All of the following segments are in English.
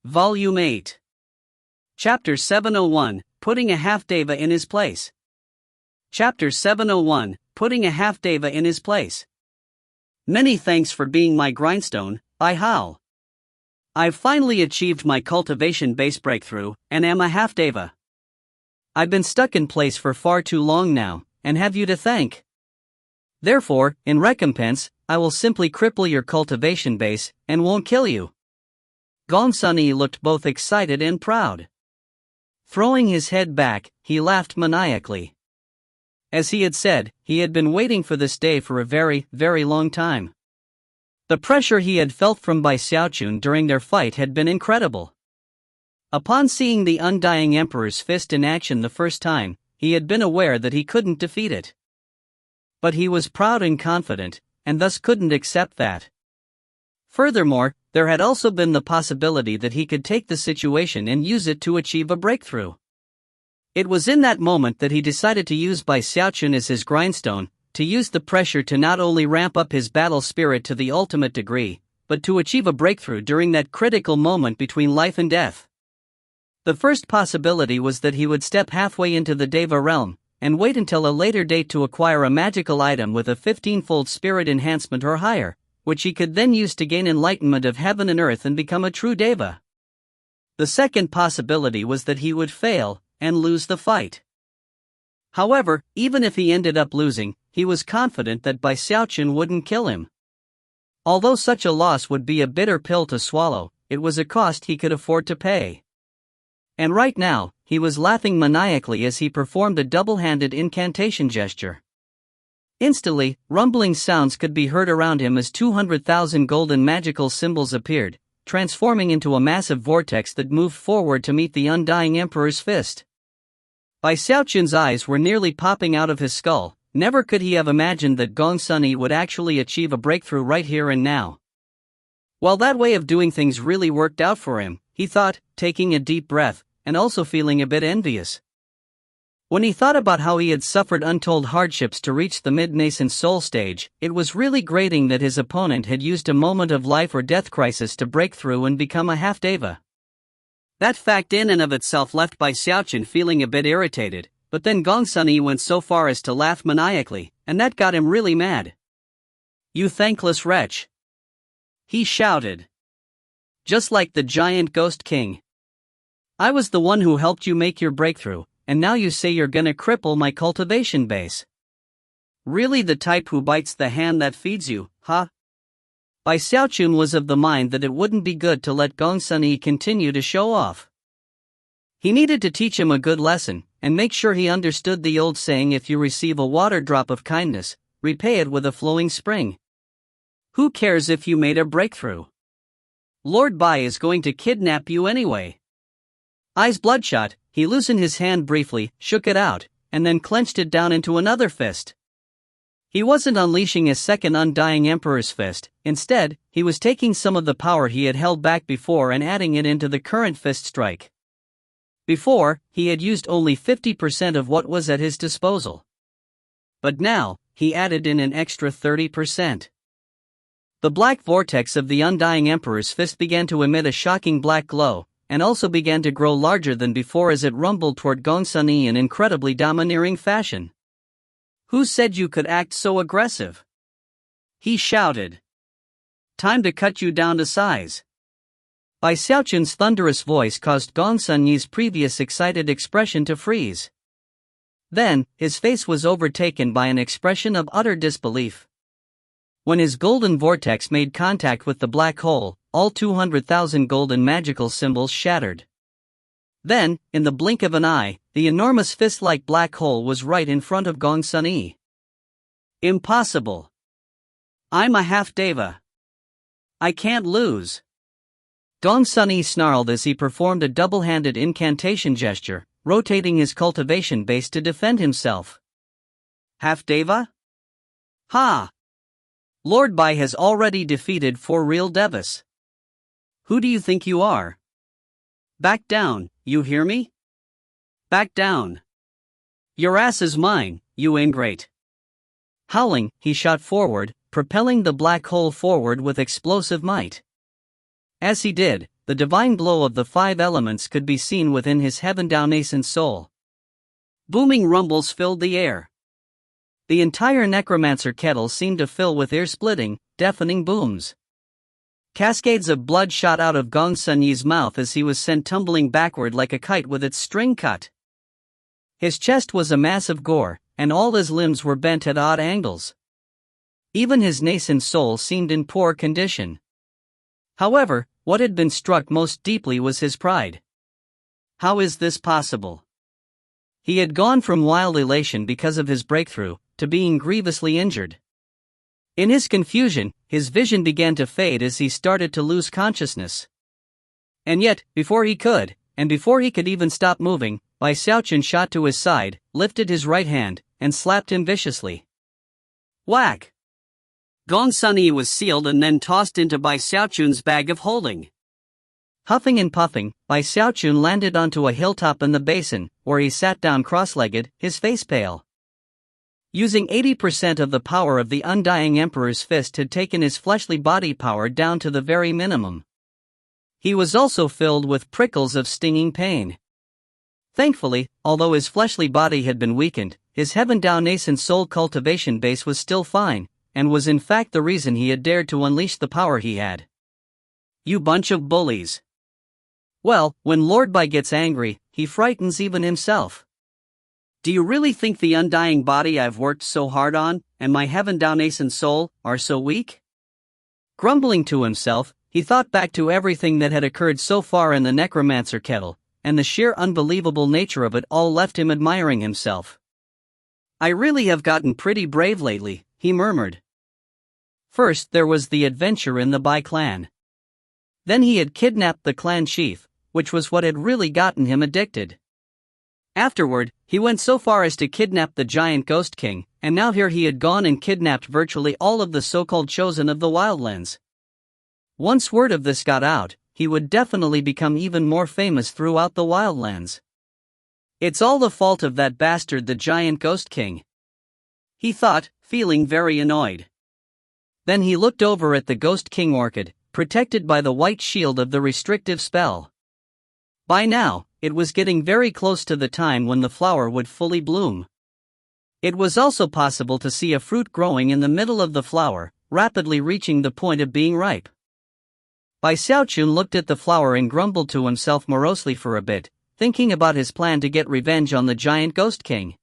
Volume 8. Chapter 701, Putting a Half-Deva in his place. Chapter 701, Putting a Half-Deva in his place. Many thanks for being my grindstone, I howl. I've finally achieved my cultivation base breakthrough, and am a half-deva. I've been stuck in place for far too long now, and have you to thank. Therefore, in recompense, I will simply cripple your cultivation base, and won't kill you. Gongsun looked both excited and proud. Throwing his head back, he laughed maniacally. As he had said, he had been waiting for this day for a very, very long time. The pressure he had felt from Xiaochun during their fight had been incredible. Upon seeing the undying Emperor's fist in action the first time, he had been aware that he couldn't defeat it. But he was proud and confident, and thus couldn't accept that. Furthermore, there had also been the possibility that he could take the situation and use it to achieve a breakthrough. It was in that moment that he decided to use Xiaochun as his grindstone, to use the pressure to not only ramp up his battle spirit to the ultimate degree, but to achieve a breakthrough during that critical moment between life and death. The first possibility was that he would step halfway into the Deva realm, and wait until a later date to acquire a magical item with a 15-fold spirit enhancement or higher, which he could then use to gain enlightenment of heaven and earth and become a true Deva. The second possibility was that he would fail, and lose the fight. However, even if he ended up losing, he was confident that Xiaochun wouldn't kill him. Although such a loss would be a bitter pill to swallow, it was a cost he could afford to pay. And right now, he was laughing maniacally as he performed a double-handed incantation gesture. Instantly, rumbling sounds could be heard around him as 200,000 golden magical symbols appeared, transforming into a massive vortex that moved forward to meet the undying Emperor's fist. Xiaochun's eyes were nearly popping out of his skull. Never could he have imagined that Gongsun would actually achieve a breakthrough right here and now. While that way of doing things really worked out for him, he thought, taking a deep breath, and also feeling a bit envious. When he thought about how he had suffered untold hardships to reach the mid-nascent soul stage, it was really grating that his opponent had used a moment of life or death crisis to break through and become a half-deva. That fact in and of itself left Xiaochun feeling a bit irritated, but then Gongsun went so far as to laugh maniacally, and that got him really mad. "You thankless wretch!" he shouted. "Just like the giant ghost king. I was the one who helped you make your breakthrough, and now you say you're gonna cripple my cultivation base. Really the type who bites the hand that feeds you, huh?" Xiaochun was of the mind that it wouldn't be good to let Gongsun continue to show off. He needed to teach him a good lesson, and make sure he understood the old saying, if you receive a water drop of kindness, repay it with a flowing spring. Who cares if you made a breakthrough? Lord Bai is going to kidnap you anyway. Eyes bloodshot, he loosened his hand briefly, shook it out, and then clenched it down into another fist. He wasn't unleashing a second undying Emperor's fist. Instead, he was taking some of the power he had held back before and adding it into the current fist strike. Before, he had used only 50% of what was at his disposal. But now, he added in an extra 30%. The black vortex of the undying Emperor's fist began to emit a shocking black glow, and also began to grow larger than before as it rumbled toward Gongsun in incredibly domineering fashion. "Who said you could act so aggressive?" he shouted. "Time to cut you down to size." Xiaochun's thunderous voice caused Gongsun's previous excited expression to freeze. Then, his face was overtaken by an expression of utter disbelief. When his golden vortex made contact with the black hole, all 200,000 golden magical symbols shattered. Then, in the blink of an eye, the enormous fist-like black hole was right in front of Gongsun. "Impossible. I'm a half-deva. I can't lose." Gongsun snarled as he performed a double-handed incantation gesture, rotating his cultivation base to defend himself. "Half-deva? Ha! Lord Bai has already defeated 4 real devas. Who do you think you are? Back down, you hear me? Back down. Your ass is mine, you ingrate." Howling, he shot forward, propelling the black hole forward with explosive might. As he did, the divine glow of the five elements could be seen within his heaven-down nascent soul. Booming rumbles filled the air. The entire necromancer kettle seemed to fill with ear-splitting, deafening booms. Cascades of blood shot out of Gong Sunyi's mouth as he was sent tumbling backward like a kite with its string cut. His chest was a mass of gore, and all his limbs were bent at odd angles. Even his nascent soul seemed in poor condition. However, what had been struck most deeply was his pride. How is this possible? He had gone from wild elation because of his breakthrough, to being grievously injured. In his confusion, his vision began to fade as he started to lose consciousness. And yet, before he could even stop moving, Bai Xiaochun shot to his side, lifted his right hand, and slapped him viciously. Whack! Gong Sunyi was sealed and then tossed into Bai Xiaochun's bag of holding. Huffing and puffing, Bai Xiaochun landed onto a hilltop in the basin, where he sat down cross-legged, his face pale. Using 80% of the power of the undying emperor's fist had taken his fleshly body power down to the very minimum. He was also filled with prickles of stinging pain. Thankfully, although his fleshly body had been weakened, his heaven-down nascent soul cultivation base was still fine, and was in fact the reason he had dared to unleash the power he had. You bunch of bullies. Well, when Lord Bai gets angry, he frightens even himself. Do you really think the undying body I've worked so hard on, and my heaven-down nascent soul, are so weak? Grumbling to himself, he thought back to everything that had occurred so far in the necromancer kettle, and the sheer unbelievable nature of it all left him admiring himself. I really have gotten pretty brave lately, he murmured. First there was the adventure in the Bai clan. Then he had kidnapped the clan chief, which was what had really gotten him addicted. Afterward, he went so far as to kidnap the giant ghost king, and now here he had gone and kidnapped virtually all of the so-called chosen of the wildlands. Once word of this got out, he would definitely become even more famous throughout the wildlands. It's all the fault of that bastard, the giant ghost king, he thought, feeling very annoyed. Then he looked over at the ghost king orchid, protected by the white shield of the restrictive spell. By now, it was getting very close to the time when the flower would fully bloom. It was also possible to see a fruit growing in the middle of the flower, rapidly reaching the point of being ripe. Bai Xiaochun looked at the flower and grumbled to himself morosely for a bit, thinking about his plan to get revenge on the giant ghost king.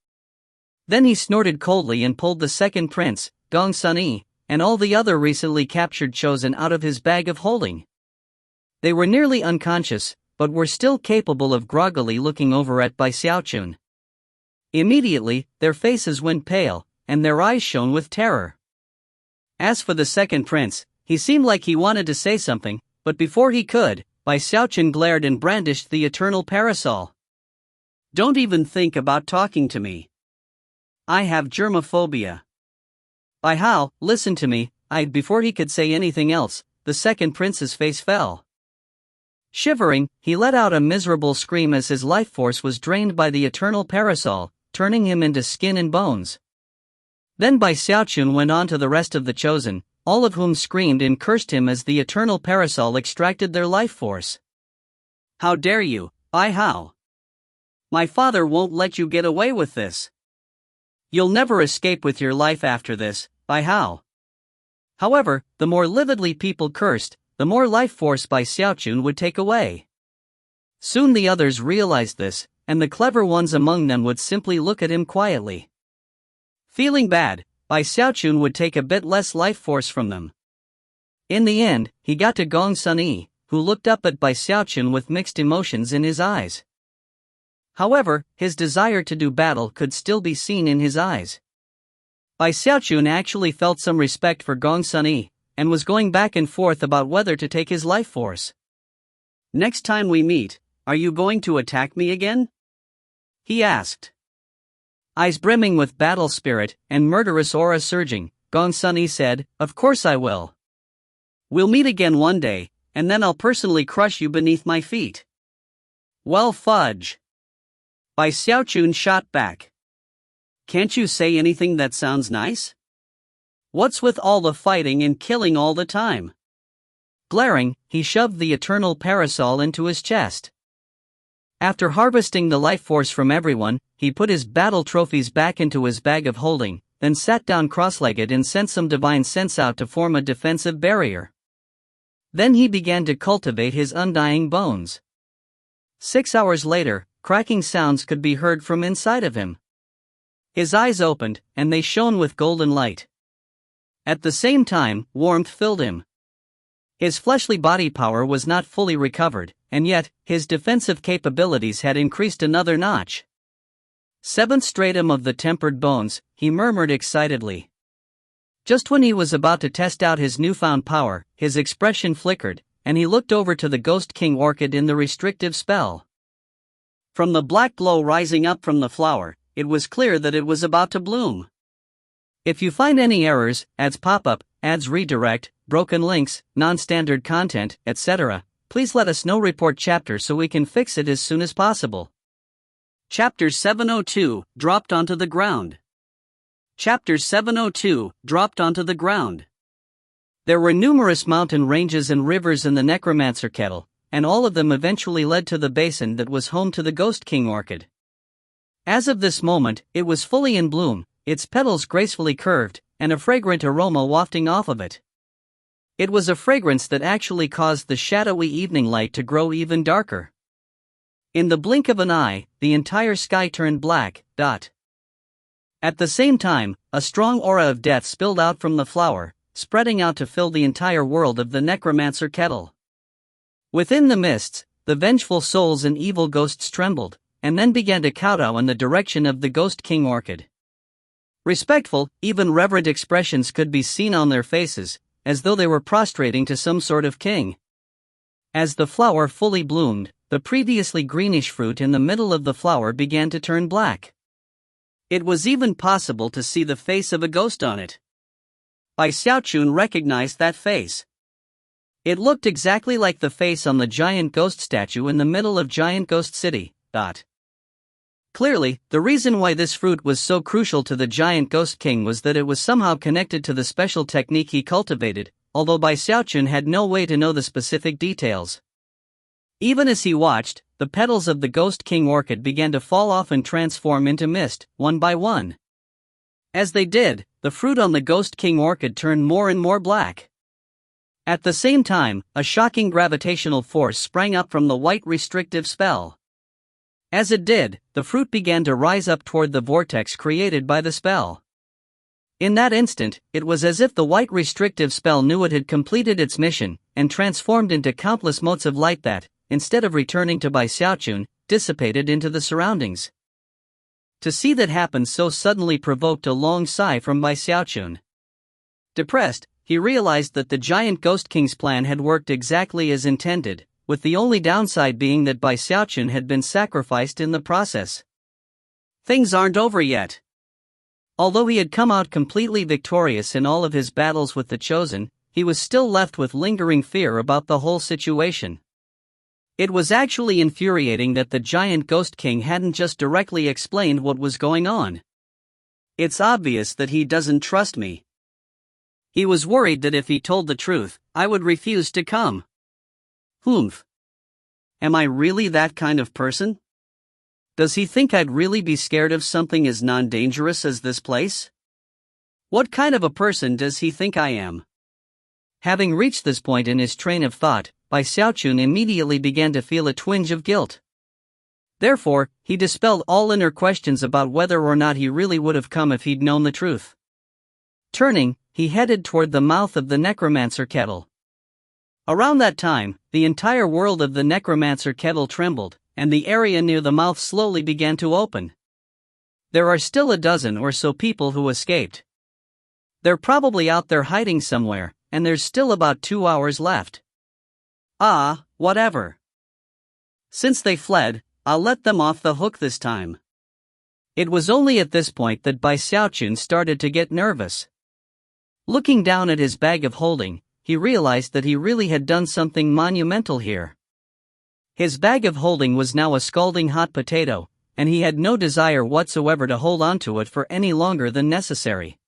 Then he snorted coldly and pulled the second prince, Gong Sunyi, and all the other recently captured chosen out of his bag of holding. They were nearly unconscious, but were still capable of groggily looking over at Bai Xiaochun. Immediately, their faces went pale, and their eyes shone with terror. As for the second prince, he seemed like he wanted to say something, but before he could, Bai Xiaochun glared and brandished the eternal parasol. Don't even think about talking to me. I have germophobia. Bai Hao, listen to me. Before he could say anything else, the second prince's face fell. Shivering, he let out a miserable scream as his life force was drained by the eternal parasol, turning him into skin and bones. Then Bai Xiaochun went on to the rest of the chosen, all of whom screamed and cursed him as the eternal parasol extracted their life force. How dare you, Bai Hao? My father won't let you get away with this. You'll never escape with your life after this, Bai Hao. However, the more lividly people cursed, the more life force Bai Xiaochun would take away. Soon the others realized this, and the clever ones among them would simply look at him quietly. Feeling bad, Bai Xiaochun would take a bit less life force from them. In the end, he got to Gong Sunyi, who looked up at Bai Xiaochun with mixed emotions in his eyes. However, his desire to do battle could still be seen in his eyes. Bai Xiaochun actually felt some respect for Gong Sunyi, and was going back and forth about whether to take his life force. Next time we meet, are you going to attack me again? He asked. Eyes brimming with battle spirit and murderous aura surging, Gong Sunyi said, Of course I will. We'll meet again one day, and then I'll personally crush you beneath my feet. Well, fudge. Bai Xiaochun shot back. Can't you say anything that sounds nice? What's with all the fighting and killing all the time? Glaring, he shoved the eternal parasol into his chest. After harvesting the life force from everyone, he put his battle trophies back into his bag of holding, then sat down cross-legged and sent some divine sense out to form a defensive barrier. Then he began to cultivate his undying bones. 6 hours later, cracking sounds could be heard from inside of him. His eyes opened, and they shone with golden light. At the same time, warmth filled him. His fleshly body power was not fully recovered, and yet, his defensive capabilities had increased another notch. Seventh stratum of the tempered bones, he murmured excitedly. Just when he was about to test out his newfound power, his expression flickered, and he looked over to the Ghost King orchid in the restrictive spell. From the black glow rising up from the flower, it was clear that it was about to bloom. If you find any errors, ads pop up, ads redirect, broken links, non-standard content, etc., please let us know. Report chapter so we can fix it as soon as possible. Chapter 702, Dropped onto the ground. Chapter 702, Dropped onto the ground. There were numerous mountain ranges and rivers in the Necromancer Kettle, and all of them eventually led to the basin that was home to the Ghost King orchid. As of this moment, it was fully in bloom, its petals gracefully curved, and a fragrant aroma wafting off of it. It was a fragrance that actually caused the shadowy evening light to grow even darker. In the blink of an eye, the entire sky turned black. At the same time, a strong aura of death spilled out from the flower, spreading out to fill the entire world of the Necromancer Kettle. Within the mists, the vengeful souls and evil ghosts trembled, and then began to kowtow in the direction of the Ghost King orchid. Respectful, even reverent expressions could be seen on their faces, as though they were prostrating to some sort of king. As the flower fully bloomed, the previously greenish fruit in the middle of the flower began to turn black. It was even possible to see the face of a ghost on it. Xiaochun recognized that face. It looked exactly like the face on the giant ghost statue in the middle of Giant Ghost City. Clearly, the reason why this fruit was so crucial to the giant Ghost King was that it was somehow connected to the special technique he cultivated, although Xiaochun had no way to know the specific details. Even as he watched, the petals of the Ghost King orchid began to fall off and transform into mist, one by one. As they did, the fruit on the Ghost King orchid turned more and more black. At the same time, a shocking gravitational force sprang up from the white restrictive spell. As it did, the fruit began to rise up toward the vortex created by the spell. In that instant, it was as if the white restrictive spell knew it had completed its mission, and transformed into countless motes of light that, instead of returning to Xiaochun, dissipated into the surroundings. To see that happen so suddenly provoked a long sigh from Xiaochun. Depressed, he realized that the giant Ghost King's plan had worked exactly as intended, with the only downside being that Xiaochun had been sacrificed in the process. Things aren't over yet. Although he had come out completely victorious in all of his battles with the Chosen, he was still left with lingering fear about the whole situation. It was actually infuriating that the giant Ghost King hadn't just directly explained what was going on. It's obvious that he doesn't trust me. He was worried that if he told the truth, I would refuse to come. Humph. Am I really that kind of person? Does he think I'd really be scared of something as non-dangerous as this place? What kind of a person does he think I am? Having reached this point in his train of thought, Xiaochun immediately began to feel a twinge of guilt. Therefore, he dispelled all inner questions about whether or not he really would have come if he'd known the truth. Turning, he headed toward the mouth of the Necromancer Kettle. Around that time, the entire world of the Necromancer Kettle trembled, and the area near the mouth slowly began to open. There are still a dozen or so people who escaped. They're probably out there hiding somewhere, and there's still about 2 hours left. Whatever. Since they fled, I'll let them off the hook this time. It was only at this point that Xiaochun started to get nervous. Looking down at his bag of holding, he realized that he really had done something monumental here. His bag of holding was now a scalding hot potato, and he had no desire whatsoever to hold onto it for any longer than necessary.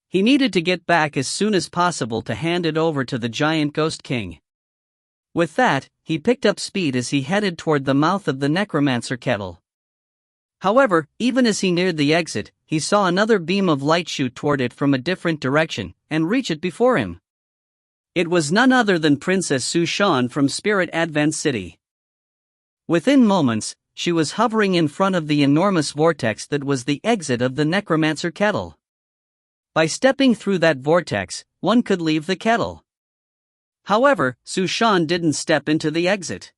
He needed to get back as soon as possible to hand it over to the giant Ghost King. With that, he picked up speed as he headed toward the mouth of the necromancer kettle. However, even as he neared the exit, he saw another beam of light shoot toward it from a different direction, and reach it before him. It was none other than Princess Xiaochun from Spirit Advent City. Within moments, she was hovering in front of the enormous vortex that was the exit of the necromancer kettle. By stepping through that vortex, one could leave the kettle. However, Xiaochun didn't step into the exit.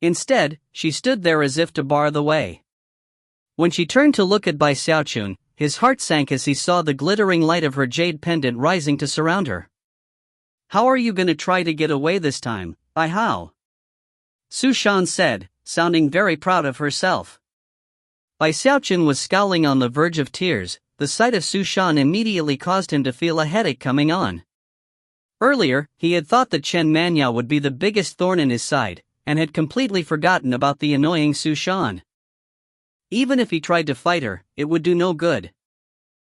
Instead, she stood there as if to bar the way. When she turned to look at Xiaochun, his heart sank as he saw the glittering light of her jade pendant rising to surround her. "How are you gonna try to get away this time, Bai Hao?" Xiaochun said, sounding very proud of herself. Xiaochun was scowling on the verge of tears. The sight of Xiaochun immediately caused him to feel a headache coming on. Earlier, he had thought that Chen Manhwa would be the biggest thorn in his side, and had completely forgotten about the annoying Xiaochun. Even if he tried to fight her, it would do no good.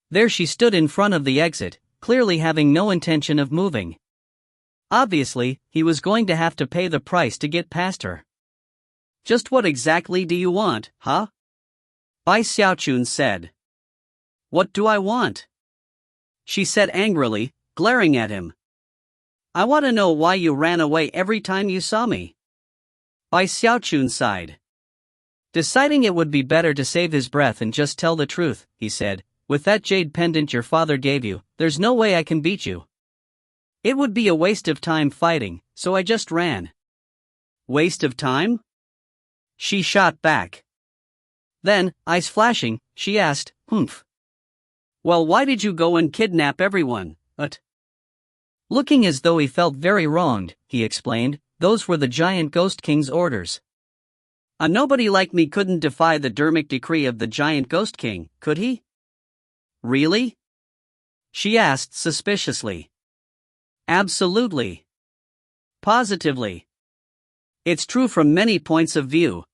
There she stood in front of the exit, clearly having no intention of moving. Obviously, he was going to have to pay the price to get past her. "Just what exactly do you want, huh?" Xiaochun said. "What do I want?" she said angrily, glaring at him. "I want to know why you ran away every time you saw me." Xiaochun sighed. Deciding it would be better to save his breath and just tell the truth, he said, "With that jade pendant your father gave you, there's no way I can beat you. It would be a waste of time fighting, so I just ran." "Waste of time?" she shot back. Then, eyes flashing, she asked, "Humph. Well, why did you go and kidnap everyone, Looking as though he felt very wronged, he explained, "Those were the giant Ghost King's orders." "A nobody like me couldn't defy the dermic decree of the giant Ghost King, could he?" "Really?" she asked suspiciously. "Absolutely. Positively. It's true from many points of view."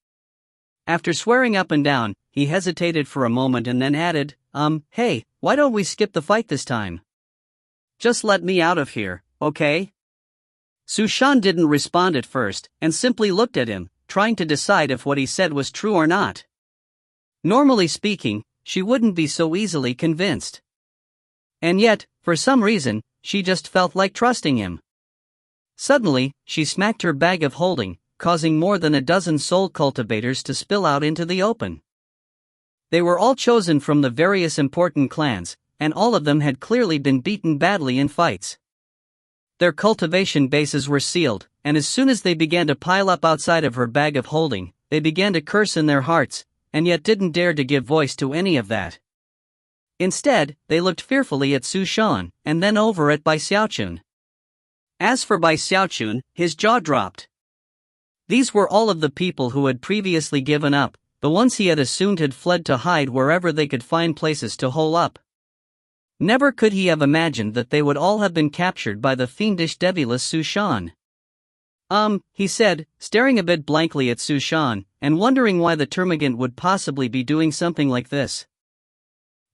After swearing up and down, he hesitated for a moment and then added, "Hey, why don't we skip the fight this time? Just let me out of here, okay?" Xiaochun didn't respond at first, and simply looked at him, trying to decide if what he said was true or not. Normally speaking, she wouldn't be so easily convinced. And yet, for some reason, she just felt like trusting him. Suddenly, she smacked her bag of holding, causing more than a dozen soul cultivators to spill out into the open. They were all chosen from the various important clans, and all of them had clearly been beaten badly in fights. Their cultivation bases were sealed, and as soon as they began to pile up outside of her bag of holding, they began to curse in their hearts, and yet didn't dare to give voice to any of that. Instead, they looked fearfully at Xiaochun, and then over at Xiaochun. As for Xiaochun, his jaw dropped. These were all of the people who had previously given up, the ones he had assumed had fled to hide wherever they could find places to hole up. Never could he have imagined that they would all have been captured by the fiendish devilish Xiaochun. He said, staring a bit blankly at Xiaochun, and wondering why the termagant would possibly be doing something like this.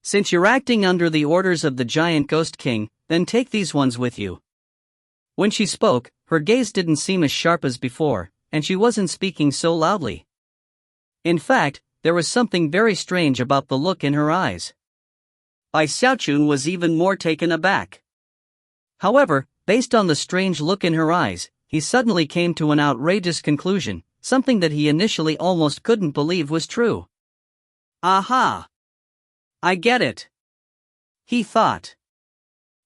"Since you're acting under the orders of the giant Ghost King, then take these ones with you." When she spoke, her gaze didn't seem as sharp as before, and she wasn't speaking so loudly. In fact, there was something very strange about the look in her eyes. Xiaochun was even more taken aback. However, based on the strange look in her eyes, he suddenly came to an outrageous conclusion, something that he initially almost couldn't believe was true. "Aha! I get it," he thought.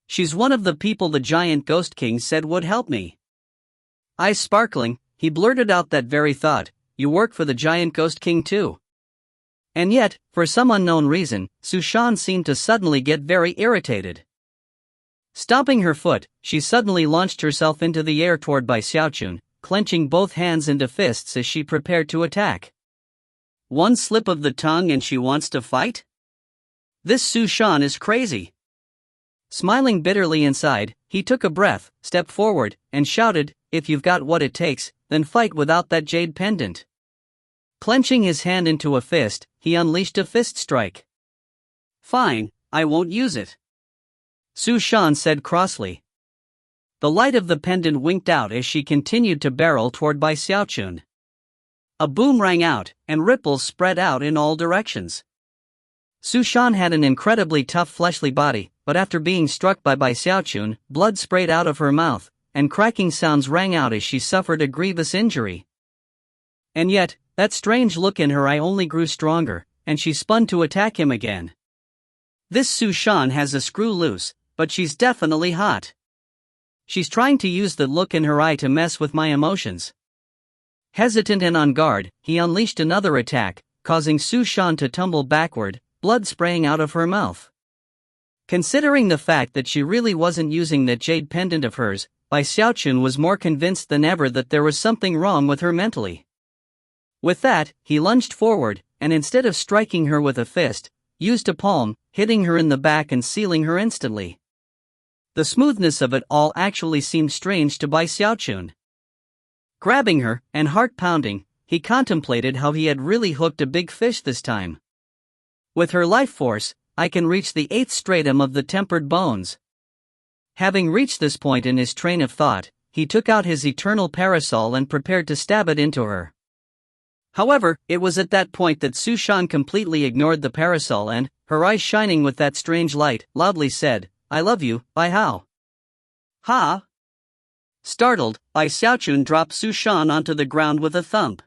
"She's one of the people the giant Ghost King said would help me." Eyes sparkling, he blurted out that very thought, "You work for the giant Ghost King too?" And yet, for some unknown reason, Xiaochun seemed to suddenly get very irritated. Stomping her foot, she suddenly launched herself into the air toward Xiaochun, clenching both hands into fists as she prepared to attack. One slip of the tongue and she wants to fight? This Xiaochun is crazy. Smiling bitterly inside, he took a breath, stepped forward, and shouted, "If you've got what it takes, then fight without that jade pendant." Clenching his hand into a fist, he unleashed a fist strike. "Fine, I won't use it." Su Shan said crossly. The light of the pendant winked out as she continued to barrel toward Bai Xiaochun. A boom rang out, and ripples spread out in all directions. Su Shan had an incredibly tough fleshly body, but after being struck by Bai Xiaochun, blood sprayed out of her mouth, and cracking sounds rang out as she suffered a grievous injury. And yet, that strange look in her eye only grew stronger, and she spun to attack him again. This Su Shan has a screw loose, but she's definitely hot. She's trying to use the look in her eye to mess with my emotions. Hesitant and on guard, he unleashed another attack, causing Su Shan to tumble backward, blood spraying out of her mouth. Considering the fact that she really wasn't using that jade pendant of hers, Bai Xiaochun was more convinced than ever that there was something wrong with her mentally. With that, he lunged forward, and instead of striking her with a fist, used a palm, hitting her in the back and sealing her instantly. The smoothness of it all actually seemed strange to Bai Xiaochun. Grabbing her, and heart pounding, he contemplated how he had really hooked a big fish this time. With her life force, I can reach the 8th stratum of the tempered bones. Having reached this point in his train of thought, he took out his eternal parasol and prepared to stab it into her. However, it was at that point that Su Shan completely ignored the parasol and, her eyes shining with that strange light, loudly said, "I love you, Bai Hao." Ha! Startled, Bai Xiaochun dropped Su Shan onto the ground with a thump.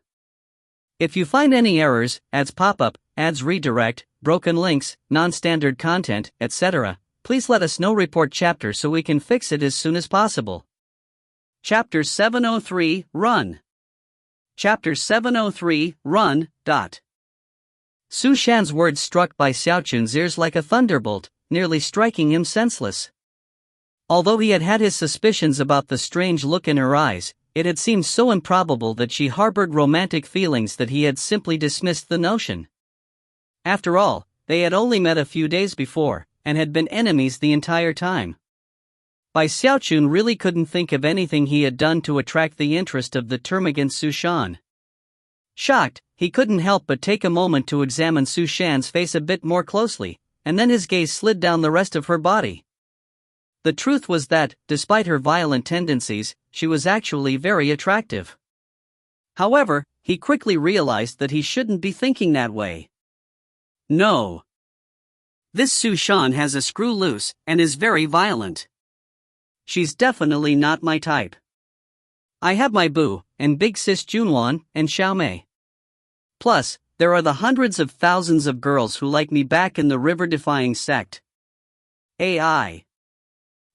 If you find any errors, ads pop up, ads redirect, broken links, non-standard content, etc., please let us know. Report chapter so we can fix it as soon as possible. Chapter 703, Run. Chapter 703, Run. Su Shan's words struck Bai Xiaochun's ears like a thunderbolt, nearly striking him senseless. Although he had had his suspicions about the strange look in her eyes, it had seemed so improbable that she harbored romantic feelings that he had simply dismissed the notion. After all, they had only met a few days before, and had been enemies the entire time. Bai Xiaochun really couldn't think of anything he had done to attract the interest of the termagant Su Shan. Shocked, he couldn't help but take a moment to examine Su Shan's face a bit more closely, and then his gaze slid down the rest of her body. The truth was that, despite her violent tendencies, she was actually very attractive. However, he quickly realized that he shouldn't be thinking that way. No. This Su Shan has a screw loose, and is very violent. She's definitely not my type. I have my boo, and big sis Junwan, and Xiaomei. Plus, there are the hundreds of thousands of girls who like me back in the river-defying sect. AI.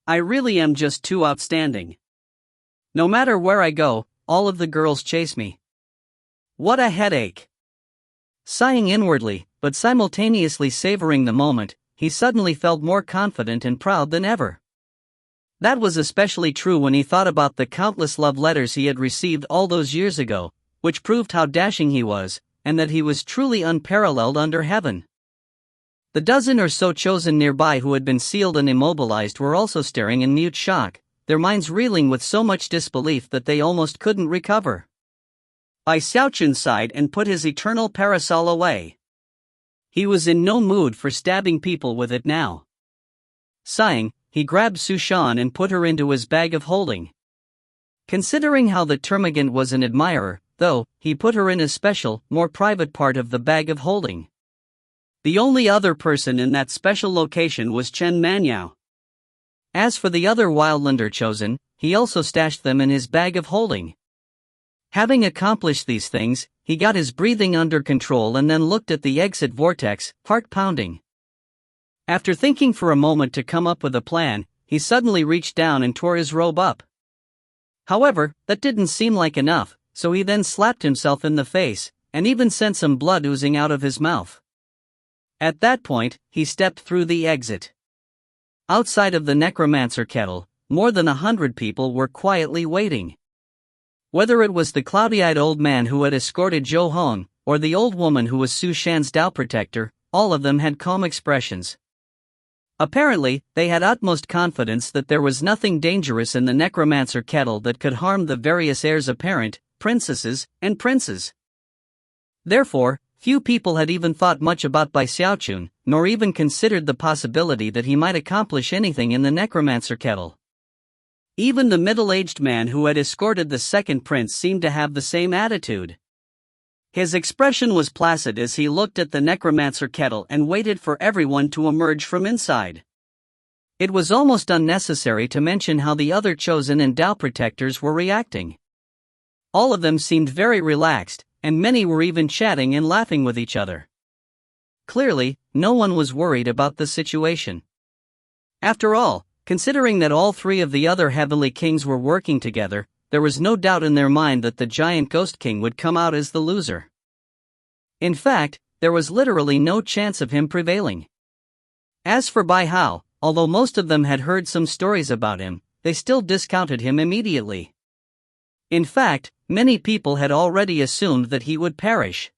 I really am just too outstanding. No matter where I go, all of the girls chase me. What a headache. Sighing inwardly, but simultaneously savoring the moment, he suddenly felt more confident and proud than ever. That was especially true when he thought about the countless love letters he had received all those years ago, which proved how dashing he was, and that he was truly unparalleled under heaven. The dozen or so chosen nearby who had been sealed and immobilized were also staring in mute shock, their minds reeling with so much disbelief that they almost couldn't recover. Bai Xiaochun sighed and put his eternal parasol away. He was in no mood for stabbing people with it now. Sighing, he grabbed Su Shan and put her into his bag of holding. Considering how the termagant was an admirer, though, he put her in a special, more private part of the bag of holding. The only other person in that special location was Chen Manyao. As for the other wildlander chosen, he also stashed them in his bag of holding. Having accomplished these things, he got his breathing under control and then looked at the exit vortex, heart pounding. After thinking for a moment to come up with a plan, he suddenly reached down and tore his robe up. However, that didn't seem like enough, so he then slapped himself in the face, and even sent some blood oozing out of his mouth. At that point, he stepped through the exit. Outside of the necromancer kettle, more than 100 people were quietly waiting. Whether it was the cloudy-eyed old man who had escorted Zhou Hong, or the old woman who was Su Shan's Tao protector, all of them had calm expressions. Apparently, they had utmost confidence that there was nothing dangerous in the necromancer kettle that could harm the various heirs apparent, princesses, and princes. Therefore, Few people had even thought much about Bai Xiaochun, nor even considered the possibility that he might accomplish anything in the necromancer kettle. Even the middle-aged man who had escorted the second prince seemed to have the same attitude. His expression was placid as he looked at the necromancer kettle and waited for everyone to emerge from inside. It was almost unnecessary to mention how the other chosen and Tao protectors were reacting. All of them seemed very relaxed, and many were even chatting and laughing with each other. Clearly, no one was worried about the situation. After all, considering that all three of the other heavenly kings were working together, there was no doubt in their mind that the giant ghost king would come out as the loser. In fact, there was literally no chance of him prevailing. As for Bai Hao, although most of them had heard some stories about him, they still discounted him immediately. In fact, many people had already assumed that he would perish.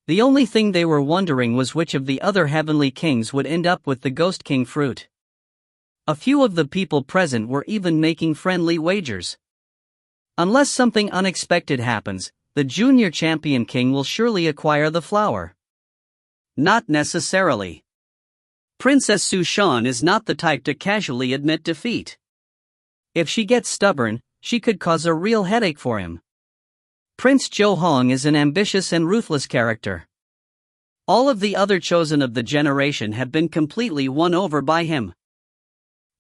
The only thing they were wondering was which of the other heavenly kings would end up with the Ghost King fruit. A few of the people present were even making friendly wagers. Unless something unexpected happens, the junior champion king will surely acquire the flower. Not necessarily. Princess Xiaochun is not the type to casually admit defeat. If she gets stubborn, she could cause a real headache for him. Prince Zhou Hong is an ambitious and ruthless character. All of the other chosen of the generation have been completely won over by him.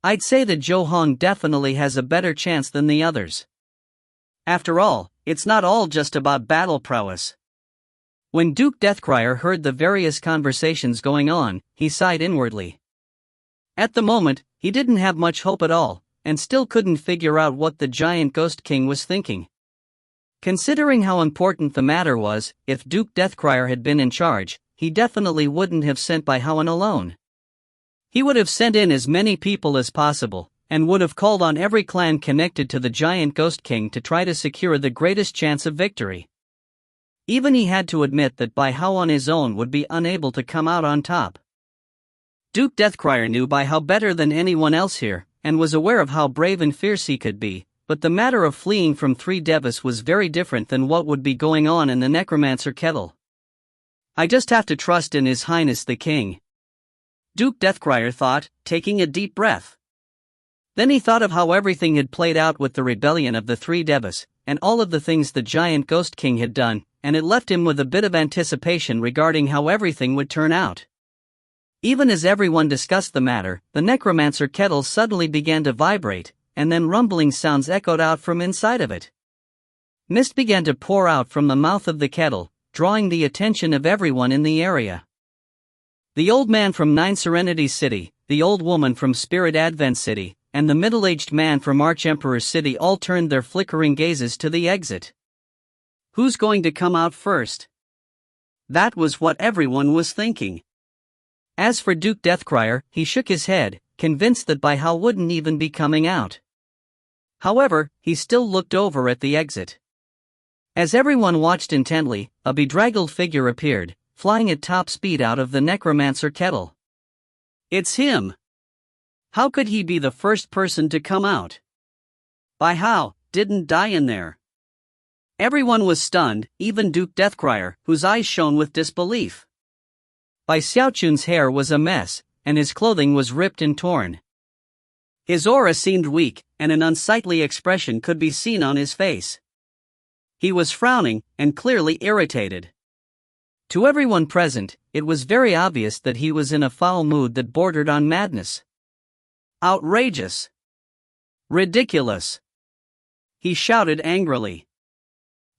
I'd say that Zhou Hong definitely has a better chance than the others. After all, it's not all just about battle prowess. When Duke Deathcrier heard the various conversations going on, he sighed inwardly. At the moment, he didn't have much hope at all, and still couldn't figure out what the giant Ghost King was thinking. Considering how important the matter was, if Duke Deathcrier had been in charge, he definitely wouldn't have sent Bai Haoan alone. He would have sent in as many people as possible, and would have called on every clan connected to the giant Ghost King to try to secure the greatest chance of victory. Even he had to admit that Bai Hao on his own would be unable to come out on top. Duke Deathcrier knew Bai Hao better than anyone else here, and was aware of how brave and fierce he could be, but the matter of fleeing from 3 devas was very different than what would be going on in the necromancer kettle. I just have to trust in His Highness the King. Duke Deathcrier thought, taking a deep breath. Then he thought of how everything had played out with the rebellion of the 3 devas, and all of the things the giant Ghost King had done, and it left him with a bit of anticipation regarding how everything would turn out. Even as everyone discussed the matter, the necromancer kettle suddenly began to vibrate, and then rumbling sounds echoed out from inside of it. Mist began to pour out from the mouth of the kettle, drawing the attention of everyone in the area. The old man from 9 Serenity City, the old woman from Spirit Advent City, and the middle-aged man from Archemperor City all turned their flickering gazes to the exit. Who's going to come out first? That was what everyone was thinking. As for Duke Deathcrier, he shook his head, convinced that Bai Hao wouldn't even be coming out. However, he still looked over at the exit. As everyone watched intently, a bedraggled figure appeared, flying at top speed out of the necromancer kettle. It's him! How could he be the first person to come out? Bai Hao didn't die in there. Everyone was stunned, even Duke Deathcrier, whose eyes shone with disbelief. Bai Xiaochun's hair was a mess, and his clothing was ripped and torn. His aura seemed weak, and an unsightly expression could be seen on his face. He was frowning, and clearly irritated. To everyone present, it was very obvious that he was in a foul mood that bordered on madness. Outrageous! Ridiculous! He shouted angrily.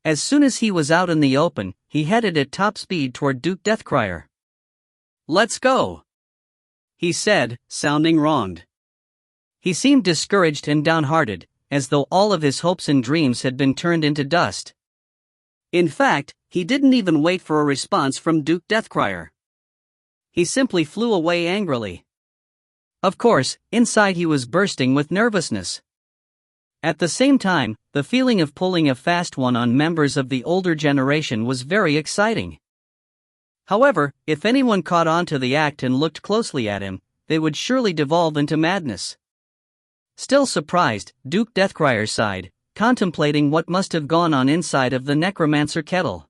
As soon as he was out in the open, he headed at top speed toward Duke Deathcrier. Let's go! He said, sounding wronged. He seemed discouraged and downhearted, as though all of his hopes and dreams had been turned into dust. In fact, he didn't even wait for a response from Duke Deathcrier. He simply flew away angrily. Of course, inside he was bursting with nervousness. At the same time, the feeling of pulling a fast one on members of the older generation was very exciting. However, if anyone caught on to the act and looked closely at him, they would surely devolve into madness. Still surprised, Duke Deathcrier sighed, contemplating what must have gone on inside of the necromancer kettle.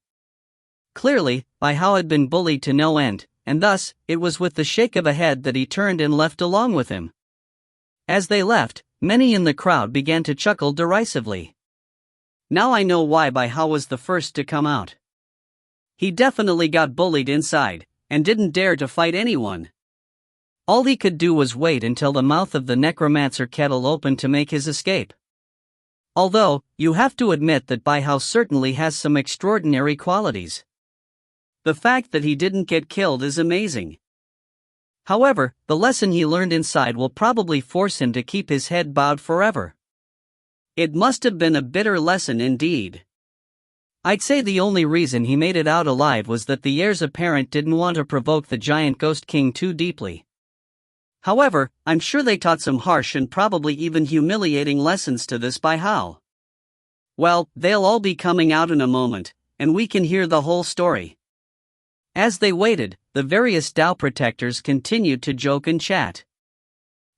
Clearly, Bai Hao had been bullied to no end, and thus, it was with the shake of a head that he turned and left along with him. As they left, many in the crowd began to chuckle derisively. Now I know why Bai Hao was the first to come out. He definitely got bullied inside, and didn't dare to fight anyone. All he could do was wait until the mouth of the necromancer kettle opened to make his escape. Although, you have to admit that Bai Hao certainly has some extraordinary qualities. The fact that he didn't get killed is amazing. However, the lesson he learned inside will probably force him to keep his head bowed forever. It must have been a bitter lesson indeed. I'd say the only reason he made it out alive was that the heirs apparent didn't want to provoke the giant ghost king too deeply. However, I'm sure they taught some harsh and probably even humiliating lessons to this Bai Hao. Well, they'll all be coming out in a moment, and we can hear the whole story. As they waited, the various Tao protectors continued to joke and chat.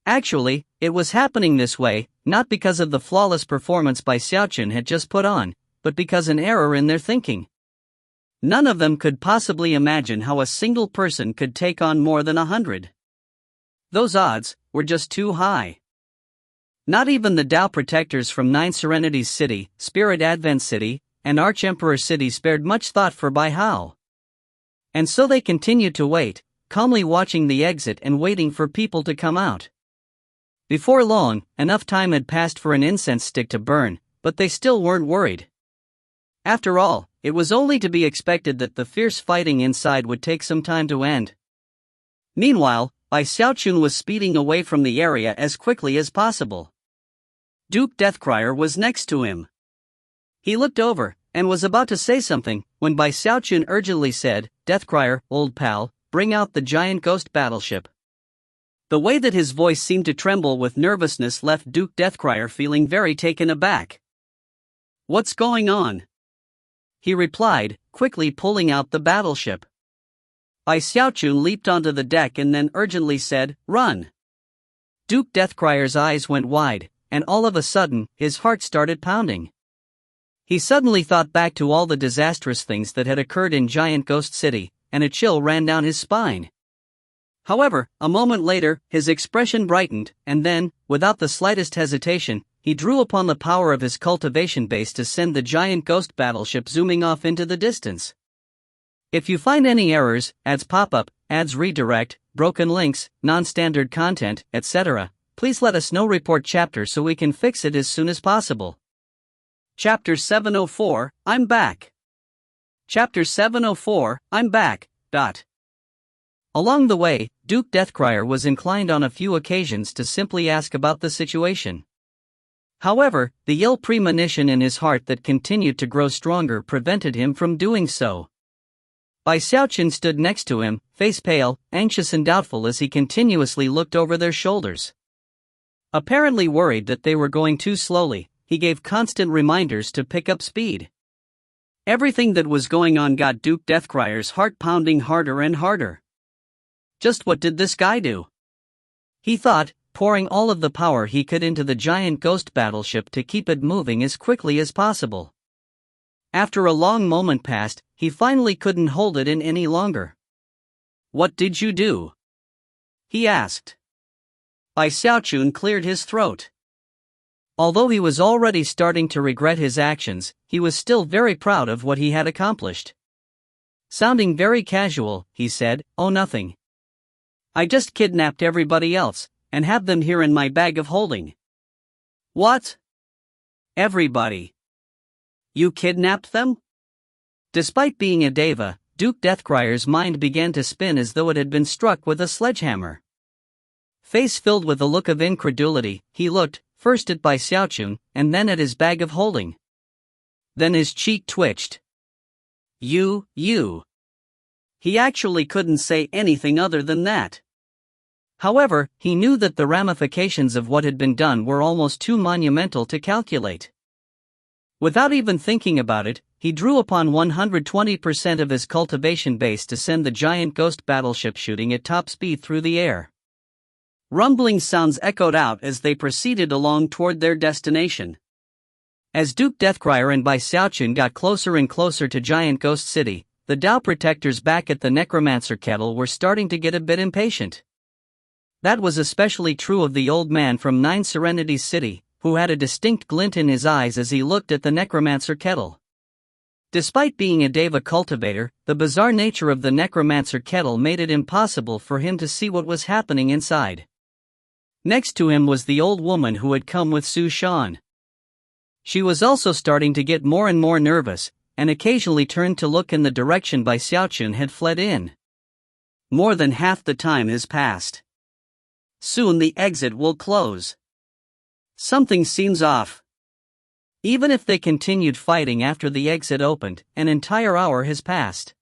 Actually, it was happening this way, not because of the flawless performance Bai Xiaochun had just put on, but because an error in their thinking. None of them could possibly imagine how a single person could take on more than 100. Those odds were just too high. Not even the Tao protectors from Nine Serenities City, Spirit Advent City, and Archemperor City spared much thought for Bai Hao. And so they continued to wait, calmly watching the exit and waiting for people to come out. Before long, enough time had passed for an incense stick to burn, but they still weren't worried. After all, it was only to be expected that the fierce fighting inside would take some time to end. Meanwhile, Bai Xiaochun was speeding away from the area as quickly as possible. Duke Deathcrier was next to him. He looked over, and was about to say something, when Bai Xiaochun urgently said, "Deathcrier, old pal, bring out the giant ghost battleship." The way that his voice seemed to tremble with nervousness left Duke Deathcrier feeling very taken aback. "What's going on?" he replied, quickly pulling out the battleship. Bai Xiaochun leaped onto the deck and then urgently said, "Run!" Duke Deathcrier's eyes went wide, and all of a sudden, his heart started pounding. He suddenly thought back to all the disastrous things that had occurred in Giant Ghost City, and a chill ran down his spine. However, a moment later, his expression brightened, and then, without the slightest hesitation, he drew upon the power of his cultivation base to send the giant ghost battleship zooming off into the distance. If you find any errors, ads pop up, ads redirect, broken links, non-standard content, etc., please let us know. Report chapter so we can fix it as soon as possible. Chapter 704, I'm back. Chapter 704, I'm back. Along the way, Duke Deathcrier was inclined on a few occasions to simply ask about the situation. However, the ill premonition in his heart that continued to grow stronger prevented him from doing so. Bai Xiaochun stood next to him, face pale, anxious and doubtful as he continuously looked over their shoulders. Apparently worried that they were going too slowly, he gave constant reminders to pick up speed. Everything that was going on got Duke Deathcrier's heart pounding harder and harder. Just what did this guy do? He thought, pouring all of the power he could into the giant ghost battleship to keep it moving as quickly as possible. After a long moment passed, he finally couldn't hold it in any longer. "What did you do?" he asked. Bai Xiaochun cleared his throat. Although he was already starting to regret his actions, he was still very proud of what he had accomplished. Sounding very casual, he said, "Oh, nothing. I just kidnapped everybody else, and have them here in my bag of holding." "What? Everybody? You kidnapped them?" Despite being a deva, Duke Deathcrier's mind began to spin as though it had been struck with a sledgehammer. Face filled with a look of incredulity, he looked, first at Bai Xiaochun, and then at his bag of holding. Then his cheek twitched. You. He actually couldn't say anything other than that. However, he knew that the ramifications of what had been done were almost too monumental to calculate. Without even thinking about it, he drew upon 120% of his cultivation base to send the giant ghost battleship shooting at top speed through the air. Rumbling sounds echoed out as they proceeded along toward their destination. As Duke Deathcrier and Bai Xiaochun got closer and closer to Giant Ghost City, the Tao protectors back at the necromancer kettle were starting to get a bit impatient. That was especially true of the old man from 9 Serenities City, who had a distinct glint in his eyes as he looked at the necromancer kettle. Despite being a Deva cultivator, the bizarre nature of the necromancer kettle made it impossible for him to see what was happening inside. Next to him was the old woman who had come with Xiaochun. She was also starting to get more and more nervous, and occasionally turned to look in the direction by Xiaochun had fled in. More than half the time has passed. Soon the exit will close. Something seems off. Even if they continued fighting after the exit opened, an entire hour has passed.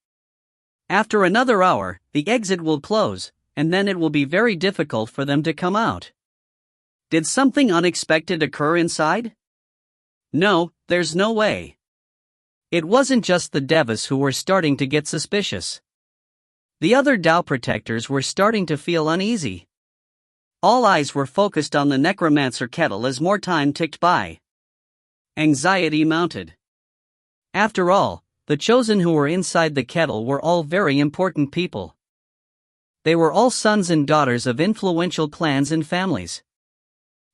After another hour, the exit will close, and then it will be very difficult for them to come out. Did something unexpected occur inside? No, there's no way. It wasn't just the Devas who were starting to get suspicious. The other Tao protectors were starting to feel uneasy. All eyes were focused on the necromancer kettle as more time ticked by. Anxiety mounted. After all, the chosen who were inside the kettle were all very important people. They were all sons and daughters of influential clans and families.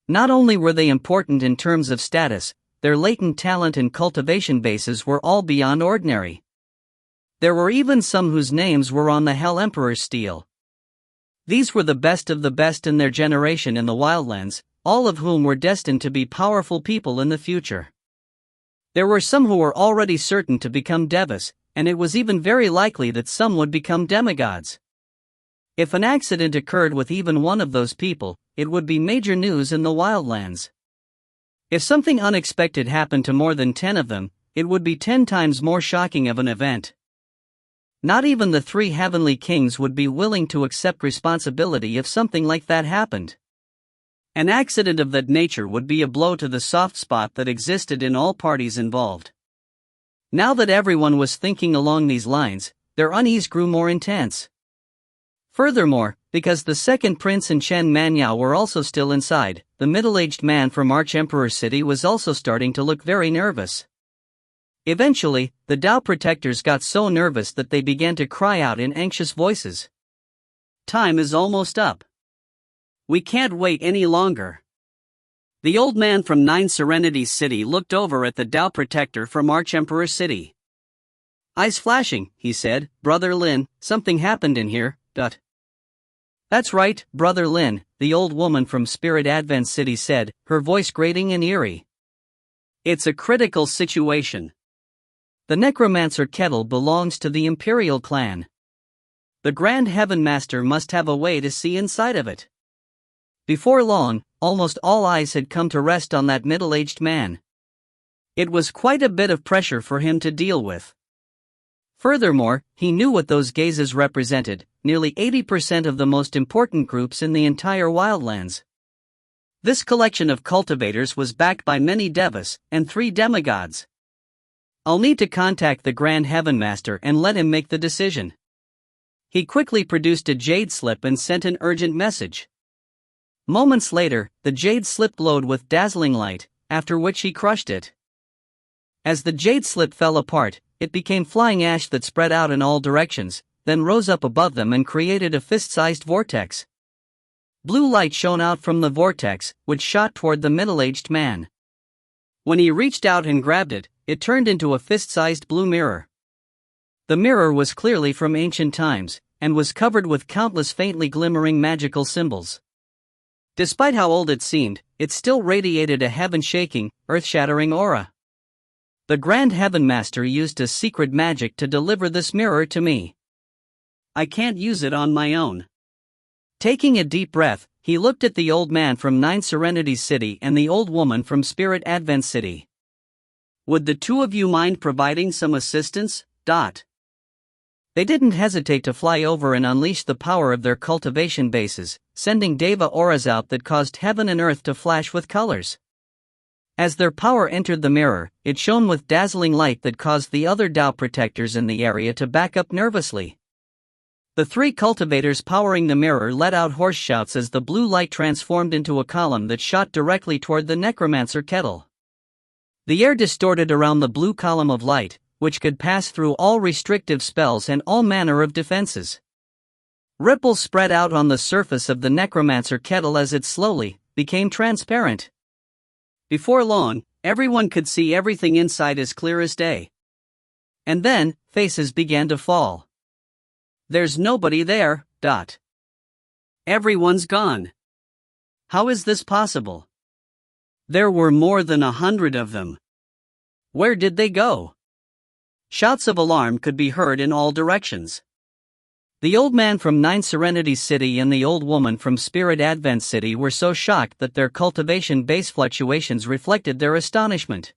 Not only were they important in terms of status, their latent talent and cultivation bases were all beyond ordinary. There were even some whose names were on the Hell Emperor's stele. These were the best of the best in their generation in the Wildlands, all of whom were destined to be powerful people in the future. There were some who were already certain to become Devas, and it was even very likely that some would become demigods. If an accident occurred with even one of those people, it would be major news in the Wildlands. If something unexpected happened to more than 10 of them, it would be 10 times more shocking of an event. Not even the 3 heavenly kings would be willing to accept responsibility if something like that happened. An accident of that nature would be a blow to the soft spot that existed in all parties involved. Now that everyone was thinking along these lines, their unease grew more intense. Furthermore, because the second prince and Chen Manhwa were also still inside, the middle-aged man from Arch-Emperor City was also starting to look very nervous. Eventually, the Tao protectors got so nervous that they began to cry out in anxious voices. Time is almost up. We can't wait any longer. The old man from 9 Serenities City looked over at the Tao protector from Arch-Emperor City. Eyes flashing, he said, "Brother Lin, something happened in here, That's right, Brother Lin, the old woman from Spirit Advent City said, her voice grating and eerie. It's a critical situation. The necromancer kettle belongs to the Imperial clan. The Grand Heaven Master must have a way to see inside of it. Before long, almost all eyes had come to rest on that middle-aged man. It was quite a bit of pressure for him to deal with. Furthermore, he knew what those gazes represented, nearly 80% of the most important groups in the entire Wildlands. This collection of cultivators was backed by many Devas and 3 demigods. I'll need to contact the Grand Heaven Master and let him make the decision. He quickly produced a jade slip and sent an urgent message. Moments later, the jade slip glowed with dazzling light, after which he crushed it. As the jade slip fell apart, it became flying ash that spread out in all directions, then rose up above them and created a fist-sized vortex. Blue light shone out from the vortex, which shot toward the middle-aged man. When he reached out and grabbed it, it turned into a fist-sized blue mirror. The mirror was clearly from ancient times, and was covered with countless faintly glimmering magical symbols. Despite how old it seemed, it still radiated a heaven-shaking, earth-shattering aura. The Grand Heaven Master used a secret magic to deliver this mirror to me. I can't use it on my own. Taking a deep breath, he looked at the old man from 9 Serenities City and the old woman from Spirit Advent City. Would the 2 of you mind providing some assistance? They didn't hesitate to fly over and unleash the power of their cultivation bases, sending Deva auras out that caused heaven and earth to flash with colors. As their power entered the mirror, it shone with dazzling light that caused the other Tao protectors in the area to back up nervously. The 3 cultivators powering the mirror let out hoarse shouts as the blue light transformed into a column that shot directly toward the necromancer kettle. The air distorted around the blue column of light, which could pass through all restrictive spells and all manner of defenses. Ripples spread out on the surface of the necromancer kettle as it slowly became transparent. Before long, everyone could see everything inside as clear as day. And then, faces began to fall. There's nobody there. Everyone's gone. How is this possible? There were more than 100 of them. Where did they go? Shouts of alarm could be heard in all directions. The old man from Nine Serenities City and the old woman from Spirit Advent City were so shocked that their cultivation base fluctuations reflected their astonishment.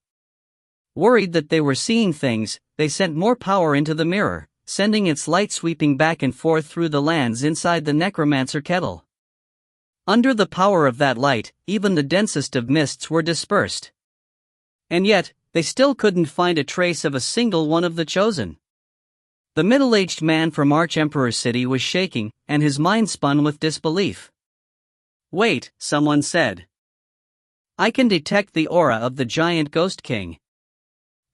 Worried that they were seeing things, they sent more power into the mirror, sending its light sweeping back and forth through the lands inside the necromancer kettle. Under the power of that light, even the densest of mists were dispersed. And yet, they still couldn't find a trace of a single one of the chosen. The middle-aged man from Arch-Emperor City was shaking, and his mind spun with disbelief. Wait, someone said. I can detect the aura of the giant ghost king.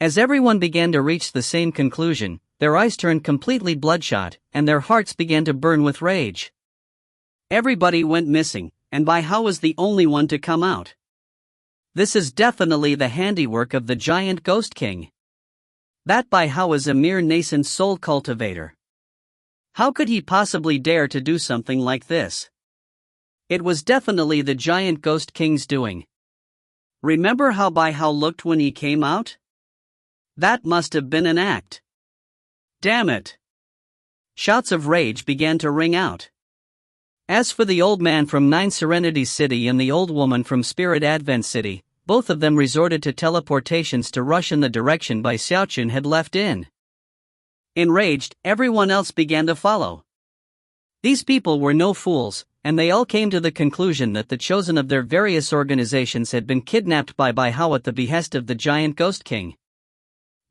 As everyone began to reach the same conclusion, their eyes turned completely bloodshot, and their hearts began to burn with rage. Everybody went missing, and Bai Hao was the only one to come out. This is definitely the handiwork of the giant ghost king. That Bai Hao was a mere nascent soul cultivator. How could he possibly dare to do something like this? It was definitely the giant ghost king's doing. Remember how Bai Hao looked when he came out? That must have been an act. Damn it! Shouts of rage began to ring out. As for the old man from Nine Serenities City and the old woman from Spirit Advent City, both of them resorted to teleportations to rush in the direction Bai Xiaochun had left in. Enraged, everyone else began to follow. These people were no fools, and they all came to the conclusion that the chosen of their various organizations had been kidnapped by Bai Hao at the behest of the giant ghost king.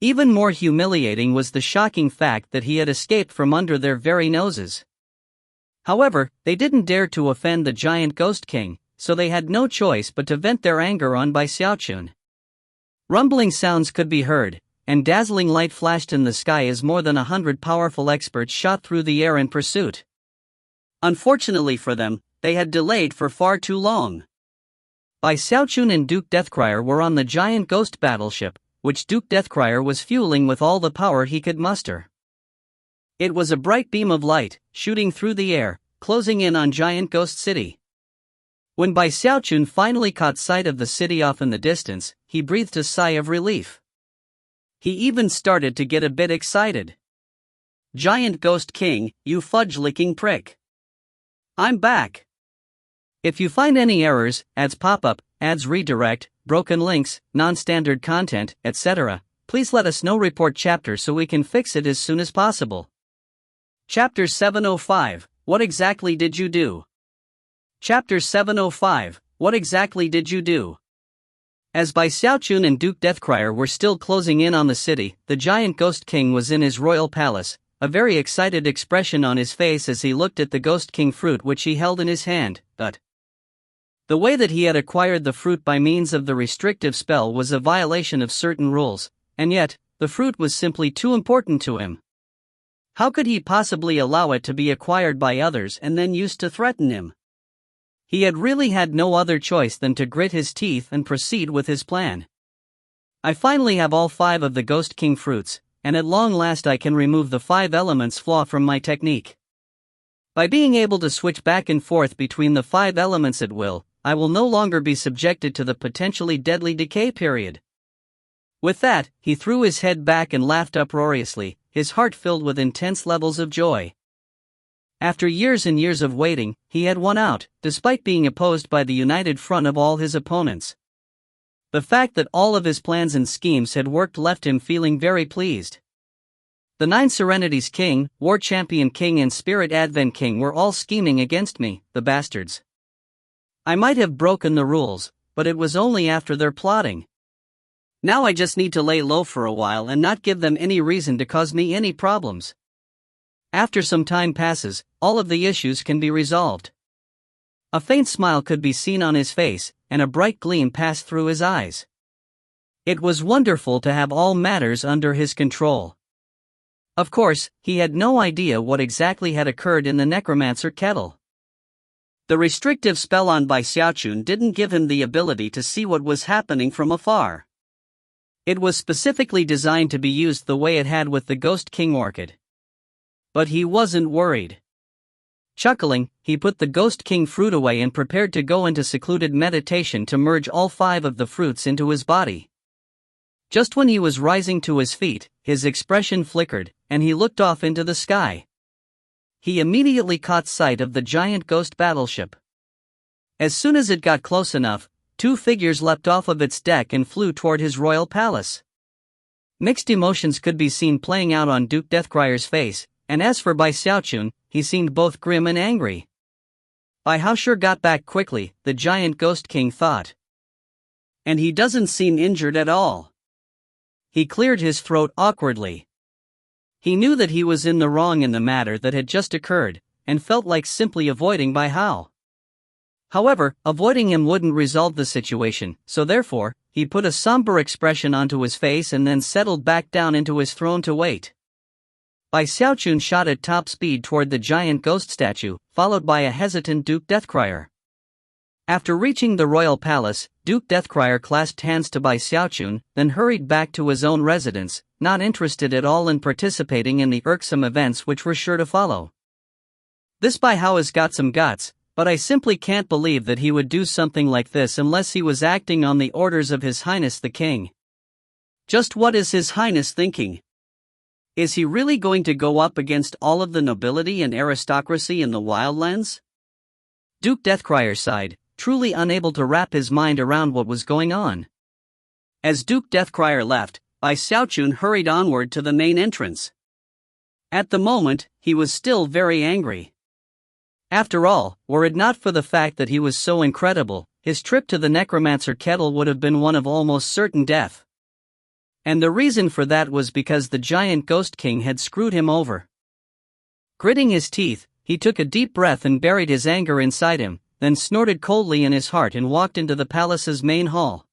Even more humiliating was the shocking fact that he had escaped from under their very noses. However, they didn't dare to offend the giant ghost king, so they had no choice but to vent their anger on Bai Xiaochun. Rumbling sounds could be heard, and dazzling light flashed in the sky as more than 100 powerful experts shot through the air in pursuit. Unfortunately for them, they had delayed for far too long. Bai Xiaochun and Duke Deathcrier were on the giant ghost battleship, which Duke Deathcrier was fueling with all the power he could muster. It was a bright beam of light, shooting through the air, closing in on Giant Ghost City. When Bai Xiaochun finally caught sight of the city off in the distance, he breathed a sigh of relief. He even started to get a bit excited. Giant Ghost King, you fudge-licking prick. I'm back. If you find any errors, ads pop up, ads redirect, broken links, non-standard content, etc., please let us know. Report chapter so we can fix it as soon as possible. Chapter 705, What exactly did you do? Chapter 705, What exactly did you do? As Bai Xiaochun and Duke Deathcrier were still closing in on the city, the giant ghost king was in his royal palace, a very excited expression on his face as he looked at the ghost king fruit which he held in his hand, but the way that he had acquired the fruit by means of the restrictive spell was a violation of certain rules, and yet, the fruit was simply too important to him. How could he possibly allow it to be acquired by others and then used to threaten him? He had really had no other choice than to grit his teeth and proceed with his plan. I finally have all 5 of the Ghost King fruits, and at long last I can remove the 5 elements flaw from my technique. By being able to switch back and forth between the 5 elements at will, I will no longer be subjected to the potentially deadly decay period. With that, he threw his head back and laughed uproariously, his heart filled with intense levels of joy. After years and years of waiting, he had won out, despite being opposed by the united front of all his opponents. The fact that all of his plans and schemes had worked left him feeling very pleased. The 9 Serenities King, War Champion King and Spirit Advent King were all scheming against me, the bastards. I might have broken the rules, but it was only after their plotting. Now I just need to lay low for a while and not give them any reason to cause me any problems. After some time passes, all of the issues can be resolved. A faint smile could be seen on his face, and a bright gleam passed through his eyes. It was wonderful to have all matters under his control. Of course, he had no idea what exactly had occurred in the necromancer kettle. The restrictive spell on by Xiaochun didn't give him the ability to see what was happening from afar. It was specifically designed to be used the way it had with the Ghost King orchid. But he wasn't worried. Chuckling, he put the Ghost King fruit away and prepared to go into secluded meditation to merge all 5 of the fruits into his body. Just when he was rising to his feet, his expression flickered, and he looked off into the sky. He immediately caught sight of the giant ghost battleship. As soon as it got close enough, 2 figures leapt off of its deck and flew toward his royal palace. Mixed emotions could be seen playing out on Duke Deathcryer's face, and as for Bai Xiaochun, he seemed both grim and angry. Bai Hao sure got back quickly, the giant ghost king thought. And he doesn't seem injured at all. He cleared his throat awkwardly. He knew that he was in the wrong in the matter that had just occurred, and felt like simply avoiding Bai Hao. However, avoiding him wouldn't resolve the situation, so therefore, he put a somber expression onto his face and then settled back down into his throne to wait. Bai Xiaochun shot at top speed toward the giant ghost statue, followed by a hesitant Duke Deathcryer. After reaching the royal palace, Duke Deathcryer clasped hands to Bai Xiaochun, then hurried back to his own residence, not interested at all in participating in the irksome events which were sure to follow. This Bai Hao has got some guts, but I simply can't believe that he would do something like this unless he was acting on the orders of His Highness the King. Just what is His Highness thinking? Is he really going to go up against all of the nobility and aristocracy in the Wildlands? Duke Deathcryer sighed, truly unable to wrap his mind around what was going on. As Duke Deathcryer left, Bai Xiaochun hurried onward to the main entrance. At the moment, he was still very angry. After all, were it not for the fact that he was so incredible, his trip to the necromancer kettle would have been one of almost certain death. And the reason for that was because the giant ghost king had screwed him over. Gritting his teeth, he took a deep breath and buried his anger inside him, then snorted coldly in his heart and walked into the palace's main hall.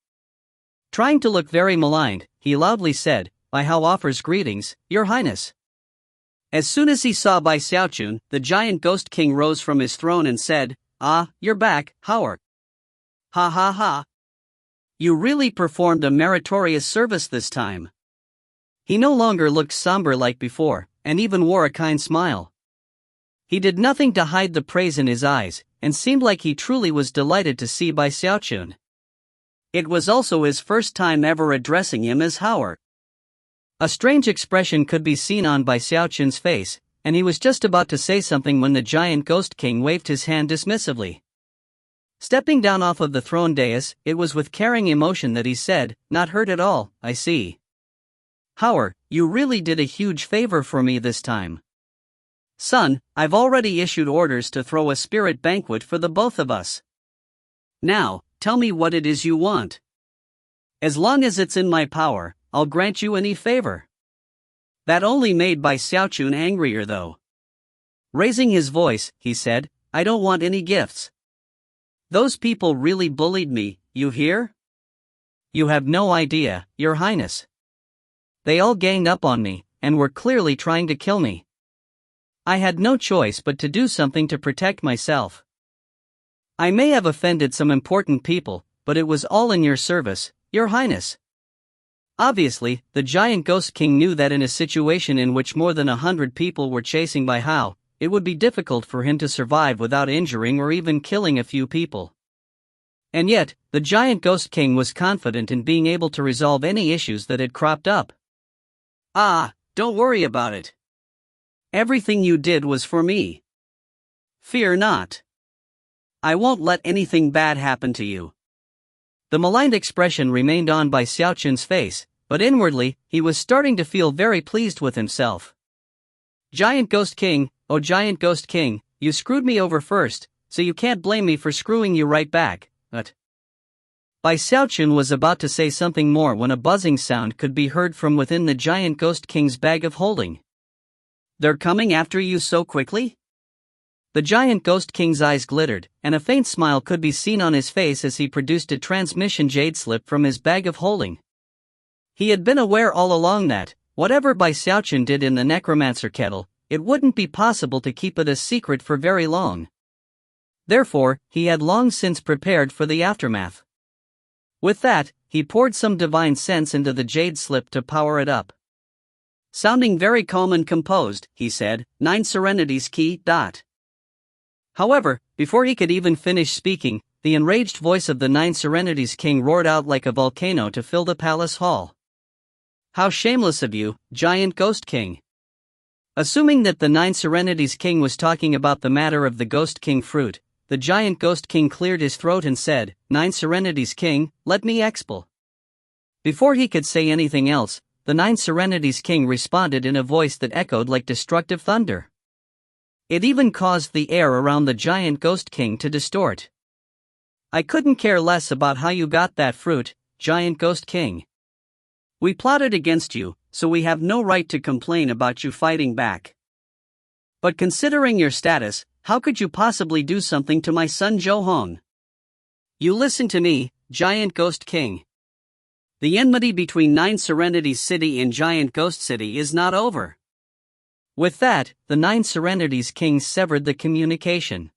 Trying to look very maligned, he loudly said, "Bai Hao offers greetings, Your Highness." As soon as he saw Bai Xiaochun, the giant ghost king rose from his throne and said, "Ah, you're back, Howard. Ha ha ha. You really performed a meritorious service this time." He no longer looked somber like before, and even wore a kind smile. He did nothing to hide the praise in his eyes, and seemed like he truly was delighted to see Bai Xiaochun. It was also his first time ever addressing him as Howard. A strange expression could be seen on Bai Xiaochun's face, and he was just about to say something when the giant ghost king waved his hand dismissively. Stepping down off of the throne dais, it was with caring emotion that he said, "Not hurt at all, I see. Howard, you really did a huge favor for me this time. Son, I've already issued orders to throw a spirit banquet for the both of us. Now, tell me what it is you want. As long as it's in my power, I'll grant you any favor." That only made Bai Xiaochun angrier though. Raising his voice, he said, "I don't want any gifts. Those people really bullied me, you hear? You have no idea, Your Highness. They all ganged up on me, and were clearly trying to kill me. I had no choice but to do something to protect myself. I may have offended some important people, but it was all in your service, Your Highness." Obviously, the giant ghost king knew that in a situation in which more than 100 people were chasing Bai Hao, it would be difficult for him to survive without injuring or even killing a few people. And yet, the giant ghost king was confident in being able to resolve any issues that had cropped up. "Ah, don't worry about it. Everything you did was for me. Fear not. I won't let anything bad happen to you." The maligned expression remained on Bai Xiaochun's face, but inwardly, he was starting to feel very pleased with himself. "Giant Ghost King, oh Giant Ghost King, you screwed me over first, so you can't blame me for screwing you right back, but..." Bai Xiaochun was about to say something more when a buzzing sound could be heard from within the giant ghost king's bag of holding. "They're coming after you so quickly?" The giant ghost king's eyes glittered, and a faint smile could be seen on his face as he produced a transmission jade slip from his bag of holding. He had been aware all along that, whatever Bai Xiaochun did in the necromancer kettle, it wouldn't be possible to keep it a secret for very long. Therefore, he had long since prepared for the aftermath. With that, he poured some divine sense into the jade slip to power it up. Sounding very calm and composed, he said, 9 serenities key. However, before he could even finish speaking, the enraged voice of the 9 serenities king roared out like a volcano to fill the palace hall. How shameless of you, giant ghost king! Assuming that the 9 serenities king was talking about the matter of the ghost king fruit, the giant ghost king cleared his throat and said, 9 serenities king, let me expel. Before he could say anything else, the 9 serenities king responded in a voice that echoed like destructive thunder. It even caused the air around the giant ghost king to distort. I couldn't care less about how you got that fruit, giant ghost king. We plotted against you, so we have no right to complain about you fighting back. But considering your status, how could you possibly do something to my son Zhou? You listen to me, giant ghost king. The enmity between 9 Serenities City and Giant Ghost City is not over. With that, the 9 Serenities kings severed the communication.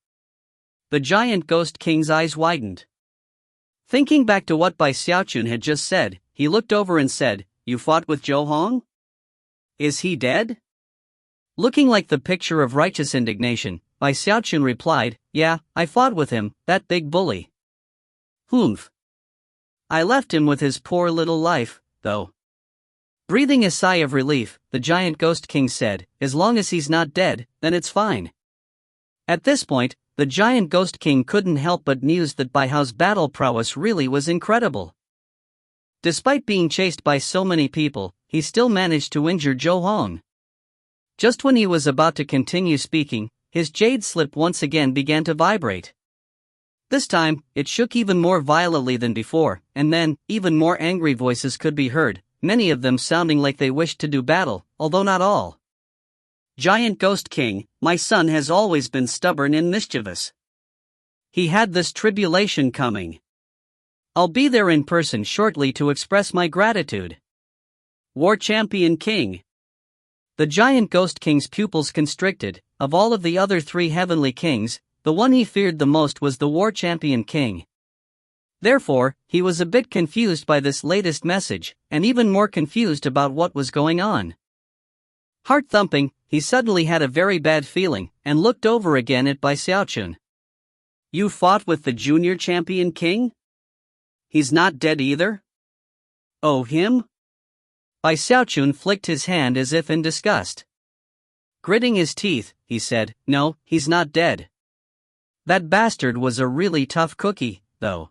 The giant ghost king's eyes widened. Thinking back to what Bai Xiaochun had just said, he looked over and said, You fought with Zhou? Is he dead? Looking like the picture of righteous indignation, Bai Xiaochun replied, Yeah, I fought with him, that big bully. Humph. I left him with his poor little life, though. Breathing a sigh of relief, the giant ghost king said, As long as he's not dead, then it's fine. At this point, the giant ghost king couldn't help but muse that Bai Hao's battle prowess really was incredible. Despite being chased by so many people, he still managed to injure Zhou. Just when he was about to continue speaking, his jade slip once again began to vibrate. This time, it shook even more violently than before, and then, even more angry voices could be heard, many of them sounding like they wished to do battle, although not all. Giant Ghost King, my son has always been stubborn and mischievous. He had this tribulation coming. I'll be there in person shortly to express my gratitude. War Champion King. The giant Ghost King's pupils constricted. Of all of the other 3 heavenly kings, the one he feared the most was the War Champion King. Therefore, he was a bit confused by this latest message, and even more confused about what was going on. Heart thumping, he suddenly had a very bad feeling, and looked over again at Bai Xiaochun. You fought with the Junior Champion King? He's not dead either? Oh, him? Bai Xiaochun flicked his hand as if in disgust. Gritting his teeth, he said, No, he's not dead. That bastard was a really tough cookie, though.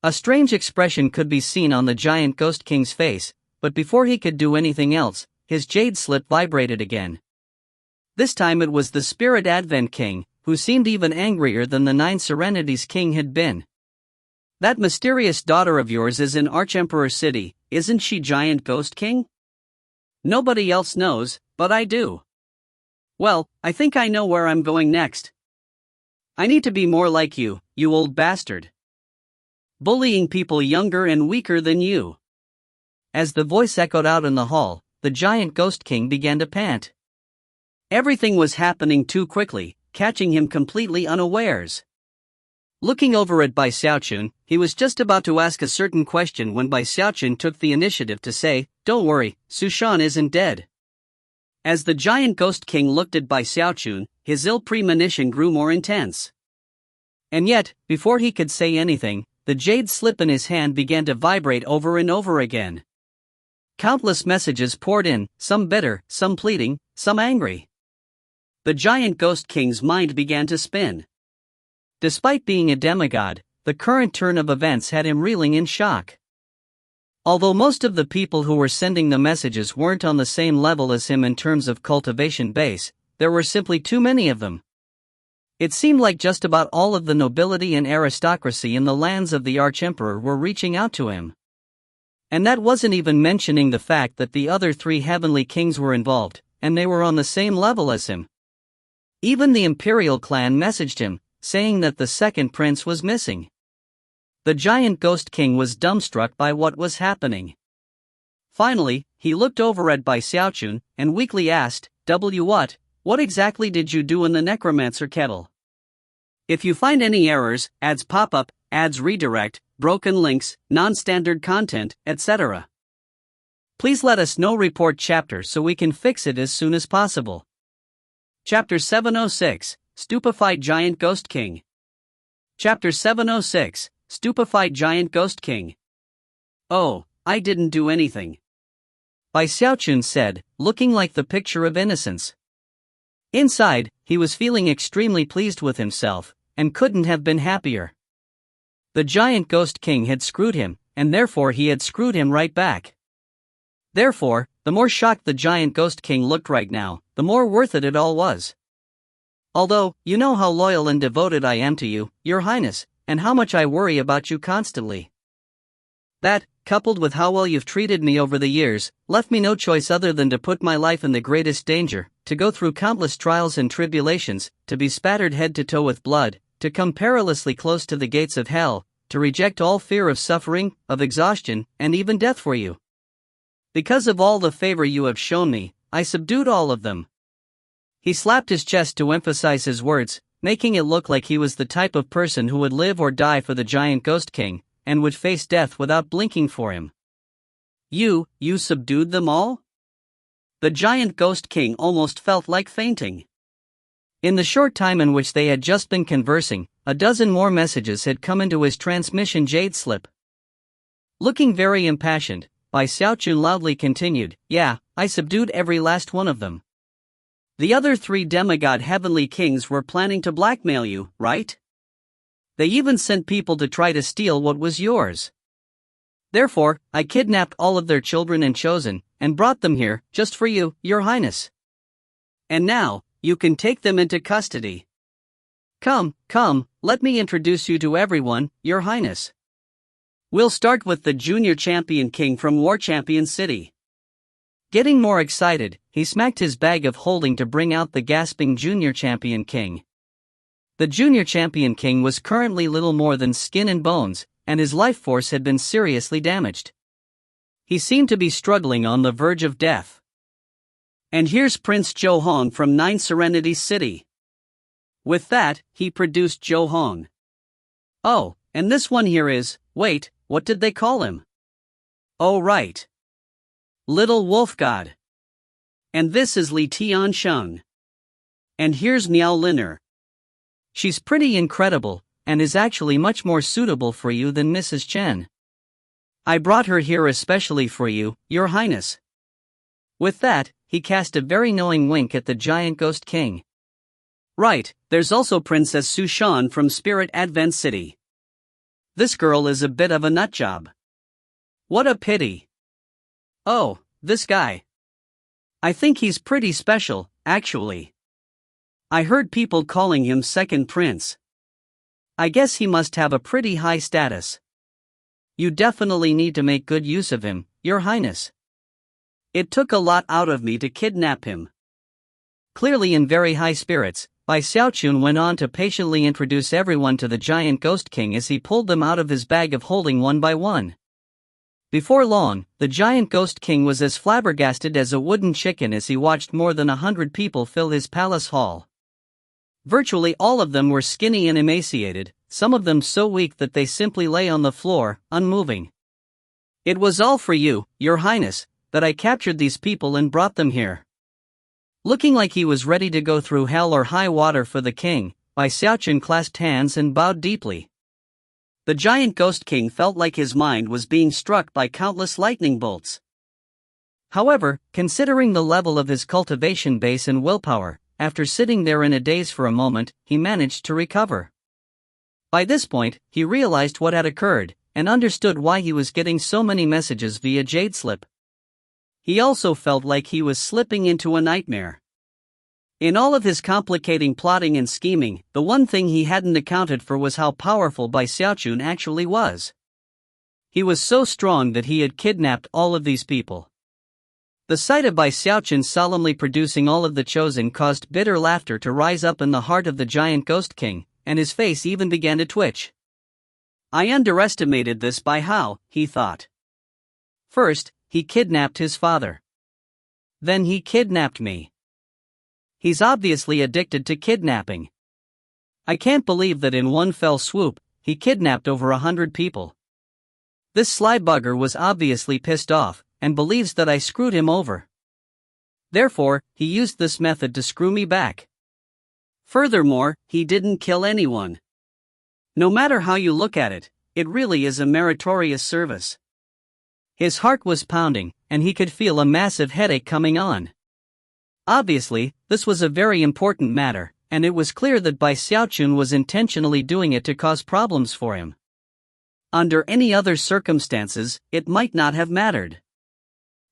A strange expression could be seen on the giant ghost king's face, but before he could do anything else, his jade slip vibrated again. This time it was the Spirit Advent King, who seemed even angrier than the 9 Serenities King had been. That mysterious daughter of yours is in Archemperor City, isn't she, Giant Ghost King? Nobody else knows, but I do. Well, I think I know where I'm going next. I need to be more like you old bastard. Bullying people younger and weaker than you. As the voice echoed out in the hall, the giant ghost king began to pant. Everything was happening too quickly, catching him completely unawares. Looking over at Bai Xiaochun, he was just about to ask a certain question when Bai Xiaochun took the initiative to say, Don't worry, Sushan isn't dead. As the giant ghost king looked at Bai Xiaochun, his ill premonition grew more intense. And yet, before he could say anything, the jade slip in his hand began to vibrate over and over again. Countless messages poured in, some bitter, some pleading, some angry. The giant ghost king's mind began to spin. Despite being a demigod, the current turn of events had him reeling in shock. Although most of the people who were sending the messages weren't on the same level as him in terms of cultivation base, there were simply too many of them. It seemed like just about all of the nobility and aristocracy in the lands of the Archemperor were reaching out to him. And that wasn't even mentioning the fact that the other 3 heavenly kings were involved, and they were on the same level as him. Even the imperial clan messaged him, saying that the second prince was missing. The giant ghost king was dumbstruck by what was happening. Finally, he looked over at Bai Xiaochun and weakly asked, What exactly did you do in the necromancer kettle? If you find any errors, ads pop up, ads redirect, broken links, non-standard content, etc., please let us know. Report chapter so we can fix it as soon as possible. Chapter 706, Stupefied Giant Ghost King. Chapter 706, Stupefied Giant Ghost King. Oh, I didn't do anything, Bai Xiaochun said, looking like the picture of innocence. Inside, he was feeling extremely pleased with himself, and couldn't have been happier. The giant ghost king had screwed him, and therefore he had screwed him right back. Therefore, the more shocked the giant ghost king looked right now, the more worth it all was. Although, you know how loyal and devoted I am to you, Your Highness, and how much I worry about you constantly. That, coupled with how well you've treated me over the years, left me no choice other than to put my life in the greatest danger, to go through countless trials and tribulations, to be spattered head to toe with blood, to come perilously close to the gates of hell, to reject all fear of suffering, of exhaustion, and even death for you. Because of all the favor you have shown me, I subdued all of them. He slapped his chest to emphasize his words, making it look like he was the type of person who would live or die for the giant ghost king, and would face death without blinking for him. You subdued them all? The giant ghost king almost felt like fainting. In the short time in which they had just been conversing, a dozen more messages had come into his transmission jade slip. Looking very impassioned, Bai Xiaochun loudly continued, Yeah, I subdued every last one of them. The other 3 demigod heavenly kings were planning to blackmail you, right? They even sent people to try to steal what was yours. Therefore, I kidnapped all of their children and chosen, and brought them here, just for you, Your Highness. And now, you can take them into custody. Come, let me introduce you to everyone, Your Highness. We'll start with the Junior Champion King from War Champion City. Getting more excited, he smacked his bag of holding to bring out the gasping Junior Champion King. The Junior Champion King was currently little more than skin and bones, and his life force had been seriously damaged. He seemed to be struggling on the verge of death. And here's Prince Zhou Hong from 9 Serenity City. With that, he produced Zhou Hong. Oh, and this one here is, wait, what did they call him? Oh right. Little Wolf God. And this is Li Tiansheng. And here's Miao Liner. She's pretty incredible, and is actually much more suitable for you than Mrs. Chen. I brought her here especially for you, Your Highness. With that, he cast a very knowing wink at the giant ghost king. Right, there's also Princess Sushan from Spirit Advent City. This girl is a bit of a nutjob. What a pity. Oh, this guy. I think he's pretty special, actually. I heard people calling him Second Prince. I guess he must have a pretty high status. You definitely need to make good use of him, Your Highness. It took a lot out of me to kidnap him. Clearly in very high spirits, Bai Xiaochun went on to patiently introduce everyone to the giant ghost king as he pulled them out of his bag of holding one by one. Before long, the giant ghost king was as flabbergasted as a wooden chicken as he watched more than 100 people fill his palace hall. Virtually all of them were skinny and emaciated, some of them so weak that they simply lay on the floor, unmoving. It was all for you, Your Highness, that I captured these people and brought them here. Looking like he was ready to go through hell or high water for the king, Bai Xiaochun clasped hands and bowed deeply. The giant ghost king felt like his mind was being struck by countless lightning bolts. However, considering the level of his cultivation base and willpower, after sitting there in a daze for a moment, he managed to recover. By this point, he realized what had occurred, and understood why he was getting so many messages via jade slip. He also felt like he was slipping into a nightmare. In all of his complicating plotting and scheming, the one thing he hadn't accounted for was how powerful Bai Xiaochun actually was. He was so strong that he had kidnapped all of these people. The sight of Bai Xiaochun solemnly producing all of the chosen caused bitter laughter to rise up in the heart of the giant ghost king, and his face even began to twitch. I underestimated this by how, he thought. First, he kidnapped his father. Then he kidnapped me. He's obviously addicted to kidnapping. I can't believe that in one fell swoop, he kidnapped over 100 people. This sly bugger was obviously pissed off, and believes that I screwed him over. Therefore, he used this method to screw me back. Furthermore, he didn't kill anyone. No matter how you look at it, it really is a meritorious service. His heart was pounding, and he could feel a massive headache coming on. Obviously, this was a very important matter, and it was clear that Xiaochun was intentionally doing it to cause problems for him. Under any other circumstances, it might not have mattered.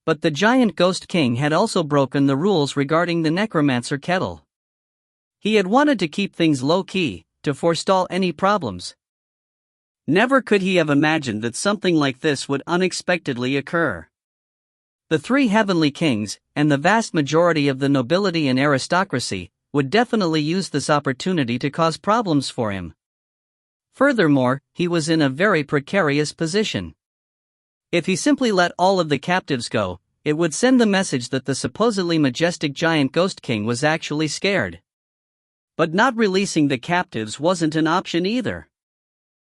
But the giant ghost king had also broken the rules regarding the necromancer kettle. He had wanted to keep things low-key, to forestall any problems. Never could he have imagined that something like this would unexpectedly occur. The three heavenly kings, and the vast majority of the nobility and aristocracy, would definitely use this opportunity to cause problems for him. Furthermore, he was in a very precarious position. If he simply let all of the captives go, it would send the message that the supposedly majestic giant ghost king was actually scared. But not releasing the captives wasn't an option either.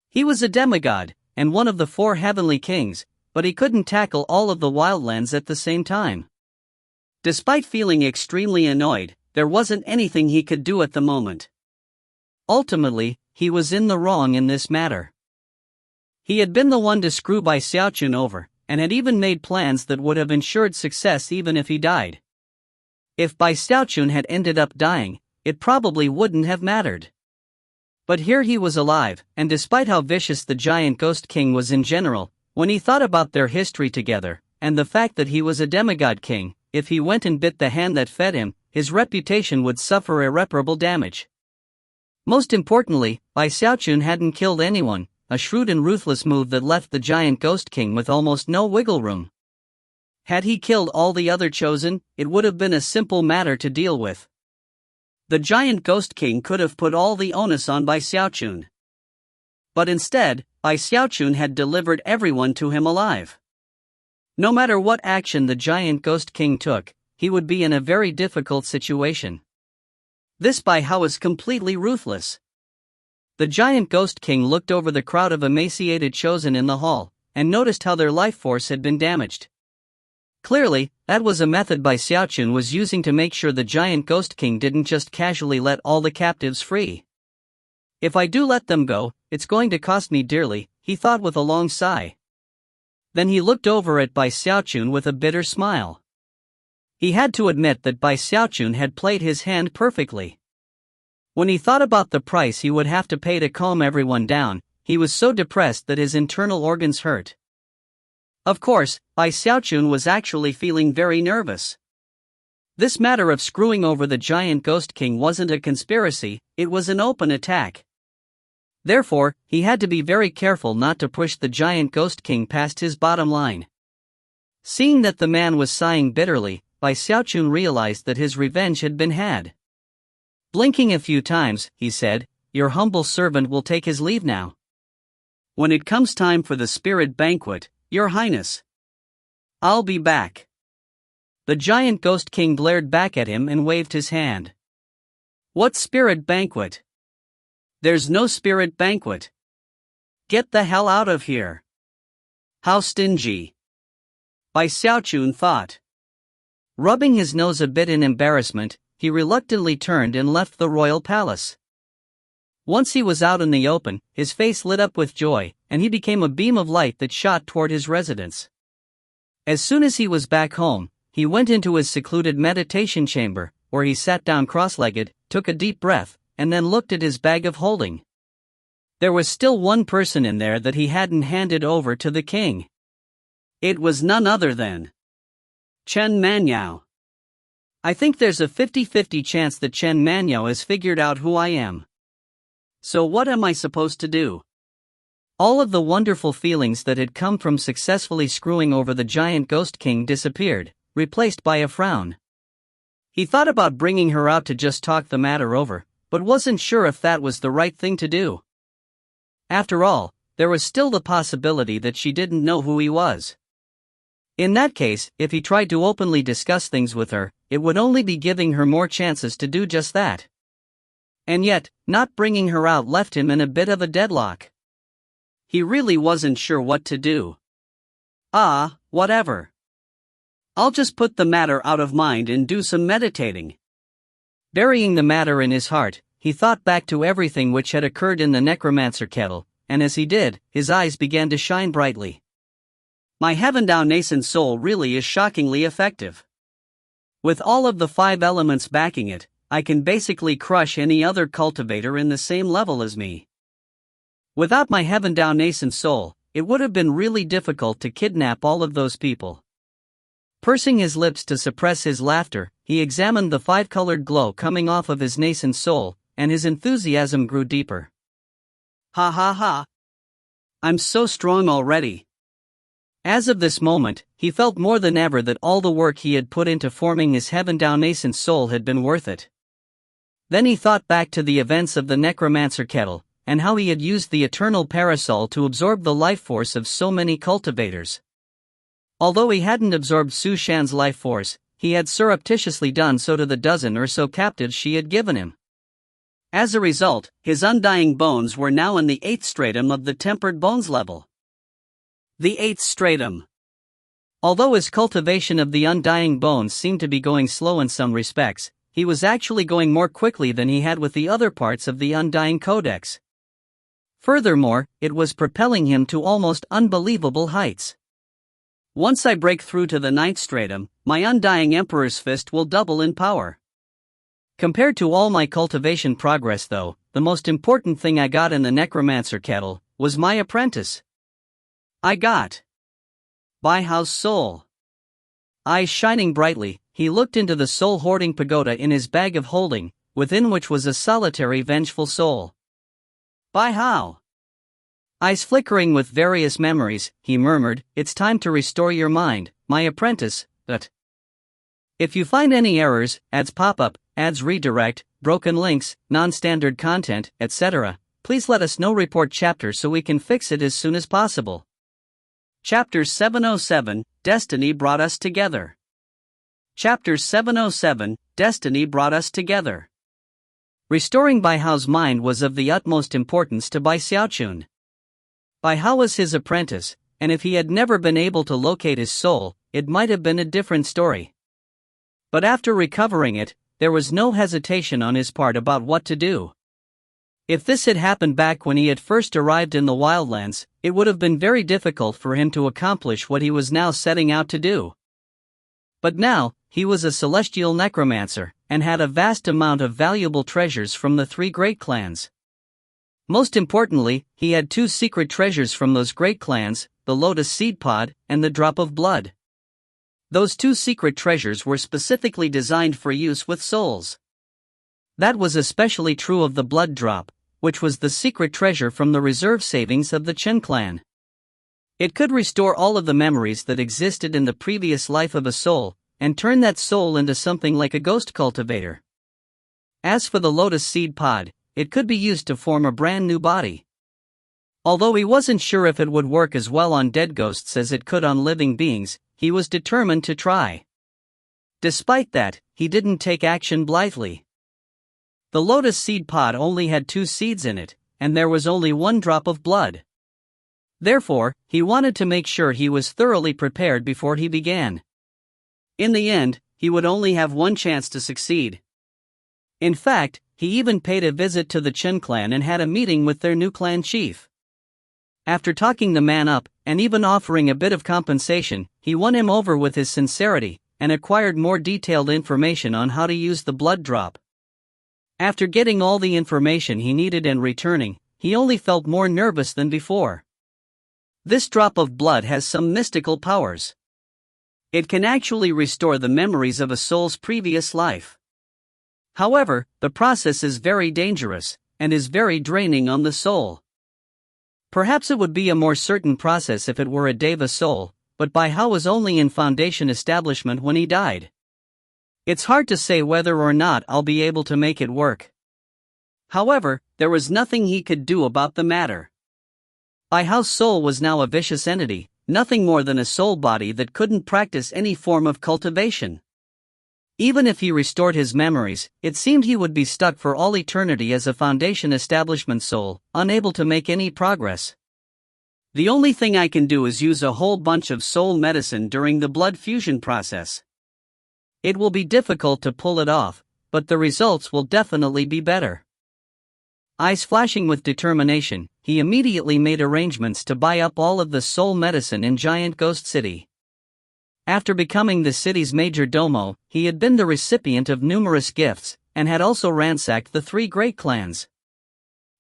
He was a demigod, and one of the four heavenly kings, but he couldn't tackle all of the wildlands at the same time. Despite feeling extremely annoyed, there wasn't anything he could do at the moment. Ultimately, he was in the wrong in this matter. He had been the one to screw Xiaochun over, and had even made plans that would have ensured success even if he died. If Xiaochun had ended up dying, it probably wouldn't have mattered. But here he was alive, and despite how vicious the giant ghost king was in general, when he thought about their history together, and the fact that he was a demigod king, if he went and bit the hand that fed him, his reputation would suffer irreparable damage. Most importantly, Xiaochun hadn't killed anyone, a shrewd and ruthless move that left the giant ghost king with almost no wiggle room. Had he killed all the other chosen, it would have been a simple matter to deal with. The giant ghost king could have put all the onus on Xiaochun. But instead, Xiaochun had delivered everyone to him alive. No matter what action the giant ghost king took, he would be in a very difficult situation. This by how is completely ruthless. The giant ghost king looked over the crowd of emaciated chosen in the hall, and noticed how their life force had been damaged. Clearly, that was a method Xiaochun was using to make sure the giant ghost king didn't just casually let all the captives free. If I do let them go, it's going to cost me dearly, he thought with a long sigh. Then he looked over at Xiaochun with a bitter smile. He had to admit that Xiaochun had played his hand perfectly. When he thought about the price he would have to pay to calm everyone down, he was so depressed that his internal organs hurt. Of course, Xiaochun was actually feeling very nervous. This matter of screwing over the giant ghost king wasn't a conspiracy, it was an open attack. Therefore, he had to be very careful not to push the giant ghost king past his bottom line. Seeing that the man was sighing bitterly, Xiaochun realized that his revenge had been had. Blinking a few times, he said, "Your humble servant will take his leave now. When it comes time for the spirit banquet, Your Highness, I'll be back." The giant ghost king glared back at him and waved his hand. "What spirit banquet? There's no spirit banquet. Get the hell out of here." How stingy, Xiaochun thought. Rubbing his nose a bit in embarrassment, he reluctantly turned and left the royal palace. Once he was out in the open, his face lit up with joy, and he became a beam of light that shot toward his residence. As soon as he was back home, he went into his secluded meditation chamber, where he sat down cross-legged, took a deep breath, and then looked at his bag of holding. There was still one person in there that he hadn't handed over to the king. It was none other than Chen Manhwa. I think there's a 50-50 chance that Chen Manhwa has figured out who I am. So what am I supposed to do? All of the wonderful feelings that had come from successfully screwing over the giant ghost king disappeared, replaced by a frown. He thought about bringing her out to just talk the matter over, but wasn't sure if that was the right thing to do. After all, there was still the possibility that she didn't know who he was. In that case, if he tried to openly discuss things with her, it would only be giving her more chances to do just that. And yet, not bringing her out left him in a bit of a deadlock. He really wasn't sure what to do. Whatever. I'll just put the matter out of mind and do some meditating. Burying the matter in his heart, he thought back to everything which had occurred in the necromancer kettle, and as he did, his eyes began to shine brightly. My heaven-down nascent soul really is shockingly effective. With all of the 5 elements backing it, I can basically crush any other cultivator in the same level as me. Without my heaven-down nascent soul, it would have been really difficult to kidnap all of those people. Pursing his lips to suppress his laughter, he examined the 5-colored glow coming off of his nascent soul, and his enthusiasm grew deeper. Ha ha ha! I'm so strong already. As of this moment, he felt more than ever that all the work he had put into forming his heaven-down nascent soul had been worth it. Then he thought back to the events of the necromancer kettle, and how he had used the eternal parasol to absorb the life force of so many cultivators. Although he hadn't absorbed Su Shan's life force, he had surreptitiously done so to the dozen or so captives she had given him. As a result, his undying bones were now in the 8th stratum of the tempered bones level. The 8th stratum. Although his cultivation of the undying bones seemed to be going slow in some respects, he was actually going more quickly than he had with the other parts of the undying codex. Furthermore, it was propelling him to almost unbelievable heights. Once I break through to the 9th stratum, my undying Emperor's Fist will double in power. Compared to all my cultivation progress though, the most important thing I got in the necromancer kettle was my apprentice. I got Baihao's soul. Eyes shining brightly, he looked into the soul-hoarding pagoda in his bag of holding, within which was a solitary vengeful soul. Baihao. Eyes flickering with various memories, he murmured, "It's time to restore your mind, my apprentice, but if you find any errors, ads pop up, ads redirect, broken links, non-standard content, etc., please let us know. Report chapter so we can fix it as soon as possible." Chapter 707, Destiny Brought Us Together. Chapter 707, Destiny Brought Us Together. Restoring Baihao's mind was of the utmost importance to Xiaochun. Baihao was his apprentice, and if he had never been able to locate his soul, it might have been a different story. But after recovering it, there was no hesitation on his part about what to do. If this had happened back when he had first arrived in the wildlands, it would have been very difficult for him to accomplish what he was now setting out to do. But now, he was a celestial necromancer, and had a vast amount of valuable treasures from the 3 great clans. Most importantly, he had 2 secret treasures from those great clans, the Lotus Seed Pod and the Drop of Blood. Those 2 secret treasures were specifically designed for use with souls. That was especially true of the Blood Drop, which was the secret treasure from the reserve savings of the Chen clan. It could restore all of the memories that existed in the previous life of a soul, and turn that soul into something like a ghost cultivator. As for the Lotus Seed Pod, it could be used to form a brand new body. Although he wasn't sure if it would work as well on dead ghosts as it could on living beings, he was determined to try. Despite that, he didn't take action blithely. The Lotus Seed Pod only had 2 seeds in it, and there was only 1 drop of blood. Therefore, he wanted to make sure he was thoroughly prepared before he began. In the end, he would only have 1 chance to succeed. In fact, he even paid a visit to the Chen clan and had a meeting with their new clan chief. After talking the man up, and even offering a bit of compensation, he won him over with his sincerity, and acquired more detailed information on how to use the blood drop. After getting all the information he needed and returning, he only felt more nervous than before. This drop of blood has some mystical powers. It can actually restore the memories of a soul's previous life. However, the process is very dangerous, and is very draining on the soul. Perhaps it would be a more certain process if it were a Deva soul, but Baihao was only in Foundation establishment when he died. It's hard to say whether or not I'll be able to make it work. However, there was nothing he could do about the matter. Baihao's soul was now a vicious entity, nothing more than a soul body that couldn't practice any form of cultivation. Even if he restored his memories, it seemed he would be stuck for all eternity as a Foundation establishment soul, unable to make any progress. The only thing I can do is use a whole bunch of soul medicine during the blood fusion process. It will be difficult to pull it off, but the results will definitely be better. Eyes flashing with determination, he immediately made arrangements to buy up all of the soul medicine in Giant Ghost City. After becoming the city's major domo, he had been the recipient of numerous gifts, and had also ransacked the 3 great clans.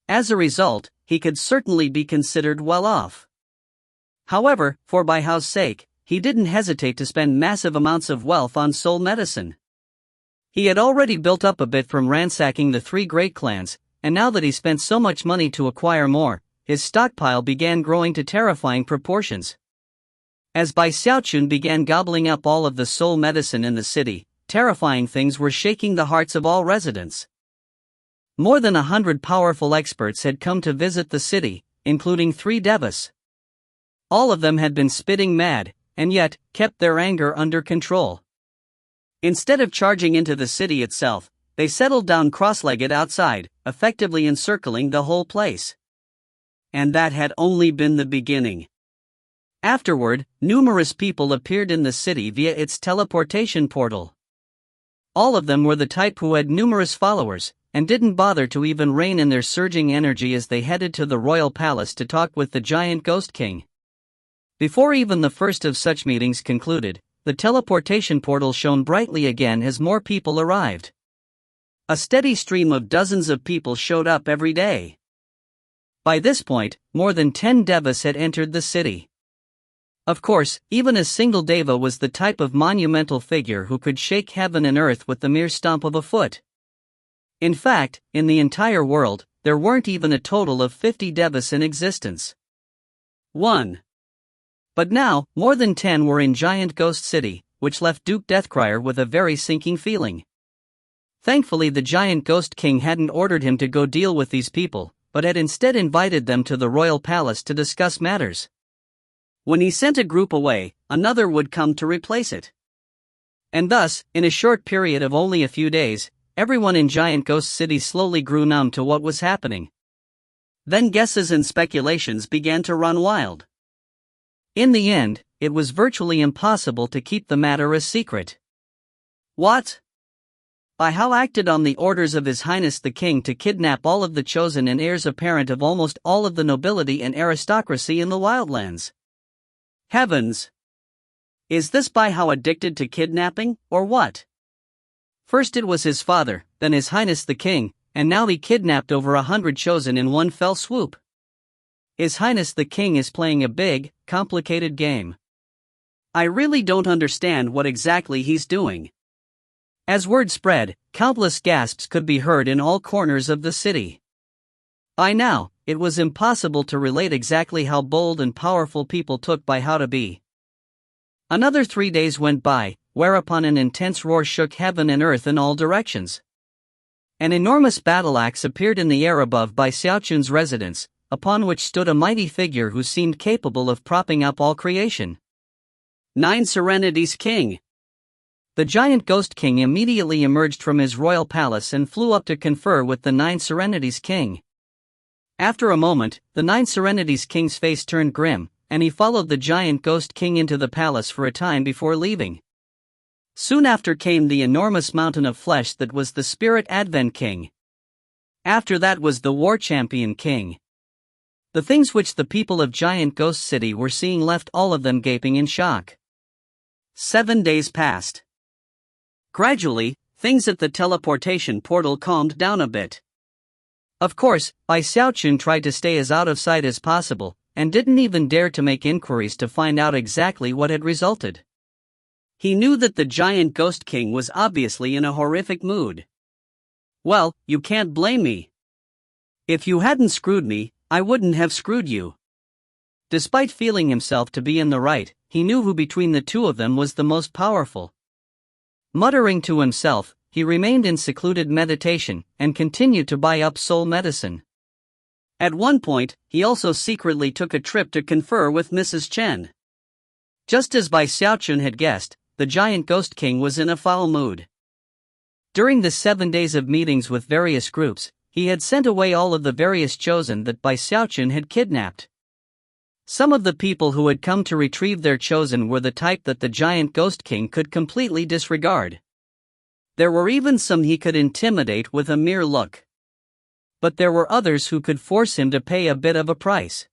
As a result, he could certainly be considered well off. However, for Baihao's sake, he didn't hesitate to spend massive amounts of wealth on soul medicine. He had already built up a bit from ransacking the 3 great clans, and now that he spent so much money to acquire more, his stockpile began growing to terrifying proportions. As Xiaochun began gobbling up all of the soul medicine in the city, terrifying things were shaking the hearts of all residents. More than 100 powerful experts had come to visit the city, including 3 devas. All of them had been spitting mad, and yet, kept their anger under control. Instead of charging into the city itself, they settled down cross-legged outside, effectively encircling the whole place. And that had only been the beginning. Afterward, numerous people appeared in the city via its teleportation portal. All of them were the type who had numerous followers, and didn't bother to even rein in their surging energy as they headed to the royal palace to talk with the giant ghost king. Before even the first of such meetings concluded, the teleportation portal shone brightly again as more people arrived. A steady stream of dozens of people showed up every day. By this point, more than 10 devas had entered the city. Of course, even a single deva was the type of monumental figure who could shake heaven and earth with the mere stomp of a foot. In fact, in the entire world, there weren't even a total of 50 devas in existence. 1. But now, more than 10 were in Giant Ghost City, which left Duke Deathcrier with a very sinking feeling. Thankfully, the Giant Ghost King hadn't ordered him to go deal with these people, but had instead invited them to the royal palace to discuss matters. When he sent a group away, another would come to replace it. And thus, in a short period of only a few days, everyone in Giant Ghost City slowly grew numb to what was happening. Then guesses and speculations began to run wild. In the end, it was virtually impossible to keep the matter a secret. What? Baihao acted on the orders of His Highness the King to kidnap all of the chosen and heirs apparent of almost all of the nobility and aristocracy in the Wildlands. Heavens! Is this Baihao addicted to kidnapping, or what? First it was his father, then His Highness the King, and now he kidnapped over 100 chosen in one fell swoop. His Highness the King is playing a big, complicated game. I really don't understand what exactly he's doing. As word spread, countless gasps could be heard in all corners of the city. By now, it was impossible to relate exactly how bold and powerful people took Baihao to be. Another 3 days went by, whereupon an intense roar shook heaven and earth in all directions. An enormous battle axe appeared in the air above by Xiaochun's residence, upon which stood a mighty figure who seemed capable of propping up all creation. 9 Serenities King. The giant ghost king immediately emerged from his royal palace and flew up to confer with the 9 Serenities King. After a moment, the 9 Serenities King's face turned grim, and he followed the giant ghost king into the palace for a time before leaving. Soon after came the enormous mountain of flesh that was the Spirit Advent King. After that was the War Champion King. The things which the people of Giant Ghost City were seeing left all of them gaping in shock. 7 days passed. Gradually, things at the teleportation portal calmed down a bit. Of course, Xiaochun tried to stay as out of sight as possible, and didn't even dare to make inquiries to find out exactly what had resulted. He knew that the giant ghost king was obviously in a horrific mood. Well, you can't blame me. If you hadn't screwed me, I wouldn't have screwed you. Despite feeling himself to be in the right, he knew who between the two of them was the most powerful. Muttering to himself, he remained in secluded meditation, and continued to buy up soul medicine. At one point, he also secretly took a trip to confer with Mrs. Chen. Just as Bai Xiaochun had guessed, the giant ghost king was in a foul mood. During the 7 days of meetings with various groups, he had sent away all of the various chosen that Bai Xiaochun had kidnapped. Some of the people who had come to retrieve their chosen were the type that the giant ghost king could completely disregard. There were even some he could intimidate with a mere look. But there were others who could force him to pay a bit of a price.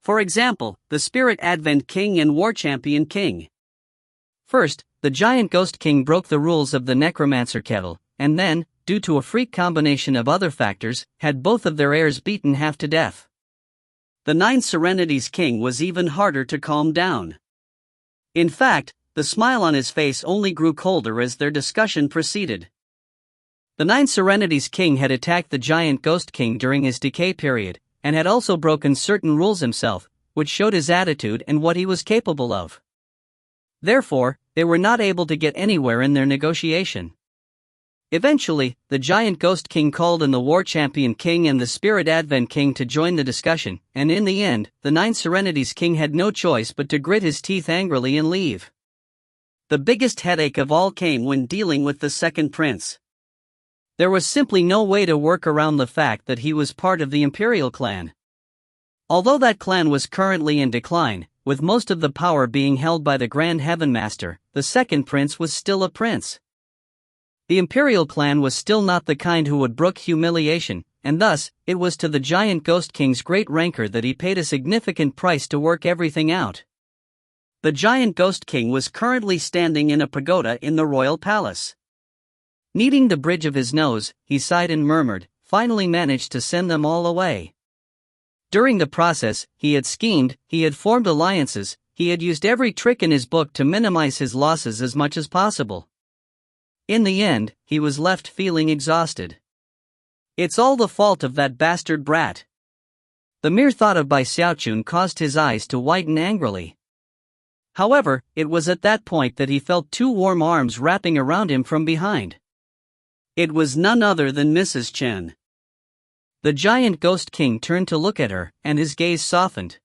For example, the Spirit Advent King and War Champion King. First, the giant ghost king broke the rules of the necromancer kettle, and then, due to a freak combination of other factors, had both of their heirs beaten half to death. The Nine Serenities King was even harder to calm down. In fact, the smile on his face only grew colder as their discussion proceeded. The Nine Serenities King had attacked the giant ghost king during his decay period, and had also broken certain rules himself, which showed his attitude and what he was capable of. Therefore, they were not able to get anywhere in their negotiation. Eventually, the giant ghost king called in the War Champion King and the Spirit Advent King to join the discussion, and in the end, the Nine Serenities King had no choice but to grit his teeth angrily and leave. The biggest headache of all came when dealing with the second prince. There was simply no way to work around the fact that he was part of the Imperial clan. Although that clan was currently in decline, with most of the power being held by the Grand Heaven Master, the second prince was still a prince. The Imperial clan was still not the kind who would brook humiliation, and thus, it was to the giant ghost king's great rancor that he paid a significant price to work everything out. The giant ghost king was currently standing in a pagoda in the royal palace. Kneading the bridge of his nose, he sighed and murmured, finally managed to send them all away. During the process, he had schemed, he had formed alliances, he had used every trick in his book to minimize his losses as much as possible. In the end, he was left feeling exhausted. It's all the fault of that bastard brat. The mere thought of Bai Xiaochun caused his eyes to widen angrily. However, it was at that point that he felt two warm arms wrapping around him from behind. It was none other than Mrs. Chen. The giant ghost king turned to look at her, and his gaze softened.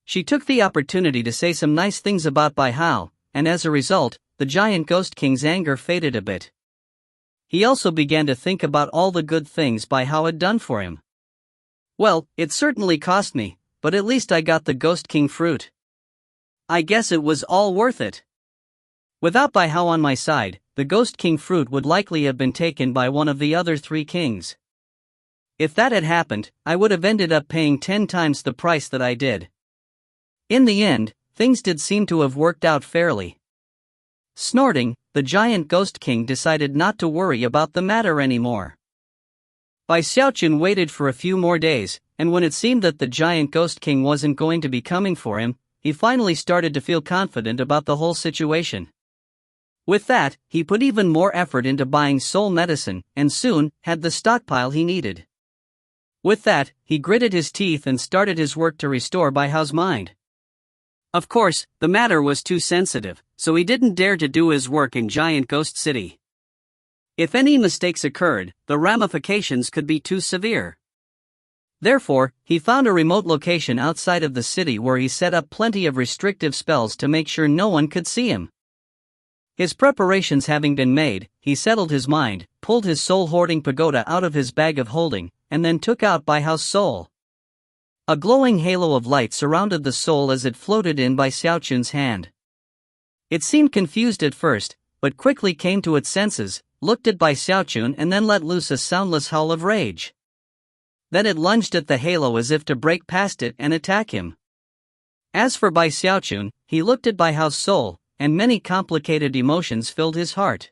She took the opportunity to say some nice things about Bai Hao, and as a result, the giant ghost king's anger faded a bit. He also began to think about all the good things Bai Hao had done for him. Well, it certainly cost me, but at least I got the ghost king fruit. I guess it was all worth it. Without Bai Hao on my side, the ghost king fruit would likely have been taken by one of the other 3 kings. If that had happened, I would have ended up paying 10 times the price that I did. In the end, things did seem to have worked out fairly. Snorting, the giant ghost king decided not to worry about the matter anymore. Bai Xiaochun waited for a few more days, and when it seemed that the giant ghost king wasn't going to be coming for him, he finally started to feel confident about the whole situation. With that, he put even more effort into buying soul medicine, and soon had the stockpile he needed. With that, he gritted his teeth and started his work to restore Bai Hao's mind. Of course, the matter was too sensitive, so he didn't dare to do his work in Giant Ghost City. If any mistakes occurred, the ramifications could be too severe. Therefore, he found a remote location outside of the city where he set up plenty of restrictive spells to make sure no one could see him. His preparations having been made, he settled his mind, pulled his soul-hoarding pagoda out of his bag of holding, and then took out Bai Hao's soul. A glowing halo of light surrounded the soul as it floated in Bai Xiaochun's hand. It seemed confused at first, but quickly came to its senses, looked at Bai Xiaochun and then let loose a soundless howl of rage. Then it lunged at the halo as if to break past it and attack him. As for Bai Xiaochun, he looked at Bai Hao's soul, and many complicated emotions filled his heart.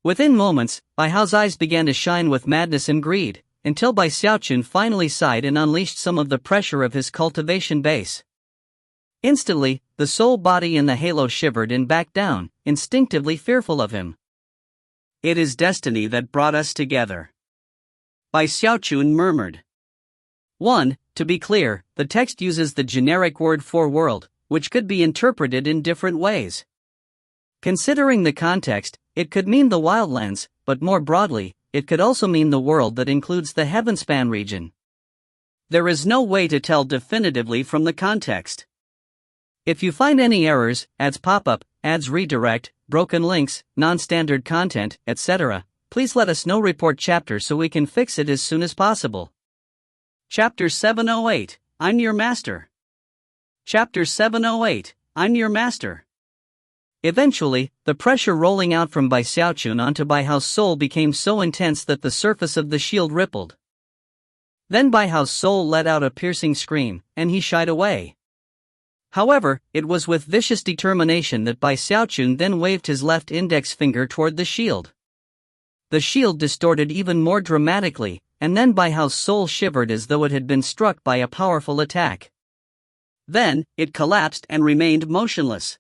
Within moments, Bai Hao's eyes began to shine with madness and greed, until Bai Xiaochun finally sighed and unleashed some of the pressure of his cultivation base. Instantly, the soul body in the halo shivered and backed down, instinctively fearful of him. It is destiny that brought us together, Bai Xiaochun murmured. 1. To be clear, the text uses the generic word for world, which could be interpreted in different ways. Considering the context, it could mean the wildlands, but more broadly, it could also mean the world that includes the Heavenspan region. There is no way to tell definitively from the context. If you find any errors, ads pop up, ads redirect, broken links, non-standard content, etc., please let us know. Report chapter so we can fix it as soon as possible. Chapter 708, I'm Your Master. Chapter 708, I'm Your Master. Eventually, the pressure rolling out from Bai Xiaochun onto Bai Hao's soul became so intense that the surface of the shield rippled. Then Bai Hao's soul let out a piercing scream, and he shied away. However, it was with vicious determination that Bai Xiaochun then waved his left index finger toward the shield. The shield distorted even more dramatically, and then Bai Hao's soul shivered as though it had been struck by a powerful attack. Then, it collapsed and remained motionless.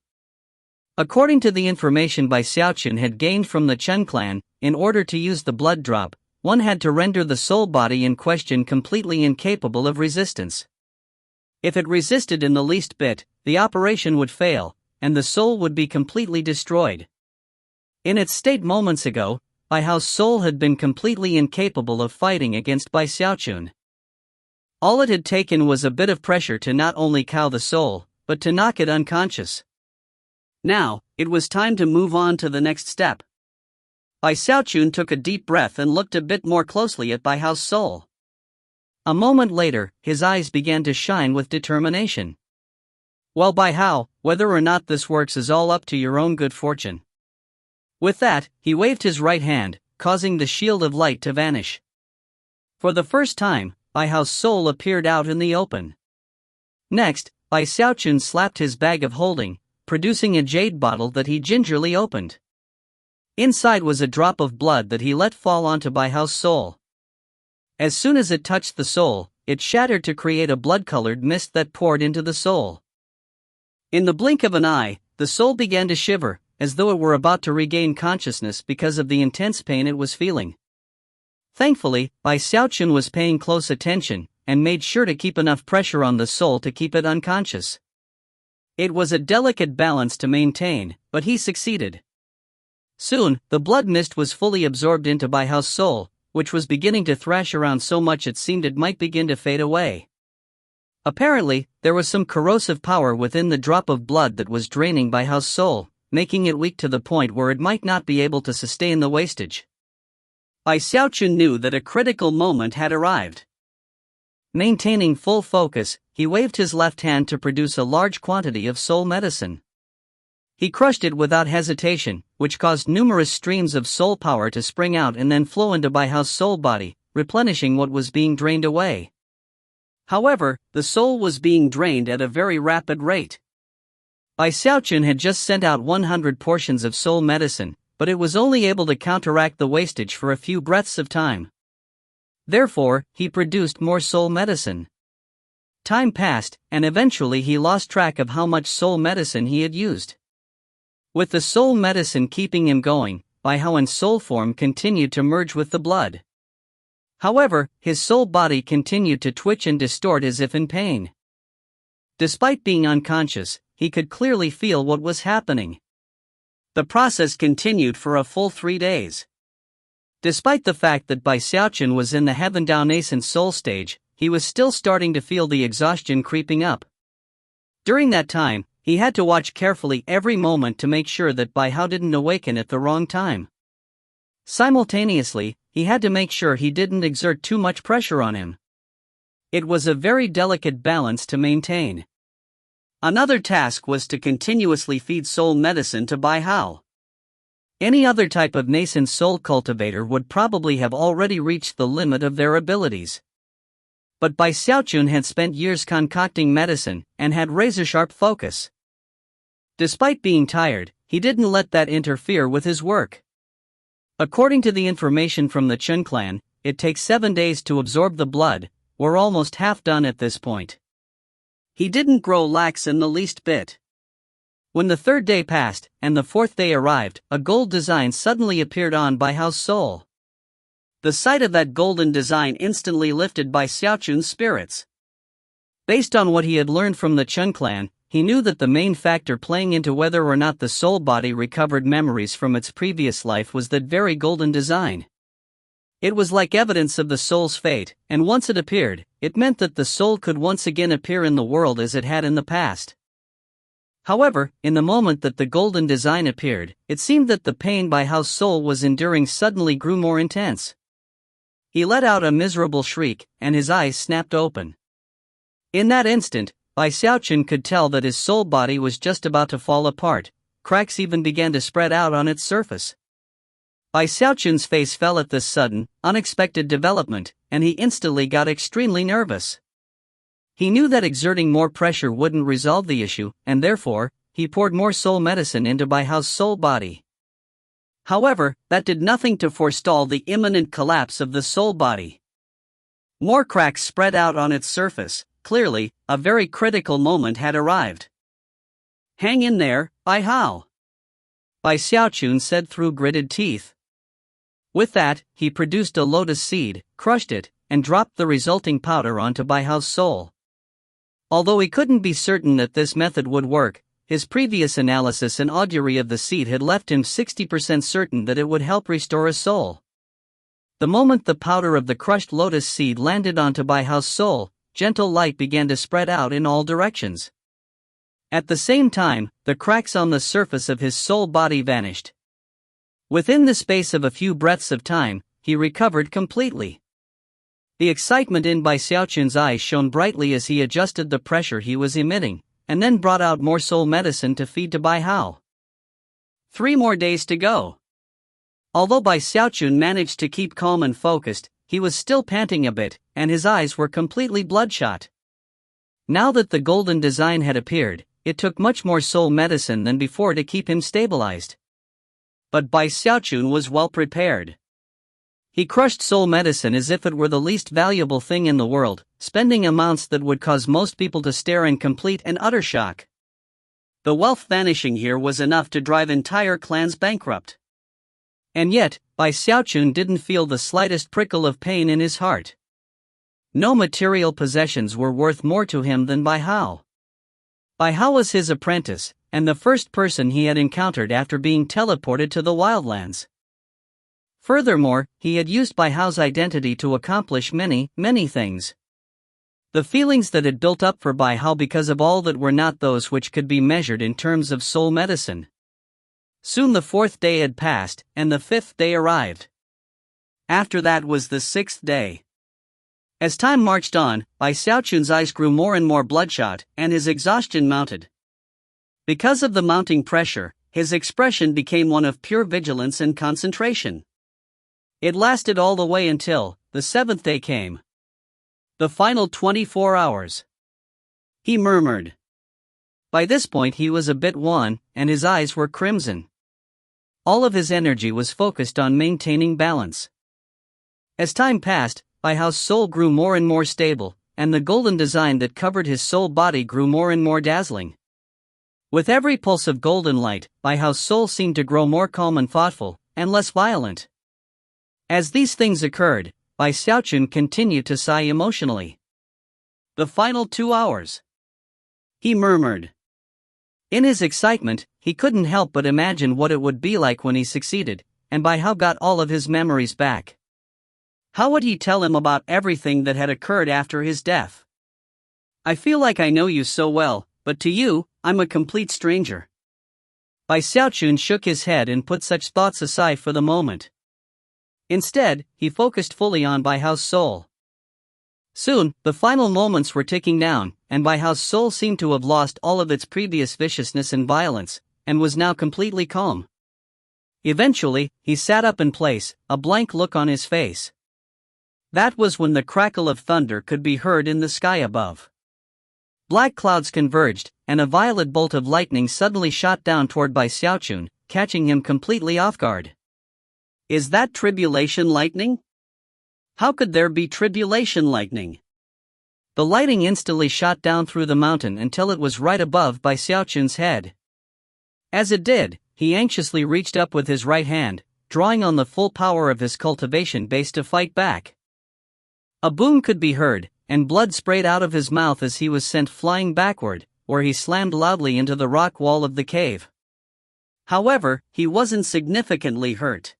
According to the information Bai Xiaochun had gained from the Chen clan, in order to use the blood drop, one had to render the soul body in question completely incapable of resistance. If it resisted in the least bit, the operation would fail, and the soul would be completely destroyed. In its state moments ago, Bai Hao's soul had been completely incapable of fighting against Bai Xiaochun. All it had taken was a bit of pressure to not only cow the soul, but to knock it unconscious. Now, it was time to move on to the next step. Bai Xiaochun took a deep breath and looked a bit more closely at Bai Hao's soul. A moment later, his eyes began to shine with determination. Well, Bai Hao, whether or not this works is all up to your own good fortune. With that, he waved his right hand, causing the shield of light to vanish. For the first time, Bai Hao's soul appeared out in the open. Next, Bai Xiaochun slapped his bag of holding, producing a jade bottle that he gingerly opened. Inside was a drop of blood that he let fall onto Bai Hao's soul. As soon as it touched the soul, it shattered to create a blood-colored mist that poured into the soul. In the blink of an eye, the soul began to shiver, as though it were about to regain consciousness because of the intense pain it was feeling. Thankfully, Bai Xiaochun was paying close attention, and made sure to keep enough pressure on the soul to keep it unconscious. It was a delicate balance to maintain, but he succeeded. Soon, the blood mist was fully absorbed into Bai Hao's soul, which was beginning to thrash around so much it seemed it might begin to fade away. Apparently, there was some corrosive power within the drop of blood that was draining Bai Hao's soul, making it weak to the point where it might not be able to sustain the wastage. Bai Xiaochun knew that a critical moment had arrived. Maintaining full focus, he waved his left hand to produce a large quantity of soul medicine. He crushed it without hesitation, which caused numerous streams of soul power to spring out and then flow into Bai Hao's soul body, replenishing what was being drained away. However, the soul was being drained at a very rapid rate. Bai Xiaochun had just sent out 100 portions of soul medicine, but it was only able to counteract the wastage for a few breaths of time. Therefore, he produced more soul medicine. Time passed, and eventually he lost track of how much soul medicine he had used. With the soul medicine keeping him going, Bai Hao in soul form continued to merge with the blood. However, his soul body continued to twitch and distort as if in pain. Despite being unconscious, he could clearly feel what was happening. The process continued for a full 3 days. Despite the fact that Bai Xiaochun was in the Heaven Dao nascent soul stage, he was still starting to feel the exhaustion creeping up. During that time, he had to watch carefully every moment to make sure that Bai Hao didn't awaken at the wrong time. Simultaneously, he had to make sure he didn't exert too much pressure on him. It was a very delicate balance to maintain. Another task was to continuously feed soul medicine to Bai Hao. Any other type of nascent soul cultivator would probably have already reached the limit of their abilities. But Bai Xiaochun had spent years concocting medicine, and had razor-sharp focus. Despite being tired, he didn't let that interfere with his work. According to the information from the Chen clan, it takes 7 days to absorb the blood. We're almost half done at this point. He didn't grow lax in the least bit. When the 3rd day passed, and the 4th day arrived, a gold design suddenly appeared on Bai Hao's soul. The sight of that golden design instantly lifted Bai Xiaochun's spirits. Based on what he had learned from the Chen clan, he knew that the main factor playing into whether or not the soul body recovered memories from its previous life was that very golden design. It was like evidence of the soul's fate, and once it appeared, it meant that the soul could once again appear in the world as it had in the past. However, in the moment that the golden design appeared, it seemed that the pain Bai Hao's soul was enduring suddenly grew more intense. He let out a miserable shriek, and his eyes snapped open. In that instant, Bai Xiaochun could tell that his soul body was just about to fall apart. Cracks even began to spread out on its surface. Bai Xiaochun's face fell at this sudden, unexpected development, and he instantly got extremely nervous. He knew that exerting more pressure wouldn't resolve the issue, and therefore, he poured more soul medicine into Bai Hao's soul body. However, that did nothing to forestall the imminent collapse of the soul body. More cracks spread out on its surface. Clearly, a very critical moment had arrived. "Hang in there, Bai Hao," Bai Xiaochun said through gritted teeth. With that, he produced a lotus seed, crushed it, and dropped the resulting powder onto Bai Hao's soul. Although he couldn't be certain that this method would work, his previous analysis and augury of the seed had left him 60% certain that it would help restore his soul. The moment the powder of the crushed lotus seed landed onto Bai Hao's soul, gentle light began to spread out in all directions. At the same time, the cracks on the surface of his soul body vanished. Within the space of a few breaths of time, he recovered completely. The excitement in Bai Xiaochun's eyes shone brightly as he adjusted the pressure he was emitting, and then brought out more soul medicine to feed to Bai Hao. 3 more days to go. Although Bai Xiaochun managed to keep calm and focused, he was still panting a bit, and his eyes were completely bloodshot. Now that the golden design had appeared, it took much more soul medicine than before to keep him stabilized. But Bai Xiaochun was well prepared. He crushed soul medicine as if it were the least valuable thing in the world, spending amounts that would cause most people to stare in complete and utter shock. The wealth vanishing here was enough to drive entire clans bankrupt. And yet, Bai Xiaochun didn't feel the slightest prickle of pain in his heart. No material possessions were worth more to him than Bai Hao. Bai Hao was his apprentice, and the first person he had encountered after being teleported to the wildlands. Furthermore, he had used Bai Hao's identity to accomplish many things. The feelings that had built up for Bai Hao because of all that were not those which could be measured in terms of soul medicine. Soon the 4th day had passed, and the 5th day arrived. After that was the 6th day. As time marched on, Bai Xiaochun's eyes grew more and more bloodshot, and his exhaustion mounted. Because of the mounting pressure, his expression became one of pure vigilance and concentration. It lasted all the way until the 7th day came. The final 24 hours. He murmured. By this point he was a bit wan, and his eyes were crimson. All of his energy was focused on maintaining balance. As time passed, Bai Hao's soul grew more and more stable, and the golden design that covered his soul body grew more and more dazzling. With every pulse of golden light, Bai Hao's soul seemed to grow more calm and thoughtful, and less violent. As these things occurred, Bai Xiaochun continued to sigh emotionally. The final 2 hours. He murmured. In his excitement, he couldn't help but imagine what it would be like when he succeeded, and Bai Hao got all of his memories back. How would he tell him about everything that had occurred after his death? "I feel like I know you so well, but to you, I'm a complete stranger." Bai Xiaochun shook his head and put such thoughts aside for the moment. Instead, he focused fully on Bai Hao's soul. Soon, the final moments were ticking down, and Bai Hao's soul seemed to have lost all of its previous viciousness and violence, and was now completely calm. Eventually, he sat up in place, a blank look on his face. That was when the crackle of thunder could be heard in the sky above. Black clouds converged, and a violet bolt of lightning suddenly shot down toward Bai Xiaochun, catching him completely off guard. Is that tribulation lightning? How could there be tribulation lightning? The lightning instantly shot down through the mountain until it was right above Bai Xiaochun's head. As it did, he anxiously reached up with his right hand, drawing on the full power of his cultivation base to fight back. A boom could be heard, and blood sprayed out of his mouth as he was sent flying backward, where he slammed loudly into the rock wall of the cave. However, he wasn't significantly hurt.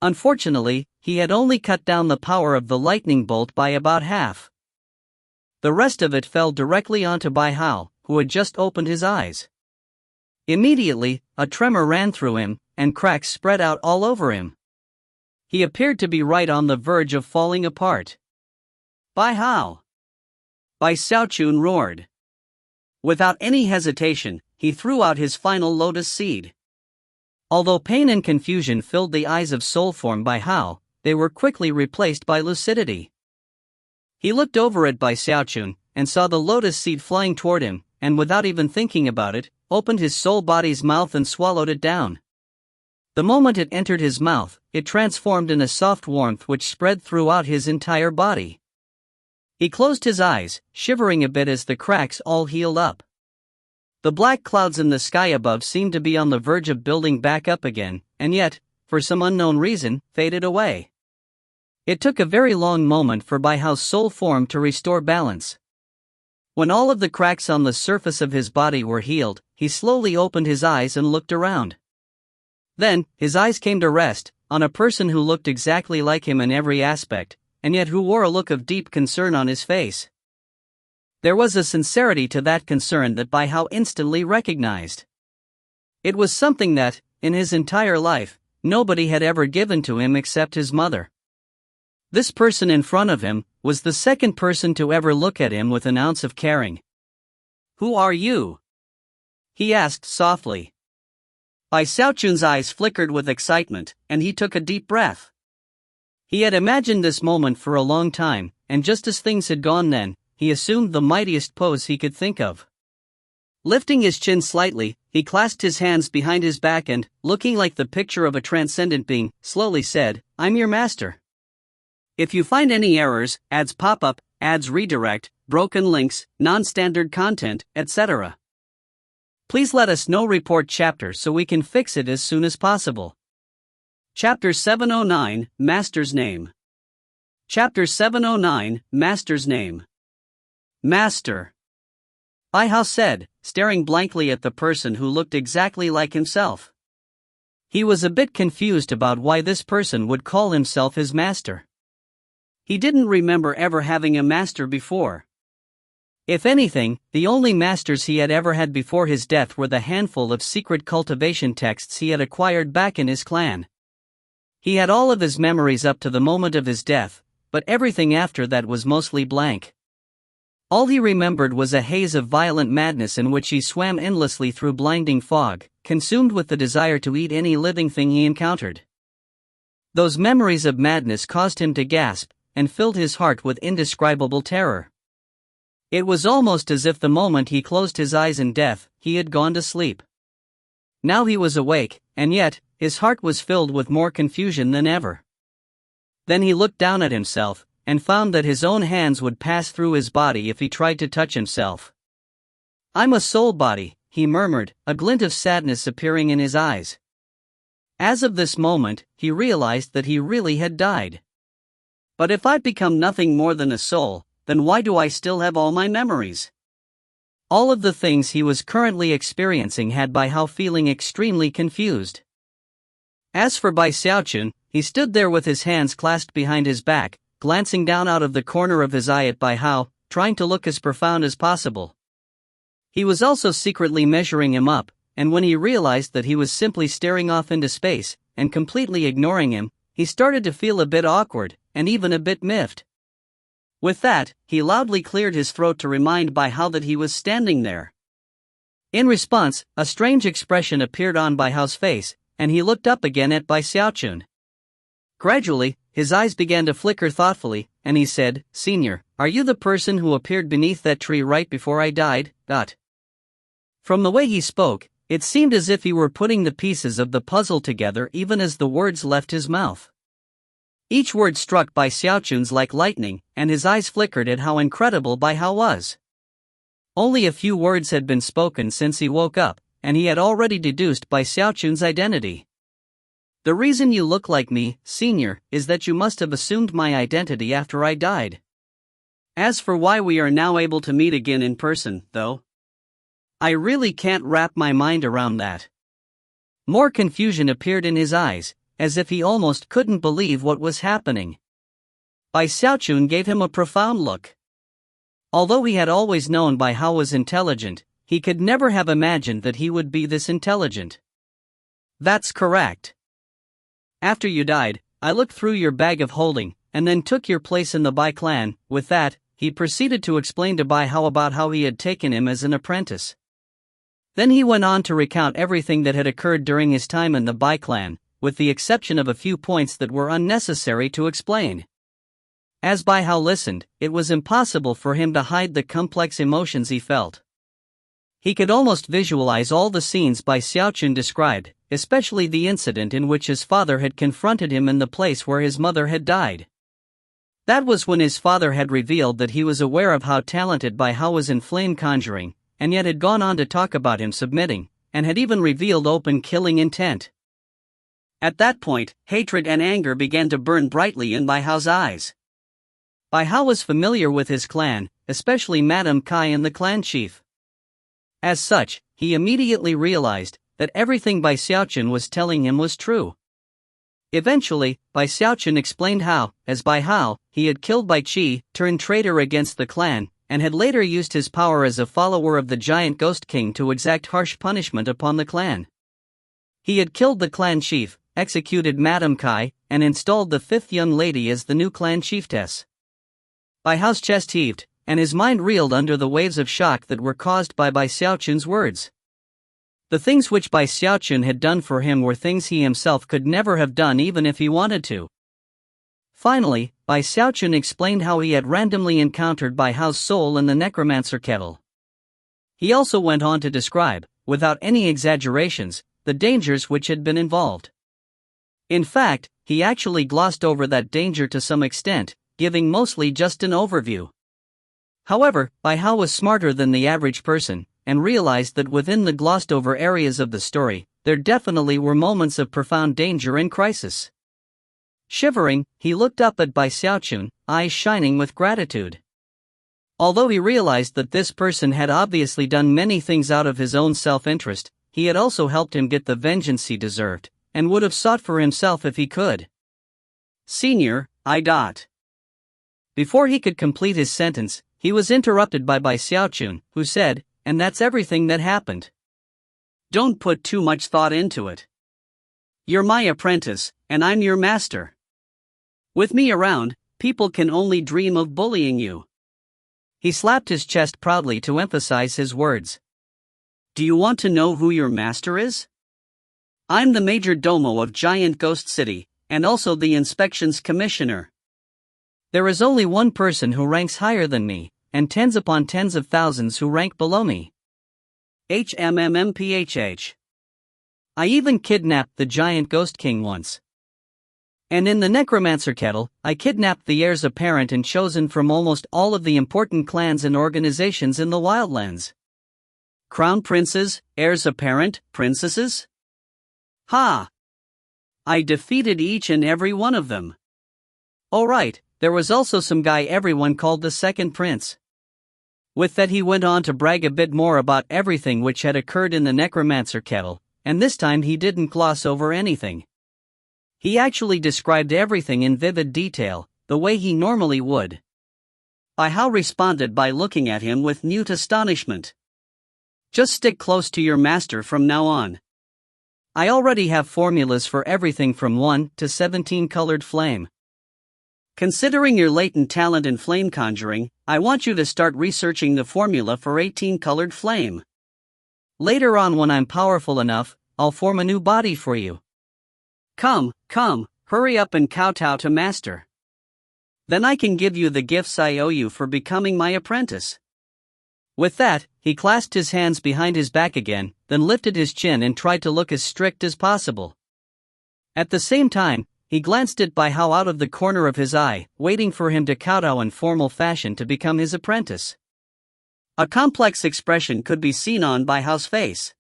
Unfortunately, he had only cut down the power of the lightning bolt by about half. The rest of it fell directly onto Bai Hao, who had just opened his eyes. Immediately, a tremor ran through him, and cracks spread out all over him. He appeared to be right on the verge of falling apart. "Bai Hao!" Bai Xiaochun roared. Without any hesitation, he threw out his final lotus seed. Although pain and confusion filled the eyes of soul form Bai Hao, they were quickly replaced by lucidity. He looked over at Bai Xiaochun, and saw the lotus seed flying toward him, and without even thinking about it, opened his soul body's mouth and swallowed it down. The moment it entered his mouth, it transformed in a soft warmth which spread throughout his entire body. He closed his eyes, shivering a bit as the cracks all healed up. The black clouds in the sky above seemed to be on the verge of building back up again, and yet, for some unknown reason, faded away. It took a very long moment for Bai Hao's soul form to restore balance. When all of the cracks on the surface of his body were healed, he slowly opened his eyes and looked around. Then, his eyes came to rest on a person who looked exactly like him in every aspect, and yet who wore a look of deep concern on his face. There was a sincerity to that concern that Bai Hao instantly recognized. It was something that, in his entire life, nobody had ever given to him except his mother. This person in front of him was the second person to ever look at him with an ounce of caring. "Who are you?" he asked softly. Bai Xiaochun's eyes flickered with excitement, and he took a deep breath. He had imagined this moment for a long time, and just as things had gone then, he assumed the mightiest pose he could think of. Lifting his chin slightly, he clasped his hands behind his back and, looking like the picture of a transcendent being, slowly said, "I'm your master. If you find any errors, ads pop up, ads redirect, broken links, non-standard content, etc. please let us know. Report chapter so we can fix it as soon as possible." Chapter 709, Master's Name. Chapter 709, Master's Name. "Master," Bai Hao said, staring blankly at the person who looked exactly like himself. He was a bit confused about why this person would call himself his master. He didn't remember ever having a master before. If anything, the only masters he had ever had before his death were the handful of secret cultivation texts he had acquired back in his clan. He had all of his memories up to the moment of his death, but everything after that was mostly blank. All he remembered was a haze of violent madness in which he swam endlessly through blinding fog, consumed with the desire to eat any living thing he encountered. Those memories of madness caused him to gasp, and filled his heart with indescribable terror. It was almost as if the moment he closed his eyes in death, he had gone to sleep. Now he was awake, and yet, his heart was filled with more confusion than ever. Then he looked down at himself, and found that his own hands would pass through his body if he tried to touch himself. "I'm a soul body," he murmured, a glint of sadness appearing in his eyes. As of this moment, he realized that he really had died. But if I've become nothing more than a soul, then why do I still have all my memories? All of the things he was currently experiencing had Bai Hao feeling extremely confused. As for Bai Xiaochun, he stood there with his hands clasped behind his back, glancing down out of the corner of his eye at Bai Hao, trying to look as profound as possible. He was also secretly measuring him up, and when he realized that he was simply staring off into space, and completely ignoring him, he started to feel a bit awkward, and even a bit miffed. With that, he loudly cleared his throat to remind Bai Hao that he was standing there. In response, a strange expression appeared on Bai Hao's face, and he looked up again at Bai Xiaochun. Gradually, his eyes began to flicker thoughtfully, and he said, "Senior, are you the person who appeared beneath that tree right before I died?" From the way he spoke, it seemed as if he were putting the pieces of the puzzle together even as the words left his mouth. Each word struck Bai Xiaochun's like lightning, and his eyes flickered at how incredible Bai Hao was. Only a few words had been spoken since he woke up, and he had already deduced Bai Xiaochun's identity. "The reason you look like me, Senior, is that you must have assumed my identity after I died. As for why we are now able to meet again in person, though, I really can't wrap my mind around that." More confusion appeared in his eyes, as if he almost couldn't believe what was happening. Bai Xiaochun gave him a profound look. Although he had always known Bai Hao was intelligent, he could never have imagined that he would be this intelligent. That's correct. After you died, I looked through your bag of holding, and then took your place in the Bai clan. With that, he proceeded to explain to Bai Hao about how he had taken him as an apprentice. Then he went on to recount everything that had occurred during his time in the Bai clan, with the exception of a few points that were unnecessary to explain. As Bai Hao listened, it was impossible for him to hide the complex emotions he felt. He could almost visualize all the scenes Bai Xiaochun described, especially the incident in which his father had confronted him in the place where his mother had died. That was when his father had revealed that he was aware of how talented Bai Hao was in flame conjuring, and yet had gone on to talk about him submitting, and had even revealed open killing intent. At that point, hatred and anger began to burn brightly in Bai Hao's eyes. Bai Hao was familiar with his clan, especially Madame Kai and the clan chief. As such, he immediately realized that everything Bai Xiaochun was telling him was true. Eventually, Bai Xiaochun explained how, as Bai Hao, he had killed Bai Qi, turned traitor against the clan, and had later used his power as a follower of the giant ghost king to exact harsh punishment upon the clan. He had killed the clan chief, executed Madame Kai, and installed the fifth young lady as the new clan chiefess. Bai Hao's chest heaved, and his mind reeled under the waves of shock that were caused by Bai Xiaochun's words. The things which Bai Xiaochun had done for him were things he himself could never have done even if he wanted to. Finally, Bai Xiaochun explained how he had randomly encountered Bai Hao's soul in the necromancer kettle. He also went on to describe, without any exaggerations, the dangers which had been involved. In fact, he actually glossed over that danger to some extent, giving mostly just an overview. However, Bai Hao was smarter than the average person, and realized that within the glossed over areas of the story, there definitely were moments of profound danger and crisis. Shivering, he looked up at Bai Xiaochun, eyes shining with gratitude. Although he realized that this person had obviously done many things out of his own self-interest, he had also helped him get the vengeance he deserved, and would have sought for himself if he could. Senior, I. Before he could complete his sentence, he was interrupted by Bai Xiaochun, who said, "And that's everything that happened. Don't put too much thought into it. You're my apprentice, and I'm your master. With me around, people can only dream of bullying you." He slapped his chest proudly to emphasize his words. "Do you want to know who your master is? I'm the major domo of Giant Ghost City, and also the inspections commissioner. There is only one person who ranks higher than me, and tens upon tens of thousands who rank below me. HMMMPHH. I even kidnapped the giant ghost king once. And in the necromancer kettle, I kidnapped the heirs apparent and chosen from almost all of the important clans and organizations in the Wildlands. Crown princes, heirs apparent, princesses? Ha! I defeated each and every one of them. Oh right, there was also some guy everyone called the second prince." With that he went on to brag a bit more about everything which had occurred in the necromancer kettle, and this time he didn't gloss over anything. He actually described everything in vivid detail, the way he normally would. Bai Hao responded by looking at him with mute astonishment. "Just stick close to your master from now on. I already have formulas for everything from 1 to 17 colored flame. Considering your latent talent in flame conjuring, I want you to start researching the formula for 18 colored flame. Later on, when I'm powerful enough, I'll form a new body for you. Come, hurry up and kowtow to master. Then I can give you the gifts I owe you for becoming my apprentice." With that, he clasped his hands behind his back again, then lifted his chin and tried to look as strict as possible. At the same time, he glanced at Bai Hao out of the corner of his eye, waiting for him to kowtow in formal fashion to become his apprentice. A complex expression could be seen on Bai Hao's face.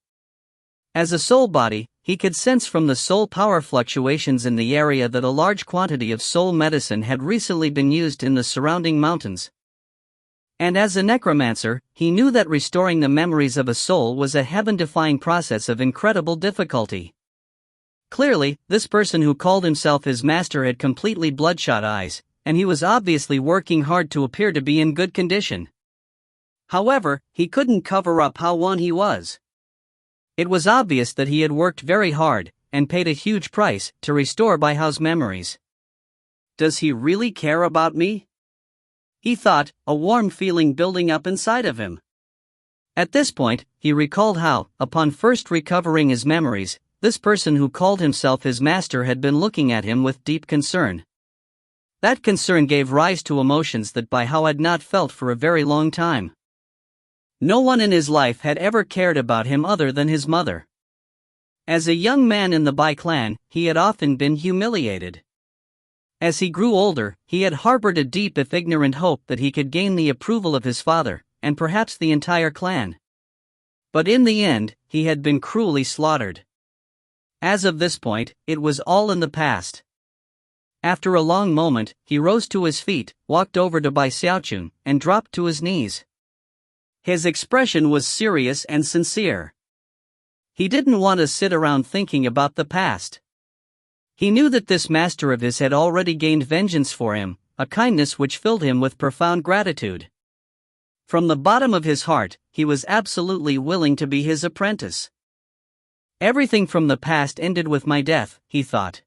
As a soul body, he could sense from the soul power fluctuations in the area that a large quantity of soul medicine had recently been used in the surrounding mountains. And as a necromancer, he knew that restoring the memories of a soul was a heaven-defying process of incredible difficulty. Clearly, this person who called himself his master had completely bloodshot eyes, and he was obviously working hard to appear to be in good condition. However, he couldn't cover up how won he was. It was obvious that he had worked very hard, and paid a huge price, to restore Bai Hao's memories. Does he really care about me? He thought, a warm feeling building up inside of him. At this point, he recalled how, upon first recovering his memories, this person who called himself his master had been looking at him with deep concern. That concern gave rise to emotions that Bai Hao had not felt for a very long time. No one in his life had ever cared about him other than his mother. As a young man in the Bai clan, he had often been humiliated. As he grew older, he had harbored a deep if ignorant hope that he could gain the approval of his father, and perhaps the entire clan. But in the end, he had been cruelly slaughtered. As of this point, it was all in the past. After a long moment, he rose to his feet, walked over to Bai Xiaochun, and dropped to his knees. His expression was serious and sincere. He didn't want to sit around thinking about the past. He knew that this master of his had already gained vengeance for him, a kindness which filled him with profound gratitude. From the bottom of his heart, he was absolutely willing to be his apprentice. Everything from the past ended with my death, he thought.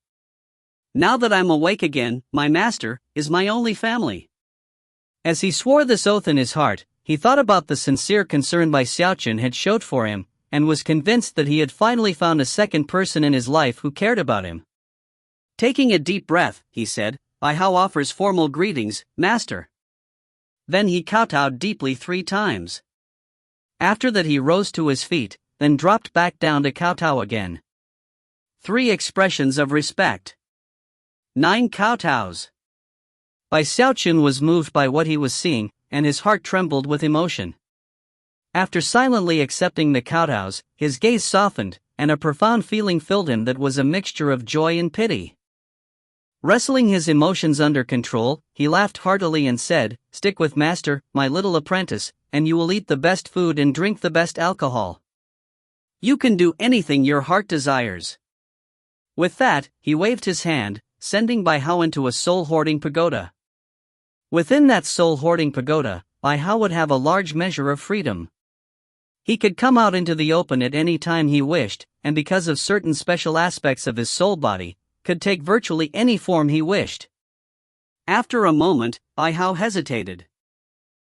Now that I'm awake again, my master is my only family. As he swore this oath in his heart, he thought about the sincere concern Bai Xiaochun had showed for him, and was convinced that he had finally found a second person in his life who cared about him. Taking a deep breath, he said, Bai Hao offers formal greetings, master. Then he kowtowed deeply 3 times. After that he rose to his feet, then dropped back down to kowtow again. 3 expressions of respect. 9 kowtows. Bai Xiaochun was moved by what he was seeing, and his heart trembled with emotion. After silently accepting the kowtows, his gaze softened, and a profound feeling filled him that was a mixture of joy and pity. Wrestling his emotions under control, he laughed heartily and said, "Stick with master, my little apprentice, and you will eat the best food and drink the best alcohol. You can do anything your heart desires." With that, he waved his hand, sending Bai Hao into a soul-hoarding pagoda. Within that soul-hoarding pagoda, Bai Hao would have a large measure of freedom. He could come out into the open at any time he wished, and because of certain special aspects of his soul body, could take virtually any form he wished. After a moment, Bai Hao hesitated.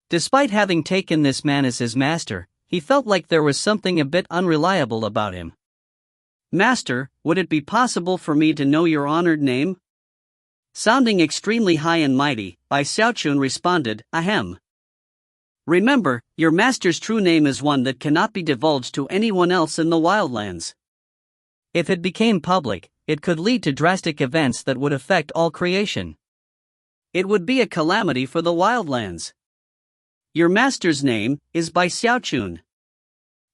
Despite having taken this man as his master, he felt like there was something a bit unreliable about him. "Master, would it be possible for me to know your honored name?" Sounding extremely high and mighty, Bai Xiaochun responded, "Ahem. Remember, your master's true name is one that cannot be divulged to anyone else in the wildlands. If it became public, it could lead to drastic events that would affect all creation. It would be a calamity for the wildlands. Your master's name is Bai Xiaochun.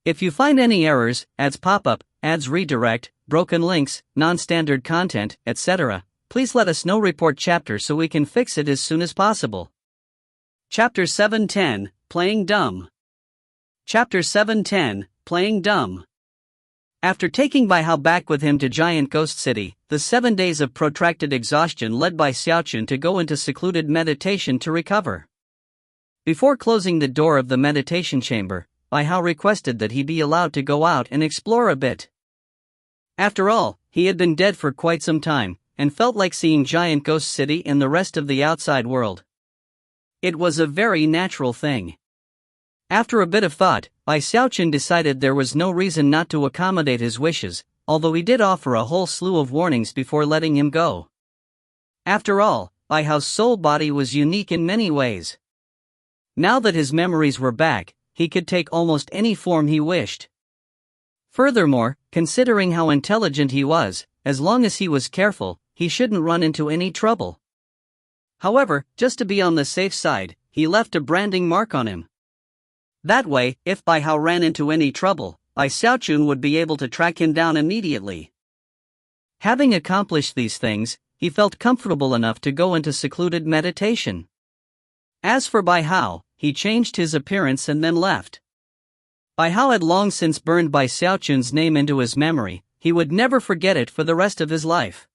If you find any errors, ads pop up, ads redirect, broken links, non-standard content, etc., please let us know. Report chapter so we can fix it as soon as possible." Chapter 710, Playing Dumb. Chapter 710, Playing Dumb. After taking Bai Hao back with him to Giant Ghost City, the 7 days of protracted exhaustion led Bai Xiaochun to go into secluded meditation to recover. Before closing the door of the meditation chamber, Bai Hao requested that he be allowed to go out and explore a bit. After all, he had been dead for quite some time, and felt like seeing Giant Ghost City and the rest of the outside world. It was a very natural thing. After a bit of thought, Bai Xiaochun decided there was no reason not to accommodate his wishes, although he did offer a whole slew of warnings before letting him go. After all, Bai Hao's soul body was unique in many ways. Now that his memories were back, he could take almost any form he wished. Furthermore, considering how intelligent he was, as long as he was careful, he shouldn't run into any trouble. However, just to be on the safe side, he left a branding mark on him. That way, if Bai Hao ran into any trouble, Bai Xiaochun would be able to track him down immediately. Having accomplished these things, he felt comfortable enough to go into secluded meditation. As for Bai Hao, he changed his appearance and then left. Bai Hao had long since burned Bai Xiaochun's name into his memory. He would never forget it for the rest of his life.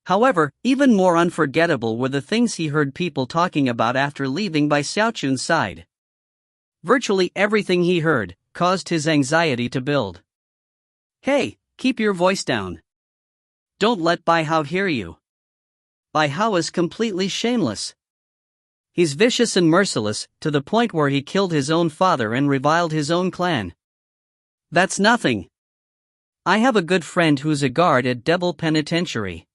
However, even more unforgettable were the things he heard people talking about after leaving Bai Xiaochun's side. Virtually everything he heard caused his anxiety to build. Hey, keep your voice down. Don't let Bai Hao hear you. Bai Hao is completely shameless. He's vicious and merciless, to the point where he killed his own father and reviled his own clan. That's nothing. I have a good friend who's a guard at Devil Penitentiary.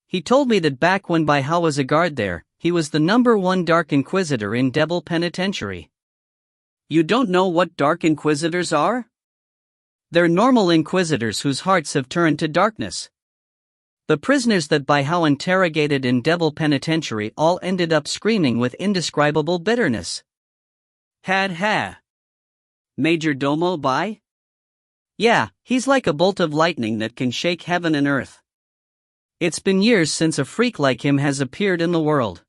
He told me that back when Bai Hao was a guard there, he was the #1 Dark Inquisitor in Devil Penitentiary. You don't know what Dark Inquisitors are? They're normal inquisitors whose hearts have turned to darkness. The prisoners that Bai Hao interrogated in Devil Penitentiary all ended up screaming with indescribable bitterness. Had ha. Major Domo Bai? Yeah, he's like a bolt of lightning that can shake heaven and earth. It's been years since a freak like him has appeared in the world.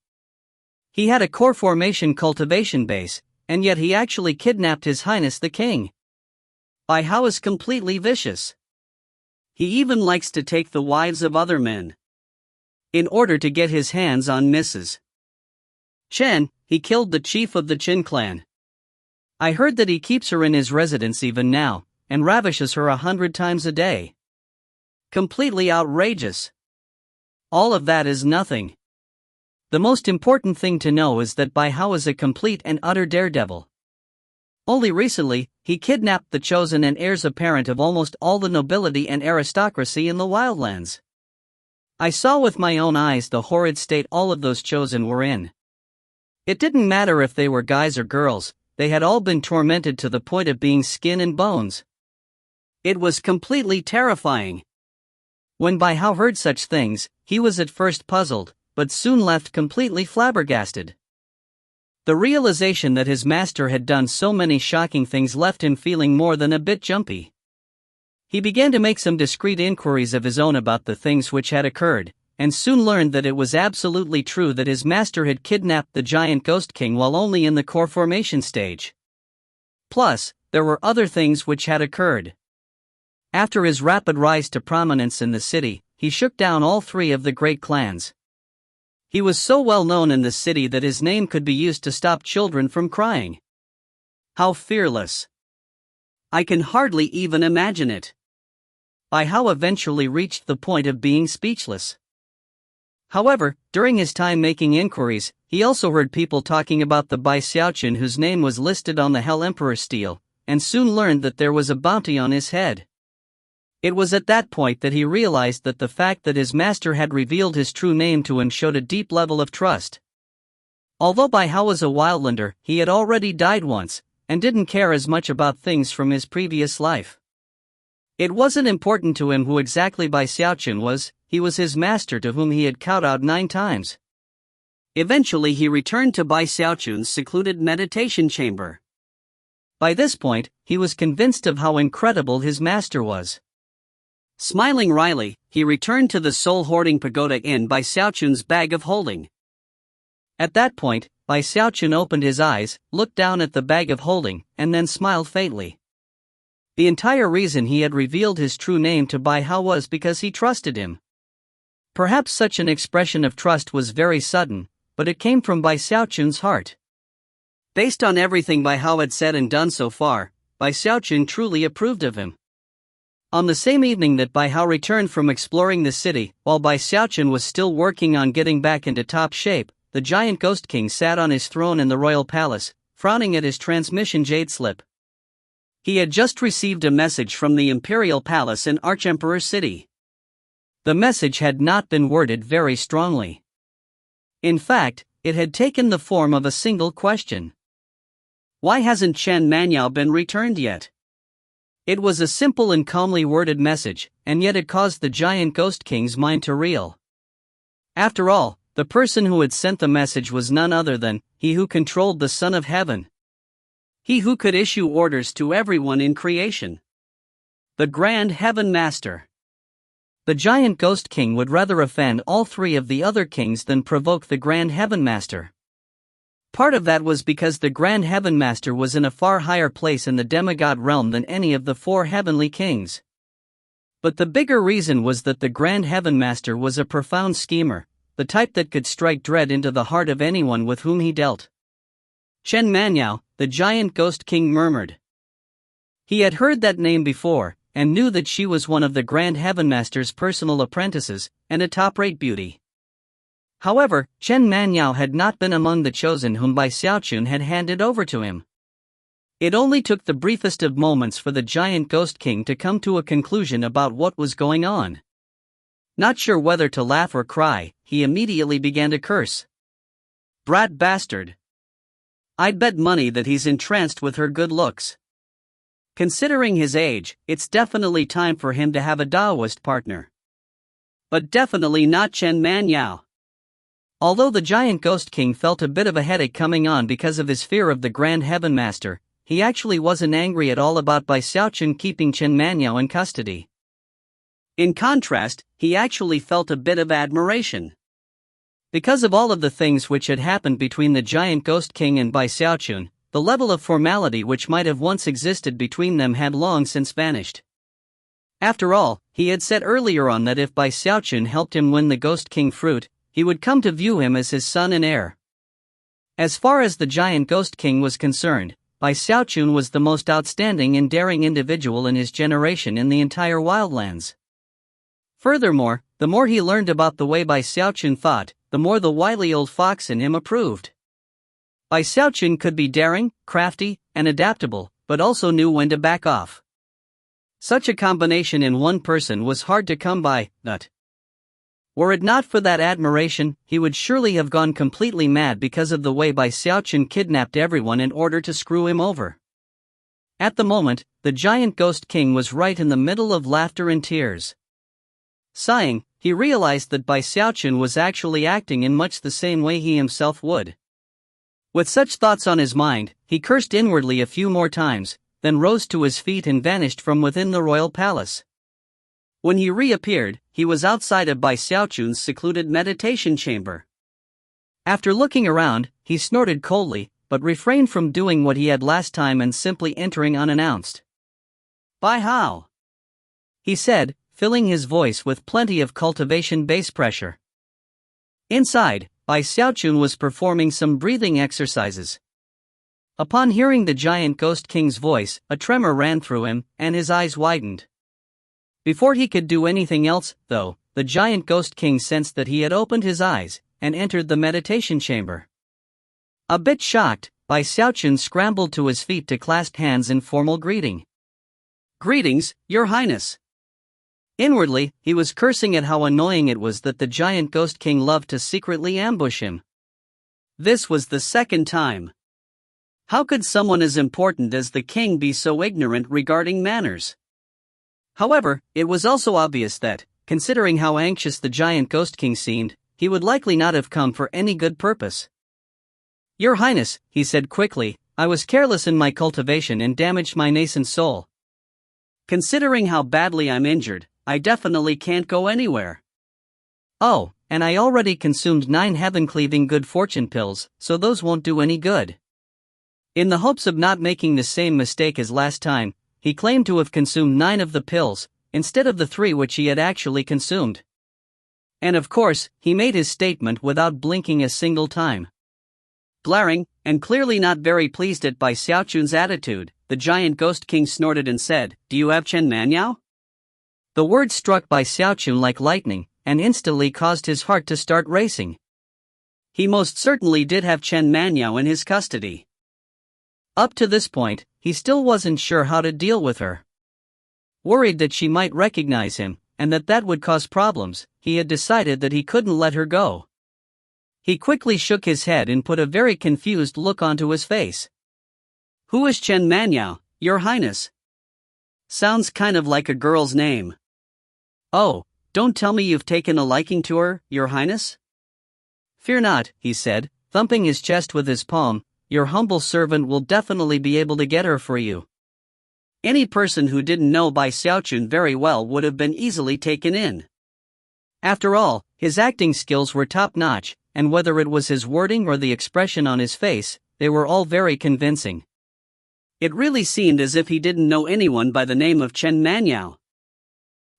He had a core formation cultivation base, and yet he actually kidnapped His Highness the King. Bai Hao is completely vicious. He even likes to take the wives of other men. In order to get his hands on Mrs. Chen, he killed the chief of the Qin clan. I heard that he keeps her in his residence even now, and ravishes her 100 times a day. Completely outrageous. All of that is nothing. The most important thing to know is that Bai Hao is a complete and utter daredevil. Only recently, he kidnapped the chosen and heirs apparent of almost all the nobility and aristocracy in the Wildlands. I saw with my own eyes the horrid state all of those chosen were in. It didn't matter if they were guys or girls, they had all been tormented to the point of being skin and bones. It was completely terrifying. When Bai Hao heard such things, he was at first puzzled, but soon left completely flabbergasted. The realization that his master had done so many shocking things left him feeling more than a bit jumpy. He began to make some discreet inquiries of his own about the things which had occurred, and soon learned that it was absolutely true that his master had kidnapped the giant Ghost King while only in the core formation stage. Plus, there were other things which had occurred. After his rapid rise to prominence in the city, he shook down all 3 of the great clans. He was so well known in the city that his name could be used to stop children from crying. How fearless! I can hardly even imagine it. Bai Hao eventually reached the point of being speechless. However, during his time making inquiries, he also heard people talking about the Bai Xiaochun whose name was listed on the Hell Emperor stele, and soon learned that there was a bounty on his head. It was at that point that he realized that the fact that his master had revealed his true name to him showed a deep level of trust. Although Bai Hao was a wildlander, he had already died once, and didn't care as much about things from his previous life. It wasn't important to him who exactly Bai Xiaochun was, he was his master to whom he had kowtowed 9 times. Eventually he returned to Bai Xiaochun's secluded meditation chamber. By this point, he was convinced of how incredible his master was. Smiling wryly, he returned to the soul-hoarding pagoda inn Bai Xiaochun's bag of holding. At that point, Bai Xiaochun opened his eyes, looked down at the bag of holding, and then smiled faintly. The entire reason he had revealed his true name to Bai Hao was because he trusted him. Perhaps such an expression of trust was very sudden, but it came from Bai Xiaochun's heart. Based on everything Bai Hao had said and done so far, Bai Xiaochun truly approved of him. On the same evening that Bai Hao returned from exploring the city, while Bai Xiaochun was still working on getting back into top shape, the giant Ghost King sat on his throne in the royal palace, frowning at his transmission jade slip. He had just received a message from the imperial palace in Archemperor City. The message had not been worded very strongly. In fact, it had taken the form of a single question. Why hasn't Chen Manyao been returned yet? It was a simple and calmly worded message, and yet it caused the giant Ghost King's mind to reel. After all, the person who had sent the message was none other than he who controlled the Son of Heaven. He who could issue orders to everyone in creation. The Grand Heaven Master. The giant Ghost King would rather offend all 3 of the other kings than provoke the Grand Heaven Master. Part of that was because the Grand Heaven Master was in a far higher place in the demigod realm than any of the 4 heavenly kings. But the bigger reason was that the Grand Heaven Master was a profound schemer, the type that could strike dread into the heart of anyone with whom he dealt. Chen Manhwa, the giant ghost king murmured. He had heard that name before, and knew that she was one of the Grand Heavenmaster's personal apprentices, and a top-rate beauty. However, Chen Manhwa had not been among the chosen whom Bai Xiaochun had handed over to him. It only took the briefest of moments for the giant ghost king to come to a conclusion about what was going on. Not sure whether to laugh or cry, he immediately began to curse. Brat bastard. I'd bet money that he's entranced with her good looks. Considering his age, it's definitely time for him to have a Taoist partner. But definitely not Chen Manhwa. Although the giant ghost king felt a bit of a headache coming on because of his fear of the Grand Heaven Master, he actually wasn't angry at all about Bai Xiaochun keeping Chen Manhwa in custody. In contrast, he actually felt a bit of admiration. Because of all of the things which had happened between the giant ghost king and Bai Xiaochun, the level of formality which might have once existed between them had long since vanished. After all, he had said earlier on that if Bai Xiaochun helped him win the Ghost King fruit, he would come to view him as his son and heir. As far as the giant ghost king was concerned, Bai Xiaochun was the most outstanding and daring individual in his generation in the entire wildlands. Furthermore, the more he learned about the way Bai Xiaochun thought, the more the wily old fox in him approved. Bai Xiaochun could be daring, crafty, and adaptable, but also knew when to back off. Such a combination in one person was hard to come by, but were it not for that admiration, he would surely have gone completely mad because of the way Bai Xiaochun kidnapped everyone in order to screw him over. At the moment, the giant ghost king was right in the middle of laughter and tears. Sighing, he realized that Bai Xiaochun was actually acting in much the same way he himself would. With such thoughts on his mind, he cursed inwardly a few more times, then rose to his feet and vanished from within the royal palace. When he reappeared, he was outside of Bai Xiaochun's secluded meditation chamber. After looking around, he snorted coldly, but refrained from doing what he had last time and simply entering unannounced. "Bai Hao," he said, filling his voice with plenty of cultivation bass pressure. Inside, Bai Xiaochun was performing some breathing exercises. Upon hearing the giant ghost king's voice, a tremor ran through him, and his eyes widened. Before he could do anything else, though, the giant ghost king sensed that he had opened his eyes, and entered the meditation chamber. A bit shocked, Bai Xiaochun scrambled to his feet to clasp hands in formal greeting. "Greetings, Your Highness." Inwardly, he was cursing at how annoying it was that the giant ghost king loved to secretly ambush him. This was the second time. How could someone as important as the king be so ignorant regarding manners? However, it was also obvious that, considering how anxious the giant ghost king seemed, he would likely not have come for any good purpose. "Your Highness," he said quickly, "I was careless in my cultivation and damaged my nascent soul. Considering how badly I'm injured, I definitely can't go anywhere. Oh, and I already consumed 9 heaven-cleaving good fortune pills, so those won't do any good." In the hopes of not making the same mistake as last time, he claimed to have consumed 9 of the pills, instead of the 3 which he had actually consumed. And of course, he made his statement without blinking a single time. Glaring, and clearly not very pleased at Bai Xiaochun's attitude, the giant ghost king snorted and said, "Do you have Chen Manhwa?" The word struck Bai Xiaochun like lightning, and instantly caused his heart to start racing. He most certainly did have Chen Manhwa in his custody. Up to this point, he still wasn't sure how to deal with her. Worried that she might recognize him, and that would cause problems, he had decided that he couldn't let her go. He quickly shook his head and put a very confused look onto his face. "Who is Chen Manhwa, Your Highness? Sounds kind of like a girl's name." "Oh, don't tell me you've taken a liking to her, Your Highness?" "Fear not," he said, thumping his chest with his palm, "your humble servant will definitely be able to get her for you." Any person who didn't know Bai Xiaochun very well would have been easily taken in. After all, his acting skills were top-notch, and whether it was his wording or the expression on his face, they were all very convincing. It really seemed as if he didn't know anyone by the name of Chen Manhwa.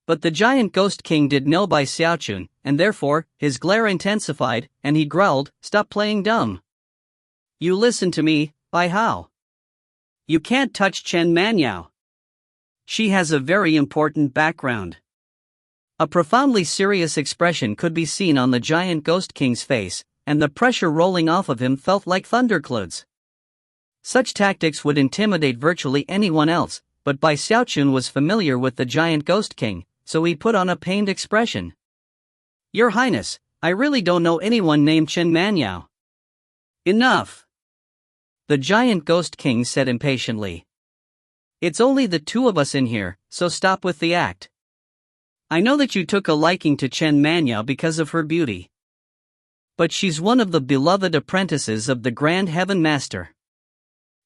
But the giant ghost king did know Bai Xiaochun, and therefore, his glare intensified, and he growled, "Stop playing dumb. You listen to me, Bai Hao. You can't touch Chen Manyao. She has a very important background. A profoundly serious expression could be seen on the giant Ghost King's face, and the pressure rolling off of him felt like thunderclouds. Such tactics would intimidate virtually anyone else, but Bai Xiaochun was familiar with the giant Ghost King, so he put on a pained expression. Your Highness, I really don't know anyone named Chen Manyao. Enough! The giant Ghost King said impatiently. It's only the two of us in here, so stop with the act. I know that you took a liking to Chen Manyao because of her beauty. But she's one of the beloved apprentices of the Grand Heaven Master.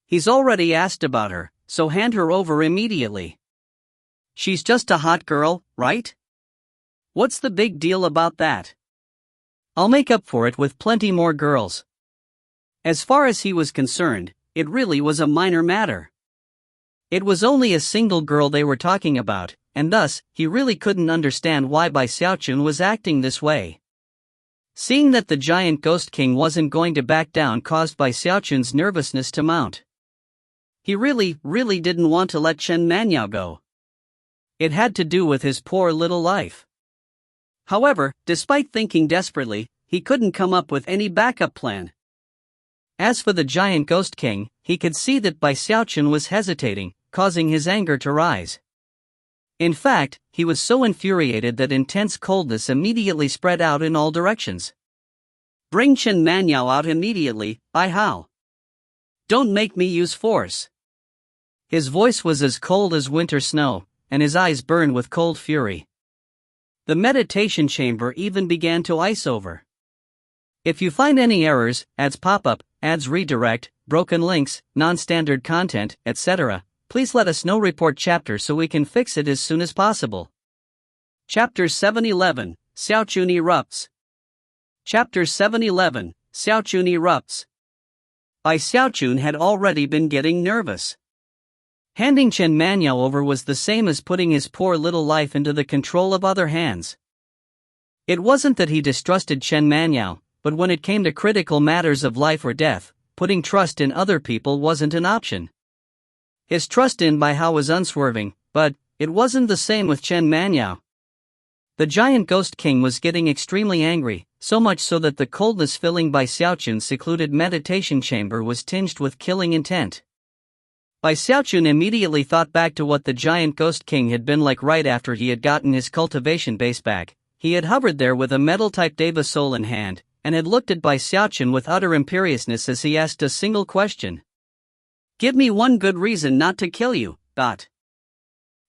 He's already asked about her, so hand her over immediately. She's just a hot girl, right? What's the big deal about that? I'll make up for it with plenty more girls. As far as he was concerned, it really was a minor matter. It was only a single girl they were talking about, and thus, he really couldn't understand why Bai Xiaochun was acting this way. Seeing that the giant Ghost King wasn't going to back down caused Bai Xiaochun's nervousness to mount. He really didn't want to let Chen Manyao go. It had to do with his poor little life. However, despite thinking desperately, he couldn't come up with any backup plan. As for the giant Ghost King, he could see that Bai Xiaochun was hesitating, causing his anger to rise. In fact, he was so infuriated that intense coldness immediately spread out in all directions. Bring Chen Manyao out immediately, Bai Hao. Don't make me use force. His voice was as cold as winter snow, and his eyes burned with cold fury. The meditation chamber even began to ice over. If you find any errors, ads pop up, ads redirect, broken links, non-standard content, etc., please let us know. Report chapter so we can fix it as soon as possible. Chapter 711, Xiaochun erupts. Chapter 711, Xiaochun erupts. Bai Xiaochun had already been getting nervous. Handing Chen Manyao over was the same as putting his poor little life into the control of other hands. It wasn't that he distrusted Chen Manyao, but when it came to critical matters of life or death, putting trust in other people wasn't an option. His trust in Bai Hao was unswerving, but it wasn't the same with Chen Manyao. The giant Ghost King was getting extremely angry, so much so that the coldness filling Bai Xiaochun's secluded meditation chamber was tinged with killing intent. Bai Xiaochun immediately thought back to what the giant Ghost King had been like right after he had gotten his cultivation base back. He had hovered there with a metal-type Deva soul in hand, and had looked at Bai Xiaochun with utter imperiousness as he asked a single question. Give me one good reason not to kill you, Dot.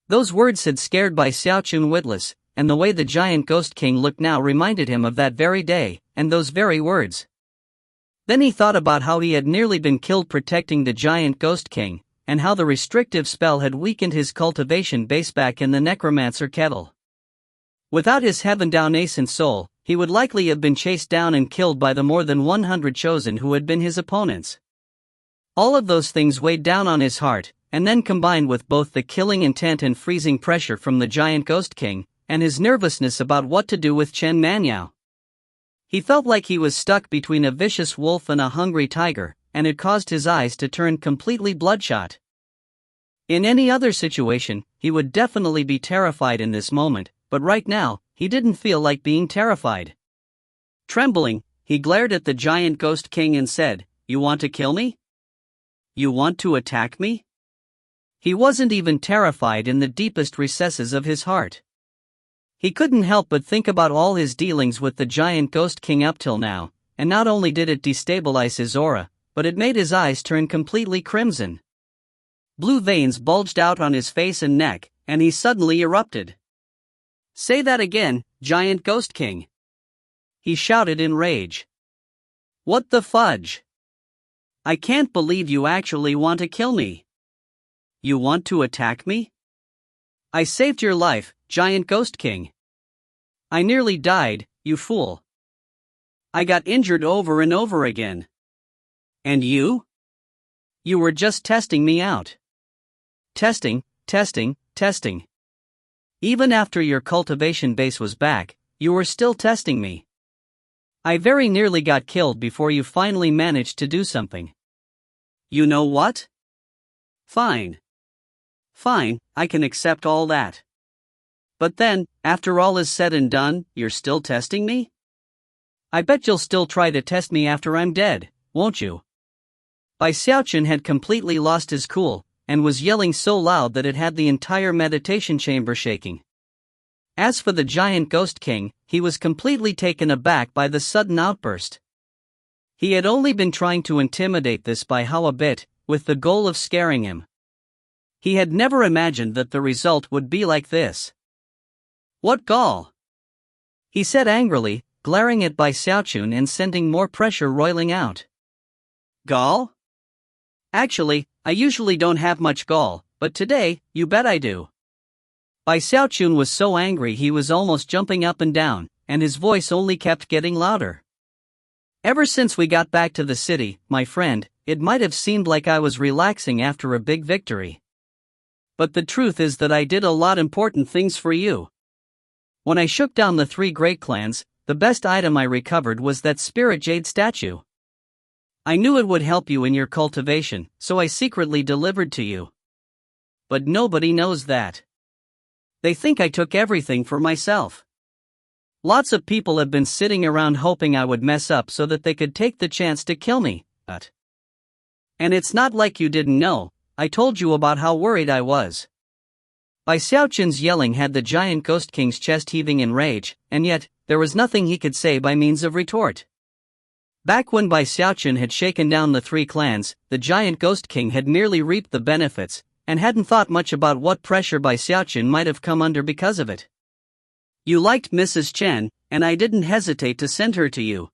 Those words had scared Bai Xiaochun witless, and the way the giant Ghost King looked now reminded him of that very day, and those very words. Then he thought about how he had nearly been killed protecting the giant Ghost King, and how the restrictive spell had weakened his cultivation base back in the necromancer kettle. Without his heaven-down nascent soul, he would likely have been chased down and killed by the more than 100 chosen who had been his opponents. All of those things weighed down on his heart, and then combined with both the killing intent and freezing pressure from the giant Ghost King, and his nervousness about what to do with Chen Manyao. He felt like he was stuck between a vicious wolf and a hungry tiger, and it caused his eyes to turn completely bloodshot. In any other situation, he would definitely be terrified in this moment, but right now, he didn't feel like being terrified. Trembling, he glared at the giant Ghost King and said, "You want to kill me? You want to attack me?" He wasn't even terrified in the deepest recesses of his heart. He couldn't help but think about all his dealings with the giant Ghost King up till now, and not only did it destabilize his aura, but it made his eyes turn completely crimson. Blue veins bulged out on his face and neck, and he suddenly erupted. "Say that again, giant Ghost King!" he shouted in rage. "What the fudge? I can't believe you actually want to kill me. You want to attack me? I saved your life, giant Ghost King. I nearly died, you fool. I got injured over and over again. And you? You were just testing me out. Testing. Even after your cultivation base was back, you were still testing me. I very nearly got killed before you finally managed to do something. You know what? Fine. Fine, I can accept all that. But then, after all is said and done, you're still testing me? I bet you'll still try to test me after I'm dead, won't you? Xiaochun had completely lost his cool, and was yelling so loud that it had the entire meditation chamber shaking. As for the giant ghost king, he was completely taken aback by the sudden outburst. He had only been trying to intimidate this by how a bit, with the goal of scaring him. He had never imagined that the result would be like this. What gall? He said angrily, glaring at Xiaochun and sending more pressure roiling out. Gall? Actually, I usually don't have much gall, but today, you bet I do. Xiaochun was so angry he was almost jumping up and down, and his voice only kept getting louder. Ever since we got back to the city, my friend, it might have seemed like I was relaxing after a big victory. But the truth is that I did a lot important things for you. When I shook down the 3 great clans, the best item I recovered was that spirit jade statue. I knew it would help you in your cultivation, so I secretly delivered to you. But nobody knows that. They think I took everything for myself. Lots of people have been sitting around hoping I would mess up so that they could take the chance to kill me, but... And it's not like you didn't know, I told you about how worried I was. Xiaochun's yelling had the giant ghost king's chest heaving in rage, and yet, there was nothing he could say by means of retort. Back when Xiaochun had shaken down the 3 clans, the giant ghost king had merely reaped the benefits, and hadn't thought much about what pressure Xiaochun might have come under because of it. You liked Mrs. Chen, and I didn't hesitate to send her to you.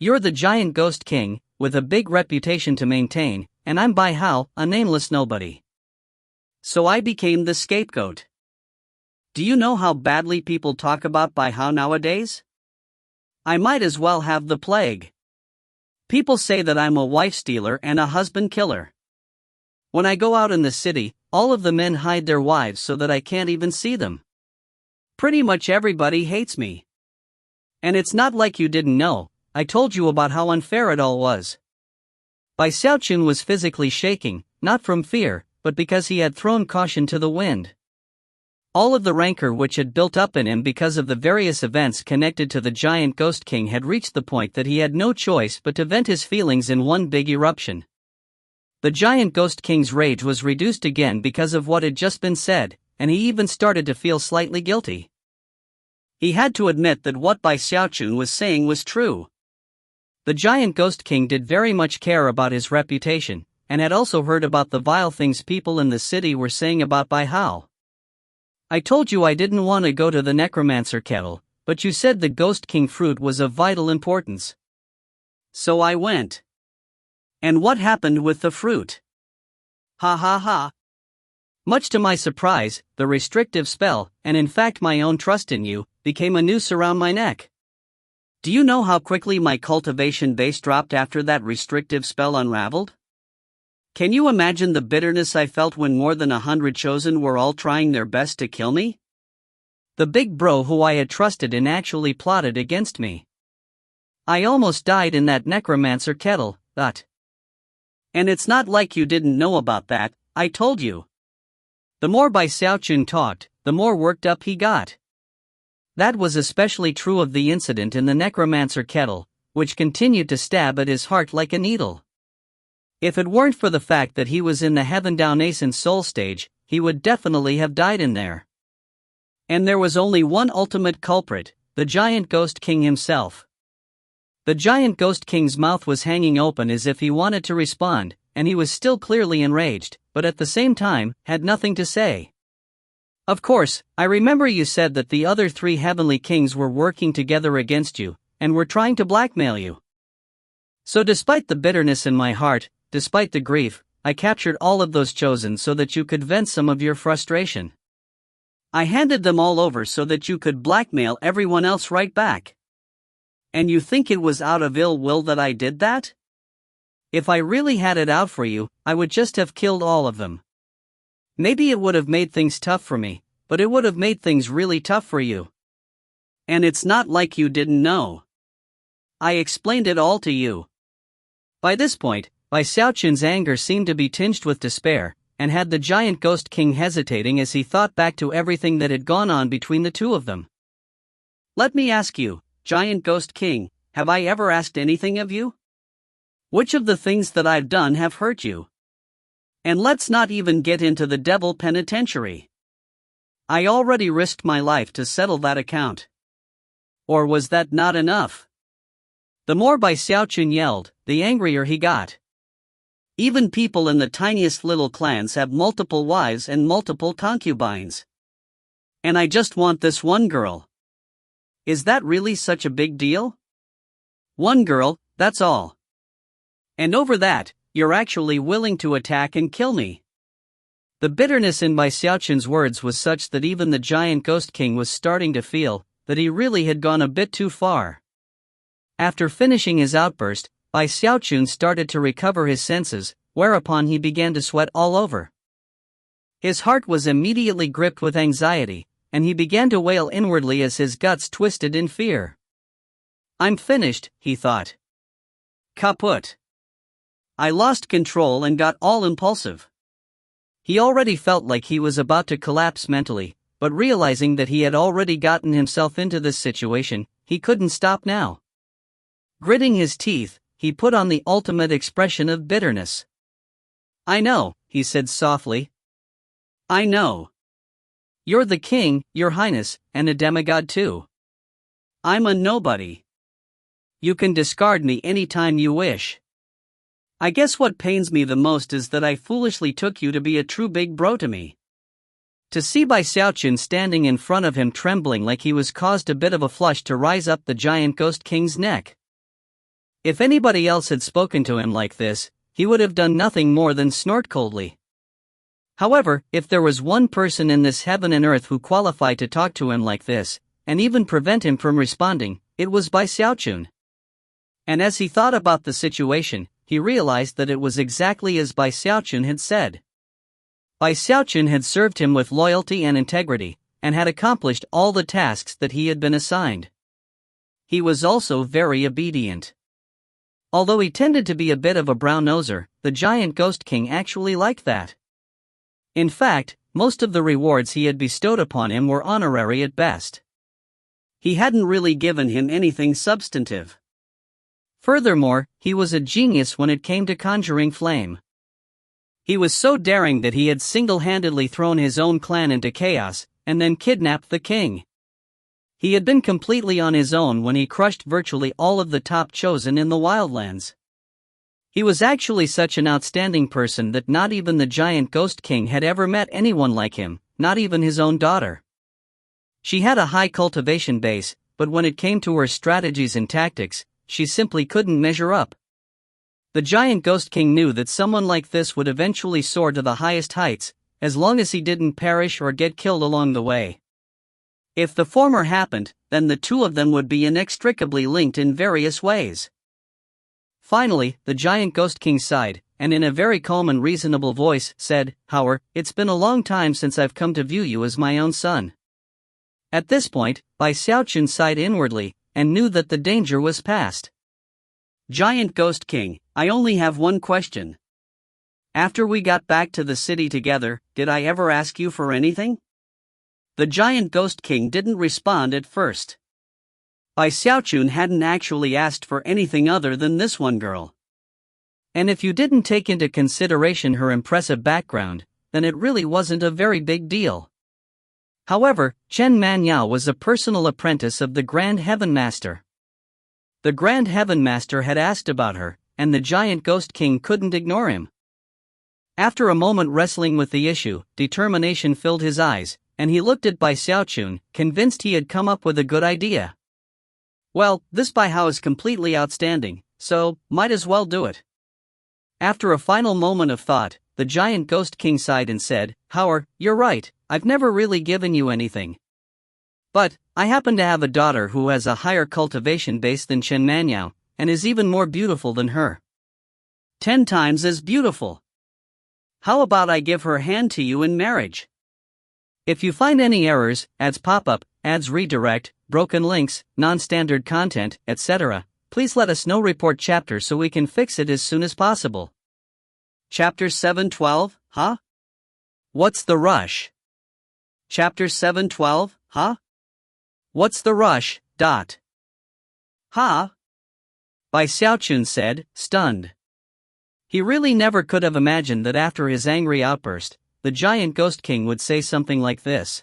You're the giant ghost king, with a big reputation to maintain, and I'm Bai Hao, a nameless nobody. So I became the scapegoat. Do you know how badly people talk about Bai Hao nowadays? I might as well have the plague. People say that I'm a wife stealer and a husband killer. When I go out in the city, all of the men hide their wives so that I can't even see them. Pretty much everybody hates me. And it's not like you didn't know, I told you about how unfair it all was. Xiaochun was physically shaking, not from fear, but because he had thrown caution to the wind. All of the rancor which had built up in him because of the various events connected to the giant ghost king had reached the point that he had no choice but to vent his feelings in one big eruption. The giant ghost king's rage was reduced again because of what had just been said, and he even started to feel slightly guilty. He had to admit that what Xiaochun was saying was true. The giant ghost king did very much care about his reputation, and had also heard about the vile things people in the city were saying about Bai Hao. I told you I didn't want to go to the necromancer kettle, but you said the ghost king fruit was of vital importance. So I went. And what happened with the fruit? Ha ha ha. Much to my surprise, the restrictive spell, and in fact my own trust in you, became a noose around my neck. Do you know how quickly my cultivation base dropped after that restrictive spell unraveled? Can you imagine the bitterness I felt when more than 100 chosen were all trying their best to kill me? The big bro who I had trusted in actually plotted against me. I almost died in that necromancer kettle, but... And it's not like you didn't know about that, I told you. The more Xiaochun talked, the more worked up he got. That was especially true of the incident in the necromancer kettle, which continued to stab at his heart like a needle. If it weren't for the fact that he was in the Heaven Down Ace and Soul stage, he would definitely have died in there. And there was only one ultimate culprit, the giant ghost king himself. The giant ghost king's mouth was hanging open as if he wanted to respond, and he was still clearly enraged, but at the same time, had nothing to say. Of course, I remember you said that the other 3 heavenly kings were working together against you, and were trying to blackmail you. So despite the bitterness in my heart, despite the grief, I captured all of those chosen so that you could vent some of your frustration. I handed them all over so that you could blackmail everyone else right back. And you think it was out of ill will that I did that? If I really had it out for you, I would just have killed all of them. Maybe it would have made things tough for me, but it would have made things really tough for you. And it's not like you didn't know. I explained it all to you. By this point, Bai Xiaochun's anger seemed to be tinged with despair, and had the giant ghost king hesitating as he thought back to everything that had gone on between the two of them. Let me ask you, giant ghost king, have I ever asked anything of you? Which of the things that I've done have hurt you? And let's not even get into the devil penitentiary. I already risked my life to settle that account. Or was that not enough? The more Bai Xiaochun yelled, the angrier he got. Even people in the tiniest little clans have multiple wives and multiple concubines. And I just want this one girl. Is that really such a big deal? One girl, that's all. And over that, you're actually willing to attack and kill me. The bitterness in Bai Xiaochun's words was such that even the giant ghost king was starting to feel that he really had gone a bit too far. After finishing his outburst, Bai Xiaochun started to recover his senses, whereupon he began to sweat all over. His heart was immediately gripped with anxiety, and he began to wail inwardly as his guts twisted in fear. I'm finished, he thought. Kaput. I lost control and got all impulsive. He already felt like he was about to collapse mentally, but realizing that he had already gotten himself into this situation, he couldn't stop now. Gritting his teeth, he put on the ultimate expression of bitterness. I know, he said softly. I know. You're the king, your highness, and a demigod too. I'm a nobody. You can discard me anytime you wish. I guess what pains me the most is that I foolishly took you to be a true big bro to me. To see Bai Xiaochun standing in front of him trembling like he was caused a bit of a flush to rise up the giant ghost king's neck. If anybody else had spoken to him like this, he would have done nothing more than snort coldly. However, if there was one person in this heaven and earth who qualified to talk to him like this, and even prevent him from responding, it was Bai Xiaochun. And as he thought about the situation, he realized that it was exactly as Bai Xiaochun had said. Bai Xiaochun had served him with loyalty and integrity, and had accomplished all the tasks that he had been assigned. He was also very obedient. Although he tended to be a bit of a brown-noser, the giant ghost king actually liked that. In fact, most of the rewards he had bestowed upon him were honorary at best. He hadn't really given him anything substantive. Furthermore, he was a genius when it came to conjuring flame. He was so daring that he had single-handedly thrown his own clan into chaos, and then kidnapped the king. He had been completely on his own when he crushed virtually all of the top chosen in the wildlands. He was actually such an outstanding person that not even the giant ghost king had ever met anyone like him, not even his own daughter. She had a high cultivation base, but when it came to her strategies and tactics, she simply couldn't measure up. The giant ghost king knew that someone like this would eventually soar to the highest heights, as long as he didn't perish or get killed along the way. If the former happened, then the two of them would be inextricably linked in various ways. Finally, the giant ghost king sighed, and in a very calm and reasonable voice said, "Howard, it's been a long time since I've come to view you as my own son." At this point, Bai Xiaochun sighed inwardly, and knew that the danger was past. Giant ghost king, I only have one question. After we got back to the city together, did I ever ask you for anything? The giant ghost king didn't respond at first. Bai Xiaochun hadn't actually asked for anything other than this one girl. And if you didn't take into consideration her impressive background, then it really wasn't a very big deal. However, Chen Manyao was a personal apprentice of the Grand Heaven Master. The Grand Heaven Master had asked about her, and the giant ghost king couldn't ignore him. After a moment wrestling with the issue, determination filled his eyes, and he looked at Bai Xiaochun, convinced he had come up with a good idea. Well, this Bai Hao is completely outstanding, so might as well do it. After a final moment of thought, the giant ghost king sighed and said, "Howard, you're right, I've never really given you anything. But I happen to have a daughter who has a higher cultivation base than Chen Manyao, and is even more beautiful than her. 10 times as beautiful. How about I give her hand to you in marriage? If you find any errors, ads pop up, ads redirect, broken links, non-standard content, etc., please let us know. Report chapter so we can fix it as soon as possible." Chapter 712, huh? What's the rush? Chapter 712, huh? What's the rush, dot. Huh? By Xiaochun said, stunned. He really never could have imagined that after his angry outburst, the giant ghost king would say something like this.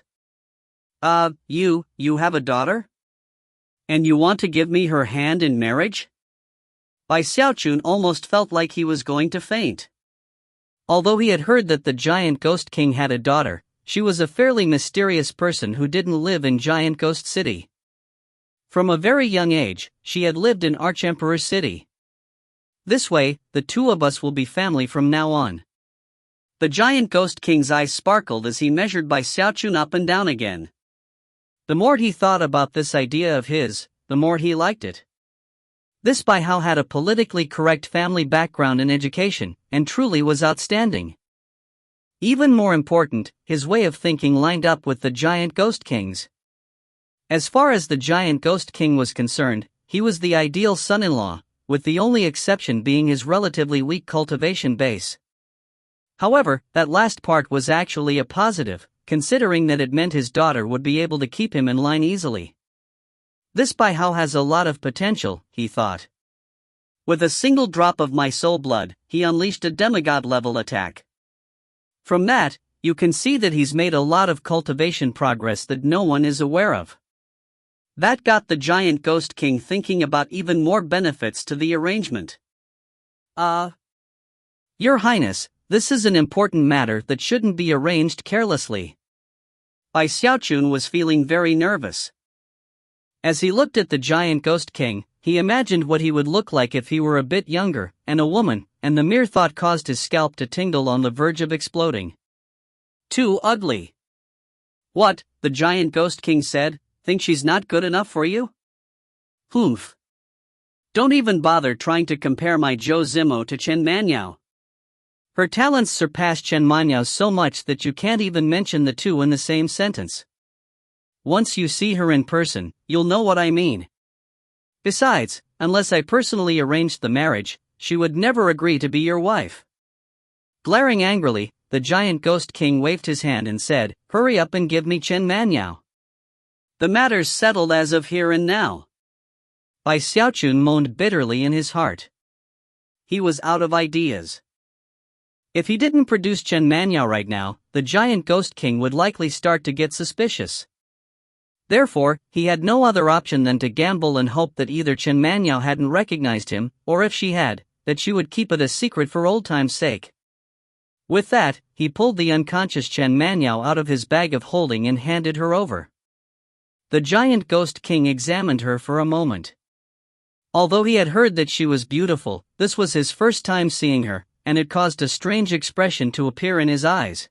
You have a daughter? And you want to give me her hand in marriage? Bai Xiaochun almost felt like he was going to faint. Although he had heard that the giant ghost king had a daughter, she was a fairly mysterious person who didn't live in Giant Ghost City. From a very young age, she had lived in Archemperor City. This way, the two of us will be family from now on. The giant ghost king's eyes sparkled as he measured Bai Xiaochun up and down again. The more he thought about this idea of his, the more he liked it. This Bai Hao had a politically correct family background and education, and truly was outstanding. Even more important, his way of thinking lined up with the giant ghost king's. As far as the giant ghost king was concerned, he was the ideal son-in-law, with the only exception being his relatively weak cultivation base. However, that last part was actually a positive, considering that it meant his daughter would be able to keep him in line easily. This Bai Hao has a lot of potential, he thought. With a single drop of my soul blood, he unleashed a demigod-level attack. From that, you can see that he's made a lot of cultivation progress that no one is aware of. That got the giant ghost king thinking about even more benefits to the arrangement. Your Highness, this is an important matter that shouldn't be arranged carelessly. Bai Xiaochun was feeling very nervous. As he looked at the giant ghost king, he imagined what he would look like if he were a bit younger, and a woman, and the mere thought caused his scalp to tingle on the verge of exploding. Too ugly. What, the giant ghost king said, think she's not good enough for you? Humph. Don't even bother trying to compare my Zhou Zimo to Chen Manyao. Her talents surpass Chen Manyao's so much that you can't even mention the two in the same sentence. Once you see her in person, you'll know what I mean. Besides, unless I personally arranged the marriage, she would never agree to be your wife. Glaring angrily, the giant ghost king waved his hand and said, hurry up and give me Chen Manyao. The matter's settled as of here and now. Bai Xiaochun moaned bitterly in his heart. He was out of ideas. If he didn't produce Chen Manyao right now, the giant ghost king would likely start to get suspicious. Therefore, he had no other option than to gamble and hope that either Chen Manyao hadn't recognized him, or if she had, that she would keep it a secret for old time's sake. With that, he pulled the unconscious Chen Manyao out of his bag of holding and handed her over. The giant ghost king examined her for a moment. Although he had heard that she was beautiful, this was his first time seeing her, and it caused a strange expression to appear in his eyes.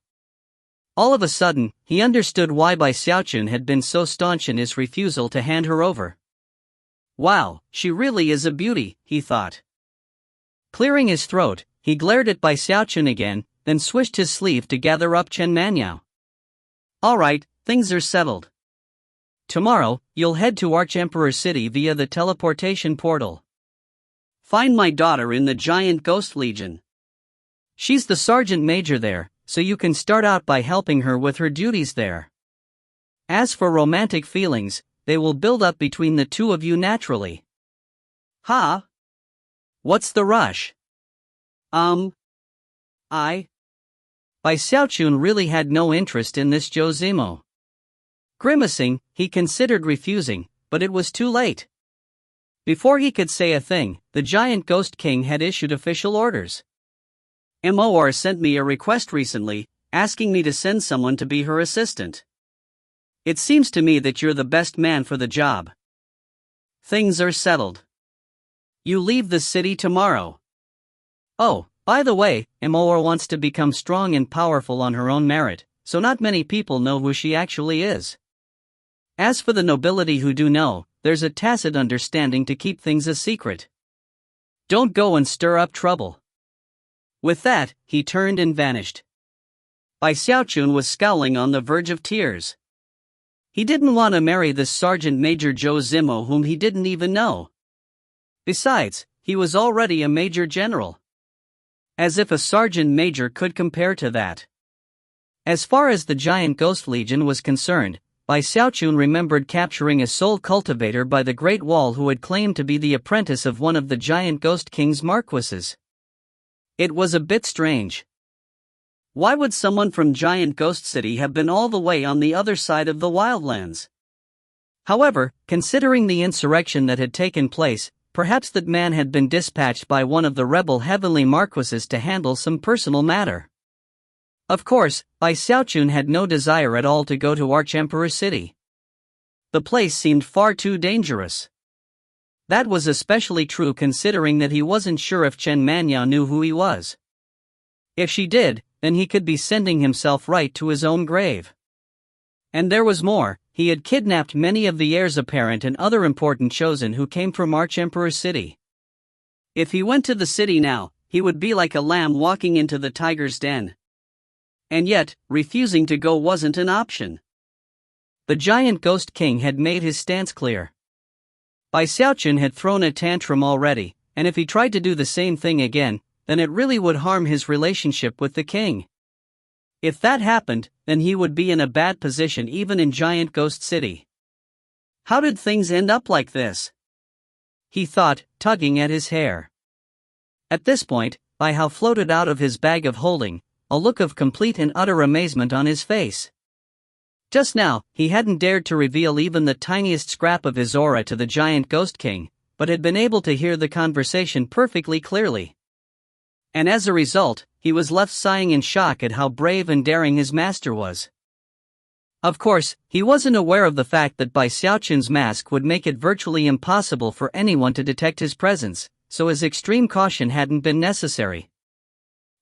All of a sudden, he understood why Bai Xiaochun had been so staunch in his refusal to hand her over. Wow, she really is a beauty, he thought. Clearing his throat, he glared at Bai Xiaochun again, then swished his sleeve to gather up Chen Manyao. Alright, things are settled. Tomorrow, you'll head to Archemperor City via the teleportation portal. Find my daughter in the Giant Ghost Legion. She's the sergeant major there, so you can start out by helping her with her duties there. As for romantic feelings, they will build up between the two of you naturally. Huh? What's the rush? Bai Xiaochun really had no interest in this Zhou Zimo. Grimacing, he considered refusing, but it was too late. Before he could say a thing, the giant ghost king had issued official orders. MOR sent me a request recently, asking me to send someone to be her assistant. It seems to me that you're the best man for the job. Things are settled. You leave the city tomorrow. Oh, by the way, MOR wants to become strong and powerful on her own merit, so not many people know who she actually is. As for the nobility who do know, there's a tacit understanding to keep things a secret. Don't go and stir up trouble. With that, he turned and vanished. Bai Xiaochun was scowling on the verge of tears. He didn't want to marry this Sergeant Major Zhou Zimo whom he didn't even know. Besides, he was already a major general. As if a sergeant major could compare to that. As far as the giant ghost legion was concerned, Bai Xiaochun remembered capturing a soul cultivator by the Great Wall who had claimed to be the apprentice of one of the giant ghost king's marquises. It was a bit strange. Why would someone from Giant Ghost City have been all the way on the other side of the wildlands? However, considering the insurrection that had taken place, perhaps that man had been dispatched by one of the rebel heavenly marquises to handle some personal matter. Of course, Bai Xiaochun had no desire at all to go to Archemperor City. The place seemed far too dangerous. That was especially true considering that he wasn't sure if Chen Manya knew who he was. If she did, then he could be sending himself right to his own grave. And there was more, he had kidnapped many of the heirs apparent and other important chosen who came from Archemperor City. If he went to the city now, he would be like a lamb walking into the tiger's den. And yet, refusing to go wasn't an option. The giant ghost king had made his stance clear. Bai Xiaochun had thrown a tantrum already, and if he tried to do the same thing again, then it really would harm his relationship with the king. If that happened, then he would be in a bad position even in Giant Ghost City. How did things end up like this? He thought, tugging at his hair. At this point, Bai Hao floated out of his bag of holding, a look of complete and utter amazement on his face. Just now, he hadn't dared to reveal even the tiniest scrap of his aura to the Giant Ghost King, but had been able to hear the conversation perfectly clearly. And as a result, he was left sighing in shock at how brave and daring his master was. Of course, he wasn't aware of the fact that Bai Xiaochun's mask would make it virtually impossible for anyone to detect his presence, so his extreme caution hadn't been necessary.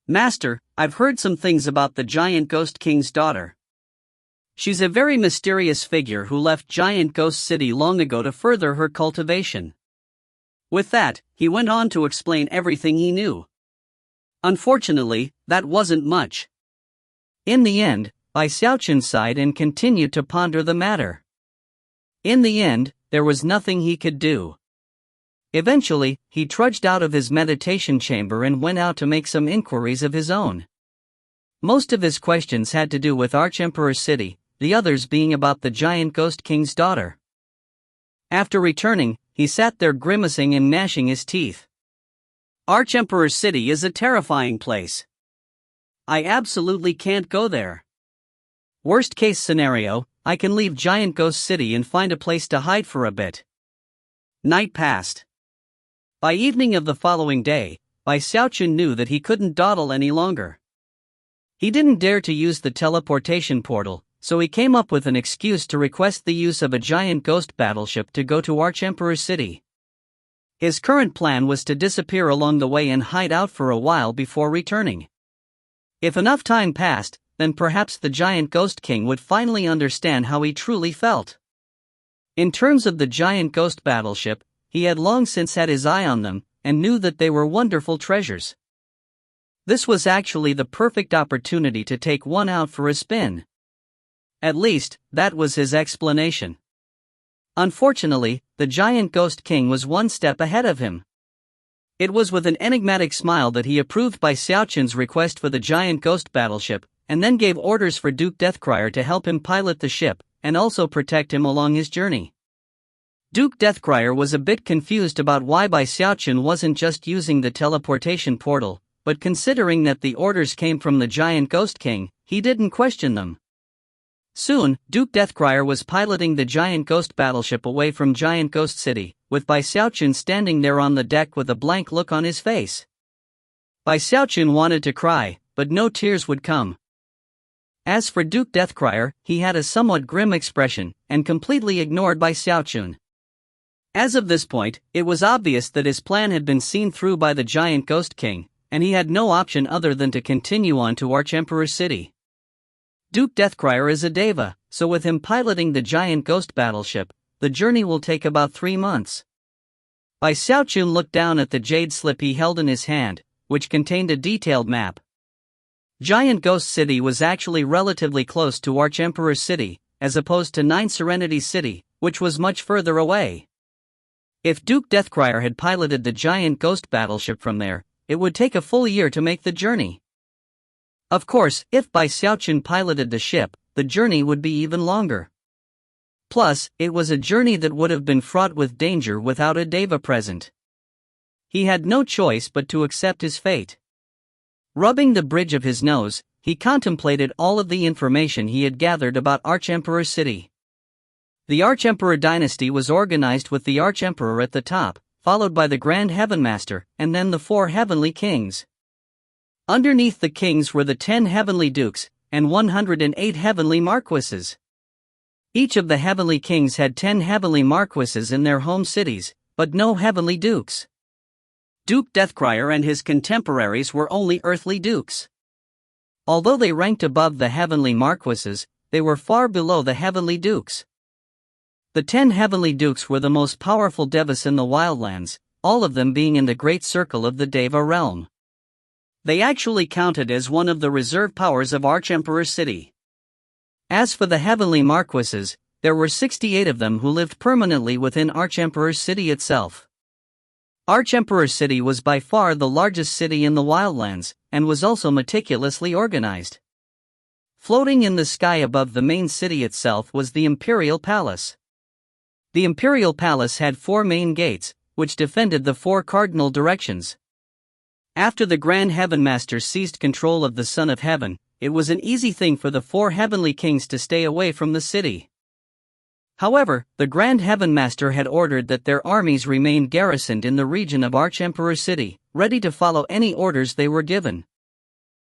Master, I've heard some things about the Giant Ghost King's daughter. She's a very mysterious figure who left Giant Ghost City long ago to further her cultivation. With that, he went on to explain everything he knew. Unfortunately, that wasn't much. In the end, Bai Xiaochun sighed and continued to ponder the matter. In the end, there was nothing he could do. Eventually, he trudged out of his meditation chamber and went out to make some inquiries of his own. Most of his questions had to do with Archemperor City, the others being about the Giant Ghost King's daughter. After returning, he sat there grimacing and gnashing his teeth. Archemperor City is a terrifying place. I absolutely can't go there. Worst case scenario, I can leave Giant Ghost City and find a place to hide for a bit. Night passed. By evening of the following day, Bai Xiaochun knew that he couldn't dawdle any longer. He didn't dare to use the teleportation portal, so he came up with an excuse to request the use of a giant ghost battleship to go to Archemperor City. His current plan was to disappear along the way and hide out for a while before returning. If enough time passed, then perhaps the Giant Ghost King would finally understand how he truly felt. In terms of the giant ghost battleship, he had long since had his eye on them, and knew that they were wonderful treasures. This was actually the perfect opportunity to take one out for a spin. At least, that was his explanation. Unfortunately, the Giant Ghost King was one step ahead of him. It was with an enigmatic smile that he approved Bai Xiaochun's request for the giant ghost battleship, and then gave orders for Duke Deathcrier to help him pilot the ship, and also protect him along his journey. Duke Deathcrier was a bit confused about why Bai Xiaochun wasn't just using the teleportation portal, but considering that the orders came from the Giant Ghost King, he didn't question them. Soon, Duke Deathcrier was piloting the giant ghost battleship away from Giant Ghost City, with Bai Xiaochun standing there on the deck with a blank look on his face. Bai Xiaochun wanted to cry, but no tears would come. As for Duke Deathcrier, he had a somewhat grim expression, and completely ignored Bai Xiaochun. As of this point, it was obvious that his plan had been seen through by the Giant Ghost King, and he had no option other than to continue on to Archemperor City. Duke Deathcrier is a deva, so with him piloting the giant ghost battleship, the journey will take about 3 months. Bai Xiaochun looked down at the jade slip he held in his hand, which contained a detailed map. Giant Ghost City was actually relatively close to Archemperor City, as opposed to 9 Serenity City, which was much further away. If Duke Deathcrier had piloted the giant ghost battleship from there, it would take a full year to make the journey. Of course, if Bai Xiaochun piloted the ship, the journey would be even longer. Plus, it was a journey that would have been fraught with danger without a deva present. He had no choice but to accept his fate. Rubbing the bridge of his nose, he contemplated all of the information he had gathered about Archemperor City. The Archemperor dynasty was organized with the Archemperor at the top, followed by the Grand Heaven Master, and then the 4 heavenly kings. Underneath the kings were the 10 heavenly dukes, and 108 heavenly marquises. Each of the heavenly kings had 10 heavenly marquises in their home cities, but no heavenly dukes. Duke Deathcrier and his contemporaries were only earthly dukes. Although they ranked above the heavenly marquises, they were far below the heavenly dukes. The 10 heavenly dukes were the most powerful devas in the wildlands, all of them being in the great circle of the Deva realm. They actually counted as one of the reserve powers of Archemperor City. As for the heavenly marquises, there were 68 of them who lived permanently within Archemperor City itself. Archemperor City was by far the largest city in the wildlands, and was also meticulously organized. Floating in the sky above the main city itself was the Imperial Palace. The Imperial Palace had 4 main gates, which defended the 4 cardinal directions. After the Grand Heaven Master seized control of the Son of Heaven, it was an easy thing for the 4 heavenly kings to stay away from the city. However, the Grand Heaven Master had ordered that their armies remain garrisoned in the region of Archemperor City, ready to follow any orders they were given.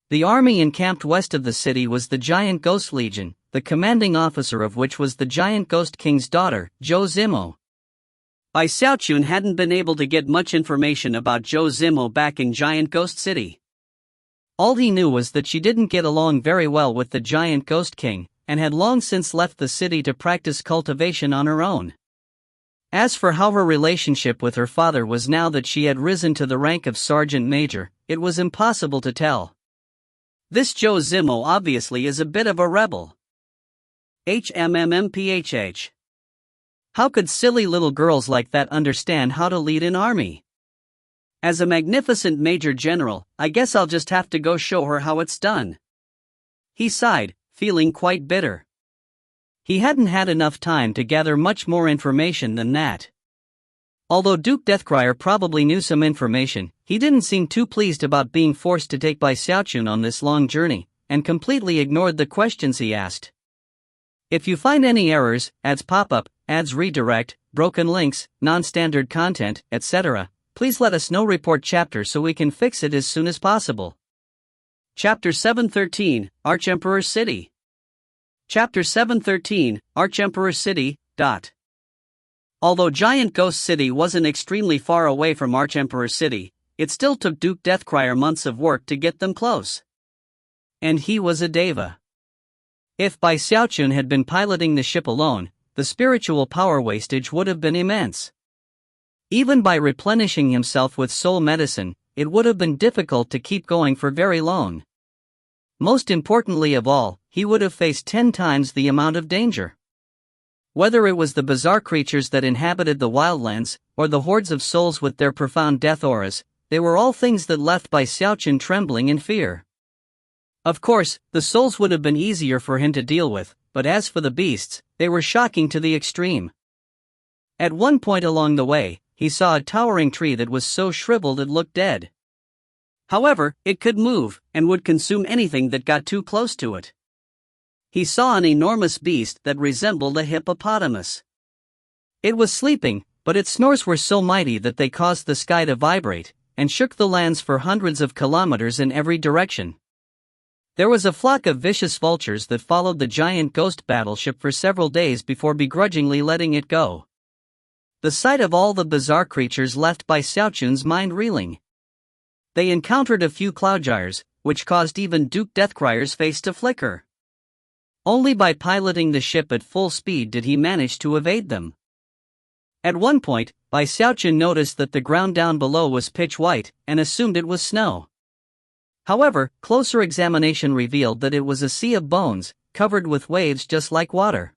The army encamped west of the city was the Giant Ghost Legion, the commanding officer of which was the Giant Ghost King's daughter, Zhou Zimo. Bai Xiaochun hadn't been able to get much information about Zhou Zimo back in Giant Ghost City. All he knew was that she didn't get along very well with the Giant Ghost King, and had long since left the city to practice cultivation on her own. As for how her relationship with her father was now that she had risen to the rank of Sergeant Major, it was impossible to tell. This Zhou Zimo obviously is a bit of a rebel. HMMMPHH. How could silly little girls like that understand how to lead an army? As a magnificent Major General, I guess I'll just have to go show her how it's done. He sighed, feeling quite bitter. He hadn't had enough time to gather much more information than that. Although Duke Deathcrier probably knew some information, he didn't seem too pleased about being forced to take Bai Xiaochun on this long journey, and completely ignored the questions he asked. If you find any errors, ads pop up, ads redirect, broken links, non-standard content, etc., please let us know. Report chapter so we can fix it as soon as possible. Chapter 713, Archemperor City. Chapter 713, Archemperor City. Although Giant Ghost City wasn't extremely far away from Archemperor City, it still took Duke Deathcrier months of work to get them close. And he was a deva. If Bai Xiaochun had been piloting the ship alone, the spiritual power wastage would have been immense. Even by replenishing himself with soul medicine, it would have been difficult to keep going for very long. Most importantly of all, he would have faced 10 times the amount of danger. Whether it was the bizarre creatures that inhabited the wildlands, or the hordes of souls with their profound death auras, they were all things that left Bai Xiaochun trembling in fear. Of course, the souls would have been easier for him to deal with, but as for the beasts, they were shocking to the extreme. At one point along the way, he saw a towering tree that was so shriveled it looked dead. However, it could move, and would consume anything that got too close to it. He saw an enormous beast that resembled a hippopotamus. It was sleeping, but its snores were so mighty that they caused the sky to vibrate, and shook the lands for hundreds of kilometers in every direction. There was a flock of vicious vultures that followed the giant ghost battleship for several days before begrudgingly letting it go. The sight of all the bizarre creatures left Bai Xiaochun's mind reeling. They encountered a few cloudgyres, which caused even Duke Deathcrier's face to flicker. Only by piloting the ship at full speed did he manage to evade them. At one point, Bai Xiaochun noticed that the ground down below was pitch white, and assumed it was snow. However, closer examination revealed that it was a sea of bones, covered with waves just like water.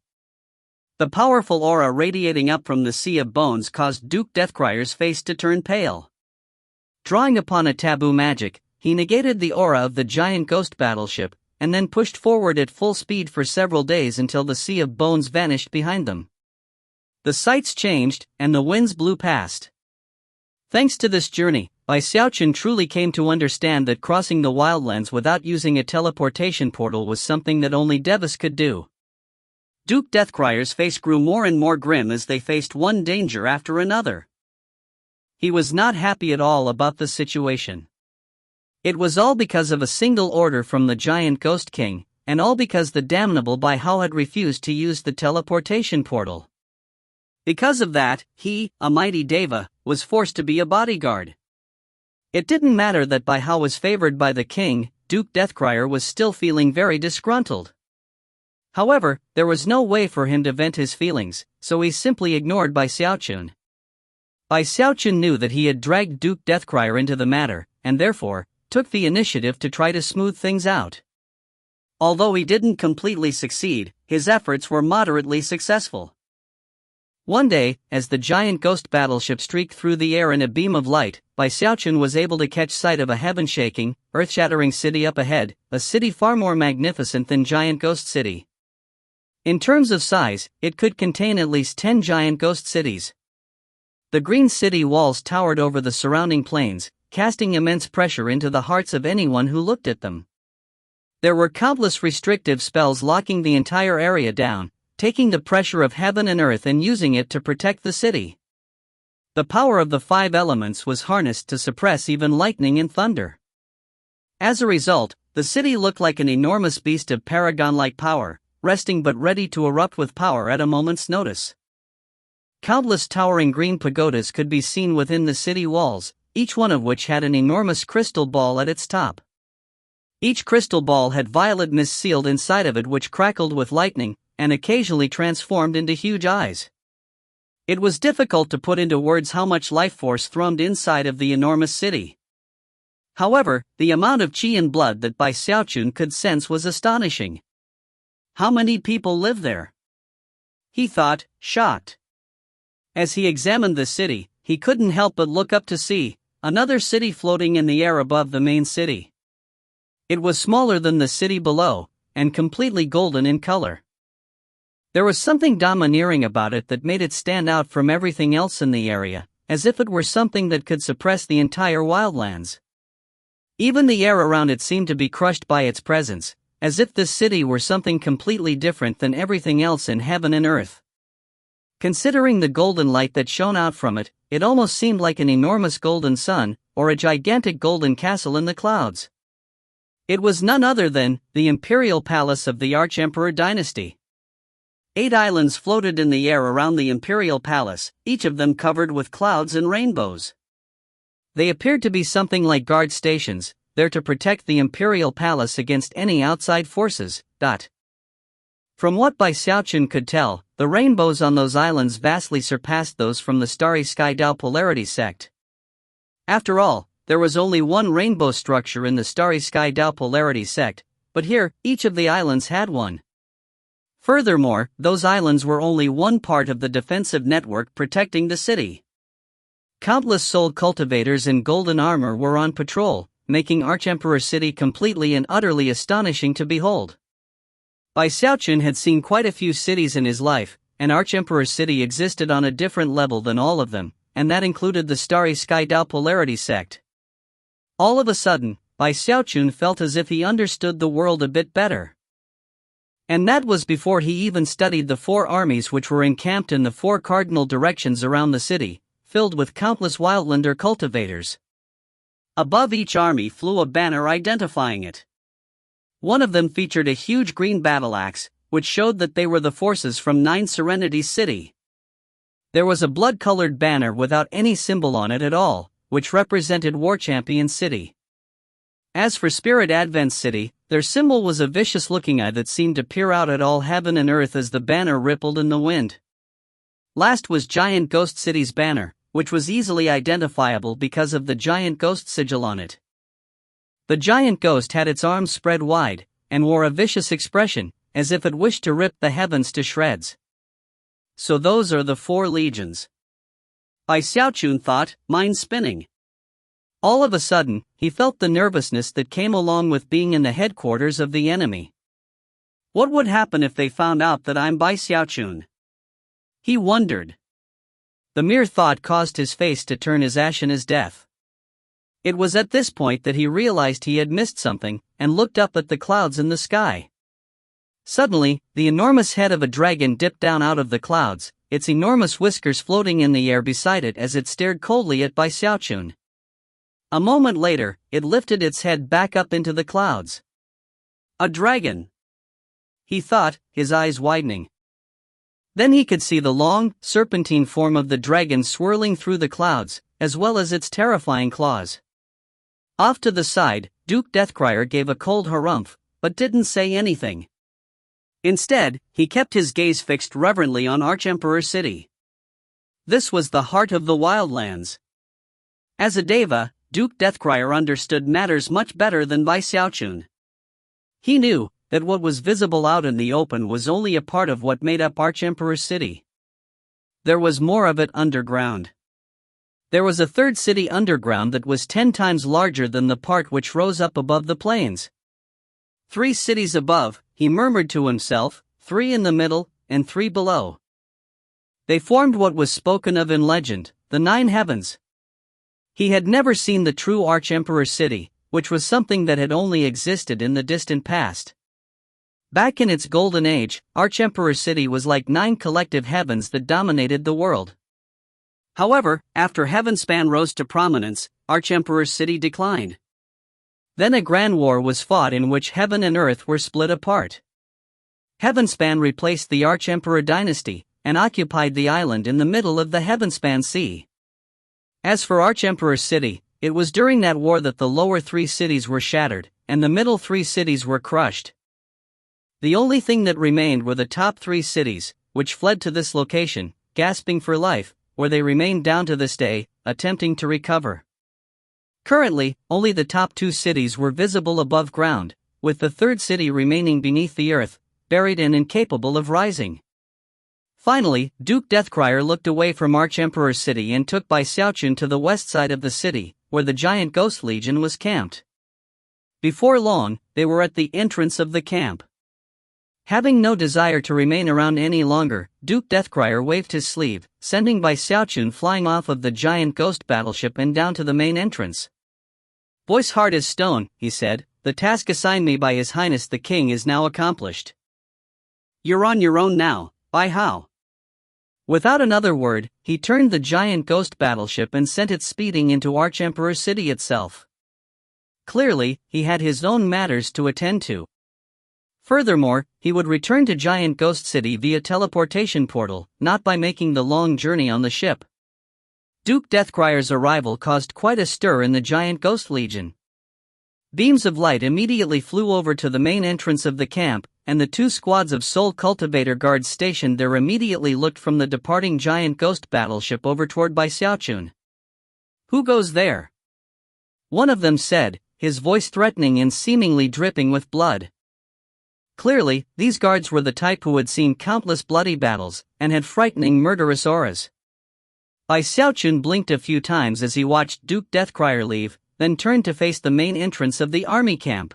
The powerful aura radiating up from the sea of bones caused Duke Deathcrier's face to turn pale. Drawing upon a taboo magic, he negated the aura of the giant ghost battleship, and then pushed forward at full speed for several days until the sea of bones vanished behind them. The sights changed, and the winds blew past. Thanks to this journey, Xiaochun truly came to understand that crossing the wildlands without using a teleportation portal was something that only devas could do. Duke Deathcryer's face grew more and more grim as they faced one danger after another. He was not happy at all about the situation. It was all because of a single order from the giant ghost king, and all because the damnable Bai Hao had refused to use the teleportation portal. Because of that, he, a mighty deva, was forced to be a bodyguard. It didn't matter that Bai Hao was favored by the king, Duke Deathcryer was still feeling very disgruntled. However, there was no way for him to vent his feelings, so he simply ignored Bai Xiaochun. Bai Xiaochun knew that he had dragged Duke Deathcryer into the matter, and therefore, took the initiative to try to smooth things out. Although he didn't completely succeed, his efforts were moderately successful. One day, as the giant ghost battleship streaked through the air in a beam of light, Bai Xiaochun was able to catch sight of a heaven-shaking, earth-shattering city up ahead, a city far more magnificent than Giant Ghost City. In terms of size, it could contain at least 10 giant ghost cities. The green city walls towered over the surrounding plains, casting immense pressure into the hearts of anyone who looked at them. There were countless restrictive spells locking the entire area down, taking the pressure of heaven and earth and using it to protect the city. The power of the 5 elements was harnessed to suppress even lightning and thunder. As a result, the city looked like an enormous beast of paragon-like power, resting but ready to erupt with power at a moment's notice. Countless towering green pagodas could be seen within the city walls, each one of which had an enormous crystal ball at its top. Each crystal ball had violet mist sealed inside of it which crackled with lightning, and occasionally transformed into huge eyes. It was difficult to put into words how much life force thrummed inside of the enormous city. However, the amount of qi and blood that Bai Xiaochun could sense was astonishing. How many people live there? He thought, shocked. As he examined the city, he couldn't help but look up to see another city floating in the air above the main city. It was smaller than the city below, and completely golden in color. There was something domineering about it that made it stand out from everything else in the area, as if it were something that could suppress the entire wildlands. Even the air around it seemed to be crushed by its presence, as if this city were something completely different than everything else in heaven and earth. Considering the golden light that shone out from it, it almost seemed like an enormous golden sun, or a gigantic golden castle in the clouds. It was none other than the imperial palace of the Arch-Emperor dynasty. 8 islands floated in the air around the imperial palace, each of them covered with clouds and rainbows. They appeared to be something like guard stations, there to protect the imperial palace against any outside forces. From what Bai Xiaochun could tell, the rainbows on those islands vastly surpassed those from the Starry Sky Dao Polarity sect. After all, there was only one rainbow structure in the Starry Sky Dao Polarity sect, but here, each of the islands had one. Furthermore, those islands were only one part of the defensive network protecting the city. Countless soul cultivators in golden armor were on patrol, making Arch-Emperor City completely and utterly astonishing to behold. Bai Xiaochun had seen quite a few cities in his life, and Arch-Emperor City existed on a different level than all of them, and that included the Starry Sky Dao Polarity sect. All of a sudden, Bai Xiaochun felt as if he understood the world a bit better. And that was before he even studied the 4 armies which were encamped in the 4 cardinal directions around the city, filled with countless wildlander cultivators. Above each army flew a banner identifying it. One of them featured a huge green battle axe, which showed that they were the forces from 9 Serenity City. There was a blood-colored banner without any symbol on it at all, which represented War Champion City. As for Spirit Advent City, their symbol was a vicious-looking eye that seemed to peer out at all heaven and earth as the banner rippled in the wind. Last was Giant Ghost City's banner, which was easily identifiable because of the giant ghost sigil on it. The giant ghost had its arms spread wide, and wore a vicious expression, as if it wished to rip the heavens to shreds. So those are the 4 legions. Bai Xiaochun thought, mind spinning. All of a sudden, he felt the nervousness that came along with being in the headquarters of the enemy. What would happen if they found out that I'm by Xiaochun? He wondered. The mere thought caused his face to turn as ashen as death. It was at this point that he realized he had missed something, and looked up at the clouds in the sky. Suddenly, the enormous head of a dragon dipped down out of the clouds, its enormous whiskers floating in the air beside it as it stared coldly at Bai Xiaochun. A moment later, it lifted its head back up into the clouds. A dragon! He thought, his eyes widening. Then he could see the long, serpentine form of the dragon swirling through the clouds, as well as its terrifying claws. Off to the side, Duke Deathcrier gave a cold harumph, but didn't say anything. Instead, he kept his gaze fixed reverently on Archemperor City. This was the heart of the wildlands. As a deva, Duke Deathcrier understood matters much better than Bai Xiaochun. He knew that what was visible out in the open was only a part of what made up Archemperor City. There was more of it underground. There was a third city underground that was 10 times larger than the part which rose up above the plains. 3 cities above, he murmured to himself, 3 in the middle, and 3 below. They formed what was spoken of in legend, the 9 heavens. He had never seen the true Archemperor City, which was something that had only existed in the distant past. Back in its golden age, Archemperor City was like 9 collective heavens that dominated the world. However, after Heavenspan rose to prominence, Archemperor City declined. Then a grand war was fought in which heaven and earth were split apart. Heavenspan replaced the Archemperor dynasty, and occupied the island in the middle of the Heavenspan Sea. As for Archemperor City, it was during that war that the lower 3 cities were shattered, and the middle 3 cities were crushed. The only thing that remained were the top 3 cities, which fled to this location, gasping for life, where they remain down to this day, attempting to recover. Currently, only the top 2 cities were visible above ground, with the third city remaining beneath the earth, buried and incapable of rising. Finally, Duke Deathcrier looked away from Archemperor City and took Bai Xiaochun to the west side of the city, where the giant Ghost Legion was camped. Before long, they were at the entrance of the camp. Having no desire to remain around any longer, Duke Deathcrier waved his sleeve, sending Bai Xiaochun flying off of the giant ghost battleship and down to the main entrance. "Voice hard as stone," he said, "the task assigned me by His Highness the King is now accomplished. You're on your own now, Bai Hao." Without another word, he turned the giant ghost battleship and sent it speeding into Archemperor City itself. Clearly, he had his own matters to attend to. Furthermore, he would return to Giant Ghost City via teleportation portal, not by making the long journey on the ship. Duke Deathcrier's arrival caused quite a stir in the Giant Ghost Legion. Beams of light immediately flew over to the main entrance of the camp, and the 2 squads of Soul Cultivator guards stationed there immediately looked from the departing giant ghost battleship over toward Bai Xiaochun. "Who goes there?" one of them said, his voice threatening and seemingly dripping with blood. Clearly, these guards were the type who had seen countless bloody battles, and had frightening murderous auras. Bai Xiaochun blinked a few times as he watched Duke Deathcrier leave, then turned to face the main entrance of the army camp.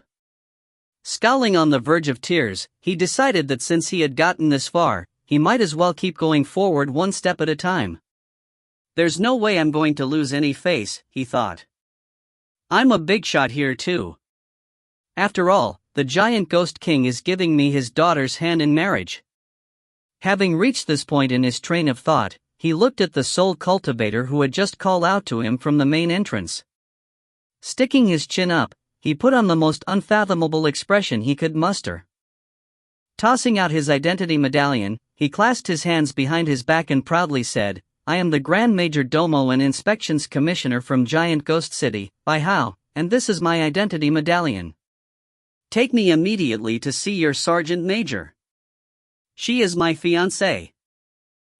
Scowling on the verge of tears, he decided that since he had gotten this far, he might as well keep going forward one step at a time. "There's no way I'm going to lose any face," he thought. "I'm a big shot here too. After all, the giant ghost king is giving me his daughter's hand in marriage." Having reached this point in his train of thought, he looked at the soul cultivator who had just called out to him from the main entrance. Sticking his chin up, he put on the most unfathomable expression he could muster. Tossing out his identity medallion, he clasped his hands behind his back and proudly said, "I am the Grand Major Domo and Inspections Commissioner from Giant Ghost City, Bai Hao, and this is my identity medallion. Take me immediately to see your Sergeant Major. She is my fiancée.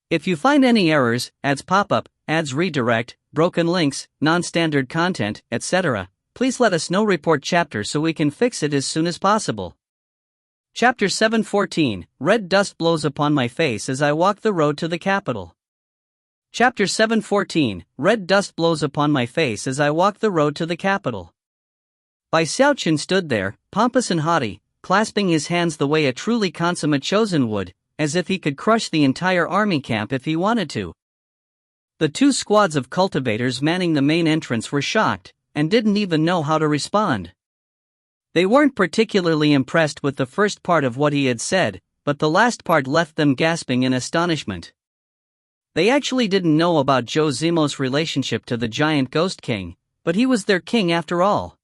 If you find any errors, ads pop-up, ads redirect, broken links, non-standard content, etc., please let us know. Report chapter so we can fix it as soon as possible." Chapter 714, Red dust blows upon my face as I walk the road to the capital. Chapter 7:14, Red dust blows upon my face as I walk the road to the capital. Xiaochun stood there, pompous and haughty, clasping his hands the way a truly consummate chosen would, as if he could crush the entire army camp if he wanted to. The two squads of cultivators manning the main entrance were shocked, and didn't even know how to respond. They weren't particularly impressed with the first part of what he had said, but the last part left them gasping in astonishment. They actually didn't know about Zhou Zimo's relationship to the giant ghost king, but he was their king after all.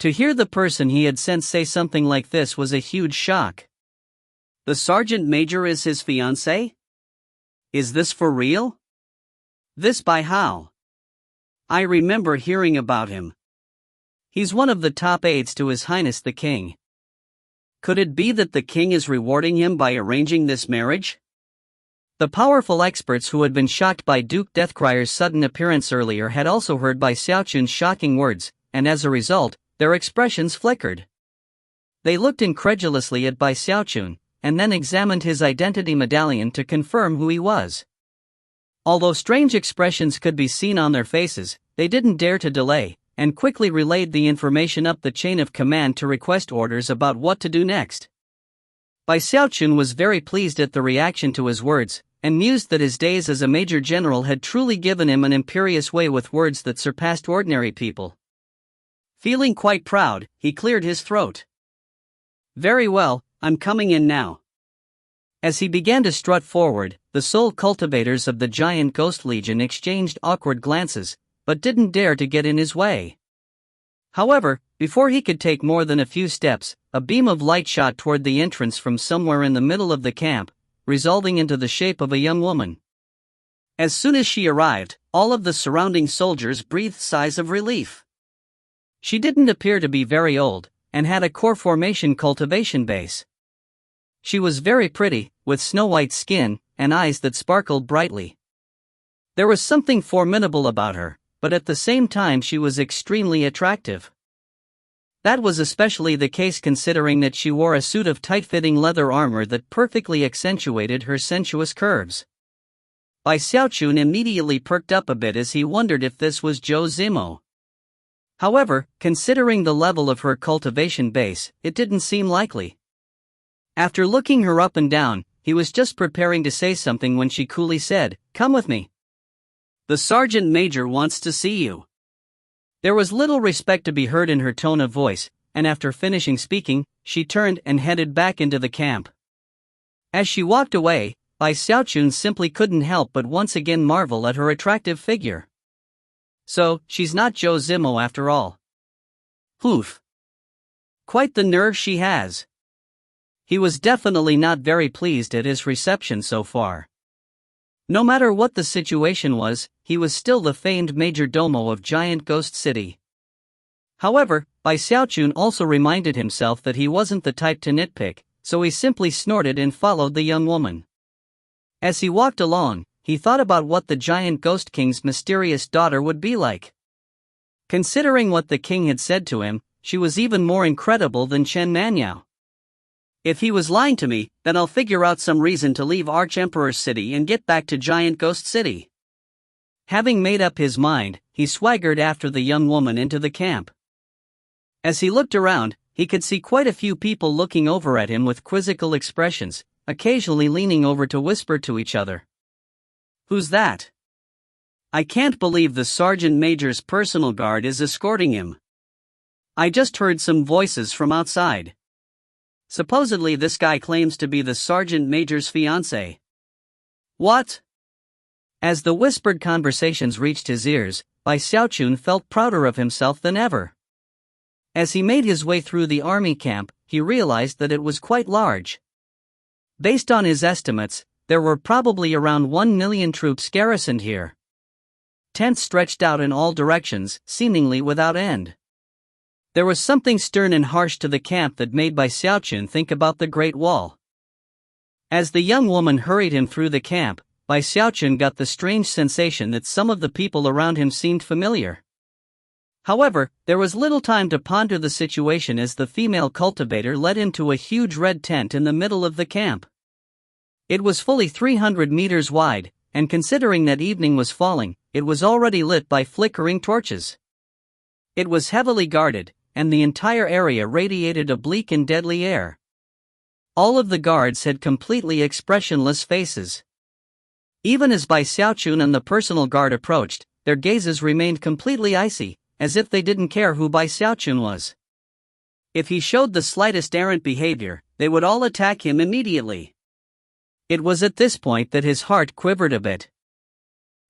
To hear the person he had sent say something like this was a huge shock. The sergeant major is his fiancée? Is this for real? This by how? I remember hearing about him. He's one of the top aides to His Highness the King. Could it be that the king is rewarding him by arranging this marriage? The powerful experts who had been shocked by Duke Deathcryer's sudden appearance earlier had also heard Xiaochun's shocking words, and as a result, their expressions flickered. They looked incredulously at Xiaochun, and then examined his identity medallion to confirm who he was. Although strange expressions could be seen on their faces, they didn't dare to delay, and quickly relayed the information up the chain of command to request orders about what to do next. Xiaochun was very pleased at the reaction to his words, and mused that his days as a major general had truly given him an imperious way with words that surpassed ordinary people. Feeling quite proud, he cleared his throat. Very well, I'm coming in now. As he began to strut forward, the sole cultivators of the giant ghost legion exchanged awkward glances, but didn't dare to get in his way. However, before he could take more than a few steps, a beam of light shot toward the entrance from somewhere in the middle of the camp, resolving into the shape of a young woman. As soon as she arrived, all of the surrounding soldiers breathed sighs of relief. She didn't appear to be very old, and had a core formation cultivation base. She was very pretty, with snow-white skin, and eyes that sparkled brightly. There was something formidable about her, but at the same time she was extremely attractive. That was especially the case considering that she wore a suit of tight-fitting leather armor that perfectly accentuated her sensuous curves. Xiaochun immediately perked up a bit as he wondered if this was Zhou Zimo. However, considering the level of her cultivation base, it didn't seem likely. After looking her up and down, he was just preparing to say something when she coolly said, "Come with me. The sergeant major wants to see you." There was little respect to be heard in her tone of voice, and after finishing speaking, she turned and headed back into the camp. As she walked away, Xiaochun simply couldn't help but once again marvel at her attractive figure. So, she's not Zhou Zimo after all. Oof. Quite the nerve she has. He was definitely not very pleased at his reception so far. No matter what the situation was, he was still the famed major domo of Giant Ghost City. However, Xiaochun also reminded himself that he wasn't the type to nitpick, so he simply snorted and followed the young woman. As he walked along, he thought about what the Giant Ghost King's mysterious daughter would be like. Considering what the king had said to him, she was even more incredible than Chen Manyao. If he was lying to me, then I'll figure out some reason to leave Arch-Emperor City and get back to Giant Ghost City. Having made up his mind, he swaggered after the young woman into the camp. As he looked around, he could see quite a few people looking over at him with quizzical expressions, occasionally leaning over to whisper to each other. Who's that? I can't believe the sergeant major's personal guard is escorting him. I just heard some voices from outside. Supposedly this guy claims to be the sergeant major's fiancé. What? As the whispered conversations reached his ears, Xiaochun felt prouder of himself than ever. As he made his way through the army camp, he realized that it was quite large. Based on his estimates, there were probably around 1 million troops garrisoned here. Tents stretched out in all directions, seemingly without end. There was something stern and harsh to the camp that made Xiaochun think about the Great Wall. As the young woman hurried him through the camp, Xiaochun got the strange sensation that some of the people around him seemed familiar. However, there was little time to ponder the situation as the female cultivator led him to a huge red tent in the middle of the camp. It was fully 300 meters wide, and considering that evening was falling, it was already lit by flickering torches. It was heavily guarded, and the entire area radiated a bleak and deadly air. All of the guards had completely expressionless faces. Even as Bai Xiaochun and the personal guard approached, their gazes remained completely icy, as if they didn't care who Bai Xiaochun was. If he showed the slightest errant behavior, they would all attack him immediately. It was at this point that his heart quivered a bit.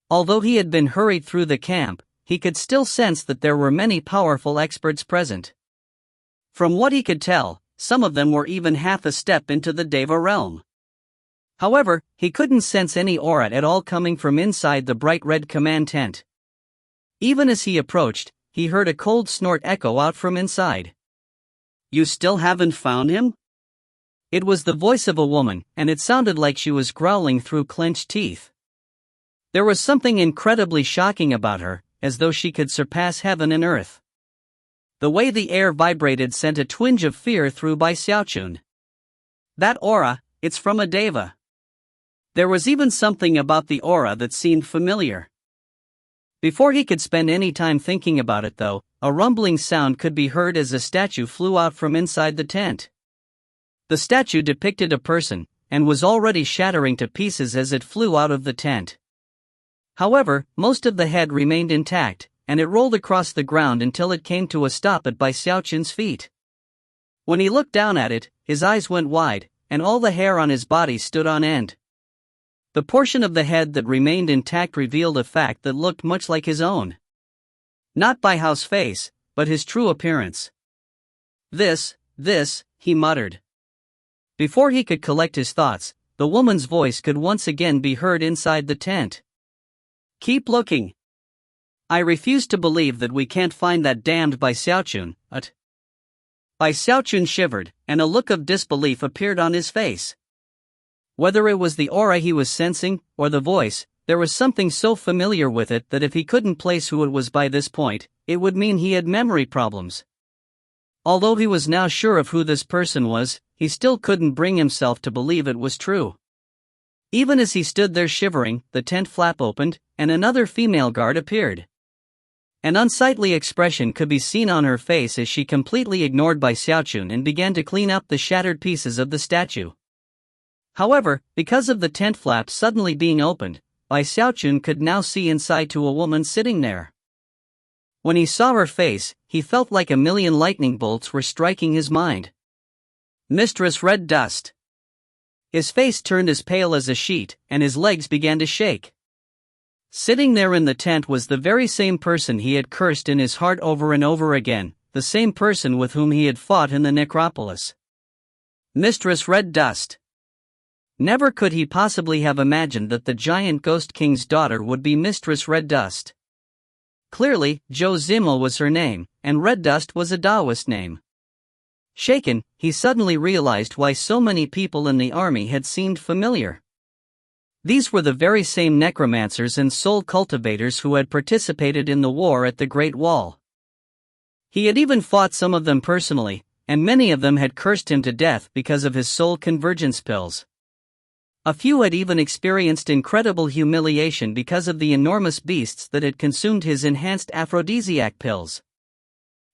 Although he had been hurried through the camp, he could still sense that there were many powerful experts present. From what he could tell, some of them were even half a step into the Deva realm. However, he couldn't sense any aura at all coming from inside the bright red command tent. Even as he approached, he heard a cold snort echo out from inside. "You still haven't found him?" It was the voice of a woman, and it sounded like she was growling through clenched teeth. There was something incredibly shocking about her, as though she could surpass heaven and earth. The way the air vibrated sent a twinge of fear through Bai Xiaochun. That aura, it's from a deva. There was even something about the aura that seemed familiar. Before he could spend any time thinking about it though, a rumbling sound could be heard as a statue flew out from inside the tent. The statue depicted a person, and was already shattering to pieces as it flew out of the tent. However, most of the head remained intact, and it rolled across the ground until it came to a stop at Bai Xiaochun's feet. When he looked down at it, his eyes went wide, and all the hair on his body stood on end. The portion of the head that remained intact revealed a fact that looked much like his own. Not Bai Hao's face, but his true appearance. This, he muttered. Before he could collect his thoughts, the woman's voice could once again be heard inside the tent. "Keep looking. I refuse to believe that we can't find that damned Bai Xiaochun, Bai Xiaochun shivered, and a look of disbelief appeared on his face. Whether it was the aura he was sensing, or the voice, there was something so familiar with it that if he couldn't place who it was by this point, it would mean he had memory problems. Although he was now sure of who this person was, he still couldn't bring himself to believe it was true. Even as he stood there shivering, the tent flap opened, and another female guard appeared. An unsightly expression could be seen on her face as she completely ignored Bai Xiaochun and began to clean up the shattered pieces of the statue. However, because of the tent flap suddenly being opened, Bai Xiaochun could now see inside to a woman sitting there. When he saw her face, he felt like a million lightning bolts were striking his mind. Mistress Red Dust. His face turned as pale as a sheet, and his legs began to shake. Sitting there in the tent was the very same person he had cursed in his heart over and over again, the same person with whom he had fought in the necropolis. Mistress Red Dust. Never could he possibly have imagined that the giant ghost king's daughter would be Mistress Red Dust. Clearly, Zhou Zimel was her name, and Red Dust was a Taoist name. Shaken, he suddenly realized why so many people in the army had seemed familiar. These were the very same necromancers and soul cultivators who had participated in the war at the Great Wall. He had even fought some of them personally, and many of them had cursed him to death because of his soul convergence pills. A few had even experienced incredible humiliation because of the enormous beasts that had consumed his enhanced aphrodisiac pills.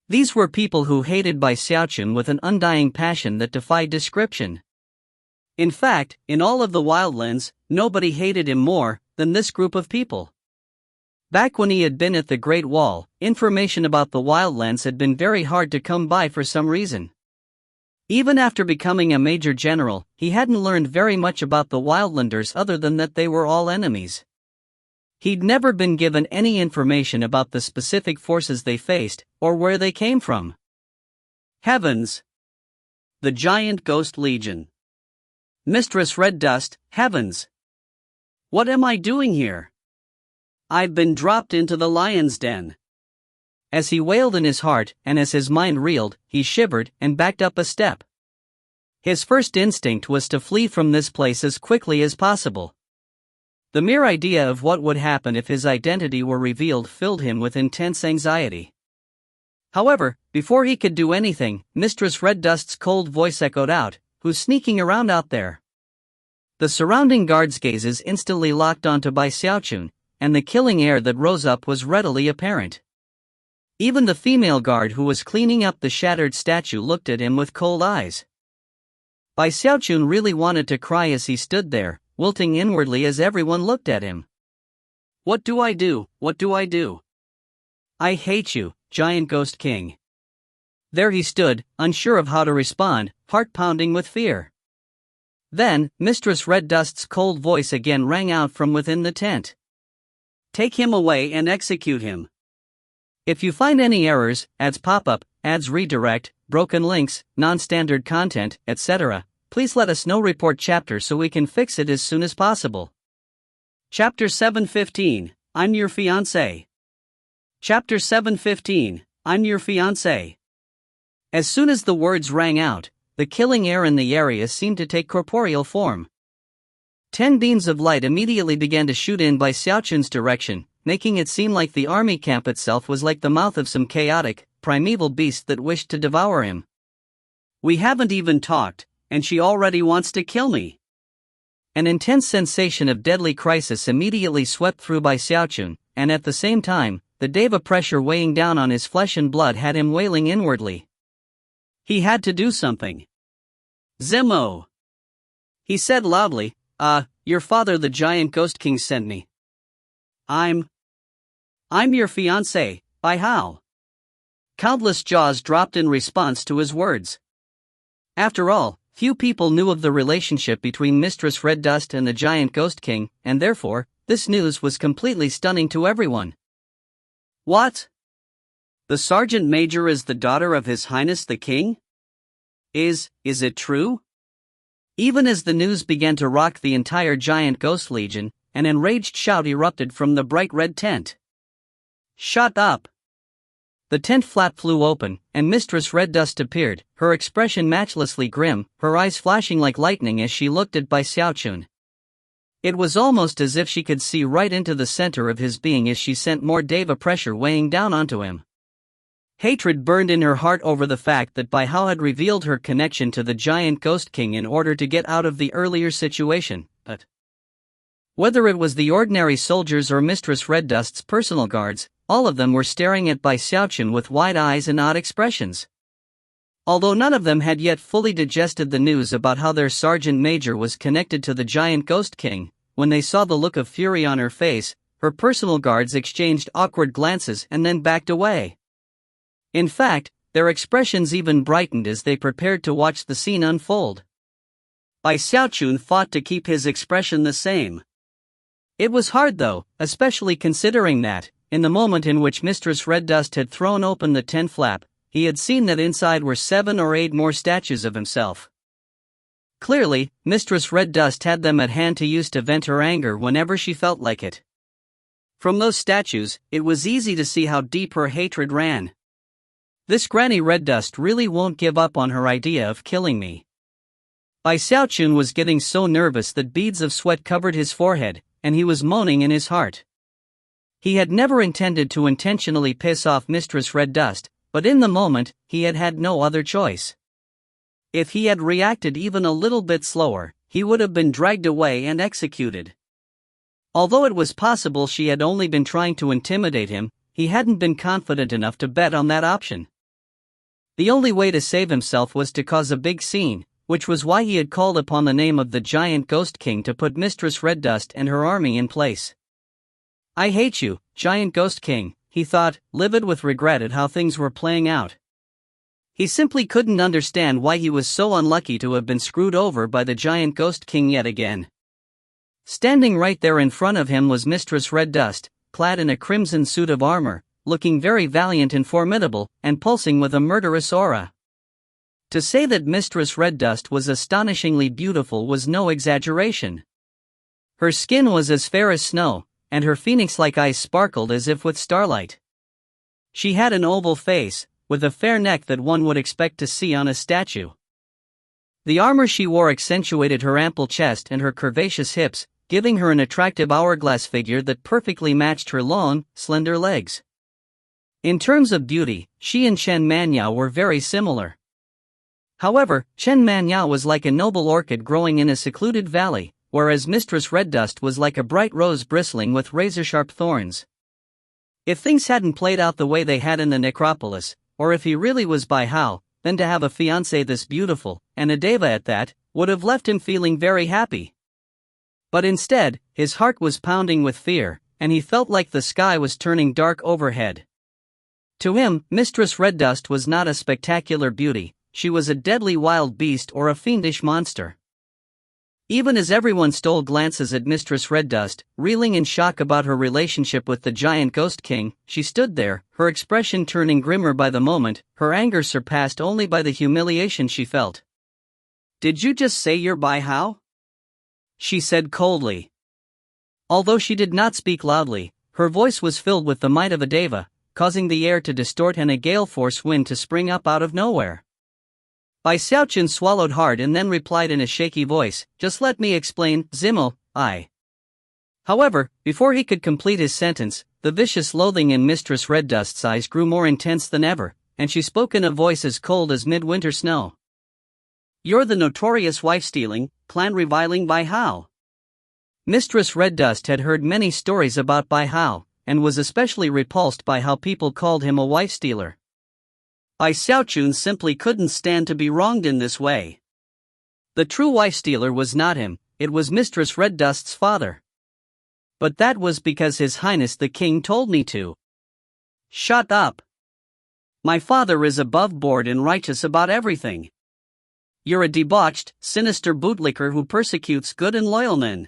These were people who hated Bai Xiaochun with an undying passion that defied description. In fact, in all of the wildlands, nobody hated him more than this group of people. Back when he had been at the Great Wall, information about the wildlands had been very hard to come by for some reason. Even after becoming a major general, he hadn't learned very much about the wildlanders other than that they were all enemies. He'd never been given any information about the specific forces they faced, or where they came from. Heavens! The Giant Ghost Legion. Mistress Red Dust, heavens! What am I doing here? I've been dropped into the lion's den. As he wailed in his heart, and as his mind reeled, he shivered and backed up a step. His first instinct was to flee from this place as quickly as possible. The mere idea of what would happen if his identity were revealed filled him with intense anxiety. However, before he could do anything, Mistress Red Dust's cold voice echoed out, "Who's sneaking around out there?" The surrounding guards' gazes instantly locked onto Bai Xiaochun, and the killing air that rose up was readily apparent. Even the female guard who was cleaning up the shattered statue looked at him with cold eyes. Bai Xiaochun really wanted to cry as he stood there, wilting inwardly as everyone looked at him. What do I do? What do I do? I hate you, Giant Ghost King. There he stood, unsure of how to respond, heart pounding with fear. Then, Mistress Red Dust's cold voice again rang out from within the tent. Take him away and execute him. If you find any errors, ads pop up, ads redirect, broken links, non-standard content, etc., please let us know. Report chapter so we can fix it as soon as possible. Chapter 7:15, I'm your fiancé. Chapter 7:15, I'm your fiancé. As soon as the words rang out, the killing air in the area seemed to take corporeal form. 10 beams of light immediately began to shoot in Bai Xiaochun's direction, making it seem like the army camp itself was like the mouth of some chaotic, primeval beast that wished to devour him. We haven't even talked, and she already wants to kill me. An intense sensation of deadly crisis immediately swept through Bai Xiaochun, and at the same time, the deva pressure weighing down on his flesh and blood had him wailing inwardly. He had to do something. Zemo! He said loudly, your father the Giant Ghost King sent me. I'm your fiancé, by how? Countless jaws dropped in response to his words. After all, few people knew of the relationship between Mistress Red Dust and the Giant Ghost King, and therefore, this news was completely stunning to everyone. What? The Sergeant Major is the daughter of His Highness the King? Is it true? Even as the news began to rock the entire Giant Ghost Legion, an enraged shout erupted from the bright red tent. Shut up! The tent flap flew open, and Mistress Red Dust appeared, her expression matchlessly grim, her eyes flashing like lightning as she looked at Bai Xiaochun. It was almost as if she could see right into the center of his being as she sent more deva pressure weighing down onto him. Hatred burned in her heart over the fact that Bai Hao had revealed her connection to the Giant Ghost King in order to get out of the earlier situation, but whether it was the ordinary soldiers or Mistress Red Dust's personal guards, all of them were staring at Bai Xiaochun with wide eyes and odd expressions. Although none of them had yet fully digested the news about how their Sergeant Major was connected to the Giant Ghost King, when they saw the look of fury on her face, her personal guards exchanged awkward glances and then backed away. In fact, their expressions even brightened as they prepared to watch the scene unfold. Bai Xiaochun fought to keep his expression the same. It was hard though, especially considering that, in the moment in which Mistress Red Dust had thrown open the tent flap, he had seen that inside were 7 or 8 more statues of himself. Clearly, Mistress Red Dust had them at hand to use to vent her anger whenever she felt like it. From those statues, it was easy to see how deep her hatred ran. This Granny Red Dust really won't give up on her idea of killing me. Bai Xiaochun was getting so nervous that beads of sweat covered his forehead, and he was moaning in his heart. He had never intended to intentionally piss off Mistress Red Dust, but in the moment, he had had no other choice. If he had reacted even a little bit slower, he would have been dragged away and executed. Although it was possible she had only been trying to intimidate him, he hadn't been confident enough to bet on that option. The only way to save himself was to cause a big scene, which was why he had called upon the name of the Giant Ghost King to put Mistress Red Dust and her army in place. I hate you, Giant Ghost King, he thought, livid with regret at how things were playing out. He simply couldn't understand why he was so unlucky to have been screwed over by the Giant Ghost King yet again. Standing right there in front of him was Mistress Red Dust, clad in a crimson suit of armor, looking very valiant and formidable, and pulsing with a murderous aura. To say that Mistress Red Dust was astonishingly beautiful was no exaggeration. Her skin was as fair as snow, and her phoenix-like eyes sparkled as if with starlight. She had an oval face, with a fair neck that one would expect to see on a statue. The armor she wore accentuated her ample chest and her curvaceous hips, giving her an attractive hourglass figure that perfectly matched her long, slender legs. In terms of beauty, she and Chen Manyao were very similar. However, Chen Manyao was like a noble orchid growing in a secluded valley, whereas Mistress Red Dust was like a bright rose bristling with razor-sharp thorns. If things hadn't played out the way they had in the necropolis, or if he really was Bai Hao, then to have a fiancée this beautiful, and a deva at that, would have left him feeling very happy. But instead, his heart was pounding with fear, and he felt like the sky was turning dark overhead. To him, Mistress Red Dust was not a spectacular beauty, she was a deadly wild beast or a fiendish monster. Even as everyone stole glances at Mistress Red Dust, reeling in shock about her relationship with the giant Ghost King, she stood there, her expression turning grimmer by the moment, her anger surpassed only by the humiliation she felt. "Did you just say you're Bai Hao?" she said coldly. Although she did not speak loudly, her voice was filled with the might of a deva, causing the air to distort and a gale-force wind to spring up out of nowhere. Xiaochun swallowed hard and then replied in a shaky voice, "Just let me explain, Zimmo, I." However, before he could complete his sentence, the vicious loathing in Mistress Red Dust's eyes grew more intense than ever, and she spoke in a voice as cold as midwinter snow. "You're the notorious wife-stealing, clan-reviling Bai Hao." Mistress Red Dust had heard many stories about Bai Hao, and was especially repulsed by how people called him a wife-stealer. Xiaochun simply couldn't stand to be wronged in this way. The true wife-stealer was not him, it was Mistress Red Dust's father. But that was because His Highness the King told me to. Shut up. My father is above board and righteous about everything. You're a debauched, sinister bootlicker who persecutes good and loyal men.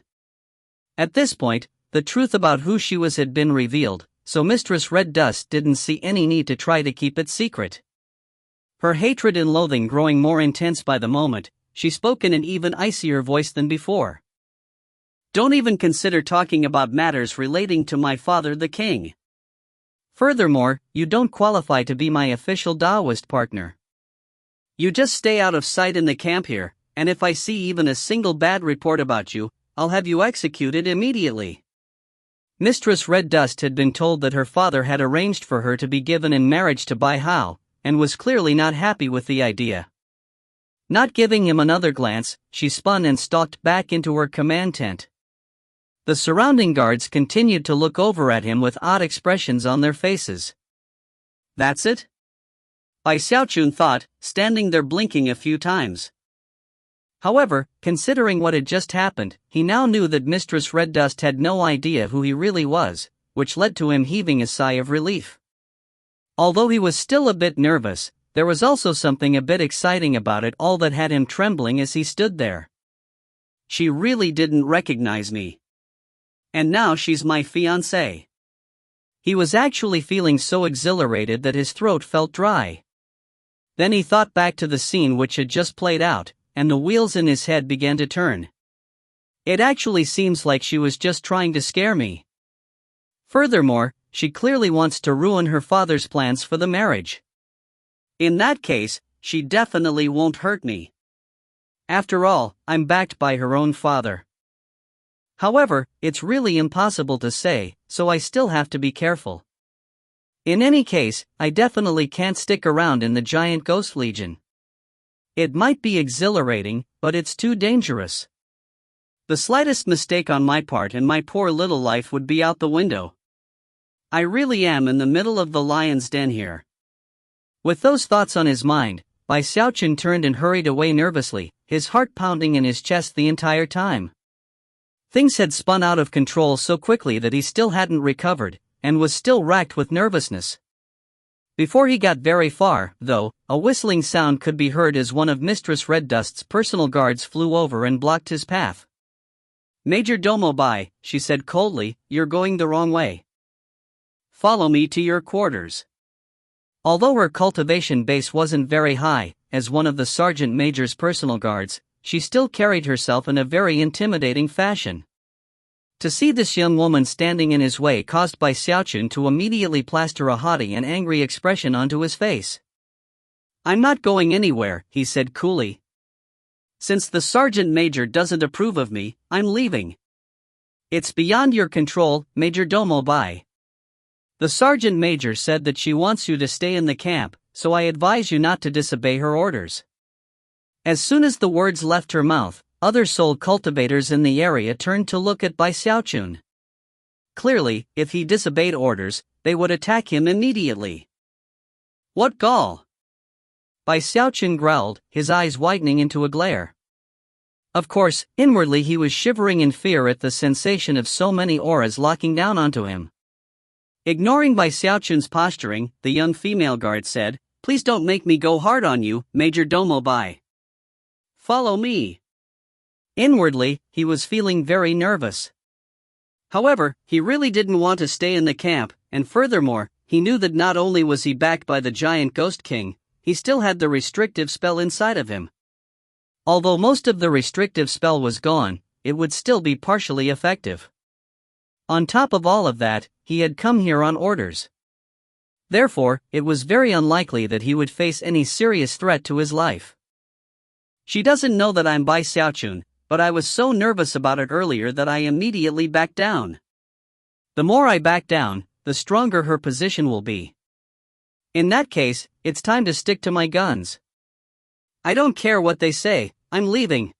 At this point, the truth about who she was had been revealed, so Mistress Red Dust didn't see any need to try to keep it secret. Her hatred and loathing growing more intense by the moment, she spoke in an even icier voice than before. "Don't even consider talking about matters relating to my father the king. Furthermore, you don't qualify to be my official Taoist partner. You just stay out of sight in the camp here, and if I see even a single bad report about you, I'll have you executed immediately." Mistress Red Dust had been told that her father had arranged for her to be given in marriage to Bai Hao, and was clearly not happy with the idea. Not giving him another glance, she spun and stalked back into her command tent. The surrounding guards continued to look over at him with odd expressions on their faces. "That's it?" Xiaochun thought, standing there blinking a few times. However, considering what had just happened, he now knew that Mistress Red Dust had no idea who he really was, which led to him heaving a sigh of relief. Although he was still a bit nervous, there was also something a bit exciting about it all that had him trembling as he stood there. She really didn't recognize me. And now she's my fiancée. He was actually feeling so exhilarated that his throat felt dry. Then he thought back to the scene which had just played out, and the wheels in his head began to turn. It actually seems like she was just trying to scare me. Furthermore, she clearly wants to ruin her father's plans for the marriage. In that case, she definitely won't hurt me. After all, I'm backed by her own father. However, it's really impossible to say, so I still have to be careful. In any case, I definitely can't stick around in the Giant Ghost Legion. It might be exhilarating, but it's too dangerous. The slightest mistake on my part and my poor little life would be out the window. I really am in the middle of the lion's den here. With those thoughts on his mind, Xiaochun turned and hurried away nervously, his heart pounding in his chest the entire time. Things had spun out of control so quickly that he still hadn't recovered, and was still racked with nervousness. Before he got very far, though, a whistling sound could be heard as one of Mistress Red Dust's personal guards flew over and blocked his path. "Major Domo Bai," she said coldly, "you're going the wrong way. Follow me to your quarters." Although her cultivation base wasn't very high, as one of the sergeant major's personal guards, she still carried herself in a very intimidating fashion. To see this young woman standing in his way caused Xiaochun to immediately plaster a haughty and angry expression onto his face. "I'm not going anywhere," he said coolly. "Since the sergeant major doesn't approve of me, I'm leaving. It's beyond your control, Major Domo Bai. The sergeant major said that she wants you to stay in the camp, so I advise you not to disobey her orders." As soon as the words left her mouth, other soul cultivators in the area turned to look at Bai Xiaochun. Clearly, if he disobeyed orders, they would attack him immediately. What gall! Bai Xiaochun growled, his eyes widening into a glare. Of course, inwardly he was shivering in fear at the sensation of so many auras locking down onto him. Ignoring Bai Xiaochun's posturing, the young female guard said, "Please don't make me go hard on you, Major Domo Bai. Follow me." Inwardly, he was feeling very nervous. However, he really didn't want to stay in the camp, and furthermore, he knew that not only was he backed by the giant Ghost King, he still had the restrictive spell inside of him. Although most of the restrictive spell was gone, it would still be partially effective. On top of all of that, he had come here on orders. Therefore, it was very unlikely that he would face any serious threat to his life. She doesn't know that I'm Bai Xiaochun, but I was so nervous about it earlier that I immediately backed down. The more I back down, the stronger her position will be. In that case, it's time to stick to my guns. I don't care what they say, I'm leaving.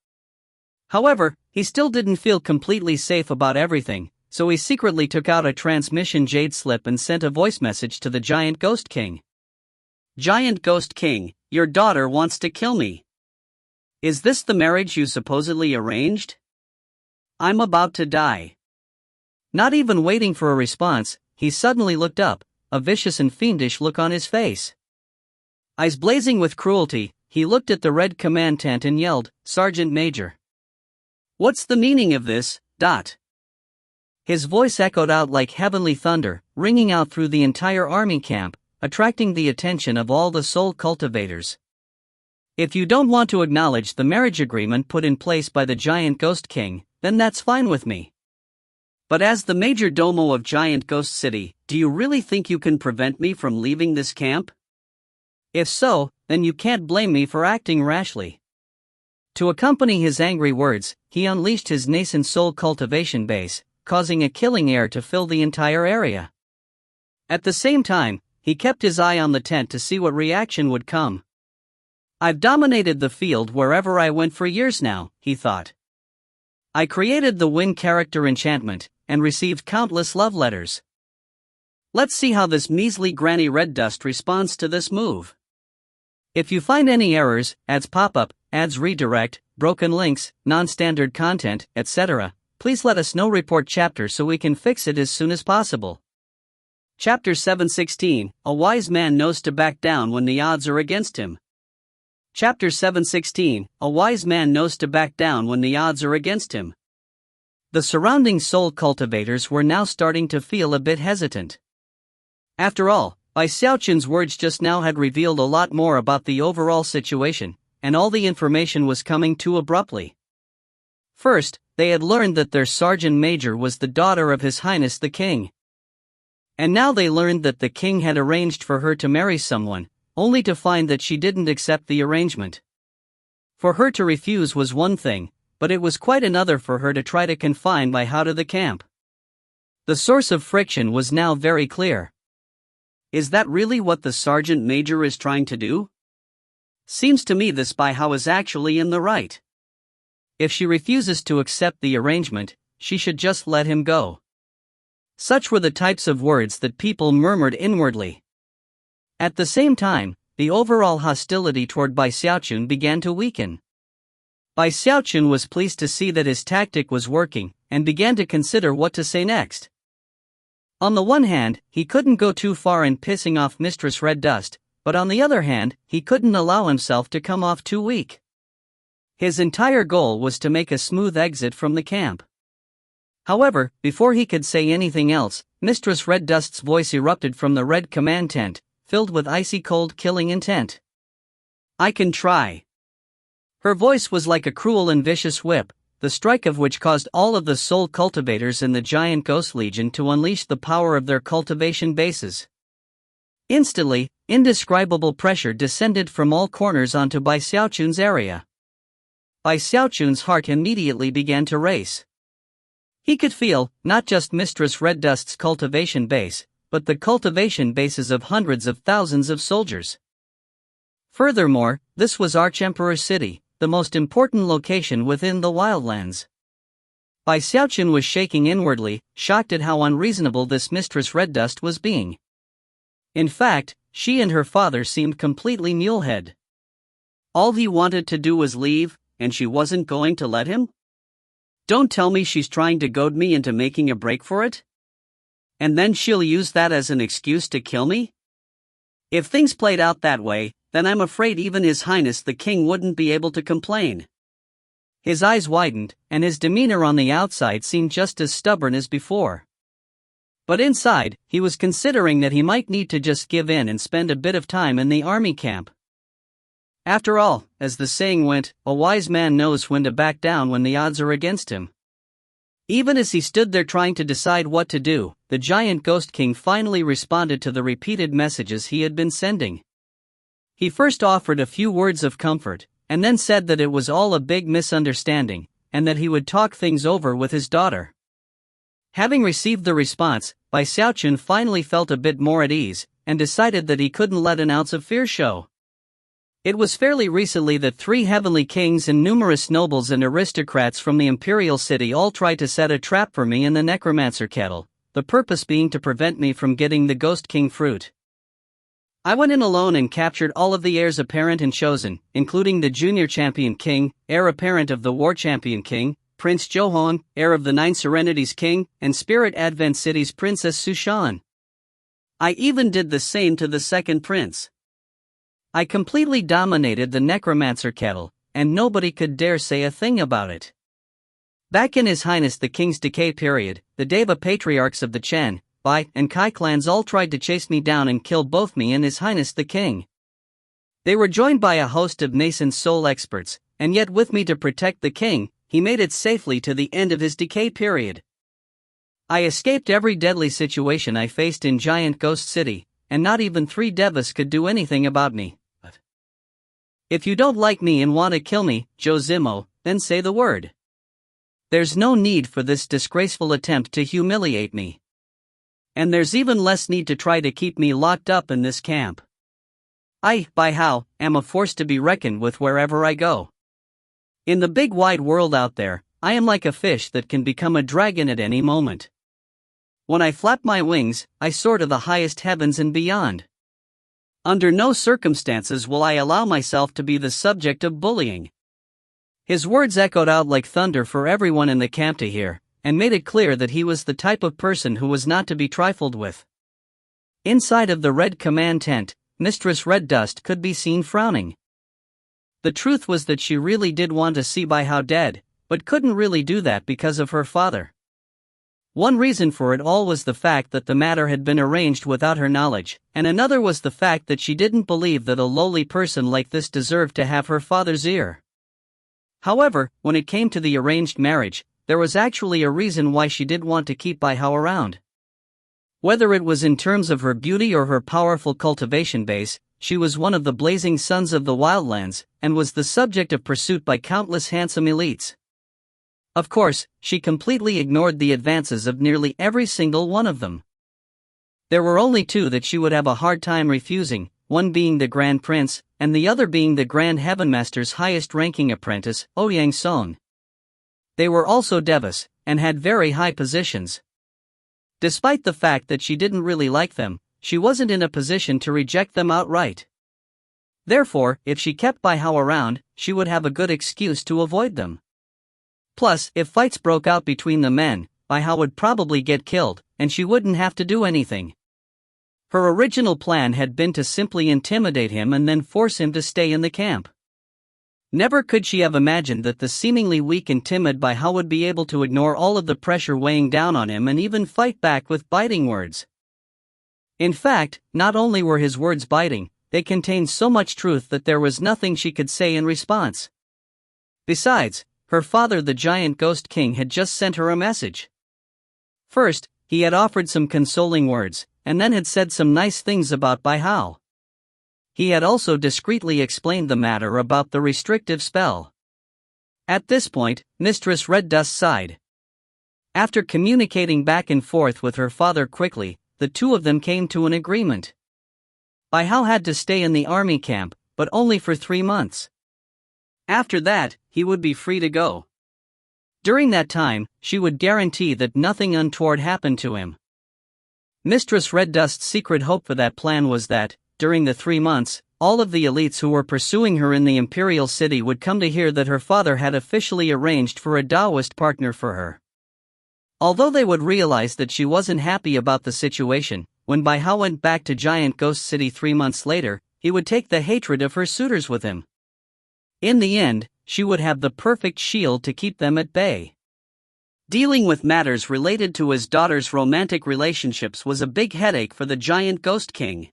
However, he still didn't feel completely safe about everything, so he secretly took out a transmission jade slip and sent a voice message to the Giant Ghost King. "Giant Ghost King, your daughter wants to kill me. Is this the marriage you supposedly arranged? I'm about to die." Not even waiting for a response, he suddenly looked up, a vicious and fiendish look on his face. Eyes blazing with cruelty, he looked at the red commandant and yelled, "Sergeant Major. What's the meaning of this, dot?" His voice echoed out like heavenly thunder, ringing out through the entire army camp, attracting the attention of all the soul cultivators. "If you don't want to acknowledge the marriage agreement put in place by the Giant Ghost King, then that's fine with me. But as the Major Domo of Giant Ghost City, do you really think you can prevent me from leaving this camp? If so, then you can't blame me for acting rashly." To accompany his angry words, he unleashed his nascent soul cultivation base, causing a killing air to fill the entire area. At the same time, he kept his eye on the tent to see what reaction would come. "I've dominated the field wherever I went for years now," he thought. "I created the wind character enchantment, and received countless love letters. Let's see how this measly Granny Red Dust responds to this move." If you find any errors, ads pop up, ads redirect, broken links, non-standard content, etc., please let us know. Report chapter so we can fix it as soon as possible. Chapter 716, A Wise Man Knows to Back Down When the Odds Are Against Him. Chapter 716, A Wise Man Knows to Back Down When the Odds Are Against Him. The surrounding soul cultivators were now starting to feel a bit hesitant. After all, Bai Xiaochun's words just now had revealed a lot more about the overall situation, and all the information was coming too abruptly. First, they had learned that their sergeant major was the daughter of His Highness the King. And now they learned that the king had arranged for her to marry someone, only to find that she didn't accept the arrangement. For her to refuse was one thing, but it was quite another for her to try to confine Bai Hao to the camp. The source of friction was now very clear. Is that really what the sergeant major is trying to do? Seems to me this Bai Hao is actually in the right. If she refuses to accept the arrangement, she should just let him go. Such were the types of words that people murmured inwardly. At the same time, the overall hostility toward Bai Xiaochun began to weaken. Bai Xiaochun was pleased to see that his tactic was working, and began to consider what to say next. On the one hand, he couldn't go too far in pissing off Mistress Red Dust, but on the other hand, he couldn't allow himself to come off too weak. His entire goal was to make a smooth exit from the camp. However, before he could say anything else, Mistress Red Dust's voice erupted from the red command tent, filled with icy cold killing intent. "I can try." Her voice was like a cruel and vicious whip, the strike of which caused all of the soul cultivators in the Giant Ghost Legion to unleash the power of their cultivation bases. Instantly, indescribable pressure descended from all corners onto Bai Xiaochun's area. Bai Xiaochun's heart immediately began to race. He could feel, not just Mistress Red Dust's cultivation base, but the cultivation bases of hundreds of thousands of soldiers. Furthermore, this was Archemperor City, the most important location within the wildlands. Bai Xiaochun was shaking inwardly, shocked at how unreasonable this Mistress Red Dust was being. In fact, she and her father seemed completely mulehead. All he wanted to do was leave, and she wasn't going to let him? Don't tell me she's trying to goad me into making a break for it? And then she'll use that as an excuse to kill me? If things played out that way, then I'm afraid even His Highness the King wouldn't be able to complain. His eyes widened, and his demeanor on the outside seemed just as stubborn as before. But inside, he was considering that he might need to just give in and spend a bit of time in the army camp. After all, as the saying went, a wise man knows when to back down when the odds are against him. Even as he stood there trying to decide what to do, the giant Ghost King finally responded to the repeated messages he had been sending. He first offered a few words of comfort, and then said that it was all a big misunderstanding, and that he would talk things over with his daughter. Having received the response, Bai Xiaochun finally felt a bit more at ease, and decided that he couldn't let an ounce of fear show. It was fairly recently that 3 heavenly kings and numerous nobles and aristocrats from the imperial city all tried to set a trap for me in the necromancer kettle, the purpose being to prevent me from getting the Ghost King fruit. I went in alone and captured all of the heirs apparent and chosen, including the Junior Champion King, heir apparent of the War Champion King, Prince Xiaochun, heir of the 9 Serenities King, and Spirit Advent City's Princess Xiaochun. I even did the same to the second prince. I completely dominated the necromancer kettle, and nobody could dare say a thing about it. Back in His Highness the King's decay period, the Deva patriarchs of the Chen, Bai, and Kai clans all tried to chase me down and kill both me and His Highness the King. They were joined by a host of nascent soul experts, and yet with me to protect the king, he made it safely to the end of his decay period. I escaped every deadly situation I faced in Giant Ghost City, and not even 3 Devas could do anything about me. If you don't like me and want to kill me, Josimo, then say the word. There's no need for this disgraceful attempt to humiliate me. And there's even less need to try to keep me locked up in this camp. I, Bai Hao, am a force to be reckoned with wherever I go. In the big wide world out there, I am like a fish that can become a dragon at any moment. When I flap my wings, I soar to the highest heavens and beyond. Under no circumstances will I allow myself to be the subject of bullying. His words echoed out like thunder for everyone in the camp to hear, and made it clear that he was the type of person who was not to be trifled with. Inside of the red command tent, Mistress Red Dust could be seen frowning. The truth was that she really did want to see Bai Hao dead, but couldn't really do that because of her father. One reason for it all was the fact that the matter had been arranged without her knowledge, and another was the fact that she didn't believe that a lowly person like this deserved to have her father's ear. However, when it came to the arranged marriage, there was actually a reason why she did want to keep Bai Hao around. Whether it was in terms of her beauty or her powerful cultivation base, she was one of the blazing suns of the wildlands, and was the subject of pursuit by countless handsome elites. Of course, she completely ignored the advances of nearly every single one of them. There were only 2 that she would have a hard time refusing, one being the Grand Prince, and the other being the Grand Heavenmaster's highest-ranking apprentice, Ouyang Song. They were also Devas, and had very high positions. Despite the fact that she didn't really like them, she wasn't in a position to reject them outright. Therefore, if she kept Bai Hao around, she would have a good excuse to avoid them. Plus, if fights broke out between the men, Bai Hao would probably get killed, and she wouldn't have to do anything. Her original plan had been to simply intimidate him and then force him to stay in the camp. Never could she have imagined that the seemingly weak and timid Bai Hao would be able to ignore all of the pressure weighing down on him and even fight back with biting words. In fact, not only were his words biting, they contained so much truth that there was nothing she could say in response. Besides, her father the Giant Ghost King had just sent her a message. First, he had offered some consoling words, and then had said some nice things about Bai Hao. He had also discreetly explained the matter about the restrictive spell. At this point, Mistress Red Dust sighed. After communicating back and forth with her father quickly, the 2 of them came to an agreement. Bai Hao had to stay in the army camp, but only for 3 months. After that, he would be free to go. During that time, she would guarantee that nothing untoward happened to him. Mistress Red Dust's secret hope for that plan was that, during the 3 months, all of the elites who were pursuing her in the imperial city would come to hear that her father had officially arranged for a Taoist partner for her. Although they would realize that she wasn't happy about the situation, when Bai Hao went back to Giant Ghost City 3 months later, he would take the hatred of her suitors with him. In the end, she would have the perfect shield to keep them at bay. Dealing with matters related to his daughter's romantic relationships was a big headache for the Giant Ghost King.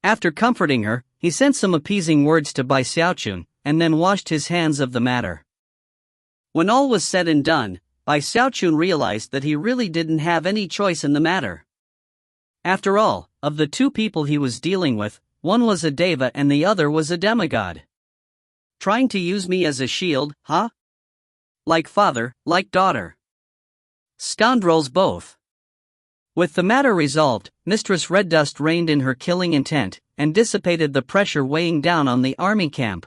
After comforting her, he sent some appeasing words to Bai Xiaochun, and then washed his hands of the matter. When all was said and done, Bai Xiaochun realized that he really didn't have any choice in the matter. After all, of the 2 people he was dealing with, one was a deva and the other was a demigod. Trying to use me as a shield, huh? Like father, like daughter. Scoundrels both. With the matter resolved, Mistress Red Dust reined in her killing intent, and dissipated the pressure weighing down on the army camp.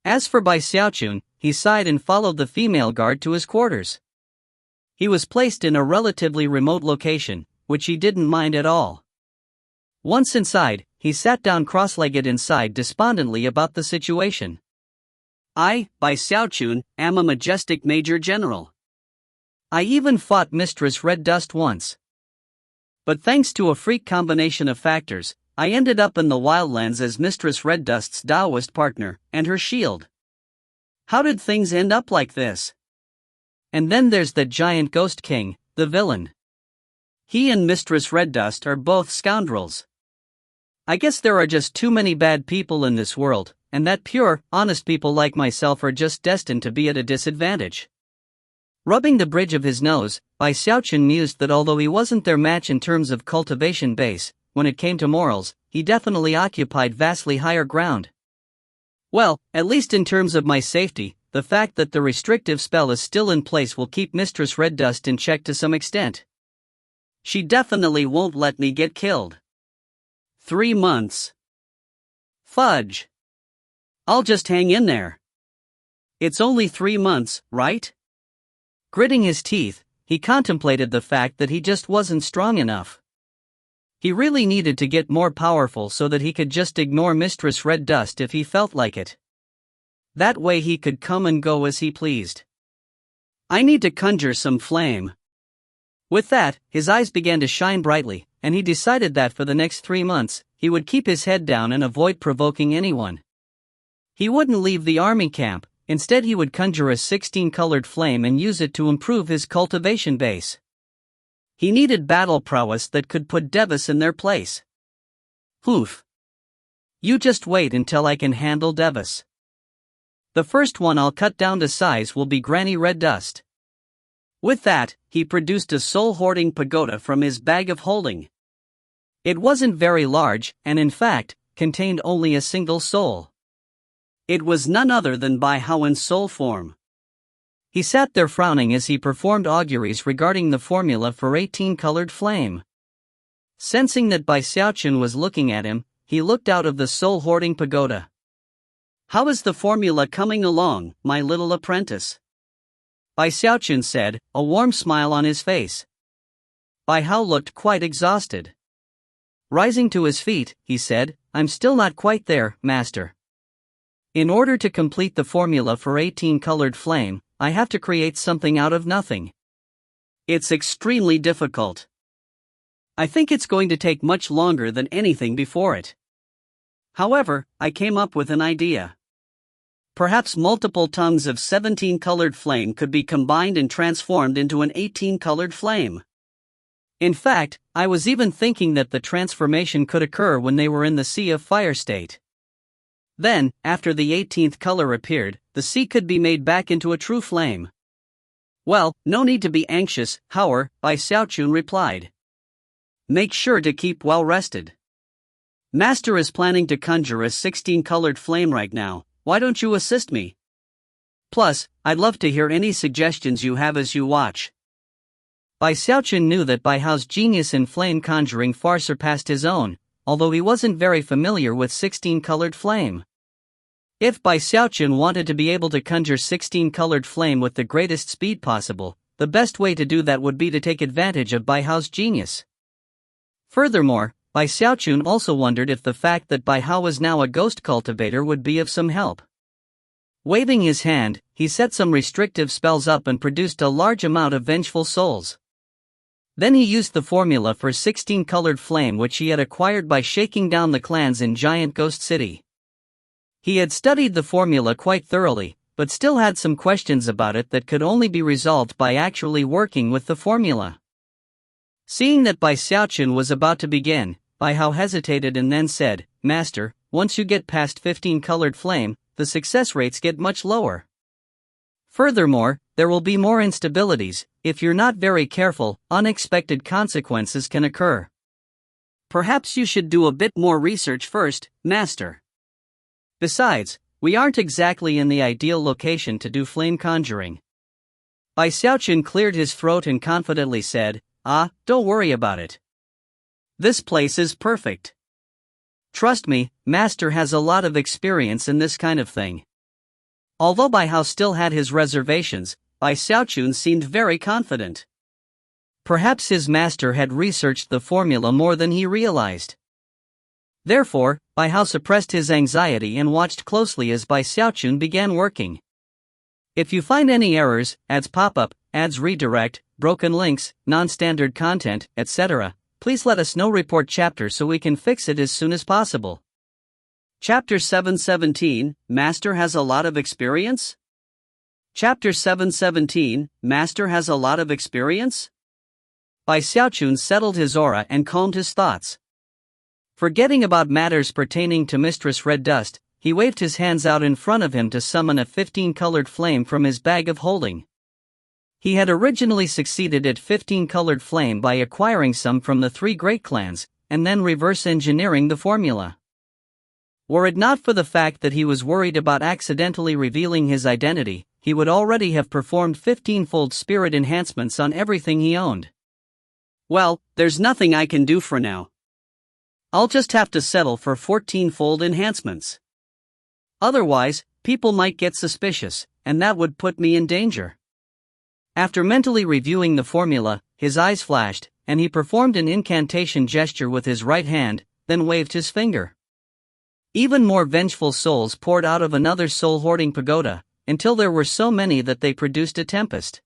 As for Bai Xiaochun, he sighed and followed the female guard to his quarters. He was placed in a relatively remote location, which he didn't mind at all. Once inside, he sat down cross-legged and sighed despondently about the situation. I, Bai Xiaochun, am a majestic Major General. I even fought Mistress Red Dust once. But thanks to a freak combination of factors, I ended up in the wildlands as Mistress Red Dust's Taoist partner, and her shield. How did things end up like this? And then there's that Giant Ghost King, the villain. He and Mistress Red Dust are both scoundrels. I guess there are just too many bad people in this world, and that pure, honest people like myself are just destined to be at a disadvantage. Rubbing the bridge of his nose, Bai Xiaochun mused that although he wasn't their match in terms of cultivation base, when it came to morals, he definitely occupied vastly higher ground. Well, at least in terms of my safety, the fact that the restrictive spell is still in place will keep Mistress Red Dust in check to some extent. She definitely won't let me get killed. 3 months. Fudge. I'll just hang in there. It's only 3 months, right? Gritting his teeth, he contemplated the fact that he just wasn't strong enough. He really needed to get more powerful so that he could just ignore Mistress Red Dust if he felt like it. That way he could come and go as he pleased. I need to conjure some flame. With that, his eyes began to shine brightly, and he decided that for the next 3 months, he would keep his head down and avoid provoking anyone. He wouldn't leave the army camp. Instead he would conjure a 16-colored flame and use it to improve his cultivation base. He needed battle prowess that could put Devas in their place. Oof. You just wait until I can handle Devas. The first one I'll cut down to size will be Granny Red Dust. With that, he produced a soul-hoarding pagoda from his bag of holding. It wasn't very large, and in fact, contained only a single soul. It was none other than Bai Hao in soul form. He sat there frowning as he performed auguries regarding the formula for 18-colored flame. Sensing that Bai Xiaochun was looking at him, he looked out of the soul-hoarding pagoda. How is the formula coming along, my little apprentice? Bai Xiaochun said, a warm smile on his face. Bai Hao looked quite exhausted. Rising to his feet, he said, I'm still not quite there, master. In order to complete the formula for 18-colored flame, I have to create something out of nothing. It's extremely difficult. I think it's going to take much longer than anything before it. However, I came up with an idea. Perhaps multiple tongues of 17-colored flame could be combined and transformed into an 18-colored flame. In fact, I was even thinking that the transformation could occur when they were in the Sea of Fire state. Then, after the 18th color appeared, the sea could be made back into a true flame. Well, no need to be anxious, Howard, Bai Xiaochun replied. Make sure to keep well rested. Master is planning to conjure a 16-colored flame right now, why don't you assist me? Plus, I'd love to hear any suggestions you have as you watch. Bai Xiaochun knew that Bai Hao's genius in flame conjuring far surpassed his own, although he wasn't very familiar with 16-colored flame. If Bai Xiaochun wanted to be able to conjure 16-colored flame with the greatest speed possible, the best way to do that would be to take advantage of Bai Hao's genius. Furthermore, Bai Xiaochun also wondered if the fact that Bai Hao was now a ghost cultivator would be of some help. Waving his hand, he set some restrictive spells up and produced a large amount of vengeful souls. Then he used the formula for 16-colored flame which he had acquired by shaking down the clans in Giant Ghost City. He had studied the formula quite thoroughly, but still had some questions about it that could only be resolved by actually working with the formula. Seeing that Bai Xiaochun was about to begin, Bai Hao hesitated and then said, "Master, once you get past 15-colored flame, the success rates get much lower. Furthermore, there will be more instabilities. If you're not very careful, unexpected consequences can occur. Perhaps you should do a bit more research first, Master. Besides, we aren't exactly in the ideal location to do flame conjuring." Bai Xiaochun cleared his throat and confidently said, "Don't worry about it. This place is perfect. Trust me, Master has a lot of experience in this kind of thing." Although Bai Hao still had his reservations, Bai Xiaochun seemed very confident. Perhaps his master had researched the formula more than he realized. Therefore, Bai Hao suppressed his anxiety and watched closely as Bai Xiaochun began working. If you find any errors, ads pop up, ads redirect, broken links, non-standard content, etc., please let us know. Report chapter so we can fix it as soon as possible. Chapter 717, Master has a lot of experience? Chapter 717, Master has a lot of experience? Bai Xiaochun settled his aura and calmed his thoughts. Forgetting about matters pertaining to Mistress Red Dust, he waved his hands out in front of him to summon a 15-colored flame from his bag of holding. He had originally succeeded at 15-colored flame by acquiring some from the 3 great clans, and then reverse engineering the formula. Were it not for the fact that he was worried about accidentally revealing his identity, he would already have performed 15-fold spirit enhancements on everything he owned. Well, there's nothing I can do for now. I'll just have to settle for 14-fold enhancements. Otherwise, people might get suspicious, and that would put me in danger. After mentally reviewing the formula, his eyes flashed, and he performed an incantation gesture with his right hand, then waved his finger. Even more vengeful souls poured out of another soul-hoarding pagoda, until there were so many that they produced a tempest.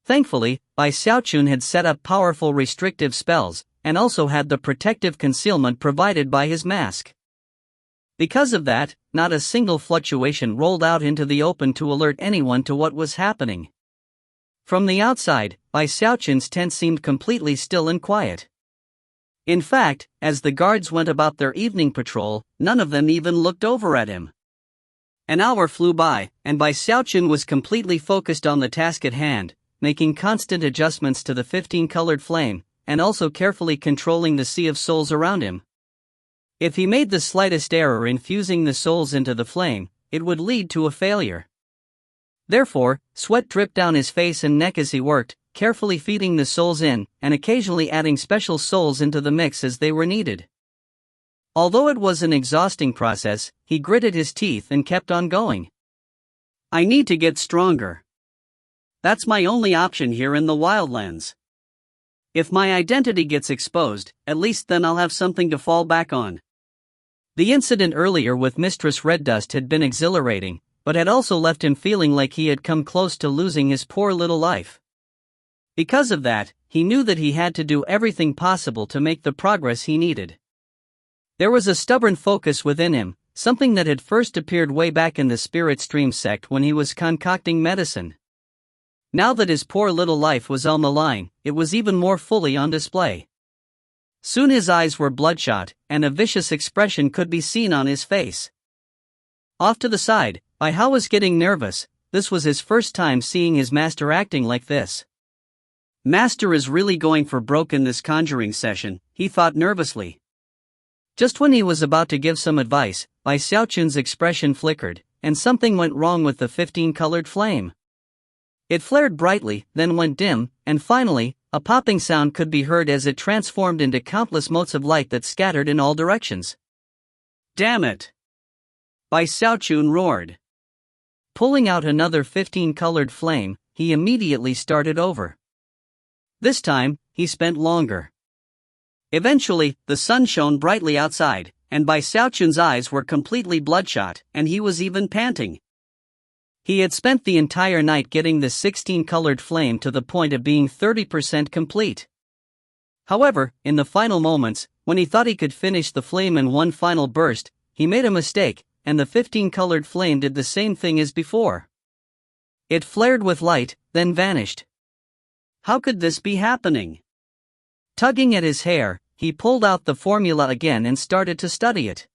Thankfully, Bai Xiaochun had set up powerful restrictive spells, and also had the protective concealment provided by his mask. Because of that, not a single fluctuation rolled out into the open to alert anyone to what was happening. From the outside, Bai Xiaochun's tent seemed completely still and quiet. In fact, as the guards went about their evening patrol, none of them even looked over at him. An hour flew by, and Bai Xiaochun was completely focused on the task at hand, making constant adjustments to the 15-colored flame, and also carefully controlling the sea of souls around him. If he made the slightest error in fusing the souls into the flame, it would lead to a failure. Therefore, sweat dripped down his face and neck as he worked, carefully feeding the souls in, and occasionally adding special souls into the mix as they were needed. Although it was an exhausting process, he gritted his teeth and kept on going. I need to get stronger. That's my only option here in the Wildlands. If my identity gets exposed, at least then I'll have something to fall back on. The incident earlier with Mistress Red Dust had been exhilarating, but had also left him feeling like he had come close to losing his poor little life. Because of that, he knew that he had to do everything possible to make the progress he needed. There was a stubborn focus within him, something that had first appeared way back in the Spirit Stream sect when he was concocting medicine. Now that his poor little life was on the line, it was even more fully on display. Soon his eyes were bloodshot, and a vicious expression could be seen on his face. Off to the side, Bai Hao was getting nervous. This was his first time seeing his master acting like this. Master is really going for broke in this conjuring session, he thought nervously. Just when he was about to give some advice, Bai Xiaochun's expression flickered, and something went wrong with the 15-colored flame. It flared brightly, then went dim, and finally, a popping sound could be heard as it transformed into countless motes of light that scattered in all directions. Damn it! Bai Xiaochun roared. Pulling out another 15-colored flame, he immediately started over. This time, he spent longer. Eventually, the sun shone brightly outside, and Bai Xiaochun's eyes were completely bloodshot, and he was even panting. He had spent the entire night getting the 16-colored flame to the point of being 30% complete. However, in the final moments, when he thought he could finish the flame in one final burst, he made a mistake, and the 15-colored flame did the same thing as before. It flared with light, then vanished. How could this be happening? Tugging at his hair, he pulled out the formula again and started to study it.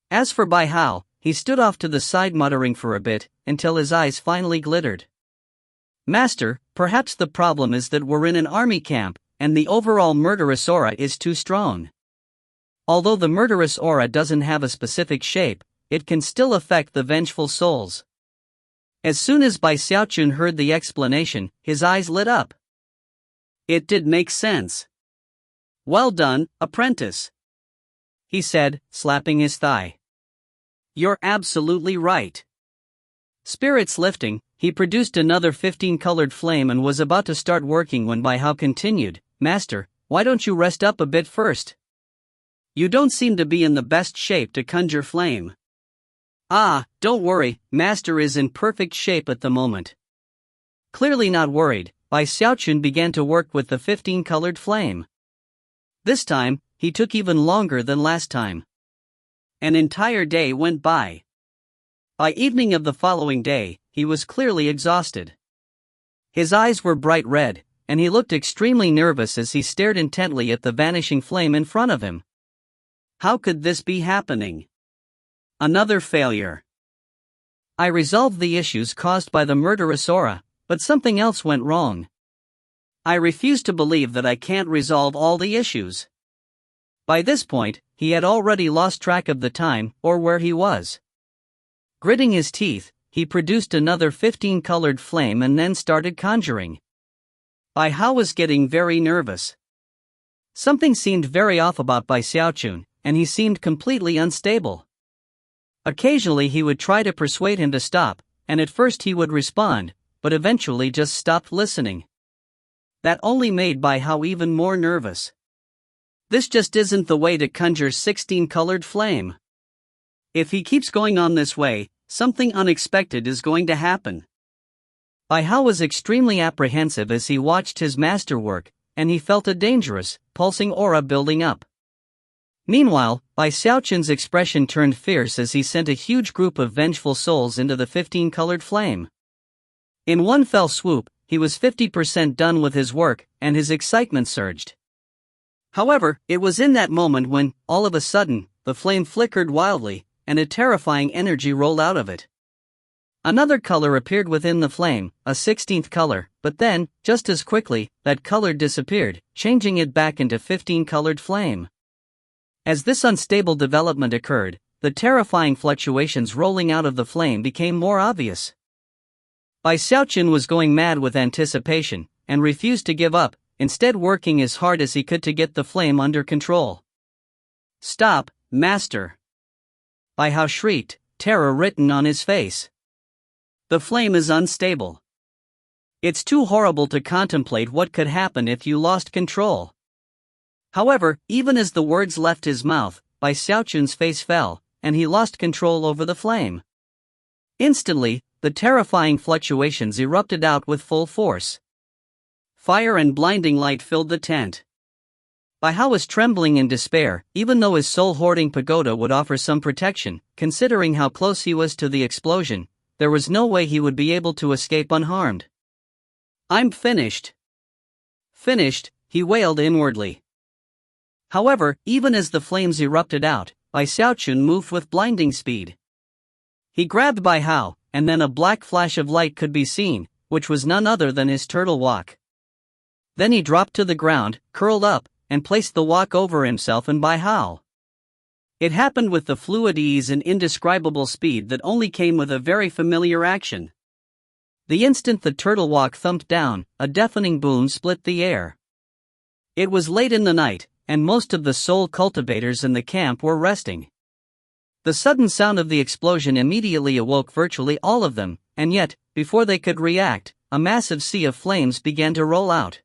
As for Bai Hao, he stood off to the side muttering for a bit, until his eyes finally glittered. Master, perhaps the problem is that we're in an army camp, and the overall murderous aura is too strong. Although the murderous aura doesn't have a specific shape, it can still affect the vengeful souls. As soon as Bai Xiaochun heard the explanation, his eyes lit up. It did make sense. Well done, apprentice, he said, slapping his thigh. You're absolutely right. Spirits lifting, he produced another 15-colored flame and was about to start working when Bai Hao continued, Master, why don't you rest up a bit first? You don't seem to be in the best shape to conjure flame. Ah, don't worry, Master is in perfect shape at the moment. Clearly not worried, Bai Xiaochun began to work with the 15-colored flame. This time, he took even longer than last time. An entire day went by. By evening of the following day, he was clearly exhausted. His eyes were bright red, and he looked extremely nervous as he stared intently at the vanishing flame in front of him. How could this be happening? Another failure. I resolved the issues caused by the murderous aura, but something else went wrong. I refuse to believe that I can't resolve all the issues. By this point, he had already lost track of the time or where he was. Gritting his teeth, he produced another 15-colored flame and then started conjuring. Bai Hao was getting very nervous. Something seemed very off about Bai Xiaochun, and he seemed completely unstable. Occasionally he would try to persuade him to stop, and at first he would respond, but eventually just stopped listening. That only made Bai Hao even more nervous. This just isn't the way to conjure 16-colored flame. If he keeps going on this way, something unexpected is going to happen. Bai Hao was extremely apprehensive as he watched his master work, and he felt a dangerous, pulsing aura building up. Meanwhile, Bai Xiaochun's expression turned fierce as he sent a huge group of vengeful souls into the 15-colored flame. In one fell swoop, he was 50% done with his work, and his excitement surged. However, it was in that moment when, all of a sudden, the flame flickered wildly, and a terrifying energy rolled out of it. Another color appeared within the flame, a 16th color, but then, just as quickly, that color disappeared, changing it back into 15-colored flame. As this unstable development occurred, the terrifying fluctuations rolling out of the flame became more obvious. Bai Xiaochun was going mad with anticipation, and refused to give up, instead working as hard as he could to get the flame under control. Stop, Master! Bai Hao shrieked, terror written on his face. The flame is unstable. It's too horrible to contemplate what could happen if you lost control. However, even as the words left his mouth, Bai Xiaochun's face fell, and he lost control over the flame. Instantly, the terrifying fluctuations erupted out with full force. Fire and blinding light filled the tent. Bai Hao was trembling in despair, even though his soul-hoarding pagoda would offer some protection. Considering how close he was to the explosion, there was no way he would be able to escape unharmed. I'm finished. Finished, he wailed inwardly. However, even as the flames erupted out, Bai Xiaochun moved with blinding speed. He grabbed Bai Hao, and then a black flash of light could be seen, which was none other than his turtle walk. Then he dropped to the ground, curled up, and placed the walk over himself and Bai Hao. It happened with the fluid ease and indescribable speed that only came with a very familiar action. The instant the turtle walk thumped down, a deafening boom split the air. It was late in the night, and most of the soul cultivators in the camp were resting. The sudden sound of the explosion immediately awoke virtually all of them, and yet, before they could react, a massive sea of flames began to roll out.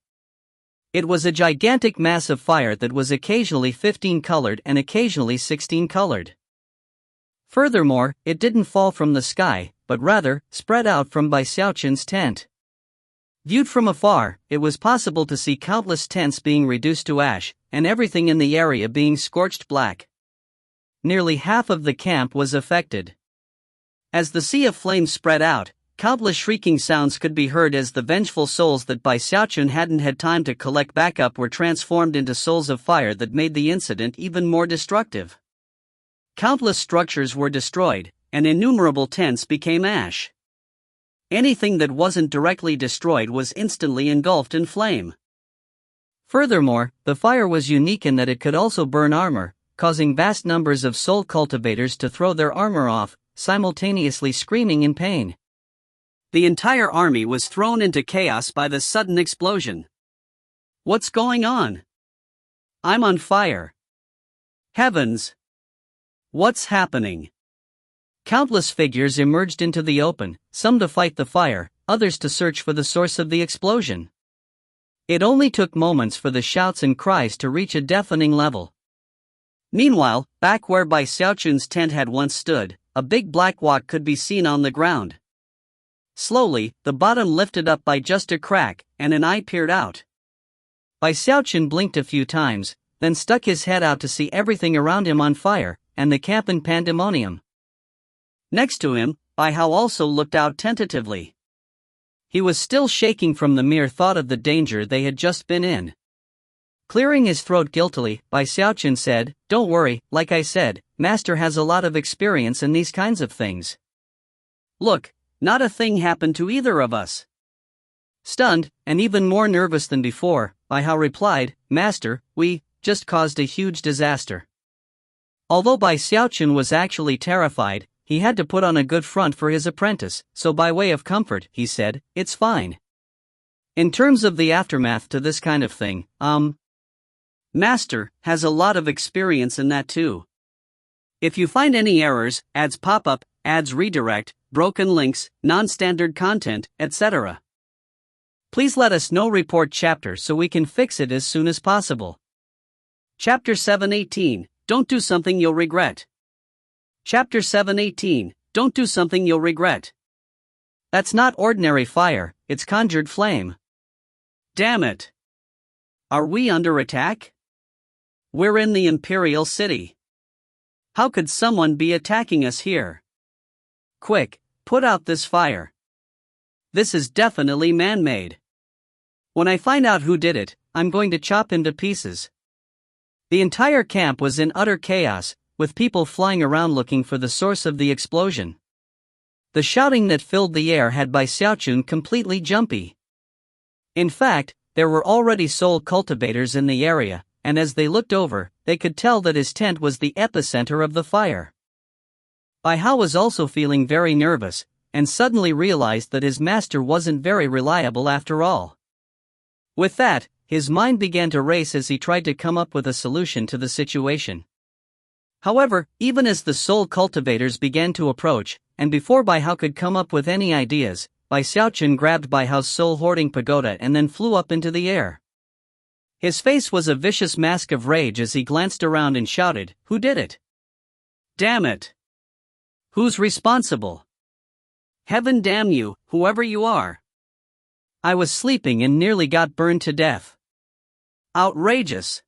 It was a gigantic mass of fire that was occasionally 15-colored and occasionally 16-colored. Furthermore, it didn't fall from the sky, but rather, spread out from by Xiaochun's tent. Viewed from afar, it was possible to see countless tents being reduced to ash, and everything in the area being scorched black. Nearly half of the camp was affected. As the sea of flames spread out, countless shrieking sounds could be heard as the vengeful souls that Bai Xiaochun hadn't had time to collect back up were transformed into souls of fire that made the incident even more destructive. Countless structures were destroyed, and innumerable tents became ash. Anything that wasn't directly destroyed was instantly engulfed in flame. Furthermore, the fire was unique in that it could also burn armor, causing vast numbers of soul cultivators to throw their armor off, simultaneously screaming in pain. The entire army was thrown into chaos by the sudden explosion. What's going on? I'm on fire. Heavens! What's happening? Countless figures emerged into the open, some to fight the fire, others to search for the source of the explosion. It only took moments for the shouts and cries to reach a deafening level. Meanwhile, back where Bai Xiaochun's tent had once stood, a big black wok could be seen on the ground. Slowly, the bottom lifted up by just a crack, and an eye peered out. Bai Xiaochun blinked a few times, then stuck his head out to see everything around him on fire, and the camp in pandemonium. Next to him, Bai Hao also looked out tentatively. He was still shaking from the mere thought of the danger they had just been in. Clearing his throat guiltily, Bai Xiaochun said, "Don't worry, like I said, Master has a lot of experience in these kinds of things. Look, not a thing happened to either of us." Stunned, and even more nervous than before, Bai Hao replied, "Master, we just caused a huge disaster." Although Bai Xiaochun was actually terrified, he had to put on a good front for his apprentice, so by way of comfort, he said, "It's fine. In terms of the aftermath to this kind of thing, Master has a lot of experience in that too. If you find any errors, ads pop up, ads redirect, broken links, non-standard content, etc. Please let us know. Report chapter so we can fix it as soon as possible." Chapter 7:18, Don't do something you'll regret. Chapter 7:18, Don't do something you'll regret. That's not ordinary fire, it's conjured flame. Damn it. Are we under attack? We're in the Imperial City. How could someone be attacking us here? Quick, put out this fire. This is definitely man-made. When I find out who did it, I'm going to chop him to pieces. The entire camp was in utter chaos, with people flying around looking for the source of the explosion. The shouting that filled the air had Bai Xiaochun completely jumpy. In fact, there were already soul cultivators in the area, and as they looked over, they could tell that his tent was the epicenter of the fire. Bai Hao was also feeling very nervous, and suddenly realized that his master wasn't very reliable after all. With that, his mind began to race as he tried to come up with a solution to the situation. However, even as the soul cultivators began to approach, and before Bai Hao could come up with any ideas, Bai Xiaochun grabbed Bai Hao's soul-hoarding pagoda and then flew up into the air. His face was a vicious mask of rage as he glanced around and shouted, "Who did it? Damn it! Who's responsible? Heaven damn you, whoever you are! I was sleeping and nearly got burned to death. Outrageous!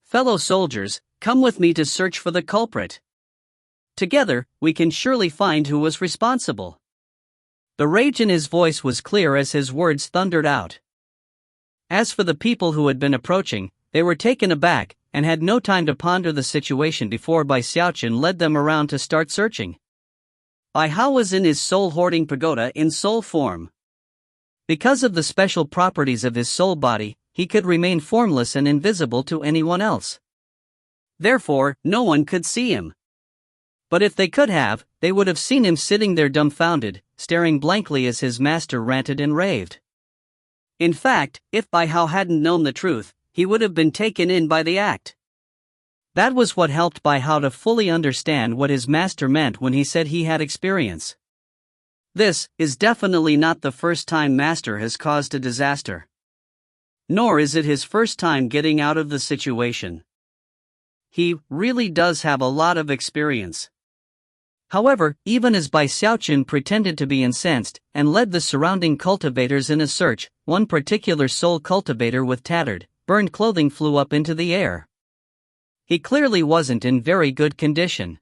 Fellow soldiers, come with me to search for the culprit. Together, we can surely find who was responsible." The rage in his voice was clear as his words thundered out. As for the people who had been approaching, they were taken aback, and had no time to ponder the situation before Bai Xiaochun led them around to start searching. Bai Hao was in his soul-hoarding pagoda in soul form. Because of the special properties of his soul body, he could remain formless and invisible to anyone else. Therefore, no one could see him. But if they could have, they would have seen him sitting there dumbfounded, staring blankly as his master ranted and raved. In fact, if Bai Hao hadn't known the truth, he would have been taken in by the act. That was what helped Bai Hao to fully understand what his master meant when he said he had experience. This is definitely not the first time master has caused a disaster. Nor is it his first time getting out of the situation. He really does have a lot of experience. However, even as Bai Xiaochun pretended to be incensed and led the surrounding cultivators in a search, one particular soul cultivator with tattered, burned clothing flew up into the air. He clearly wasn't in very good condition.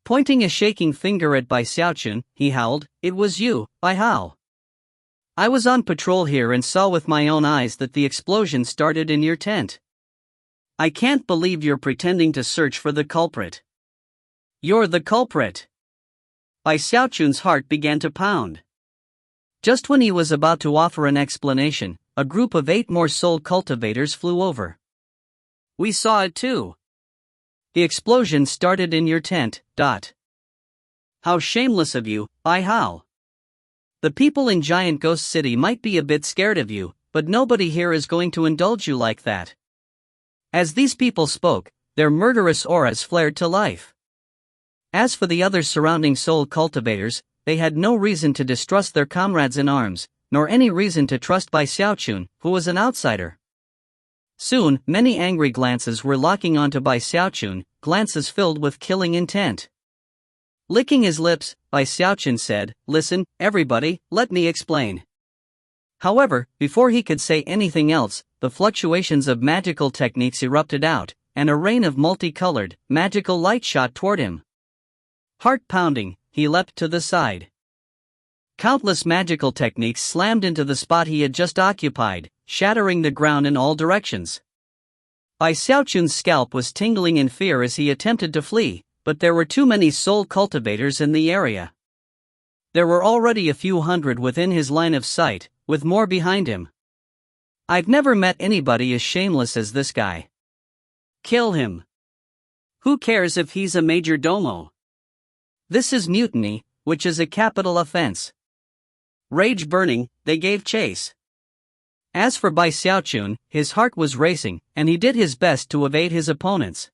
Pointing a shaking finger at Bai Xiaochun, he howled, "It was you, Bai Hao. I was on patrol here and saw with my own eyes that the explosion started in your tent. I can't believe you're pretending to search for the culprit. You're the culprit." Bai Xiaochun's heart began to pound. Just when he was about to offer an explanation, a group of 8 more soul cultivators flew over. "We saw it too. The explosion started in your tent. How shameless of you, Bai Hao. The people in Giant Ghost City might be a bit scared of you, but nobody here is going to indulge you like that." As these people spoke, their murderous auras flared to life. As for the other surrounding soul cultivators, they had no reason to distrust their comrades in arms, nor any reason to trust Bai Xiaochun, who was an outsider. Soon, many angry glances were locking onto Bai Xiaochun, glances filled with killing intent. Licking his lips, Bai Xiaochun said, "Listen, everybody, let me explain." However, before he could say anything else, the fluctuations of magical techniques erupted out, and a rain of multicolored, magical light shot toward him. Heart pounding, he leapt to the side. Countless magical techniques slammed into the spot he had just occupied, shattering the ground in all directions. Bai Xiaochun's scalp was tingling in fear as he attempted to flee, but there were too many soul cultivators in the area. There were already a few hundred within his line of sight, with more behind him. "I've never met anybody as shameless as this guy. Kill him. Who cares if he's a major domo? This is mutiny, which is a capital offense." Rage burning, they gave chase. As for Bai Xiaochun, his heart was racing, and he did his best to evade his opponents.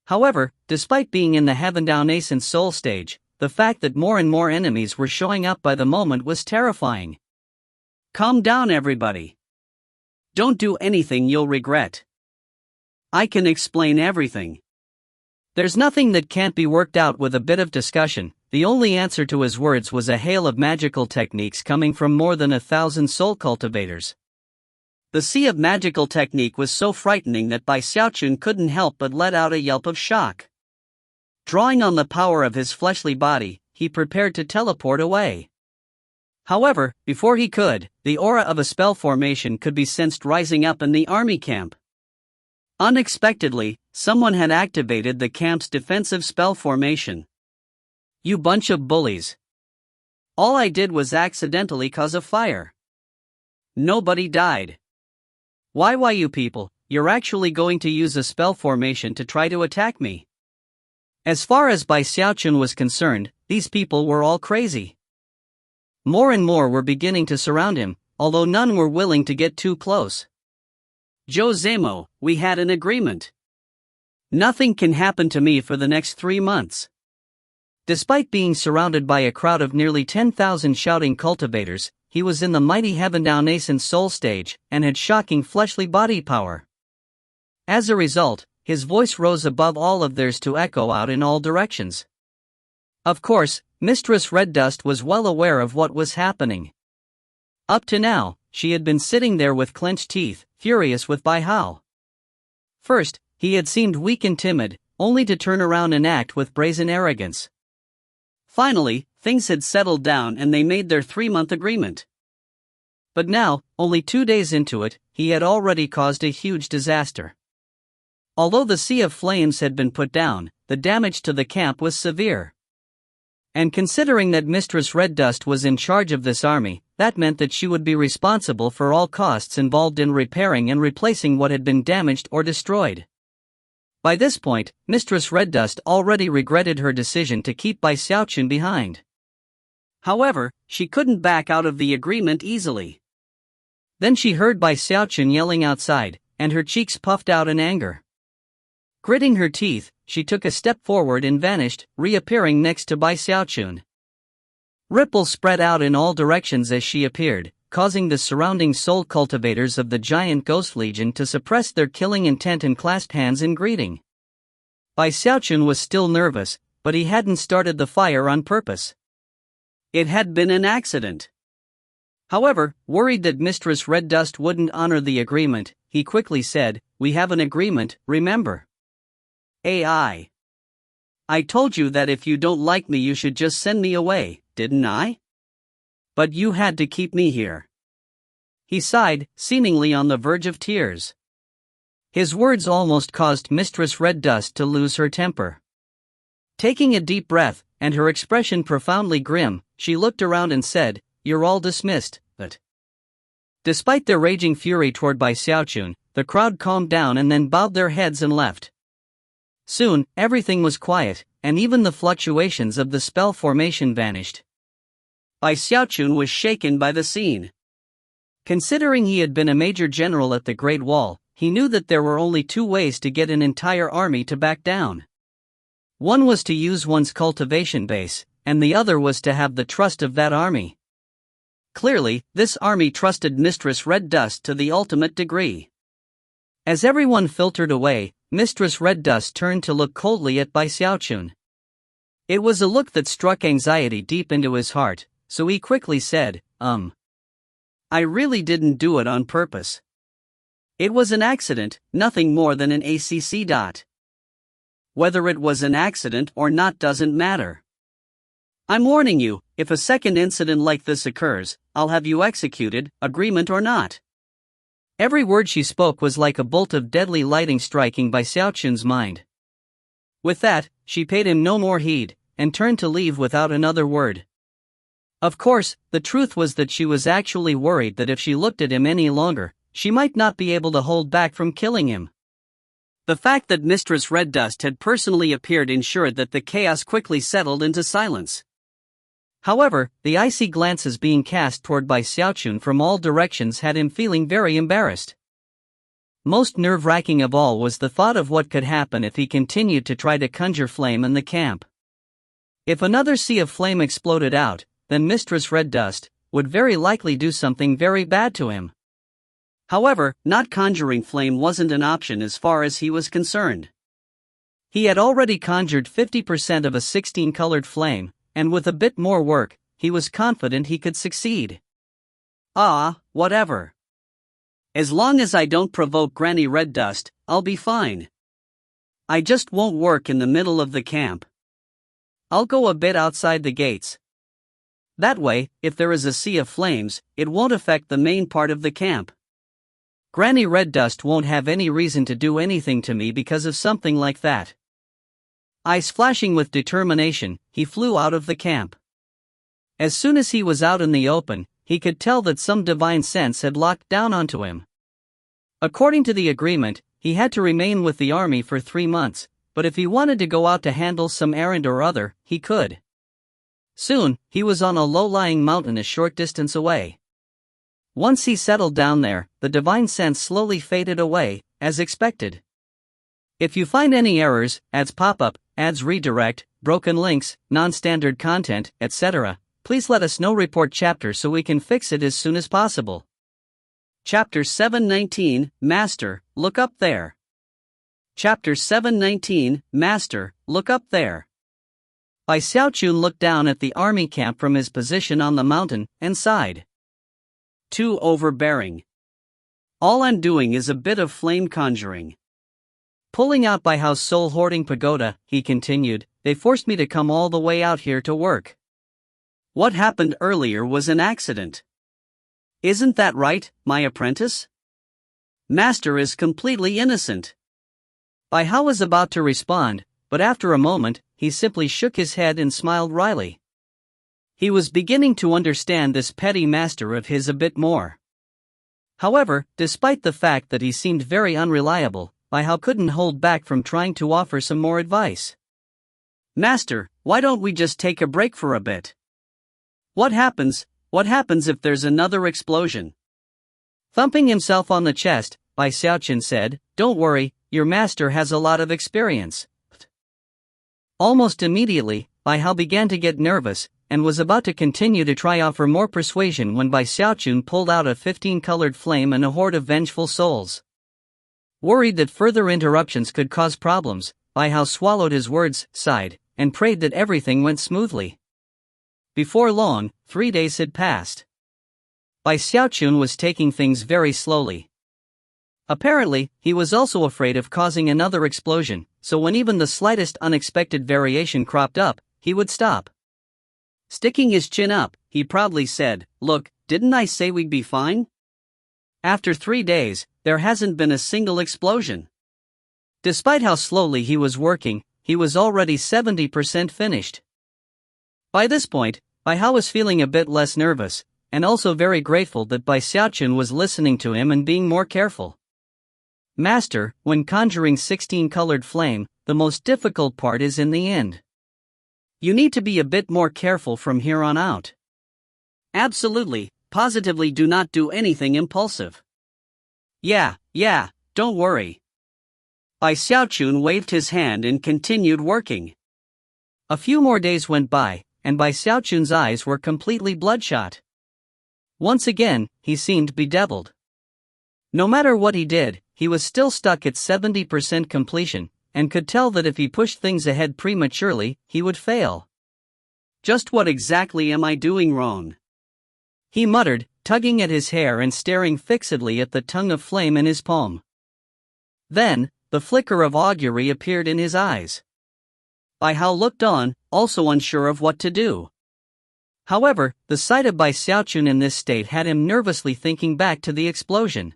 However, despite being in the Heaven-Down Nascent Soul stage, the fact that more and more enemies were showing up by the moment was terrifying. "Calm down, everybody. Don't do anything you'll regret. I can explain everything. There's nothing that can't be worked out with a bit of discussion." The only answer to his words was a hail of magical techniques coming from more than 1,000 soul cultivators. The sea of magical technique was so frightening that Bai Xiaochun couldn't help but let out a yelp of shock. Drawing on the power of his fleshly body, he prepared to teleport away. However, before he could, the aura of a spell formation could be sensed rising up in the army camp. Unexpectedly, someone had activated the camp's defensive spell formation. "You bunch of bullies. All I did was accidentally cause a fire. Nobody died. Why you people, you're actually going to use a spell formation to try to attack me?" As far as Bai Xiaochun was concerned, these people were all crazy. More and more were beginning to surround him, although none were willing to get too close. "Joe Zemo, we had an agreement. Nothing can happen to me for the next 3 months." Despite being surrounded by a crowd of nearly 10,000 shouting cultivators, he was in the mighty Heaven-Down Nascent Soul stage, and had shocking fleshly body power. As a result, his voice rose above all of theirs to echo out in all directions. Of course, Mistress Red Dust was well aware of what was happening. Up to now, she had been sitting there with clenched teeth, furious with Bai Hao. First, he had seemed weak and timid, only to turn around and act with brazen arrogance. Finally, things had settled down and they made their 3-month agreement. But now, only 2 days into it, he had already caused a huge disaster. Although the sea of flames had been put down, the damage to the camp was severe. And considering that Mistress Red Dust was in charge of this army, that meant that she would be responsible for all costs involved in repairing and replacing what had been damaged or destroyed. By this point, Mistress Red Dust already regretted her decision to keep Bai Xiaochun behind. However, she couldn't back out of the agreement easily. Then she heard Bai Xiaochun yelling outside, and her cheeks puffed out in anger. Gritting her teeth, she took a step forward and vanished, reappearing next to Bai Xiaochun. Ripples spread out in all directions as she appeared, causing the surrounding soul cultivators of the giant Ghost Legion to suppress their killing intent and clasp hands in greeting. Bai Xiaochun was still nervous, but he hadn't started the fire on purpose. It had been an accident. However, worried that Mistress Red Dust wouldn't honor the agreement, he quickly said, "We have an agreement, remember? AI. I told you that if you don't like me you should just send me away, didn't I? But you had to keep me here." He sighed, seemingly on the verge of tears. His words almost caused Mistress Red Dust to lose her temper. Taking a deep breath, and her expression profoundly grim, she looked around and said, "You're all dismissed, but..." Despite their raging fury toward Bai Xiaochun, the crowd calmed down and then bowed their heads and left. Soon, everything was quiet, and even the fluctuations of the spell formation vanished. Bai Xiaochun was shaken by the scene. Considering he had been a major general at the Great Wall, he knew that there were only two ways to get an entire army to back down. One was to use one's cultivation base, and the other was to have the trust of that army. Clearly, this army trusted Mistress Red Dust to the ultimate degree. As everyone filtered away, Mistress Red Dust turned to look coldly at Bai Xiaochun. It was a look that struck anxiety deep into his heart, so he quickly said, I really didn't do it on purpose. It was an accident, nothing more than an acc. Whether it was an accident or not doesn't matter. I'm warning you, if a second incident like this occurs, I'll have you executed, agreement or not." Every word she spoke was like a bolt of deadly lightning striking Bai Xiaochun's mind. With that, she paid him no more heed, and turned to leave without another word. Of course, the truth was that she was actually worried that if she looked at him any longer, she might not be able to hold back from killing him. The fact that Mistress Red Dust had personally appeared ensured that the chaos quickly settled into silence. However, the icy glances being cast toward Bai Xiaochun from all directions had him feeling very embarrassed. Most nerve-wracking of all was the thought of what could happen if he continued to try to conjure flame in the camp. If another sea of flame exploded out, then Mistress Red Dust would very likely do something very bad to him. However, not conjuring flame wasn't an option as far as he was concerned. He had already conjured 50% of a 16-colored flame, and with a bit more work, he was confident he could succeed. Whatever. As long as I don't provoke Granny Red Dust, I'll be fine. I just won't work in the middle of the camp. I'll go a bit outside the gates. That way, if there is a sea of flames, it won't affect the main part of the camp. Granny Red Dust won't have any reason to do anything to me because of something like that. Eyes flashing with determination, he flew out of the camp. As soon as he was out in the open, he could tell that some divine sense had locked down onto him. According to the agreement, he had to remain with the army for 3 months, but if he wanted to go out to handle some errand or other, he could. Soon, he was on a low-lying mountain a short distance away. Once he settled down there, the divine sense slowly faded away, as expected. If you find any errors, ads pop up, ads redirect, broken links, non-standard content, etc., please let us know. Report chapter so we can fix it as soon as possible. Chapter 719, Master, look up there. Chapter 719, Master, look up there. Bai Xiaochun looked down at the army camp from his position on the mountain, and sighed. Too overbearing. All I'm doing is a bit of flame conjuring. Pulling out Bai Hao's soul hoarding pagoda, he continued, they forced me to come all the way out here to work. What happened earlier was an accident. Isn't that right, my apprentice? Master is completely innocent. Bai Hao was about to respond, but after a moment, he simply shook his head and smiled wryly. He was beginning to understand this petty master of his a bit more. However, despite the fact that he seemed very unreliable, Bai Hao couldn't hold back from trying to offer some more advice. Master, why don't we just take a break for a bit? What happens if there's another explosion? Thumping himself on the chest, Bai Xiaochun said, don't worry, your master has a lot of experience. Almost immediately, Bai Hao began to get nervous, and was about to continue to try offer more persuasion when Bai Xiaochun pulled out a 15-colored flame and a horde of vengeful souls. Worried that further interruptions could cause problems, Bai Hao swallowed his words, sighed, and prayed that everything went smoothly. Before long, 3 days had passed. Bai Xiaochun was taking things very slowly. Apparently, he was also afraid of causing another explosion, so when even the slightest unexpected variation cropped up, he would stop. Sticking his chin up, he proudly said, "Look, didn't I say we'd be fine? After 3 days, there hasn't been a single explosion." Despite how slowly he was working, he was already 70% finished. By this point, Bai Hao was feeling a bit less nervous, and also very grateful that Bai Xiaochun was listening to him and being more careful. "Master, when conjuring 16-colored flame, the most difficult part is in the end. You need to be a bit more careful from here on out. Absolutely, positively do not do anything impulsive." Yeah, don't worry." Bai Xiaochun waved his hand and continued working. A few more days went by, and Bai Xiaochun's eyes were completely bloodshot. Once again, he seemed bedeviled. No matter what he did, he was still stuck at 70% completion, and could tell that if he pushed things ahead prematurely, he would fail. "Just what exactly am I doing wrong?" he muttered, tugging at his hair and staring fixedly at the tongue of flame in his palm. Then, the flicker of augury appeared in his eyes. Bai Hao looked on, also unsure of what to do. However, the sight of Bai Xiaochun in this state had him nervously thinking back to the explosion.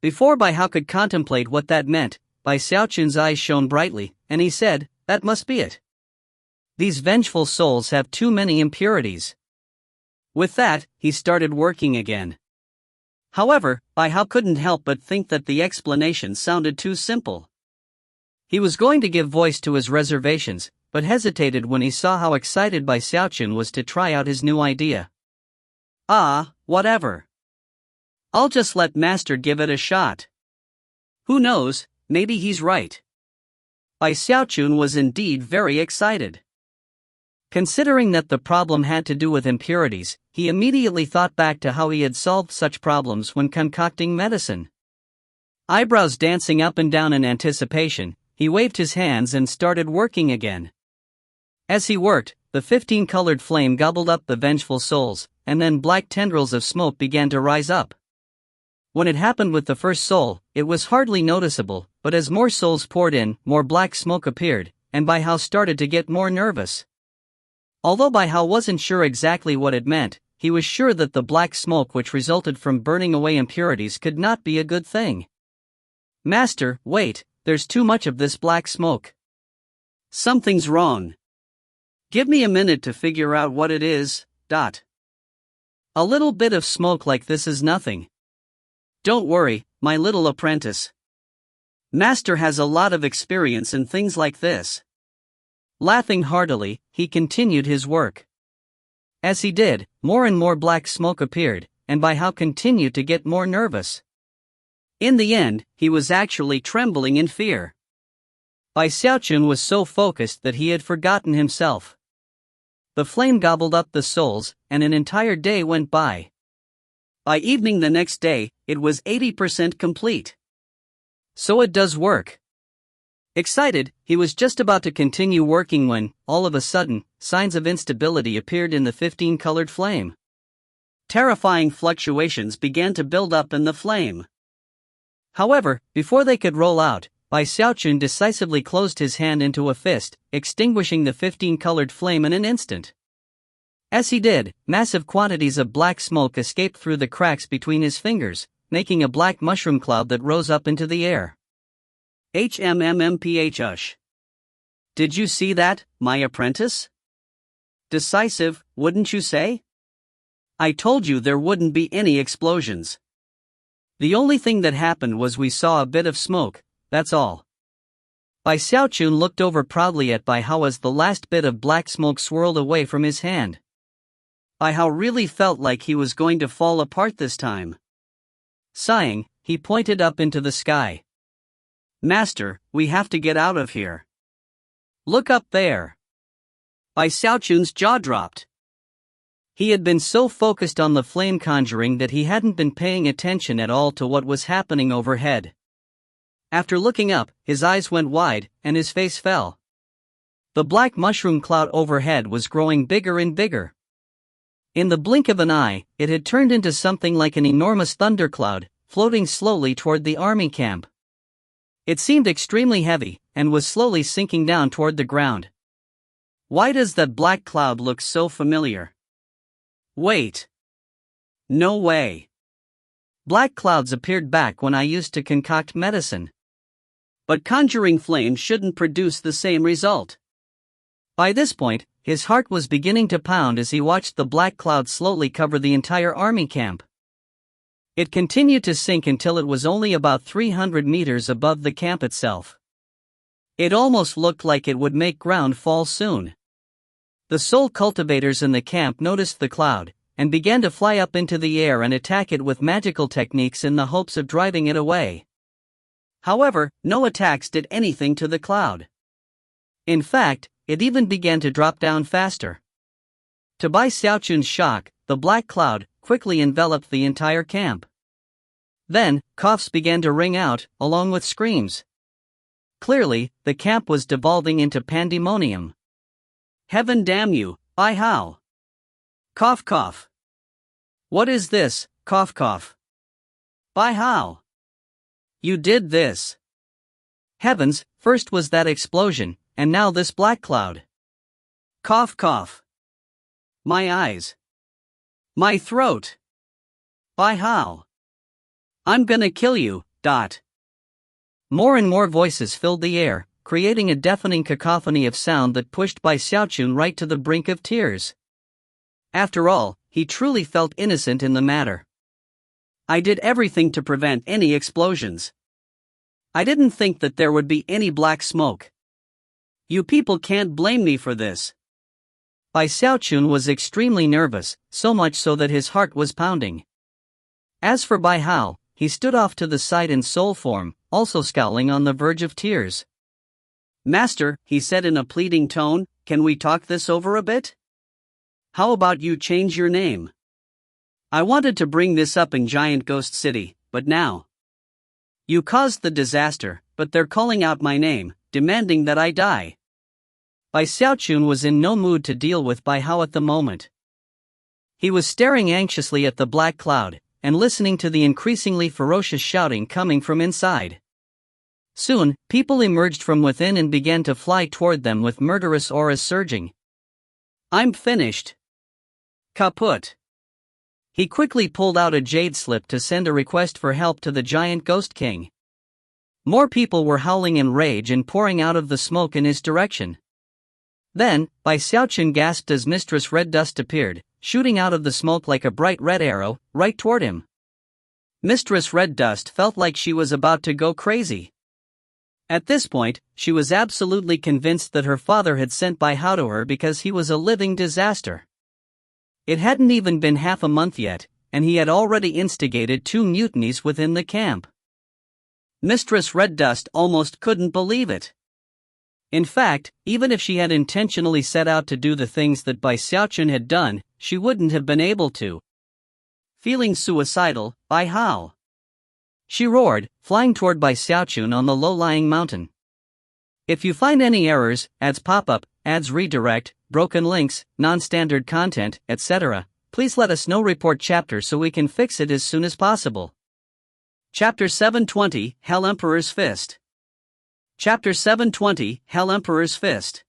Before Bai Hao could contemplate what that meant, Bai Xiaochun's eyes shone brightly, and he said, "That must be it. These vengeful souls have too many impurities." With that, he started working again. However, Bai Hao couldn't help but think that the explanation sounded too simple. He was going to give voice to his reservations, but hesitated when he saw how excited Bai Xiaochun was to try out his new idea. Whatever. I'll just let Master give it a shot. Who knows, maybe he's right." Bai Xiaochun was indeed very excited. Considering that the problem had to do with impurities, he immediately thought back to how he had solved such problems when concocting medicine. Eyebrows dancing up and down in anticipation, he waved his hands and started working again. As he worked, the 15-colored flame gobbled up the vengeful souls, and then black tendrils of smoke began to rise up. When it happened with the first soul, it was hardly noticeable, but as more souls poured in, more black smoke appeared, and Bai Hao started to get more nervous. Although Bai Hao wasn't sure exactly what it meant, he was sure that the black smoke which resulted from burning away impurities could not be a good thing. "Master, wait, there's too much of this black smoke. Something's wrong. Give me a minute to figure out what it is. A little bit of smoke like this is nothing. Don't worry, my little apprentice. Master has a lot of experience in things like this." Laughing heartily, he continued his work. As he did, more and more black smoke appeared, and Bai Hao continued to get more nervous. In the end, he was actually trembling in fear. Bai Xiaochun was so focused that he had forgotten himself. The flame gobbled up the souls, and an entire day went by. By evening the next day, it was 80% complete. So it does work. Excited, he was just about to continue working when, all of a sudden, signs of instability appeared in the 15-colored flame. Terrifying fluctuations began to build up in the flame. However, before they could roll out, Bai Xiaochun decisively closed his hand into a fist, extinguishing the 15-colored flame in an instant. As he did, massive quantities of black smoke escaped through the cracks between his fingers, making a black mushroom cloud that rose up into the air. HMMMPH. Did you see that, my apprentice? Decisive, wouldn't you say? I told you there wouldn't be any explosions. The only thing that happened was we saw a bit of smoke, that's all. Bai Xiaochun looked over proudly at Bai Hao as the last bit of black smoke swirled away from his hand. Bai Hao really felt like he was going to fall apart this time. Sighing, he pointed up into the sky. Master, we have to get out of here. Look up there. Bai Xiaochun's jaw dropped. He had been so focused on the flame conjuring that he hadn't been paying attention at all to what was happening overhead. After looking up, his eyes went wide, and his face fell. The black mushroom cloud overhead was growing bigger and bigger. In the blink of an eye, it had turned into something like an enormous thundercloud, floating slowly toward the army camp. It seemed extremely heavy, and was slowly sinking down toward the ground. Why does that black cloud look so familiar? Wait. No way. Black clouds appeared back when I used to concoct medicine. But conjuring flame shouldn't produce the same result. By this point, his heart was beginning to pound as he watched the black cloud slowly cover the entire army camp. It continued to sink until it was only about 300 meters above the camp itself. It almost looked like it would make ground fall soon. The soul cultivators in the camp noticed the cloud, and began to fly up into the air and attack it with magical techniques in the hopes of driving it away. However, no attacks did anything to the cloud. In fact, it even began to drop down faster. To Bai Xiaochun's shock, the black cloud quickly enveloped the entire camp. Then, coughs began to ring out, along with screams. Clearly, the camp was devolving into pandemonium. Heaven damn you, Bai Hao! Cough cough. What is this, cough cough? Bai Hao! You did this. Heavens, first was that explosion, and now this black cloud. Cough cough. My eyes. My throat. Bai Hao! I'm gonna kill you, dot. More and more voices filled the air, creating a deafening cacophony of sound that pushed Bai Xiaochun right to the brink of tears. After all, he truly felt innocent in the matter. I did everything to prevent any explosions. I didn't think that there would be any black smoke. You people can't blame me for this. Bai Xiaochun was extremely nervous, so much so that his heart was pounding. As for Bai Hao, he stood off to the side in soul form, also scowling on the verge of tears. Master, he said in a pleading tone, can we talk this over a bit? How about you change your name? I wanted to bring this up in Giant Ghost City, but now. You caused the disaster, but they're calling out my name, demanding that I die. Bai Xiaochun was in no mood to deal with Bai Hao at the moment. He was staring anxiously at the black cloud, and listening to the increasingly ferocious shouting coming from inside. Soon, people emerged from within and began to fly toward them with murderous auras surging. I'm finished. Kaput. He quickly pulled out a jade slip to send a request for help to the giant ghost king. More people were howling in rage and pouring out of the smoke in his direction. Then, Bai Xiaochun gasped as Mistress Red Dust appeared, shooting out of the smoke like a bright red arrow, right toward him. Mistress Red Dust felt like she was about to go crazy. At this point, she was absolutely convinced that her father had sent Bai Hao to her because he was a living disaster. It hadn't even been half a month yet, and he had already instigated 2 mutinies within the camp. Mistress Red Dust almost couldn't believe it. In fact, even if she had intentionally set out to do the things that Bai Xiaochun had done, she wouldn't have been able to. Feeling suicidal, Bai Hao! She roared, flying toward Bai Xiaochun on the low-lying mountain. If you find any errors, ads pop-up, ads redirect, broken links, non-standard content, etc., please let us know. Report chapter so we can fix it as soon as possible. Chapter 720, Hell Emperor's Fist. Chapter 720, Hell Emperor's Fist.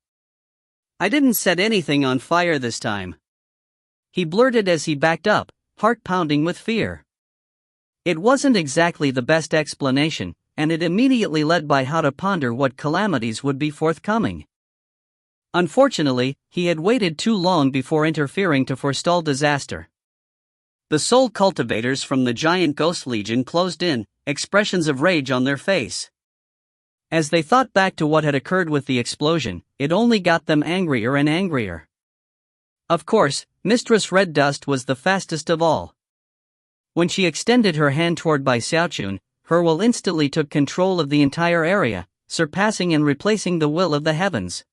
I didn't set anything on fire this time. He blurted as he backed up, heart pounding with fear. It wasn't exactly the best explanation, and it immediately led Bai Hao to ponder what calamities would be forthcoming. Unfortunately, he had waited too long before interfering to forestall disaster. The soul cultivators from the giant ghost legion closed in, expressions of rage on their face. As they thought back to what had occurred with the explosion, it only got them angrier and angrier. Of course, Mistress Red Dust was the fastest of all. When she extended her hand toward Bai Xiaochun, her will instantly took control of the entire area, surpassing and replacing the will of the heavens.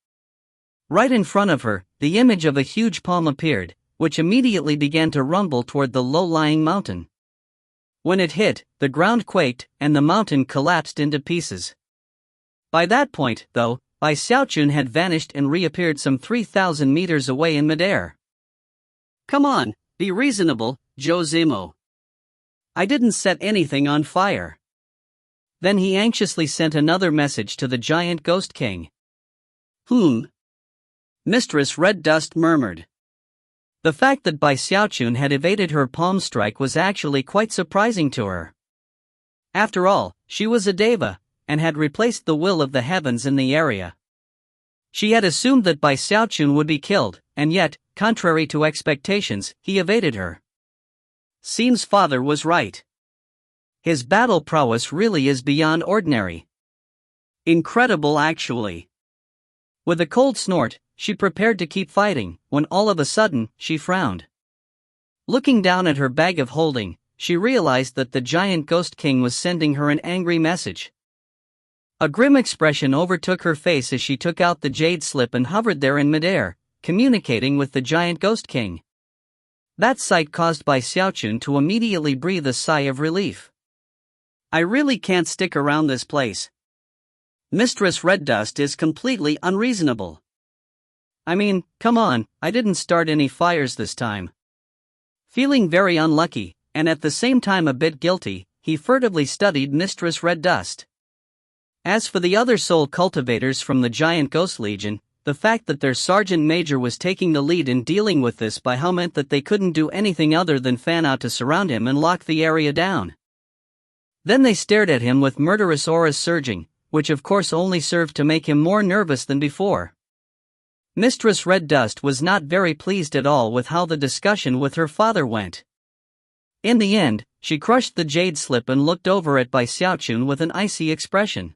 Right in front of her, the image of a huge palm appeared, which immediately began to rumble toward the low-lying mountain. When it hit, the ground quaked, and the mountain collapsed into pieces. By that point, though, Bai Xiaochun had vanished and reappeared some 3,000 meters away in midair. Come on, be reasonable, Zhou Zimo. I didn't set anything on fire. Then he anxiously sent another message to the giant ghost king. Mistress Red Dust murmured. The fact that Bai Xiaochun had evaded her palm strike was actually quite surprising to her. After all, she was a deva, and had replaced the will of the heavens in the area. She had assumed that Bai Xiaochun would be killed, and yet, contrary to expectations, he evaded her. Seems father was right. His battle prowess really is beyond ordinary. Incredible actually. With a cold snort, she prepared to keep fighting, when all of a sudden, she frowned. Looking down at her bag of holding, she realized that the giant ghost king was sending her an angry message. A grim expression overtook her face as she took out the jade slip and hovered there in midair, communicating with the giant ghost king. That sight caused Bai Xiaochun to immediately breathe a sigh of relief. I really can't stick around this place. Mistress Red Dust is completely unreasonable. I mean, come on, I didn't start any fires this time. Feeling very unlucky, and at the same time a bit guilty, he furtively studied Mistress Red Dust. As for the other soul cultivators from the Giant Ghost Legion, the fact that their sergeant major was taking the lead in dealing with this Bai Hao meant that they couldn't do anything other than fan out to surround him and lock the area down. Then they stared at him with murderous auras surging, which of course only served to make him more nervous than before. Mistress Red Dust was not very pleased at all with how the discussion with her father went. In the end, she crushed the jade slip and looked over at Bai Xiaochun with an icy expression.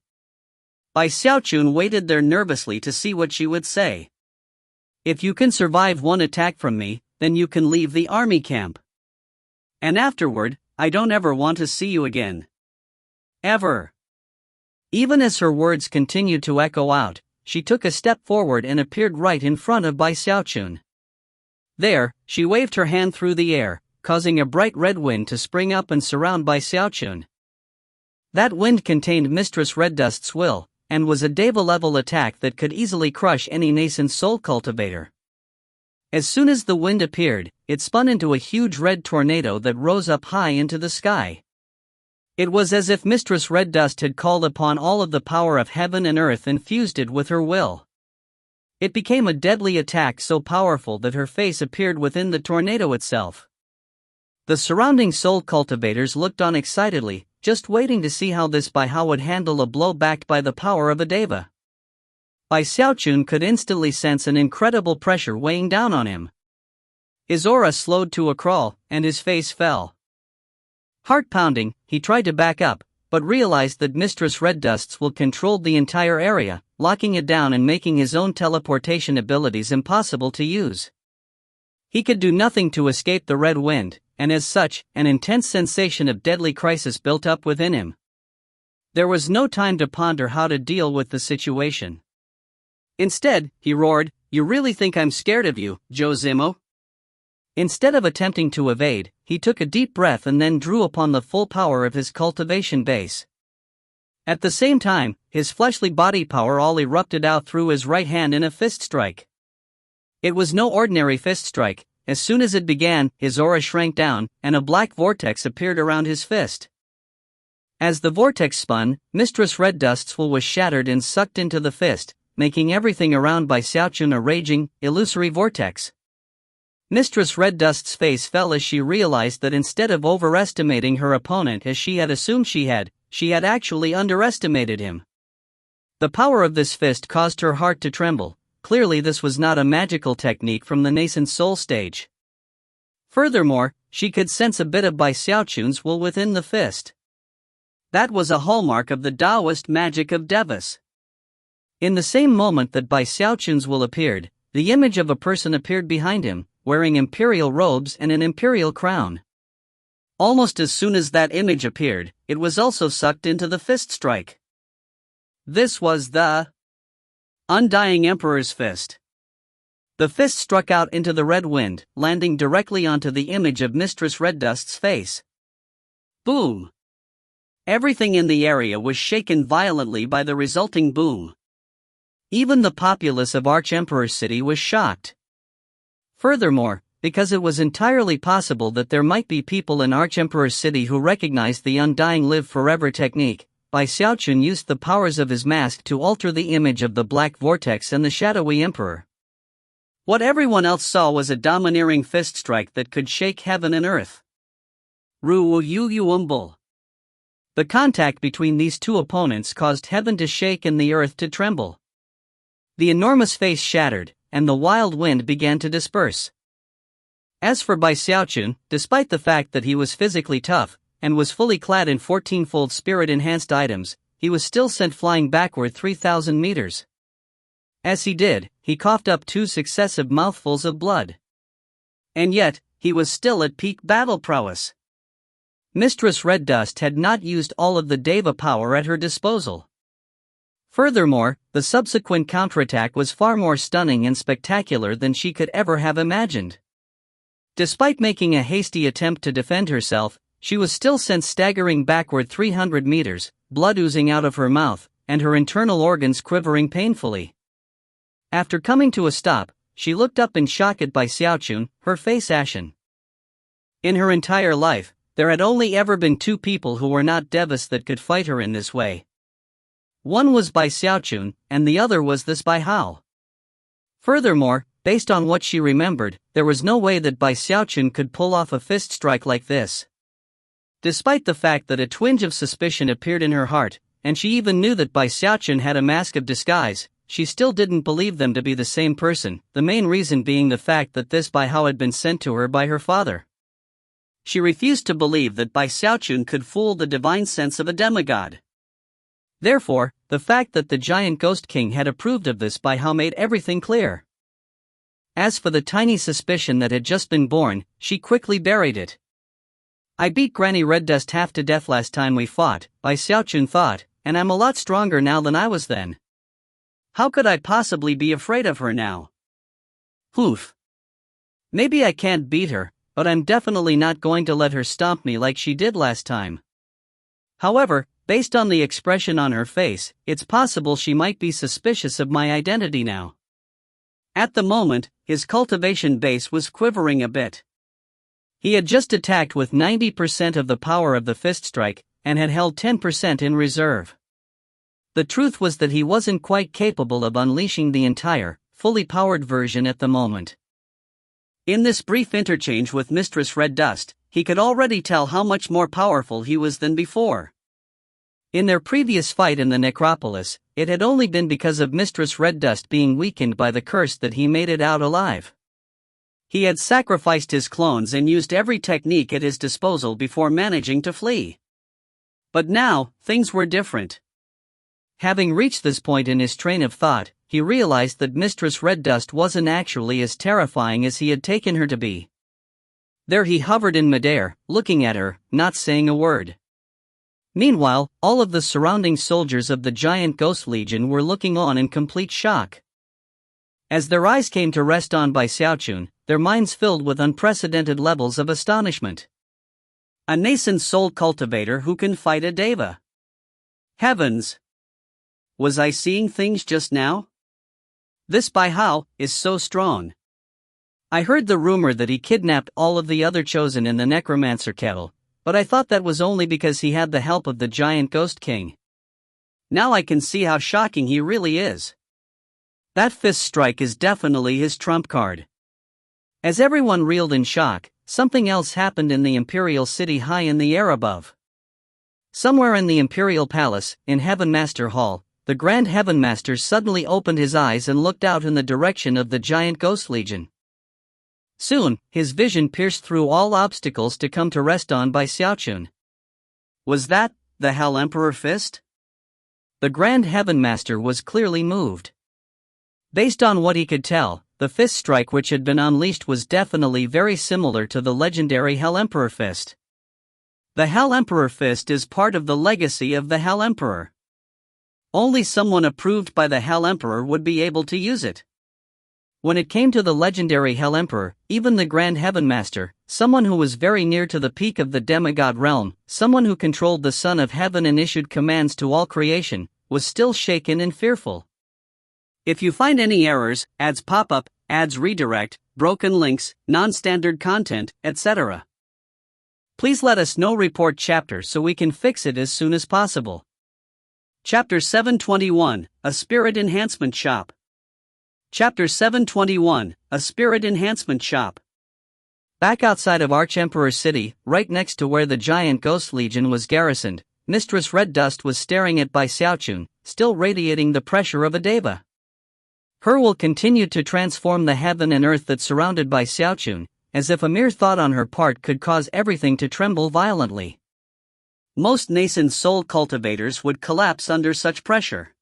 Bai Xiaochun waited there nervously to see what she would say. If you can survive one attack from me, then you can leave the army camp. And afterward, I don't ever want to see you again. Ever. Even as her words continued to echo out, she took a step forward and appeared right in front of Bai Xiaochun. There, she waved her hand through the air, causing a bright red wind to spring up and surround Bai Xiaochun. That wind contained Mistress Red Dust's will, and was a deva-level attack that could easily crush any nascent soul cultivator. As soon as the wind appeared, it spun into a huge red tornado that rose up high into the sky. It was as if Mistress Red Dust had called upon all of the power of heaven and earth and fused it with her will. It became a deadly attack so powerful that her face appeared within the tornado itself. The surrounding soul cultivators looked on excitedly, just waiting to see how this Bai Hao would handle a blow backed by the power of a deva. Bai Xiaochun could instantly sense an incredible pressure weighing down on him. His aura slowed to a crawl, and his face fell. Heart-pounding, he tried to back up, but realized that Mistress Red Dust's will controlled the entire area, locking it down and making his own teleportation abilities impossible to use. He could do nothing to escape the red wind, and as such, an intense sensation of deadly crisis built up within him. There was no time to ponder how to deal with the situation. Instead, he roared, "You really think I'm scared of you, Zhou Zimo?" Instead of attempting to evade, he took a deep breath and then drew upon the full power of his cultivation base. At the same time, his fleshly body power all erupted out through his right hand in a fist strike. It was no ordinary fist strike. As soon as it began, his aura shrank down, and a black vortex appeared around his fist. As the vortex spun, Mistress Red Dust's will was shattered and sucked into the fist, making everything around Bai Xiaochun a raging, illusory vortex. Mistress Red Dust's face fell as she realized that instead of overestimating her opponent as she had assumed she had actually underestimated him. The power of this fist caused her heart to tremble. Clearly this was not a magical technique from the nascent soul stage. Furthermore, she could sense a bit of Bai Xiaochun's will within the fist. That was a hallmark of the Taoist magic of devas. In the same moment that Bai Xiaochun's will appeared, the image of a person appeared behind him, wearing imperial robes and an imperial crown. Almost as soon as that image appeared, it was also sucked into the fist strike. This was the Undying Emperor's Fist. The fist struck out into the red wind, landing directly onto the image of Mistress Red Dust's face. Boom! Everything in the area was shaken violently by the resulting boom. Even the populace of Arch-Emperor City was shocked. Furthermore, because it was entirely possible that there might be people in Arch-Emperor City who recognized the Undying Live Forever technique, Xiaochun used the powers of his mask to alter the image of the Black Vortex and the Shadowy Emperor. What everyone else saw was a domineering fist strike that could shake heaven and earth. Ru-yu-yu-umbul. The contact between these two opponents caused heaven to shake and the earth to tremble. The enormous face shattered, and the wild wind began to disperse. As for Xiaochun, despite the fact that he was physically tough, and was fully clad in 14-fold spirit-enhanced items, he was still sent flying backward 3,000 meters. As he did, he coughed up 2 successive mouthfuls of blood. And yet, he was still at peak battle prowess. Mistress Red Dust had not used all of the Deva power at her disposal. Furthermore, the subsequent counterattack was far more stunning and spectacular than she could ever have imagined. Despite making a hasty attempt to defend herself, she was still sent staggering backward 300 meters, blood oozing out of her mouth, and her internal organs quivering painfully. After coming to a stop, she looked up in shock at Xiaochun, her face ashen. In her entire life, there had only ever been 2 people who were not Devas that could fight her in this way. One was Xiaochun, and the other was this Bai Hao. Furthermore, based on what she remembered, there was no way that Xiaochun could pull off a fist strike like this. Despite the fact that a twinge of suspicion appeared in her heart, and she even knew that Xiaochun had a mask of disguise, she still didn't believe them to be the same person, the main reason being the fact that this Bai Hao had been sent to her by her father. She refused to believe that Xiaochun could fool the divine sense of a demigod. Therefore, the fact that the giant Ghost King had approved of this Bai Hao made everything clear. As for the tiny suspicion that had just been born, she quickly buried it. I beat Granny Red Dust half to death last time we fought, Xiaochun thought, and I'm a lot stronger now than I was then. How could I possibly be afraid of her now? Oof. Maybe I can't beat her, but I'm definitely not going to let her stomp me like she did last time. However, based on the expression on her face, it's possible she might be suspicious of my identity now. At the moment, his cultivation base was quivering a bit. He had just attacked with 90% of the power of the fist strike, and had held 10% in reserve. The truth was that he wasn't quite capable of unleashing the entire, fully powered version at the moment. In this brief interchange with Mistress Red Dust, he could already tell how much more powerful he was than before. In their previous fight in the necropolis, it had only been because of Mistress Red Dust being weakened by the curse that he made it out alive. He had sacrificed his clones and used every technique at his disposal before managing to flee. But now, things were different. Having reached this point in his train of thought, he realized that Mistress Red Dust wasn't actually as terrifying as he had taken her to be. There he hovered in midair, looking at her, not saying a word. Meanwhile, all of the surrounding soldiers of the giant Ghost Legion were looking on in complete shock. As their eyes came to rest on Xiaochun, their minds filled with unprecedented levels of astonishment. A nascent soul cultivator who can fight a Deva. Heavens! Was I seeing things just now? This Bai Hao is so strong. I heard the rumor that he kidnapped all of the other chosen in the necromancer kettle, but I thought that was only because he had the help of the giant Ghost King. Now I can see how shocking he really is. That fist strike is definitely his trump card. As everyone reeled in shock, something else happened in the Imperial City high in the air above. Somewhere in the Imperial Palace, in Heaven Master Hall, the Grand Heaven Master suddenly opened his eyes and looked out in the direction of the giant Ghost Legion. Soon, his vision pierced through all obstacles to come to rest on Xiaochun. Was that the Hell Emperor Fist? The Grand Heaven Master was clearly moved. Based on what he could tell, the fist strike which had been unleashed was definitely very similar to the legendary Hell Emperor Fist. The Hell Emperor Fist is part of the legacy of the Hell Emperor. Only someone approved by the Hell Emperor would be able to use it. When it came to the legendary Hell Emperor, even the Grand Heaven Master, someone who was very near to the peak of the demigod realm, someone who controlled the Son of Heaven and issued commands to all creation, was still shaken and fearful. If you find any errors, ads pop up, ads redirect, broken links, non-standard content, etc., please let us know. Report chapter so we can fix it as soon as possible. Chapter 721, A Spirit Enhancement Shop. Chapter 721, A Spirit Enhancement Shop. Back outside of Archemperor City, right next to where the giant Ghost Legion was garrisoned, Mistress Red Dust was staring at by Xiaochun, still radiating the pressure of a deva. Her will continued to transform the heaven and earth that surrounded by Xiaochun, as if a mere thought on her part could cause everything to tremble violently. Most nascent soul cultivators would collapse under such pressure.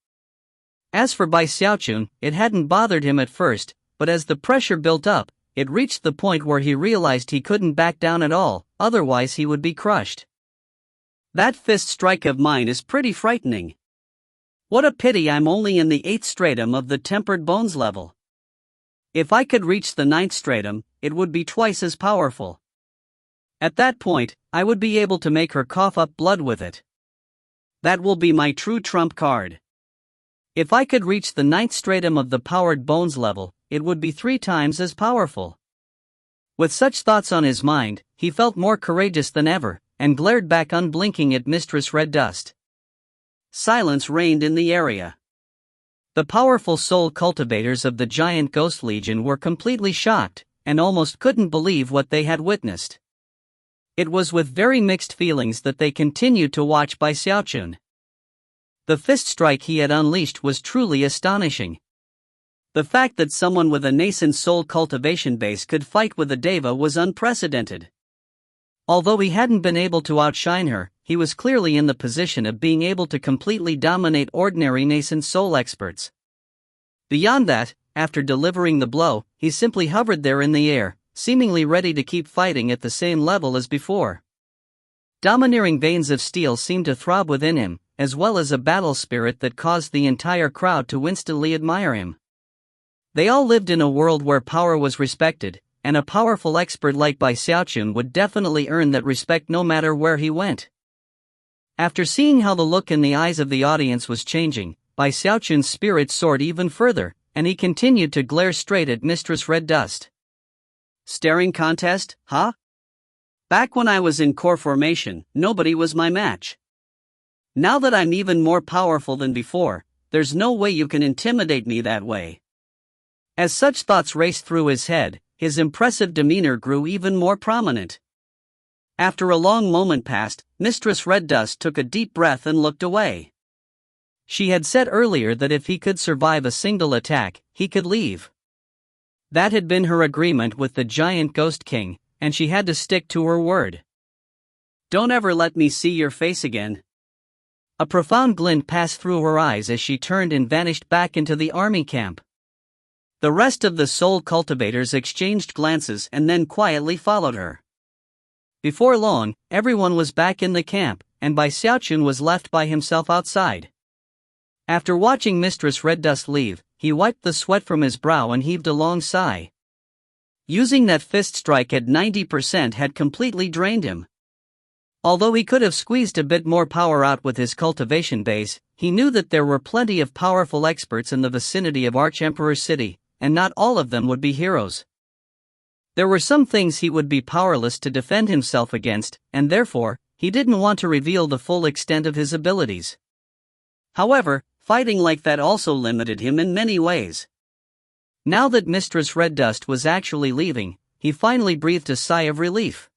As for Bai Xiaochun, it hadn't bothered him at first, but as the pressure built up, it reached the point where he realized he couldn't back down at all, otherwise he would be crushed. That fist strike of mine is pretty frightening. What a pity I'm only in the 8th stratum of the tempered bones level. If I could reach the 9th stratum, it would be twice as powerful. At that point, I would be able to make her cough up blood with it. That will be my true trump card. If I could reach the 9th stratum of the powered bones level, it would be 3 times as powerful. With such thoughts on his mind, he felt more courageous than ever, and glared back unblinking at Mistress Red Dust. Silence reigned in the area. The powerful soul cultivators of the giant Ghost Legion were completely shocked, and almost couldn't believe what they had witnessed. It was with very mixed feelings that they continued to watch Bai Xiaochun. The fist strike he had unleashed was truly astonishing. The fact that someone with a nascent soul cultivation base could fight with a deva was unprecedented. Although he hadn't been able to outshine her, he was clearly in the position of being able to completely dominate ordinary nascent soul experts. Beyond that, after delivering the blow, he simply hovered there in the air, seemingly ready to keep fighting at the same level as before. Domineering veins of steel seemed to throb within him, as well as a battle spirit that caused the entire crowd to instantly admire him. They all lived in a world where power was respected, and a powerful expert like Bai Xiaochun would definitely earn that respect no matter where he went. After seeing how the look in the eyes of the audience was changing, Bai Xiaochun's spirit soared even further, and he continued to glare straight at Mistress Red Dust. Staring contest, huh? Back when I was in core formation, nobody was my match. Now that I'm even more powerful than before, there's no way you can intimidate me that way. As such thoughts raced through his head, his impressive demeanor grew even more prominent. After a long moment passed, Mistress Red Dust took a deep breath and looked away. She had said earlier that if he could survive a single attack, he could leave. That had been her agreement with the giant Ghost King, and she had to stick to her word. Don't ever let me see your face again. A profound glint passed through her eyes as she turned and vanished back into the army camp. The rest of the soul cultivators exchanged glances and then quietly followed her. Before long, everyone was back in the camp, and Bai Xiaochun was left by himself outside. After watching Mistress Red Dust leave, he wiped the sweat from his brow and heaved a long sigh. Using that fist strike at 90% had completely drained him. Although he could have squeezed a bit more power out with his cultivation base, he knew that there were plenty of powerful experts in the vicinity of Archemperor City, and not all of them would be heroes. There were some things he would be powerless to defend himself against, and therefore, he didn't want to reveal the full extent of his abilities. However, fighting like that also limited him in many ways. Now that Mistress Red Dust was actually leaving, he finally breathed a sigh of relief.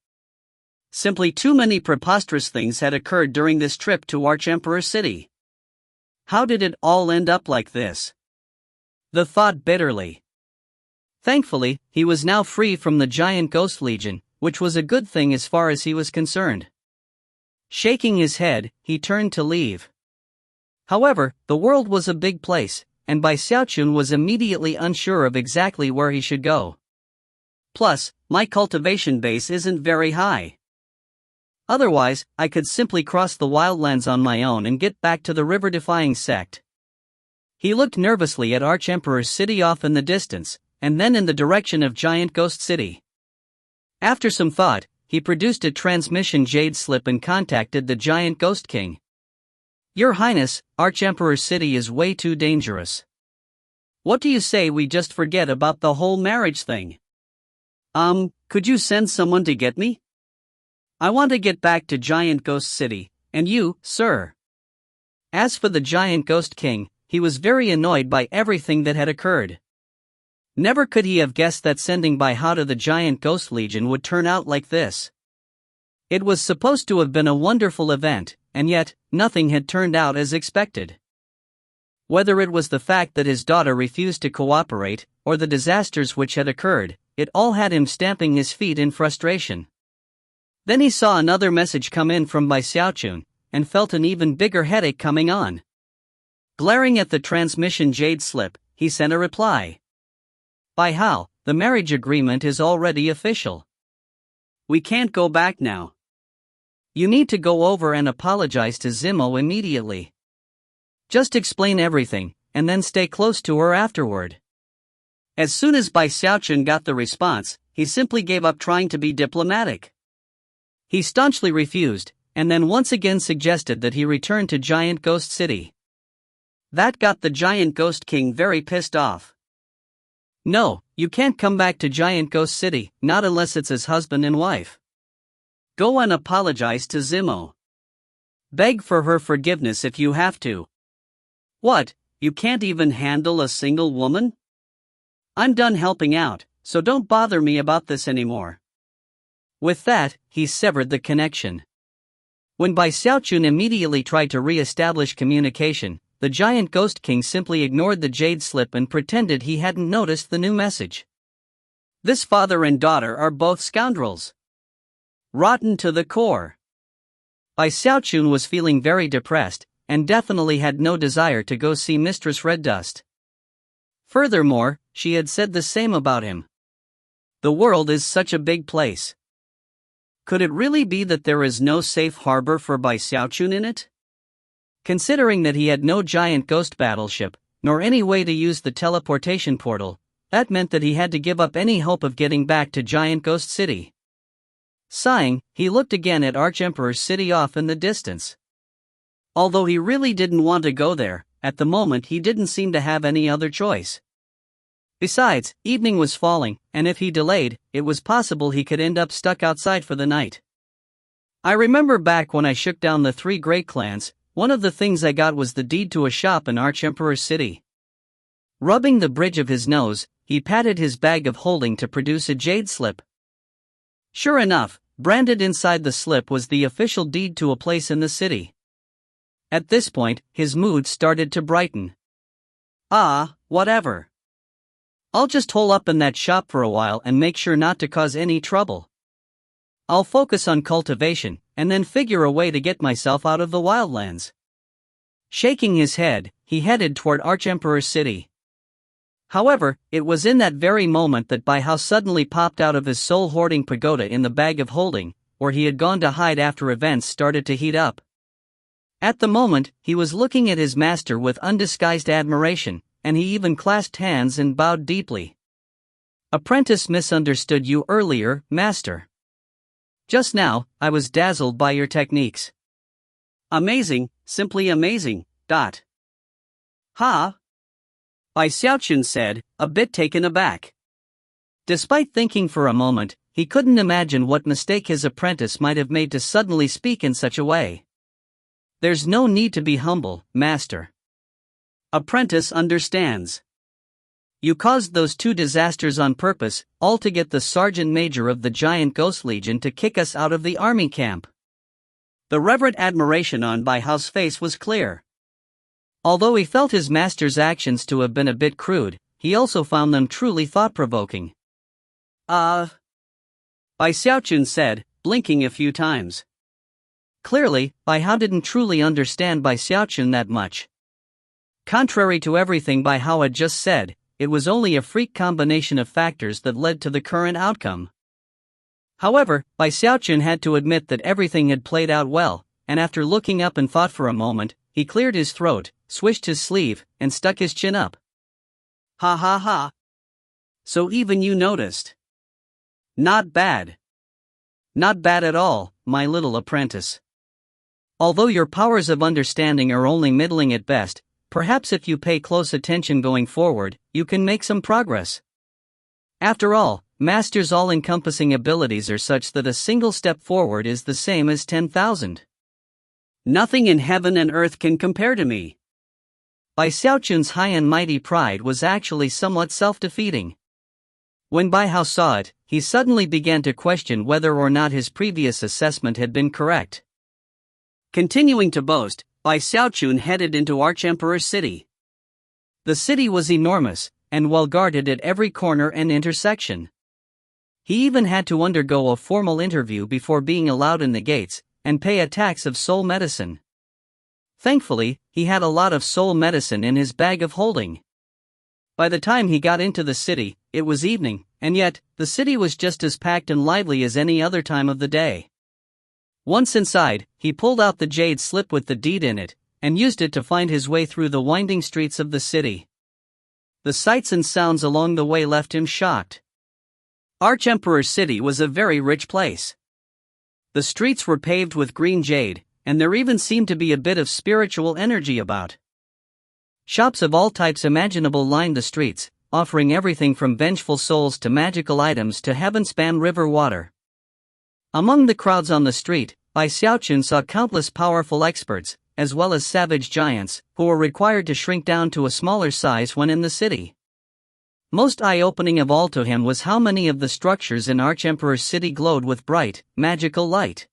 Simply too many preposterous things had occurred during this trip to Archemperor City. How did it all end up like this? The thought bitterly. Thankfully, he was now free from the giant Ghost Legion, which was a good thing as far as he was concerned. Shaking his head, he turned to leave. However, the world was a big place, and Bai Xiaochun was immediately unsure of exactly where he should go. Plus, my cultivation base isn't very high. Otherwise, I could simply cross the wildlands on my own and get back to the river-defying sect. He looked nervously at Arch-Emperor's city off in the distance, and then in the direction of Giant Ghost City. After some thought, he produced a transmission jade slip and contacted the Giant Ghost King. "Your Highness, Arch-Emperor's city is way too dangerous. What do you say we just forget about the whole marriage thing? Could you send someone to get me? I want to get back to Giant Ghost City, and you, sir." As for the Giant Ghost King, he was very annoyed by everything that had occurred. Never could he have guessed that sending Bai Hao to the Giant Ghost Legion would turn out like this. It was supposed to have been a wonderful event, and yet, nothing had turned out as expected. Whether it was the fact that his daughter refused to cooperate, or the disasters which had occurred, it all had him stamping his feet in frustration. Then he saw another message come in from Bai Xiaochun, and felt an even bigger headache coming on. Glaring at the transmission jade slip, he sent a reply. "Bai Hao, the marriage agreement is already official. We can't go back now. You need to go over and apologize to Zimo immediately. Just explain everything, and then stay close to her afterward." As soon as Bai Xiaochun got the response, he simply gave up trying to be diplomatic. He staunchly refused, and then once again suggested that he return to Giant Ghost City. That got the Giant Ghost King very pissed off. "No, you can't come back to Giant Ghost City, not unless it's as husband and wife. Go and apologize to Zimo. Beg for her forgiveness if you have to. What, you can't even handle a single woman? I'm done helping out, so don't bother me about this anymore." With that, he severed the connection. When Bai Xiaochun immediately tried to re-establish communication, the Giant Ghost King simply ignored the jade slip and pretended he hadn't noticed the new message. This father and daughter are both scoundrels. Rotten to the core. Bai Xiaochun was feeling very depressed, and definitely had no desire to go see Mistress Red Dust. Furthermore, she had said the same about him. The world is such a big place. Could it really be that there is no safe harbor for Bai Xiaochun in it? Considering that he had no giant ghost battleship, nor any way to use the teleportation portal, that meant that he had to give up any hope of getting back to Giant Ghost City. Sighing, he looked again at Arch-Emperor's city off in the distance. Although he really didn't want to go there, at the moment he didn't seem to have any other choice. Besides, evening was falling, and if he delayed, it was possible he could end up stuck outside for the night. I remember back when I shook down the 3 great clans, one of the things I got was the deed to a shop in Arch-Emperor's city. Rubbing the bridge of his nose, he patted his bag of holding to produce a jade slip. Sure enough, branded inside the slip was the official deed to a place in the city. At this point, his mood started to brighten. Whatever. I'll just hole up in that shop for a while and make sure not to cause any trouble. I'll focus on cultivation, and then figure a way to get myself out of the wildlands. Shaking his head, he headed toward Arch-Emperor's city. However, it was in that very moment that Bai Hao suddenly popped out of his soul-hoarding pagoda in the bag of holding, where he had gone to hide after events started to heat up. At the moment, he was looking at his master with undisguised admiration, and he even clasped hands and bowed deeply. "Apprentice misunderstood you earlier, master. Just now, I was dazzled by your techniques. Amazing, simply amazing, . Ha? Bai Xiaochun said, a bit taken aback. Despite thinking for a moment, he couldn't imagine what mistake his apprentice might have made to suddenly speak in such a way. There's no need to be humble, master. Apprentice understands. You caused those 2 disasters on purpose, all to get the Sergeant Major of the Giant Ghost Legion to kick us out of the army camp. The reverent admiration on Bai Hao's face was clear. Although he felt his master's actions to have been a bit crude, he also found them truly thought-provoking. Bai Xiaochun said, blinking a few times. Clearly, Bai Hao didn't truly understand Bai Xiaochun that much. Contrary to everything Bai Hao had just said, it was only a freak combination of factors that led to the current outcome. However, Bai Xiaochun had to admit that everything had played out well, and after looking up and thought for a moment, he cleared his throat, swished his sleeve, and stuck his chin up. Ha ha ha. So even you noticed. Not bad. Not bad at all, my little apprentice. Although your powers of understanding are only middling at best, perhaps if you pay close attention going forward, you can make some progress. After all, Master's all-encompassing abilities are such that a single step forward is the same as 10,000. Nothing in heaven and earth can compare to me. Bai Xiaochun's high and mighty pride was actually somewhat self-defeating. When Bai Hao saw it, he suddenly began to question whether or not his previous assessment had been correct. Continuing to boast, Bai Xiaochun headed into Archemperor's city. The city was enormous, and well guarded at every corner and intersection. He even had to undergo a formal interview before being allowed in the gates, and pay a tax of soul medicine. Thankfully, he had a lot of soul medicine in his bag of holding. By the time he got into the city, it was evening, and yet, the city was just as packed and lively as any other time of the day. Once inside, he pulled out the jade slip with the deed in it, and used it to find his way through the winding streets of the city. The sights and sounds along the way left him shocked. Archemperor's city was a very rich place. The streets were paved with green jade, and there even seemed to be a bit of spiritual energy about. Shops of all types imaginable lined the streets, offering everything from vengeful souls to magical items to heaven-span river water. Among the crowds on the street, Bai Xiaochun saw countless powerful experts, as well as savage giants, who were required to shrink down to a smaller size when in the city. Most eye-opening of all to him was how many of the structures in Archemperor's city glowed with bright, magical light.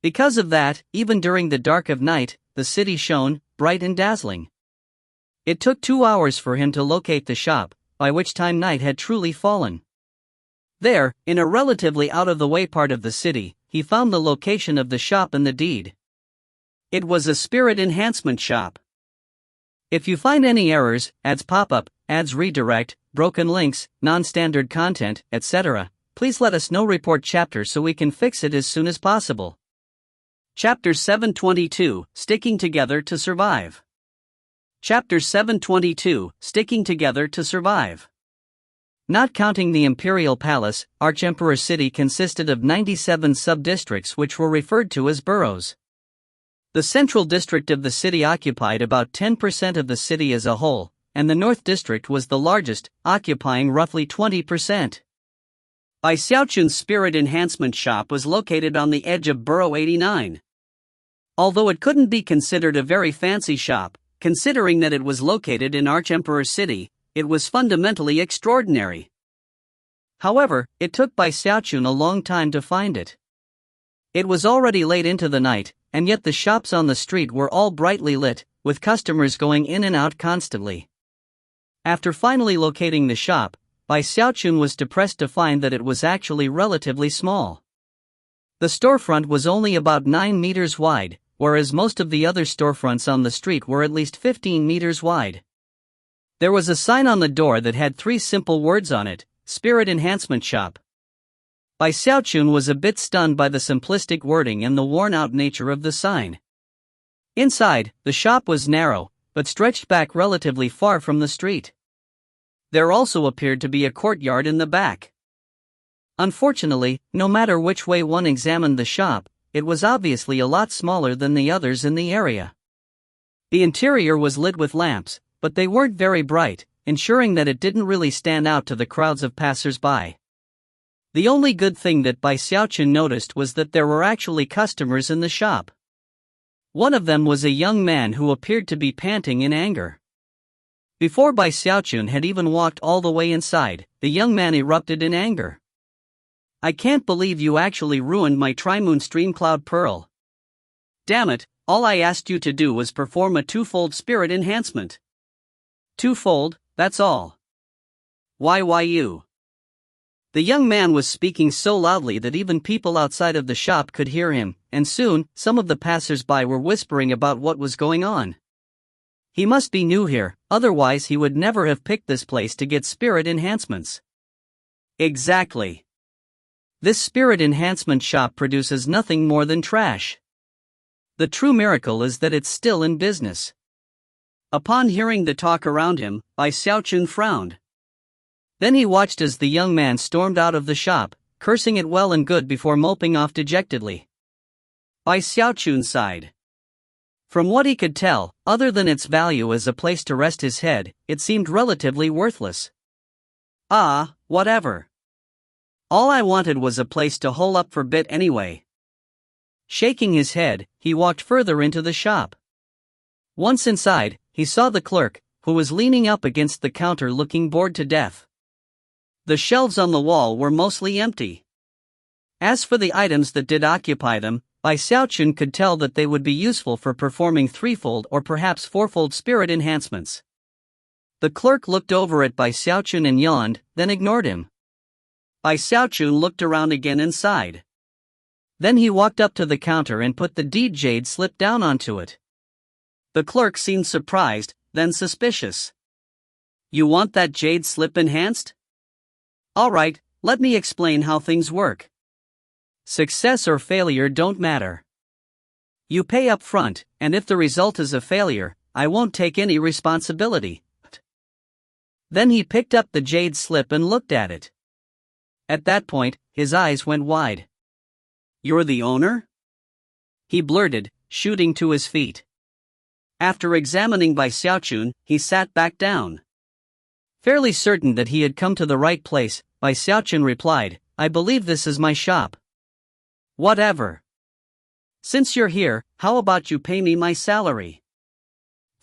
Because of that, even during the dark of night, the city shone, bright and dazzling. It took 2 hours for him to locate the shop, by which time night had truly fallen. There, in a relatively out-of-the-way part of the city, he found the location of the shop and the deed. It was a spirit enhancement shop. If you find any errors, ads pop up, ads redirect, broken links, non-standard content, etc., please let us know. Report chapter so we can fix it as soon as possible. Chapter 722, Sticking Together to Survive. Chapter 722, Sticking Together to Survive. Not counting the Imperial Palace, Archemperor's city consisted of 97 sub-districts which were referred to as boroughs. The central district of the city occupied about 10% of the city as a whole, and the North District was the largest, occupying roughly 20%. Bai Xiaochun's Spirit Enhancement Shop was located on the edge of Borough 89. Although it couldn't be considered a very fancy shop, considering that it was located in Archemperor's city, it was fundamentally extraordinary. However, it took Bai Xiaochun a long time to find it. It was already late into the night, and yet the shops on the street were all brightly lit, with customers going in and out constantly. After finally locating the shop, Bai Xiaochun was depressed to find that it was actually relatively small. The storefront was only about 9 meters wide, whereas most of the other storefronts on the street were at least 15 meters wide. There was a sign on the door that had 3 simple words on it: Spirit Enhancement Shop. Bai Xiaochun was a bit stunned by the simplistic wording and the worn-out nature of the sign. Inside, the shop was narrow, but stretched back relatively far from the street. There also appeared to be a courtyard in the back. Unfortunately, no matter which way one examined the shop, it was obviously a lot smaller than the others in the area. The interior was lit with lamps, but they weren't very bright, ensuring that it didn't really stand out to the crowds of passers-by. The only good thing that Bai Xiaochun noticed was that there were actually customers in the shop. One of them was a young man who appeared to be panting in anger. Before Bai Xiaochun had even walked all the way inside, the young man erupted in anger. "I can't believe you actually ruined my Trimoon Stream Cloud Pearl. Damn it, all I asked you to do was perform a 2-fold spirit enhancement. 2-fold, that's all. Why you?" The young man was speaking so loudly that even people outside of the shop could hear him, and soon, some of the passers-by were whispering about what was going on. He must be new here, otherwise he would never have picked this place to get spirit enhancements. Exactly. This spirit enhancement shop produces nothing more than trash. The true miracle is that it's still in business. Upon hearing the talk around him, Xiaochun frowned. Then he watched as the young man stormed out of the shop, cursing it well and good before moping off dejectedly. Xiaochun sighed. From what he could tell, other than its value as a place to rest his head, it seemed relatively worthless. Ah, whatever. All I wanted was a place to hole up for bit anyway. Shaking his head, he walked further into the shop. Once inside, he saw the clerk, who was leaning up against the counter looking bored to death. The shelves on the wall were mostly empty. As for the items that did occupy them, Xiaochun could tell that they would be useful for performing threefold or perhaps fourfold spirit enhancements. The clerk looked over at Xiaochun and yawned, then ignored him. Xiaochun looked around again and sighed. Then he walked up to the counter and put the deed jade slip down onto it. The clerk seemed surprised, then suspicious. You want that jade slip enhanced? All right, let me explain how things work. Success or failure don't matter. You pay up front, and if the result is a failure, I won't take any responsibility. Then he picked up the jade slip and looked at it. At that point, his eyes went wide. You're the owner? He blurted, shooting to his feet. After examining Xiaochun, he sat back down. Fairly certain that he had come to the right place, Xiaochun replied, I believe this is my shop. Whatever. Since you're here, how about you pay me my salary?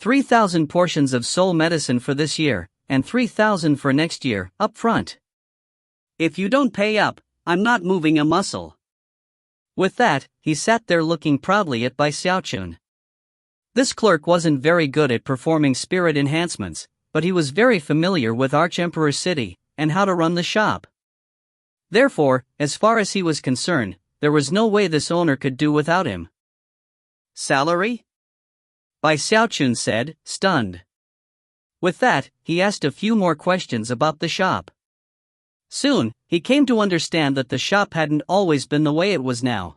3,000 portions of soul medicine for this year, and 3,000 for next year, up front. If you don't pay up, I'm not moving a muscle. With that, he sat there looking proudly at Xiaochun. This clerk wasn't very good at performing spirit enhancements, but he was very familiar with Archemperor City, and how to run the shop. Therefore, as far as he was concerned, there was no way this owner could do without him. Salary? Xiaochun said, stunned. With that, he asked a few more questions about the shop. Soon, he came to understand that the shop hadn't always been the way it was now.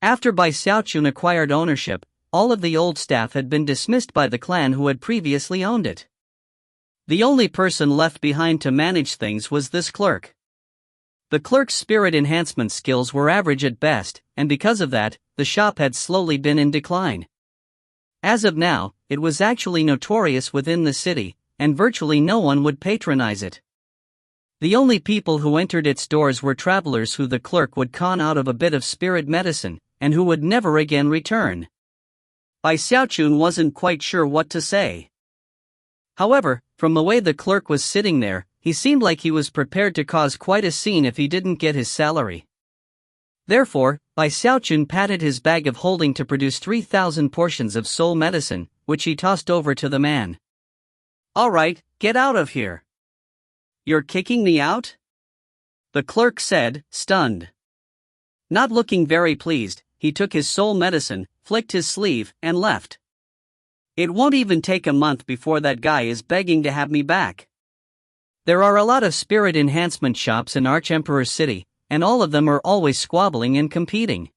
After Xiaochun acquired ownership, all of the old staff had been dismissed by the clan who had previously owned it. The only person left behind to manage things was this clerk. The clerk's spirit enhancement skills were average at best, and because of that, the shop had slowly been in decline. As of now, it was actually notorious within the city, and virtually no one would patronize it. The only people who entered its doors were travelers who the clerk would con out of a bit of spirit medicine, and who would never again return. Xiaochun wasn't quite sure what to say. However, from the way the clerk was sitting there, he seemed like he was prepared to cause quite a scene if he didn't get his salary. Therefore, Xiaochun patted his bag of holding to produce 3,000 portions of soul medicine, which he tossed over to the man. All right, get out of here. You're kicking me out? The clerk said, stunned. Not looking very pleased, he took his soul medicine, flicked his sleeve, and left. It won't even take a month before that guy is begging to have me back. There are a lot of spirit enhancement shops in Archemperor City, and all of them are always squabbling and competing.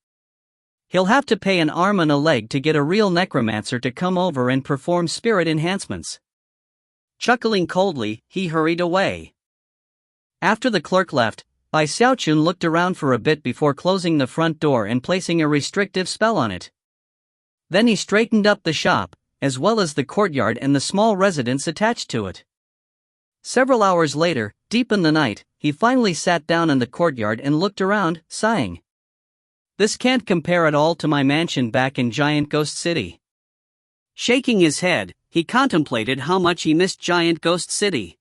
He'll have to pay an arm and a leg to get a real necromancer to come over and perform spirit enhancements. Chuckling coldly, he hurried away. After the clerk left, Xiaochun looked around for a bit before closing the front door and placing a restrictive spell on it. Then he straightened up the shop, as well as the courtyard and the small residence attached to it. Several hours later, deep in the night, he finally sat down in the courtyard and looked around, sighing. This can't compare at all to my mansion back in Giant Ghost City. Shaking his head, he contemplated how much he missed Giant Ghost City.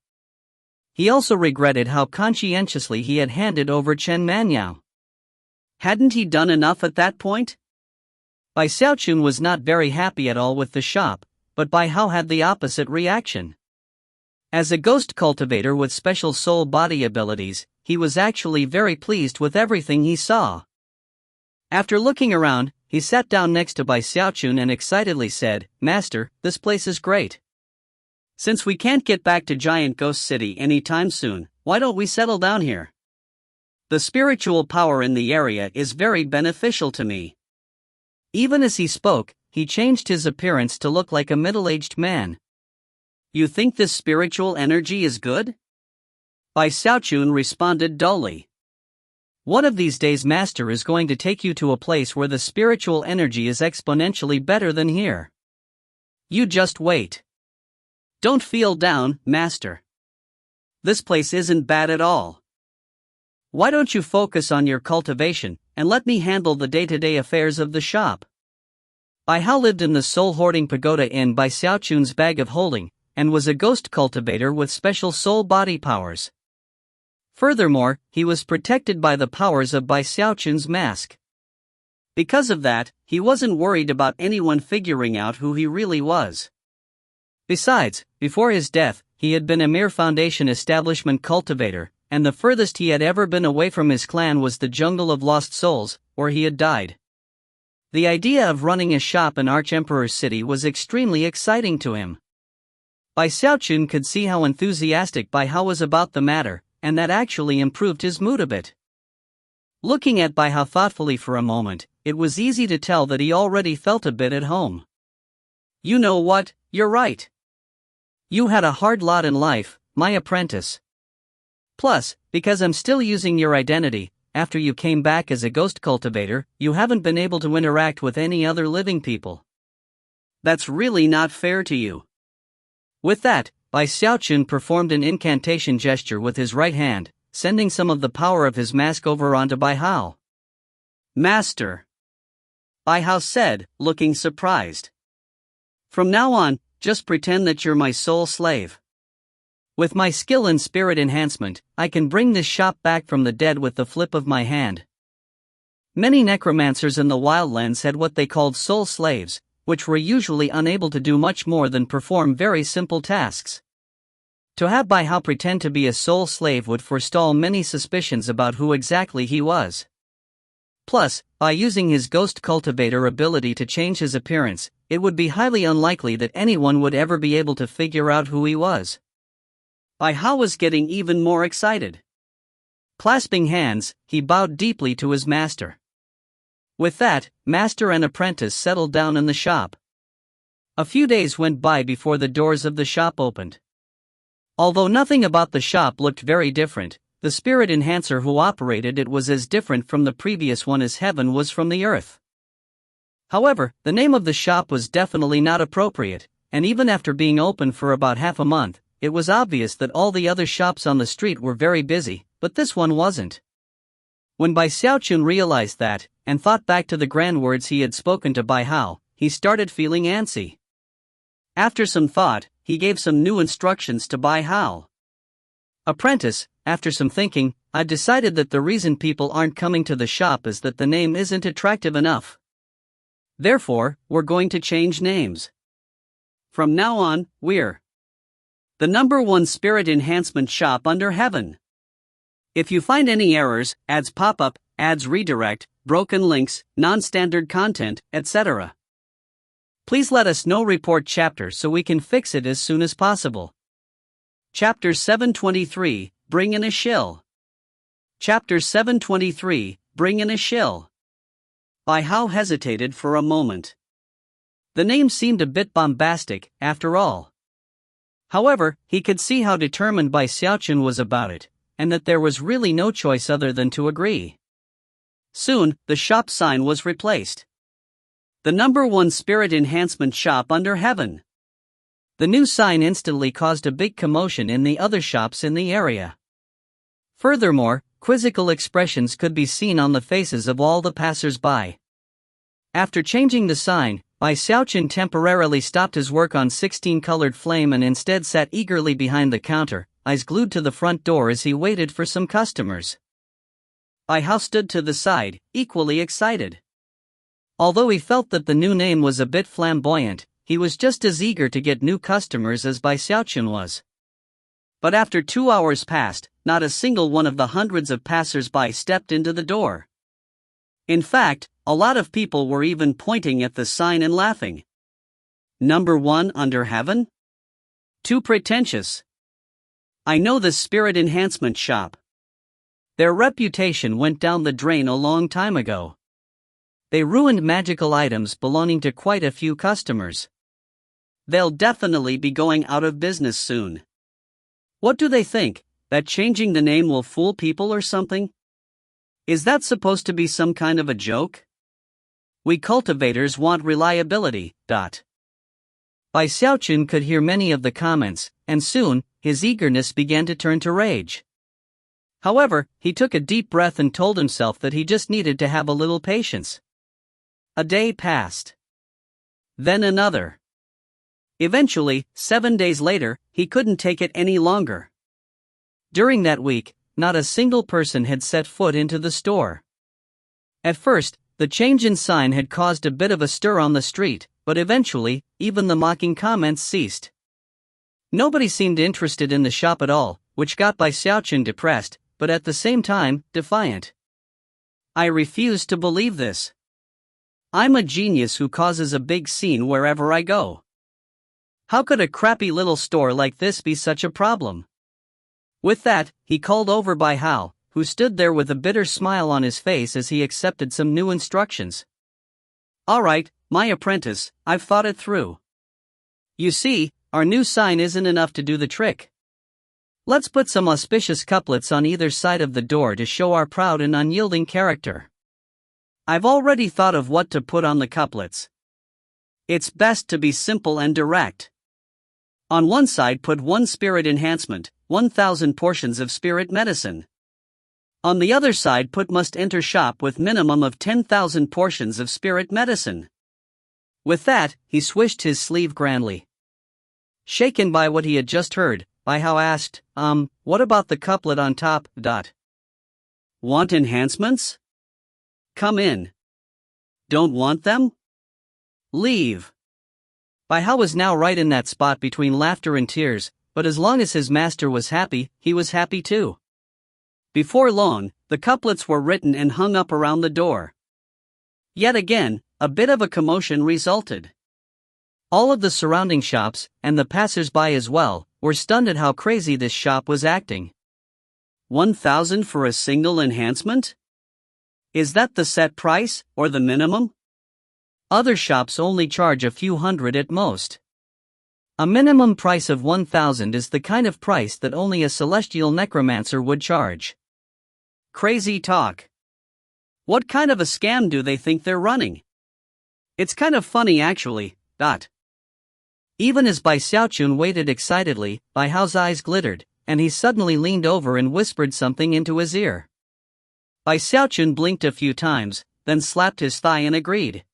He also regretted how conscientiously he had handed over Chen Manyao. Hadn't he done enough at that point? Xiaochun was not very happy at all with the shop, but Bai Hao had the opposite reaction. As a ghost cultivator with special soul body abilities, he was actually very pleased with everything he saw. After looking around, he sat down next to Xiaochun and excitedly said, Master, this place is great. Since we can't get back to Giant Ghost City anytime soon, why don't we settle down here? The spiritual power in the area is very beneficial to me. Even as he spoke, he changed his appearance to look like a middle-aged man. You think this spiritual energy is good? Xiaochun responded dully. One of these days Master is going to take you to a place where the spiritual energy is exponentially better than here. You just wait. Don't feel down, Master. This place isn't bad at all. Why don't you focus on your cultivation, and let me handle the day-to-day affairs of the shop? Bai Hao lived in the soul-hoarding pagoda inn by Xiaochun's bag of holding, and was a ghost cultivator with special soul body powers. Furthermore, he was protected by the powers of Bai Xiaochun's mask. Because of that, he wasn't worried about anyone figuring out who he really was. Besides, before his death, he had been a mere foundation establishment cultivator, and the furthest he had ever been away from his clan was the jungle of lost souls, where he had died. The idea of running a shop in Archemperor's city was extremely exciting to him. Bai Xiaochun could see how enthusiastic Bai Hao was about the matter, and that actually improved his mood a bit. Looking at Bai Hao thoughtfully for a moment, it was easy to tell that he already felt a bit at home. You know what, you're right. You had a hard lot in life, my apprentice. Plus, because I'm still using your identity, after you came back as a ghost cultivator, you haven't been able to interact with any other living people. That's really not fair to you. With that, Bai Xiaochun performed an incantation gesture with his right hand, sending some of the power of his mask over onto Bai Hao. Master, Bai Hao said, looking surprised. From now on, just pretend that you're my soul slave. With my skill in spirit enhancement, I can bring this shop back from the dead with the flip of my hand. Many necromancers in the wildlands had what they called soul slaves, which were usually unable to do much more than perform very simple tasks. To have Bai Hao pretend to be a soul slave would forestall many suspicions about who exactly he was. Plus, by using his ghost cultivator ability to change his appearance, it would be highly unlikely that anyone would ever be able to figure out who he was. Bai Hao was getting even more excited. Clasping hands, he bowed deeply to his master. With that, master and apprentice settled down in the shop. A few days went by before the doors of the shop opened. Although nothing about the shop looked very different, the spirit enhancer who operated it was as different from the previous one as heaven was from the earth. However, the name of the shop was definitely not appropriate, and even after being open for about half a month, it was obvious that all the other shops on the street were very busy, but this one wasn't. When Bai Xiaochun realized that, and thought back to the grand words he had spoken to Bai Hao, he started feeling antsy. After some thought, he gave some new instructions to Bai Hao. Apprentice, after some thinking, I've decided that the reason people aren't coming to the shop is that the name isn't attractive enough. Therefore, we're going to change names. From now on, we're the #1 spirit enhancement shop under heaven. If you find any errors, ads pop up, ads redirect, broken links, non-standard content, etc., please let us know. Report chapter so we can fix it as soon as possible. Chapter 723, Bring in a Shill. Chapter 723, Bring in a Shill. Bai Hao hesitated for a moment. The name seemed a bit bombastic, after all. However, he could see how determined Bai Xiaochun was about it, and that there was really no choice other than to agree. Soon, the shop sign was replaced. The #1 spirit enhancement shop under heaven. The new sign instantly caused a big commotion in the other shops in the area. Furthermore, quizzical expressions could be seen on the faces of all the passers-by. After changing the sign, Bai Xiaochun temporarily stopped his work on 16-colored flame and instead sat eagerly behind the counter, eyes glued to the front door as he waited for some customers. Bai Hao stood to the side, equally excited. Although he felt that the new name was a bit flamboyant, he was just as eager to get new customers as Bai Xiaochun was. But after 2 hours passed, not a single one of the hundreds of passers-by stepped into the door. In fact, a lot of people were even pointing at the sign and laughing. #1 under heaven? Too pretentious. I know the spirit enhancement shop. Their reputation went down the drain a long time ago. They ruined magical items belonging to quite a few customers. They'll definitely be going out of business soon. What do they think, that changing the name will fool people or something? Is that supposed to be some kind of a joke? We cultivators want reliability. Bai Xiaochun could hear many of the comments, and soon, his eagerness began to turn to rage. However, he took a deep breath and told himself that he just needed to have a little patience. A day passed. Then another. Eventually, 7 days later, he couldn't take it any longer. During that week, not a single person had set foot into the store. At first, the change in sign had caused a bit of a stir on the street, but eventually, even the mocking comments ceased. Nobody seemed interested in the shop at all, which got Bai Xiaochun depressed, but at the same time, defiant. I refuse to believe this. I'm a genius who causes a big scene wherever I go. How could a crappy little store like this be such a problem? With that, he called over Bai Hao, who stood there with a bitter smile on his face as he accepted some new instructions. All right, my apprentice, I've thought it through. You see, our new sign isn't enough to do the trick. Let's put some auspicious couplets on either side of the door to show our proud and unyielding character. I've already thought of what to put on the couplets. It's best to be simple and direct. On one side put 1 spirit enhancement, 1,000 portions of spirit medicine. On the other side put must enter shop with minimum of 10,000 portions of spirit medicine. With that, he swished his sleeve grandly. Shaken by what he had just heard, Bai Hao asked, what about the couplet on top? Want enhancements? Come in. Don't want them? Leave. Bai Hao was now right in that spot between laughter and tears, but as long as his master was happy, he was happy too. Before long, the couplets were written and hung up around the door. Yet again, a bit of a commotion resulted. All of the surrounding shops, and the passers-by as well, were stunned at how crazy this shop was acting. 1,000 for a single enhancement? Is that the set price, or the minimum? Other shops only charge a few hundred at most. A minimum price of 1,000 is the kind of price that only a celestial necromancer would charge. Crazy talk. What kind of a scam do they think they're running? It's kind of funny actually. Even as Bai Xiaochun waited excitedly, Bai Hao's eyes glittered, and he suddenly leaned over and whispered something into his ear. Bai Xiaochun blinked a few times, then slapped his thigh and agreed.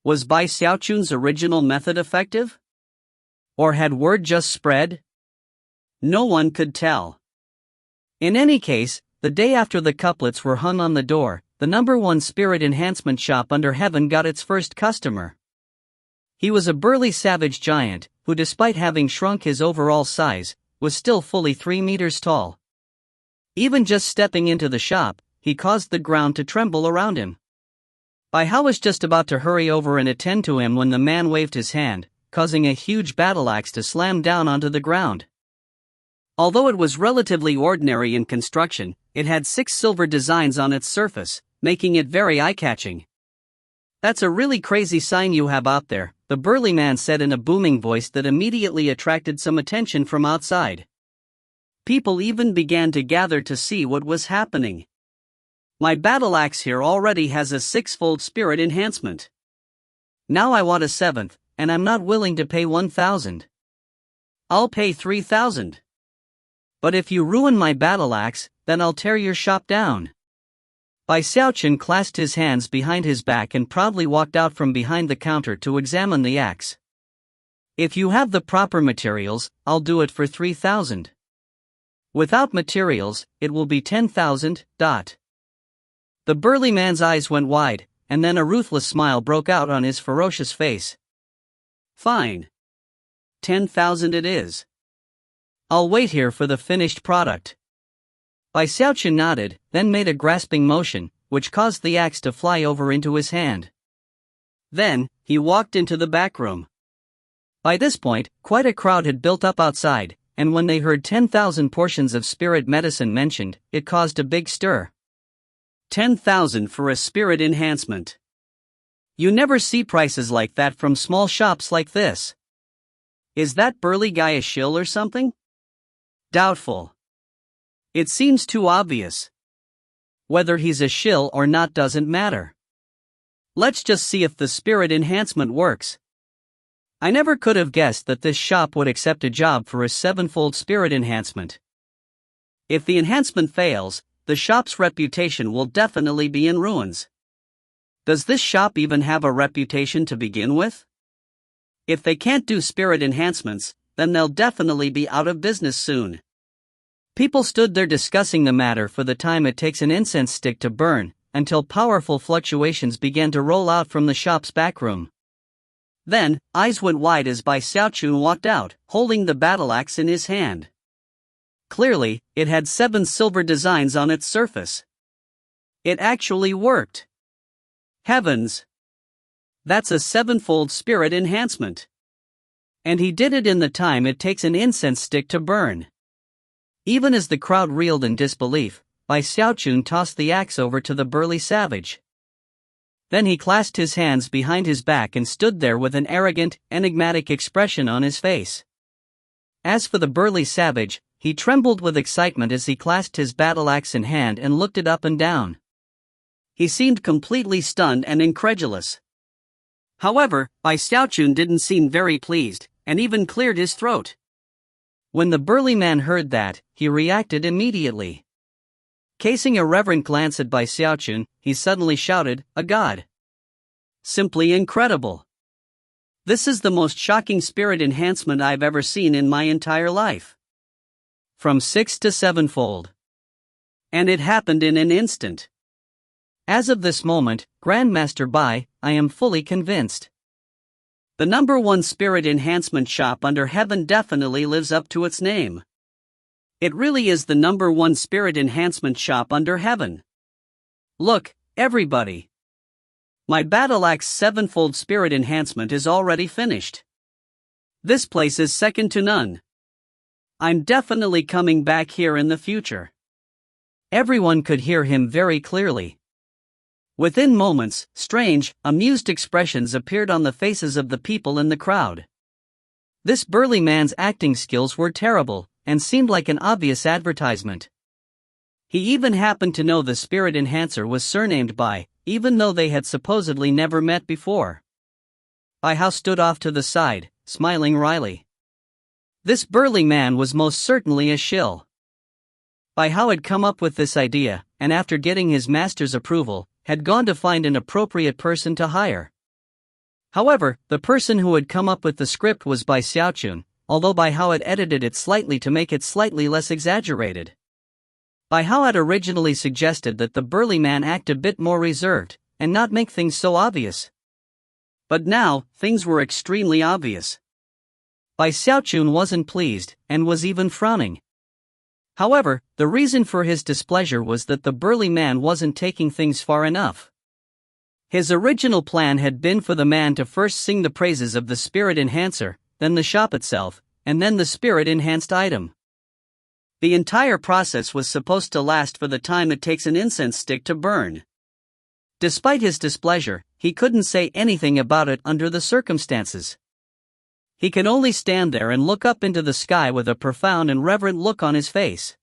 Was Bai Xiaochun's original method effective? Or had word just spread? No one could tell. In any case, the day after the couplets were hung on the door, the #1 spirit enhancement shop under heaven got its first customer. He was a burly savage giant, who despite having shrunk his overall size, was still fully 3 meters tall. Even just stepping into the shop, he caused the ground to tremble around him. Bai Hao was just about to hurry over and attend to him when the man waved his hand, causing a huge battle axe to slam down onto the ground. Although it was relatively ordinary in construction, it had 6 silver designs on its surface, making it very eye-catching. That's a really crazy sign you have out there, the burly man said in a booming voice that immediately attracted some attention from outside. People even began to gather to see what was happening. My battle axe here already has a 6-fold spirit enhancement. Now I want a 7th, and I'm not willing to pay 1,000. I'll pay 3,000. But if you ruin my battle axe, then I'll tear your shop down. Bai Xiaochun clasped his hands behind his back and proudly walked out from behind the counter to examine the axe. If you have the proper materials, I'll do it for 3,000. Without materials, it will be 10,000. The burly man's eyes went wide, and then a ruthless smile broke out on his ferocious face. Fine. 10,000 it is. I'll wait here for the finished product. Bai Xiaochun nodded, then made a grasping motion, which caused the axe to fly over into his hand. Then, he walked into the back room. By this point, quite a crowd had built up outside, and when they heard 10,000 portions of spirit medicine mentioned, it caused a big stir. 10,000 for a spirit enhancement. You never see prices like that from small shops like this. Is that burly guy a shill or something? Doubtful. It seems too obvious. Whether he's a shill or not doesn't matter. Let's just see if the spirit enhancement works. I never could have guessed that this shop would accept a job for a 7-fold spirit enhancement. If the enhancement fails, the shop's reputation will definitely be in ruins. Does this shop even have a reputation to begin with? If they can't do spirit enhancements, then they'll definitely be out of business soon. People stood there discussing the matter for the time it takes an incense stick to burn, until powerful fluctuations began to roll out from the shop's back room. Then, eyes went wide as Xiaochun walked out, holding the battle axe in his hand. Clearly, it had 7 silver designs on its surface. It actually worked. Heavens! That's a 7-fold spirit enhancement. And he did it in the time it takes an incense stick to burn. Even as the crowd reeled in disbelief, Xiaochun tossed the axe over to the burly savage. Then he clasped his hands behind his back and stood there with an arrogant, enigmatic expression on his face. As for the burly savage, he trembled with excitement as he clasped his battle axe in hand and looked it up and down. He seemed completely stunned and incredulous. However, Xiaochun didn't seem very pleased, and even cleared his throat. When the burly man heard that, he reacted immediately. Casting a reverent glance at Xiaochun, he suddenly shouted, "A god! Simply incredible! This is the most shocking spirit enhancement I've ever seen in my entire life. From 6 to 7-fold. And it happened in an instant. As of this moment, Grandmaster Bai, I am fully convinced. The #1 spirit enhancement shop under heaven definitely lives up to its name. It really is the #1 spirit enhancement shop under heaven. Look, everybody. My battle axe 7-fold spirit enhancement is already finished. This place is second to none. I'm definitely coming back here in the future." Everyone could hear him very clearly. Within moments, strange, amused expressions appeared on the faces of the people in the crowd. This burly man's acting skills were terrible, and seemed like an obvious advertisement. He even happened to know the spirit enhancer was surnamed Bai, even though they had supposedly never met before. Bai Hao stood off to the side, smiling wryly. This burly man was most certainly a shill. Bai Hao had come up with this idea, and after getting his master's approval, had gone to find an appropriate person to hire. However, the person who had come up with the script was Xiaochun, although Bai Hao had edited it slightly to make it slightly less exaggerated. Bai Hao had originally suggested that the burly man act a bit more reserved, and not make things so obvious. But now, things were extremely obvious. Xiaochun wasn't pleased, and was even frowning. However, the reason for his displeasure was that the burly man wasn't taking things far enough. His original plan had been for the man to first sing the praises of the spirit enhancer, then the shop itself, and then the spirit enhanced item. The entire process was supposed to last for the time it takes an incense stick to burn. Despite his displeasure, he couldn't say anything about it under the circumstances. He could only stand there and look up into the sky with a profound and reverent look on his face.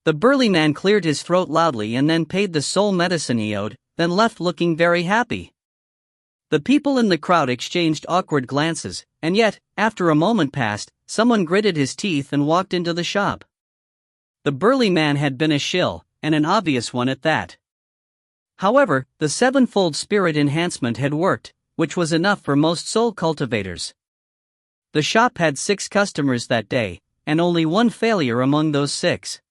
The burly man cleared his throat loudly and then paid the soul medicine he owed, then left looking very happy. The people in the crowd exchanged awkward glances, and yet, after a moment passed, someone gritted his teeth and walked into the shop. The burly man had been a shill, and an obvious one at that. However, the 7-fold spirit enhancement had worked, which was enough for most soul cultivators. The shop had 6 customers that day, and only 1 failure among those 6.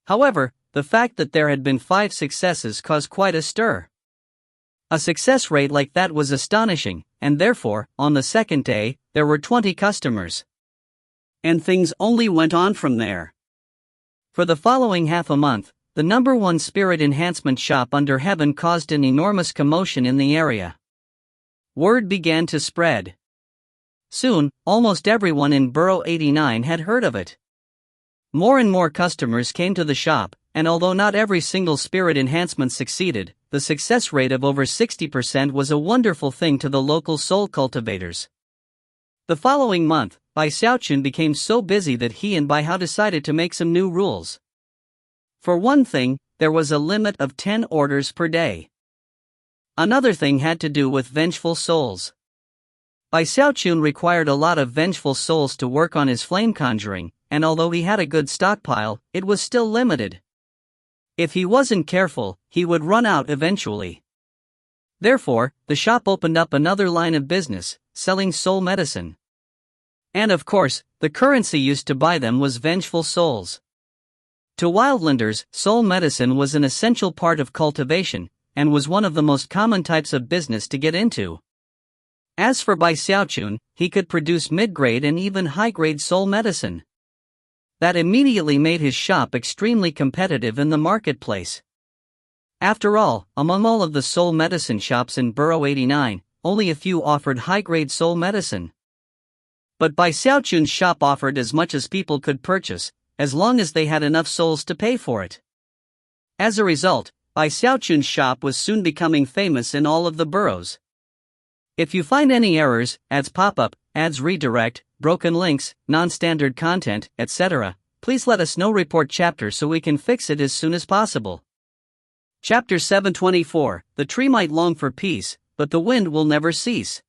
However, the fact that there had been 5 successes caused quite a stir. A success rate like that was astonishing, and therefore, on the second day, there were 20 customers. And things only went on from there. For the following half a month, the #1 spirit enhancement shop under heaven caused an enormous commotion in the area. Word began to spread. Soon, almost everyone in Borough 89 had heard of it. More and more customers came to the shop, and although not every single spirit enhancement succeeded, the success rate of over 60% was a wonderful thing to the local soul cultivators. The following month, Bai Xiaochun became so busy that he and Bai Hao decided to make some new rules. For one thing, there was a limit of 10 orders per day. Another thing had to do with vengeful souls. Bai Xiaochun required a lot of vengeful souls to work on his flame conjuring, and although he had a good stockpile, it was still limited. If he wasn't careful, he would run out eventually. Therefore, the shop opened up another line of business, selling soul medicine. And of course, the currency used to buy them was vengeful souls. To wildlanders, soul medicine was an essential part of cultivation, and was one of the most common types of business to get into. As for Bai Xiaochun, he could produce mid-grade and even high-grade soul medicine. That immediately made his shop extremely competitive in the marketplace. After all, among all of the soul medicine shops in Borough 89, only a few offered high-grade soul medicine. But Bai Xiaochun's shop offered as much as people could purchase, as long as they had enough souls to pay for it. As a result, Bai Xiaochun's shop was soon becoming famous in all of the boroughs. If you find any errors, ads pop up, ads redirect, broken links, non-standard content, etc., please let us know. Report chapter so we can fix it as soon as possible. Chapter 724, The tree might long for peace, but the wind will never cease.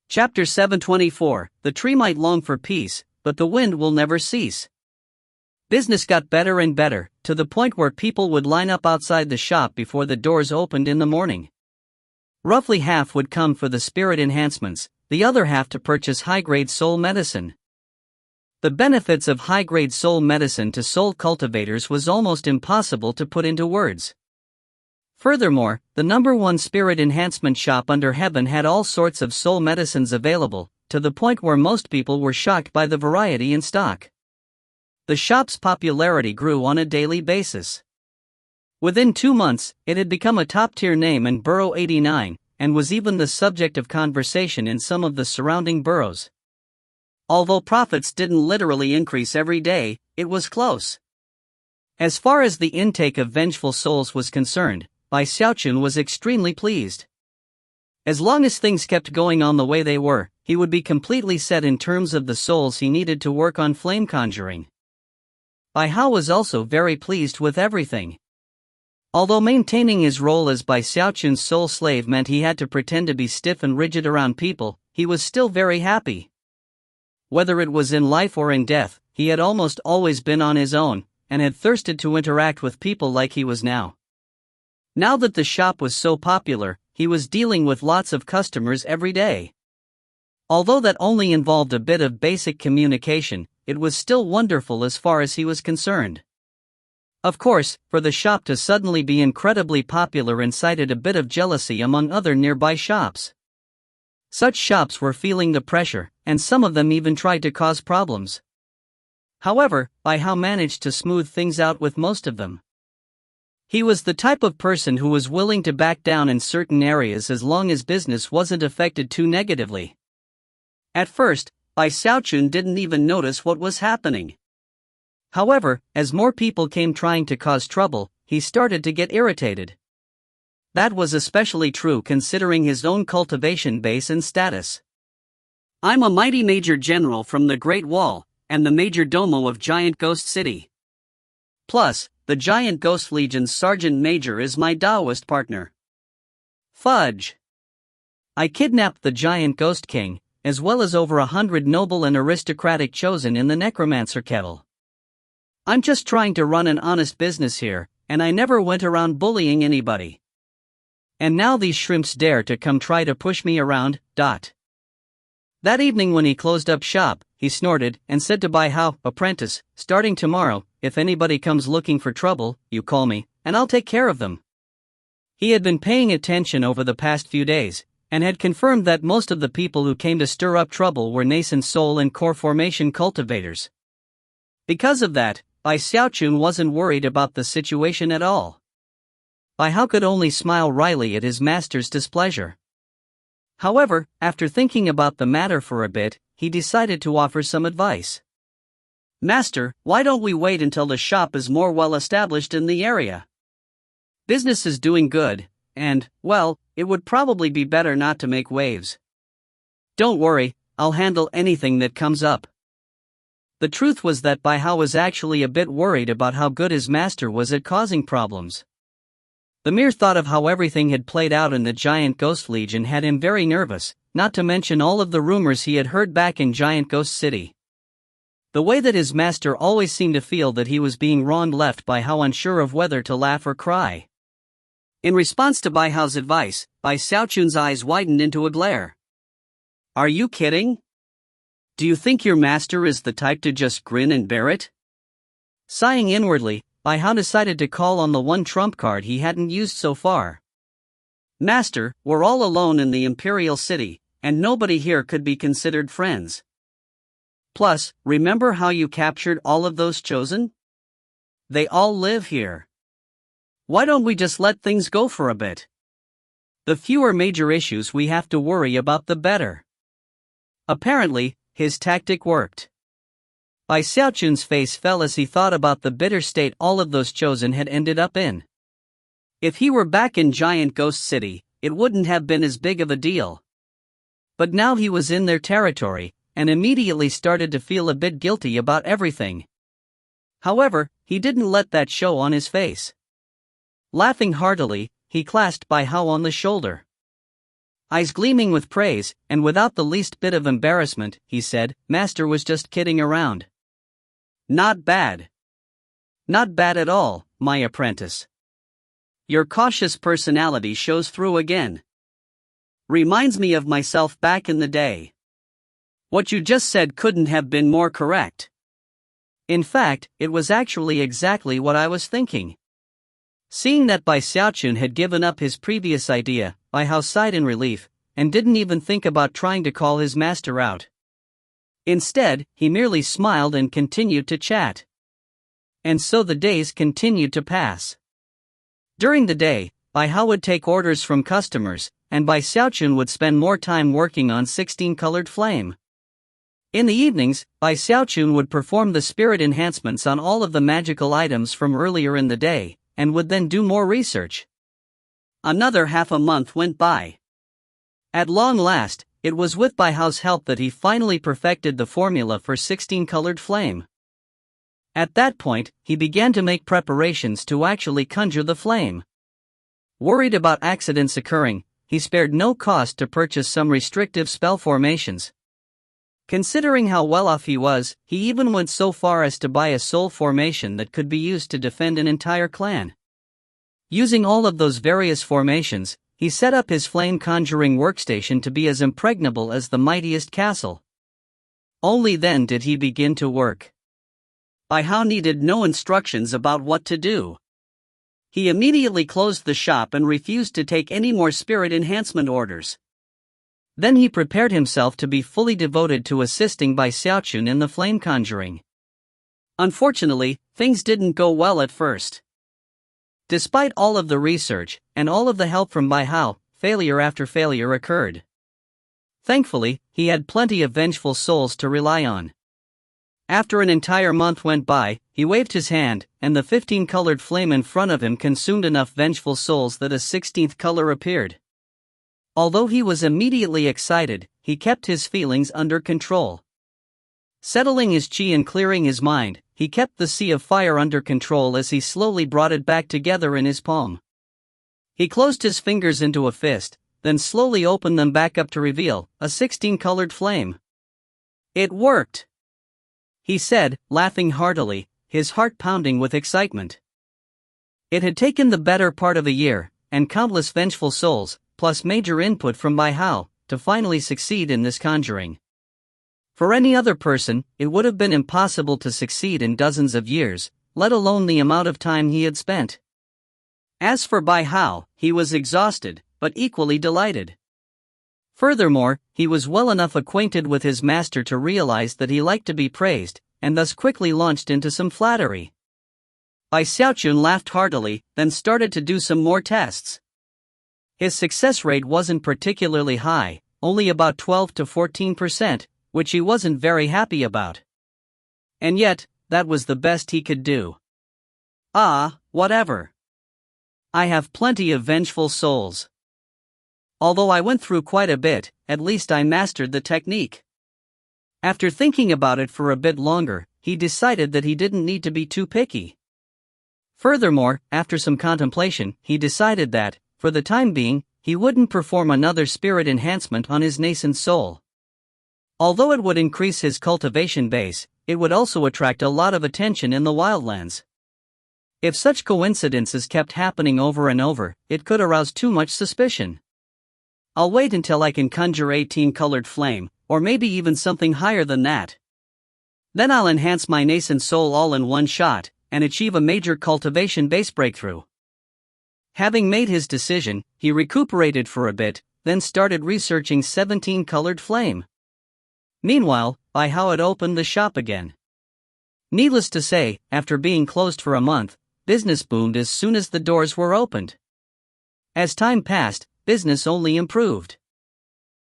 Chapter 724, The tree might long for peace, but the wind will never cease. Business got better and better, to the point where people would line up outside the shop before the doors opened in the morning. Roughly half would come for the spirit enhancements, the other half to purchase high-grade soul medicine. The benefits of high-grade soul medicine to soul cultivators was almost impossible to put into words. Furthermore, the #1 spirit enhancement shop under heaven had all sorts of soul medicines available, to the point where most people were shocked by the variety in stock. The shop's popularity grew on a daily basis. Within 2 months, it had become a top-tier name in Borough 89, and was even the subject of conversation in some of the surrounding boroughs. Although profits didn't literally increase every day, it was close. As far as the intake of vengeful souls was concerned, Bai Xiaochun was extremely pleased. As long as things kept going on the way they were, he would be completely set in terms of the souls he needed to work on flame conjuring. Bai Hao was also very pleased with everything. Although maintaining his role as Bai Xiaochun's soul slave meant he had to pretend to be stiff and rigid around people, he was still very happy. Whether it was in life or in death, he had almost always been on his own, and had thirsted to interact with people like he was now. Now that the shop was so popular, he was dealing with lots of customers every day. Although that only involved a bit of basic communication, it was still wonderful as far as he was concerned. Of course, for the shop to suddenly be incredibly popular incited a bit of jealousy among other nearby shops. Such shops were feeling the pressure, and some of them even tried to cause problems. However, Bai Hao managed to smooth things out with most of them. He was the type of person who was willing to back down in certain areas as long as business wasn't affected too negatively. At first, Bai Xiaochun didn't even notice what was happening. However, as more people came trying to cause trouble, he started to get irritated. That was especially true considering his own cultivation base and status. I'm a mighty major general from the Great Wall, and the major domo of Giant Ghost City. Plus, the Giant Ghost Legion's Sergeant Major is my Taoist partner. Fudge! I kidnapped the Giant Ghost King, as well as over 100 noble and aristocratic chosen in the Necromancer Kettle. I'm just trying to run an honest business here, and I never went around bullying anybody. And now these shrimps dare to come try to push me around. That evening when he closed up shop, he snorted and said to Bai Hao, "Apprentice, starting tomorrow, if anybody comes looking for trouble, you call me, and I'll take care of them." He had been paying attention over the past few days, and had confirmed that most of the people who came to stir up trouble were nascent soul and core formation cultivators. Because of that, Bai Xiaochun wasn't worried about the situation at all. Bai Hao could only smile wryly at his master's displeasure. However, after thinking about the matter for a bit, he decided to offer some advice. Master, why don't we wait until the shop is more well established in the area? Business is doing good, and, well, it would probably be better not to make waves. Don't worry, I'll handle anything that comes up. The truth was that Bai Hao was actually a bit worried about how good his master was at causing problems. The mere thought of how everything had played out in the Giant Ghost Legion had him very nervous, not to mention all of the rumors he had heard back in Giant Ghost City. The way that his master always seemed to feel that he was being wronged left Bai Hao unsure of whether to laugh or cry. In response to Bai Hao's advice, Bai Xiaochun's eyes widened into a glare. Are you kidding? Do you think your master is the type to just grin and bear it? Sighing inwardly, Bai Hao decided to call on the one trump card he hadn't used so far. Master, we're all alone in the Imperial City, and nobody here could be considered friends. Plus, remember how you captured all of those chosen? They all live here. Why don't we just let things go for a bit? The fewer major issues we have to worry about, the better. Apparently, his tactic worked. Bai Xiaochun's face fell as he thought about the bitter state all of those chosen had ended up in. If he were back in Giant Ghost City, it wouldn't have been as big of a deal. But now he was in their territory, and immediately started to feel a bit guilty about everything. However, he didn't let that show on his face. Laughing heartily, he clasped Bai Hao on the shoulder. Eyes gleaming with praise, and without the least bit of embarrassment, he said, Master was just kidding around. Not bad. Not bad at all, my apprentice. Your cautious personality shows through again. Reminds me of myself back in the day. What you just said couldn't have been more correct. In fact, it was actually exactly what I was thinking. Seeing that Bai Xiaochun had given up his previous idea, Bai Hao sighed in relief, and didn't even think about trying to call his master out. Instead, he merely smiled and continued to chat. And so the days continued to pass. During the day, Bai Hao would take orders from customers, and Bai Xiaochun would spend more time working on 16-colored flame. In the evenings, Bai Xiaochun would perform the spirit enhancements on all of the magical items from earlier in the day, and would then do more research. Another half a month went by. At long last, it was with Bai Hao's help that he finally perfected the formula for 16-colored flame. At that point, he began to make preparations to actually conjure the flame. Worried about accidents occurring, he spared no cost to purchase some restrictive spell formations. Considering how well off he was, he even went so far as to buy a soul formation that could be used to defend an entire clan. Using all of those various formations, he set up his flame conjuring workstation to be as impregnable as the mightiest castle. Only then did he begin to work. Bai Hao needed no instructions about what to do. He immediately closed the shop and refused to take any more spirit enhancement orders. Then he prepared himself to be fully devoted to assisting Bai Xiaochun in the flame conjuring. Unfortunately, things didn't go well at first. Despite all of the research, and all of the help from Bai Hao, failure after failure occurred. Thankfully, he had plenty of vengeful souls to rely on. After an entire month went by, he waved his hand, and the 15-colored flame in front of him consumed enough vengeful souls that a 16th color appeared. Although he was immediately excited, he kept his feelings under control. Settling his chi and clearing his mind, he kept the sea of fire under control as he slowly brought it back together in his palm. He closed his fingers into a fist, then slowly opened them back up to reveal a 16-colored flame. It worked! He said, laughing heartily, his heart pounding with excitement. It had taken the better part of a year, and countless vengeful souls, plus major input from Bai Hao, to finally succeed in this conjuring. For any other person, it would have been impossible to succeed in dozens of years, let alone the amount of time he had spent. As for Bai Hao, he was exhausted, but equally delighted. Furthermore, he was well enough acquainted with his master to realize that he liked to be praised, and thus quickly launched into some flattery. Bai Xiaochun laughed heartily, then started to do some more tests. His success rate wasn't particularly high, only about 12 to 14%, which he wasn't very happy about. And yet, that was the best he could do. Ah, whatever. I have plenty of vengeful souls. Although I went through quite a bit, at least I mastered the technique. After thinking about it for a bit longer, he decided that he didn't need to be too picky. Furthermore, after some contemplation, he decided that, for the time being, he wouldn't perform another spirit enhancement on his nascent soul. Although it would increase his cultivation base, it would also attract a lot of attention in the wildlands. If such coincidences kept happening over and over, it could arouse too much suspicion. I'll wait until I can conjure 18-colored flame, or maybe even something higher than that. Then I'll enhance my nascent soul all in one shot, and achieve a major cultivation base breakthrough. Having made his decision, he recuperated for a bit, then started researching 17-colored flame. Meanwhile, Bai Hao had opened the shop again. Needless to say, after being closed for a month, business boomed as soon as the doors were opened. As time passed, business only improved.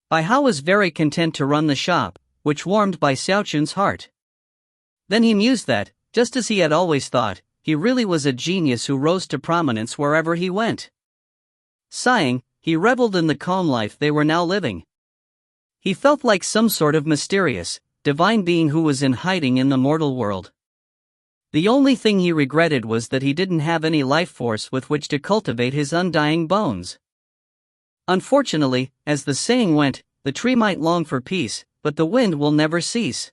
Bai Hao was very content to run the shop, which warmed Bai Xiaochun's heart. Then he mused that, just as he had always thought, he really was a genius who rose to prominence wherever he went. Sighing, he reveled in the calm life they were now living. He felt like some sort of mysterious, divine being who was in hiding in the mortal world. The only thing he regretted was that he didn't have any life force with which to cultivate his undying bones. Unfortunately, as the saying went, the tree might long for peace, but the wind will never cease.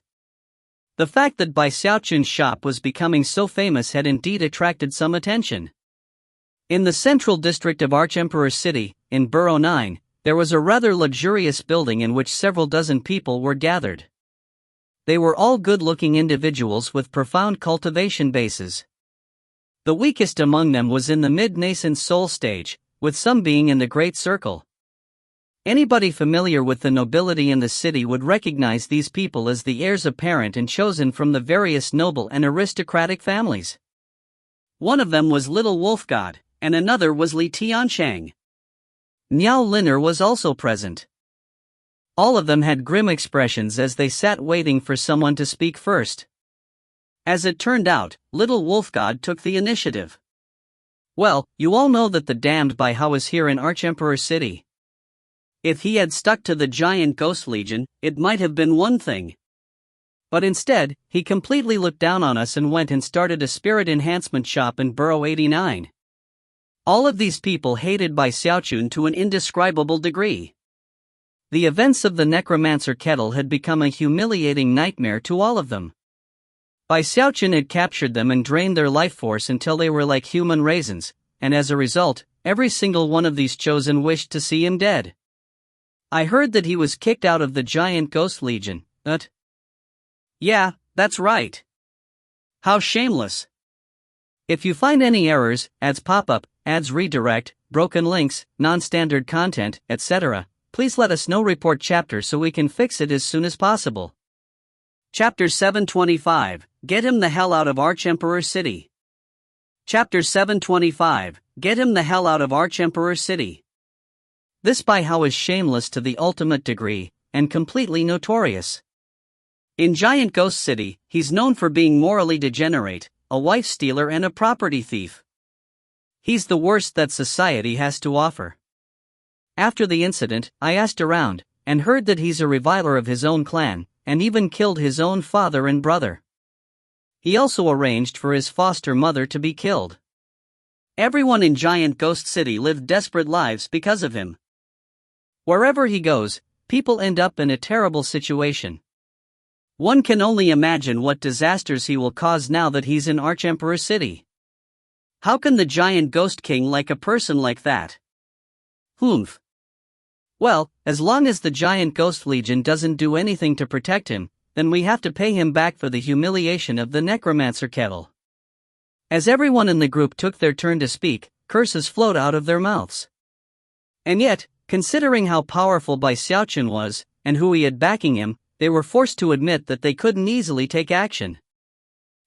The fact that Bai Xiaochun's shop was becoming so famous had indeed attracted some attention. In the central district of Archemperor City, in Borough 9, there was a rather luxurious building in which several dozen people were gathered. They were all good-looking individuals with profound cultivation bases. The weakest among them was in the mid-nascent soul stage, with some being in the Great Circle. Anybody familiar with the nobility in the city would recognize these people as the heirs apparent and chosen from the various noble and aristocratic families. One of them was Little Wolf God, and another was Li Tianshang. Miao Liner was also present. All of them had grim expressions as they sat waiting for someone to speak first. As it turned out, Little Wolf God took the initiative. Well, you all know that the damned Bai Hao is here in Archemperor City. If he had stuck to the giant ghost legion, it might have been one thing. But instead, he completely looked down on us and went and started a spirit enhancement shop in Borough 89. All of these people hated Bai Xiaochun to an indescribable degree. The events of the necromancer kettle had become a humiliating nightmare to all of them. Bai Xiaochun had captured them and drained their life force until they were like human raisins, and as a result, every single one of these chosen wished to see him dead. I heard that he was kicked out of the giant ghost legion, but... Yeah, that's right. How shameless. If you find any errors, ads pop up, ads redirect, broken links, non-standard content, etc., please let us know. Report chapter so we can fix it as soon as possible. Chapter 725, Get Him the Hell Out of Archemperor City. Chapter 725, Get Him the Hell Out of Archemperor City. This Bai Hao is shameless to the ultimate degree, and completely notorious. In Giant Ghost City, he's known for being morally degenerate, a wife stealer and a property thief. He's the worst that society has to offer. After the incident, I asked around, and heard that he's a reviler of his own clan, and even killed his own father and brother. He also arranged for his foster mother to be killed. Everyone in Giant Ghost City lived desperate lives because of him. Wherever he goes, people end up in a terrible situation. One can only imagine what disasters he will cause now that he's in Archemperor City. How can the Giant Ghost King like a person like that? Humph. Well, as long as the Giant Ghost Legion doesn't do anything to protect him, then we have to pay him back for the humiliation of the necromancer kettle. As everyone in the group took their turn to speak, curses flowed out of their mouths. And yet, considering how powerful Bai Xiaochun was, and who he had backing him, they were forced to admit that they couldn't easily take action.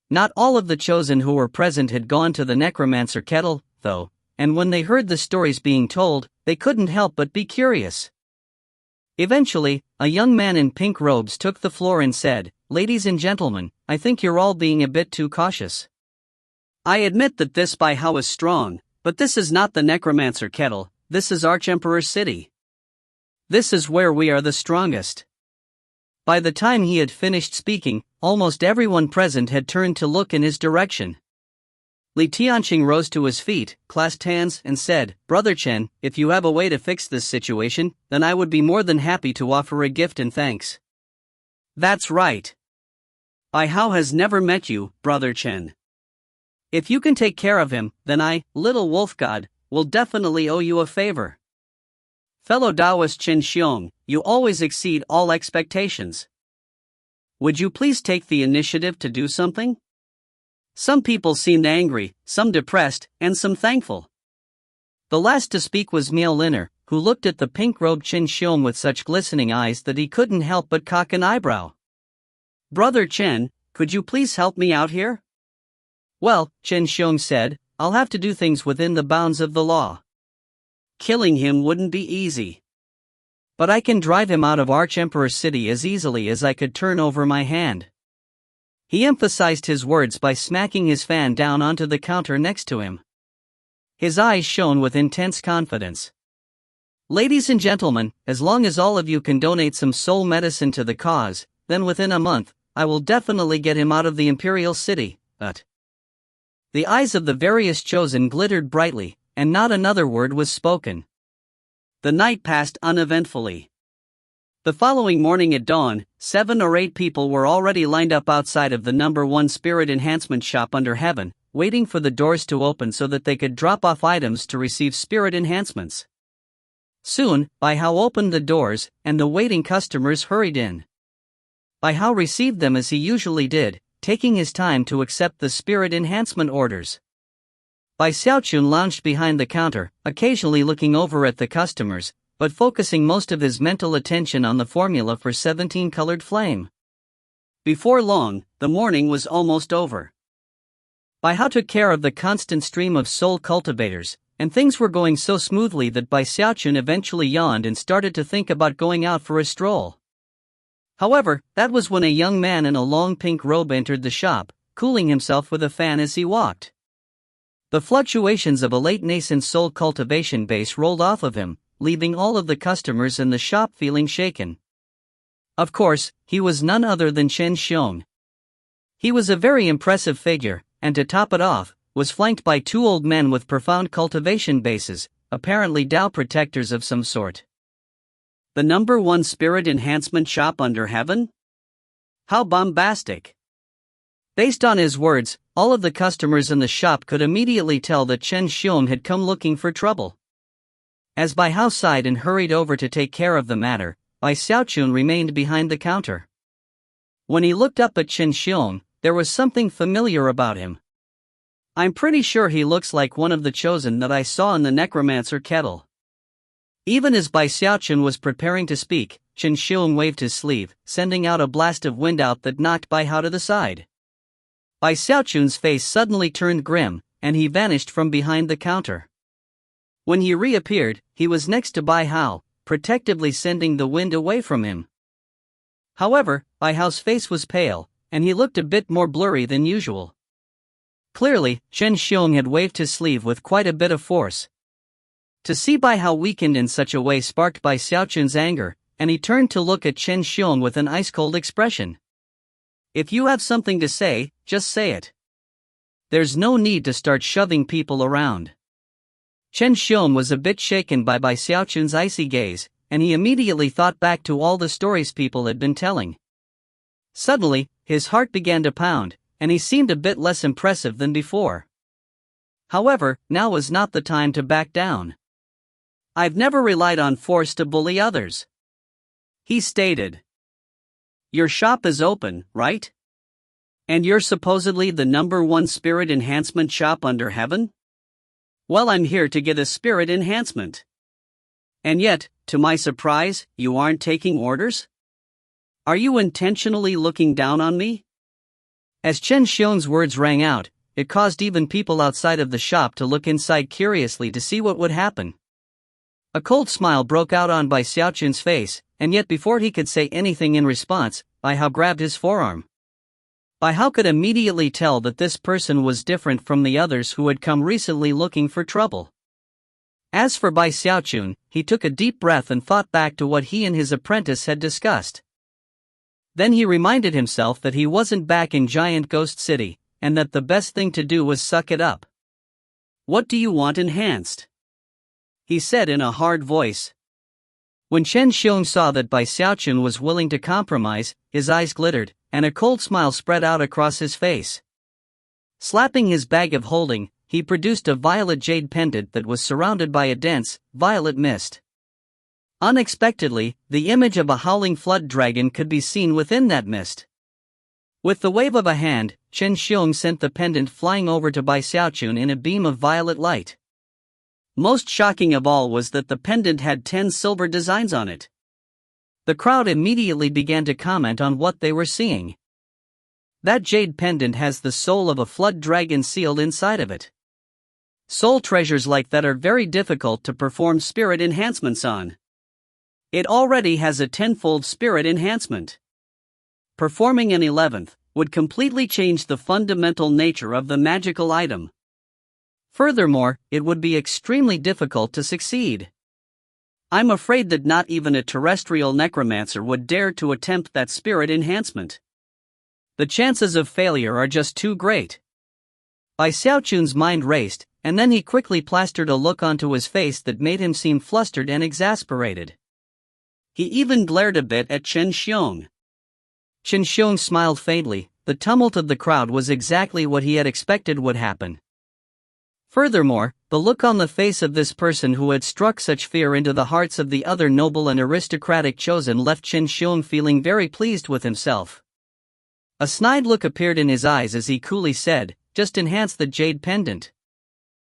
Not all of the chosen who were present had gone to the necromancer kettle, though, and when they heard the stories being told, they couldn't help but be curious. Eventually, a young man in pink robes took the floor and said, "Ladies and gentlemen, I think you're all being a bit too cautious. I admit that this Bai Hao is strong, but this is not the necromancer kettle, this is Archemperor's city. This is where we are the strongest." By the time he had finished speaking, almost everyone present had turned to look in his direction. Li Tianqing rose to his feet, clasped hands, and said, "Brother Chen, if you have a way to fix this situation, then I would be more than happy to offer a gift in thanks." "That's right. Bai Hao has never met you, Brother Chen. If you can take care of him, then I, little wolf god, will definitely owe you a favor. Fellow Taoist Chen Xiong, you always exceed all expectations. Would you please take the initiative to do something?" Some people seemed angry, some depressed, and some thankful. The last to speak was Miao Liner, who looked at the pink-robed Chen Xiong with such glistening eyes that he couldn't help but cock an eyebrow. "Brother Chen, could you please help me out here?" "Well," Chen Xiong said, "I'll have to do things within the bounds of the law. Killing him wouldn't be easy. But I can drive him out of Archemperor's city as easily as I could turn over my hand." He emphasized his words by smacking his fan down onto the counter next to him. His eyes shone with intense confidence. "Ladies and gentlemen, as long as all of you can donate some soul medicine to the cause, then within a month, I will definitely get him out of the imperial city." The eyes of the various chosen glittered brightly, and not another word was spoken. The night passed uneventfully. The following morning at dawn, 7 or 8 people were already lined up outside of the number 1 spirit enhancement shop under heaven, waiting for the doors to open so that they could drop off items to receive spirit enhancements. Soon, Bai Hao opened the doors, and the waiting customers hurried in. Bai Hao received them as he usually did, taking his time to accept the spirit enhancement orders. Bai Xiaochun lounged behind the counter, occasionally looking over at the customers, but focusing most of his mental attention on the formula for 17-colored flame. Before long, the morning was almost over. Bai Hao took care of the constant stream of soul cultivators, and things were going so smoothly that Bai Xiaochun eventually yawned and started to think about going out for a stroll. However, that was when a young man in a long pink robe entered the shop, cooling himself with a fan as he walked. The fluctuations of a late nascent soul cultivation base rolled off of him, leaving all of the customers in the shop feeling shaken. Of course, he was none other than Chen Xiong. He was a very impressive figure, and to top it off, was flanked by 2 old men with profound cultivation bases, apparently Tao protectors of some sort. The number 1 spirit enhancement shop under heaven? How bombastic! Based on his words, all of the customers in the shop could immediately tell that Chen Xiong had come looking for trouble. As Bai Hao sighed and hurried over to take care of the matter, Bai Xiaochun remained behind the counter. When he looked up at Chen Xiong, there was something familiar about him. "I'm pretty sure he looks like one of the chosen that I saw in the necromancer kettle." Even as Bai Xiaochun was preparing to speak, Chen Xiong waved his sleeve, sending out a blast of wind out that knocked Bai Hao to the side. Bai Xiaochun's face suddenly turned grim, and he vanished from behind the counter. When he reappeared, he was next to Bai Hao, protectively sending the wind away from him. However, Bai Hao's face was pale, and he looked a bit more blurry than usual. Clearly, Chen Xiong had waved his sleeve with quite a bit of force. To see Bai Hao weakened in such a way sparked Bai Xiaochun's anger, and he turned to look at Chen Xiong with an ice-cold expression. "If you have something to say, just say it. There's no need to start shoving people around." Chen Xiong was a bit shaken by Bai Xiaochun's icy gaze, and he immediately thought back to all the stories people had been telling. Suddenly, his heart began to pound, and he seemed a bit less impressive than before. However, now was not the time to back down. "I've never relied on force to bully others," he stated. "Your shop is open, right? And you're supposedly the number 1 spirit enhancement shop under heaven? Well, I'm here to get a spirit enhancement. And yet, to my surprise, you aren't taking orders? Are you intentionally looking down on me?" As Chen Xiong's words rang out, it caused even people outside of the shop to look inside curiously to see what would happen. A cold smile broke out on Bai Xiaochun's face, and yet before he could say anything in response, Bai Hao grabbed his forearm. Bai Hao could immediately tell that this person was different from the others who had come recently looking for trouble. As for Bai Xiaochun, he took a deep breath and thought back to what he and his apprentice had discussed. Then he reminded himself that he wasn't back in Giant Ghost City, and that the best thing to do was suck it up. "What do you want enhanced?" he said in a hard voice. When Chen Xiong saw that Bai Xiaochun was willing to compromise, his eyes glittered, and a cold smile spread out across his face. Slapping his bag of holding, he produced a violet jade pendant that was surrounded by a dense, violet mist. Unexpectedly, the image of a howling flood dragon could be seen within that mist. With the wave of a hand, Chen Xiong sent the pendant flying over to Bai Xiaochun in a beam of violet light. Most shocking of all was that the pendant had 10 silver designs on it. The crowd immediately began to comment on what they were seeing. That jade pendant has the soul of a flood dragon sealed inside of it. Soul treasures like that are very difficult to perform spirit enhancements on. It already has a 10-fold spirit enhancement. Performing an 11th would completely change the fundamental nature of the magical item. Furthermore, it would be extremely difficult to succeed. I'm afraid that not even a terrestrial necromancer would dare to attempt that spirit enhancement. The chances of failure are just too great. Bai Xiaochun's mind raced, and then he quickly plastered a look onto his face that made him seem flustered and exasperated. He even glared a bit at Chen Xiong. Chen Xiong smiled faintly. The tumult of the crowd was exactly what he had expected would happen. Furthermore, the look on the face of this person who had struck such fear into the hearts of the other noble and aristocratic chosen left Chen Xiong feeling very pleased with himself. A snide look appeared in his eyes as he coolly said, "Just enhance the jade pendant.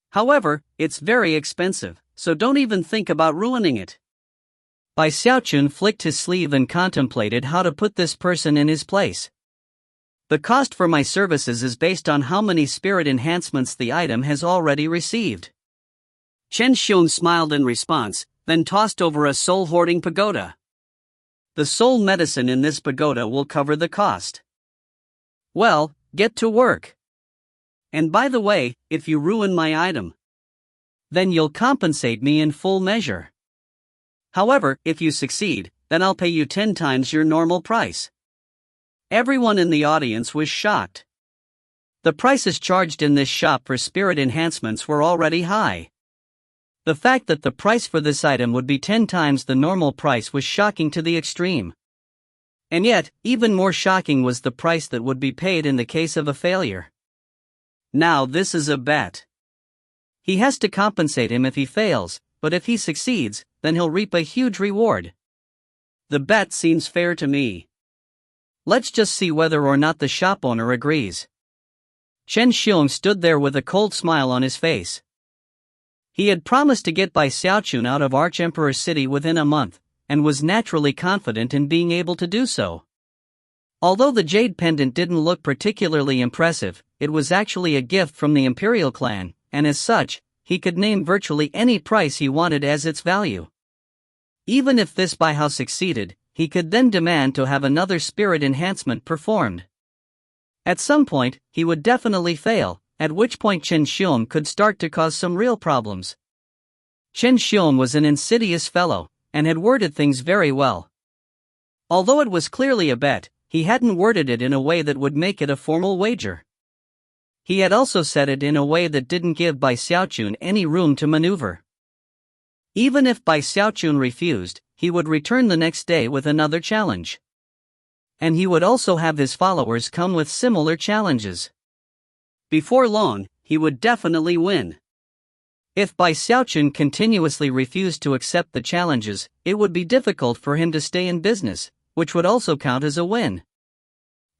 However, it's very expensive, so don't even think about ruining it." Bai Xiaochun flicked his sleeve and contemplated how to put this person in his place. "The cost for my services is based on how many spirit enhancements the item has already received." Chen Xiong smiled in response, then tossed over a soul-hoarding pagoda. "The soul medicine in this pagoda will cover the cost." "Well, get to work. And by the way, if you ruin my item, then you'll compensate me in full measure. However, if you succeed, then I'll pay you 10 times your normal price." Everyone in the audience was shocked. The prices charged in this shop for spirit enhancements were already high. The fact that the price for this item would be 10 times the normal price was shocking to the extreme. And yet, even more shocking was the price that would be paid in the case of a failure. Now this is a bet. He has to compensate him if he fails, but if he succeeds, then he'll reap a huge reward. The bet seems fair to me. Let's just see whether or not the shop owner agrees. Chen Xiong stood there with a cold smile on his face. He had promised to get Bai Xiaochun out of Archemperor City within a month, and was naturally confident in being able to do so. Although the jade pendant didn't look particularly impressive, it was actually a gift from the Imperial clan, and as such, he could name virtually any price he wanted as its value. Even if this Bai Hao succeeded, he could then demand to have another spirit enhancement performed. At some point, he would definitely fail, at which point Chen Xiong could start to cause some real problems. Chen Xiong was an insidious fellow, and had worded things very well. Although it was clearly a bet, he hadn't worded it in a way that would make it a formal wager. He had also said it in a way that didn't give Bai Xiaochun any room to maneuver. Even if Bai Xiaochun refused, he would return the next day with another challenge. And he would also have his followers come with similar challenges. Before long, he would definitely win. If Bai Xiaochun continuously refused to accept the challenges, it would be difficult for him to stay in business, which would also count as a win.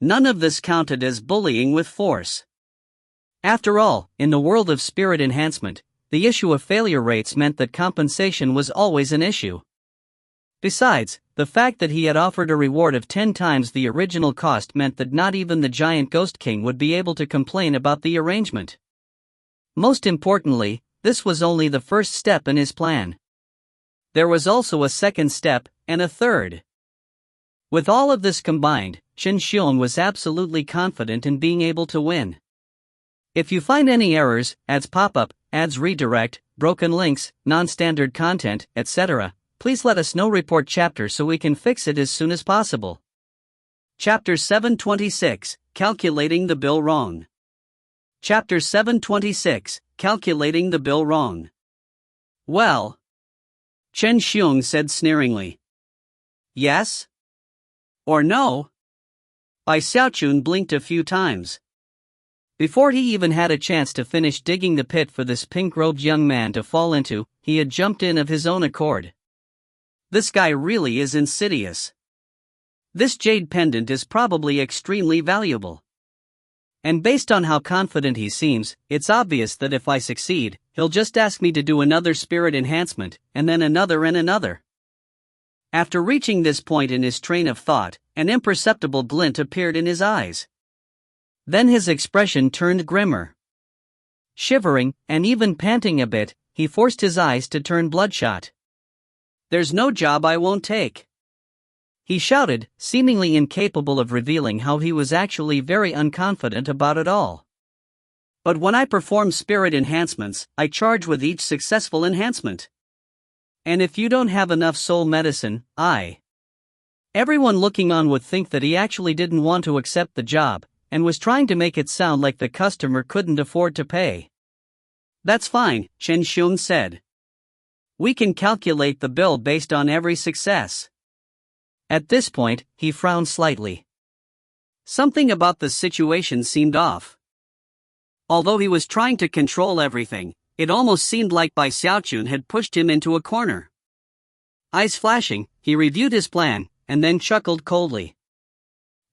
None of this counted as bullying with force. After all, in the world of spirit enhancement, the issue of failure rates meant that compensation was always an issue. Besides, the fact that he had offered a reward of 10 times the original cost meant that not even the giant Ghost King would be able to complain about the arrangement. Most importantly, this was only the first step in his plan. There was also a second step, and a third. With all of this combined, Xiaochun was absolutely confident in being able to win. If you find any errors, ads pop up, ads redirect, broken links, non-standard content, etc., please let us know. Report chapter so we can fix it as soon as possible. Chapter 726, Calculating the Bill Wrong. Chapter 726, Calculating the Bill Wrong. Well? Chen Xiong said sneeringly. Yes? Or no? Bai Xiaochun blinked a few times. Before he even had a chance to finish digging the pit for this pink-robed young man to fall into, he had jumped in of his own accord. This guy really is insidious. This jade pendant is probably extremely valuable. And based on how confident he seems, it's obvious that if I succeed, he'll just ask me to do another spirit enhancement, and then another and another. After reaching this point in his train of thought, an imperceptible glint appeared in his eyes. Then his expression turned grimmer. Shivering, and even panting a bit, he forced his eyes to turn bloodshot. There's no job I won't take. He shouted, seemingly incapable of revealing how he was actually very unconfident about it all. But when I perform spirit enhancements, I charge with each successful enhancement. And if you don't have enough soul medicine, Everyone looking on would think that he actually didn't want to accept the job, and was trying to make it sound like the customer couldn't afford to pay. That's fine, Chen Xiong said. We can calculate the bill based on every success. At this point, he frowned slightly. Something about the situation seemed off. Although he was trying to control everything, it almost seemed like Bai Xiaochun had pushed him into a corner. Eyes flashing, he reviewed his plan, and then chuckled coldly.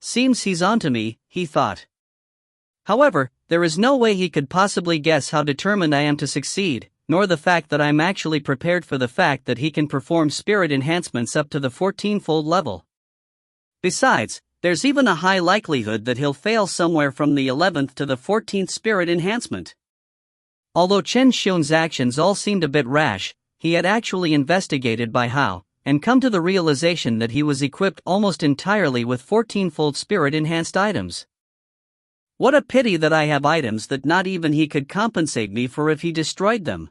Seems he's onto me, he thought. However, there is no way he could possibly guess how determined I am to succeed, nor the fact that I'm actually prepared for the fact that he can perform spirit enhancements up to the 14-fold level. Besides, there's even a high likelihood that he'll fail somewhere from the 11th to the 14th spirit enhancement. Although Chen Xiong's actions all seemed a bit rash, he had actually investigated by how, and come to the realization that he was equipped almost entirely with 14-fold spirit-enhanced items. What a pity that I have items that not even he could compensate me for if he destroyed them.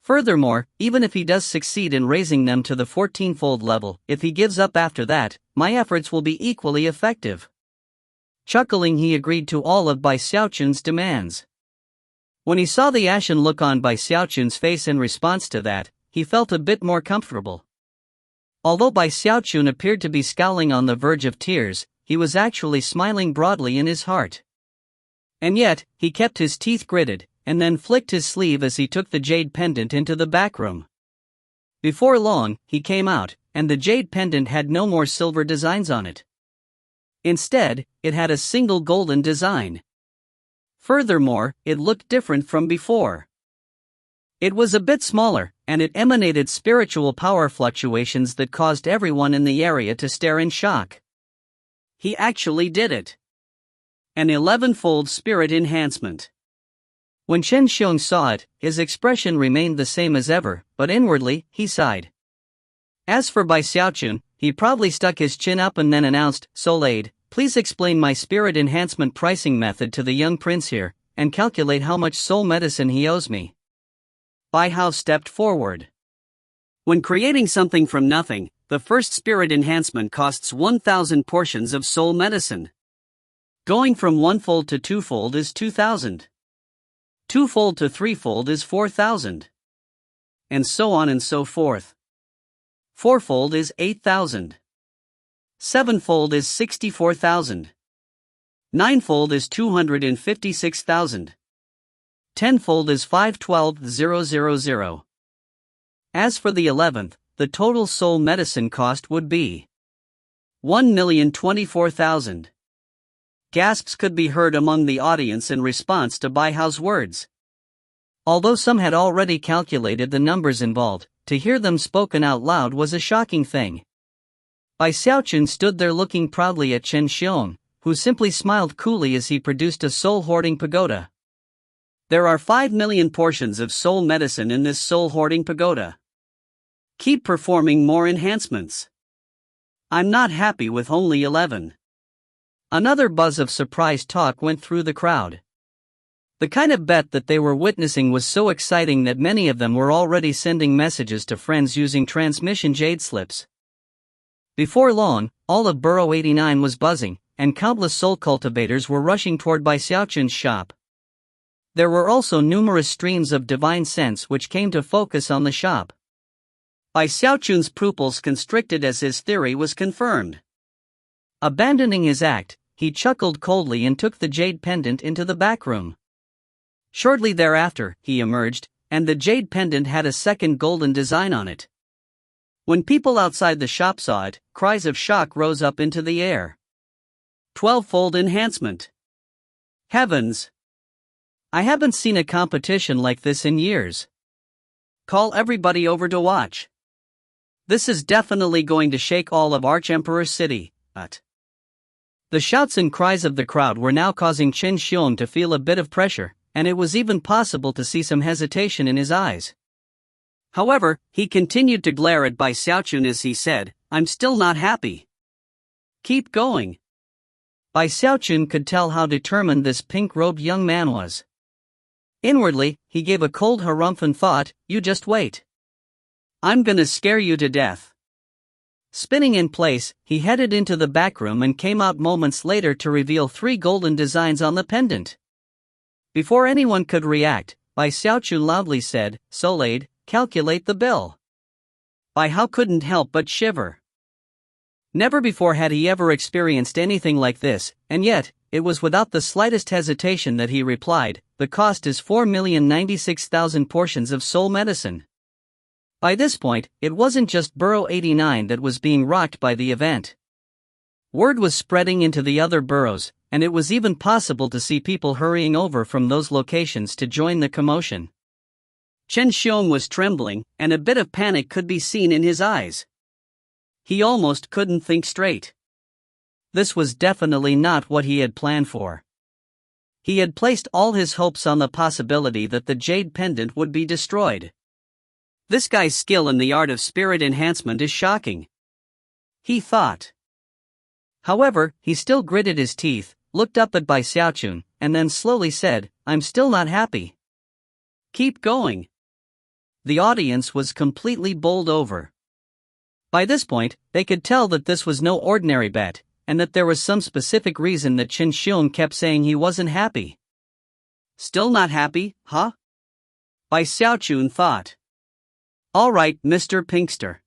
Furthermore, even if he does succeed in raising them to the 14-fold level, if he gives up after that, my efforts will be equally effective. Chuckling, he agreed to all of Bai Xiaochun's demands. When he saw the ashen look on Bai Xiaochun's face in response to that, he felt a bit more comfortable. Although Bai Xiaochun appeared to be scowling on the verge of tears, he was actually smiling broadly in his heart. And yet, he kept his teeth gritted, and then flicked his sleeve as he took the jade pendant into the back room. Before long, he came out, and the jade pendant had no more silver designs on it. Instead, it had a single golden design. Furthermore, it looked different from before. It was a bit smaller, and it emanated spiritual power fluctuations that caused everyone in the area to stare in shock. He actually did it. An 11-fold spirit enhancement. When Chen Xiong saw it, his expression remained the same as ever, but inwardly, he sighed. As for Bai Xiaochun, he proudly stuck his chin up and then announced, "Soleil, please explain my spirit enhancement pricing method to the young prince here, and calculate how much soul medicine he owes me." Bai Hao stepped forward. When creating something from nothing, the first spirit enhancement costs 1,000 portions of soul medicine. Going from 1-fold to 2-fold is 2,000. 2-fold to 3-fold is 4,000. And so on and so forth. 4-fold is 8,000. 7-fold is 64,000. 9-fold is 256,000. 10-fold is 512,000. As for the 11th, the total soul medicine cost would be 1,024,000. Gasps could be heard among the audience in response to Bai Hao's words. Although some had already calculated the numbers involved, to hear them spoken out loud was a shocking thing. Bai Xiaochun stood there looking proudly at Chen Xiong, who simply smiled coolly as he produced a soul-hoarding pagoda. There are 5 million portions of soul medicine in this soul-hoarding pagoda. Keep performing more enhancements. I'm not happy with only 11. Another buzz of surprised talk went through the crowd. The kind of bet that they were witnessing was so exciting that many of them were already sending messages to friends using transmission jade slips. Before long, all of Burrow 89 was buzzing, and countless soul cultivators were rushing toward Bai Xiaochun's shop. There were also numerous streams of divine sense which came to focus on the shop. Bai Xiaochun's pupils constricted as his theory was confirmed. Abandoning his act, he chuckled coldly and took the jade pendant into the back room. Shortly thereafter, he emerged, and the jade pendant had a second golden design on it. When people outside the shop saw it, cries of shock rose up into the air. 12-fold enhancement. Heavens! I haven't seen a competition like this in years. Call everybody over to watch. This is definitely going to shake all of Arch-Emperor City. The shouts and cries of the crowd were now causing Chen Xiong to feel a bit of pressure, and it was even possible to see some hesitation in his eyes. However, he continued to glare at Bai Xiaochun as he said, "I'm still not happy. Keep going." Bai Xiaochun could tell how determined this pink-robed young man was. Inwardly, he gave a cold harumph and thought, "You just wait. I'm gonna scare you to death." Spinning in place, he headed into the back room and came out moments later to reveal 3 golden designs on the pendant. Before anyone could react, Bai Xiaochun loudly said, "Soulade, calculate the bill." Bai Hao couldn't help but shiver. Never before had he ever experienced anything like this, and yet, it was without the slightest hesitation that he replied, "The cost is 4,096,000 portions of soul medicine." By this point, it wasn't just Burrow 89 that was being rocked by the event. Word was spreading into the other boroughs, and it was even possible to see people hurrying over from those locations to join the commotion. Chen Xiong was trembling, and a bit of panic could be seen in his eyes. He almost couldn't think straight. This was definitely not what he had planned for. He had placed all his hopes on the possibility that the jade pendant would be destroyed. This guy's skill in the art of spirit enhancement is shocking, he thought. However, he still gritted his teeth, looked up at Bai Xiaochun, and then slowly said, "I'm still not happy. Keep going." The audience was completely bowled over. By this point, they could tell that this was no ordinary bet, and that there was some specific reason that Chen Xiong kept saying he wasn't happy. Still not happy, huh? Bai Xiaochun thought. "All right, Mr. Pinkster.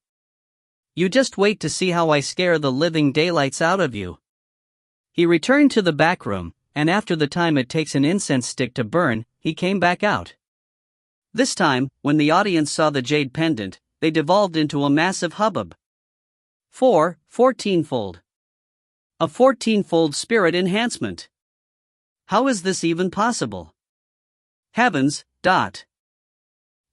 You just wait to see how I scare the living daylights out of you." He returned to the back room, and after the time it takes an incense stick to burn, he came back out. This time, when the audience saw the jade pendant, they devolved into a massive hubbub. 14-fold. A 14-fold spirit enhancement. How is this even possible? Heavens.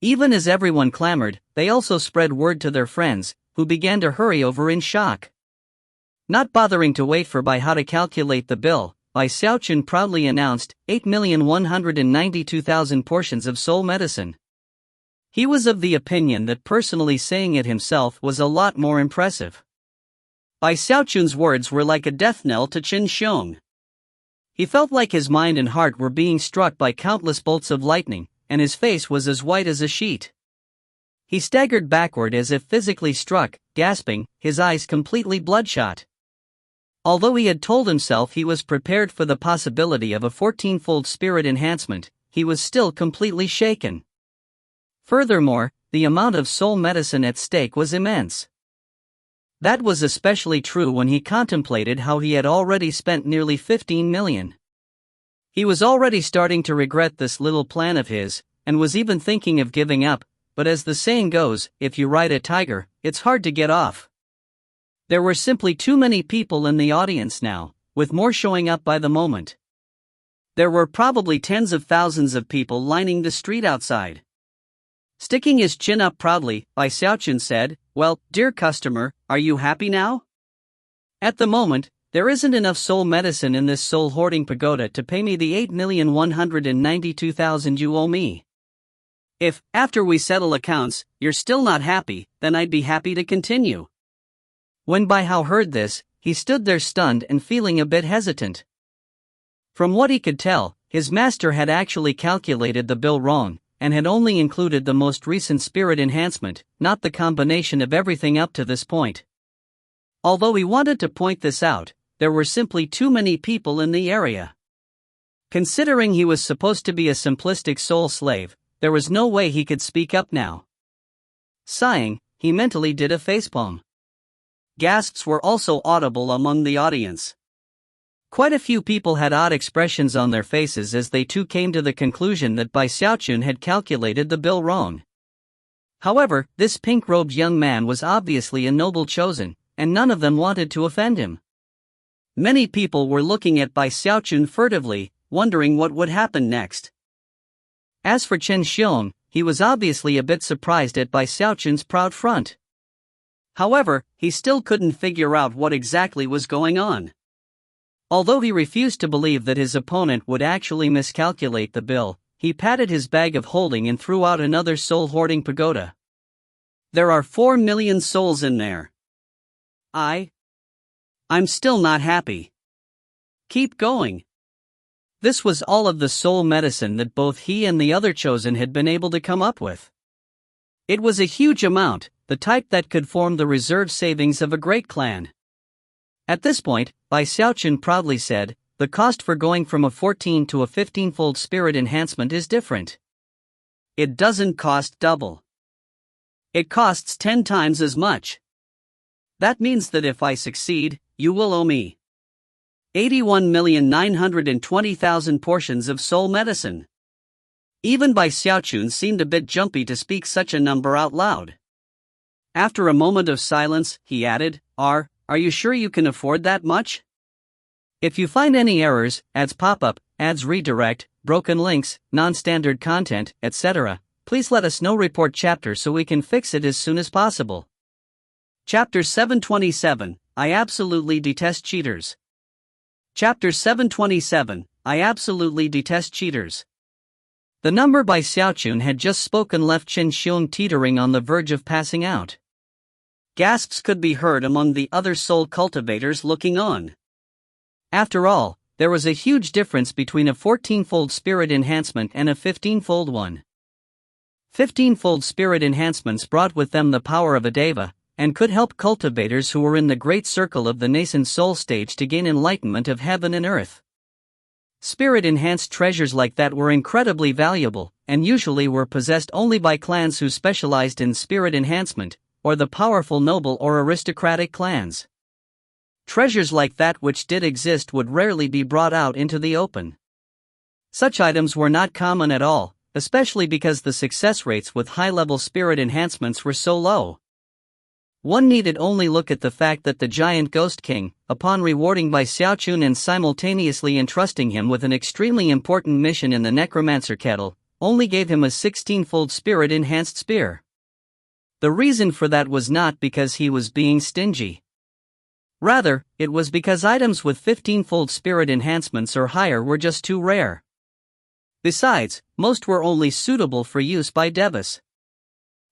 Even as everyone clamored, they also spread word to their friends, who began to hurry over in shock. Not bothering to wait for Bai Hao to calculate the bill, Bai Xiaochun proudly announced 8,192,000 portions of soul medicine. He was of the opinion that personally saying it himself was a lot more impressive. Bai Xiaochun's words were like a death knell to Chen Xiong. He felt like his mind and heart were being struck by countless bolts of lightning, and his face was as white as a sheet. He staggered backward as if physically struck, gasping, his eyes completely bloodshot. Although he had told himself he was prepared for the possibility of a 14-fold spirit enhancement, he was still completely shaken. Furthermore, the amount of soul medicine at stake was immense. That was especially true when he contemplated how he had already spent nearly 15 million. He was already starting to regret this little plan of his, and was even thinking of giving up, but as the saying goes, if you ride a tiger, it's hard to get off. There were simply too many people in the audience now, with more showing up by the moment. There were probably tens of thousands of people lining the street outside. Sticking his chin up proudly, Bai Xiaochun said, "Well, dear customer, are you happy now? At the moment, there isn't enough soul medicine in this soul-hoarding pagoda to pay me the 8,192,000 you owe me. If, after we settle accounts, you're still not happy, then I'd be happy to continue. When Bai Hao heard this, he stood there stunned and feeling a bit hesitant. From what he could tell, his master had actually calculated the bill wrong, and had only included the most recent spirit enhancement, not the combination of everything up to this point. Although he wanted to point this out, there were simply too many people in the area. Considering he was supposed to be a simplistic soul slave, there was no way he could speak up now. Sighing, he mentally did a facepalm. Gasps were also audible among the audience. Quite a few people had odd expressions on their faces as they too came to the conclusion that Bai Xiaochun had calculated the bill wrong. However, this pink-robed young man was obviously a noble chosen, and none of them wanted to offend him. Many people were looking at Bai Xiaochun furtively, wondering what would happen next. As for Chen Xiong, he was obviously a bit surprised at Bai Xiaochun's proud front. However, he still couldn't figure out what exactly was going on. Although he refused to believe that his opponent would actually miscalculate the bill, he patted his bag of holding and threw out another soul-hoarding pagoda. There are 4 million souls in there. I'm still not happy. Keep going. This was all of the soul medicine that both he and the other chosen had been able to come up with. It was a huge amount, the type that could form the reserve savings of a great clan. At this point, Bai Xiaochun proudly said, "The cost for going from a 14 to a 15-fold spirit enhancement is different. It doesn't cost double. It costs 10 times as much. That means that if I succeed, you will owe me 81,920,000 portions of soul medicine." Even Bai Xiaochun seemed a bit jumpy to speak such a number out loud. After a moment of silence, he added, Are you sure you can afford that much? If you find any errors, ads pop up, ads redirect, broken links, non-standard content, etc., please let us know. Report chapter so we can fix it as soon as possible. Chapter 727, I absolutely detest cheaters. Chapter 727, I absolutely detest cheaters. The number Bai Xiaochun had just spoken left Chen Xiong teetering on the verge of passing out. Gasps could be heard among the other soul cultivators looking on. After all, there was a huge difference between a 14-fold spirit enhancement and a 15-fold one. 15-fold spirit enhancements brought with them the power of a deva, and could help cultivators who were in the great circle of the nascent soul stage to gain enlightenment of heaven and earth. Spirit-enhanced treasures like that were incredibly valuable, and usually were possessed only by clans who specialized in spirit enhancement, or the powerful noble or aristocratic clans. Treasures like that which did exist would rarely be brought out into the open. Such items were not common at all, especially because the success rates with high-level spirit enhancements were so low. One needed only look at the fact that the giant Ghost King, upon rewarding Bai Xiaochun and simultaneously entrusting him with an extremely important mission in the Necromancer Kettle, only gave him a 16-fold spirit-enhanced spear. The reason for that was not because he was being stingy. Rather, it was because items with 15-fold spirit enhancements or higher were just too rare. Besides, most were only suitable for use by devas.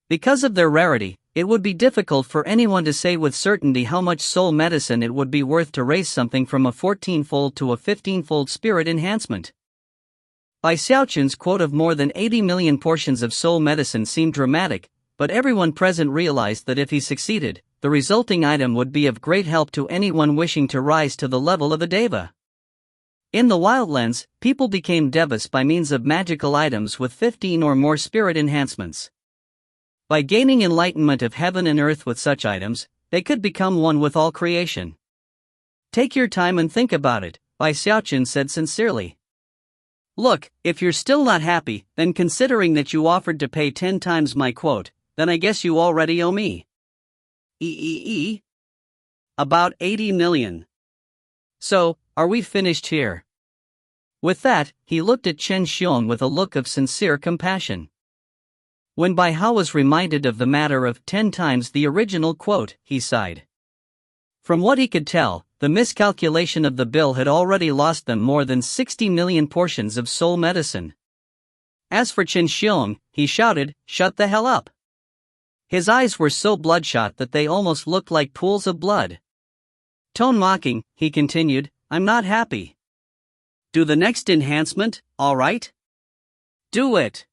Because of their rarity, it would be difficult for anyone to say with certainty how much soul medicine it would be worth to raise something from a 14-fold to a 15-fold spirit enhancement. Bai Xiaochun's quote of more than 80 million portions of soul medicine seemed dramatic, but everyone present realized that if he succeeded, the resulting item would be of great help to anyone wishing to rise to the level of a deva. In the Wildlands, people became devas by means of magical items with 15 or more spirit enhancements. By gaining enlightenment of heaven and earth with such items, they could become one with all creation. Take your time and think about it, Bai Xiaochun said sincerely. Look, if you're still not happy, then considering that you offered to pay 10 times my quote, then I guess you already owe me. About 80 million. So, are we finished here? With that, he looked at Chen Xiong with a look of sincere compassion. When Bai Hao was reminded of the matter of 10 times the original quote, he sighed. From what he could tell, the miscalculation of the bill had already lost them more than 60 million portions of soul medicine. As for Chen Xiong, he shouted, "Shut the hell up!" His eyes were so bloodshot that they almost looked like pools of blood. Tone mocking, he continued, "I'm not happy. Do the next enhancement, alright? Do it.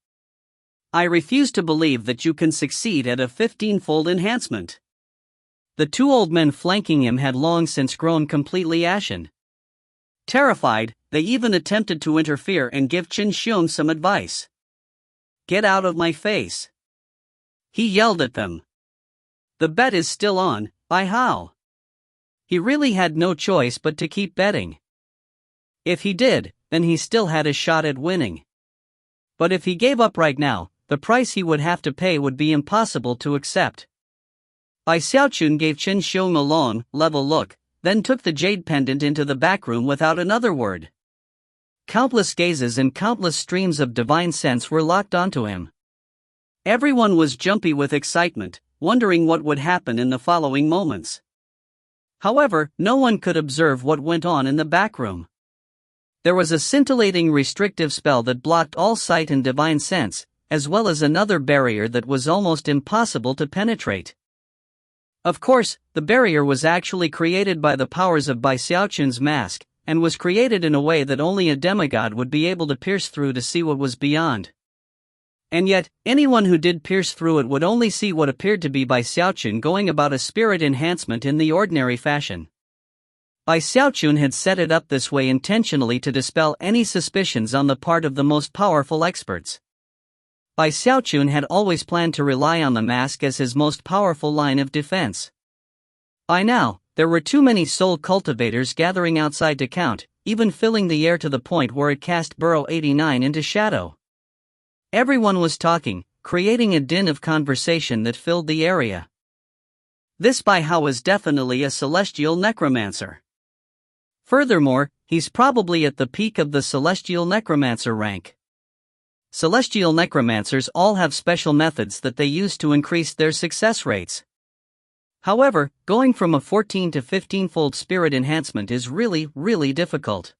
I refuse to believe that you can succeed at a 15-fold enhancement." The two old men flanking him had long since grown completely ashen. Terrified, they even attempted to interfere and give Chen Xiong some advice. "Get out of my face," he yelled at them. "The bet is still on, by how?" He really had no choice but to keep betting. If he did, then he still had a shot at winning. But if he gave up right now, the price he would have to pay would be impossible to accept. Xiaochun gave Chen Xiong a long, level look, then took the jade pendant into the back room without another word. Countless gazes and countless streams of divine sense were locked onto him. Everyone was jumpy with excitement, wondering what would happen in the following moments. However, no one could observe what went on in the back room. There was a scintillating restrictive spell that blocked all sight and divine sense, as well as another barrier that was almost impossible to penetrate. Of course, the barrier was actually created by the powers of Xiaochun's mask, and was created in a way that only a demigod would be able to pierce through to see what was beyond. And yet, anyone who did pierce through it would only see what appeared to be Xiaochun going about a spirit enhancement in the ordinary fashion. Xiaochun had set it up this way intentionally to dispel any suspicions on the part of the most powerful experts. Xiaochun had always planned to rely on the mask as his most powerful line of defense. By now, there were too many soul cultivators gathering outside to count, even filling the air to the point where it cast Burrow 89 into shadow. Everyone was talking, creating a din of conversation that filled the area. This Bai Hao is definitely a celestial necromancer. Furthermore, he's probably at the peak of the celestial necromancer rank. Celestial necromancers all have special methods that they use to increase their success rates. However, going from a 14 to 15-fold spirit enhancement is really difficult.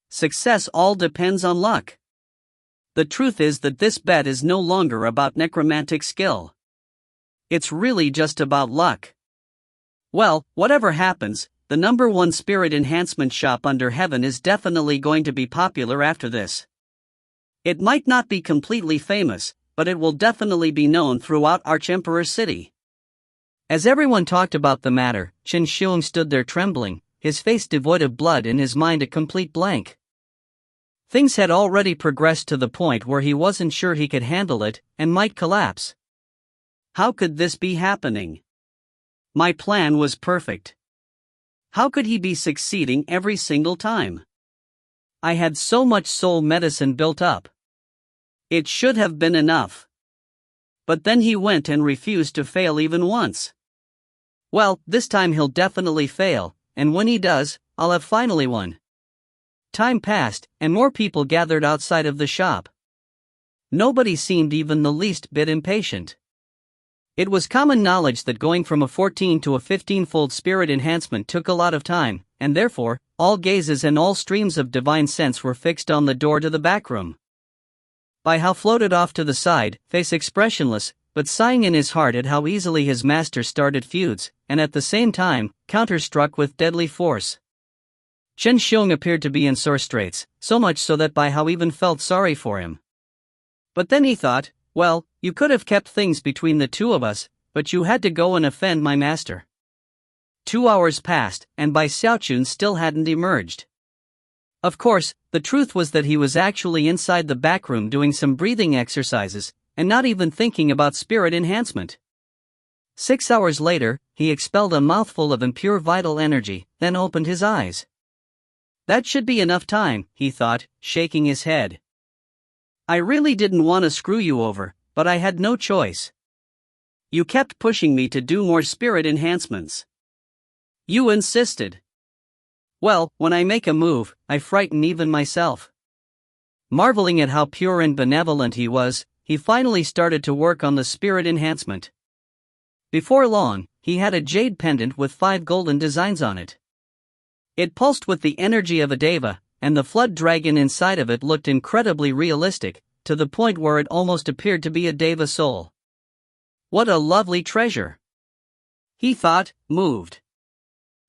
Success all depends on luck. The truth is that this bet is no longer about necromantic skill. It's really just about luck. Well, whatever happens, the #1 spirit enhancement shop under heaven is definitely going to be popular after this. It might not be completely famous, but it will definitely be known throughout Archemperor City. As everyone talked about the matter, Chen Xiong stood there trembling, his face devoid of blood and his mind a complete blank. Things had already progressed to the point where he wasn't sure he could handle it, and might collapse. How could this be happening? My plan was perfect. How could he be succeeding every single time? I had so much soul medicine built up. It should have been enough. But then he went and refused to fail even once. Well, this time he'll definitely fail, and when he does, I'll have finally won. Time passed, and more people gathered outside of the shop. Nobody seemed even the least bit impatient. It was common knowledge that going from a 14 to a 15-fold spirit enhancement took a lot of time, and therefore, all gazes and all streams of divine sense were fixed on the door to the back room. Bai Hao floated off to the side, face expressionless, but sighing in his heart at how easily his master started feuds, and at the same time, counter-struck with deadly force. Chen Xiong appeared to be in sore straits, so much so that Bai Hao even felt sorry for him. But then he thought, well, you could have kept things between the two of us, but you had to go and offend my master. 2 hours passed, and Bai Xiaochun still hadn't emerged. Of course, the truth was that he was actually inside the back room doing some breathing exercises, and not even thinking about spirit enhancement. 6 hours later, he expelled a mouthful of impure vital energy, then opened his eyes. That should be enough time, he thought, shaking his head. I really didn't want to screw you over, but I had no choice. You kept pushing me to do more spirit enhancements. You insisted. Well, when I make a move, I frighten even myself. Marveling at how pure and benevolent he was, he finally started to work on the spirit enhancement. Before long, he had a jade pendant with 5 golden designs on it. It pulsed with the energy of a deva, and the flood dragon inside of it looked incredibly realistic, to the point where it almost appeared to be a deva soul. What a lovely treasure! He thought, moved.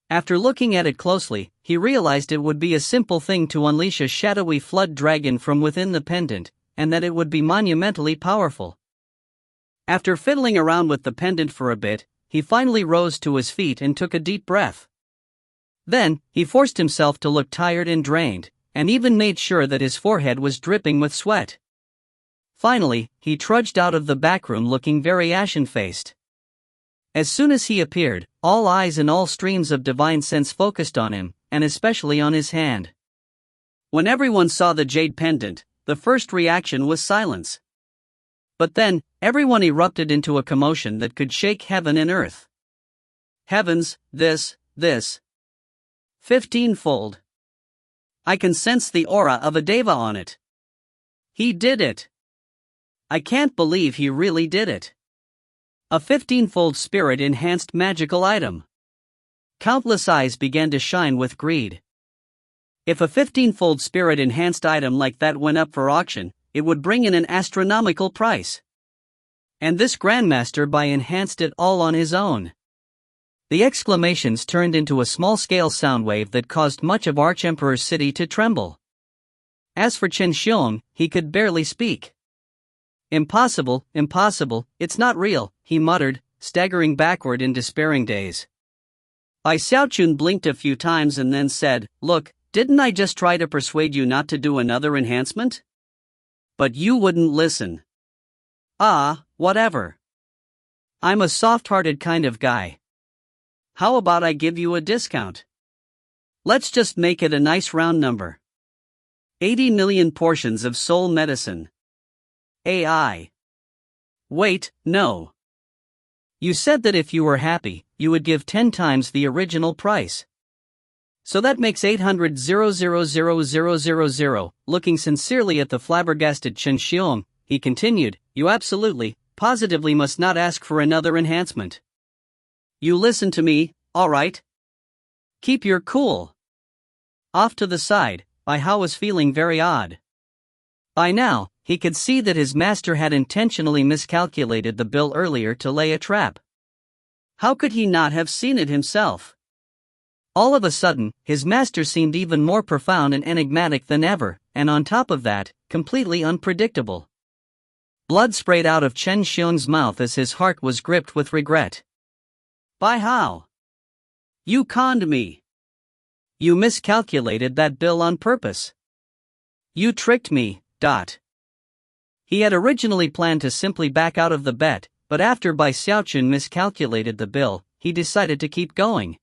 After looking at it closely, he realized it would be a simple thing to unleash a shadowy flood dragon from within the pendant, and that it would be monumentally powerful. After fiddling around with the pendant for a bit, he finally rose to his feet and took a deep breath. Then, he forced himself to look tired and drained, and even made sure that his forehead was dripping with sweat. Finally, he trudged out of the back room looking very ashen-faced. As soon as he appeared, all eyes and all streams of divine sense focused on him, and especially on his hand. When everyone saw the jade pendant, the first reaction was silence. But then, everyone erupted into a commotion that could shake heaven and earth. Heavens, this. 15-fold. I can sense the aura of a deva on it. He did it. I can't believe he really did it. A 15-fold spirit-enhanced magical item. Countless eyes began to shine with greed. If a 15-fold spirit-enhanced item like that went up for auction, it would bring in an astronomical price. And this grandmaster enhanced it all on his own. The exclamations turned into a small-scale sound wave that caused much of Archemperor's city to tremble. As for Chen Xiong, he could barely speak. Impossible, it's not real, he muttered, staggering backward in despairing daze. Xiaochun blinked a few times and then said, "Look, didn't I just try to persuade you not to do another enhancement? But you wouldn't listen." "Ah, whatever. I'm a soft-hearted kind of guy. How about I give you a discount? Let's just make it a nice round number. 80 million portions of soul medicine. AI. Wait, no. You said that if you were happy, you would give 10 times the original price. So that makes 800,000,000. Looking sincerely at the flabbergasted Chen Xiong, he continued, "You absolutely, positively must not ask for another enhancement. You listen to me, all right? Keep your cool." Off to the side, Bai Hao was feeling very odd. By now, he could see that his master had intentionally miscalculated the bill earlier to lay a trap. How could he not have seen it himself? All of a sudden, his master seemed even more profound and enigmatic than ever, and on top of that, completely unpredictable. Blood sprayed out of Chen Xiong's mouth as his heart was gripped with regret. "Bai Hao! You conned me. You miscalculated that bill on purpose. You tricked me, . He had originally planned to simply back out of the bet, but after Bai Xiaochun miscalculated the bill, he decided to keep going.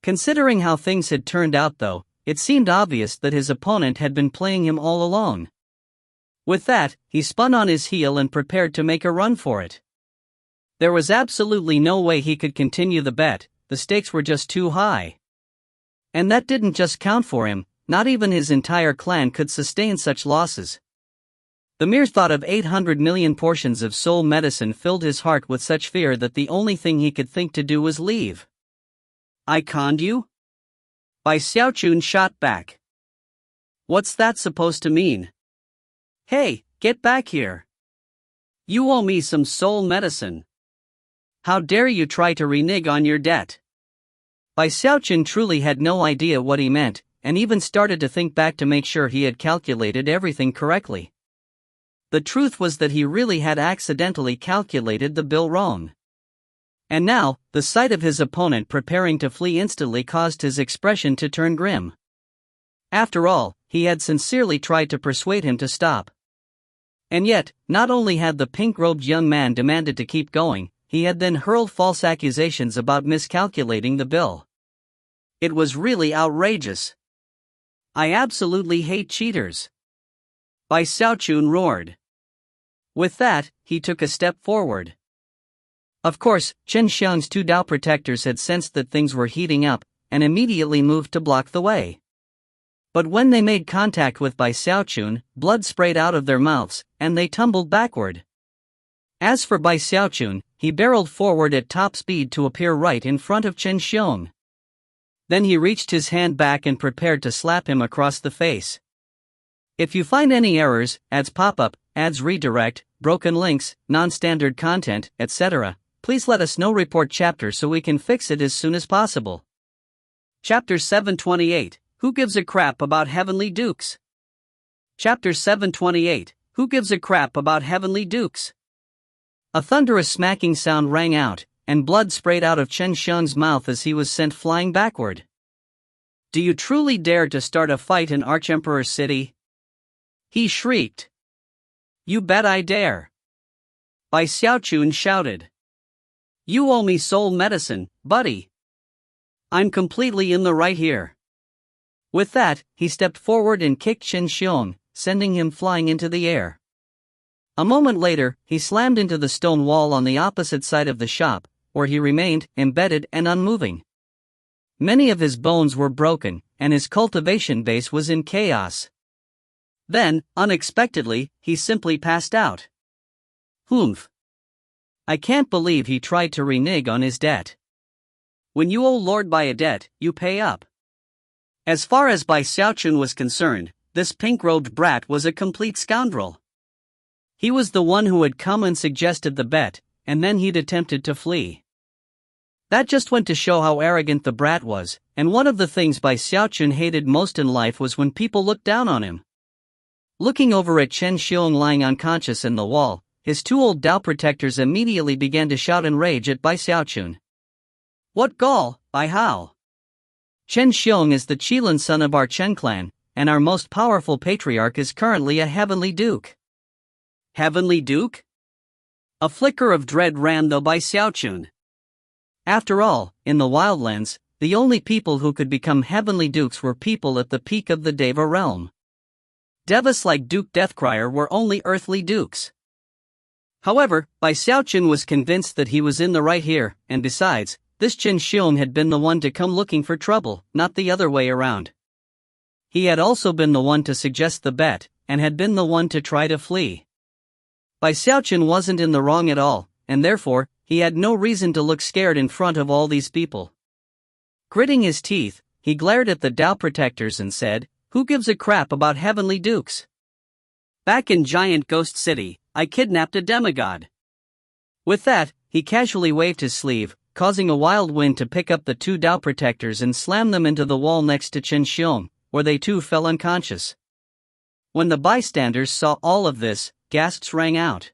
Considering how things had turned out though, it seemed obvious that his opponent had been playing him all along. With that, he spun on his heel and prepared to make a run for it. There was absolutely no way he could continue the bet, the stakes were just too high. And that didn't just count for him, not even his entire clan could sustain such losses. The mere thought of 800 million portions of soul medicine filled his heart with such fear that the only thing he could think to do was leave. "I conned you?" Bai Xiaochun shot back. "What's that supposed to mean? Hey, get back here. You owe me some soul medicine. How dare you try to renege on your debt?" Bai Xiaochun truly had no idea what he meant, and even started to think back to make sure he had calculated everything correctly. The truth was that he really had accidentally calculated the bill wrong. And now, the sight of his opponent preparing to flee instantly caused his expression to turn grim. After all, he had sincerely tried to persuade him to stop. And yet, not only had the pink-robed young man demanded to keep going, he had then hurled false accusations about miscalculating the bill. It was really outrageous. "I absolutely hate cheaters," Bai Xiaochun roared. With that, he took a step forward. Of course, Chen Xiang's two Dao protectors had sensed that things were heating up, and immediately moved to block the way. But when they made contact with Bai Xiaochun, blood sprayed out of their mouths, and they tumbled backward. As for Bai Xiaochun, he barreled forward at top speed to appear right in front of Chen Xiong. Then he reached his hand back and prepared to slap him across the face. If you find any errors, ads pop up, ads redirect, broken links, non-standard content, etc., please let us know. Report chapter so we can fix it as soon as possible. Chapter 728, Who Gives a Crap About Heavenly Dukes? Chapter 728, Who Gives a Crap About Heavenly Dukes? A thunderous smacking sound rang out, and blood sprayed out of Chen Xiong's mouth as he was sent flying backward. Do you truly dare to start a fight in Archemperor's city? He shrieked. You bet I dare. Bai Xiaochun shouted. You owe me soul medicine, buddy. I'm completely in the right here. With that, he stepped forward and kicked Chen Xiong, sending him flying into the air. A moment later, he slammed into the stone wall on the opposite side of the shop, where he remained, embedded and unmoving. Many of his bones were broken, and his cultivation base was in chaos. Then, unexpectedly, he simply passed out. Humph. I can't believe he tried to renege on his debt. When you owe Lord Bai a debt, you pay up. As far as Bai Xiaochun was concerned, this pink-robed brat was a complete scoundrel. He was the one who had come and suggested the bet, and then he'd attempted to flee. That just went to show how arrogant the brat was, and one of the things Bai Xiaochun hated most in life was when people looked down on him. Looking over at Chen Xiong lying unconscious in the wall, his two old Dao protectors immediately began to shout in rage at Bai Xiaochun. What gall, Bai Hao? Chen Xiong is the Qilin son of our Chen clan, and our most powerful patriarch is currently a heavenly duke. Heavenly duke? A flicker of dread ran through Bai Xiaochun. After all, in the Wildlands, the only people who could become heavenly dukes were people at the peak of the Deva realm. Devas like Duke Deathcrier were only earthly dukes. However, Bai Xiaochun was convinced that he was in the right here, and besides, this Chen Xiong had been the one to come looking for trouble, not the other way around. He had also been the one to suggest the bet, and had been the one to try to flee. Bai Xiaochun wasn't in the wrong at all, and therefore, he had no reason to look scared in front of all these people. Gritting his teeth, he glared at the Dao protectors and said, Who gives a crap about heavenly dukes? Back in Giant Ghost City, I kidnapped a demigod. With that, he casually waved his sleeve, causing a wild wind to pick up the two Dao protectors and slam them into the wall next to Chen Xiong, where they too fell unconscious. When the bystanders saw all of this, gasps rang out.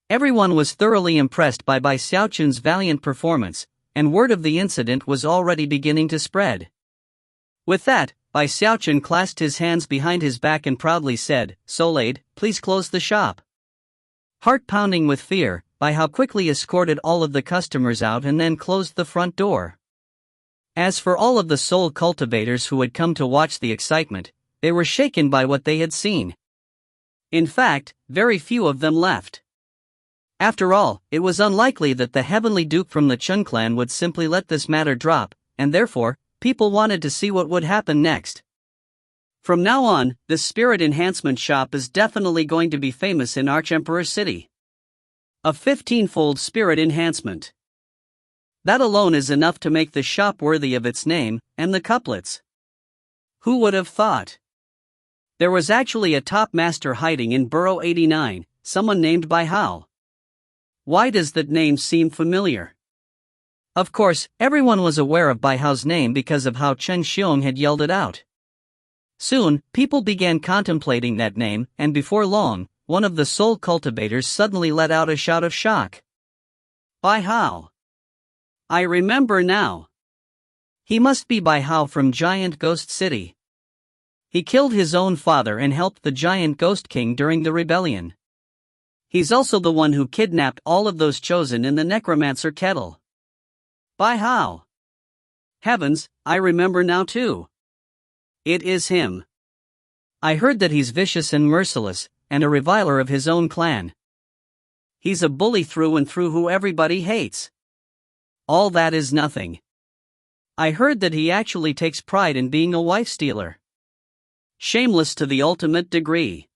Everyone was thoroughly impressed by Bai Xiaochun's valiant performance, and word of the incident was already beginning to spread. With that, Bai Xiaochun clasped his hands behind his back and proudly said, Soulade, please close the shop. Heart pounding with fear, Bai Hao quickly escorted all of the customers out and then closed the front door. As for all of the soul cultivators who had come to watch the excitement, they were shaken by what they had seen. In fact, very few of them left. After all, it was unlikely that the heavenly duke from the Chun clan would simply let this matter drop, and therefore, people wanted to see what would happen next. From now on, this spirit enhancement shop is definitely going to be famous in Archemperor City. A 15-fold spirit enhancement. That alone is enough to make the shop worthy of its name, and the couplets. Who would have thought? There was actually a top master hiding in Burrow 89, someone named Bai Hao. Why does that name seem familiar? Of course, everyone was aware of Bai Hao's name because of how Chen Xiong had yelled it out. Soon, people began contemplating that name, and before long, one of the soul cultivators suddenly let out a shout of shock. Bai Hao. I remember now. He must be Bai Hao from Giant Ghost City. He killed his own father and helped the Giant Ghost King during the rebellion. He's also the one who kidnapped all of those chosen in the necromancer kettle. Bai Hao. Heavens, I remember now too. It is him. I heard that he's vicious and merciless, and a reviler of his own clan. He's a bully through and through who everybody hates. All that is nothing. I heard that he actually takes pride in being a wife stealer. Shameless to the ultimate degree.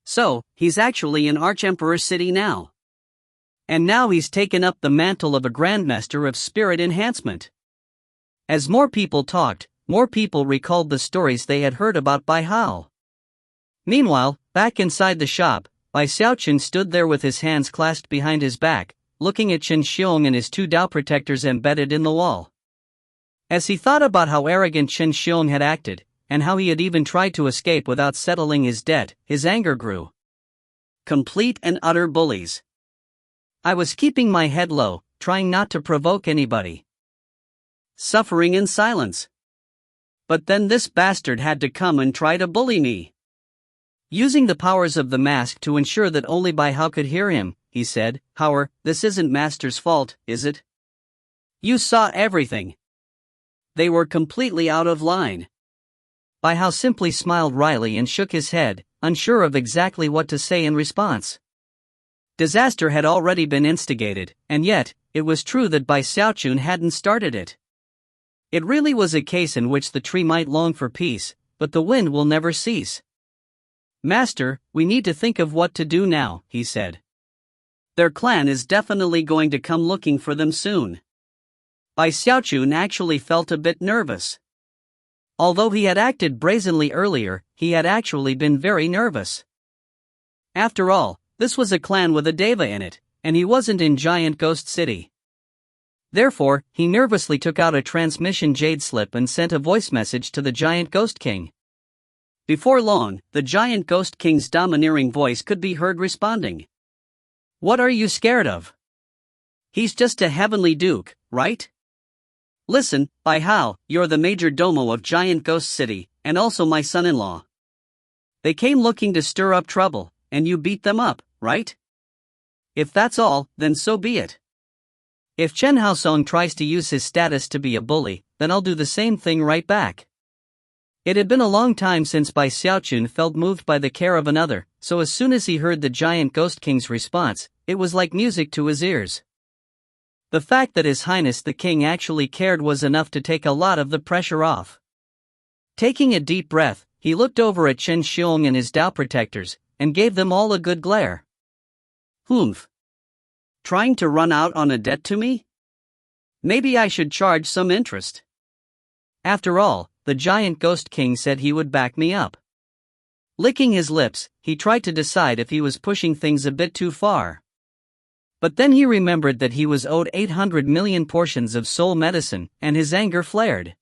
So, he's actually in Archemperor City now. And now he's taken up the mantle of a Grandmaster of Spirit Enhancement. As more people talked, more people recalled the stories they had heard about Bai Hao. Meanwhile, back inside the shop, Bai Xiaochun stood there with his hands clasped behind his back, looking at Chen Xiong and his two Dao protectors embedded in the wall. As he thought about how arrogant Chen Xiong had acted, and how he had even tried to escape without settling his debt, his anger grew. Complete and utter bullies. I was keeping my head low, trying not to provoke anybody. Suffering in silence. But then this bastard had to come and try to bully me. Using the powers of the mask to ensure that only Bai Hao could hear him, he said, "Hao, this isn't Master's fault, is it? You saw everything. They were completely out of line." Bai Hao simply smiled wryly and shook his head, unsure of exactly what to say in response. Disaster had already been instigated, and yet, it was true that Bai Xiaochun hadn't started it. It really was a case in which the tree might long for peace, but the wind will never cease. "Master, we need to think of what to do now," he said. "Their clan is definitely going to come looking for them soon." Bai Xiaochun actually felt a bit nervous. Although he had acted brazenly earlier, he had actually been very nervous. After all, this was a clan with a deva in it, and he wasn't in Giant Ghost City. Therefore, he nervously took out a transmission jade slip and sent a voice message to the Giant Ghost King. Before long, the Giant Ghost King's domineering voice could be heard responding. "What are you scared of? He's just a heavenly duke, right? Listen, Bai Hao, you're the major domo of Giant Ghost City, and also my son-in-law. They came looking to stir up trouble, and you beat them up, right? If that's all, then so be it. If Chen Haosong tries to use his status to be a bully, then I'll do the same thing right back." It had been a long time since Bai Xiaochun felt moved by the care of another, so as soon as he heard the Giant Ghost King's response, it was like music to his ears. The fact that His Highness the King actually cared was enough to take a lot of the pressure off. Taking a deep breath, he looked over at Chen Xiong and his Dao protectors, and gave them all a good glare. "Humph. Trying to run out on a debt to me? Maybe I should charge some interest. After all, the Giant Ghost King said he would back me up." Licking his lips, he tried to decide if he was pushing things a bit too far. But then he remembered that he was owed 800 million portions of soul medicine, and his anger flared.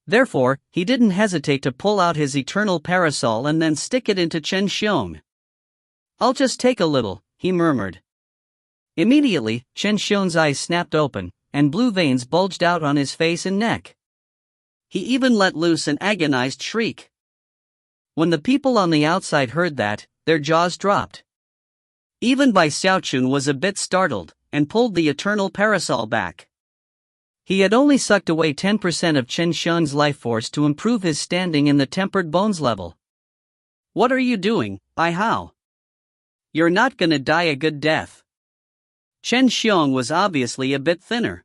Therefore, he didn't hesitate to pull out his eternal parasol and then stick it into Chen Xiong. "I'll just take a little," he murmured. Immediately, Chen Xiong's eyes snapped open, and blue veins bulged out on his face and neck. He even let loose an agonized shriek. When the people on the outside heard that, their jaws dropped. Even Bai Xiaochun was a bit startled, and pulled the eternal parasol back. He had only sucked away 10% of Chen Xiong's life force to improve his standing in the tempered bones level. "What are you doing, Bai Hao? You're not gonna die a good death." Chen Xiong was obviously a bit thinner.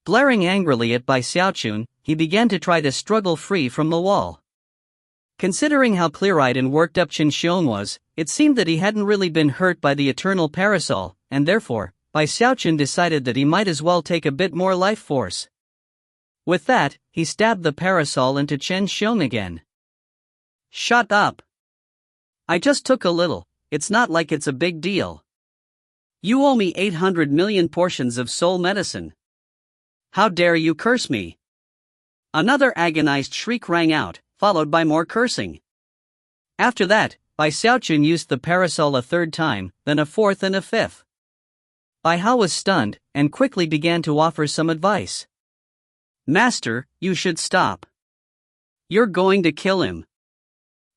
Glaring angrily at Bai Xiaochun, he began to try to struggle free from the wall. Considering how clear-eyed and worked up Chen Xiong was, it seemed that he hadn't really been hurt by the eternal parasol, and therefore, Bai Xiaochun decided that he might as well take a bit more life force. With that, he stabbed the parasol into Chen Xiong again. "Shut up. I just took a little, it's not like it's a big deal. You owe me 800 million portions of soul medicine. How dare you curse me?" Another agonized shriek rang out, followed by more cursing. After that, Bai Xiaochun used the parasol a third time, then a fourth and a fifth. Bai Hao was stunned, and quickly began to offer some advice. "Master, you should stop. You're going to kill him.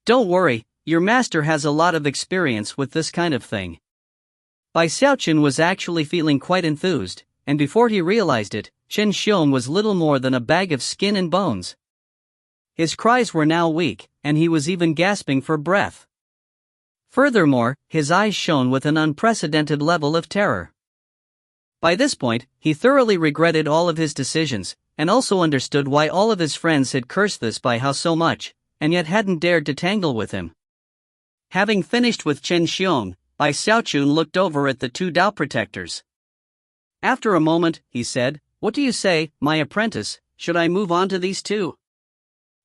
Don't worry, your master has a lot of experience with this kind of thing." Bai Xiaochun was actually feeling quite enthused, and before he realized it, Chen Xiong was little more than a bag of skin and bones. His cries were now weak, and he was even gasping for breath. Furthermore, his eyes shone with an unprecedented level of terror. By this point, he thoroughly regretted all of his decisions, and also understood why all of his friends had cursed this Bai Hao so much, and yet hadn't dared to tangle with him. Having finished with Chen Xiong, Bai Xiaochun looked over at the two Dao protectors. After a moment, he said, "What do you say, my apprentice, should I move on to these two?"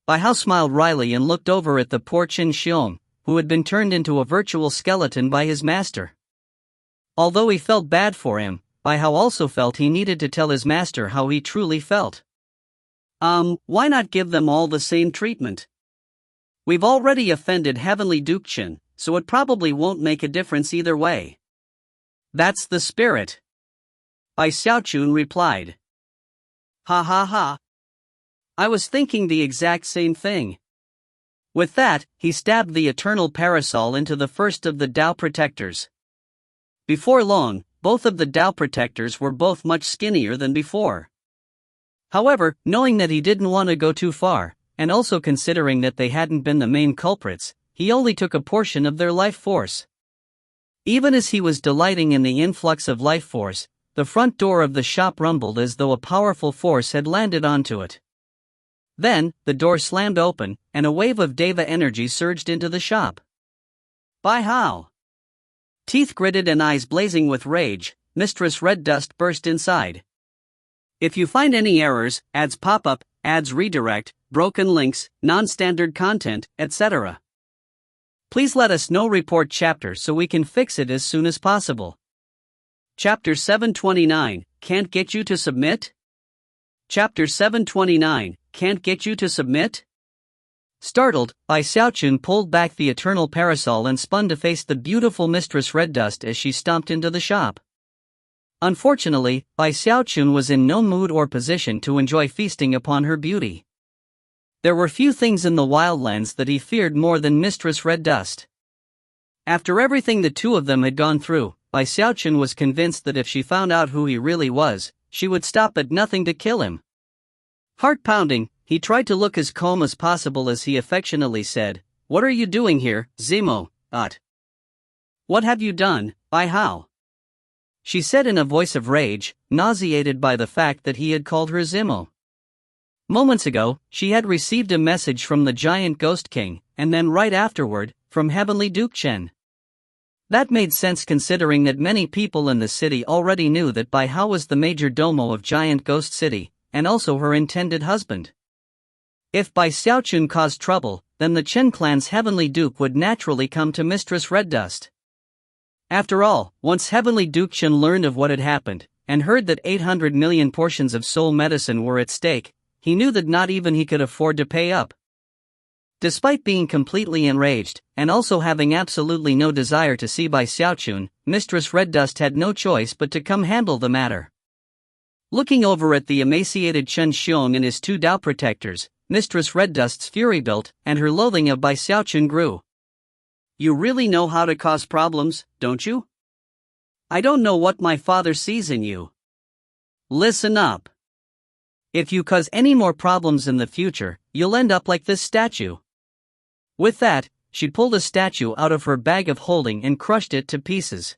Bai Hao smiled wryly and looked over at the poor Chen Xiong, who had been turned into a virtual skeleton by his master. Although he felt bad for him, Bai Hao also felt he needed to tell his master how he truly felt. Why not give them all the same treatment? We've already offended Heavenly Duke Chen, so it probably won't make a difference either way. That's the spirit. Bai Xiaochun replied. Ha ha ha. I was thinking the exact same thing. With that, he stabbed the eternal parasol into the first of the Tao protectors. Before long, both of the Tao protectors were both much skinnier than before. However, knowing that he didn't want to go too far, and also considering that they hadn't been the main culprits, he only took a portion of their life force. Even as he was delighting in the influx of life force, the front door of the shop rumbled as though a powerful force had landed onto it. Then, the door slammed open, and a wave of Deva energy surged into the shop. Bai Hao! Teeth gritted and eyes blazing with rage, Mistress Red Dust burst inside. If you find any errors, ads pop up, ads redirect, broken links, non-standard content, etc., please let us know. Report chapter so we can fix it as soon as possible. Chapter 729, Can't Get You to Submit? Chapter 729, Can't Get You to Submit? Startled, Bai Xiaochun pulled back the eternal parasol and spun to face the beautiful Mistress Red Dust as she stomped into the shop. Unfortunately, Bai Xiaochun was in no mood or position to enjoy feasting upon her beauty. There were few things in the wildlands that he feared more than Mistress Red Dust. After everything the two of them had gone through, Bai Xiaochun was convinced that if she found out who he really was, she would stop at nothing to kill him. Heart-pounding, he tried to look as calm as possible as he affectionately said, "What are you doing here, Zimo, What have you done, Bai Hao?" She said in a voice of rage, nauseated by the fact that he had called her Zimo. Moments ago, she had received a message from the giant Ghost King, and then right afterward, from Heavenly Duke Chen. That made sense considering that many people in the city already knew that Bai Hao was the major domo of Giant Ghost City, and also her intended husband. If Bai Xiaochun caused trouble, then the Chen clan's Heavenly Duke would naturally come to Mistress Red Dust. After all, once Heavenly Duke Chen learned of what had happened, and heard that 800 million portions of soul medicine were at stake, he knew that not even he could afford to pay up. Despite being completely enraged, and also having absolutely no desire to see Bai Xiaochun, Mistress Red Dust had no choice but to come handle the matter. Looking over at the emaciated Chen Xiong and his two Tao protectors, Mistress Red Dust's fury built, and her loathing of Bai Xiaochun grew. You really know how to cause problems, don't you? I don't know what my father sees in you. Listen up. If you cause any more problems in the future, you'll end up like this statue. With that, she pulled a statue out of her bag of holding and crushed it to pieces.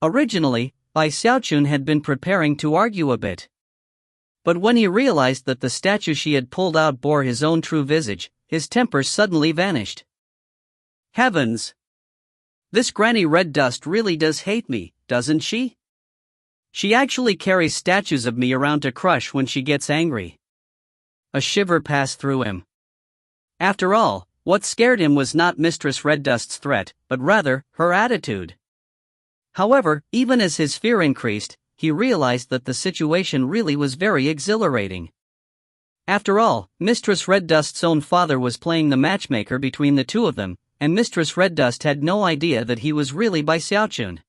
Originally, Bai Xiaochun had been preparing to argue a bit. But when he realized that the statue she had pulled out bore his own true visage, his temper suddenly vanished. Heavens! This Granny Red Dust really does hate me, doesn't she? She actually carries statues of me around to crush when she gets angry. A shiver passed through him. After all, what scared him was not Mistress Red Dust's threat, but rather, her attitude. However, even as his fear increased, he realized that the situation really was very exhilarating. After all, Mistress Red Dust's own father was playing the matchmaker between the two of them, and Mistress Red Dust had no idea that he was really Bai Xiaochun.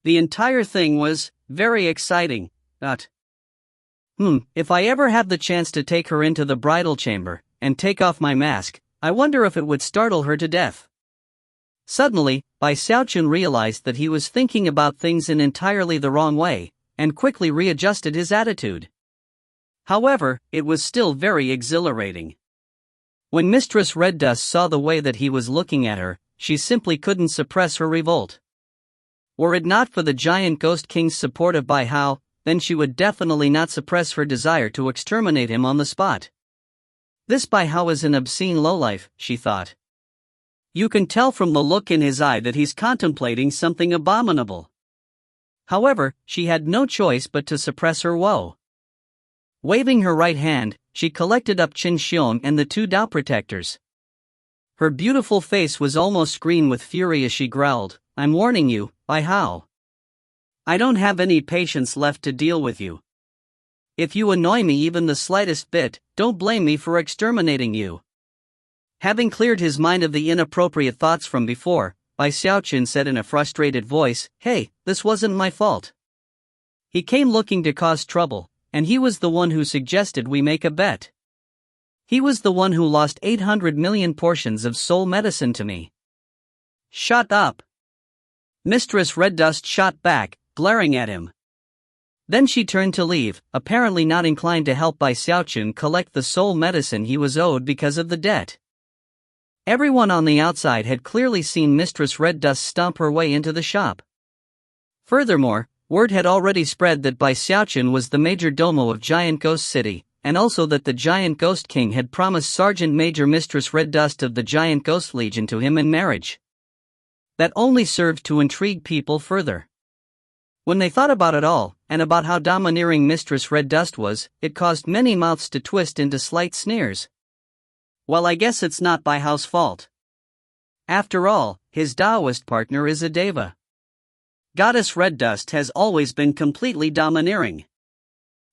The entire thing was very exciting. If I ever have the chance to take her into the bridal chamber and take off my mask, I wonder if it would startle her to death. Suddenly, Bai Xiaochun realized that he was thinking about things in entirely the wrong way, and quickly readjusted his attitude. However, it was still very exhilarating. When Mistress Red Dust saw the way that he was looking at her, she simply couldn't suppress her revolt. Were it not for the giant Ghost King's support of Bai Hao, then she would definitely not suppress her desire to exterminate him on the spot. This Bai Hao is an obscene lowlife, she thought. You can tell from the look in his eye that he's contemplating something abominable. However, she had no choice but to suppress her woe. Waving her right hand, she collected up Qin Xiong and the two Tao protectors. Her beautiful face was almost green with fury as she growled, "I'm warning you, Bai Hao. I don't have any patience left to deal with you. If you annoy me even the slightest bit, don't blame me for exterminating you." Having cleared his mind of the inappropriate thoughts from before, Bai Xiaochun said in a frustrated voice, "Hey, this wasn't my fault. He came looking to cause trouble, and he was the one who suggested we make a bet. He was the one who lost 800 million portions of soul medicine to me." "Shut up!" Mistress Red Dust shot back, glaring at him. Then she turned to leave, apparently not inclined to help Bai Xiaochun collect the soul medicine he was owed because of the debt. Everyone on the outside had clearly seen Mistress Red Dust stomp her way into the shop. Furthermore, word had already spread that Bai Xiaochun was the major domo of Giant Ghost City, and also that the Giant Ghost King had promised Sergeant Major Mistress Red Dust of the Giant Ghost Legion to him in marriage. That only served to intrigue people further. When they thought about it all, and about how domineering Mistress Red Dust was, it caused many mouths to twist into slight sneers. Well, I guess it's not Bai Hao's fault. After all, his Taoist partner is a deva. Goddess Red Dust has always been completely domineering.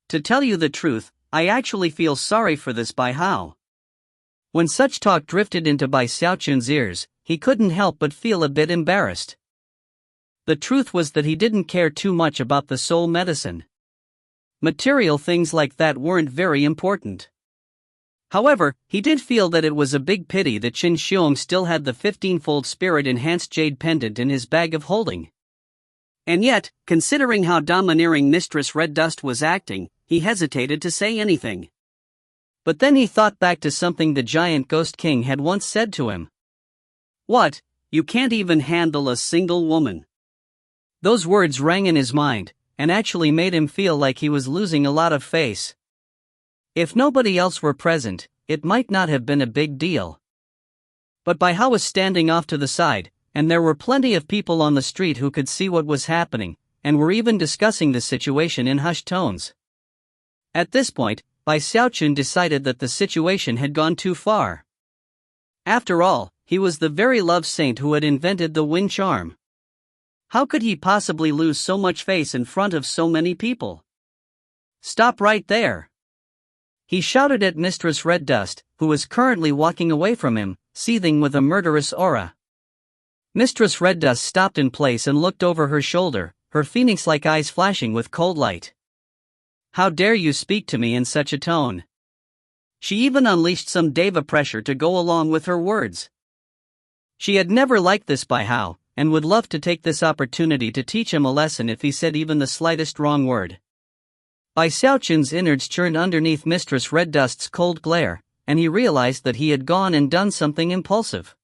To tell you the truth, I actually feel sorry for this Bai Hao. When such talk drifted into Bai Xiaochun's ears, he couldn't help but feel a bit embarrassed. The truth was that he didn't care too much about the soul medicine. Material things like that weren't very important. However, he did feel that it was a big pity that Qin Xiong still had the 15-fold spirit-enhanced jade pendant in his bag of holding. And yet, considering how domineering Mistress Red Dust was acting, he hesitated to say anything. But then he thought back to something the Giant Ghost King had once said to him. "What, you can't even handle a single woman?" Those words rang in his mind, and actually made him feel like he was losing a lot of face. If nobody else were present, it might not have been a big deal. But Bai Hao was standing off to the side, and there were plenty of people on the street who could see what was happening, and were even discussing the situation in hushed tones. At this point, Bai Xiaochun decided that the situation had gone too far. After all, he was the very love saint who had invented the wind charm. How could he possibly lose so much face in front of so many people? "Stop right there!" He shouted at Mistress Red Dust, who was currently walking away from him, seething with a murderous aura. Mistress Red Dust stopped in place and looked over her shoulder, her phoenix-like eyes flashing with cold light. "How dare you speak to me in such a tone?" She even unleashed some deva pressure to go along with her words. She had never liked this Bai Hao, and would love to take this opportunity to teach him a lesson if he said even the slightest wrong word. Bai Xiaochun's innards churned underneath Mistress Red Dust's cold glare, and he realized that he had gone and done something impulsive.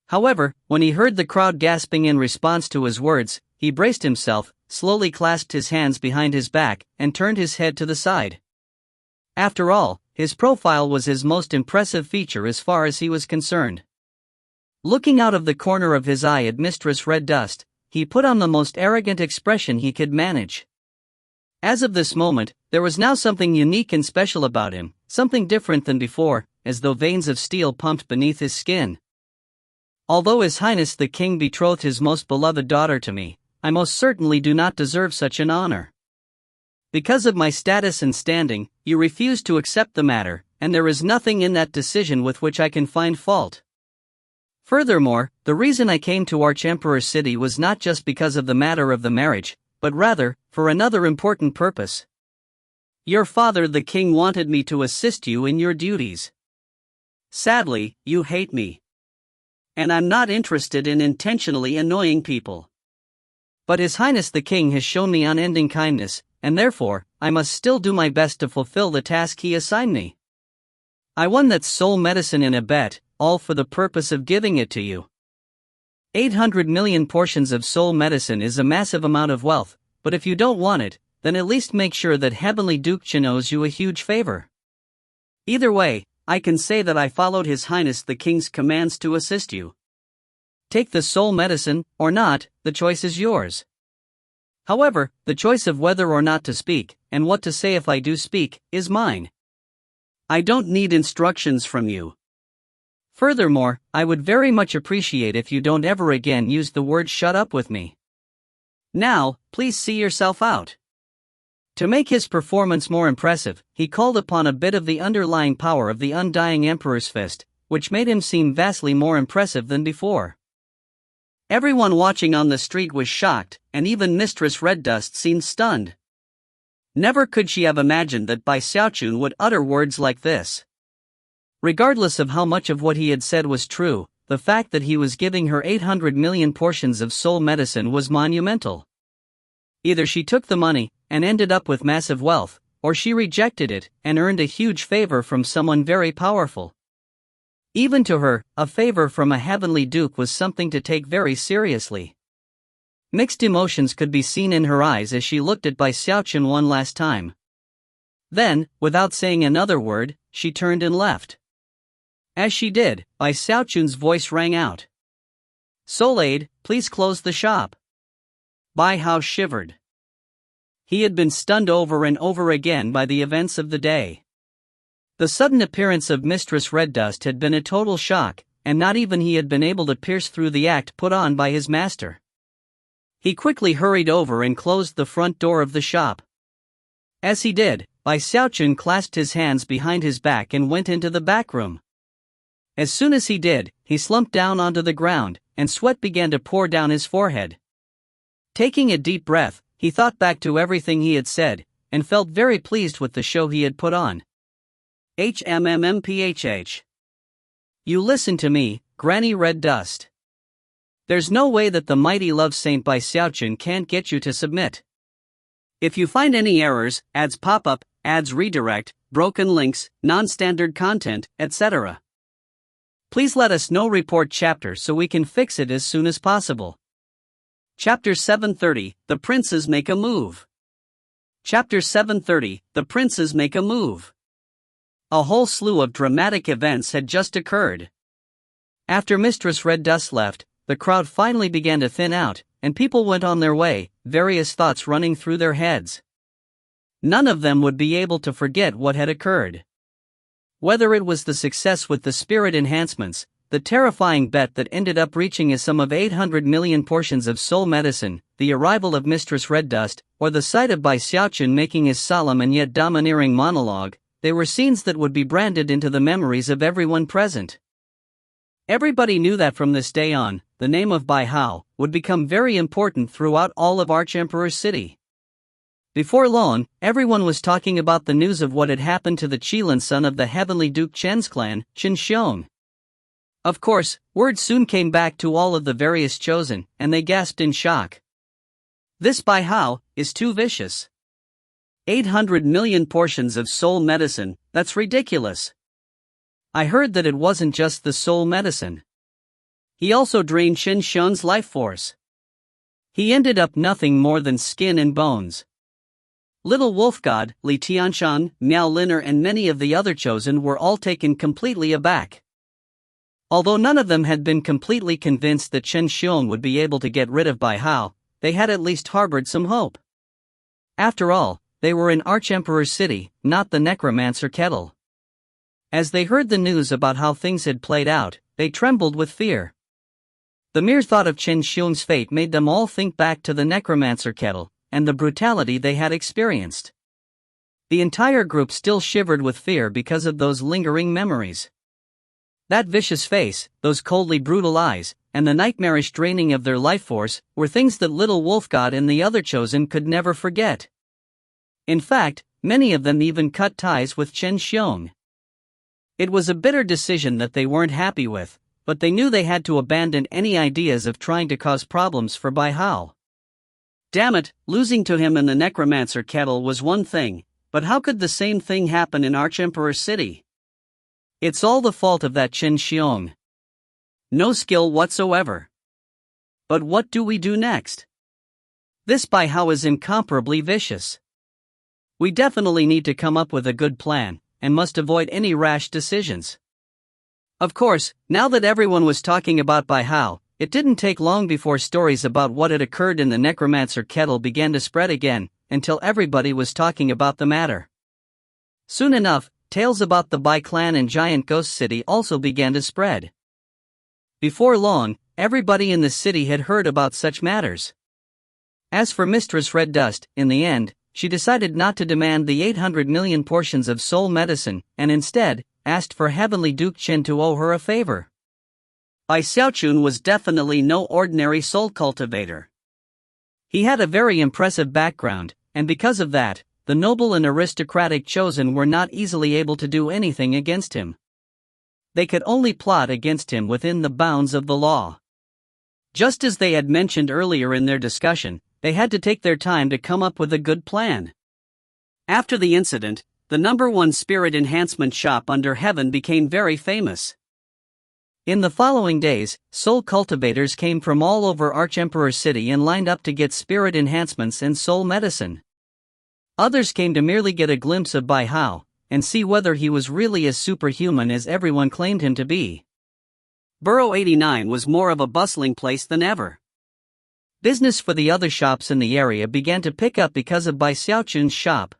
However, when he heard the crowd gasping in response to his words, he braced himself, slowly clasped his hands behind his back, and turned his head to the side. After all, his profile was his most impressive feature as far as he was concerned. Looking out of the corner of his eye at Mistress Red Dust, he put on the most arrogant expression he could manage. As of this moment, there was now something unique and special about him, something different than before, as though veins of steel pumped beneath his skin. "Although His Highness the King betrothed his most beloved daughter to me, I most certainly do not deserve such an honor. Because of my status and standing, you refuse to accept the matter, and there is nothing in that decision with which I can find fault. Furthermore, the reason I came to Arch-Emperor City was not just because of the matter of the marriage, but rather, for another important purpose. Your father the king wanted me to assist you in your duties. Sadly, you hate me. And I'm not interested in intentionally annoying people. But His Highness the King has shown me unending kindness, and therefore, I must still do my best to fulfill the task he assigned me. I won that soul medicine in a bet, all for the purpose of giving it to you. 800 million portions of soul medicine is a massive amount of wealth, but if you don't want it, then at least make sure that Heavenly Duke Chen owes you a huge favor. Either way, I can say that I followed His Highness the King's commands to assist you. Take the soul medicine, or not, the choice is yours. However, the choice of whether or not to speak, and what to say if I do speak, is mine. I don't need instructions from you. Furthermore, I would very much appreciate if you don't ever again use the word shut up with me. Now, please see yourself out. To make his performance more impressive, he called upon a bit of the underlying power of the undying emperor's fist, which made him seem vastly more impressive than before. Everyone watching on the street was shocked, and even Mistress Red Dust seemed stunned. Never could she have imagined that Bai Xiaochun would utter words like this. Regardless of how much of what he had said was true, the fact that he was giving her 800 million portions of soul medicine was monumental. Either she took the money and ended up with massive wealth, or she rejected it and earned a huge favor from someone very powerful. Even to her, a favor from a heavenly duke was something to take very seriously. Mixed emotions could be seen in her eyes as she looked at Bai Xiaochun one last time. Then, without saying another word, she turned and left. As she did, Bai Xiaochun's voice rang out. "Soul Aid, please close the shop." Bai Hao shivered. He had been stunned over and over again by the events of the day. The sudden appearance of Mistress Red Dust had been a total shock, and not even he had been able to pierce through the act put on by his master. He quickly hurried over and closed the front door of the shop. As he did, Bai Xiaochun clasped his hands behind his back and went into the back room. As soon as he did, he slumped down onto the ground, and sweat began to pour down his forehead. Taking a deep breath, he thought back to everything he had said, and felt very pleased with the show he had put on. HMMMPHH. You listen to me, Granny Red Dust. There's no way that the mighty love saint Bai Xiaochun can't get you to submit. If you find any errors, ads pop up, ads redirect, broken links, non-standard content, etc., please let us know. Report chapter so we can fix it as soon as possible. Chapter 730, The Princes Make a Move. Chapter 730, The Princes Make a Move. A whole slew of dramatic events had just occurred. After Mistress Red Dust left, the crowd finally began to thin out, and people went on their way, various thoughts running through their heads. None of them would be able to forget what had occurred. Whether it was the success with the spirit enhancements, the terrifying bet that ended up reaching a sum of 800 million portions of soul medicine, the arrival of Mistress Red Dust, or the sight of Bai Xiaochun making his solemn and yet domineering monologue, they were scenes that would be branded into the memories of everyone present. Everybody knew that from this day on, the name of Bai Hao would become very important throughout all of Arch-Emperor City. Before long, everyone was talking about the news of what had happened to the Qilin son of the heavenly Duke Chen's clan, Xiaochun. Of course, word soon came back to all of the various chosen, and they gasped in shock. This Bai Hao is too vicious. 800 million portions of soul medicine, that's ridiculous. I heard that it wasn't just the soul medicine. He also drained Xiaochun's life force. He ended up nothing more than skin and bones. Little Wolf God, Li Tianshan, Miao Liner and many of the other chosen were all taken completely aback. Although none of them had been completely convinced that Xiaochun would be able to get rid of Bai Hao, they had at least harbored some hope. After all, they were in Arch-Emperor's City, not the necromancer kettle. As they heard the news about how things had played out, they trembled with fear. The mere thought of Xiaochun's fate made them all think back to the necromancer kettle, and the brutality they had experienced. The entire group still shivered with fear because of those lingering memories. That vicious face, those coldly brutal eyes, and the nightmarish draining of their life force were things that Little Wolf God and the other chosen could never forget. In fact, many of them even cut ties with Xiaochun. It was a bitter decision that they weren't happy with, but they knew they had to abandon any ideas of trying to cause problems for Bai Hao. Damn it, losing to him in the necromancer kettle was one thing, but how could the same thing happen in Arch-Emperor City? It's all the fault of that Xiaochun. No skill whatsoever. But what do we do next? This Bai Hao is incomparably vicious. We definitely need to come up with a good plan, and must avoid any rash decisions. Of course, now that everyone was talking about Bai Hao, it didn't take long before stories about what had occurred in the necromancer kettle began to spread again, until everybody was talking about the matter. Soon enough, tales about the Bai clan and giant ghost city also began to spread. Before long, everybody in the city had heard about such matters. As for Mistress Red Dust, in the end, she decided not to demand the 800 million portions of soul medicine, and instead, asked for Heavenly Duke Chen to owe her a favor. Bai Xiaochun was definitely no ordinary soul cultivator. He had a very impressive background, and because of that, the noble and aristocratic chosen were not easily able to do anything against him. They could only plot against him within the bounds of the law. Just as they had mentioned earlier in their discussion, they had to take their time to come up with a good plan. After the incident, the #1 spirit enhancement shop under heaven became very famous. In the following days, soul cultivators came from all over Archemperor City and lined up to get spirit enhancements and soul medicine. Others came to merely get a glimpse of Bai Hao, and see whether he was really as superhuman as everyone claimed him to be. Burrow 89 was more of a bustling place than ever. Business for the other shops in the area began to pick up because of Bai Xiaochun's shop.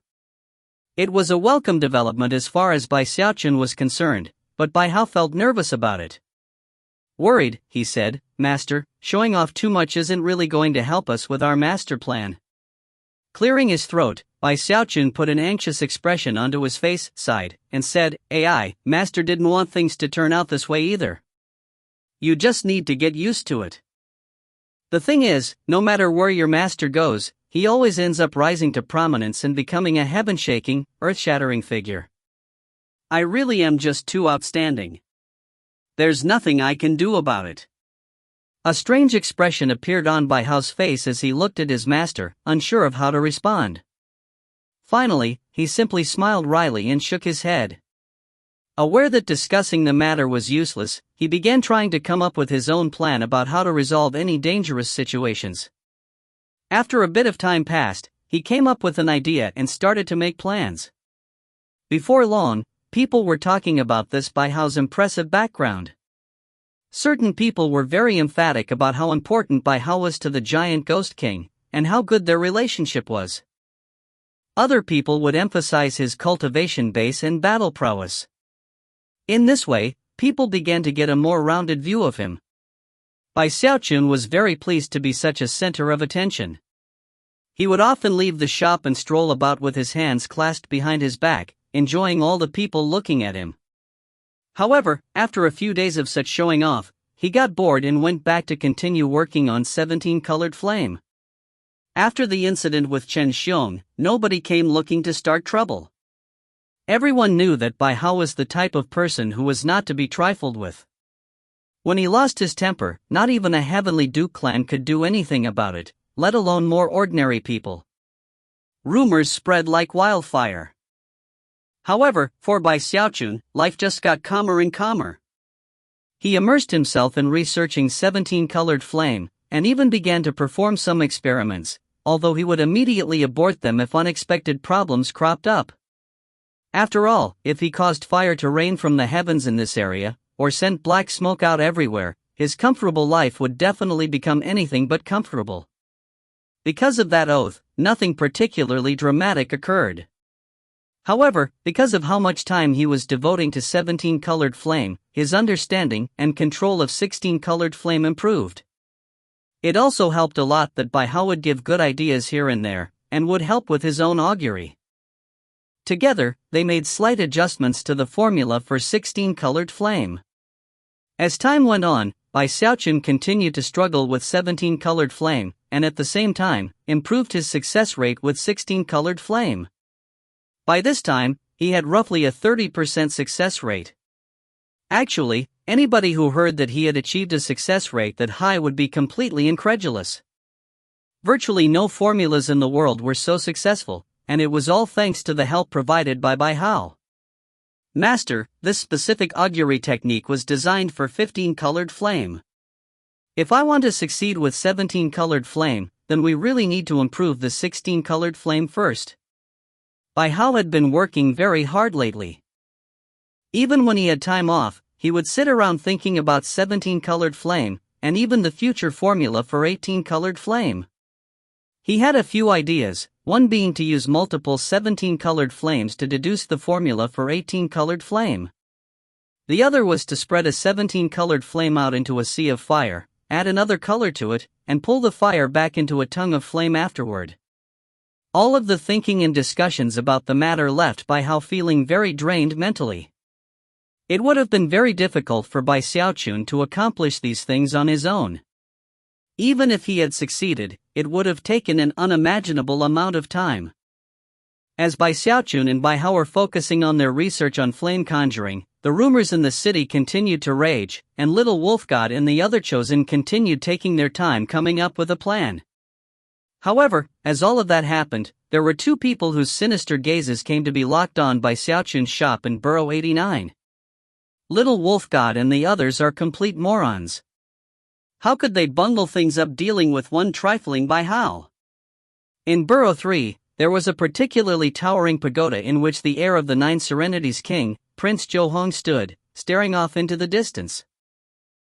It was a welcome development as far as Bai Xiaochun was concerned, but Bai Hao felt nervous about it. Worried, he said, "Master, showing off too much isn't really going to help us with our master plan." Clearing his throat, Bai Xiaochun put an anxious expression onto his face, sighed, and said, "AI, Master didn't want things to turn out this way either. You just need to get used to it. The thing is, no matter where your master goes, he always ends up rising to prominence and becoming a heaven-shaking, earth-shattering figure. I really am just too outstanding. There's nothing I can do about it." A strange expression appeared on Bai Hao's face as he looked at his master, unsure of how to respond. Finally, he simply smiled wryly and shook his head. Aware that discussing the matter was useless, he began trying to come up with his own plan about how to resolve any dangerous situations. After a bit of time passed, he came up with an idea and started to make plans. Before long, people were talking about this Bai Hao's impressive background. Certain people were very emphatic about how important Bai Hao was to the giant ghost king, and how good their relationship was. Other people would emphasize his cultivation base and battle prowess. In this way, people began to get a more rounded view of him. Bai Xiaochun was very pleased to be such a center of attention. He would often leave the shop and stroll about with his hands clasped behind his back, enjoying all the people looking at him. However, after a few days of such showing off, he got bored and went back to continue working on 17-colored flame. After the incident with Chen Xiong, nobody came looking to start trouble. Everyone knew that Bai Hao was the type of person who was not to be trifled with. When he lost his temper, not even a Heavenly Duke clan could do anything about it, let alone more ordinary people. Rumors spread like wildfire. However, for Bai Xiaochun, life just got calmer and calmer. He immersed himself in researching 17-colored flame, and even began to perform some experiments, although he would immediately abort them if unexpected problems cropped up. After all, if he caused fire to rain from the heavens in this area, or sent black smoke out everywhere, his comfortable life would definitely become anything but comfortable. Because of that oath, nothing particularly dramatic occurred. However, because of how much time he was devoting to 17-colored flame, his understanding and control of 16-colored flame improved. It also helped a lot that Bai Hao would give good ideas here and there, and would help with his own augury. Together, they made slight adjustments to the formula for 16-colored flame. As time went on, Bai Xiaochun continued to struggle with 17-colored flame, and at the same time, improved his success rate with 16-colored flame. By this time, he had roughly a 30% success rate. Actually, anybody who heard that he had achieved a success rate that high would be completely incredulous. Virtually no formulas in the world were so successful, and it was all thanks to the help provided by Bai Hao. Master, this specific augury technique was designed for 15-colored flame. If I want to succeed with 17-colored flame, then we really need to improve the 16-colored flame first. Bai Hao had been working very hard lately. Even when he had time off, he would sit around thinking about 17-colored flame, and even the future formula for 18-colored flame. He had a few ideas, one being to use multiple 17-colored flames to deduce the formula for 18-colored flame. The other was to spread a 17-colored flame out into a sea of fire, add another color to it, and pull the fire back into a tongue of flame afterward. All of the thinking and discussions about the matter left Bai Hao feeling very drained mentally. It would have been very difficult for Bai Xiaochun to accomplish these things on his own. Even if he had succeeded, it would have taken an unimaginable amount of time. As Bai Xiaochun and Bai Hao were focusing on their research on flame conjuring, the rumors in the city continued to rage, and Little Wolf God and the other chosen continued taking their time coming up with a plan. However, as all of that happened, there were two people whose sinister gazes came to be locked on by Xiaochun's shop in Burrow 89. Little Wolf God and the others are complete morons. How could they bundle things up dealing with one trifling Bai Hao? In Burrow 3, there was a particularly towering pagoda in which the heir of the Nine Serenities King, Prince Zhou, stood, staring off into the distance.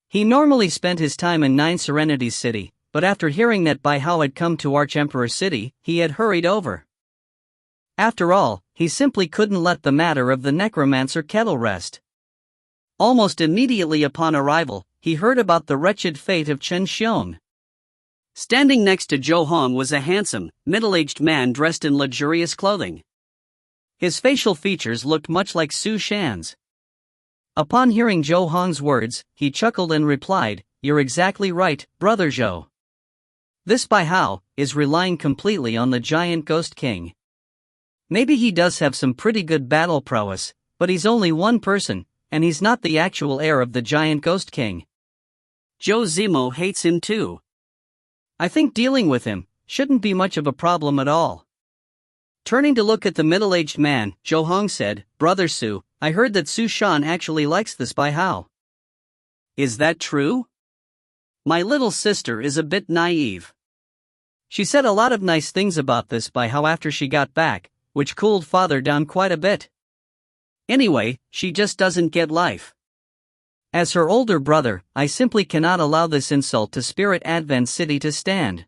He normally spent his time in Nine Serenities City, but after hearing that Bai Hao had come to Archemperor City, he had hurried over. After all, he simply couldn't let the matter of the necromancer kettle rest. Almost immediately upon arrival, he heard about the wretched fate of Chen Xiong. Standing next to Zhou Hong was a handsome, middle-aged man dressed in luxurious clothing. His facial features looked much like Su Shan's. Upon hearing Zhou Hong's words, he chuckled and replied, "You're exactly right, Brother Zhou. This Bai Hao is relying completely on the giant ghost king. Maybe he does have some pretty good battle prowess, but he's only one person, and he's not the actual heir of the giant ghost king. Zhou Zimo hates him too. I think dealing with him shouldn't be much of a problem at all." Turning to look at the middle-aged man, Zhou Hong said, "Brother Su, I heard that Su Shan actually likes this Bai Hao. Is that true? My little sister is a bit naive. She said a lot of nice things about this Bai Hao after she got back, which cooled father down quite a bit. Anyway, she just doesn't get life. As her older brother, I simply cannot allow this insult to Spirit Advent City to stand.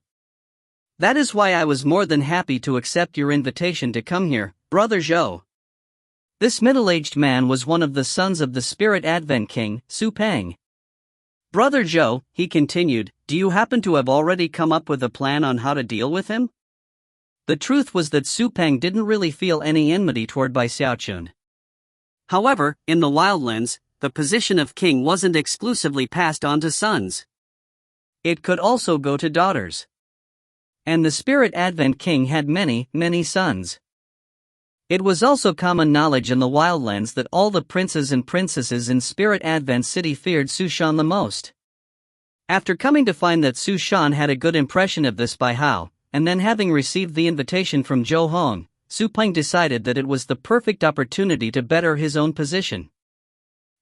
That is why I was more than happy to accept your invitation to come here, Brother Zhou." This middle-aged man was one of the sons of the Spirit Advent King, Su Peng. "Brother Zhou," he continued, "do you happen to have already come up with a plan on how to deal with him?" The truth was that Su Peng didn't really feel any enmity toward Bai Xiaochun. However, in the Wildlands, the position of king wasn't exclusively passed on to sons. It could also go to daughters. And the Spirit Advent King had many, many sons. It was also common knowledge in the Wildlands that all the princes and princesses in Spirit Advent City feared Su Shan the most. After coming to find that Su Shan had a good impression of this Bai Hao, and then having received the invitation from Zhou Hong, Su Peng decided that it was the perfect opportunity to better his own position.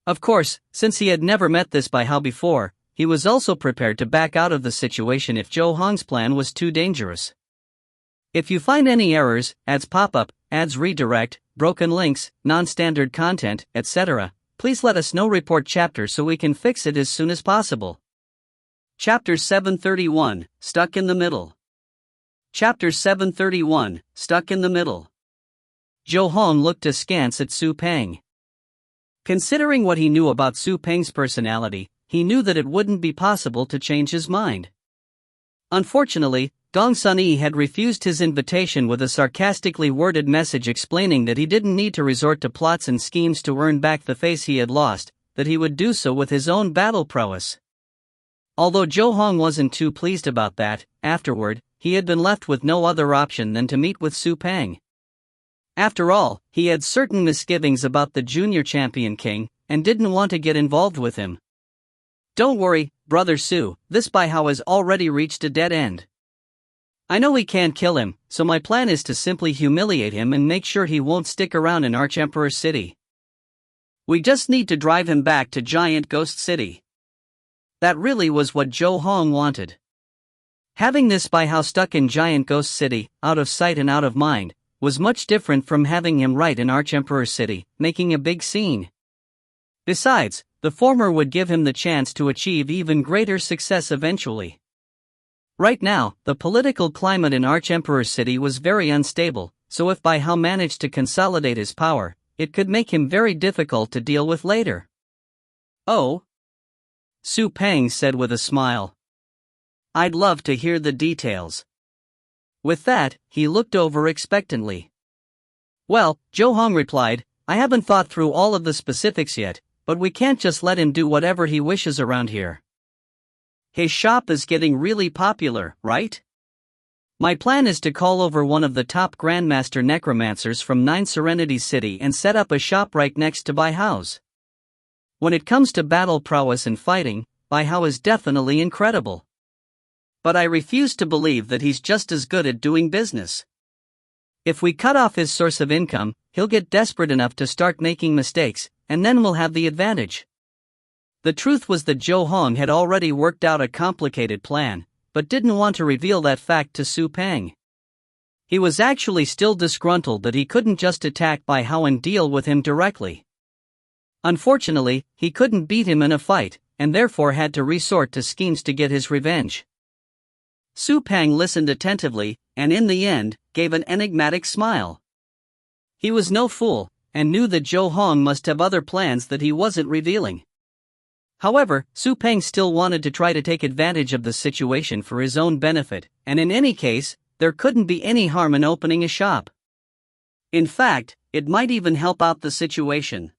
Of course, since he had never met this Bai Hao before, he was also prepared to back out of the situation if Zhou Hong's plan was too dangerous. If you find any errors, ads pop up, ads redirect, broken links, non-standard content, etc., please let us know. Report chapter so we can fix it as soon as possible. Chapter 731, Stuck in the Middle. Chapter 731, Stuck in the Middle. Zhou Hong looked askance at Su Peng. Considering what he knew about Su Peng's personality, he knew that it wouldn't be possible to change his mind. Unfortunately, Dong Sunyi had refused his invitation with a sarcastically worded message explaining that he didn't need to resort to plots and schemes to earn back the face he had lost, that he would do so with his own battle prowess. Although Zhou Hong wasn't too pleased about that, afterward, he had been left with no other option than to meet with Su Peng. After all, he had certain misgivings about the junior champion king, and didn't want to get involved with him. "Don't worry, Brother Su, this Bai Hao has already reached a dead end. I know we can't kill him, so my plan is to simply humiliate him and make sure he won't stick around in Archemperor City. We just need to drive him back to Giant Ghost City." That really was what Zhou Hong wanted. Having this Bai Hao stuck in Giant Ghost City, out of sight and out of mind, was much different from having him right in Archemperor City, making a big scene. Besides, the former would give him the chance to achieve even greater success eventually. Right now, the political climate in Arch-Emperor City was very unstable, so if Bai Hao managed to consolidate his power, it could make him very difficult to deal with later. Oh? Su Peng said with a smile. I'd love to hear the details. With that, he looked over expectantly. Well, Zhou Hong replied, I haven't thought through all of the specifics yet, but we can't just let him do whatever he wishes around here. His shop is getting really popular, right? My plan is to call over one of the top Grandmaster Necromancers from 9 Serenity City and set up a shop right next to Bai Hao's. When it comes to battle prowess and fighting, Bai Hao is definitely incredible. But I refuse to believe that he's just as good at doing business. If we cut off his source of income, he'll get desperate enough to start making mistakes, and then we'll have the advantage. The truth was that Zhou Hong had already worked out a complicated plan, but didn't want to reveal that fact to Su Peng. He was actually still disgruntled that he couldn't just attack Bai Hao and deal with him directly. Unfortunately, he couldn't beat him in a fight, and therefore had to resort to schemes to get his revenge. Su Peng listened attentively, and in the end, gave an enigmatic smile. He was no fool, and knew that Zhou Hong must have other plans that he wasn't revealing. However, Su Peng still wanted to try to take advantage of the situation for his own benefit, and in any case, there couldn't be any harm in opening a shop. In fact, it might even help out the situation.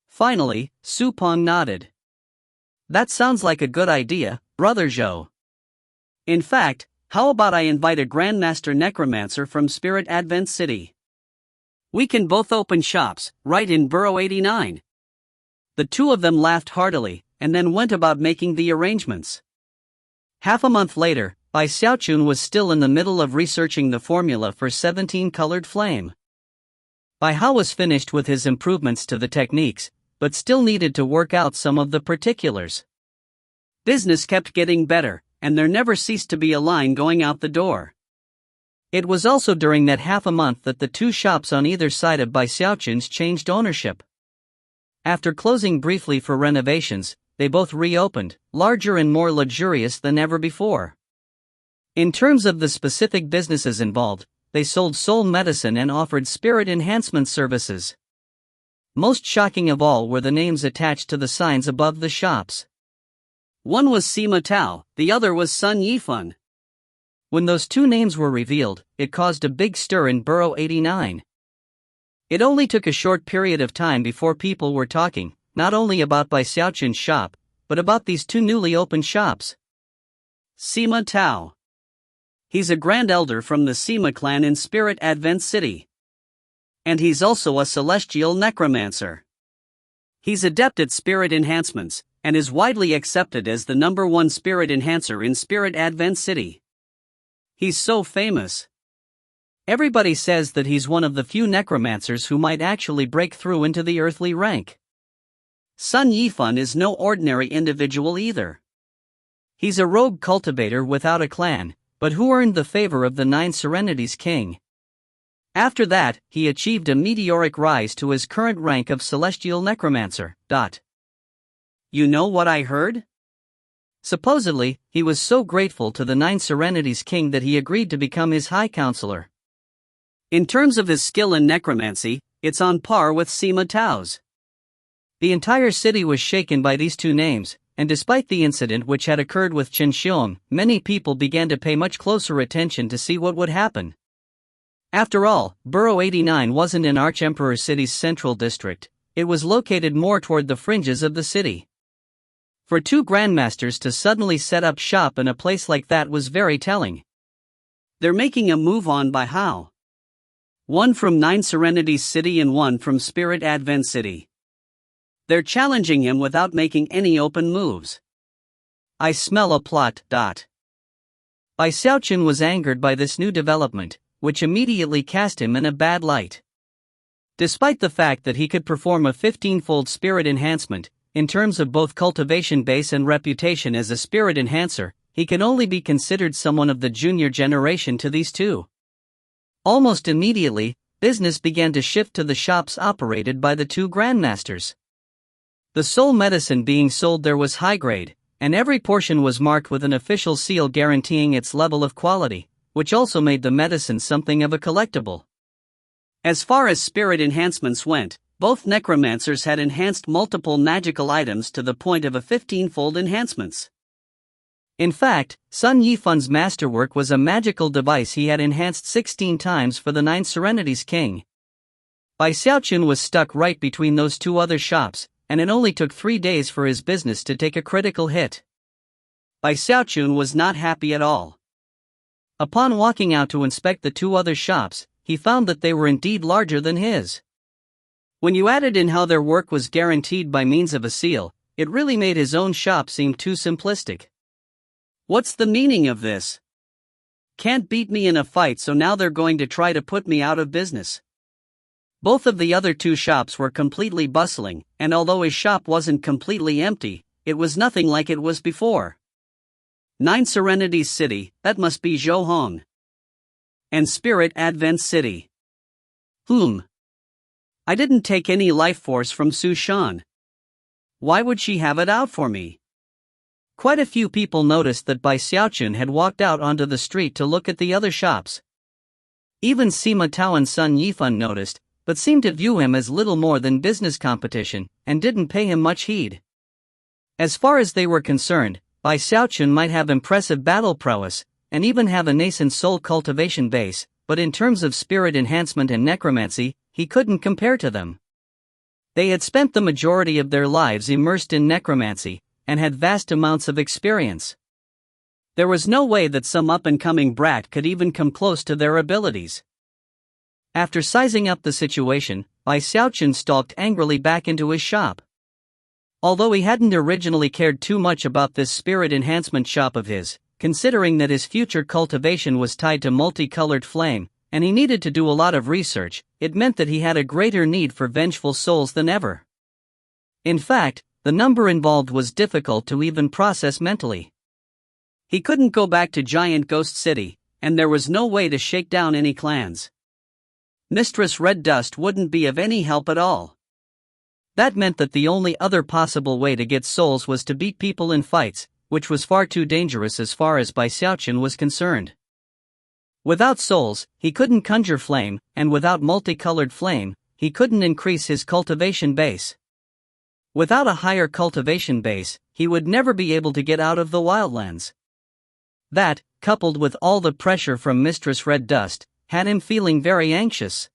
Finally, Su Peng nodded. That sounds like a good idea, Brother Zhou. In fact, how about I invite a Grandmaster Necromancer from Spirit Advent City? We can both open shops, right in Burrow 89. The two of them laughed heartily, and then went about making the arrangements. Half a month later, Bai Xiaochun was still in the middle of researching the formula for 17-colored flame. Bai Hao was finished with his improvements to the techniques, but still needed to work out some of the particulars. Business kept getting better, and there never ceased to be a line going out the door. It was also during that half a month that the two shops on either side of Bai Xiaochun's changed ownership. After closing briefly for renovations, they both reopened, larger and more luxurious than ever before. In terms of the specific businesses involved, they sold soul medicine and offered spirit enhancement services. Most shocking of all were the names attached to the signs above the shops. One was Sima Tao, the other was Sun Yifan. When those two names were revealed, it caused a big stir in Burrow 89. It only took a short period of time before people were talking, not only about Bai Xiaochun's shop, but about these two newly opened shops. Sima Tao. He's a Grand Elder from the Sima clan in Spirit Advent City. And he's also a celestial necromancer. He's adept at spirit enhancements, and is widely accepted as the #1 spirit enhancer in Spirit Advent City. He's so famous. Everybody says that he's one of the few necromancers who might actually break through into the earthly rank. Sun Yifan is no ordinary individual either. He's a rogue cultivator without a clan, but who earned the favor of the 9 Serenities king. After that, he achieved a meteoric rise to his current rank of celestial necromancer. You know what I heard? Supposedly, he was so grateful to the 9 Serenities king that he agreed to become his high counselor. In terms of his skill in necromancy, it's on par with Sima Tao's. The entire city was shaken by these two names, and despite the incident which had occurred with Chen Xiong, many people began to pay much closer attention to see what would happen. After all, Burrow 89 wasn't in Arch-Emperor City's central district, it was located more toward the fringes of the city. For two grandmasters to suddenly set up shop in a place like that was very telling. They're making a move on Bai Hao. One from 9 Serenities City and one from Spirit Advent City. They're challenging him without making any open moves. I smell a plot. Bai Xiaochun was angered by this new development, which immediately cast him in a bad light. Despite the fact that he could perform a 15-fold spirit enhancement, in terms of both cultivation base and reputation as a spirit enhancer, he can only be considered someone of the junior generation to these two. Almost immediately, business began to shift to the shops operated by the two grandmasters. The soul medicine being sold there was high grade, and every portion was marked with an official seal guaranteeing its level of quality, which also made the medicine something of a collectible. As far as spirit enhancements went, both necromancers had enhanced multiple magical items to the point of a 15-fold enhancements. In fact, Sun Yifun's masterwork was a magical device he had enhanced 16 times for the 9 Serenities King. Bai Xiaochun was stuck right between those two other shops, and it only took 3 days for his business to take a critical hit. Bai Xiaochun was not happy at all. Upon walking out to inspect the 2 other shops, he found that they were indeed larger than his. When you added in how their work was guaranteed by means of a seal, it really made his own shop seem too simplistic. What's the meaning of this? Can't beat me in a fight, so now they're going to try to put me out of business. Both of the other 2 shops were completely bustling, and although his shop wasn't completely empty, it was nothing like it was before. 9 Serenities City, that must be Xiaochun. And Spirit Advent City. I didn't take any life force from Sushan. Why would she have it out for me? Quite a few people noticed that Bai Xiaochun had walked out onto the street to look at the other shops. Even Sima Tao and Sun Yifan noticed, but seemed to view him as little more than business competition, and didn't pay him much heed. As far as they were concerned, Bai Xiaochun might have impressive battle prowess, and even have a nascent soul cultivation base, but in terms of spirit enhancement and necromancy, he couldn't compare to them. They had spent the majority of their lives immersed in necromancy, and had vast amounts of experience. There was no way that some up-and-coming brat could even come close to their abilities. After sizing up the situation, Bai Xiaochun stalked angrily back into his shop. Although he hadn't originally cared too much about this spirit enhancement shop of his, considering that his future cultivation was tied to multicolored flame, and he needed to do a lot of research, it meant that he had a greater need for vengeful souls than ever. In fact, the number involved was difficult to even process mentally. He couldn't go back to Giant Ghost City, and there was no way to shake down any clans. Mistress Red Dust wouldn't be of any help at all. That meant that the only other possible way to get souls was to beat people in fights, which was far too dangerous as far as Bai Xiaochun was concerned. Without souls, he couldn't conjure flame, and without multicolored flame, he couldn't increase his cultivation base. Without a higher cultivation base, he would never be able to get out of the wildlands. That, coupled with all the pressure from Mistress Red Dust, had him feeling very anxious.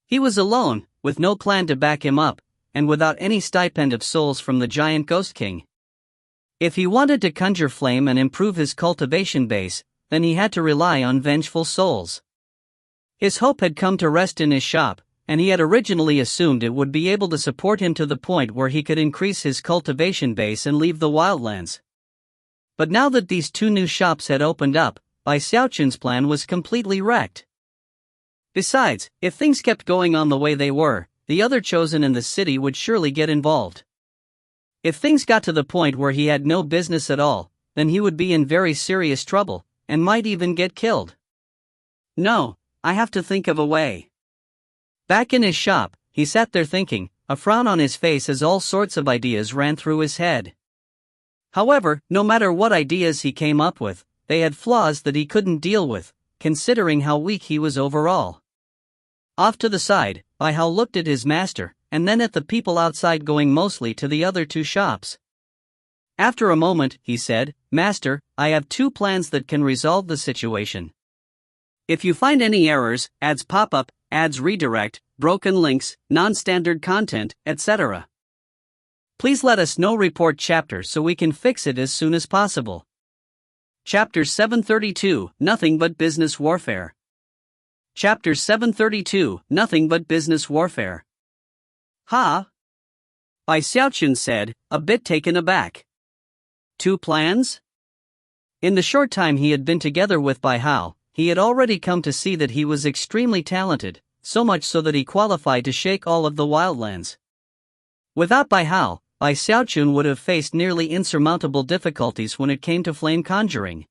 He was alone, with no clan to back him up, and without any stipend of souls from the Giant Ghost King. If he wanted to conjure flame and improve his cultivation base, then he had to rely on vengeful souls. His hope had come to rest in his shop, and he had originally assumed it would be able to support him to the point where he could increase his cultivation base and leave the wildlands. But now that these 2 new shops had opened up, Bai Xiaochun's plan was completely wrecked. Besides, if things kept going on the way they were, the other chosen in the city would surely get involved. If things got to the point where he had no business at all, then he would be in very serious trouble, and might even get killed. No, I have to think of a way. Back in his shop, he sat there thinking, a frown on his face as all sorts of ideas ran through his head. However, no matter what ideas he came up with, they had flaws that he couldn't deal with, considering how weak he was overall. Off to the side, Bai Hao looked at his master, and then at the people outside going mostly to the other 2 shops. After a moment, he said, "Master, I have 2 plans that can resolve the situation. If you find any errors, ads pop up, ads redirect, broken links, non-standard content, etc. Please let us know. Report chapter so we can fix it as soon as possible." Chapter 732, Nothing But Business Warfare. Chapter 732, Nothing But Business Warfare. Bai Xiaochun said, a bit taken aback. 2 plans? In the short time he had been together with Bai Hao, he had already come to see that he was extremely talented, so much so that he qualified to shake all of the wildlands. Without Bai Hao, Bai Xiaochun would have faced nearly insurmountable difficulties when it came to flame conjuring.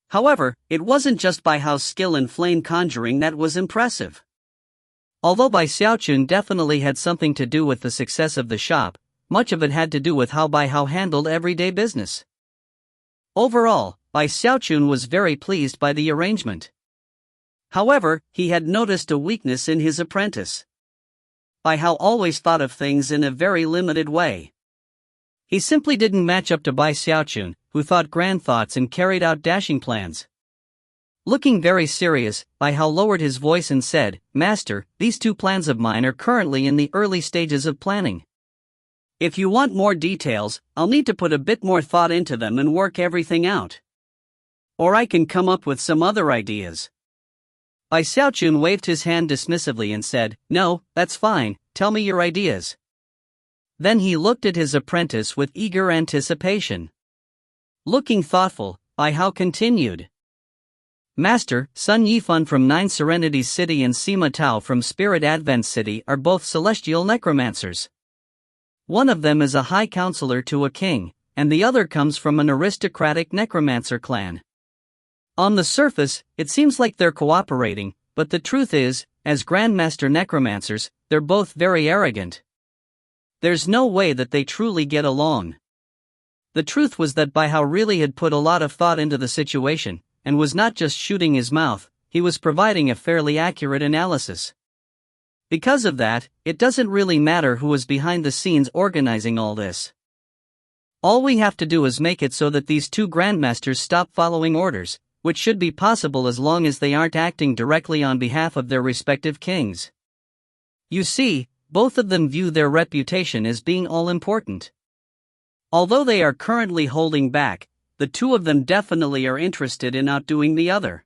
However, it wasn't just Bai Hao's skill in flame conjuring that was impressive. Although Bai Xiaochun definitely had something to do with the success of the shop, much of it had to do with how Bai Hao handled everyday business. Overall, Bai Xiaochun was very pleased by the arrangement. However, he had noticed a weakness in his apprentice. Bai Hao always thought of things in a very limited way. He simply didn't match up to Bai Xiaochun, who thought grand thoughts and carried out dashing plans. Looking very serious, Bai Hao lowered his voice and said, "Master, these two plans of mine are currently in the early stages of planning. If you want more details, I'll need to put a bit more thought into them and work everything out. Or I can come up with some other ideas." Bai Xiaochun waved his hand dismissively and said, "No, that's fine, tell me your ideas." Then he looked at his apprentice with eager anticipation. Looking thoughtful, Bai Hao continued, "Master, Sun Yifan from Nine Serenities City and Sima Tao from Spirit Advent City are both celestial necromancers. One of them is a high counselor to a king, and the other comes from an aristocratic necromancer clan. On the surface, it seems like they're cooperating, but the truth is, as Grandmaster necromancers, they're both very arrogant. There's no way that they truly get along." The truth was that Bai Hao really had put a lot of thought into the situation, and was not just shooting his mouth, he was providing a fairly accurate analysis. Because of that, it doesn't really matter who was behind the scenes organizing all this. All we have to do is make it so that these two grandmasters stop following orders, which should be possible as long as they aren't acting directly on behalf of their respective kings. You see, both of them view their reputation as being all-important. Although they are currently holding back, the two of them definitely are interested in outdoing the other.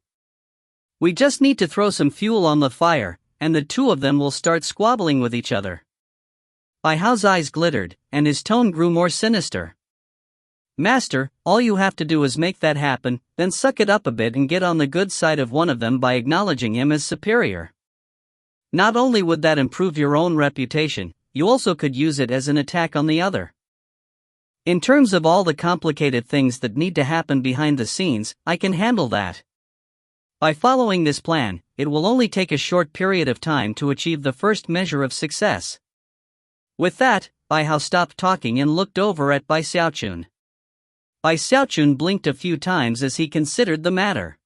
We just need to throw some fuel on the fire, and the two of them will start squabbling with each other. Bai Hao's eyes glittered, and his tone grew more sinister. "Master, all you have to do is make that happen, then suck it up a bit and get on the good side of one of them by acknowledging him as superior. Not only would that improve your own reputation, you also could use it as an attack on the other. In terms of all the complicated things that need to happen behind the scenes, I can handle that. By following this plan, it will only take a short period of time to achieve the first measure of success." With that, Bai Hao stopped talking and looked over at Bai Xiaochun. Bai Xiaochun blinked a few times as he considered the matter.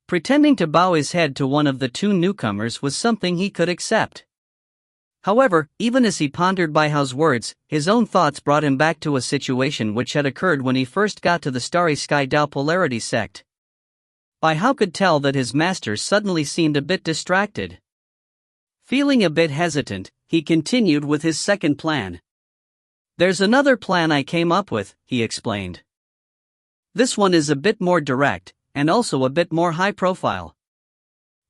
Pretending to bow his head to one of the two newcomers was something he could accept. However, even as he pondered Bai Hao's words, his own thoughts brought him back to a situation which had occurred when he first got to the Starry Sky Tao Polarity sect. Bai Hao could tell that his master suddenly seemed a bit distracted. Feeling a bit hesitant, he continued with his second plan. "There's another plan I came up with," he explained. "This one is a bit more direct, and also a bit more high profile.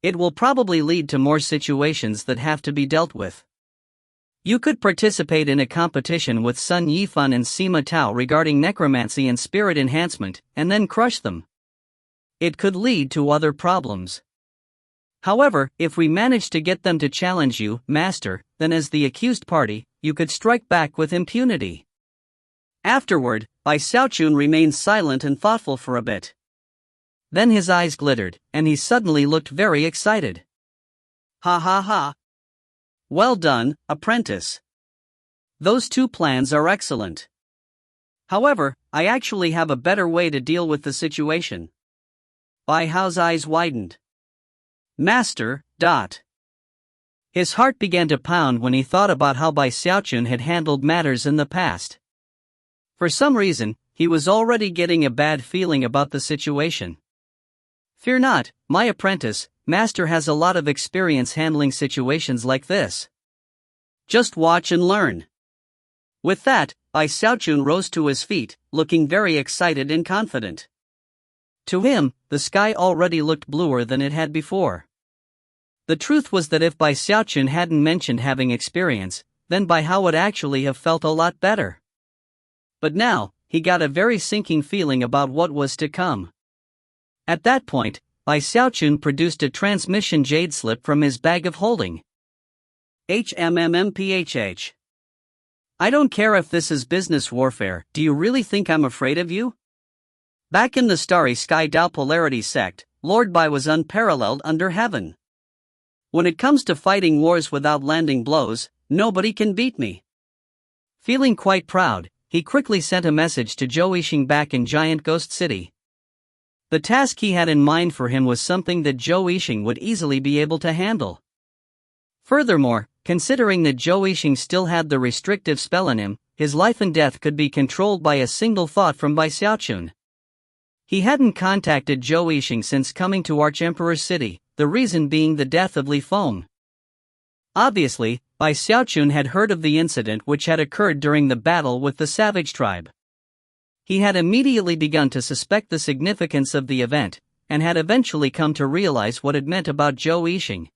It will probably lead to more situations that have to be dealt with. You could participate in a competition with Sun Yifan and Sima Tao regarding necromancy and spirit enhancement, and then crush them. It could lead to other problems. However, if we manage to get them to challenge you, Master, then as the accused party, you could strike back with impunity." Afterward, Bai Xiaochun remained silent and thoughtful for a bit. Then his eyes glittered, and he suddenly looked very excited. "Ha ha ha! Well done, apprentice. Those two plans are excellent. However, I actually have a better way to deal with the situation." Bai Hao's eyes widened. "Master, His heart began to pound when he thought about how Bai Xiaochun had handled matters in the past. For some reason, he was already getting a bad feeling about the situation. "Fear not, my apprentice, Master has a lot of experience handling situations like this. Just watch and learn." With that, Bai Xiaochun rose to his feet, looking very excited and confident. To him, the sky already looked bluer than it had before. The truth was that if Bai Xiaochun hadn't mentioned having experience, then Bai Hao would actually have felt a lot better. But now, he got a very sinking feeling about what was to come. At that point, Bai Xiaochun produced a transmission jade slip from his bag of holding. "HMMMPHH. I don't care if this is business warfare, do you really think I'm afraid of you? Back in the Starry Sky Tao Polarity sect, Lord Bai was unparalleled under heaven. When it comes to fighting wars without landing blows, nobody can beat me. Feeling quite proud, he quickly sent a message to Zhou Yixing back in Giant Ghost City. The task he had in mind for him was something that Zhou Yixing would easily be able to handle. Furthermore, considering that Zhou Yixing still had the restrictive spell on him, his life and death could be controlled by a single thought from Bai Xiaochun. He hadn't contacted Zhou Yixing since coming to Archemperor's City, the reason being the death of Li Feng. Obviously, Bai Xiaochun had heard of the incident which had occurred during the battle with the savage tribe. He had immediately begun to suspect the significance of the event, and had eventually come to realize what it meant about Zhou Yixing.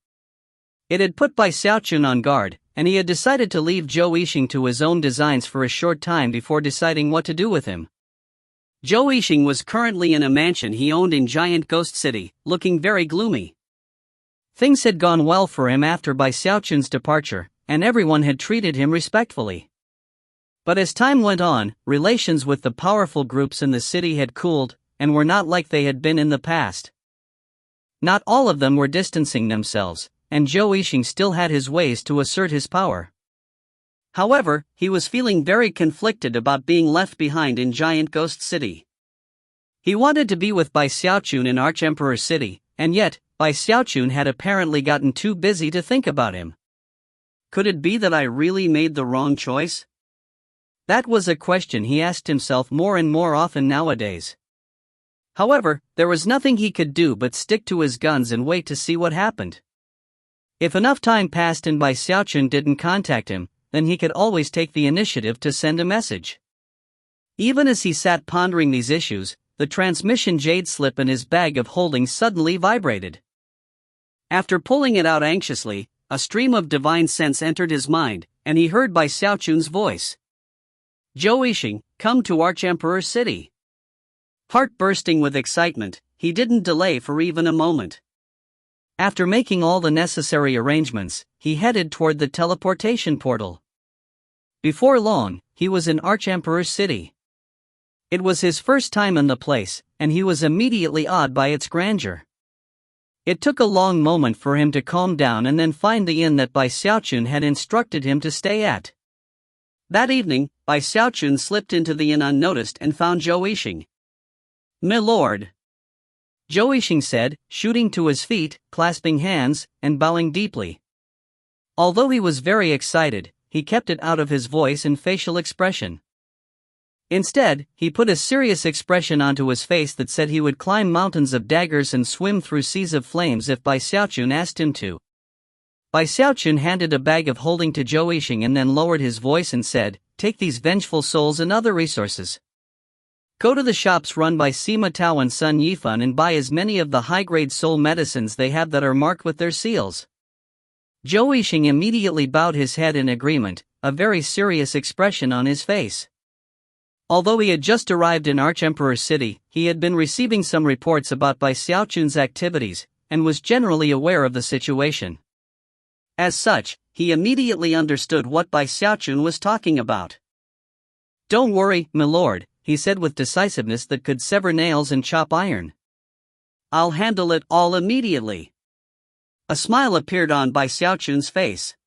It had put Bai Xiaochun on guard, and he had decided to leave Zhou Yixing to his own designs for a short time before deciding what to do with him. Zhou Yixing was currently in a mansion he owned in Giant Ghost City, looking very gloomy. Things had gone well for him after Bai Xiaochun's departure, and everyone had treated him respectfully. But as time went on, relations with the powerful groups in the city had cooled, and were not like they had been in the past. Not all of them were distancing themselves, and Zhou Yixing still had his ways to assert his power. However, he was feeling very conflicted about being left behind in Giant Ghost City. He wanted to be with Bai Xiaochun in Archemperor's City, and yet, Bai Xiaochun had apparently gotten too busy to think about him. Could it be that I really made the wrong choice? That was a question he asked himself more and more often nowadays. However, there was nothing he could do but stick to his guns and wait to see what happened. If enough time passed and Bai Xiaochun didn't contact him, then he could always take the initiative to send a message. Even as he sat pondering these issues, the transmission jade slip in his bag of holding suddenly vibrated. After pulling it out anxiously, a stream of divine sense entered his mind, and he heard Bai Xiaochun's voice. Zhou Yixing, come to Archemperor's City. Heart bursting with excitement, he didn't delay for even a moment. After making all the necessary arrangements, he headed toward the teleportation portal. Before long, he was in Archemperor's City. It was his first time in the place, and he was immediately awed by its grandeur. It took a long moment for him to calm down and then find the inn that Bai Xiaochun had instructed him to stay at. That evening, Bai Xiaochun slipped into the inn unnoticed and found Zhou Yixing. "My lord," Zhou Yixing said, shooting to his feet, clasping hands, and bowing deeply. Although he was very excited, he kept it out of his voice and facial expression. Instead, he put a serious expression onto his face that said he would climb mountains of daggers and swim through seas of flames if Bai Xiaochun asked him to. Bai Xiaochun handed a bag of holding to Zhou Yixing and then lowered his voice and said, "Take these vengeful souls and other resources. Go to the shops run by Sima Tao and Sun Yifan and buy as many of the high-grade soul medicines they have that are marked with their seals." Zhou Yixing immediately bowed his head in agreement, a very serious expression on his face. Although he had just arrived in Archemperor's City, he had been receiving some reports about Bai Xiaochun's activities, and was generally aware of the situation. As such, he immediately understood what Bai Xiaochun was talking about. "Don't worry, my lord," he said with decisiveness that could sever nails and chop iron. "I'll handle it all immediately." A smile appeared on Bai Xiaochun's face.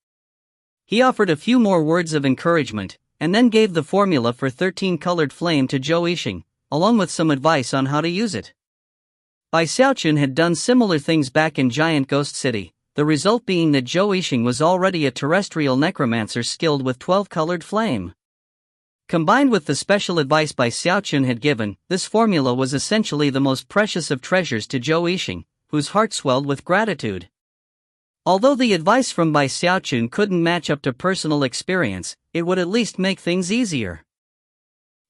He offered a few more words of encouragement, and then gave the formula for 13-colored flame to Zhou Yixing, along with some advice on how to use it. Bai Xiaochun had done similar things back in Giant Ghost City, the result being that Zhou Yixing was already a terrestrial necromancer skilled with 12-colored flame. Combined with the special advice Bai Xiaochun had given, this formula was essentially the most precious of treasures to Zhou Yixing, whose heart swelled with gratitude. Although the advice from Bai Xiaochun couldn't match up to personal experience, it would at least make things easier.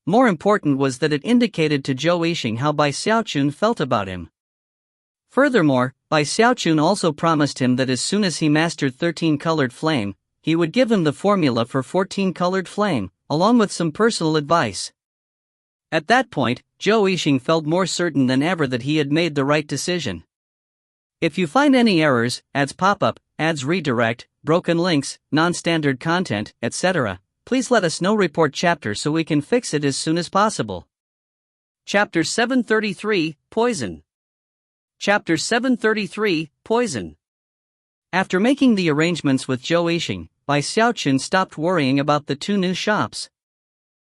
More important was that it indicated to Zhou Yixing how Bai Xiaochun felt about him. Furthermore, Bai Xiaochun also promised him that as soon as he mastered 13-colored flame, he would give him the formula for 14-colored flame, along with some personal advice. At that point, Zhou Yixing felt more certain than ever that he had made the right decision. If you find any errors, ads pop up, ads redirect, broken links, non-standard content, etc., please let us know. Report chapter so we can fix it as soon as possible. Chapter 733, Poison. Chapter 733, Poison. After making the arrangements with Zhou Yixing, Bai Xiaochun stopped worrying about the two new shops.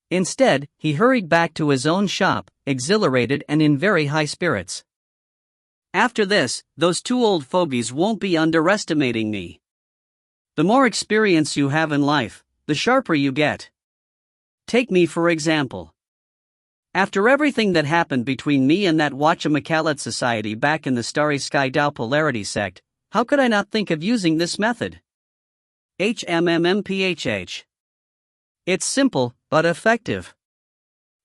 Instead, he hurried back to his own shop, exhilarated and in very high spirits. After this, those two old fogies won't be underestimating me. The more experience you have in life, the sharper you get. Take me for example. After everything that happened between me and that Wachamacalat society back in the Starry Sky Dao Polarity sect, how could I not think of using this method? HMMMPHH. It's simple, but effective.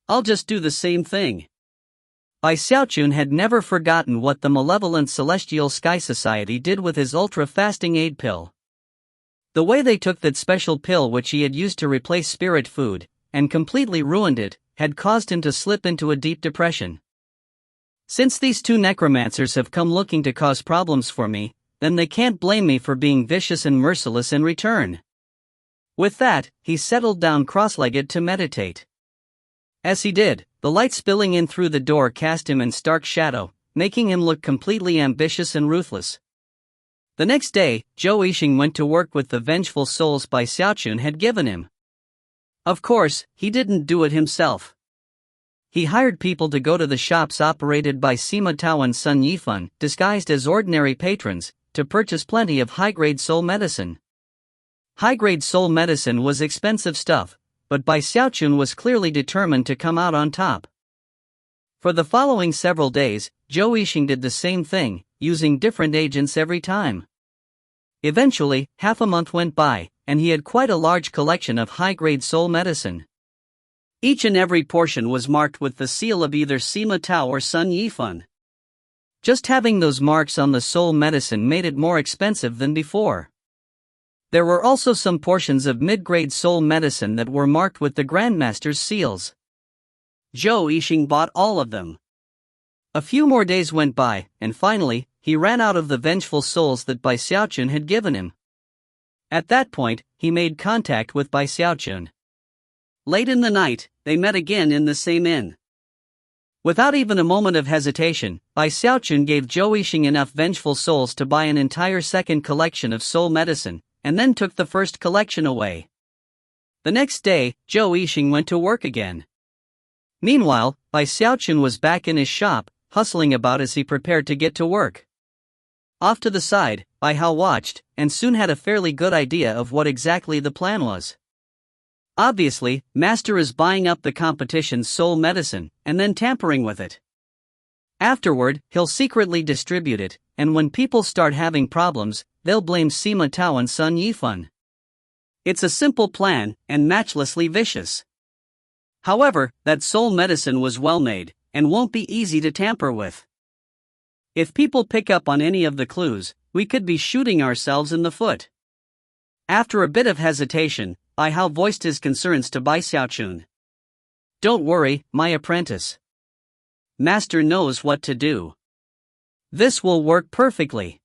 I'll just do the same thing. Bai Xiaochun had never forgotten what the malevolent Celestial Sky Society did with his ultra-fasting aid pill. The way they took that special pill which he had used to replace spirit food, and completely ruined it, had caused him to slip into a deep depression. Since these two necromancers have come looking to cause problems for me, then they can't blame me for being vicious and merciless in return. With that, he settled down cross-legged to meditate. As he did, the light spilling in through the door cast him in stark shadow, making him look completely ambitious and ruthless. The next day, Zhou Yixing went to work with the vengeful souls Bai Xiaochun had given him. Of course, he didn't do it himself. He hired people to go to the shops operated by Sima Tao and Sun Yifan, disguised as ordinary patrons, to purchase plenty of high-grade soul medicine. High-grade soul medicine was expensive stuff, but Bai Xiaochun was clearly determined to come out on top. For the following several days, Zhou Yixing did the same thing, using different agents every time. Eventually, half a month went by, and he had quite a large collection of high-grade soul medicine. Each and every portion was marked with the seal of either Sima Tao or Sun Yifan. Just having those marks on the soul medicine made it more expensive than before. There were also some portions of mid-grade soul medicine that were marked with the Grandmaster's seals. Zhou Yixing bought all of them. A few more days went by, and finally, he ran out of the vengeful souls that Bai Xiaochun had given him. At that point, he made contact with Bai Xiaochun. Late in the night, they met again in the same inn. Without even a moment of hesitation, Bai Xiaochun gave Zhou Yixing enough vengeful souls to buy an entire second collection of soul medicine, and then took the first collection away. The next day, Zhou Yixing went to work again. Meanwhile, Bai Xiaochun was back in his shop, hustling about as he prepared to get to work. Off to the side, Bai Hao watched, and soon had a fairly good idea of what exactly the plan was. Obviously, Master is buying up the competition's soul medicine, and then tampering with it. Afterward, he'll secretly distribute it, and when people start having problems, they'll blame Sima Tao and Sun Yifan. It's a simple plan, and matchlessly vicious. However, that soul medicine was well made, and won't be easy to tamper with. If people pick up on any of the clues, we could be shooting ourselves in the foot. After a bit of hesitation, Bai Hao voiced his concerns to Bai Xiaochun. Don't worry, my apprentice. Master knows what to do. This will work perfectly.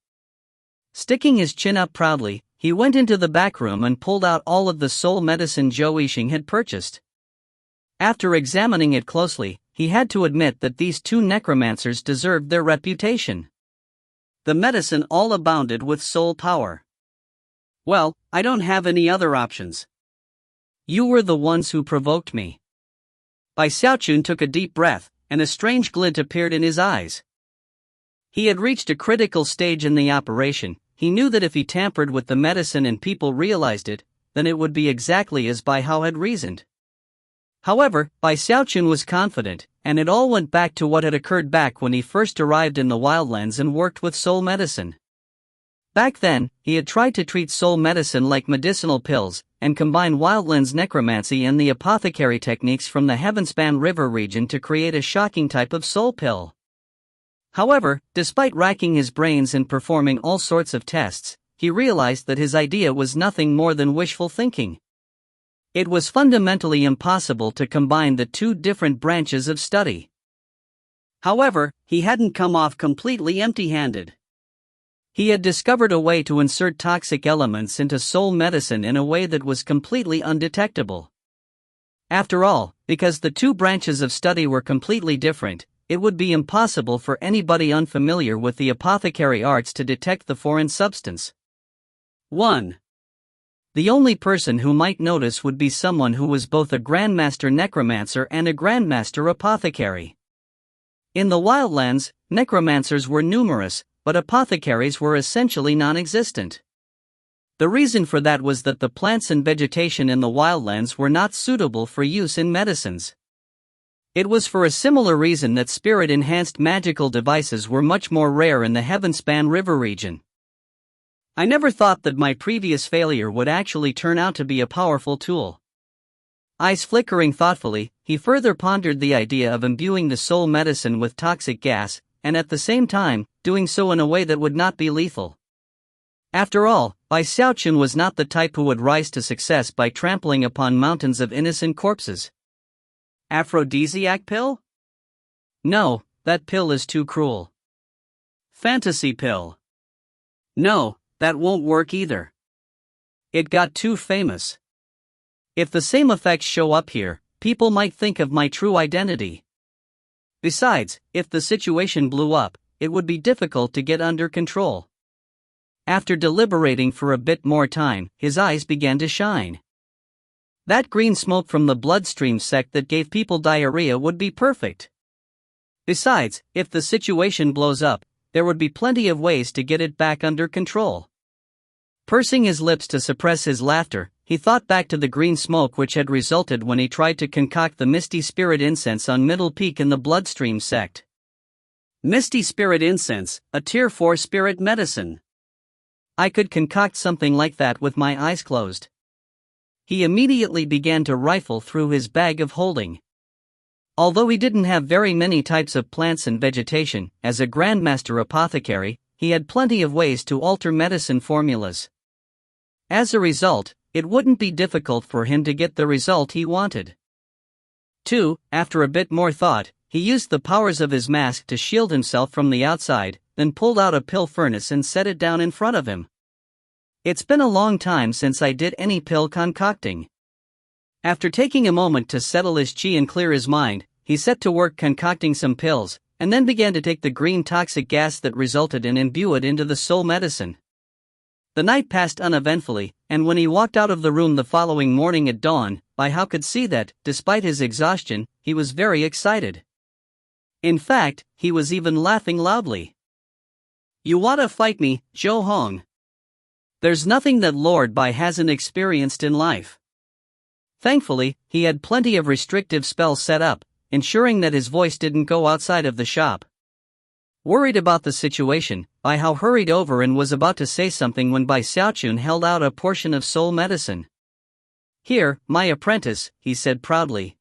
Sticking his chin up proudly, he went into the back room and pulled out all of the soul medicine Zhou Yixing had purchased. After examining it closely, he had to admit that these two necromancers deserved their reputation. The medicine all abounded with soul power. Well, I don't have any other options. You were the ones who provoked me. Bai Xiaochun took a deep breath, and a strange glint appeared in his eyes. He had reached a critical stage in the operation. He knew that if he tampered with the medicine and people realized it, then it would be exactly as Bai Hao had reasoned. However, Bai Xiaochun was confident, and it all went back to what had occurred back when he first arrived in the Wildlands and worked with soul medicine. Back then, he had tried to treat soul medicine like medicinal pills, and combine Wildlands necromancy and the apothecary techniques from the Heavenspan River region to create a shocking type of soul pill. However, despite racking his brains and performing all sorts of tests, he realized that his idea was nothing more than wishful thinking. It was fundamentally impossible to combine the two different branches of study. However, he hadn't come off completely empty-handed. He had discovered a way to insert toxic elements into soul medicine in a way that was completely undetectable. After all, because the two branches of study were completely different, it would be impossible for anybody unfamiliar with the apothecary arts to detect the foreign substance. 1. The only person who might notice would be someone who was both a grandmaster necromancer and a grandmaster apothecary. In the wildlands, necromancers were numerous, but apothecaries were essentially non-existent. The reason for that was that the plants and vegetation in the wildlands were not suitable for use in medicines. It was for a similar reason that spirit-enhanced magical devices were much more rare in the Heavenspan River region. I never thought that my previous failure would actually turn out to be a powerful tool. Eyes flickering thoughtfully, he further pondered the idea of imbuing the soul medicine with toxic gas, and at the same time, doing so in a way that would not be lethal. After all, Xiaochun was not the type who would rise to success by trampling upon mountains of innocent corpses. Aphrodisiac pill? No, that pill is too cruel. Fantasy pill? No, that won't work either. It got too famous. If the same effects show up here, people might think of my true identity. Besides, if the situation blew up, it would be difficult to get under control. After deliberating for a bit more time, his eyes began to shine. That green smoke from the bloodstream sect that gave people diarrhea would be perfect. Besides, if the situation blows up, there would be plenty of ways to get it back under control. Pursing his lips to suppress his laughter, he thought back to the green smoke which had resulted when he tried to concoct the Misty Spirit incense on Middle Peak in the bloodstream sect. Misty Spirit incense, a Tier 4 spirit medicine. I could concoct something like that with my eyes closed. He immediately began to rifle through his bag of holding. Although he didn't have very many types of plants and vegetation, as a grandmaster apothecary, he had plenty of ways to alter medicine formulas. As a result, it wouldn't be difficult for him to get the result he wanted. 2. After a bit more thought, he used the powers of his mask to shield himself from the outside, then pulled out a pill furnace and set it down in front of him. It's been a long time since I did any pill concocting. After taking a moment to settle his chi and clear his mind, he set to work concocting some pills, and then began to take the green toxic gas that resulted and imbue it into the soul medicine. The night passed uneventfully, and when he walked out of the room the following morning at dawn, Bai Hao could see that, despite his exhaustion, he was very excited. In fact, he was even laughing loudly. You wanna fight me, Zhou Hong? There's nothing that Lord Bai hasn't experienced in life. Thankfully, he had plenty of restrictive spells set up, ensuring that his voice didn't go outside of the shop. Worried about the situation, Bai Hao hurried over and was about to say something when Bai Xiaochun held out a portion of soul medicine. Here, my apprentice, he said proudly.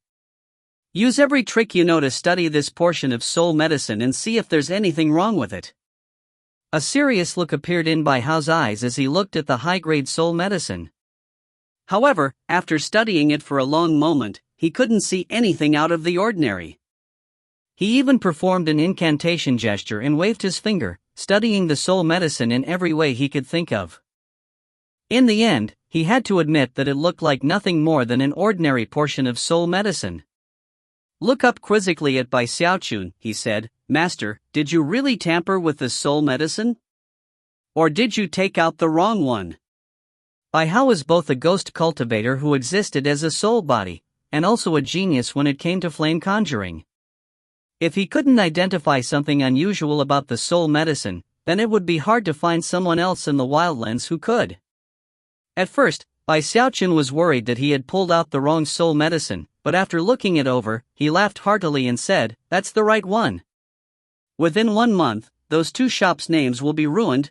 Use every trick you know to study this portion of soul medicine and see if there's anything wrong with it. A serious look appeared in Bai Hao's eyes as he looked at the high-grade soul medicine. However, after studying it for a long moment, he couldn't see anything out of the ordinary. He even performed an incantation gesture and waved his finger, studying the soul medicine in every way he could think of. In the end, he had to admit that it looked like nothing more than an ordinary portion of soul medicine. Look up quizzically at Bai Xiaochun, he said, Master, did you really tamper with the soul medicine? Or did you take out the wrong one? Bai Hao was both a ghost cultivator who existed as a soul body, and also a genius when it came to flame conjuring. If he couldn't identify something unusual about the soul medicine, then it would be hard to find someone else in the wildlands who could. At first, Bai Xiaochun was worried that he had pulled out the wrong soul medicine, but after looking it over, he laughed heartily and said, That's the right one. Within 1 month, those 2 shops' names will be ruined.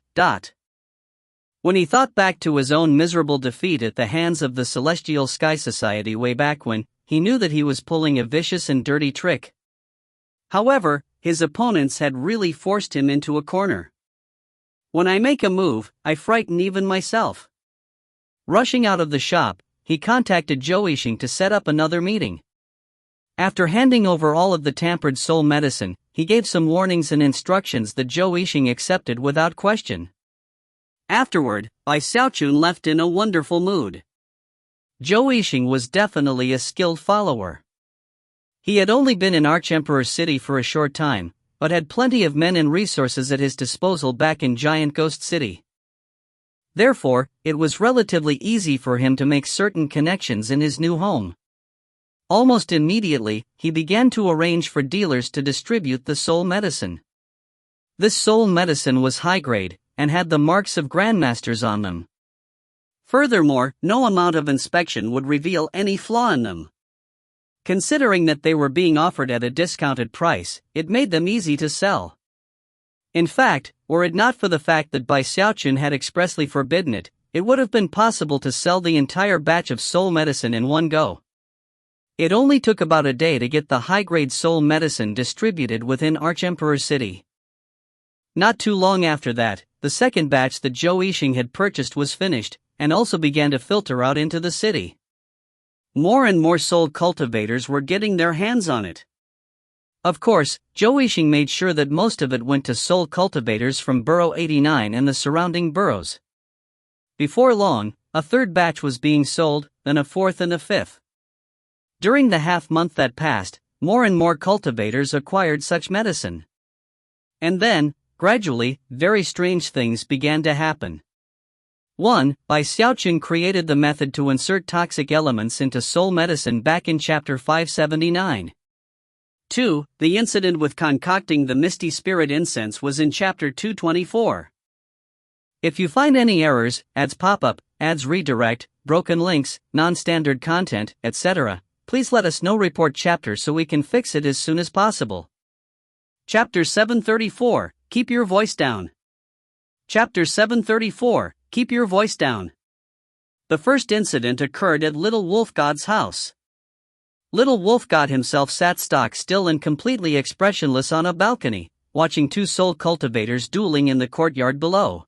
When he thought back to his own miserable defeat at the hands of the Celestial Sky Society way back when, he knew that he was pulling a vicious and dirty trick. However, his opponents had really forced him into a corner. When I make a move, I frighten even myself. Rushing out of the shop, he contacted Zhou Yixing to set up another meeting. After handing over all of the tampered soul medicine, he gave some warnings and instructions that Zhou Yixing accepted without question. Afterward, Bai Xiaochun left in a wonderful mood. Zhou Yixing was definitely a skilled follower. He had only been in Archemperor City for a short time, but had plenty of men and resources at his disposal back in Giant Ghost City. Therefore, it was relatively easy for him to make certain connections in his new home. Almost immediately, he began to arrange for dealers to distribute the soul medicine. This soul medicine was high-grade, and had the marks of grandmasters on them. Furthermore, no amount of inspection would reveal any flaw in them. Considering that they were being offered at a discounted price, it made them easy to sell. In fact, were it not for the fact that Xiaochun had expressly forbidden it, it would have been possible to sell the entire batch of soul medicine in one go. It only took about a day to get the high-grade soul medicine distributed within Archemperor City. Not too long after that, the second batch that Zhou Yixing had purchased was finished, and also began to filter out into the city. More and more soul cultivators were getting their hands on it. Of course, Zhou Yixing made sure that most of it went to soul cultivators from Borough 89 and the surrounding boroughs. Before long, a third batch was being sold, then a fourth and a fifth. During the half-month that passed, more and more cultivators acquired such medicine. And then, gradually, very strange things began to happen. 1. Xiaochun created the method to insert toxic elements into soul medicine back in chapter 579. 2. The incident with concocting the misty spirit incense was in chapter 224. If you find any errors, ads pop-up, ads redirect, broken links, non-standard content, etc., please let us know. Report chapter so we can fix it as soon as possible. Chapter 734, Keep Your Voice Down. Chapter 734, Keep Your Voice Down. The first incident occurred at Little Wolf God's house. Little Wolf God himself sat stock still and completely expressionless on a balcony, watching two soul cultivators dueling in the courtyard below.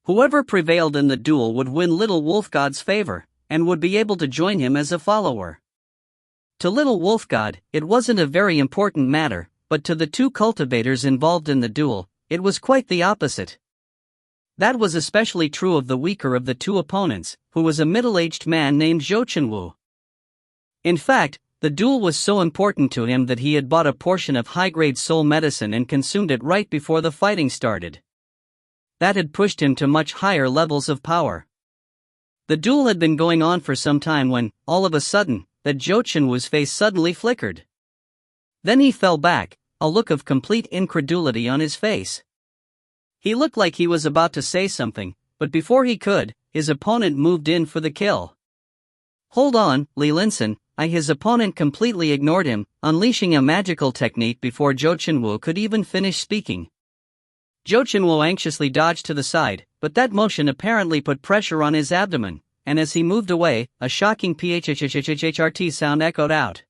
Whoever prevailed in the duel would win Little Wolf God's favor, and would be able to join him as a follower. To Little Wolf God, it wasn't a very important matter, but to the two cultivators involved in the duel, it was quite the opposite. That was especially true of the weaker of the two opponents, who was a middle-aged man named Xiaochun. In fact, the duel was so important to him that he had bought a portion of high-grade soul medicine and consumed it right before the fighting started. That had pushed him to much higher levels of power. The duel had been going on for some time when, all of a sudden, that Xiaochun's face suddenly flickered. Then he fell back, a look of complete incredulity on his face. He looked like he was about to say something, but before he could, his opponent moved in for the kill. Hold on, Li Linson. His opponent completely ignored him, unleashing a magical technique before Xiaochun could even finish speaking. Xiaochun anxiously dodged to the side, but that motion apparently put pressure on his abdomen, and as he moved away, a shocking phhhrt sound echoed out.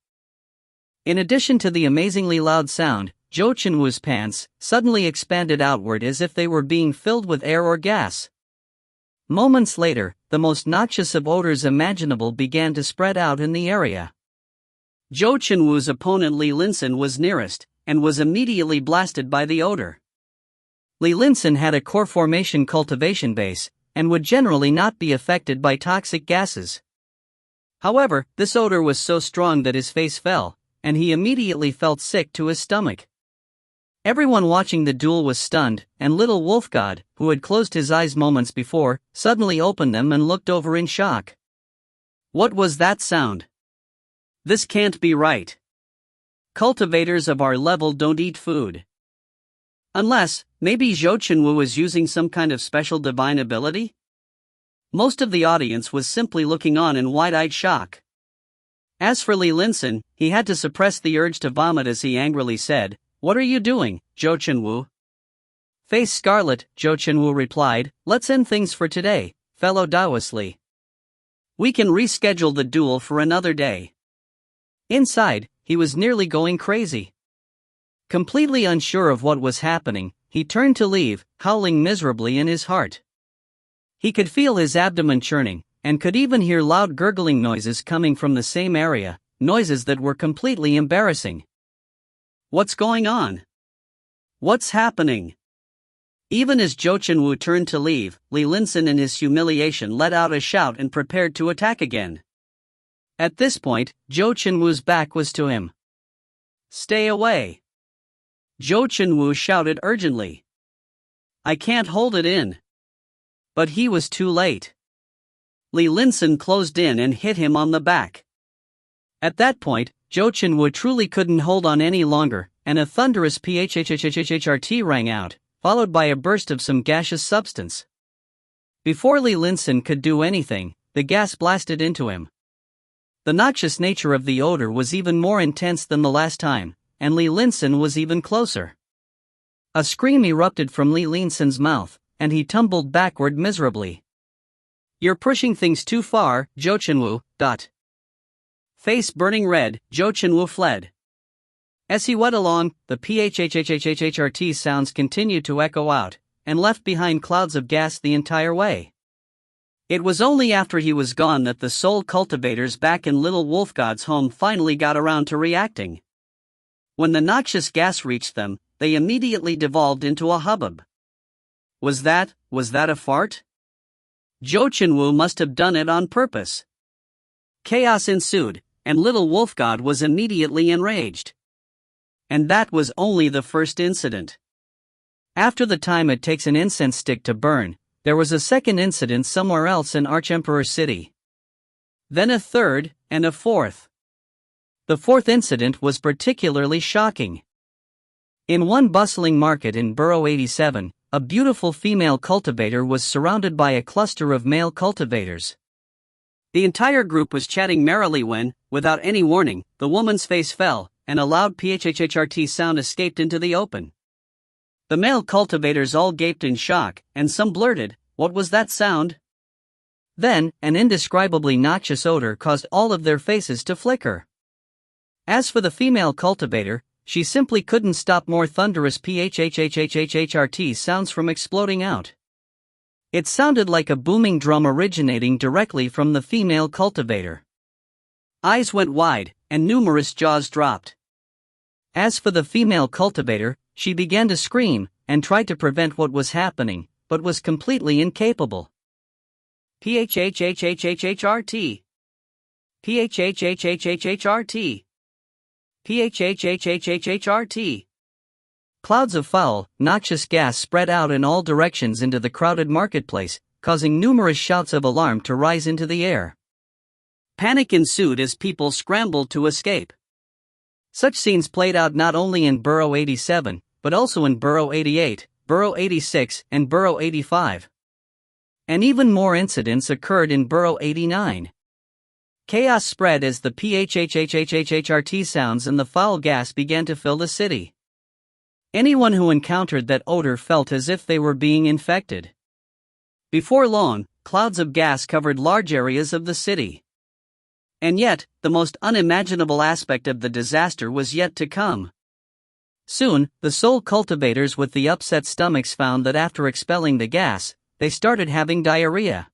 In addition to the amazingly loud sound, Xiaochun's pants suddenly expanded outward as if they were being filled with air or gas. Moments later, the most noxious of odors imaginable began to spread out in the area. Xiaochun's opponent Li Linson was nearest, and was immediately blasted by the odor. Li Linson had a core formation cultivation base, and would generally not be affected by toxic gases. However, this odor was so strong that his face fell, and he immediately felt sick to his stomach. Everyone watching the duel was stunned, and Little Wolf God, who had closed his eyes moments before, suddenly opened them and looked over in shock. What was that sound? This can't be right. Cultivators of our level don't eat food. Unless, maybe Xiaochun was using some kind of special divine ability? Most of the audience was simply looking on in wide-eyed shock. As for Li Linson, he had to suppress the urge to vomit as he angrily said, "What are you doing, Xiaochun?" Face scarlet, Xiaochun replied, "Let's end things for today, fellow Taoist Li. We can reschedule the duel for another day." Inside, he was nearly going crazy. Completely unsure of what was happening, he turned to leave, howling miserably in his heart. He could feel his abdomen churning, and could even hear loud gurgling noises coming from the same area, noises that were completely embarrassing. What's going on? What's happening? Even as Xiaochun turned to leave, Li Linson in his humiliation let out a shout and prepared to attack again. At this point, Xiaochun's back was to him. "Stay away!" Xiaochun shouted urgently. "I can't hold it in." But he was too late. Li Linson closed in and hit him on the back. At that point, Xiaochun truly couldn't hold on any longer, and a thunderous phhhhrt rang out, followed by a burst of some gaseous substance. Before Li Linson could do anything, the gas blasted into him. The noxious nature of the odor was even more intense than the last time, and Li Linson was even closer. A scream erupted from Li Linson's mouth, and he tumbled backward miserably. "You're pushing things too far, Xiaochun." Face burning red, Xiaochun fled. As he went along, the phhhhrt sounds continued to echo out, and left behind clouds of gas the entire way. It was only after he was gone that the soul cultivators back in Little Wolf God's home finally got around to reacting. When the noxious gas reached them, they immediately devolved into a hubbub. Was that a fart? Xiaochun must have done it on purpose. Chaos ensued, and Little Wolf God was immediately enraged. And that was only the first incident. After the time it takes an incense stick to burn, there was a second incident somewhere else in Archemperor City. Then a third, and a fourth. The fourth incident was particularly shocking. In one bustling market in Borough 87, a beautiful female cultivator was surrounded by a cluster of male cultivators. The entire group was chatting merrily when, without any warning, the woman's face fell, and a loud phhhrt sound escaped into the open. The male cultivators all gaped in shock, and some blurted, "What was that sound?" Then, an indescribably noxious odor caused all of their faces to flicker. As for the female cultivator, she simply couldn't stop more thunderous phhhhrt sounds from exploding out. It sounded like a booming drum originating directly from the female cultivator. Eyes went wide, and numerous jaws dropped. As for the female cultivator, she began to scream, and tried to prevent what was happening, but was completely incapable. Phhhhrt. Phhhhhrt. Phhhhhrt. Clouds of foul, noxious gas spread out in all directions into the crowded marketplace, causing numerous shouts of alarm to rise into the air. Panic ensued as people scrambled to escape. Such scenes played out not only in Borough 87, but also in Borough 88, Borough 86, and Borough 85. And even more incidents occurred in Borough 89. Chaos spread as the phhhhrt sounds and the foul gas began to fill the city. Anyone who encountered that odor felt as if they were being infected. Before long, clouds of gas covered large areas of the city. And yet, the most unimaginable aspect of the disaster was yet to come. Soon, the soul cultivators with the upset stomachs found that after expelling the gas, they started having diarrhea.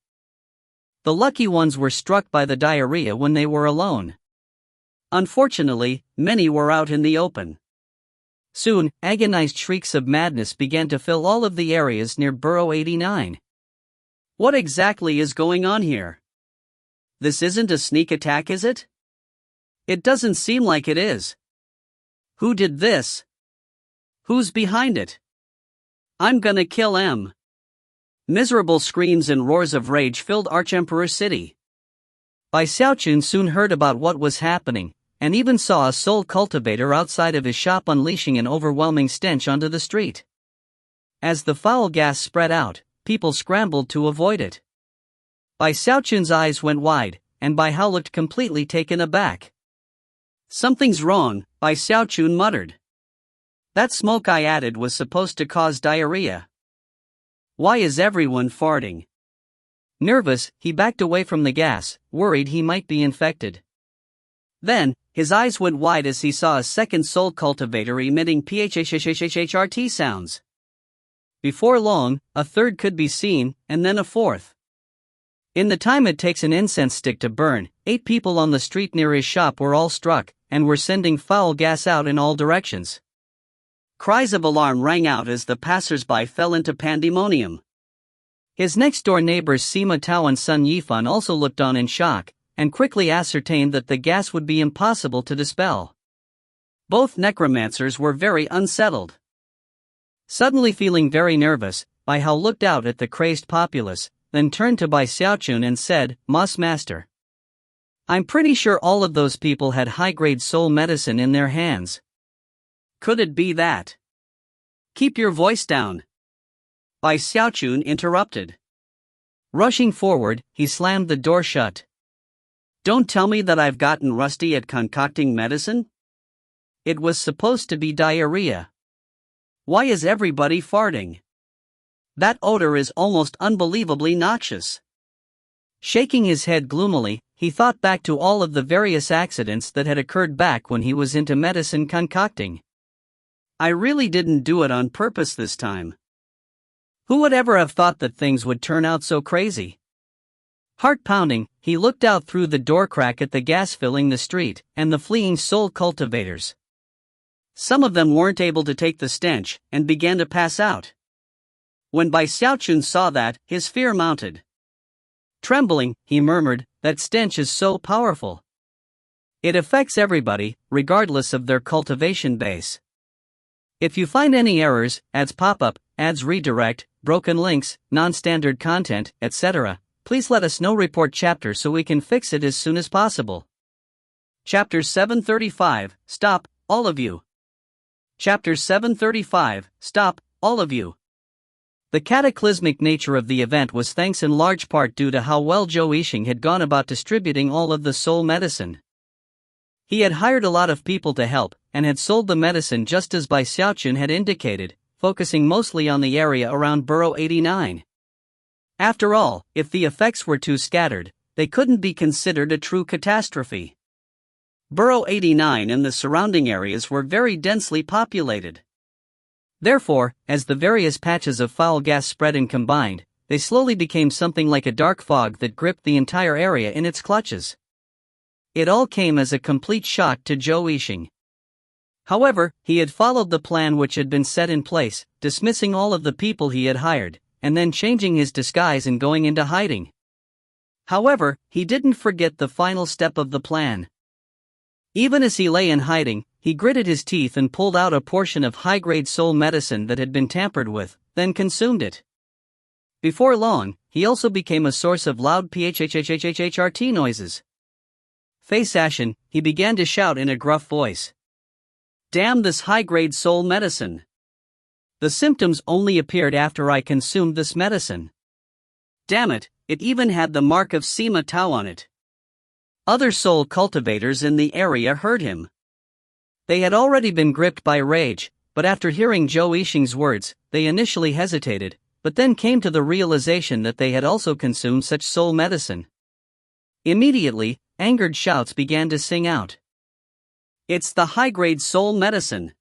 The lucky ones were struck by the diarrhea when they were alone. Unfortunately, many were out in the open. Soon, agonized shrieks of madness began to fill all of the areas near Borough 89. What exactly is going on here? This isn't a sneak attack, is it? It doesn't seem like it is. Who did this? Who's behind it? I'm gonna kill M. Miserable screams and roars of rage filled Archemperor City. Xiaochun soon heard about what was happening, and even saw a soul cultivator outside of his shop unleashing an overwhelming stench onto the street. As the foul gas spread out, people scrambled to avoid it. Xiaochun's eyes went wide, and Bai Hao looked completely taken aback. "Something's wrong," Xiaochun muttered. "That smoke I added was supposed to cause diarrhea. Why is everyone farting?" Nervous, he backed away from the gas, worried he might be infected. Then, his eyes went wide as he saw a second soul cultivator emitting phhhhrt sounds. Before long, a third could be seen, and then a fourth. In the time it takes an incense stick to burn, 8 people on the street near his shop were all struck, and were sending foul gas out in all directions. Cries of alarm rang out as the passers-by fell into pandemonium. His next-door neighbors Sima Tao and Sun Yifan also looked on in shock, and quickly ascertained that the gas would be impossible to dispel. Both necromancers were very unsettled. Suddenly feeling very nervous, Bai Hao looked out at the crazed populace, then turned to Bai Xiaochun and said, Master. I'm pretty sure all of those people had high-grade soul medicine in their hands. Could it be that? Keep your voice down. Bai Xiaochun interrupted. Rushing forward, he slammed the door shut. Don't tell me that I've gotten rusty at concocting medicine? It was supposed to be diarrhea. Why is everybody farting? That odor is almost unbelievably noxious. Shaking his head gloomily, he thought back to all of the various accidents that had occurred back when he was into medicine concocting. I really didn't do it on purpose this time. Who would ever have thought that things would turn out so crazy? Heart pounding, he looked out through the door crack at the gas filling the street and the fleeing soul cultivators. Some of them weren't able to take the stench and began to pass out. When Bai Xiaochun saw that, his fear mounted. Trembling, he murmured, that stench is so powerful. It affects everybody, regardless of their cultivation base. If you find any errors, ads pop up, ads redirect, broken links, non-standard content, etc., please let us know. Report chapter so we can fix it as soon as possible. Chapter 735, Stop, all of you. Chapter 735, Stop, all of you. The cataclysmic nature of the event was thanks in large part due to how well Zhou Yixing had gone about distributing all of the soul medicine. He had hired a lot of people to help, and had sold the medicine just as Bai Xiaochun had indicated, focusing mostly on the area around Burrow 89. After all, if the effects were too scattered, they couldn't be considered a true catastrophe. Burrow 89 and the surrounding areas were very densely populated. Therefore, as the various patches of foul gas spread and combined, they slowly became something like a dark fog that gripped the entire area in its clutches. It all came as a complete shock to Zhou Yixing. However, he had followed the plan which had been set in place, dismissing all of the people he had hired, and then changing his disguise and going into hiding. However, he didn't forget the final step of the plan. Even as he lay in hiding, he gritted his teeth and pulled out a portion of high-grade soul medicine that had been tampered with, then consumed it. Before long, he also became a source of loud phhhhhhrt noises. Face ashen, he began to shout in a gruff voice. Damn this high-grade soul medicine! The symptoms only appeared after I consumed this medicine. Damn it, it even had the mark of Sima Tao on it. Other soul cultivators in the area heard him. They had already been gripped by rage, but after hearing Zhou Yixing's words, they initially hesitated, but then came to the realization that they had also consumed such soul medicine. Immediately, angered shouts began to sing out. It's the high-grade soul medicine.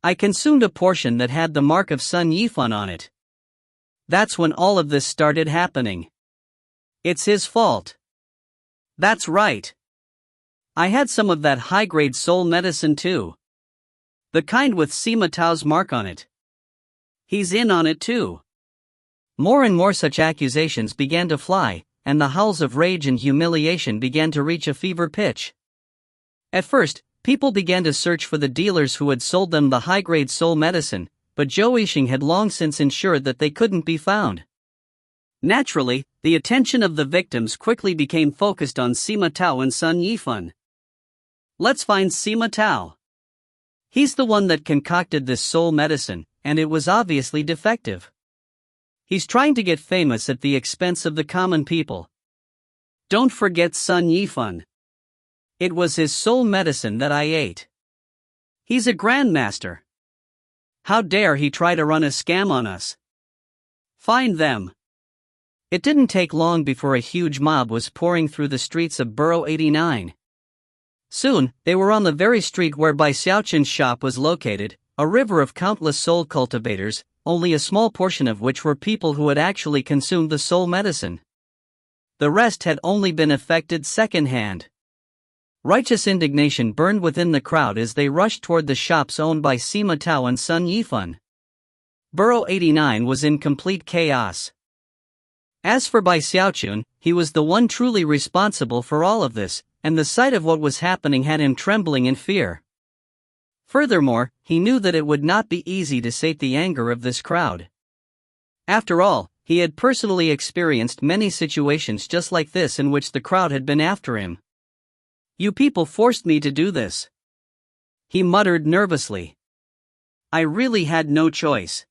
I consumed a portion that had the mark of Sun Yifan on it. That's when all of this started happening. It's his fault. That's right. I had some of that high-grade soul medicine too. The kind with Sima Tao's mark on it. He's in on it too. More and more such accusations began to fly, and the howls of rage and humiliation began to reach a fever pitch. At first, people began to search for the dealers who had sold them the high-grade soul medicine, but Zhou Yixing had long since ensured that they couldn't be found. Naturally, the attention of the victims quickly became focused on Sima Tao and Sun Yifan. Let's find Sima Tao. He's the one that concocted this soul medicine, and it was obviously defective. He's trying to get famous at the expense of the common people. Don't forget Sun Yifan. It was his soul medicine that I ate. He's a grandmaster. How dare he try to run a scam on us? Find them. It didn't take long before a huge mob was pouring through the streets of Burrow 89. Soon, they were on the very street where Bai Xiaochun's shop was located, a river of countless soul cultivators, only a small portion of which were people who had actually consumed the soul medicine. The rest had only been affected secondhand. Righteous indignation burned within the crowd as they rushed toward the shops owned by Sima Tao and Sun Yifan. Burrow 89 was in complete chaos. As for Bai Xiaochun, he was the one truly responsible for all of this, and the sight of what was happening had him trembling in fear. Furthermore, he knew that it would not be easy to sate the anger of this crowd. After all, he had personally experienced many situations just like this in which the crowd had been after him. "You people forced me to do this," he muttered nervously. "I really had no choice."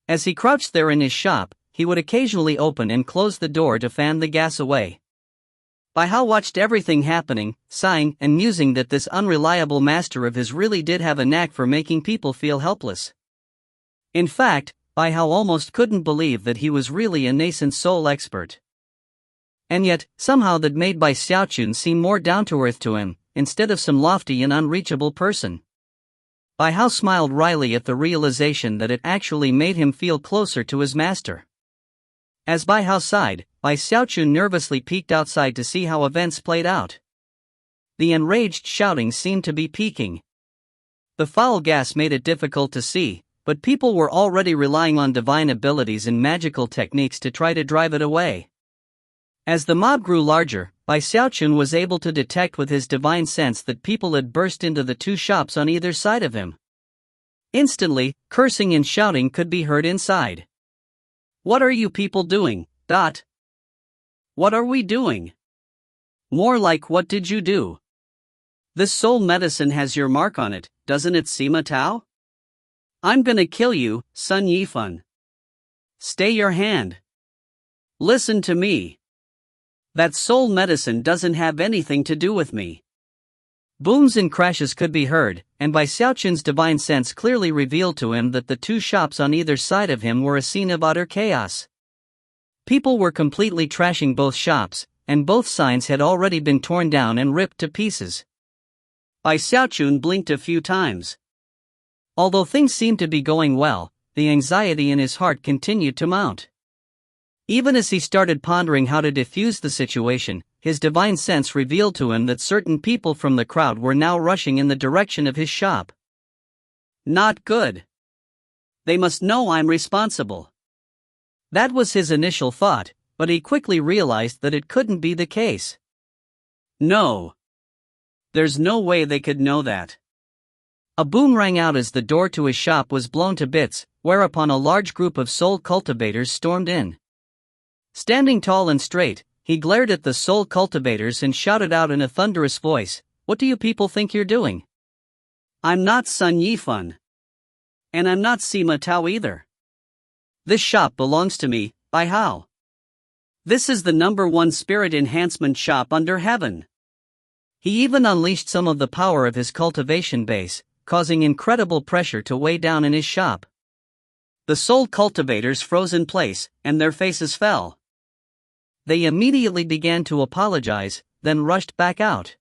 As he crouched there in his shop, he would occasionally open and close the door to fan the gas away. Bai Hao watched everything happening, sighing and musing that this unreliable master of his really did have a knack for making people feel helpless. In fact, Bai Hao almost couldn't believe that he was really a nascent soul expert. And yet, somehow that made Bai Xiaochun seem more down-to-earth to him, instead of some lofty and unreachable person. Bai Hao smiled wryly at the realization that it actually made him feel closer to his master. As Bai Hao sighed, Bai Xiaochun nervously peeked outside to see how events played out. The enraged shouting seemed to be peaking. The foul gas made it difficult to see, but people were already relying on divine abilities and magical techniques to try to drive it away. As the mob grew larger, Bai Xiaochun was able to detect with his divine sense that people had burst into the two shops on either side of him. Instantly, cursing and shouting could be heard inside. "What are you people doing? What are we doing? More like what did you do? This soul medicine has your mark on it, doesn't it, Sima Tao? I'm gonna kill you, Sun Yifan. Stay your hand. Listen to me. That soul medicine doesn't have anything to do with me." Booms and crashes could be heard, and Bai Xiaochun's divine sense clearly revealed to him that the two shops on either side of him were a scene of utter chaos. People were completely trashing both shops, and both signs had already been torn down and ripped to pieces. Bai Xiaochun blinked a few times. Although things seemed to be going well, the anxiety in his heart continued to mount. Even as he started pondering how to defuse the situation, his divine sense revealed to him that certain people from the crowd were now rushing in the direction of his shop. Not good. They must know I'm responsible. That was his initial thought, but he quickly realized that it couldn't be the case. No. There's no way they could know that. A boom rang out as the door to his shop was blown to bits, whereupon a large group of soul cultivators stormed in. Standing tall and straight, he glared at the soul cultivators and shouted out in a thunderous voice, "What do you people think you're doing? I'm not Sun Yifan. And I'm not Sima Tao either. This shop belongs to me, Bai Hao. This is the #1 spirit enhancement shop under heaven." He even unleashed some of the power of his cultivation base, causing incredible pressure to weigh down in his shop. The soul cultivators froze in place, and their faces fell. They immediately began to apologize, then rushed back out.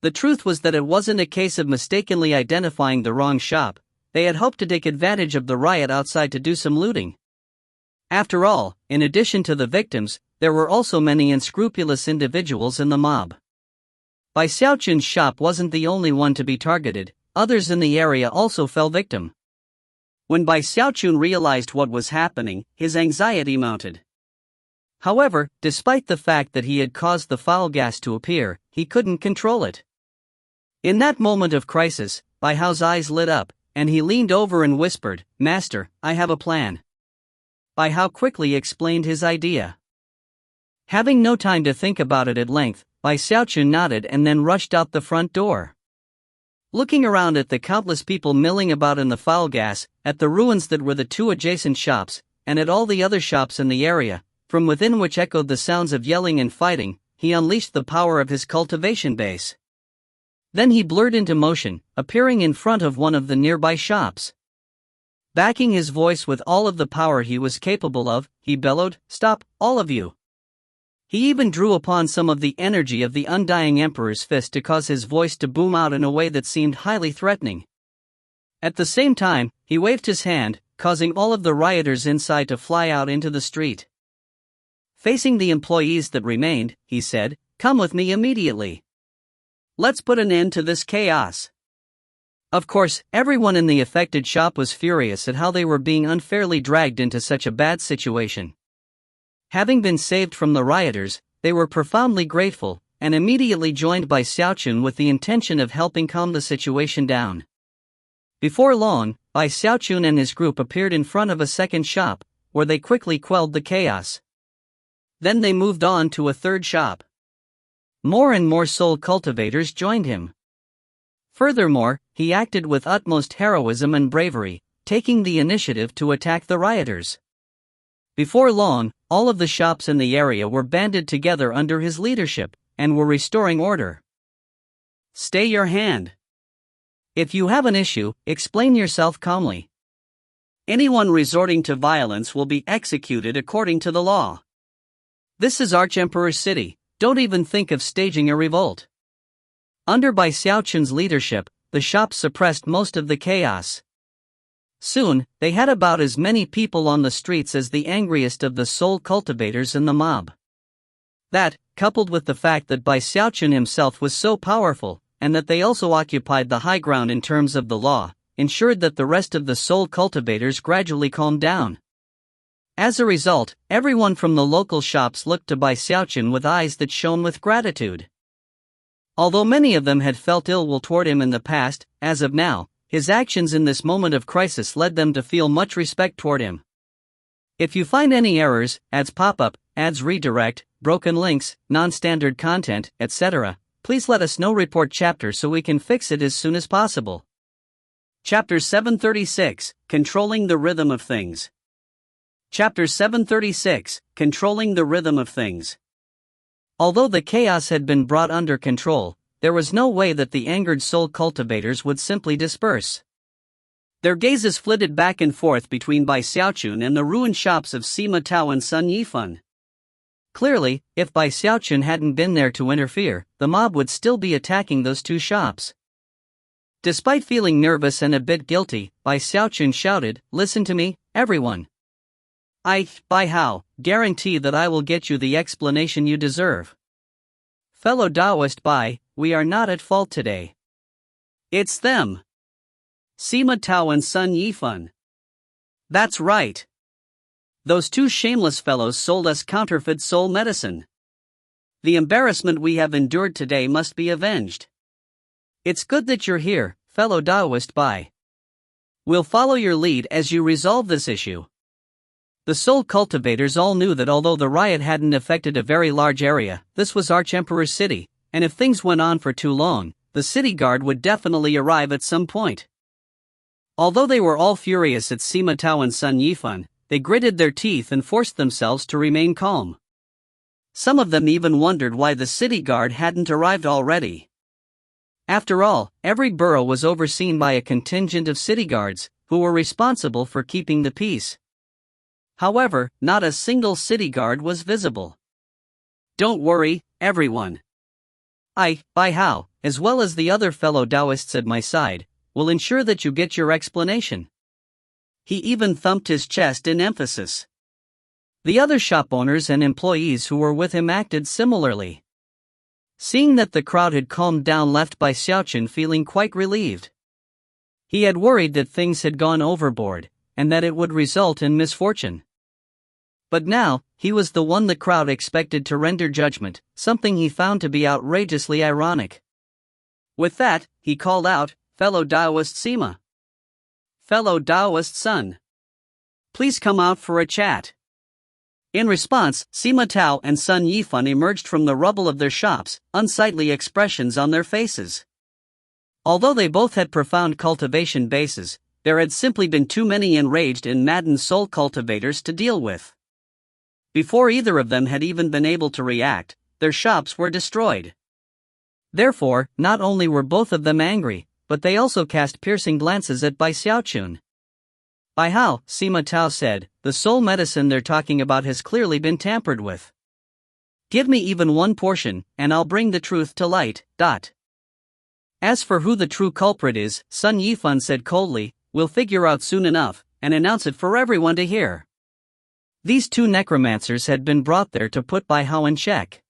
The truth was that it wasn't a case of mistakenly identifying the wrong shop. They had hoped to take advantage of the riot outside to do some looting. After all, in addition to the victims, there were also many unscrupulous individuals in the mob. Bai Xiaochun's shop wasn't the only one to be targeted, others in the area also fell victim. When Bai Xiaochun realized what was happening, his anxiety mounted. However, despite the fact that he had caused the foul gas to appear, he couldn't control it. In that moment of crisis, Bai Hao's eyes lit up, and he leaned over and whispered, "Master, I have a plan." Bai Hao quickly explained his idea. Having no time to think about it at length, Bai Xiaochun nodded and then rushed out the front door. Looking around at the countless people milling about in the foul gas, at the ruins that were the two adjacent shops, and at all the other shops in the area, from within which echoed the sounds of yelling and fighting, he unleashed the power of his cultivation base. Then he blurred into motion, appearing in front of one of the nearby shops. Backing his voice with all of the power he was capable of, he bellowed, "Stop, all of you." He even drew upon some of the energy of the undying emperor's fist to cause his voice to boom out in a way that seemed highly threatening. At the same time, he waved his hand, causing all of the rioters inside to fly out into the street. Facing the employees that remained, he said, "Come with me immediately. Let's put an end to this chaos." Of course, everyone in the affected shop was furious at how they were being unfairly dragged into such a bad situation. Having been saved from the rioters, they were profoundly grateful, and immediately joined Bai Xiaochun with the intention of helping calm the situation down. Before long, Bai Xiaochun and his group appeared in front of a second shop, where they quickly quelled the chaos. Then they moved on to a third shop. More and more soul cultivators joined him. Furthermore, he acted with utmost heroism and bravery, taking the initiative to attack the rioters. Before long, all of the shops in the area were banded together under his leadership, and were restoring order. Stay your hand. If you have an issue, explain yourself calmly. Anyone resorting to violence will be executed according to the law. This is Archemperor's city, don't even think of staging a revolt. Under Bai Xiaochun's leadership, the shops suppressed most of the chaos. Soon, they had about as many people on the streets as the angriest of the soul cultivators in the mob. That, coupled with the fact that Bai Xiaochun himself was so powerful, and that they also occupied the high ground in terms of the law, ensured that the rest of the soul cultivators gradually calmed down. As a result, everyone from the local shops looked to Bai Xiaochun with eyes that shone with gratitude. Although many of them had felt ill will toward him in the past, as of now, his actions in this moment of crisis led them to feel much respect toward him. If you find any errors, ads pop up, ads redirect, broken links, non-standard content, etc., please let us know. Report chapter so we can fix it as soon as possible. Chapter 736, Controlling the Rhythm of Things. Chapter 736, Controlling the Rhythm of Things. Although the chaos had been brought under control, there was no way that the angered soul cultivators would simply disperse. Their gazes flitted back and forth between Bai Xiaochun and the ruined shops of Sima Tao and Sun Yifan. Clearly, if Bai Xiaochun hadn't been there to interfere, the mob would still be attacking those two shops. Despite feeling nervous and a bit guilty, Bai Xiaochun shouted, "Listen to me, everyone. Bai Hao, guarantee that I will get you the explanation you deserve. Fellow Taoist Bai, we are not at fault today. It's them. Sima Tao and Sun Yifan. That's right. Those two shameless fellows sold us counterfeit soul medicine. The embarrassment we have endured today must be avenged. It's good that you're here, fellow Taoist Bai. We'll follow your lead as you resolve this issue." The soul cultivators all knew that although the riot hadn't affected a very large area, this was Archemperor's city, and if things went on for too long, the city guard would definitely arrive at some point. Although they were all furious at Sima Tao and Sun Yifan, they gritted their teeth and forced themselves to remain calm. Some of them even wondered why the city guard hadn't arrived already. After all, every borough was overseen by a contingent of city guards, who were responsible for keeping the peace. However, not a single city guard was visible. "Don't worry, everyone. Bai Hao, as well as the other fellow Taoists at my side, will ensure that you get your explanation." He even thumped his chest in emphasis. The other shop owners and employees who were with him acted similarly. Seeing that the crowd had calmed down left Bai Xiaochun feeling quite relieved. He had worried that things had gone overboard, and that it would result in misfortune. But now, he was the one the crowd expected to render judgment, something he found to be outrageously ironic. With that, he called out, "Fellow Taoist Sima. Fellow Taoist Sun. Please come out for a chat." In response, Sima Tao and Sun Yifan emerged from the rubble of their shops, unsightly expressions on their faces. Although they both had profound cultivation bases, there had simply been too many enraged and maddened soul cultivators to deal with. Before either of them had even been able to react, their shops were destroyed. Therefore, not only were both of them angry, but they also cast piercing glances at Bai Xiaochun. "Bai Hao," Sima Tao said, "the soul medicine they're talking about has clearly been tampered with. Give me even one portion, and I'll bring the truth to light." As for who the true culprit is, Sun Yifan said coldly, "We'll figure out soon enough, and announce it for everyone to hear." These two necromancers had been brought there to put Bai Hao in check.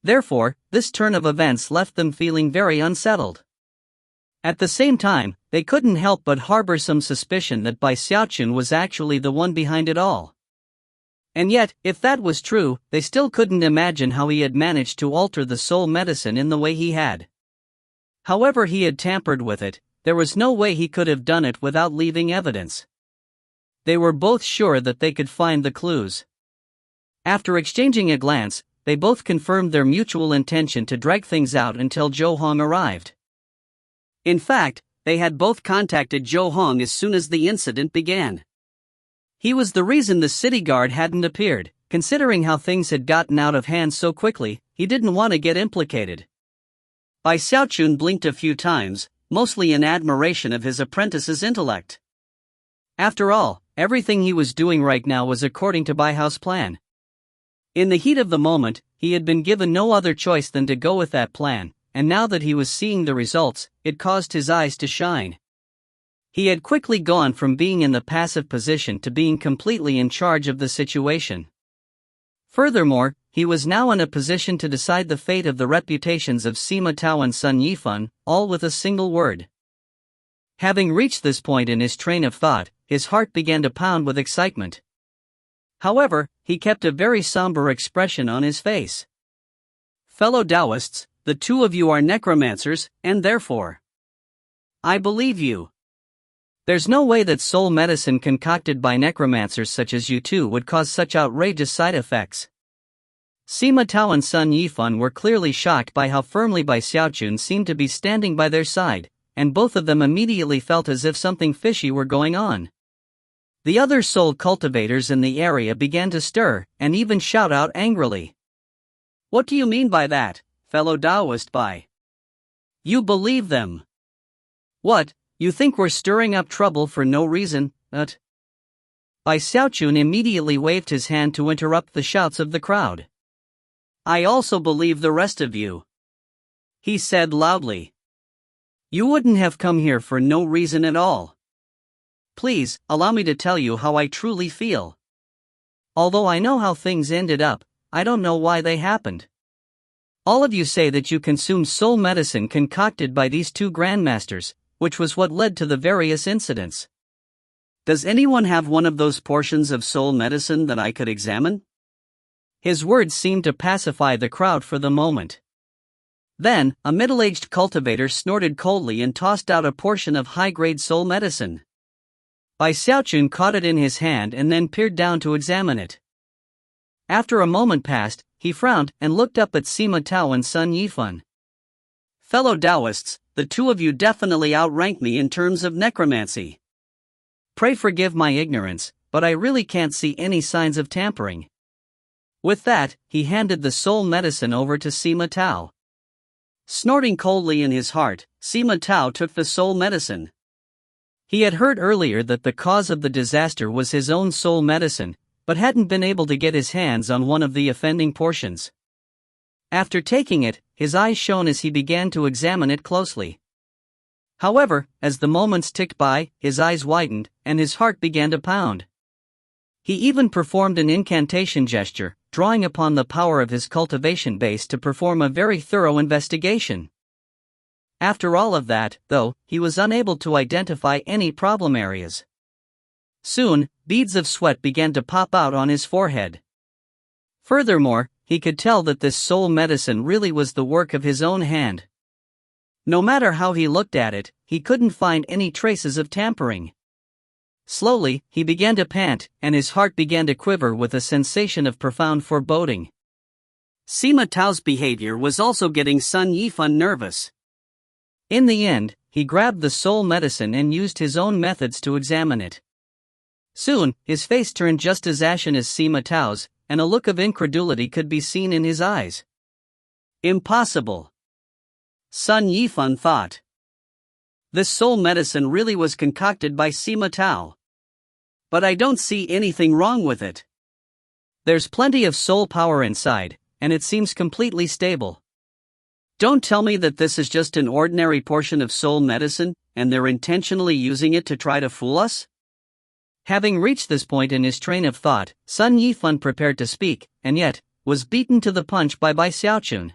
Therefore, this turn of events left them feeling very unsettled. At the same time, they couldn't help but harbor some suspicion that Bai Xiaochun was actually the one behind it all. And yet, if that was true, they still couldn't imagine how he had managed to alter the soul medicine in the way he had. However he had tampered with it, there was no way he could have done it without leaving evidence. They were both sure that they could find the clues. After exchanging a glance, they both confirmed their mutual intention to drag things out until Zhou Hong arrived. In fact, they had both contacted Zhou Hong as soon as the incident began. He was the reason the city guard hadn't appeared. Considering how things had gotten out of hand so quickly, he didn't want to get implicated. Bai Xiaochun blinked a few times, mostly in admiration of his apprentice's intellect. After all, everything he was doing right now was according to Bai Hao's plan. In the heat of the moment, he had been given no other choice than to go with that plan, and now that he was seeing the results, it caused his eyes to shine. He had quickly gone from being in the passive position to being completely in charge of the situation. Furthermore, he was now in a position to decide the fate of the reputations of Sima Tao and Sun Yifan, all with a single word. Having reached this point in his train of thought, his heart began to pound with excitement. However, he kept a very somber expression on his face. Fellow Taoists, the two of you are necromancers, and therefore, I believe you. There's no way that soul medicine concocted by necromancers such as you two would cause such outrageous side effects. Sima Tao and Sun Yifan were clearly shocked by how firmly Bai Xiaochun seemed to be standing by their side, and both of them immediately felt as if something fishy were going on. The other soul cultivators in the area began to stir, and even shout out angrily. What do you mean by that, fellow Taoist Bai? You believe them? What, you think we're stirring up trouble for no reason, Bai Xiaochun immediately waved his hand to interrupt the shouts of the crowd. I also believe the rest of you, he said loudly. You wouldn't have come here for no reason at all. Please, allow me to tell you how I truly feel. Although I know how things ended up, I don't know why they happened. All of you say that you consumed soul medicine concocted by these two grandmasters, which was what led to the various incidents. Does anyone have one of those portions of soul medicine that I could examine? His words seemed to pacify the crowd for the moment. Then, a middle-aged cultivator snorted coldly and tossed out a portion of high-grade soul medicine. Bai Xiaochun caught it in his hand and then peered down to examine it. After a moment passed, he frowned and looked up at Sima Tao and Sun Yifan. Fellow Taoists, the two of you definitely outrank me in terms of necromancy. Pray forgive my ignorance, but I really can't see any signs of tampering. With that, he handed the soul medicine over to Sima Tao. Snorting coldly in his heart, Sima Tao took the soul medicine. He had heard earlier that the cause of the disaster was his own soul medicine, but hadn't been able to get his hands on one of the offending portions. After taking it, his eyes shone as he began to examine it closely. However, as the moments ticked by, his eyes widened, and his heart began to pound. He even performed an incantation gesture, drawing upon the power of his cultivation base to perform a very thorough investigation. After all of that, though, he was unable to identify any problem areas. Soon, beads of sweat began to pop out on his forehead. Furthermore, he could tell that this soul medicine really was the work of his own hand. No matter how he looked at it, he couldn't find any traces of tampering. Slowly, he began to pant, and his heart began to quiver with a sensation of profound foreboding. Sima Tao's behavior was also getting Sun Yifan nervous. In the end, he grabbed the soul medicine and used his own methods to examine it. Soon, his face turned just as ashen as Sima Tao's, and a look of incredulity could be seen in his eyes. Impossible, Sun Yifan thought. This soul medicine really was concocted by Sima Tao. But I don't see anything wrong with it. There's plenty of soul power inside, and it seems completely stable. Don't tell me that this is just an ordinary portion of soul medicine, and they're intentionally using it to try to fool us? Having reached this point in his train of thought, Sun Yifan prepared to speak, and yet, was beaten to the punch by Bai Xiaochun.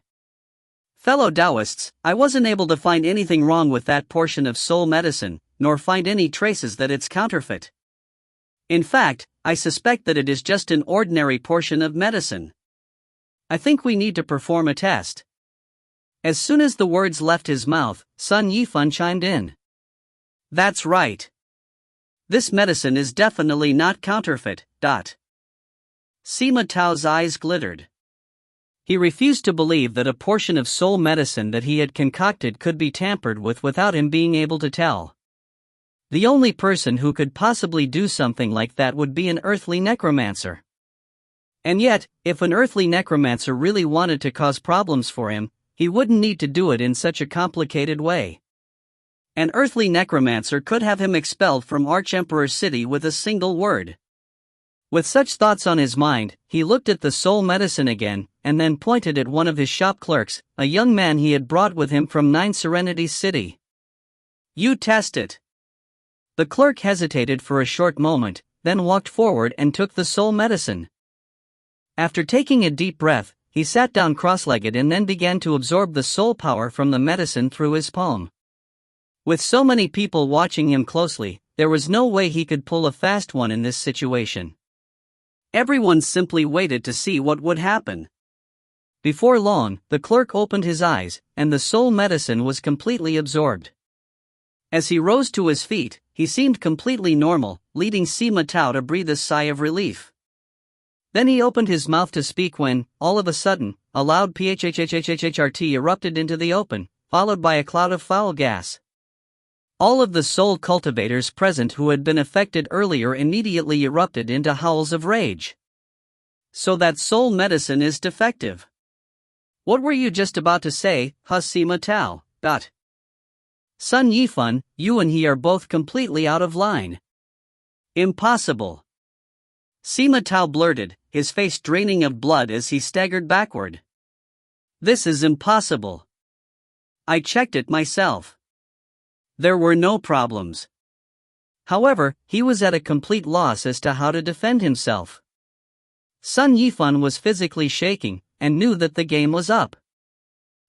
Fellow Taoists, I wasn't able to find anything wrong with that portion of soul medicine, nor find any traces that it's counterfeit. In fact, I suspect that it is just an ordinary portion of medicine. I think we need to perform a test. As soon as the words left his mouth, Sun Yifan chimed in. That's right. This medicine is definitely not counterfeit. Sima Tao's eyes glittered. He refused to believe that a portion of soul medicine that he had concocted could be tampered with without him being able to tell. The only person who could possibly do something like that would be an earthly necromancer. And yet, if an earthly necromancer really wanted to cause problems for him, he wouldn't need to do it in such a complicated way. An earthly necromancer could have him expelled from Archemperor City with a single word. With such thoughts on his mind, he looked at the soul medicine again, and then pointed at one of his shop clerks, a young man he had brought with him from Nine Serenities City. "You test it." The clerk hesitated for a short moment, then walked forward and took the soul medicine. After taking a deep breath, he sat down cross-legged and then began to absorb the soul power from the medicine through his palm. With so many people watching him closely, there was no way he could pull a fast one in this situation. Everyone simply waited to see what would happen. Before long, the clerk opened his eyes, and the soul medicine was completely absorbed. As he rose to his feet, he seemed completely normal, leading Sima Tao to breathe a sigh of relief. Then he opened his mouth to speak when, all of a sudden, a loud phhhhhrt erupted into the open, followed by a cloud of foul gas. All of the soul cultivators present who had been affected earlier immediately erupted into howls of rage. "So that soul medicine is defective. What were you just about to say, Sima Tao?" "Sun Yifan, you and he are both completely out of line." "Impossible." Sima Tao blurted, his face draining of blood as he staggered backward. "This is impossible. I checked it myself. There were no problems." However, he was at a complete loss as to how to defend himself. Sun Yifan was physically shaking, and knew that the game was up.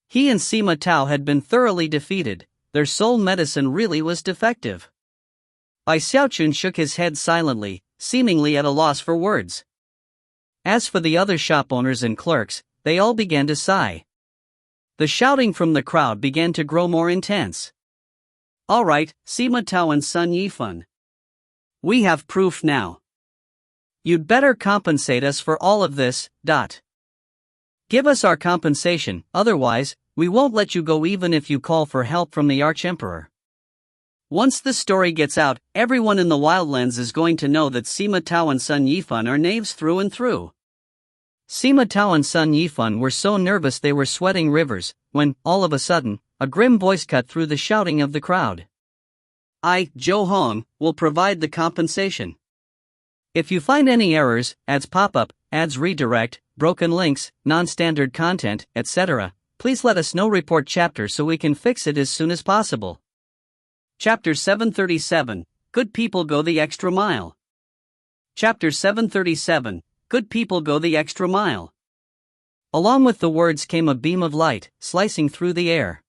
He and Sima Tao had been thoroughly defeated, their soul medicine really was defective. Xiaochun shook his head silently, seemingly at a loss for words. As for the other shop owners and clerks, they all began to sigh. The shouting from the crowd began to grow more intense. "All right, Sima Tao and Sun Yifan. We have proof now. You'd better compensate us for all of this. Give us our compensation, otherwise, we won't let you go even if you call for help from the Archemperor. Once the story gets out, everyone in the Wildlands is going to know that Sima Tao and Sun Yifan are knaves through and through." Sima Tao and Sun Yifan were so nervous they were sweating rivers, when, all of a sudden, a grim voice cut through the shouting of the crowd. "I, Zhou Hong, will provide the compensation. If you find any errors, ads pop up, ads redirect, broken links, non-standard content, etc., please let us know. Report chapter so we can fix it as soon as possible." Chapter 737, Good People Go the Extra Mile. Chapter 737, Good People Go the Extra Mile. Along with the words came a beam of light, slicing through the air.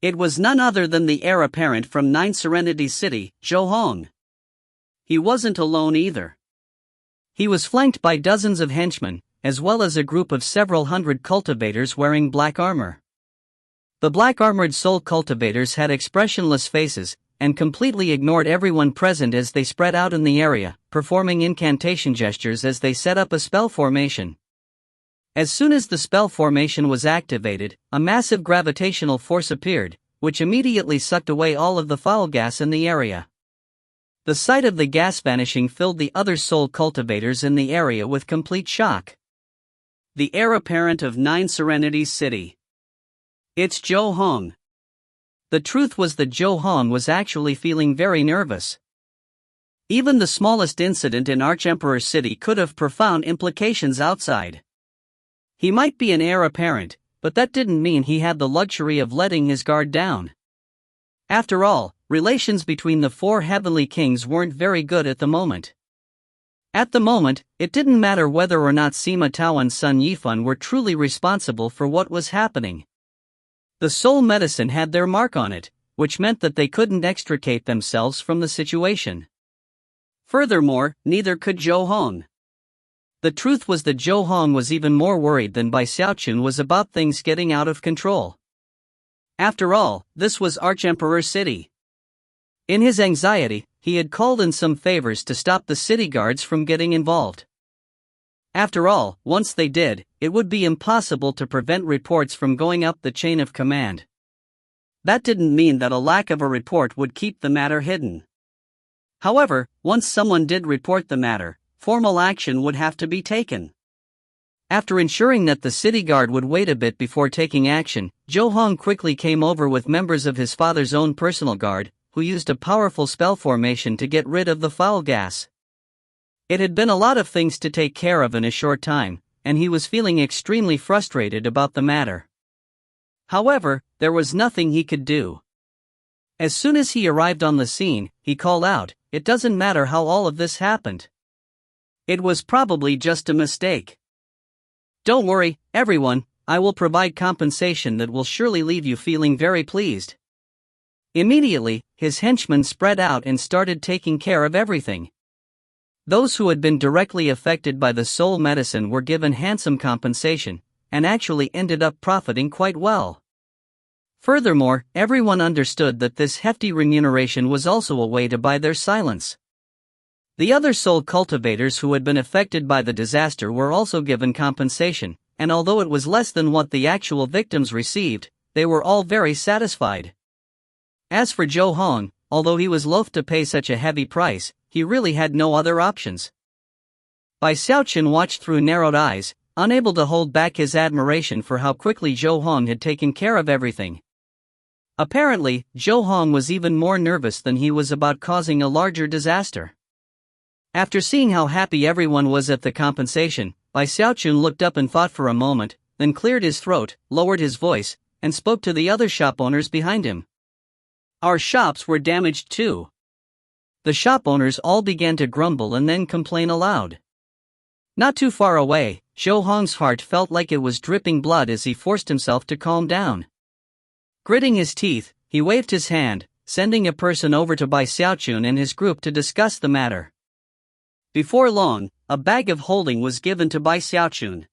It was none other than the heir apparent from Nine Serenities City, Zhou Hong. He wasn't alone either. He was flanked by dozens of henchmen, as well as a group of several hundred cultivators wearing black armor. The black-armored soul cultivators had expressionless faces, and completely ignored everyone present as they spread out in the area, performing incantation gestures as they set up a spell formation. As soon as the spell formation was activated, a massive gravitational force appeared, which immediately sucked away all of the foul gas in the area. The sight of the gas vanishing filled the other soul cultivators in the area with complete shock. The heir apparent of Nine Serenities City. It's Zhou Hong. The truth was that Zhou Hong was actually feeling very nervous. Even the smallest incident in Archemperor City could have profound implications outside. He might be an heir apparent, but that didn't mean he had the luxury of letting his guard down. After all, relations between the four heavenly kings weren't very good at the moment. At the moment, it didn't matter whether or not Sima Tao and Sun Yifan were truly responsible for what was happening. The soul medicine had their mark on it, which meant that they couldn't extricate themselves from the situation. Furthermore, neither could Zhou Hong. The truth was that Zhou Hong was even more worried than Xiaochun was about things getting out of control. After all, this was Archemperor City. In his anxiety, he had called in some favors to stop the city guards from getting involved. After all, once they did, it would be impossible to prevent reports from going up the chain of command. That didn't mean that a lack of a report would keep the matter hidden. However, once someone did report the matter, formal action would have to be taken. After ensuring that the city guard would wait a bit before taking action, Zhou Hong quickly came over with members of his father's own personal guard, who used a powerful spell formation to get rid of the foul gas. It had been a lot of things to take care of in a short time, and he was feeling extremely frustrated about the matter. However, there was nothing he could do. As soon as he arrived on the scene, he called out, "It doesn't matter how all of this happened. It was probably just a mistake. Don't worry, everyone, I will provide compensation that will surely leave you feeling very pleased." Immediately, his henchmen spread out and started taking care of everything. Those who had been directly affected by the soul medicine were given handsome compensation, and actually ended up profiting quite well. Furthermore, everyone understood that this hefty remuneration was also a way to buy their silence. The other soul cultivators who had been affected by the disaster were also given compensation, and although it was less than what the actual victims received, they were all very satisfied. As for Zhou Hong, although he was loath to pay such a heavy price, he really had no other options. Bai Xiaochun watched through narrowed eyes, unable to hold back his admiration for how quickly Zhou Hong had taken care of everything. Apparently, Zhou Hong was even more nervous than he was about causing a larger disaster. After seeing how happy everyone was at the compensation, Bai Xiaochun looked up and thought for a moment, then cleared his throat, lowered his voice, and spoke to the other shop owners behind him. "Our shops were damaged too." The shop owners all began to grumble and then complain aloud. Not too far away, Zhou Hong's heart felt like it was dripping blood as he forced himself to calm down. Gritting his teeth, he waved his hand, sending a person over to Bai Xiaochun and his group to discuss the matter. Before long, a bag of holding was given to Bai Xiaochun.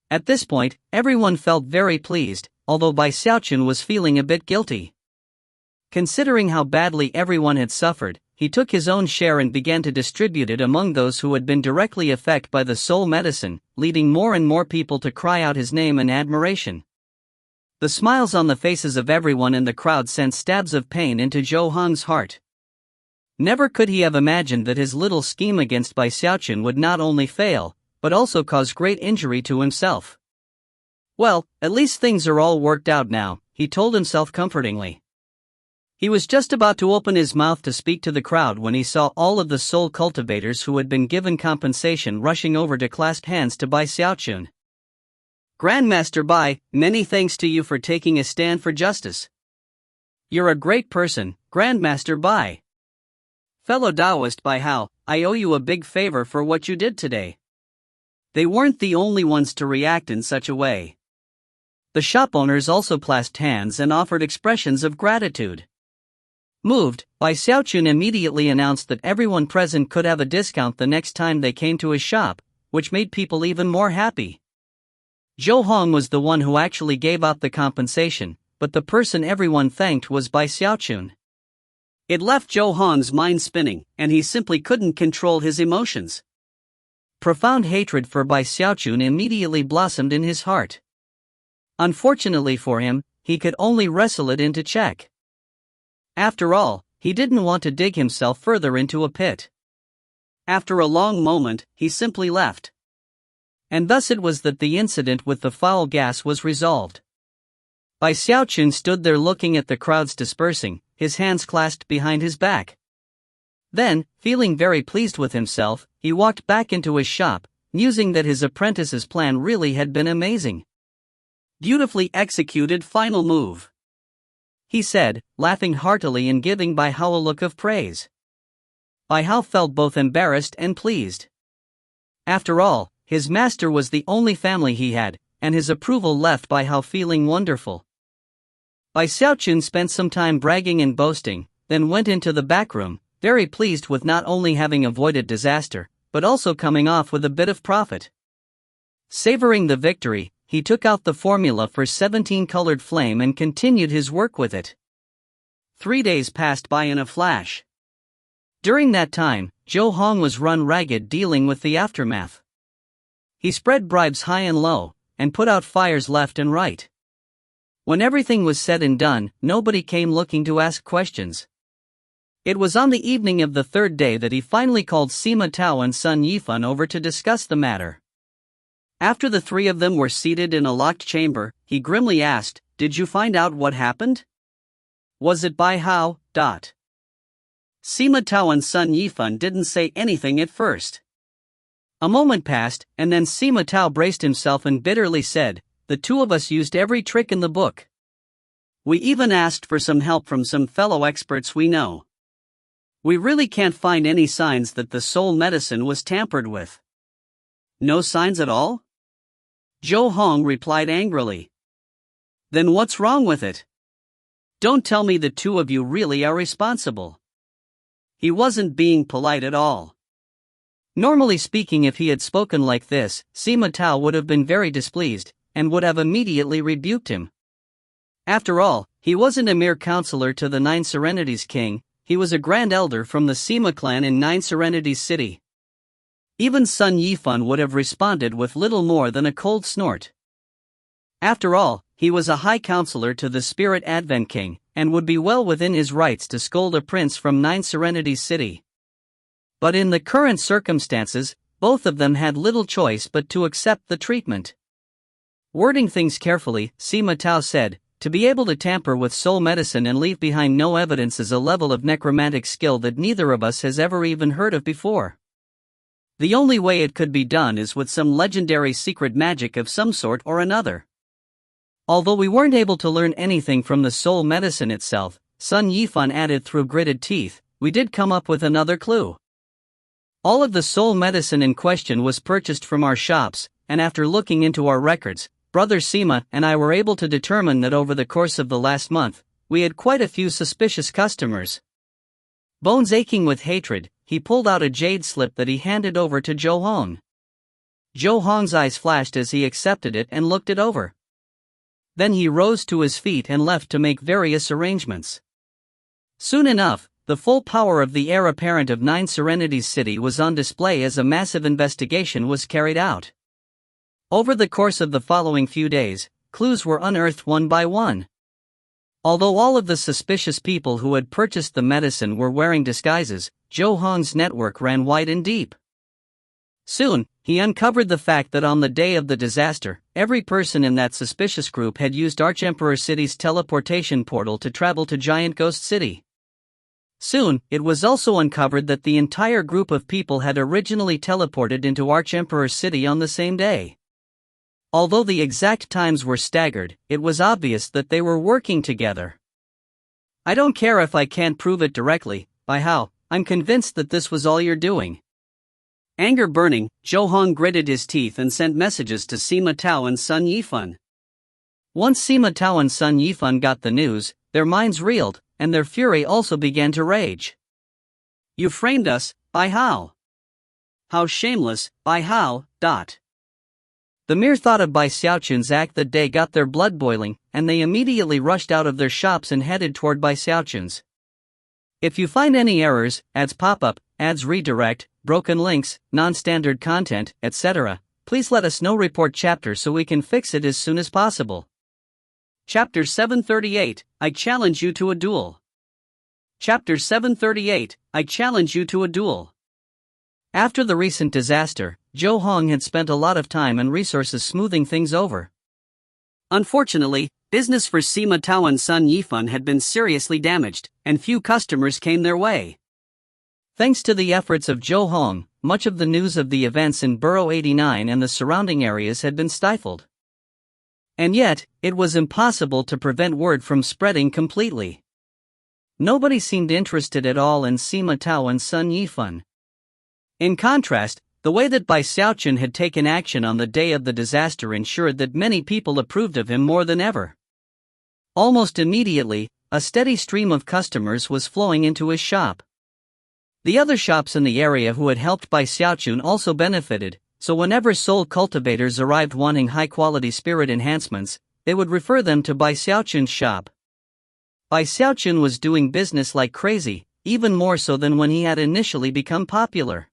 At this point, everyone felt very pleased, although Bai Xiaochun was feeling a bit guilty. Considering how badly everyone had suffered, he took his own share and began to distribute it among those who had been directly affected by the soul medicine, leading more and more people to cry out his name in admiration. The smiles on the faces of everyone in the crowd sent stabs of pain into Zhou Hong's heart. Never could he have imagined that his little scheme against Bai Xiaochun would not only fail, but also cause great injury to himself. Well, at least things are all worked out now, he told himself comfortingly. He was just about to open his mouth to speak to the crowd when he saw all of the soul cultivators who had been given compensation rushing over to clasp hands to Bai Xiaochun. "Grandmaster Bai, many thanks to you for taking a stand for justice. You're a great person, Grandmaster Bai. Fellow Taoist Bai Hao, I owe you a big favor for what you did today." They weren't the only ones to react in such a way. The shop owners also clasped hands and offered expressions of gratitude. Moved, Bai Xiaochun immediately announced that everyone present could have a discount the next time they came to his shop, which made people even more happy. Zhou Hong was the one who actually gave out the compensation, but the person everyone thanked was Bai Xiaochun. It left Zhou Hong's mind spinning, and he simply couldn't control his emotions. Profound hatred for Bai Xiaochun immediately blossomed in his heart. Unfortunately for him, he could only wrestle it into check. After all, he didn't want to dig himself further into a pit. After a long moment, he simply left. And thus it was that the incident with the foul gas was resolved. Bai Xiaochun stood there looking at the crowds dispersing, his hands clasped behind his back. Then, feeling very pleased with himself, he walked back into his shop, musing that his apprentice's plan really had been amazing. "Beautifully executed final move," he said, laughing heartily and giving Bai Hao a look of praise. Bai Hao felt both embarrassed and pleased. After all, his master was the only family he had, and his approval left Bai Hao feeling wonderful. Bai Xiaochun spent some time bragging and boasting, then went into the back room, very pleased with not only having avoided disaster, but also coming off with a bit of profit. Savoring the victory, he took out the formula for 17-colored flame and continued his work with it. 3 days passed by in a flash. During that time, Zhou Hong was run ragged dealing with the aftermath. He spread bribes high and low, and put out fires left and right. When everything was said and done, nobody came looking to ask questions. It was on the evening of the third day that he finally called Sima Tao and Sun Yifan over to discuss the matter. After the three of them were seated in a locked chamber, he grimly asked, "Did you find out what happened? Was it by how?" Sima Tao and Sun Yifan didn't say anything at first. A moment passed, and then Sima Tao braced himself and bitterly said, "The two of us used every trick in the book. We even asked for some help from some fellow experts we know. We really can't find any signs that the soul medicine was tampered with." "No signs at all?" Zhou Hong replied angrily. "Then what's wrong with it? Don't tell me the two of you really are responsible." He wasn't being polite at all. Normally speaking, if he had spoken like this, Sima Tao would have been very displeased, and would have immediately rebuked him. After all, he wasn't a mere counselor to the Nine Serenities King, he was a grand elder from the Sima clan in Nine Serenities City. Even Sun Yifan would have responded with little more than a cold snort. After all, he was a high counselor to the Spirit Advent King, and would be well within his rights to scold a prince from Nine Serenities City. But in the current circumstances, both of them had little choice but to accept the treatment. Wording things carefully, Sima Tao said, "To be able to tamper with soul medicine and leave behind no evidence is a level of necromantic skill that neither of us has ever even heard of before. The only way it could be done is with some legendary secret magic of some sort or another." Although we weren't able to learn anything from the soul medicine itself, Sun Yifan added through gritted teeth, "We did come up with another clue. All of the soul medicine in question was purchased from our shops, and after looking into our records, Brother Sima and I were able to determine that over the course of the last month, we had quite a few suspicious customers." Bones aching with hatred, he pulled out a jade slip that he handed over to Zhou Hong. Zhou Hong's eyes flashed as he accepted it and looked it over. Then he rose to his feet and left to make various arrangements. Soon enough, the full power of the heir apparent of Nine Serenities City was on display as a massive investigation was carried out. Over the course of the following few days, clues were unearthed one by one. Although all of the suspicious people who had purchased the medicine were wearing disguises, Zhou Hong's network ran wide and deep. Soon, he uncovered the fact that on the day of the disaster, every person in that suspicious group had used Archemperor City's teleportation portal to travel to Giant Ghost City. Soon, it was also uncovered that the entire group of people had originally teleported into Archemperor City on the same day. Although the exact times were staggered, it was obvious that they were working together. "I don't care if I can't prove it directly, by how, I'm convinced that this was all you're doing." Anger burning, Zhou Hong gritted his teeth and sent messages to Sima Tao and Sun Yifan. Once Sima Tao and Sun Yifan got the news, their minds reeled, and their fury also began to rage. "You framed us, by how? How shameless, by how, The mere thought of Bai Xiaochun's act that day got their blood boiling, and they immediately rushed out of their shops and headed toward Bai Xiaochun's. If you find any errors, ads pop up, ads redirect, broken links, non-standard content, etc., please let us know. Report chapter so we can fix it as soon as possible. Chapter 738, I challenge you to a duel. Chapter 738, I challenge you to a duel. After the recent disaster, Zhou Hong had spent a lot of time and resources smoothing things over. Unfortunately, business for Sima Tao and Sun Yifan had been seriously damaged, and few customers came their way. Thanks to the efforts of Zhou Hong, much of the news of the events in Burrow 89 and the surrounding areas had been stifled. And yet, it was impossible to prevent word from spreading completely. Nobody seemed interested at all in Sima Tao and Sun Yifan. In contrast, the way that Bai Xiaochun had taken action on the day of the disaster ensured that many people approved of him more than ever. Almost immediately, a steady stream of customers was flowing into his shop. The other shops in the area who had helped Bai Xiaochun also benefited, so whenever soul cultivators arrived wanting high-quality spirit enhancements, they would refer them to Bai Xiaochun's shop. Bai Xiaochun was doing business like crazy, even more so than when he had initially become popular.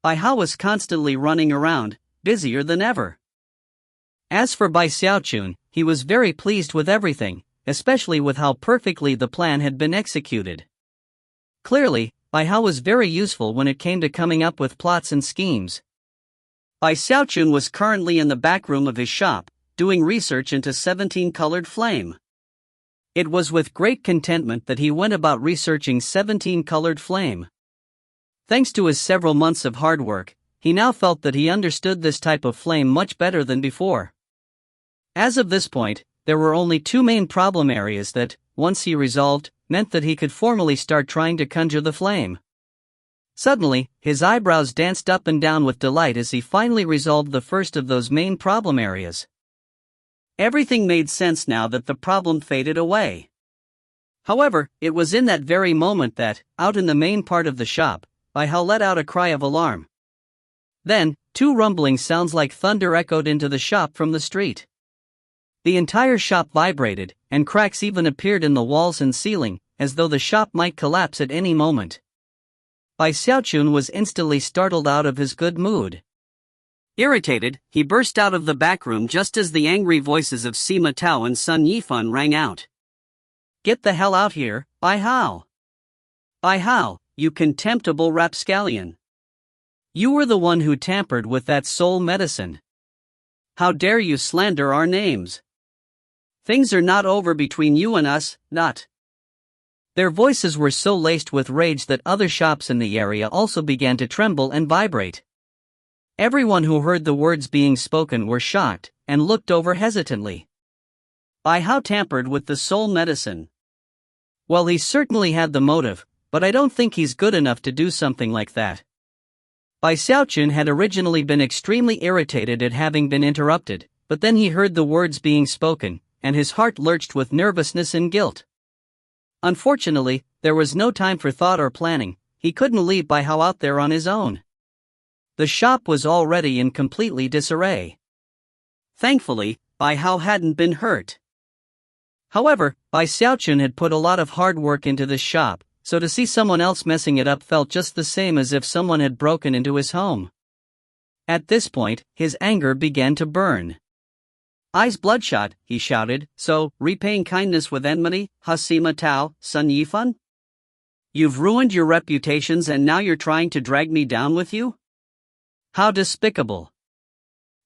Bai Hao was constantly running around, busier than ever. As for Bai Xiaochun, he was very pleased with everything, especially with how perfectly the plan had been executed. Clearly, Bai Hao was very useful when it came to coming up with plots and schemes. Bai Xiaochun was currently in the back room of his shop, doing research into 17-colored flame. It was with great contentment that he went about researching 17-colored flame. Thanks to his several months of hard work, he now felt that he understood this type of flame much better than before. As of this point, there were only two main problem areas that, once he resolved, meant that he could formally start trying to conjure the flame. Suddenly, his eyebrows danced up and down with delight as he finally resolved the first of those main problem areas. Everything made sense now that the problem faded away. However, it was in that very moment that, out in the main part of the shop, Bai Hao let out a cry of alarm. Then, two rumbling sounds like thunder echoed into the shop from the street. The entire shop vibrated, and cracks even appeared in the walls and ceiling, as though the shop might collapse at any moment. Bai Xiaochun was instantly startled out of his good mood. Irritated, he burst out of the back room just as the angry voices of Sima Tao and Sun Yifan rang out. "Get the hell out here, Bai Hao! Bai Hao, you contemptible rapscallion! You were the one who tampered with that soul medicine. How dare you slander our names? Things are not over between you and us, not." Their voices were so laced with rage that other shops in the area also began to tremble and vibrate. Everyone who heard the words being spoken were shocked, and looked over hesitantly. Bai Hao tampered with the soul medicine. Well, he certainly had the motive, but I don't think he's good enough to do something like that. Bai Xiaochun had originally been extremely irritated at having been interrupted, but then he heard the words being spoken, and his heart lurched with nervousness and guilt. Unfortunately, there was no time for thought or planning. He couldn't leave Bai Hao out there on his own. The shop was already in completely disarray. Thankfully, Bai Hao hadn't been hurt. However, Bai Xiaochun had put a lot of hard work into this shop, so to see someone else messing it up felt just the same as if someone had broken into his home. At this point, his anger began to burn. "Eyes bloodshot," he shouted, "so, repaying kindness with enmity, Sima Tao, Sun Yifan? You've ruined your reputations and now you're trying to drag me down with you? How despicable.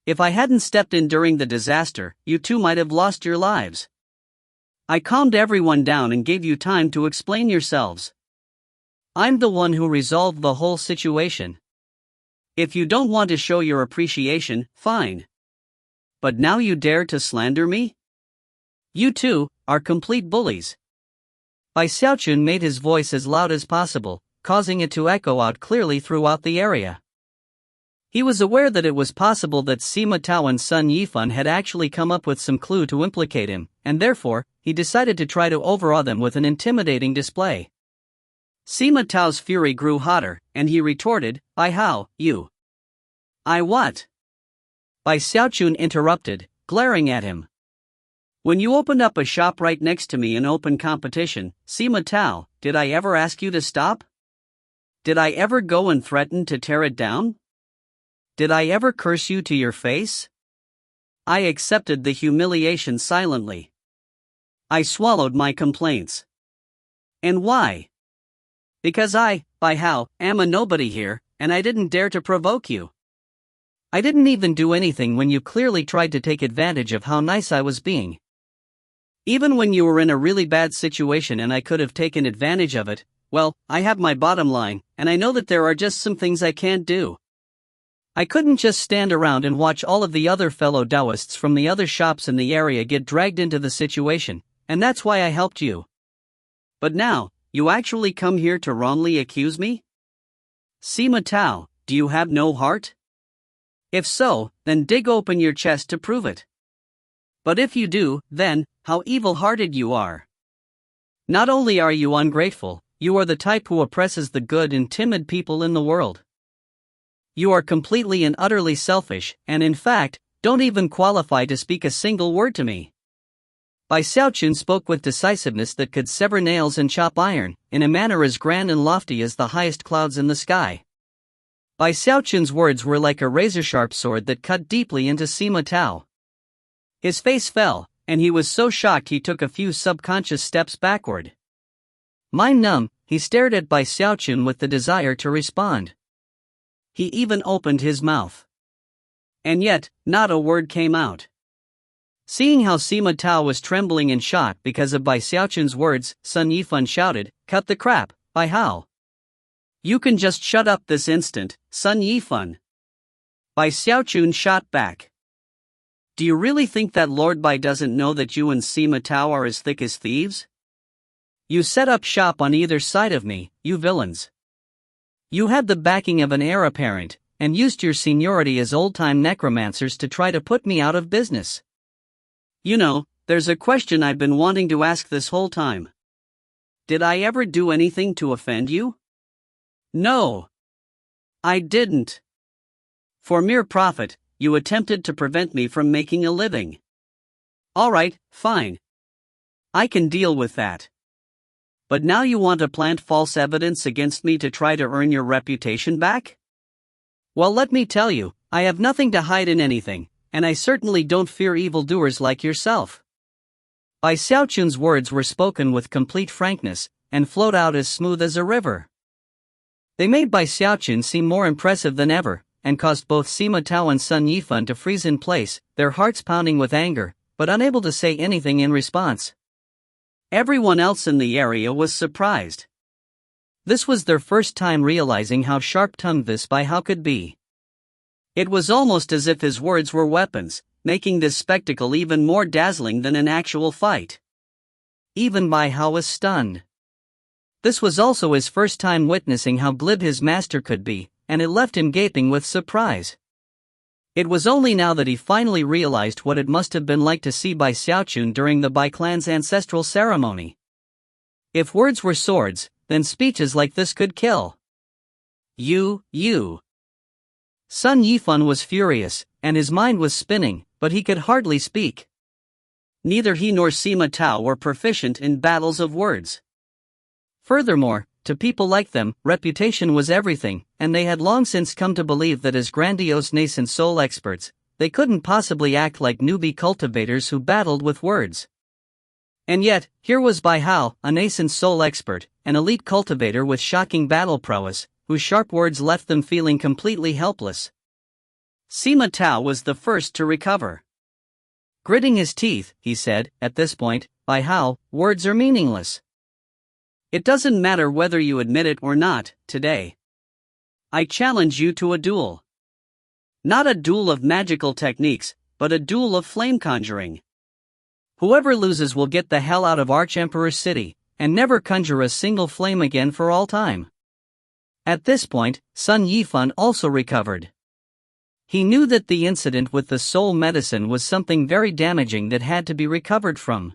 If I hadn't stepped in during the disaster, you two might have lost your lives. I calmed everyone down and gave you time to explain yourselves. I'm the one who resolved the whole situation. If you don't want to show your appreciation, fine. But now you dare to slander me? You two are complete bullies." Bai Xiaochun made his voice as loud as possible, causing it to echo out clearly throughout the area. He was aware that it was possible that Sima Tao and Sun Yifan had actually come up with some clue to implicate him, and therefore, he decided to try to overawe them with an intimidating display. Sima Tao's fury grew hotter, and he retorted, "Bai Hao, you." "I what?" Bai Xiaochun interrupted, glaring at him. "When you opened up a shop right next to me in open competition, Sima Tao, did I ever ask you to stop? Did I ever go and threaten to tear it down? Did I ever curse you to your face? I accepted the humiliation silently. I swallowed my complaints. And why? Because I, Bai Hao, am a nobody here, and I didn't dare to provoke you. I didn't even do anything when you clearly tried to take advantage of how nice I was being. Even when you were in a really bad situation and I could have taken advantage of it, well, I have my bottom line, and I know that there are just some things I can't do. I couldn't just stand around and watch all of the other fellow Taoists from the other shops in the area get dragged into the situation, and that's why I helped you. But now, you actually come here to wrongly accuse me? Sima Tao, do you have no heart? If so, then dig open your chest to prove it. But if you do, then, how evil-hearted you are. Not only are you ungrateful, you are the type who oppresses the good and timid people in the world. You are completely and utterly selfish, and in fact, don't even qualify to speak a single word to me. Bai Xiaochun spoke with decisiveness that could sever nails and chop iron, in a manner as grand and lofty as the highest clouds in the sky. Bai Xiaochun's words were like a razor-sharp sword that cut deeply into Sima Tao. His face fell, and he was so shocked he took a few subconscious steps backward. Mind numb, he stared at Bai Xiaochun with the desire to respond. He even opened his mouth. And yet, not a word came out. Seeing how Sima Tao was trembling in shock because of Bai Xiaochun's words, Sun Yifan shouted, "Cut the crap, Bai Hao. You can just shut up this instant, Sun Yifan." Bai Xiaochun shot back. "Do you really think that Lord Bai doesn't know that you and Sima Tao are as thick as thieves? You set up shop on either side of me, you villains. You had the backing of an heir apparent, and used your seniority as old-time necromancers to try to put me out of business. You know, there's a question I've been wanting to ask this whole time. Did I ever do anything to offend you? No. I didn't. For mere profit, you attempted to prevent me from making a living. Alright, fine. I can deal with that. But now you want to plant false evidence against me to try to earn your reputation back? Well, let me tell you, I have nothing to hide in anything, and I certainly don't fear evildoers like yourself." Bai Xiaochun's words were spoken with complete frankness, and flowed out as smooth as a river. They made Bai Xiaochun seem more impressive than ever, and caused both Sima Tao and Sun Yifan to freeze in place, their hearts pounding with anger, but unable to say anything in response. Everyone else in the area was surprised. This was their first time realizing how sharp-tongued this Bai Hao could be. It was almost as if his words were weapons, making this spectacle even more dazzling than an actual fight. Even Bai Hao was stunned. This was also his first time witnessing how glib his master could be, and it left him gaping with surprise. It was only now that he finally realized what it must have been like to see Bai Xiaochun during the Bai clan's ancestral ceremony. If words were swords, then speeches like this could kill. You. Sun Yifan was furious, and his mind was spinning, but he could hardly speak. Neither he nor Sima Tao were proficient in battles of words. Furthermore, to people like them, reputation was everything, and they had long since come to believe that as grandiose nascent soul experts, they couldn't possibly act like newbie cultivators who battled with words. And yet, here was Bai Hao, a nascent soul expert, an elite cultivator with shocking battle prowess, whose sharp words left them feeling completely helpless. Sima Tao was the first to recover. Gritting his teeth, he said, "At this point, Bai Hao, words are meaningless. It doesn't matter whether you admit it or not, today. I challenge you to a duel. Not a duel of magical techniques, but a duel of flame conjuring. Whoever loses will get the hell out of Archemperor's city, and never conjure a single flame again for all time." At this point, Sun Yifan also recovered. He knew that the incident with the soul medicine was something very damaging that had to be recovered from.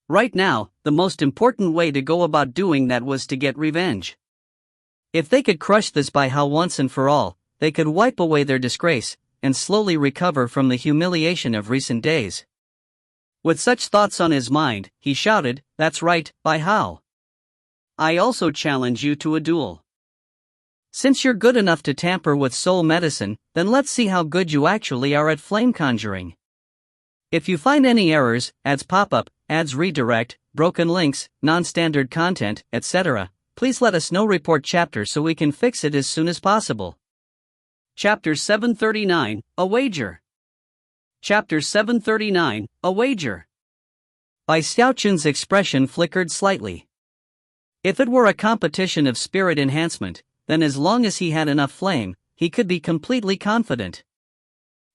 Right now, the most important way to go about doing that was to get revenge. If they could crush this Bai Hao once and for all, they could wipe away their disgrace, and slowly recover from the humiliation of recent days. With such thoughts on his mind, he shouted, "That's right, Bai Hao. I also challenge you to a duel. Since you're good enough to tamper with soul medicine, then let's see how good you actually are at flame conjuring. If you find any errors, ads pop up, ads redirect, broken links, non-standard content, etc., please let us know. Report chapter so we can fix it as soon as possible." Chapter 739, A Wager. Chapter 739, A Wager. Bai Xiaochun's expression flickered slightly. If it were a competition of spirit enhancement, then as long as he had enough flame, he could be completely confident.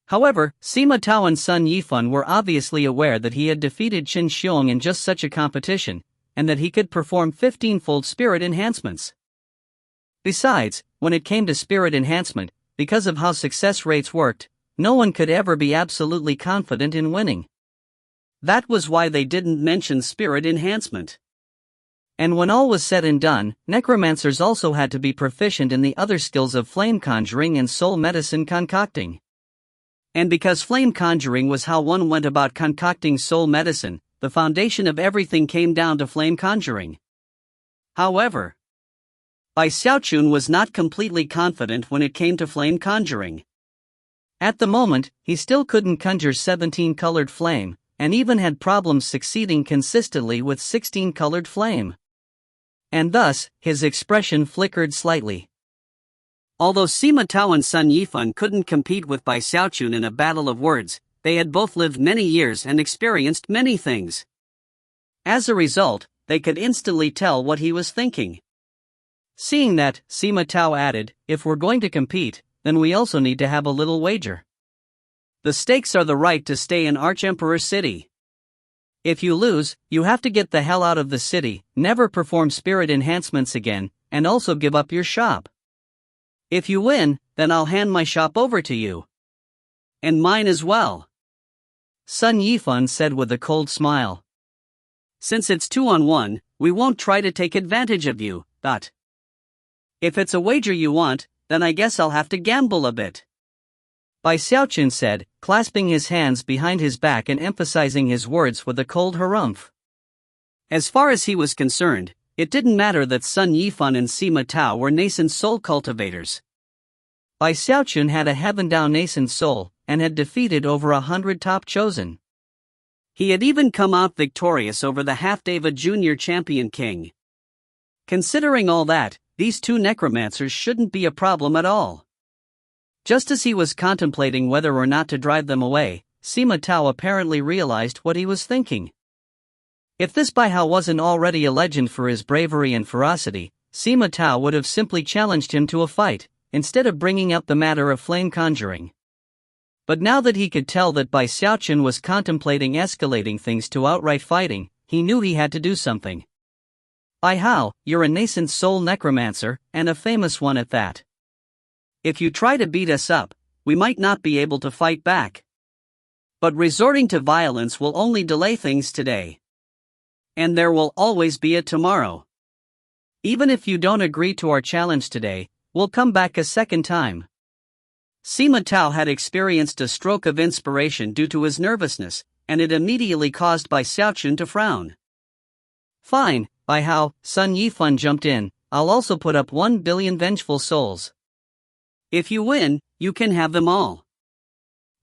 However, Sima Tao and Sun Yifan were obviously aware that he had defeated Qin Xiong in just such a competition, and that he could perform 15-fold spirit enhancements. Besides, when it came to spirit enhancement, because of how success rates worked, no one could ever be absolutely confident in winning. That was why they didn't mention spirit enhancement. And when all was said and done, necromancers also had to be proficient in the other skills of flame conjuring and soul medicine concocting. And because flame conjuring was how one went about concocting soul medicine, the foundation of everything came down to flame conjuring. However, Bai Xiaochun was not completely confident when it came to flame conjuring. At the moment, he still couldn't conjure 17-colored flame, and even had problems succeeding consistently with 16-colored flame. And thus, his expression flickered slightly. Although Sima Tao and Sun Yifan couldn't compete with Bai Xiaochun in a battle of words, they had both lived many years and experienced many things. As a result, they could instantly tell what he was thinking. Seeing that, Sima Tao added, "If we're going to compete, then we also need to have a little wager. The stakes are the right to stay in Archemperor City. If you lose, you have to get the hell out of the city, never perform spirit enhancements again, and also give up your shop. If you win, then I'll hand my shop over to you. And mine as well," Sun Yifan said with a cold smile. "Since it's 2-on-1, we won't try to take advantage of you, but if it's a wager you want, then I guess I'll have to gamble a bit," Bai Xiaochun said, clasping his hands behind his back and emphasizing his words with a cold harumph. As far as he was concerned, it didn't matter that Sun Yifan and Sima Tao were nascent soul cultivators. Bai Xiaochun had a heaven-down nascent soul, and had defeated over 100 top chosen. He had even come out victorious over the half-Deva Junior Champion King. Considering all that, these two necromancers shouldn't be a problem at all. Just as he was contemplating whether or not to drive them away, Sima Tao apparently realized what he was thinking. If this Bai Hao wasn't already a legend for his bravery and ferocity, Sima Tao would have simply challenged him to a fight, instead of bringing up the matter of flame conjuring. But now that he could tell that Bai Xiaochun was contemplating escalating things to outright fighting, he knew he had to do something. "Bai Hao, you're a nascent soul necromancer, and a famous one at that. If you try to beat us up, we might not be able to fight back. But resorting to violence will only delay things today. And there will always be a tomorrow. Even if you don't agree to our challenge today, we'll come back a second time." Sima Tao had experienced a stroke of inspiration due to his nervousness, and it immediately caused Bai Xiaochun to frown. "Fine, Bai Hao," Sun Yifan jumped in, "I'll also put up 1 billion vengeful souls. If you win, you can have them all."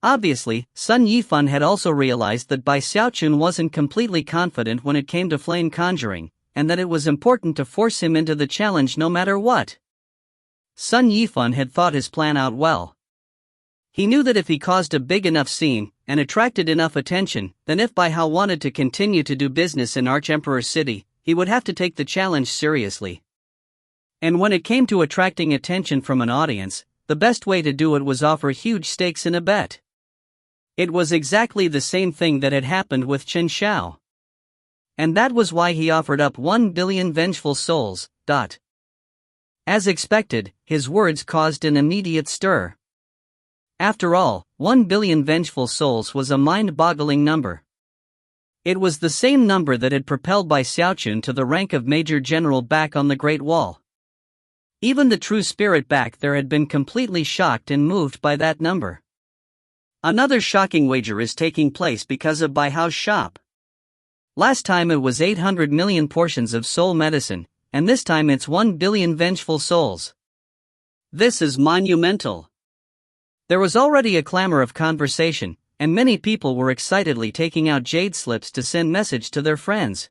Obviously, Sun Yifan had also realized that Bai Xiaochun wasn't completely confident when it came to flame conjuring, and that it was important to force him into the challenge no matter what. Sun Yifan had thought his plan out well. He knew that if he caused a big enough scene, and attracted enough attention, then if Bai Hao wanted to continue to do business in Archemperor City, he would have to take the challenge seriously. And when it came to attracting attention from an audience, the best way to do it was offer huge stakes in a bet. It was exactly the same thing that had happened with Chen Xiao. And that was why he offered up 1 billion vengeful souls. As expected, his words caused an immediate stir. After all, 1 billion vengeful souls was a mind-boggling number. It was the same number that had propelled Bai Xiaochun to the rank of Major General back on the Great Wall. Even the true spirit back there had been completely shocked and moved by that number. Another shocking wager is taking place because of Bai Hao's shop. Last time it was 800 million portions of soul medicine, and this time it's 1 billion vengeful souls. This is monumental. There was already a clamor of conversation, and many people were excitedly taking out jade slips to send message to their friends.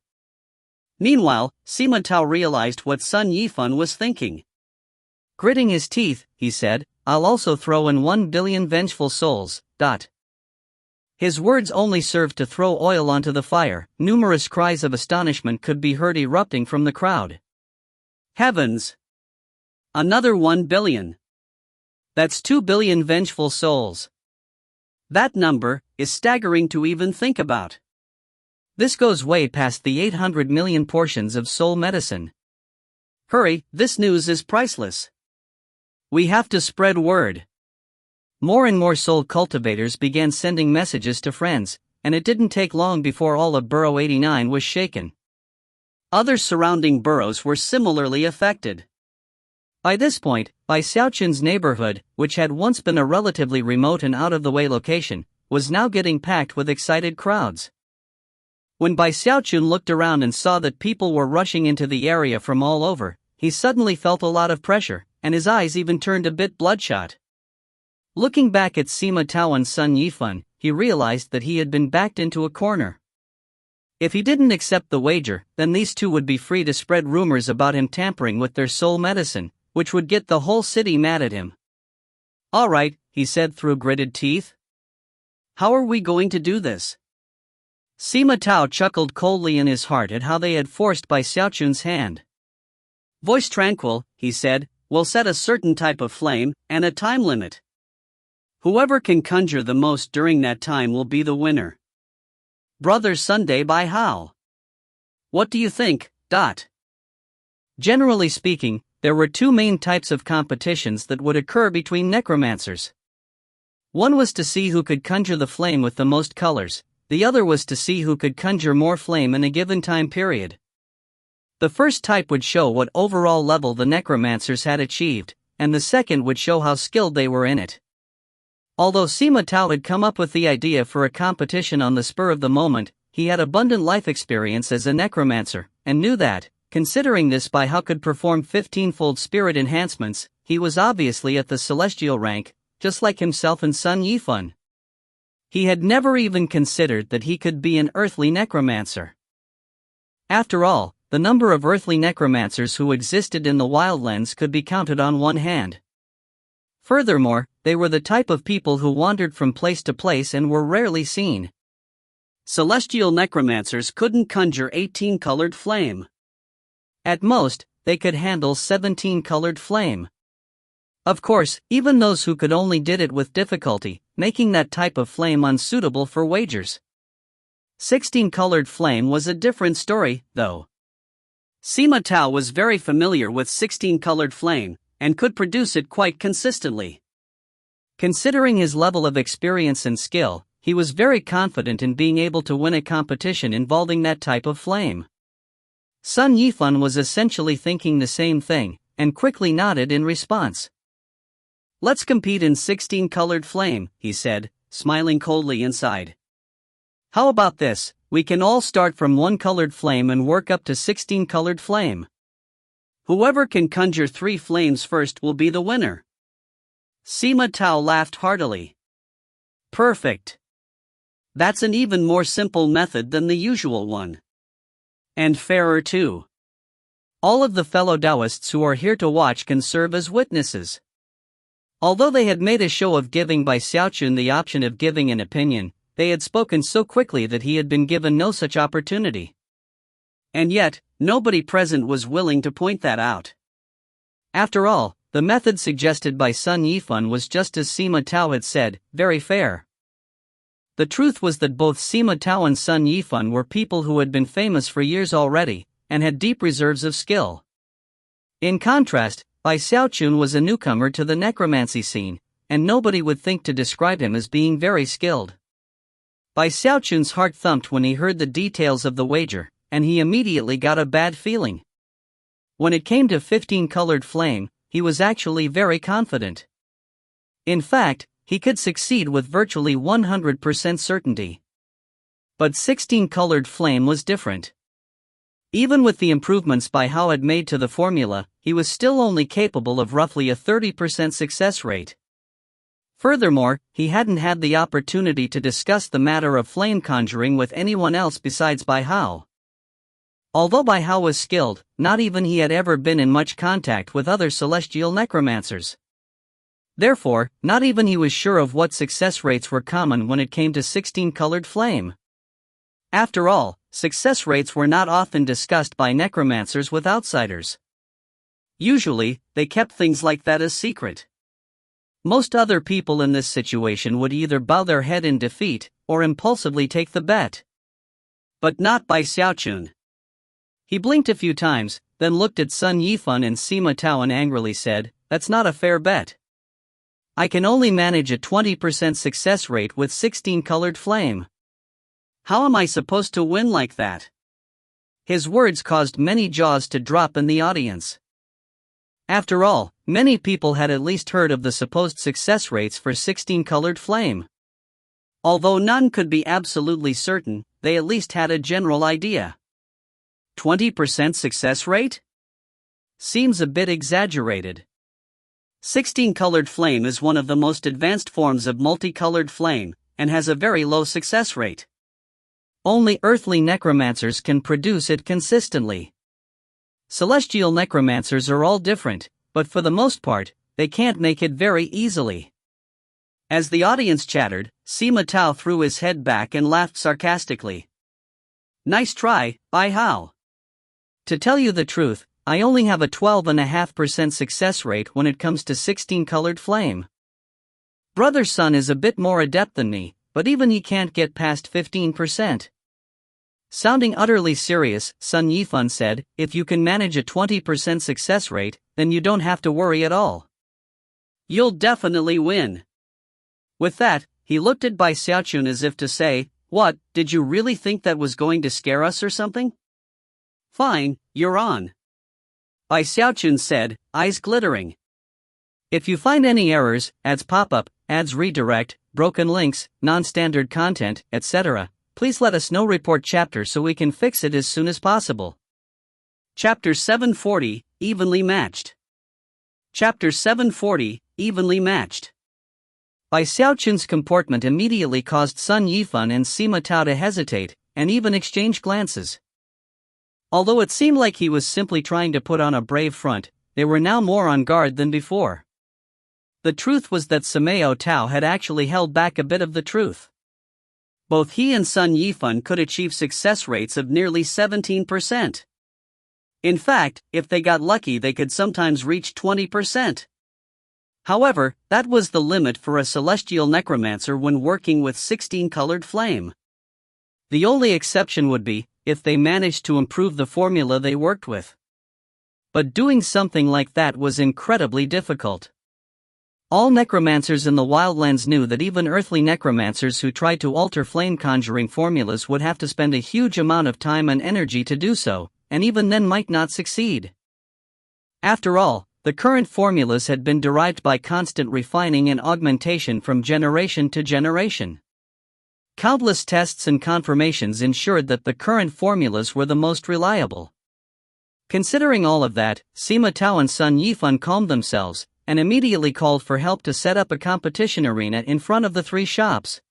Meanwhile, Sima Tao realized what Sun Yifan was thinking. Gritting his teeth, he said, "I'll also throw in 1 billion vengeful souls." His words only served to throw oil onto the fire. Numerous cries of astonishment could be heard erupting from the crowd. Heavens! Another 1 billion. That's 2 billion vengeful souls. That number is staggering to even think about. This goes way past the 800 million portions of soul medicine. Hurry, this news is priceless. We have to spread word. More and more soul cultivators began sending messages to friends, and it didn't take long before all of Burrow 89 was shaken. Other surrounding boroughs were similarly affected. By this point, Bai Xiaochun's neighborhood, which had once been a relatively remote and out-of-the-way location, was now getting packed with excited crowds. When Bai Xiaochun looked around and saw that people were rushing into the area from all over, he suddenly felt a lot of pressure, and his eyes even turned a bit bloodshot. Looking back at Sima Tao and Sun Yifan, he realized that he had been backed into a corner. If he didn't accept the wager, then these two would be free to spread rumors about him tampering with their soul medicine, which would get the whole city mad at him. "All right," he said through gritted teeth. "How are we going to do this?" Sima Tao chuckled coldly in his heart at how they had forced Bai Xiaochun's hand. "Voice tranquil," he said, "we'll set a certain type of flame, and a time limit. Whoever can conjure the most during that time will be the winner. Brother Sunday by how? What do you think, Dot?" Generally speaking, there were two main types of competitions that would occur between necromancers. One was to see who could conjure the flame with the most colors, the other was to see who could conjure more flame in a given time period. The first type would show what overall level the necromancers had achieved, and the second would show how skilled they were in it. Although Sima Tao had come up with the idea for a competition on the spur of the moment, he had abundant life experience as a necromancer, and knew that, considering this Bai Hao could perform 15-fold spirit enhancements, he was obviously at the celestial rank, just like himself and Sun Yifan. He had never even considered that he could be an earthly necromancer. After all, the number of earthly necromancers who existed in the wildlands could be counted on one hand. Furthermore, they were the type of people who wandered from place to place and were rarely seen. Celestial necromancers couldn't conjure 18-colored flame. At most, they could handle 17-colored flame. Of course, even those who could only did it with difficulty, making that type of flame unsuitable for wagers. 16-colored flame was a different story, though. Sima Tao was very familiar with 16-colored flame, and could produce it quite consistently. Considering his level of experience and skill, he was very confident in being able to win a competition involving that type of flame. Sun Yifan was essentially thinking the same thing, and quickly nodded in response. "Let's compete in 16-colored flame," he said, smiling coldly inside. "How about this, we can all start from one colored flame and work up to 16-colored flame. Whoever can conjure 3 flames first will be the winner." Sima Tao laughed heartily. "Perfect. That's an even more simple method than the usual one. And fairer too. All of the fellow Taoists who are here to watch can serve as witnesses." Although they had made a show of giving Bai Xiaochun the option of giving an opinion, they had spoken so quickly that he had been given no such opportunity. And yet, nobody present was willing to point that out. After all, the method suggested by Sun Yifan was just as Sima Tao had said, very fair. The truth was that both Sima Tao and Sun Yifan were people who had been famous for years already, and had deep reserves of skill. In contrast, Bai Xiaochun was a newcomer to the necromancy scene, and nobody would think to describe him as being very skilled. Bai Xiaochun's heart thumped when he heard the details of the wager, and he immediately got a bad feeling. When it came to 15-colored flame, he was actually very confident. In fact, he could succeed with virtually 100% certainty. But 16-colored flame was different. Even with the improvements Bai Hao had made to the formula, he was still only capable of roughly a 30% success rate. Furthermore, he hadn't had the opportunity to discuss the matter of flame conjuring with anyone else besides Bai Hao. Although Bai Hao was skilled, not even he had ever been in much contact with other celestial necromancers. Therefore, not even he was sure of what success rates were common when it came to 16-colored flame. After all, success rates were not often discussed by necromancers with outsiders. Usually, they kept things like that a secret. Most other people in this situation would either bow their head in defeat, or impulsively take the bet. But not Bai Xiaochun. He blinked a few times, then looked at Sun Yifan and Sima Tao and angrily said, "That's not a fair bet. I can only manage a 20% success rate with 16-colored flame. How am I supposed to win like that?" His words caused many jaws to drop in the audience. After all, many people had at least heard of the supposed success rates for 16-colored flame. Although none could be absolutely certain, they at least had a general idea. 20% success rate? Seems a bit exaggerated. 16-colored flame is one of the most advanced forms of multicolored flame, and has a very low success rate. Only earthly necromancers can produce it consistently. Celestial necromancers are all different, but for the most part, they can't make it very easily. As the audience chattered, Sima Tao threw his head back and laughed sarcastically. Nice try, Bai Hao. To tell you the truth, I only have a 12.5% success rate when it comes to 16-colored flame. Brother Sun is a bit more adept than me, but even he can't get past 15%. Sounding utterly serious, Sun Yifan said, if you can manage a 20% success rate, then you don't have to worry at all. You'll definitely win. With that, he looked at Bai Xiaochun as if to say, what, did you really think that was going to scare us or something? Fine, you're on. Bai Xiaochun said, eyes glittering. If you find any errors, ads pop up, ads redirect, broken links, non-standard content, etc., please let us know. Report chapter so we can fix it as soon as possible. Chapter 740, Evenly Matched. Chapter 740, Evenly Matched. Bai Xiaochun's comportment immediately caused Sun Yifan and Sima Tao to hesitate, and even exchange glances. Although it seemed like he was simply trying to put on a brave front, they were now more on guard than before. The truth was that Sima Tao had actually held back a bit of the truth. Both he and Sun Yifan could achieve success rates of nearly 17%. In fact, if they got lucky, they could sometimes reach 20%. However, that was the limit for a celestial necromancer when working with 16-colored flame. The only exception would be if they managed to improve the formula they worked with. But doing something like that was incredibly difficult. All necromancers in the wildlands knew that even earthly necromancers who tried to alter flame conjuring formulas would have to spend a huge amount of time and energy to do so, and even then might not succeed. After all, the current formulas had been derived by constant refining and augmentation from generation to generation. Countless tests and confirmations ensured that the current formulas were the most reliable. Considering all of that, Sima Tao and Sun Yifan calmed themselves, and immediately called for help to set up a competition arena in front of the three shops.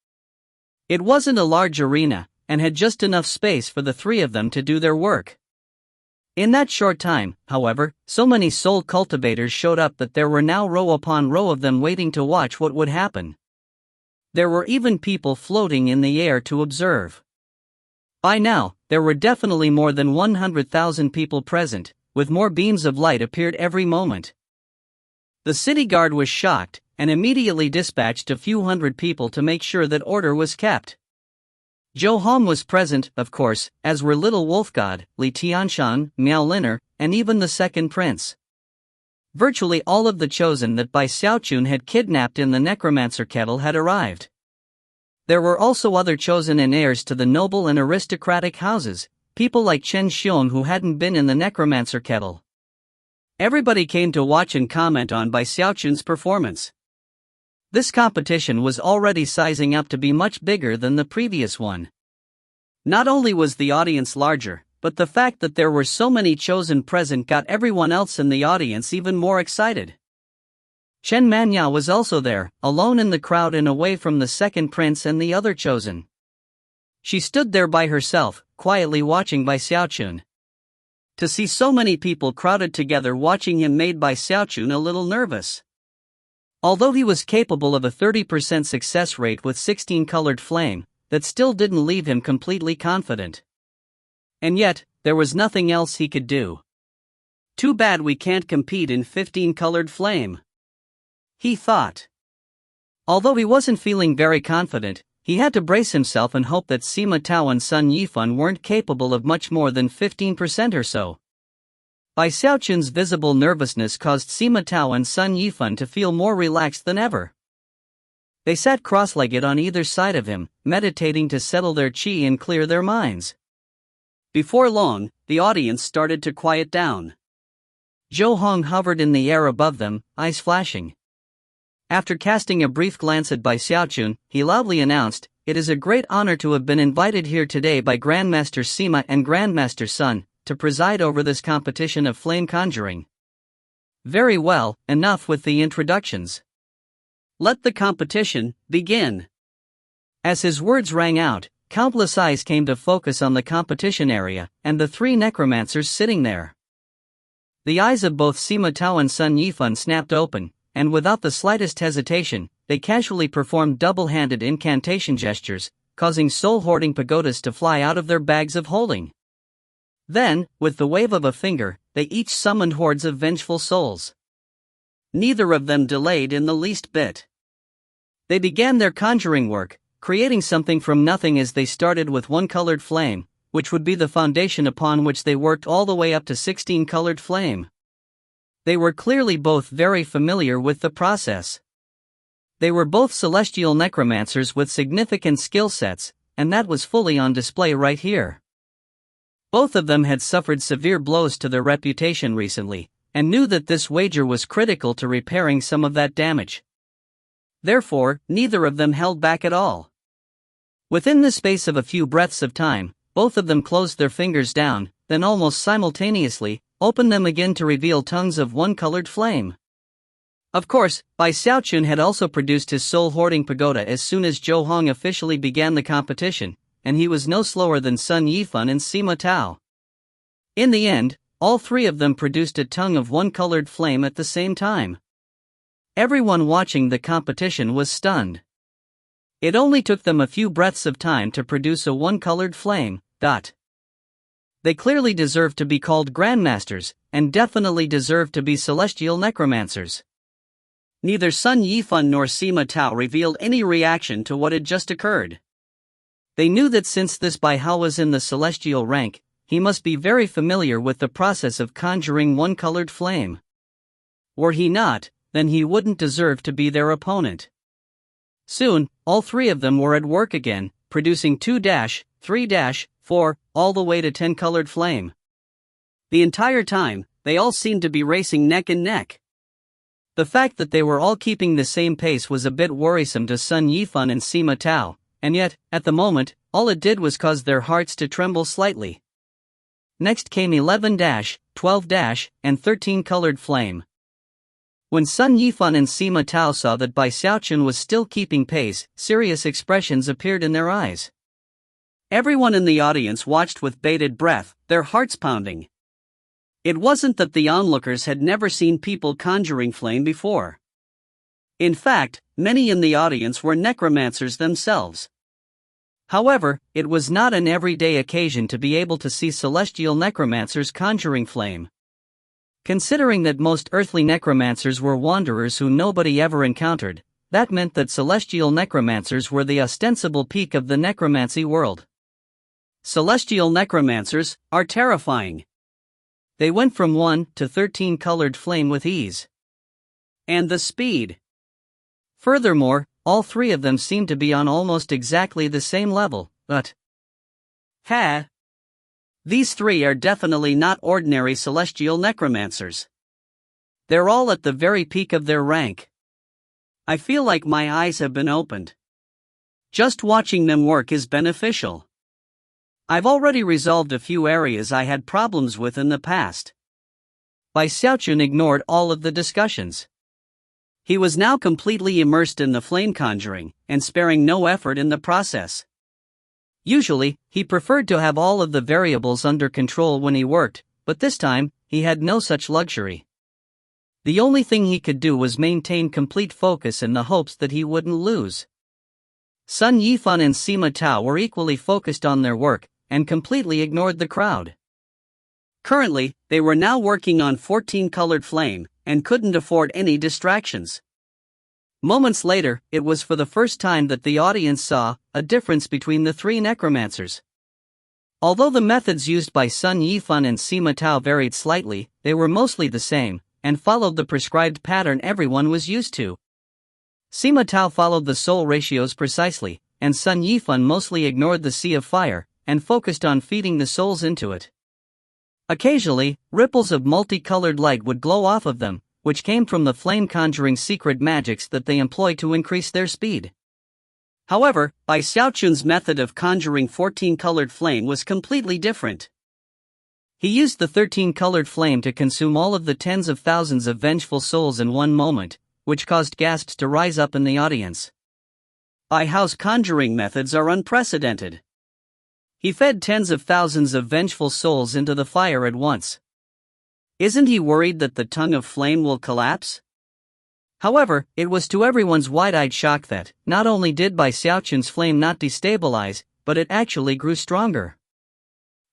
It wasn't a large arena, and had just enough space for the three of them to do their work. In that short time, however, so many soul cultivators showed up that there were now row upon row of them waiting to watch what would happen. There were even people floating in the air to observe. By now, there were definitely more than 100,000 people present, with more beams of light appeared every moment. The city guard was shocked, and immediately dispatched a few hundred people to make sure that order was kept. Zhou Hong was present, of course, as were Little Wolf God, Li Tianshan, Miao Liner, and even the second prince. Virtually all of the chosen that Bai Xiaochun had kidnapped in the necromancer kettle had arrived. There were also other chosen and heirs to the noble and aristocratic houses, people like Chen Xiong who hadn't been in the necromancer kettle. Everybody came to watch and comment on Bai Xiaochun's performance. This competition was already sizing up to be much bigger than the previous one. Not only was the audience larger, but the fact that there were so many chosen present got everyone else in the audience even more excited. Chen Manya was also there, alone in the crowd and away from the second prince and the other chosen. She stood there by herself, quietly watching Bai Xiaochun. To see so many people crowded together watching him made Bai Xiaochun a little nervous. Although he was capable of a 30% success rate with 16-colored flame, that still didn't leave him completely confident. And yet, there was nothing else he could do. Too bad we can't compete in 15-colored flame, he thought. Although he wasn't feeling very confident, he had to brace himself and hope that Sima Tao and Sun Yifan weren't capable of much more than 15% or so. Bai Xiaochun's visible nervousness caused Sima Tao and Sun Yifan to feel more relaxed than ever. They sat cross-legged on either side of him, meditating to settle their qi and clear their minds. Before long, the audience started to quiet down. Zhou Hong hovered in the air above them, eyes flashing. After casting a brief glance at Bai Xiaochun, he loudly announced, it is a great honor to have been invited here today by Grandmaster Sima and Grandmaster Sun to preside over this competition of flame conjuring. Very well, enough with the introductions. Let the competition begin. As his words rang out, countless eyes came to focus on the competition area and the three necromancers sitting there. The eyes of both Sima Tao and Sun Yifan snapped open, and without the slightest hesitation, they casually performed double-handed incantation gestures, causing soul-hoarding pagodas to fly out of their bags of holding. Then, with the wave of a finger, they each summoned hordes of vengeful souls. Neither of them delayed in the least bit. They began their conjuring work, creating something from nothing as they started with one colored flame, which would be the foundation upon which they worked all the way up to 16 colored flame. They were clearly both very familiar with the process. They were both celestial necromancers with significant skill sets, and that was fully on display right here. Both of them had suffered severe blows to their reputation recently, and knew that this wager was critical to repairing some of that damage. Therefore, neither of them held back at all. Within the space of a few breaths of time, both of them closed their fingers down, then almost simultaneously, opened them again to reveal tongues of one-colored flame. Of course, Bai Xiaochun had also produced his soul-hoarding pagoda as soon as Zhou Hong officially began the competition, and he was no slower than Sun Yifan and Sima Tao. In the end, all three of them produced a tongue of one-colored flame at the same time. Everyone watching the competition was stunned. It only took them a few breaths of time to produce a one-colored flame. They clearly deserved to be called Grandmasters, and definitely deserved to be celestial necromancers. Neither Sun Yifan nor Sima Tao revealed any reaction to what had just occurred. They knew that since this Bai Hao was in the celestial rank, he must be very familiar with the process of conjuring one-colored flame. Were he not, then he wouldn't deserve to be their opponent. Soon, all three of them were at work again, producing 2-3-4, all the way to 10 colored flame. The entire time, they all seemed to be racing neck and neck. The fact that they were all keeping the same pace was a bit worrisome to Sun Yifan and Sima Tao, and yet, at the moment, all it did was cause their hearts to tremble slightly. Next came 11-12- and 13 colored flame. When Sun Yifan and Sima Tao saw that Bai Xiaochun was still keeping pace, serious expressions appeared in their eyes. Everyone in the audience watched with bated breath, their hearts pounding. It wasn't that the onlookers had never seen people conjuring flame before. In fact, many in the audience were necromancers themselves. However, it was not an everyday occasion to be able to see celestial necromancers conjuring flame. Considering that most earthly necromancers were wanderers who nobody ever encountered, that meant that celestial necromancers were the ostensible peak of the necromancy world. Celestial necromancers are terrifying. They went from 1 to 13 colored flame with ease. And the speed. Furthermore, all three of them seemed to be on almost exactly the same level, but these three are definitely not ordinary celestial necromancers. They're all at the very peak of their rank. I feel like my eyes have been opened. Just watching them work is beneficial. I've already resolved a few areas I had problems with in the past. Bai Xiaochun ignored all of the discussions. He was now completely immersed in the flame conjuring, and sparing no effort in the process. Usually, he preferred to have all of the variables under control when he worked, but this time, he had no such luxury. The only thing he could do was maintain complete focus in the hopes that he wouldn't lose. Sun Yifan and Sima Tao were equally focused on their work, and completely ignored the crowd. Currently, they were now working on 14 colored flame, and couldn't afford any distractions. Moments later, it was for the first time that the audience saw a difference between the three necromancers. Although the methods used by Sun Yifan and Sima Tao varied slightly, they were mostly the same, and followed the prescribed pattern everyone was used to. Sima Tao followed the soul ratios precisely, and Sun Yifan mostly ignored the sea of fire, and focused on feeding the souls into it. Occasionally, ripples of multicolored light would glow off of them, which came from the flame conjuring secret magics that they employ to increase their speed. However, Bai Xiaochun's method of conjuring 14-colored flame was completely different. He used the 13-colored flame to consume all of the tens of thousands of vengeful souls in one moment, which caused gasps to rise up in the audience. Bai Hao's conjuring methods are unprecedented. He fed tens of thousands of vengeful souls into the fire at once. Isn't he worried that the tongue of flame will collapse? However, it was to everyone's wide-eyed shock that, not only did Bai Xiaochun's flame not destabilize, but it actually grew stronger.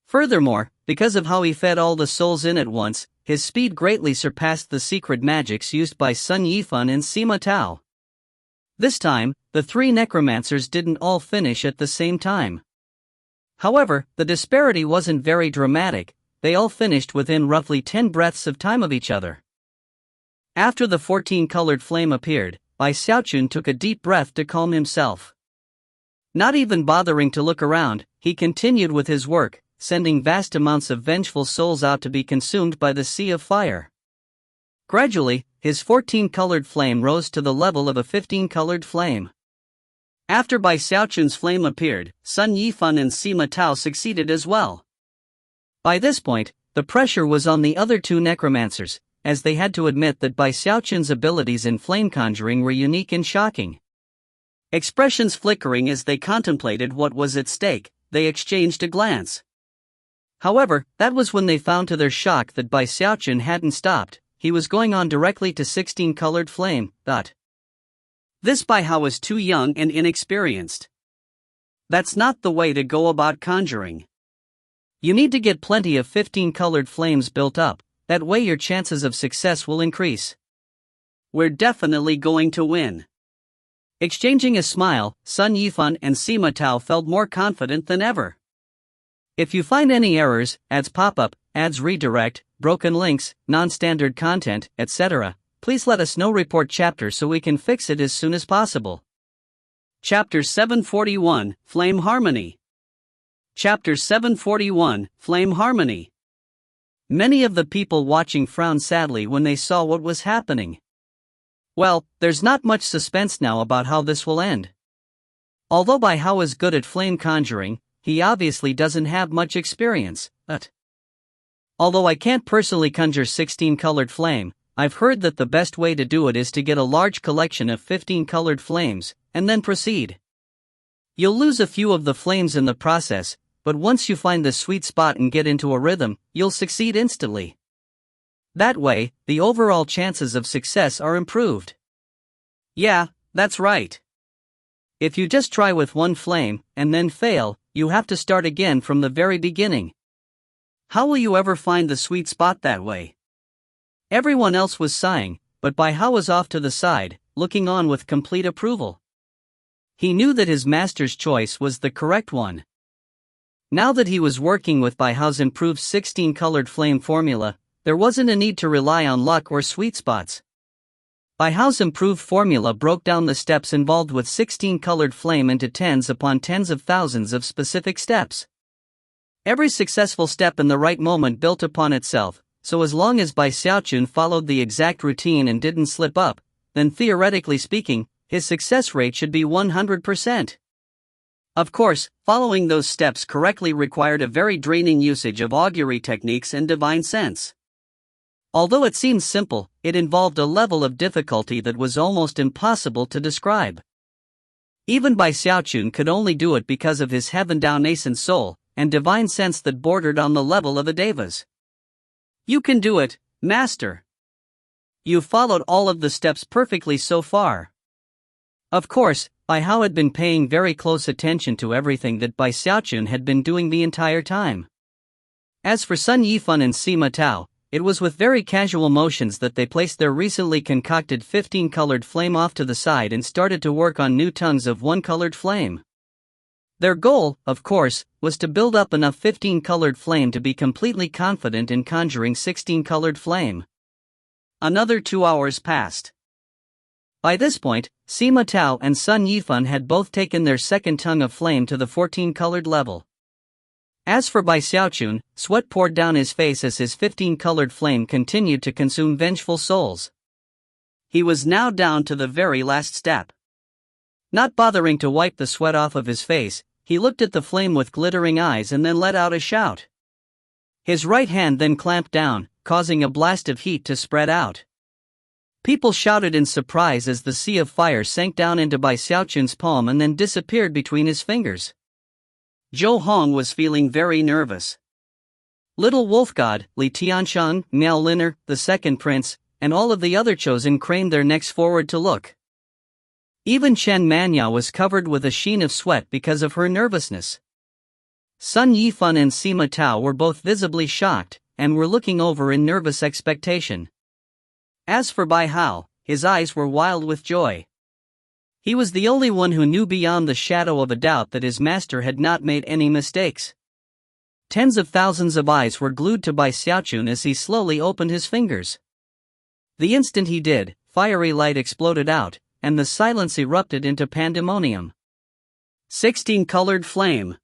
Furthermore, because of how he fed all the souls in at once, his speed greatly surpassed the secret magics used by Sun Yifan and Sima Tao. This time, the three necromancers didn't all finish at the same time. However, the disparity wasn't very dramatic, they all finished within roughly 10 breaths of time of each other. After the 14-colored flame appeared, Bai Xiaochun took a deep breath to calm himself. Not even bothering to look around, he continued with his work, sending vast amounts of vengeful souls out to be consumed by the sea of fire. Gradually, his 14-colored flame rose to the level of a 15-colored flame. After Bai Xiaochun's flame appeared, Sun Yifan and Sima Tao succeeded as well. By this point, the pressure was on the other two necromancers, as they had to admit that Bai Xiaochun's abilities in flame conjuring were unique and shocking. Expressions flickering as they contemplated what was at stake, they exchanged a glance. However, that was when they found to their shock that Bai Xiaochun hadn't stopped, he was going on directly to 16-colored flame. This Bai Hao was too young and inexperienced. That's not the way to go about conjuring. You need to get plenty of 15-colored flames built up. That way your chances of success will increase. We're definitely going to win. Exchanging a smile, Sun Yifan and Sima Tao felt more confident than ever. If you find any errors, ads pop up, ads redirect, broken links, non-standard content, etc., please let us know. Report chapter so we can fix it as soon as possible. Chapter 741, Flame Harmony. Chapter 741, Flame Harmony. Many of the people watching frowned sadly when they saw what was happening. Well, there's not much suspense now about how this will end. Although Bai Hao is good at flame conjuring, he obviously doesn't have much experience, although I can't personally conjure 16-colored flame, I've heard that the best way to do it is to get a large collection of 15-colored flames, and then proceed. You'll lose a few of the flames in the process, but once you find the sweet spot and get into a rhythm, you'll succeed instantly. That way, the overall chances of success are improved. Yeah, that's right. If you just try with one flame, and then fail, you have to start again from the very beginning. How will you ever find the sweet spot that way? Everyone else was sighing, but Bai Hao was off to the side, looking on with complete approval. He knew that his master's choice was the correct one. Now that he was working with Bai Hao's improved 16-colored flame formula, there wasn't a need to rely on luck or sweet spots. Bai Hao's improved formula broke down the steps involved with 16-colored flame into tens upon tens of thousands of specific steps. Every successful step in the right moment built upon itself, so as long as Bai Xiaochun followed the exact routine and didn't slip up, then theoretically speaking, his success rate should be 100%. Of course, following those steps correctly required a very draining usage of augury techniques and divine sense. Although it seems simple, it involved a level of difficulty that was almost impossible to describe. Even Bai Xiaochun could only do it because of his heaven-down nascent soul, and divine sense that bordered on the level of a deva's. You can do it, Master. You've followed all of the steps perfectly so far. Of course, Bai Hao had been paying very close attention to everything that Bai Xiaochun had been doing the entire time. As for Sun Yifan and Sima Tao, it was with very casual motions that they placed their recently concocted 15-colored flame off to the side and started to work on new tongues of 1-colored flame. Their goal, of course, was to build up enough 15-colored flame to be completely confident in conjuring 16-colored flame. Another 2 hours passed. By this point, Sima Tao and Sun Yifan had both taken their second tongue of flame to the 14-colored level. As for Bai Xiaochun, sweat poured down his face as his 15-colored flame continued to consume vengeful souls. He was now down to the very last step. Not bothering to wipe the sweat off of his face, he looked at the flame with glittering eyes and then let out a shout. His right hand then clamped down, causing a blast of heat to spread out. People shouted in surprise as the sea of fire sank down into Bai Xiaochun's palm and then disappeared between his fingers. Zhou Hong was feeling very nervous. Little Wolf God, Li Tianshang, Miao Liner, the second prince, and all of the other chosen craned their necks forward to look. Even Chen Manya was covered with a sheen of sweat because of her nervousness. Sun Yifan and Sima Tao were both visibly shocked, and were looking over in nervous expectation. As for Bai Hao, his eyes were wild with joy. He was the only one who knew beyond the shadow of a doubt that his master had not made any mistakes. Tens of thousands of eyes were glued to Bai Xiaochun as he slowly opened his fingers. The instant he did, fiery light exploded out, and the silence erupted into pandemonium. 16-colored flame.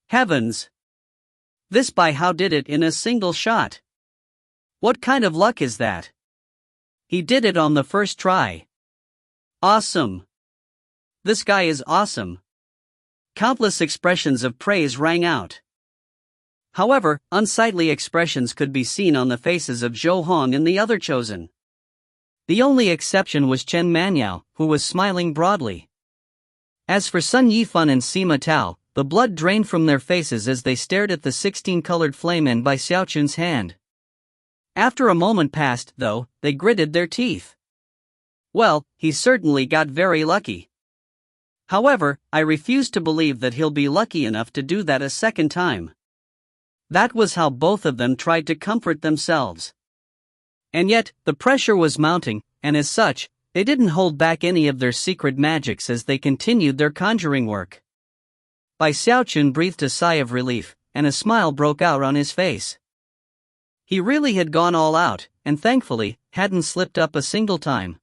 Heavens! This Bai Hao did it in a single shot. What kind of luck is that? He did it on the first try. Awesome! This guy is awesome! Countless expressions of praise rang out. However, unsightly expressions could be seen on the faces of Zhou Hong and the other chosen. The only exception was Chen Manyao, who was smiling broadly. As for Sun Yifan and Sima Tao, the blood drained from their faces as they stared at the 16-colored flame in Bai Xiaochun's hand. After a moment passed, though, they gritted their teeth. Well, he certainly got very lucky. However, I refuse to believe that he'll be lucky enough to do that a second time. That was how both of them tried to comfort themselves. And yet, the pressure was mounting, and as such, they didn't hold back any of their secret magics as they continued their conjuring work. Bai Xiaochun breathed a sigh of relief, and a smile broke out on his face. He really had gone all out, and thankfully, hadn't slipped up a single time.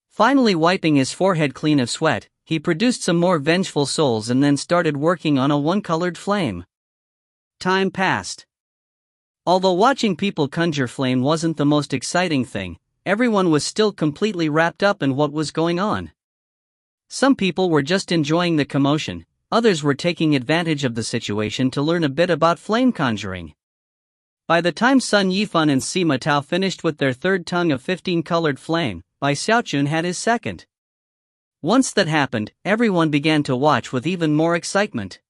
Finally wiping his forehead clean of sweat, he produced some more vengeful souls and then started working on a one-colored flame. Time passed. Although watching people conjure flame wasn't the most exciting thing, everyone was still completely wrapped up in what was going on. Some people were just enjoying the commotion, others were taking advantage of the situation to learn a bit about flame conjuring. By the time Sun Yifan and Sima Tao finished with their third tongue of 15-colored flame, Bai Xiaochun had his second. Once that happened, everyone began to watch with even more excitement.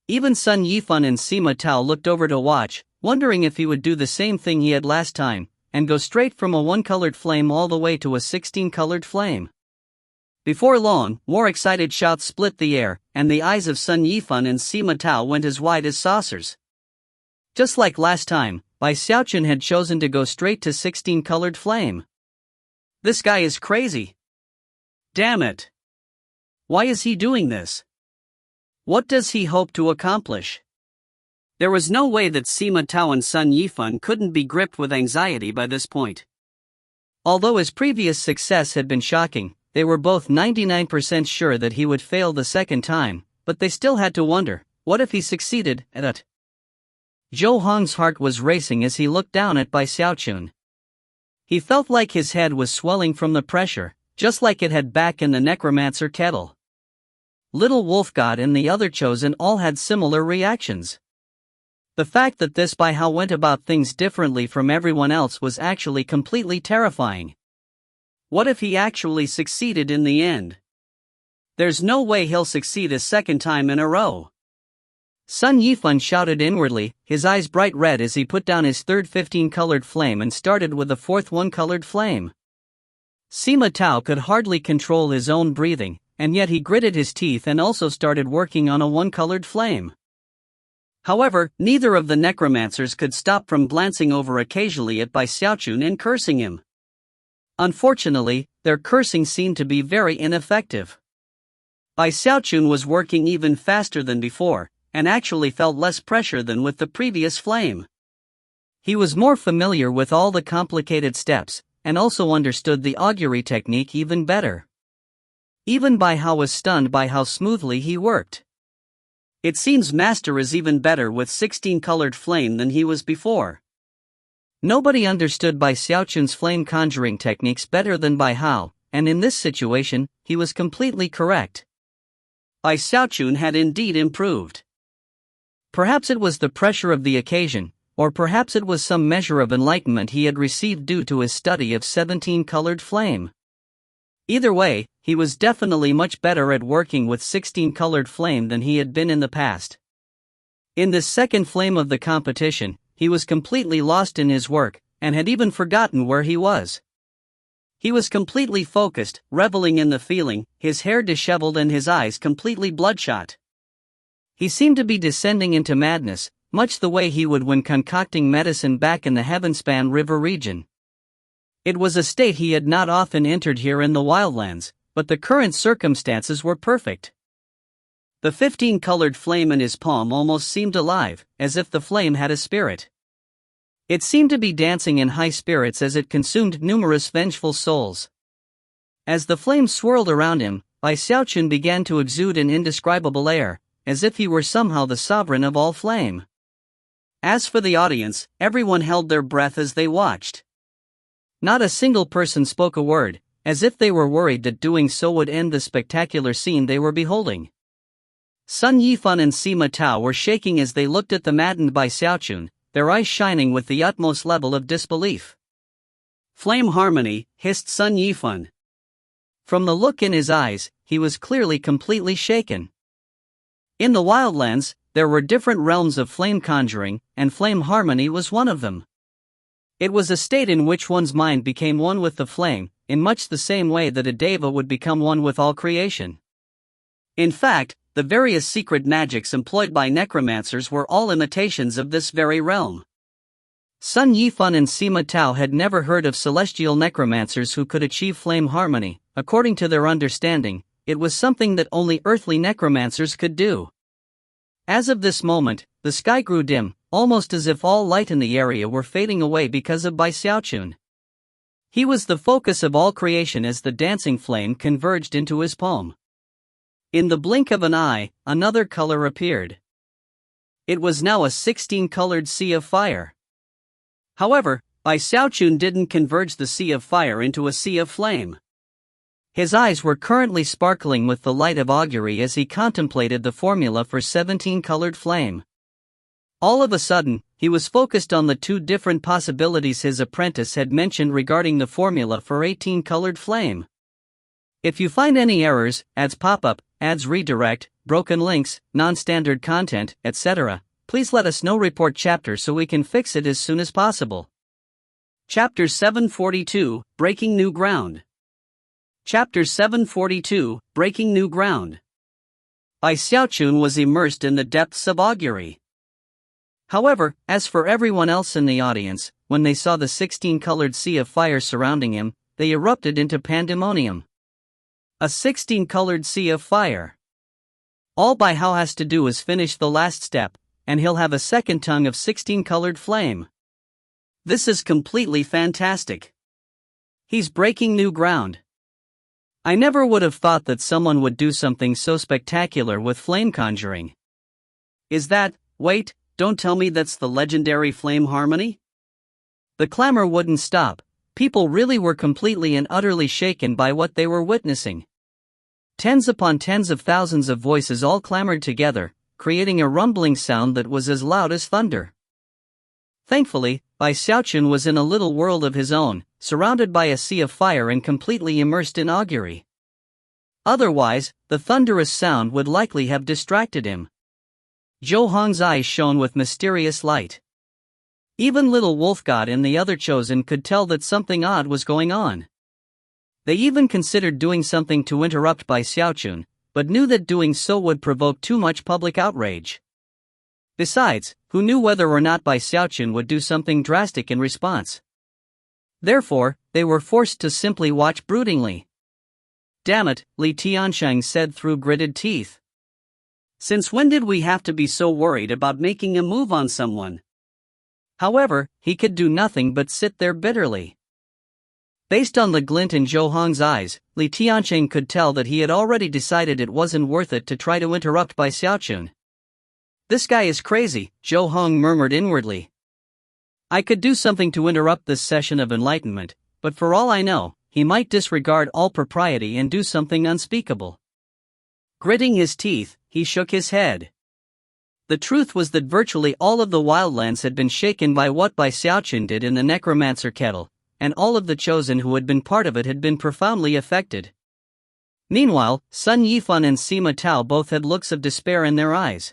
Even Sun Yifan and Sima Tao looked over to watch, wondering if he would do the same thing he had last time, and go straight from a one-colored flame all the way to a 16-colored flame. Before long, more excited shouts split the air, and the eyes of Sun Yifan and Sima Tao went as wide as saucers. Just like last time, Bai Xiaochun had chosen to go straight to 16-colored flame. This guy is crazy. Damn it. Why is he doing this? What does he hope to accomplish? There was no way that Sima Tao and Sun Yifan couldn't be gripped with anxiety by this point. Although his previous success had been shocking, they were both 99% sure that he would fail the second time, but they still had to wonder, what if he succeeded at it? Zhou Hong's heart was racing as he looked down at Bai Xiaochun. He felt like his head was swelling from the pressure, just like it had back in the necromancer kettle. Little Wolf God and the other chosen all had similar reactions. The fact that this Bai Hao went about things differently from everyone else was actually completely terrifying. What if he actually succeeded in the end? There's no way he'll succeed a second time in a row. Sun Yifan shouted inwardly, his eyes bright red as he put down his third 15-colored flame and started with the fourth one-colored flame. Sima Tao could hardly control his own breathing, and yet he gritted his teeth and also started working on a one-colored flame. However, neither of the necromancers could stop from glancing over occasionally at Bai Xiaochun and cursing him. Unfortunately, their cursing seemed to be very ineffective. Bai Xiaochun was working even faster than before, and actually felt less pressure than with the previous flame. He was more familiar with all the complicated steps, and also understood the augury technique even better. Even Bai Hao was stunned by how smoothly he worked. It seems Master is even better with 16-colored flame than he was before. Nobody understood Bai Xiaochun's flame conjuring techniques better than Bai Hao, and in this situation, he was completely correct. Bai Xiaochun had indeed improved. Perhaps it was the pressure of the occasion, or perhaps it was some measure of enlightenment he had received due to his study of 17-colored flame. Either way, he was definitely much better at working with 16-colored flame than he had been in the past. In this second flame of the competition, he was completely lost in his work, and had even forgotten where he was. He was completely focused, reveling in the feeling, his hair disheveled and his eyes completely bloodshot. He seemed to be descending into madness, much the way he would when concocting medicine back in the Heavenspan River region. It was a state he had not often entered here in the wildlands, but the current circumstances were perfect. The 15-colored flame in his palm almost seemed alive, as if the flame had a spirit. It seemed to be dancing in high spirits as it consumed numerous vengeful souls. As the flame swirled around him, Bai Xiaochun began to exude an indescribable air, as if he were somehow the sovereign of all flame. As for the audience, everyone held their breath as they watched. Not a single person spoke a word, as if they were worried that doing so would end the spectacular scene they were beholding. Sun Yifan and Sima Tao were shaking as they looked at the maddened Bai Xiaochun, their eyes shining with the utmost level of disbelief. "Flame harmony," hissed Sun Yifan. From the look in his eyes, he was clearly completely shaken. In the wildlands, there were different realms of flame conjuring, and flame harmony was one of them. It was a state in which one's mind became one with the flame, in much the same way that a deva would become one with all creation. In fact, the various secret magics employed by necromancers were all imitations of this very realm. Sun Yifan and Sima Tao had never heard of celestial necromancers who could achieve flame harmony. According to their understanding, it was something that only earthly necromancers could do. As of this moment, the sky grew dim, almost as if all light in the area were fading away because of Bai Xiaochun. He was the focus of all creation as the dancing flame converged into his palm. In the blink of an eye, another color appeared. It was now a 16-colored sea of fire. However, Bai Xiaochun didn't converge the sea of fire into a sea of flame. His eyes were currently sparkling with the light of augury as he contemplated the formula for 17-colored flame. All of a sudden, he was focused on the two different possibilities his apprentice had mentioned regarding the formula for 18-colored flame. If you find any errors, ads pop-up, ads redirect, broken links, non-standard content, etc., please let us know. Report chapter so we can fix it as soon as possible. Chapter 742, Breaking New Ground. Chapter 742, Breaking New Ground. Bai Xiaochun was immersed in the depths of augury. However, as for everyone else in the audience, when they saw the 16-colored sea of fire surrounding him, they erupted into pandemonium. A 16-colored sea of fire. All Bai Hao has to do is finish the last step, and he'll have a second tongue of 16-colored flame. This is completely fantastic. He's breaking new ground. I never would have thought that someone would do something so spectacular with flame conjuring. Is that, wait, don't tell me that's the legendary flame harmony? The clamor wouldn't stop. People really were completely and utterly shaken by what they were witnessing. Tens upon tens of thousands of voices all clamored together, creating a rumbling sound that was as loud as thunder. Thankfully, Bai Xiaochun was in a little world of his own, surrounded by a sea of fire and completely immersed in augury. Otherwise, the thunderous sound would likely have distracted him. Zhou Hong's eyes shone with mysterious light. Even little Wolf God and the other chosen could tell that something odd was going on. They even considered doing something to interrupt Bai Xiaochun, but knew that doing so would provoke too much public outrage. Besides, who knew whether or not Bai Xiaochun would do something drastic in response? Therefore, they were forced to simply watch broodingly. Damn it, Li Tiansheng said through gritted teeth. Since when did we have to be so worried about making a move on someone? However, he could do nothing but sit there bitterly. Based on the glint in Zhou Hong's eyes, Li Tiansheng could tell that he had already decided it wasn't worth it to try to interrupt Bai Xiaochun. This guy is crazy, Zhou Hong murmured inwardly. I could do something to interrupt this session of enlightenment, but for all I know, he might disregard all propriety and do something unspeakable. Gritting his teeth, he shook his head. The truth was that virtually all of the wildlands had been shaken by what Xiaochun did in the necromancer kettle, and all of the chosen who had been part of it had been profoundly affected. Meanwhile, Sun Yifan and Sima Tao both had looks of despair in their eyes.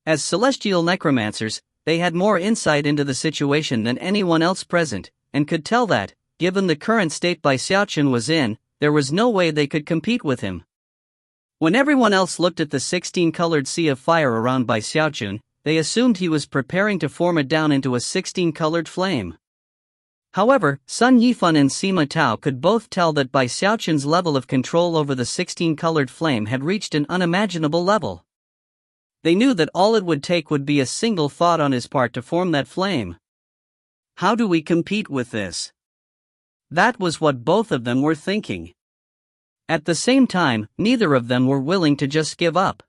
As celestial necromancers, they had more insight into the situation than anyone else present, and could tell that, given the current state Xiaochun was in, there was no way they could compete with him. When everyone else looked at the 16-colored sea of fire around Xiaochun, they assumed he was preparing to form it down into a 16-colored flame. However, Sun Yifan and Sima Tao could both tell that Xiaochun's level of control over the 16-colored flame had reached an unimaginable level. They knew that all it would take would be a single thought on his part to form that flame. How do we compete with this? That was what both of them were thinking. At the same time, neither of them were willing to just give up.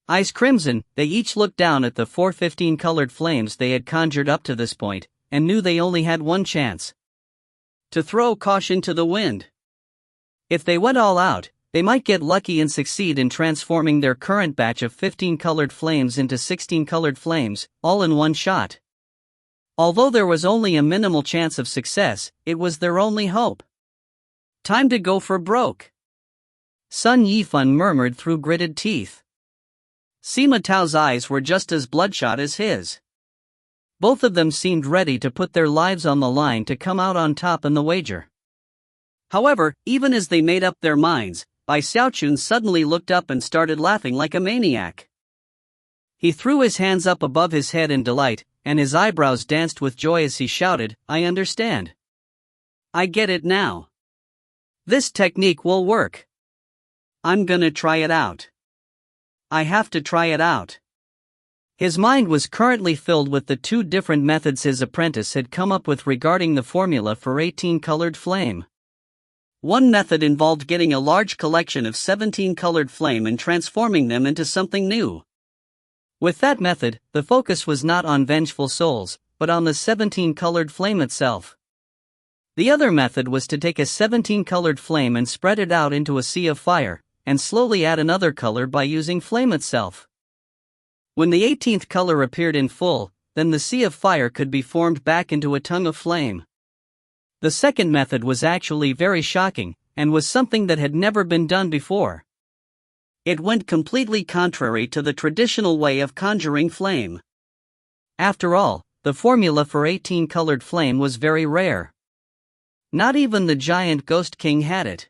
Eyes crimson, they each looked down at the 4 15-colored flames they had conjured up to this point, and knew they only had one chance. To throw caution to the wind. If they went all out, they might get lucky and succeed in transforming their current batch of 15-colored flames into 16-colored flames, all in one shot. Although there was only a minimal chance of success, it was their only hope. Time to go for broke. Sun Yifan murmured through gritted teeth. Sima Tao's eyes were just as bloodshot as his. Both of them seemed ready to put their lives on the line to come out on top in the wager. However, even as they made up their minds, Xiaochun suddenly looked up and started laughing like a maniac. He threw his hands up above his head in delight, and his eyebrows danced with joy as he shouted, "I understand. I get it now. This technique will work. I'm gonna try it out. I have to try it out." His mind was currently filled with the two different methods his apprentice had come up with regarding the formula for 18-colored flame. One method involved getting a large collection of 17-colored flame and transforming them into something new. With that method, the focus was not on vengeful souls, but on the 17-colored flame itself. The other method was to take a 17-colored flame and spread it out into a sea of fire, and slowly add another color by using flame itself. When the 18th color appeared in full, then the sea of fire could be formed back into a tongue of flame. The second method was actually very shocking, and was something that had never been done before. It went completely contrary to the traditional way of conjuring flame. After all, the formula for 18-colored flame was very rare. Not even the giant Ghost King had it.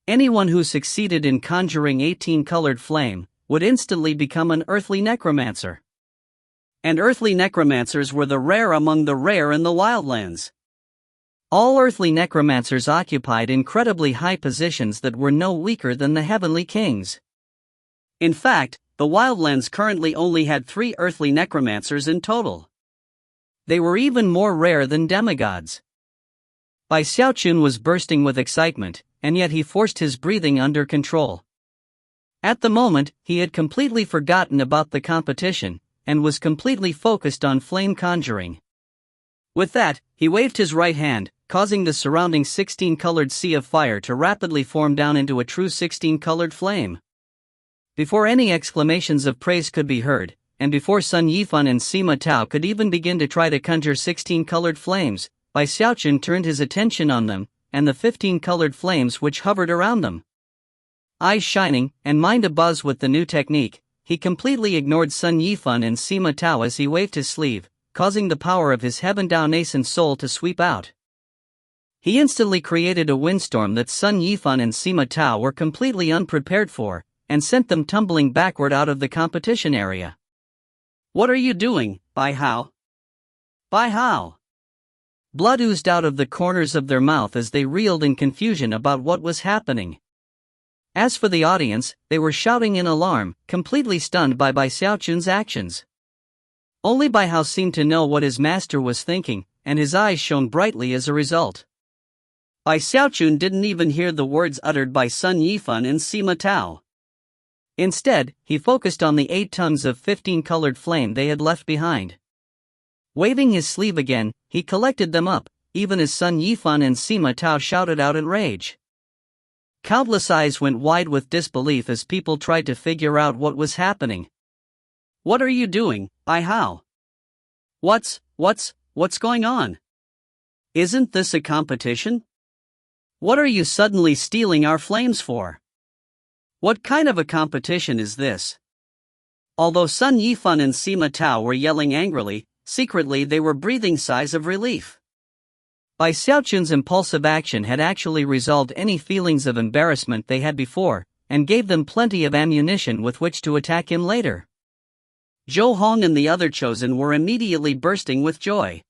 Anyone who succeeded in conjuring 18-colored flame would instantly become an earthly necromancer. And earthly necromancers were the rare among the rare in the wildlands. All earthly necromancers occupied incredibly high positions that were no weaker than the heavenly kings. In fact, the wildlands currently only had 3 earthly necromancers in total. They were even more rare than demigods. Xiaochun was bursting with excitement, and yet he forced his breathing under control. At the moment, he had completely forgotten about the competition, and was completely focused on flame conjuring. With that, he waved his right hand, causing the surrounding 16-colored sea of fire to rapidly form down into a true 16-colored flame. Before any exclamations of praise could be heard, and before Sun Yifan and Sima Tao could even begin to try to conjure 16-colored flames, Xiaochun turned his attention on them, and the 15-colored flames which hovered around them. Eyes shining, and mind abuzz with the new technique, he completely ignored Sun Yifan and Sima Tao as he waved his sleeve, causing the power of his heaven-down nascent soul to sweep out. He instantly created a windstorm that Sun Yifan and Sima Tao were completely unprepared for, and sent them tumbling backward out of the competition area. "What are you doing, Bai Hao? Bai Hao?" Blood oozed out of the corners of their mouth as they reeled in confusion about what was happening. As for the audience, they were shouting in alarm, completely stunned by Xiaochun's actions. Only Bai Hao seemed to know what his master was thinking, and his eyes shone brightly as a result. Xiaochun didn't even hear the words uttered by Sun Yifan and Sima Tao. Instead, he focused on the 8 tongues of 15-colored flame they had left behind. Waving his sleeve again, he collected them up, even as Sun Yifan and Sima Tao shouted out in rage. Countless eyes went wide with disbelief as people tried to figure out what was happening. "What are you doing, Ai Hao? What's going on? Isn't this a competition? What are you suddenly stealing our flames for? What kind of a competition is this?" Although Sun Yifan and Sima Tao were yelling angrily, secretly they were breathing sighs of relief. Bai Xiaochun's impulsive action had actually resolved any feelings of embarrassment they had before, and gave them plenty of ammunition with which to attack him later. Zhou Hong and the other chosen were immediately bursting with joy.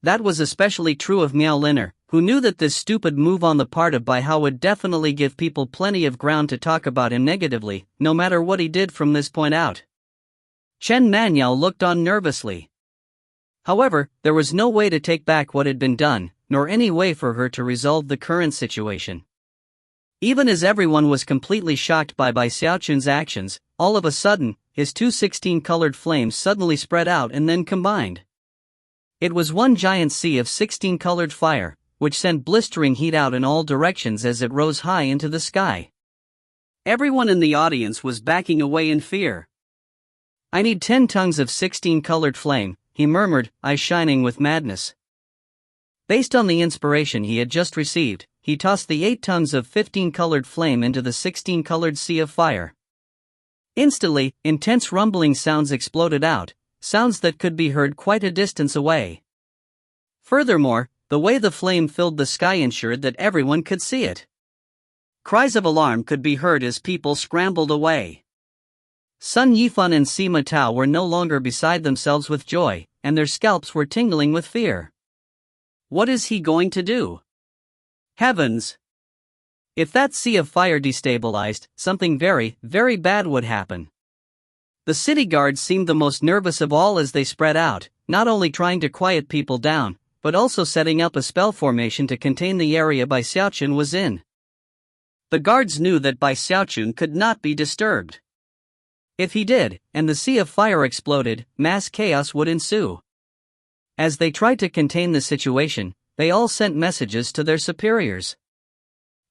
That was especially true of Miao Liner, who knew that this stupid move on the part of Bai Hao would definitely give people plenty of ground to talk about him negatively, no matter what he did from this point out. Chen Manyao looked on nervously. However, there was no way to take back what had been done, nor any way for her to resolve the current situation. Even as everyone was completely shocked by Bai Xiaochun's actions, all of a sudden, his two 16-colored flames suddenly spread out and then combined. It was one giant sea of 16-colored fire, which sent blistering heat out in all directions as it rose high into the sky. Everyone in the audience was backing away in fear. "I need 10 tongues of 16-colored flame," he murmured, eyes shining with madness. Based on the inspiration he had just received, he tossed the 8 tongues of 15-colored flame into the 16-colored sea of fire. Instantly, intense rumbling sounds exploded out, sounds that could be heard quite a distance away. Furthermore, the way the flame filled the sky ensured that everyone could see it. Cries of alarm could be heard as people scrambled away. Sun Yifan and Sima Tao were no longer beside themselves with joy, and their scalps were tingling with fear. What is he going to do? Heavens! If that sea of fire destabilized, something very, very bad would happen. The city guards seemed the most nervous of all as they spread out, not only trying to quiet people down, but also setting up a spell formation to contain the area Bai Xiaochun was in. The guards knew that Bai Xiaochun could not be disturbed. If he did, and the sea of fire exploded, mass chaos would ensue. As they tried to contain the situation, they all sent messages to their superiors.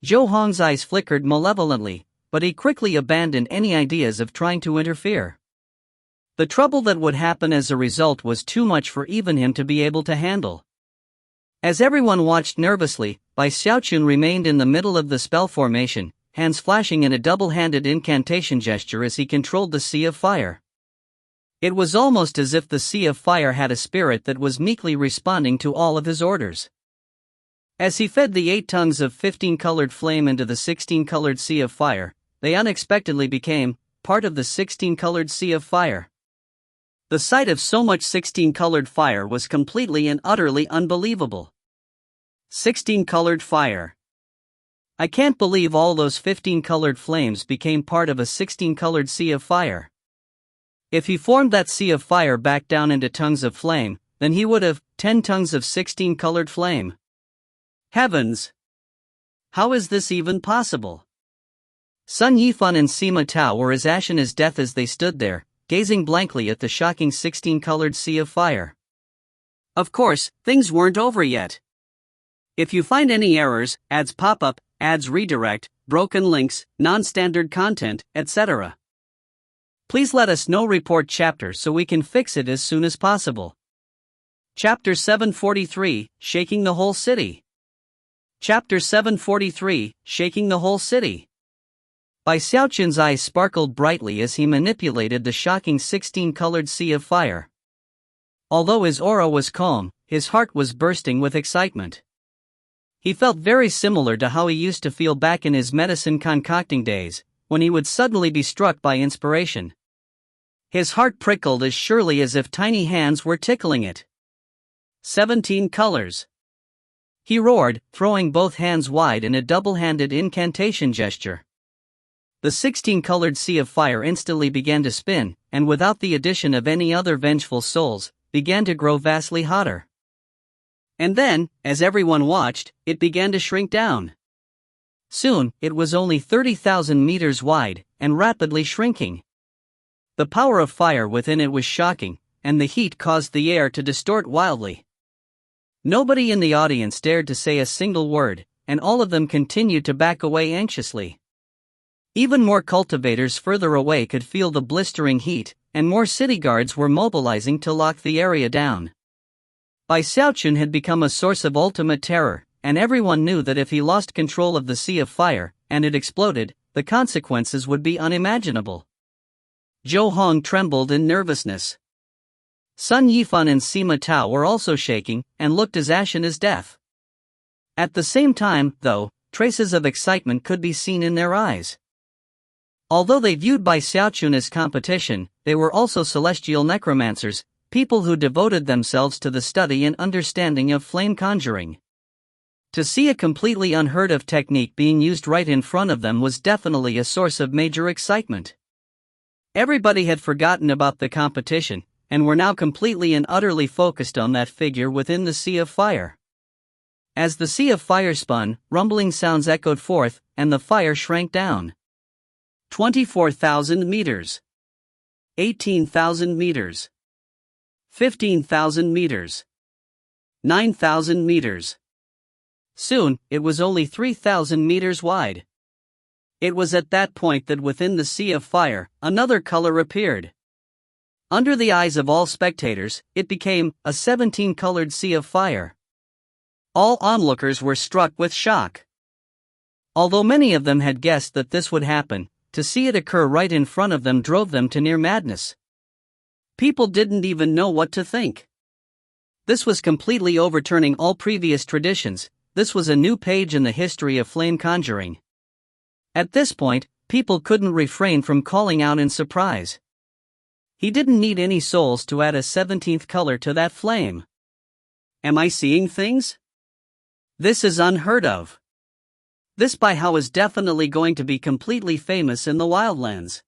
Zhou Hong's eyes flickered malevolently, but he quickly abandoned any ideas of trying to interfere. The trouble that would happen as a result was too much for even him to be able to handle. As everyone watched nervously, Bai Xiaochun remained in the middle of the spell formation, hands flashing in a double-handed incantation gesture as he controlled the sea of fire. It was almost as if the sea of fire had a spirit that was meekly responding to all of his orders. As he fed the 8 tongues of 15-colored flame into the 16-colored sea of fire, they unexpectedly became part of the 16-colored sea of fire. The sight of so much 16-colored fire was completely and utterly unbelievable. 16-colored fire. I can't believe all those 15-colored flames became part of a 16-colored sea of fire. If he formed that sea of fire back down into tongues of flame, then he would have 10 tongues of 16-colored flame. Heavens! How is this even possible? Sun Yifan and Sima Tao were as ashen as death as they stood there, gazing blankly at the shocking 16-colored sea of fire. Of course, things weren't over yet. If you find any errors, ads pop up, ads redirect, broken links, non-standard content, etc., please let us know. Report chapter so we can fix it as soon as possible. Chapter 743, Shaking the Whole City. Chapter 743, Shaking the Whole City. Bai Xiaochun's eyes sparkled brightly as he manipulated the shocking 16-colored sea of fire. Although his aura was calm, his heart was bursting with excitement. He felt very similar to how he used to feel back in his medicine concocting days, when he would suddenly be struck by inspiration. His heart prickled as surely as if tiny hands were tickling it. 17 colors. He roared, throwing both hands wide in a double-handed incantation gesture. The 16-colored sea of fire instantly began to spin, and without the addition of any other vengeful souls, began to grow vastly hotter. And then, as everyone watched, it began to shrink down. Soon, it was only 30,000 meters wide, and rapidly shrinking. The power of fire within it was shocking, and the heat caused the air to distort wildly. Nobody in the audience dared to say a single word, and all of them continued to back away anxiously. Even more cultivators further away could feel the blistering heat, and more city guards were mobilizing to lock the area down. Bai Xiaochun had become a source of ultimate terror, and everyone knew that if he lost control of the Sea of Fire, and it exploded, the consequences would be unimaginable. Zhou Hong trembled in nervousness. Sun Yifan and Sima Tao were also shaking, and looked as ashen as death. At the same time, though, traces of excitement could be seen in their eyes. Although they viewed Bai Xiaochun as competition, they were also celestial necromancers, people who devoted themselves to the study and understanding of flame conjuring. To see a completely unheard of technique being used right in front of them was definitely a source of major excitement. Everybody had forgotten about the competition, and were now completely and utterly focused on that figure within the Sea of Fire. As the Sea of Fire spun, rumbling sounds echoed forth, and the fire shrank down. 24,000 meters. 18,000 meters. 15,000 meters. 9,000 meters. Soon, it was only 3,000 meters wide. It was at that point that within the Sea of Fire, another color appeared. Under the eyes of all spectators, it became a 17-colored Sea of Fire. All onlookers were struck with shock. Although many of them had guessed that this would happen, to see it occur right in front of them drove them to near madness. People didn't even know what to think. This was completely overturning all previous traditions. This was a new page in the history of flame conjuring. At this point, people couldn't refrain from calling out in surprise. He didn't need any souls to add a 17th color to that flame. Am I seeing things? This is unheard of. This Bai Hao is definitely going to be completely famous in the wildlands.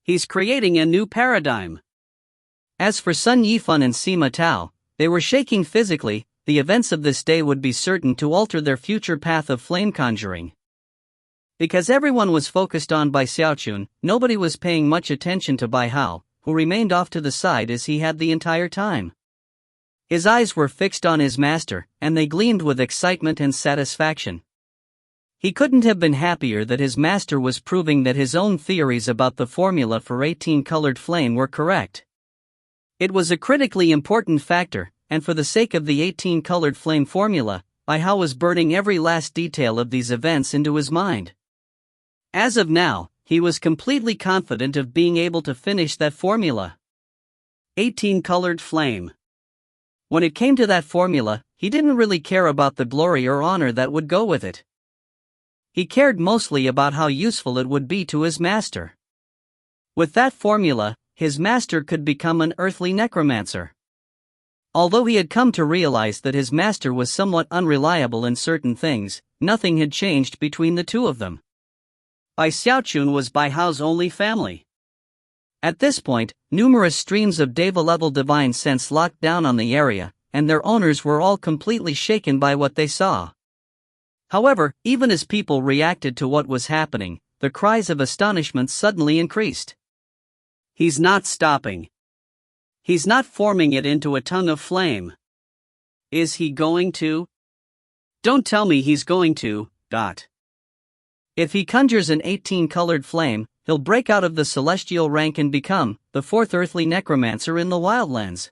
He's creating a new paradigm. As for Sun Yifan and Sima Tao, they were shaking physically. The events of this day would be certain to alter their future path of flame conjuring. Because everyone was focused on Bai Xiaochun, nobody was paying much attention to Bai Hao, who remained off to the side as he had the entire time. His eyes were fixed on his master, and they gleamed with excitement and satisfaction. He couldn't have been happier that his master was proving that his own theories about the formula for 18-colored flame were correct. It was a critically important factor, and for the sake of the 18-colored flame formula, Bai Hao was burning every last detail of these events into his mind. As of now, he was completely confident of being able to finish that formula. 18-colored flame. When it came to that formula, he didn't really care about the glory or honor that would go with it. He cared mostly about how useful it would be to his master. With that formula, his master could become an earthly necromancer. Although he had come to realize that his master was somewhat unreliable in certain things, nothing had changed between the two of them. Bai Xiaochun was Bai Hao's only family. At this point, numerous streams of Deva-level divine sense locked down on the area, and their owners were all completely shaken by what they saw. However, even as people reacted to what was happening, the cries of astonishment suddenly increased. He's not stopping. He's not forming it into a tongue of flame. Is he going to? Don't tell me he's going to, If he conjures an 18-colored flame, he'll break out of the celestial rank and become the fourth earthly necromancer in the wildlands.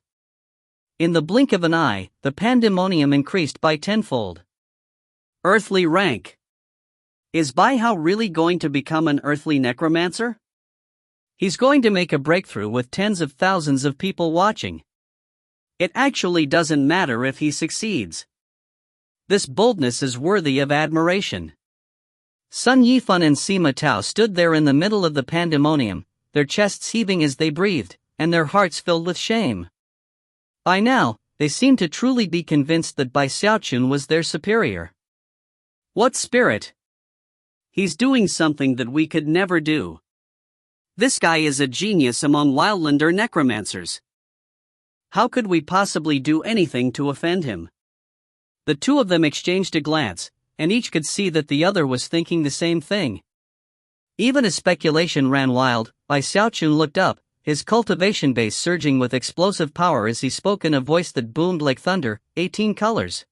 In the blink of an eye, the pandemonium increased by tenfold. Earthly rank. Is Bai Hao really going to become an earthly necromancer? He's going to make a breakthrough with tens of thousands of people watching. It actually doesn't matter if he succeeds. This boldness is worthy of admiration. Sun Yifan and Sima Tao stood there in the middle of the pandemonium, their chests heaving as they breathed, and their hearts filled with shame. By now, they seemed to truly be convinced that Bai Xiaochun was their superior. What spirit! He's doing something that we could never do. This guy is a genius among wildlander necromancers. How could we possibly do anything to offend him? The two of them exchanged a glance, and each could see that the other was thinking the same thing. Even as speculation ran wild, Bai Xiaochun looked up, his cultivation base surging with explosive power as he spoke in a voice that boomed like thunder, 18 colors.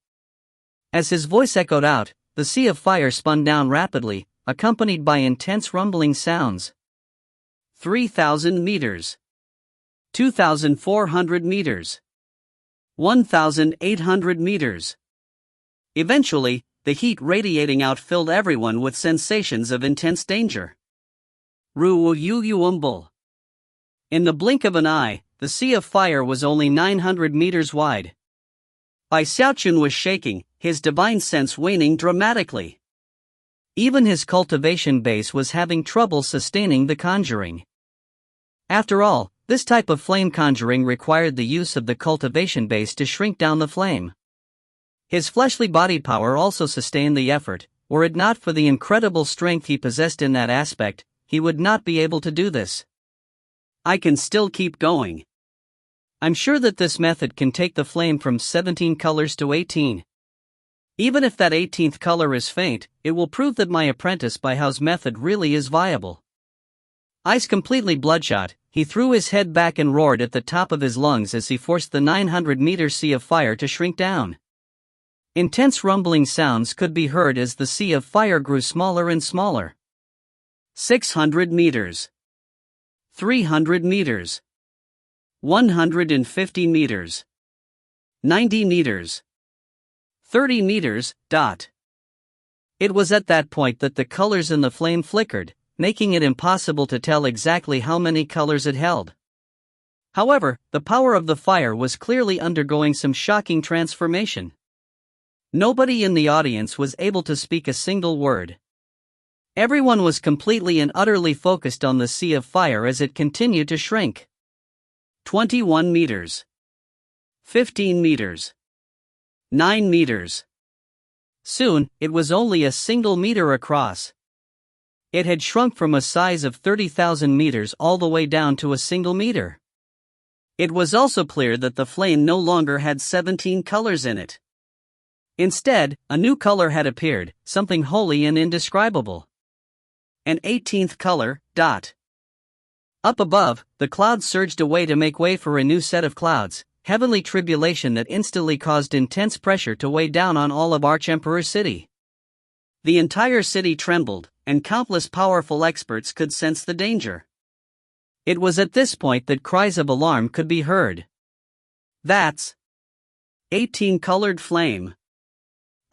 As his voice echoed out, the sea of fire spun down rapidly, accompanied by intense rumbling sounds. 3,000 meters. 2,400 meters. 1,800 meters. Eventually, the heat radiating out filled everyone with sensations of intense danger. Ru-yu-yu-umbul. In the blink of an eye, the sea of fire was only 900 meters wide. Bai Xiaochun was shaking, his divine sense waning dramatically. Even his cultivation base was having trouble sustaining the conjuring. After all, this type of flame conjuring required the use of the cultivation base to shrink down the flame. His fleshly body power also sustained the effort. Were it not for the incredible strength he possessed in that aspect, he would not be able to do this. I can still keep going. I'm sure that this method can take the flame from 17 colors to 18. Even if that 18th color is faint, it will prove that my apprentice Baihao's method really is viable. Eyes completely bloodshot, he threw his head back and roared at the top of his lungs as he forced the 900-meter sea of fire to shrink down. Intense rumbling sounds could be heard as the sea of fire grew smaller and smaller. 600 meters. 300 meters. 150 meters. 90 meters. 30 meters. It was at that point that the colors in the flame flickered, making it impossible to tell exactly how many colors it held. However, the power of the fire was clearly undergoing some shocking transformation. Nobody in the audience was able to speak a single word. Everyone was completely and utterly focused on the sea of fire as it continued to shrink. 21 meters. 15 meters. 9 meters. Soon, it was only a single meter across. It had shrunk from a size of 30,000 meters all the way down to a single meter. It was also clear that the flame no longer had 17 colors in it. Instead, a new color had appeared, something holy and indescribable. An 18th color. Up above, the clouds surged away to make way for a new set of clouds, heavenly tribulation that instantly caused intense pressure to weigh down on all of Archemperor City. The entire city trembled, and countless powerful experts could sense the danger. It was at this point that cries of alarm could be heard. That's 18-colored flame.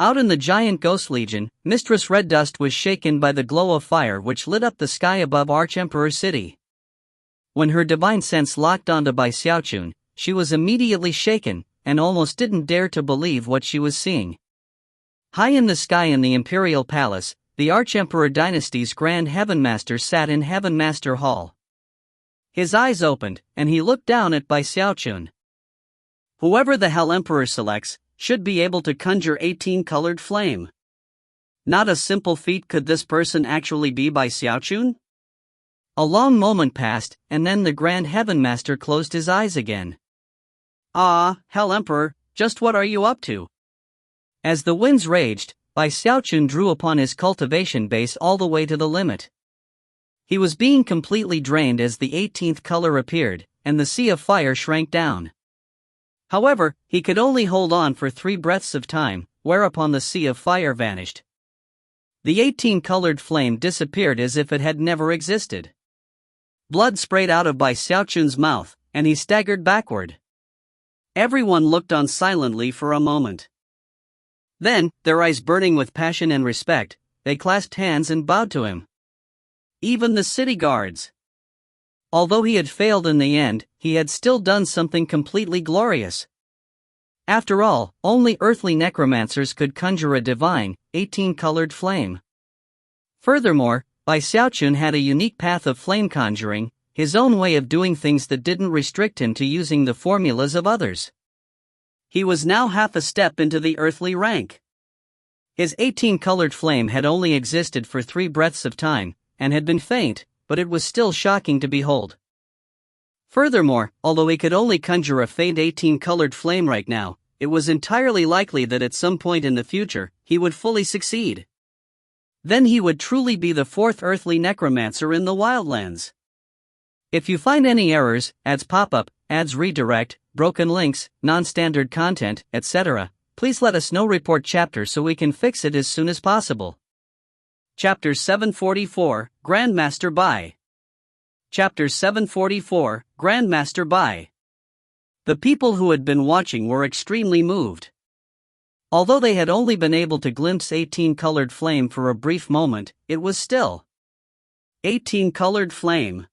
Out in the giant ghost legion, Mistress Red Dust was shaken by the glow of fire which lit up the sky above Archemperor City. When her divine sense locked onto Bai Xiaochun, she was immediately shaken, and almost didn't dare to believe what she was seeing. High in the sky in the Imperial Palace, the Archemperor Dynasty's Grand Heaven Master sat in Heaven Master Hall. His eyes opened, and he looked down at Bai Xiaochun. Whoever the Hell Emperor selects should be able to conjure 18-colored flame. Not a simple feat. Could this person actually be Bai Xiaochun? A long moment passed, and then the Grand Heaven Master closed his eyes again. Ah, Hell Emperor, just what are you up to? As the winds raged, Bai Xiaochun drew upon his cultivation base all the way to the limit. He was being completely drained as the 18th color appeared, and the sea of fire shrank down. However, he could only hold on for 3 breaths of time, whereupon the sea of fire vanished. The 18-colored flame disappeared as if it had never existed. Blood sprayed out of Bai Xiaochun's mouth, and he staggered backward. Everyone looked on silently for a moment. Then, their eyes burning with passion and respect, they clasped hands and bowed to him. Even the city guards. Although he had failed in the end, he had still done something completely glorious. After all, only earthly necromancers could conjure a divine, 18-colored flame. Furthermore, Bai Xiaochun had a unique path of flame conjuring, his own way of doing things that didn't restrict him to using the formulas of others. He was now half a step into the earthly rank. His 18-colored flame had only existed for 3 breaths of time, and had been faint, but it was still shocking to behold. Furthermore, although he could only conjure a faint 18-colored flame right now, it was entirely likely that at some point in the future, he would fully succeed. Then he would truly be the 4th earthly necromancer in the Wildlands. If you find any errors, ads pop up, ads redirect, broken links, non-standard content, etc., please let us know. Report chapter so we can fix it as soon as possible. Chapter 744, Grandmaster Bai. Chapter 744, Grandmaster Bai. The people who had been watching were extremely moved. Although they had only been able to glimpse 18-colored flame for a brief moment, it was still 18-colored flame.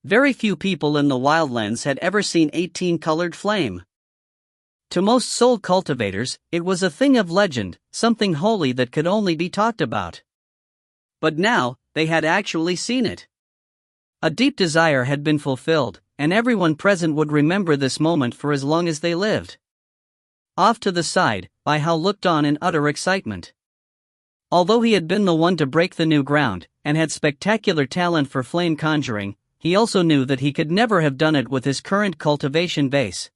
Very few people in the wildlands had ever seen 18-colored flame. To most soul cultivators, it was a thing of legend, something holy that could only be talked about. But now, they had actually seen it. A deep desire had been fulfilled, and everyone present would remember this moment for as long as they lived. Off to the side, Bai Hao looked on in utter excitement. Although he had been the one to break the new ground, and had spectacular talent for flame conjuring, he also knew that he could never have done it with his current cultivation base.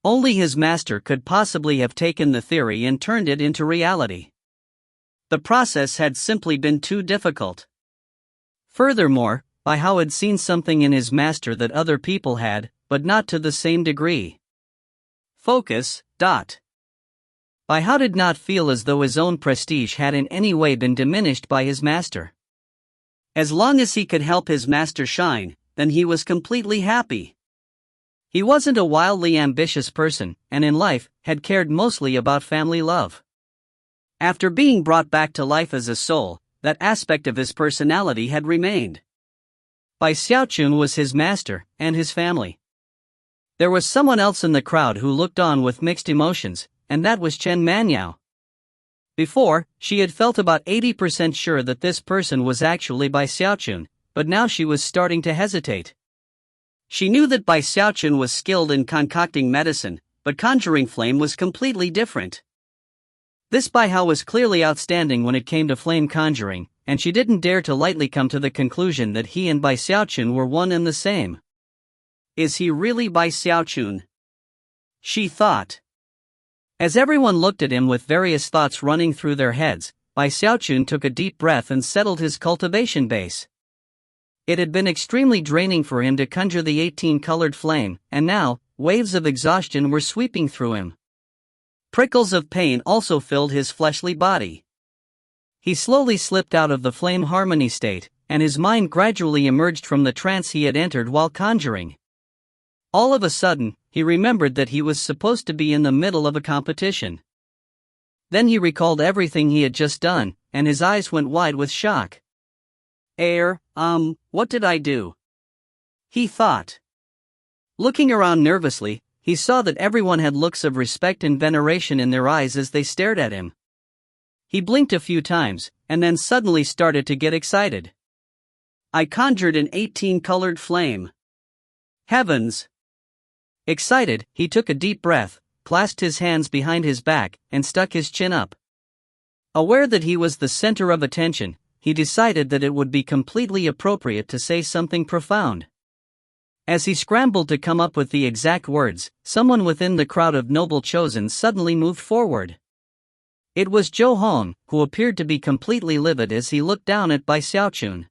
Only his master could possibly have taken the theory and turned it into reality. The process had simply been too difficult. Furthermore, Bai Hao had seen something in his master that other people had, but not to the same degree. Focus. Bai Hao did not feel as though his own prestige had in any way been diminished by his master. As long as he could help his master shine, then he was completely happy. He wasn't a wildly ambitious person, and in life, had cared mostly about family love. After being brought back to life as a soul, that aspect of his personality had remained. Bai Xiaochun was his master, and his family. There was someone else in the crowd who looked on with mixed emotions, and that was Chen Manyao. Before, she had felt about 80% sure that this person was actually Bai Xiaochun, but now she was starting to hesitate. She knew that Bai Xiaochun was skilled in concocting medicine, but conjuring flame was completely different. This Bai Hao was clearly outstanding when it came to flame conjuring, and she didn't dare to lightly come to the conclusion that he and Bai Xiaochun were one and the same. Is he really Bai Xiaochun? She thought. As everyone looked at him with various thoughts running through their heads, Bai Xiaochun took a deep breath and settled his cultivation base. It had been extremely draining for him to conjure the 18-colored flame, and now, waves of exhaustion were sweeping through him. Prickles of pain also filled his fleshly body. He slowly slipped out of the flame harmony state, and his mind gradually emerged from the trance he had entered while conjuring. All of a sudden, he remembered that he was supposed to be in the middle of a competition. Then he recalled everything he had just done, and his eyes went wide with shock. What did I do? He thought. Looking around nervously, he saw that everyone had looks of respect and veneration in their eyes as they stared at him. He blinked a few times, and then suddenly started to get excited. I conjured an 18-colored flame. Heavens! Excited, he took a deep breath, clasped his hands behind his back, and stuck his chin up. Aware that he was the center of attention, he decided that it would be completely appropriate to say something profound. As he scrambled to come up with the exact words, someone within the crowd of noble chosen suddenly moved forward. It was Zhou Hong, who appeared to be completely livid as he looked down at Bai Xiaochun.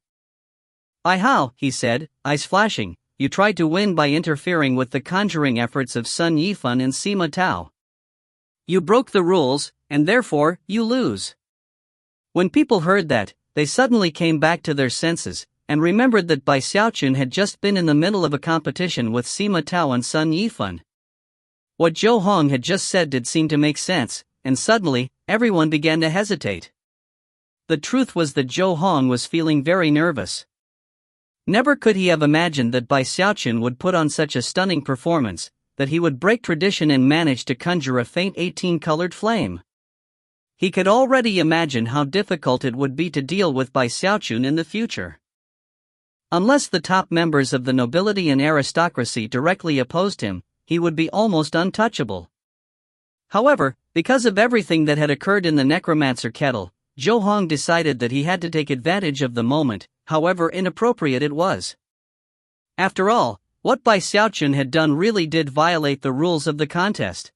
Bai Hao, he said, eyes flashing, you tried to win by interfering with the conjuring efforts of Sun Yifan and Sima Tao. You broke the rules, and therefore, you lose. When people heard that, they suddenly came back to their senses, and remembered that Bai Xiaochun had just been in the middle of a competition with Sima Tao and Sun Yifan. What Zhou Hong had just said did seem to make sense, and suddenly, everyone began to hesitate. The truth was that Zhou Hong was feeling very nervous. Never could he have imagined that Bai Xiaochun would put on such a stunning performance, that he would break tradition and manage to conjure a faint 18-colored flame. He could already imagine how difficult it would be to deal with Bai Xiaochun in the future. Unless the top members of the nobility and aristocracy directly opposed him, he would be almost untouchable. However, because of everything that had occurred in the necromancer kettle, Zhou Hong decided that he had to take advantage of the moment, however inappropriate it was. After all, what Bai Xiaochun had done really did violate the rules of the contest.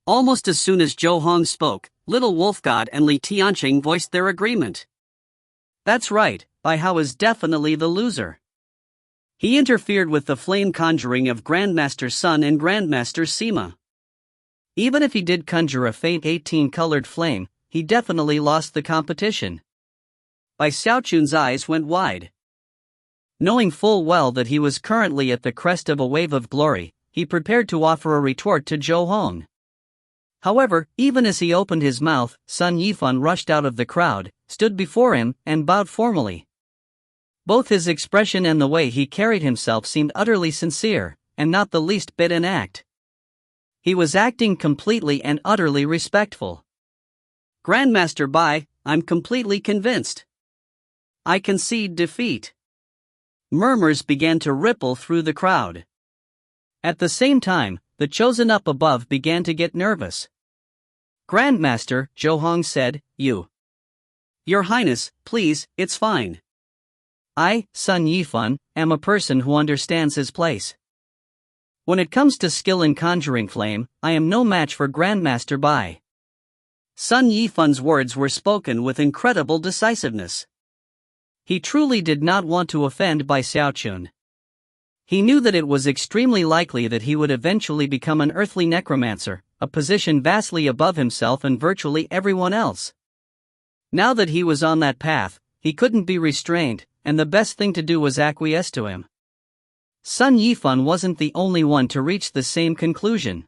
Almost as soon as Zhou Hong spoke, Little Wolf God and Li Tianqing voiced their agreement. That's right, Bai Hao is definitely the loser. He interfered with the flame conjuring of Grandmaster Sun and Grandmaster Sima. Even if he did conjure a faint 18-colored flame, he definitely lost the competition. Bai Xiaochun's eyes went wide. Knowing full well that he was currently at the crest of a wave of glory, he prepared to offer a retort to Zhou Hong. However, even as he opened his mouth, Sun Yifan rushed out of the crowd, stood before him, and bowed formally. Both his expression and the way he carried himself seemed utterly sincere, and not the least bit an act. He was acting completely and utterly respectful. Grandmaster Bai, I'm completely convinced. I concede defeat. Murmurs began to ripple through the crowd. At the same time, the chosen up above began to get nervous. Grandmaster, Zhou Hong said, Your Highness, please, it's fine. I, Sun Yifan, am a person who understands his place. When it comes to skill in conjuring flame, I am no match for Grandmaster Bai. Sun Yifan's words were spoken with incredible decisiveness. He truly did not want to offend Bai Xiaochun. He knew that it was extremely likely that he would eventually become an earthly necromancer, a position vastly above himself and virtually everyone else. Now that he was on that path, he couldn't be restrained, and the best thing to do was acquiesce to him. Sun Yifan wasn't the only one to reach the same conclusion.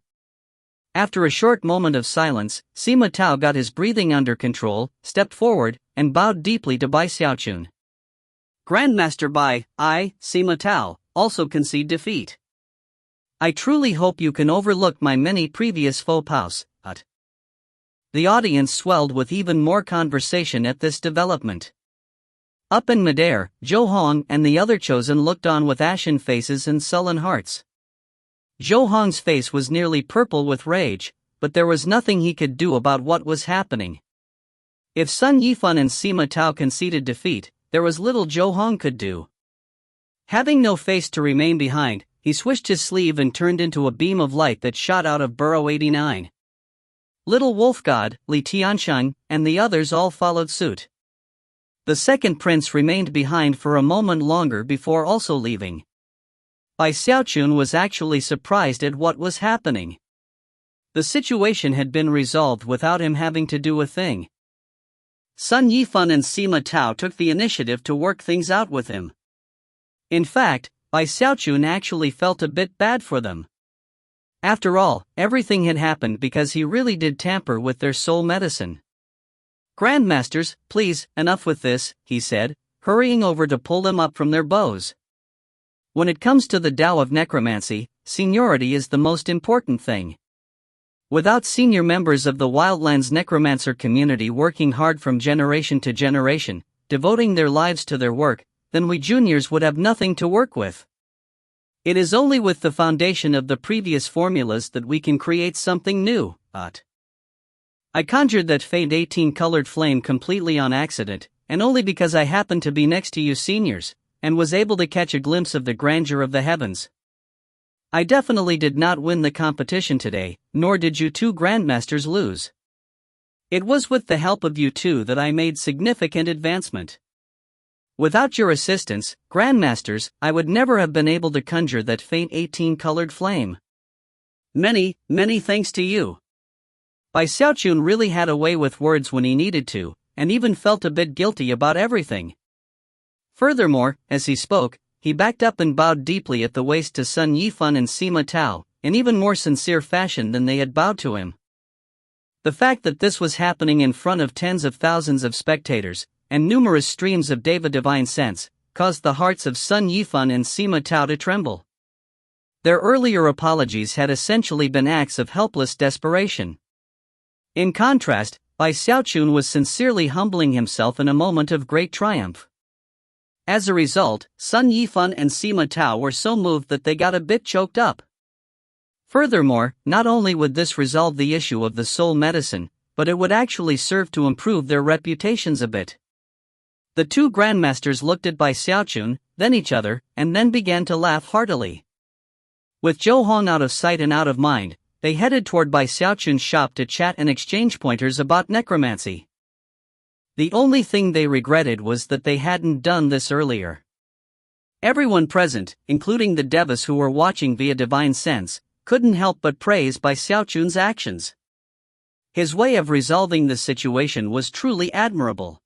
After a short moment of silence, Sima Tao got his breathing under control, stepped forward, and bowed deeply to Bai Xiaochun. Grandmaster Bai, I, Sima Tao, also concede defeat. I truly hope you can overlook my many previous faux pas. The audience swelled with even more conversation at this development. Up in midair, Zhou Hong and the other chosen looked on with ashen faces and sullen hearts. Zhou Hong's face was nearly purple with rage, but there was nothing he could do about what was happening. If Sun Yifan and Sima Tao conceded defeat, there was little Zhou Hong could do. Having no face to remain behind, he swished his sleeve and turned into a beam of light that shot out of Burrow 89. Little Wolf God, Li Tiansheng, and the others all followed suit. The second prince remained behind for a moment longer before also leaving. Bai Xiaochun was actually surprised at what was happening. The situation had been resolved without him having to do a thing. Sun Yifan and Sima Tao took the initiative to work things out with him. In fact, Bai Xiaochun actually felt a bit bad for them. After all, everything had happened because he really did tamper with their soul medicine. Grandmasters, please, enough with this, he said, hurrying over to pull them up from their bows. When it comes to the Tao of necromancy, seniority is the most important thing. Without senior members of the Wildlands necromancer community working hard from generation to generation, devoting their lives to their work, then we juniors would have nothing to work with. It is only with the foundation of the previous formulas that we can create something new. I conjured that faint 18-colored flame completely on accident, and only because I happened to be next to you seniors, and was able to catch a glimpse of the grandeur of the heavens. I definitely did not win the competition today, nor did you two grandmasters lose. It was with the help of you two that I made significant advancement. Without your assistance, grandmasters, I would never have been able to conjure that faint 18-colored flame. Many, many thanks to you. Bai Xiaochun really had a way with words when he needed to, and even felt a bit guilty about everything. Furthermore, as he spoke, he backed up and bowed deeply at the waist to Sun Yifan and Sima Tao, in even more sincere fashion than they had bowed to him. The fact that this was happening in front of tens of thousands of spectators, and numerous streams of Deva divine sense, caused the hearts of Sun Yifan and Sima Tao to tremble. Their earlier apologies had essentially been acts of helpless desperation. In contrast, Bai Xiaochun was sincerely humbling himself in a moment of great triumph. As a result, Sun Yifan and Sima Tao were so moved that they got a bit choked up. Furthermore, not only would this resolve the issue of the soul medicine, but it would actually serve to improve their reputations a bit. The two grandmasters looked at Bai Xiaochun, then each other, and then began to laugh heartily. With Zhou Hong out of sight and out of mind, they headed toward Bai Xiaochun's shop to chat and exchange pointers about necromancy. The only thing they regretted was that they hadn't done this earlier. Everyone present, including the devas who were watching via divine sense, couldn't help but praise Bai Xiaochun's actions. His way of resolving the situation was truly admirable.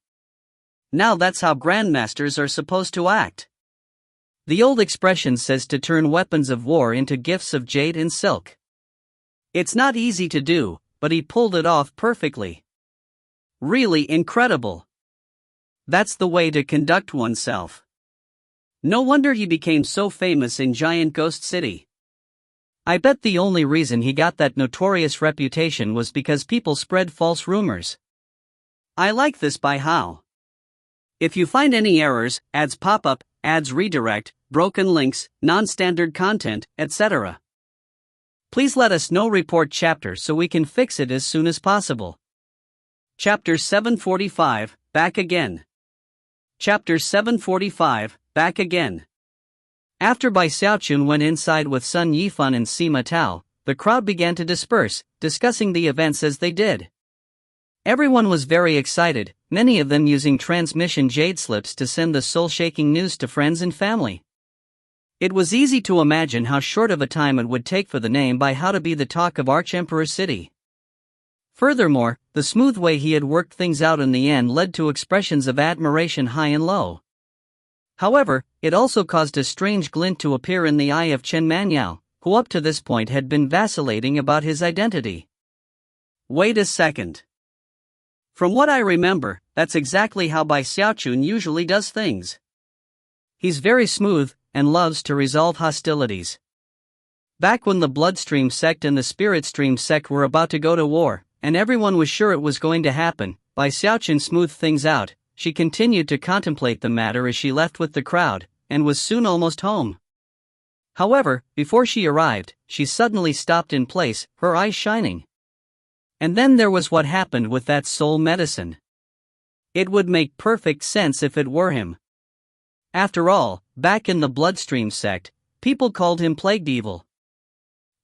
Now that's how grandmasters are supposed to act. The old expression says to turn weapons of war into gifts of jade and silk. It's not easy to do, but he pulled it off perfectly. Really incredible. That's the way to conduct oneself. No wonder he became so famous in Giant Ghost City. I bet the only reason he got that notorious reputation was because people spread false rumors. I like this by how. If you find any errors, ads pop up, ads redirect, broken links, non-standard content, etc., please let us know. Report chapter so we can fix it as soon as possible. Chapter 745, Back Again. Chapter 745, Back Again. After Bai Xiaochun went inside with Sun Yifan and Sima Tao, the crowd began to disperse, discussing the events as they did. Everyone was very excited, many of them using transmission jade slips to send the soul-shaking news to friends and family. It was easy to imagine how short of a time it would take for the name Bai Hao to be the talk of Archemperor City. Furthermore, the smooth way he had worked things out in the end led to expressions of admiration high and low. However, it also caused a strange glint to appear in the eye of Chen Manyao, who up to this point had been vacillating about his identity. Wait a second. From what I remember, that's exactly how Bai Xiaochun usually does things. He's very smooth, and loves to resolve hostilities. Back when the Bloodstream sect and the Spirit Stream sect were about to go to war, and everyone was sure it was going to happen, Bai Xiaochun smoothed things out. She continued to contemplate the matter as she left with the crowd, and was soon almost home. However, before she arrived, she suddenly stopped in place, her eyes shining. And then there was what happened with that soul medicine. It would make perfect sense if it were him. After all, back in the Bloodstream sect, people called him Plagued Evil.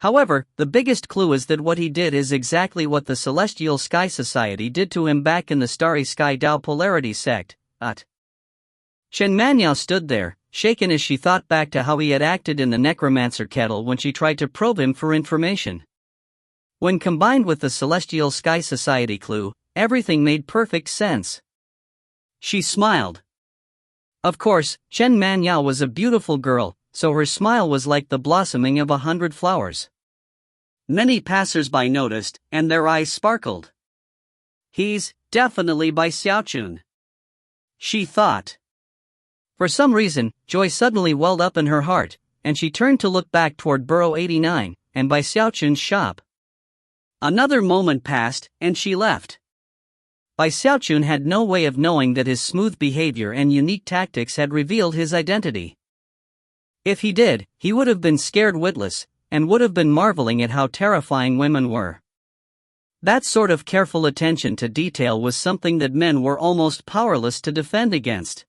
However, the biggest clue is that what he did is exactly what the Celestial Sky Society did to him back in the Starry Sky Dao Polarity sect. Chen Manyao stood there, shaken as she thought back to how he had acted in the Necromancer Kettle when she tried to probe him for information. When combined with the Celestial Sky Society clue, everything made perfect sense. She smiled. Of course, Chen Manyao was a beautiful girl, so her smile was like the blossoming of 100 flowers. Many passers-by noticed, and their eyes sparkled. He's definitely Bai Xiaochun, she thought. For some reason, joy suddenly welled up in her heart, and she turned to look back toward Burrow 89, and Bai Xiaochun's shop. Another moment passed, and she left. Bai Xiaochun had no way of knowing that his smooth behavior and unique tactics had revealed his identity. If he did, he would have been scared witless, and would have been marveling at how terrifying women were. That sort of careful attention to detail was something that men were almost powerless to defend against.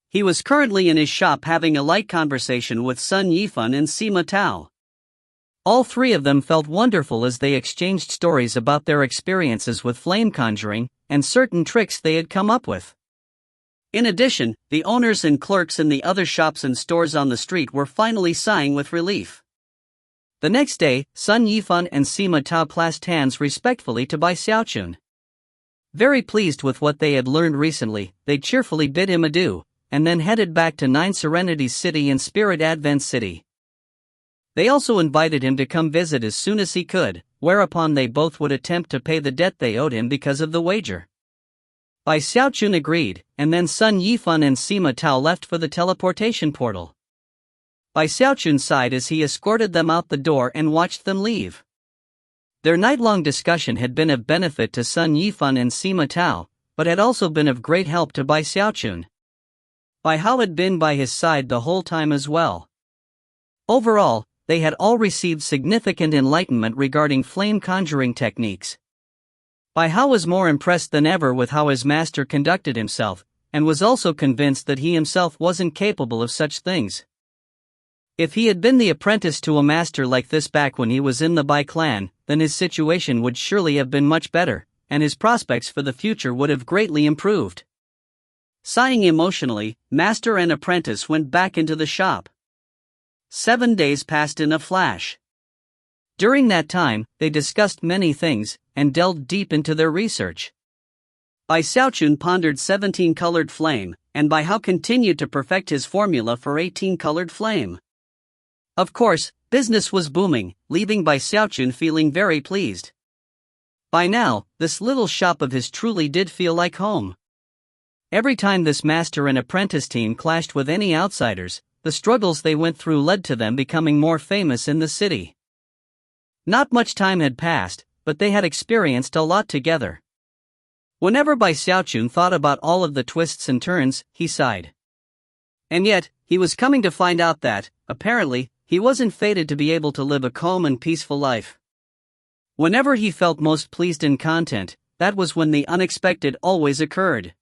He was currently in his shop having a light conversation with Sun Yifan and Sima Tao. All three of them felt wonderful as they exchanged stories about their experiences with flame conjuring, and certain tricks they had come up with. In addition, the owners and clerks in the other shops and stores on the street were finally sighing with relief. The next day, Sun Yifan and Sima Tao clasped hands respectfully to Bai Xiaochun. Very pleased with what they had learned recently, they cheerfully bid him adieu, and then headed back to Nine Serenities City and Spirit Advent City. They also invited him to come visit as soon as he could, whereupon they both would attempt to pay the debt they owed him because of the wager. Bai Xiaochun agreed, and then Sun Yifan and Sima Tao left for the teleportation portal. Bai Xiaochun sighed as he escorted them out the door and watched them leave. Their night-long discussion had been of benefit to Sun Yifan and Sima Tao, but had also been of great help to Bai Xiaochun. Bai Hao had been by his side the whole time as well. Overall, they had all received significant enlightenment regarding flame conjuring techniques. Bai Hao was more impressed than ever with how his master conducted himself, and was also convinced that he himself wasn't capable of such things. If he had been the apprentice to a master like this back when he was in the Bai clan, then his situation would surely have been much better, and his prospects for the future would have greatly improved. Sighing emotionally, master and apprentice went back into the shop. 7 days passed in a flash. During that time, they discussed many things, and delved deep into their research. Bai Xiaochun pondered 17-colored flame, and Bai Hao continued to perfect his formula for 18-colored flame. Of course, business was booming, leaving Bai Xiaochun feeling very pleased. By now, this little shop of his truly did feel like home. Every time this master and apprentice team clashed with any outsiders, the struggles they went through led to them becoming more famous in the city. Not much time had passed, but they had experienced a lot together. Whenever Bai Xiaochun thought about all of the twists and turns, he sighed. And yet, he was coming to find out that, apparently, he wasn't fated to be able to live a calm and peaceful life. Whenever he felt most pleased and content, that was when the unexpected always occurred.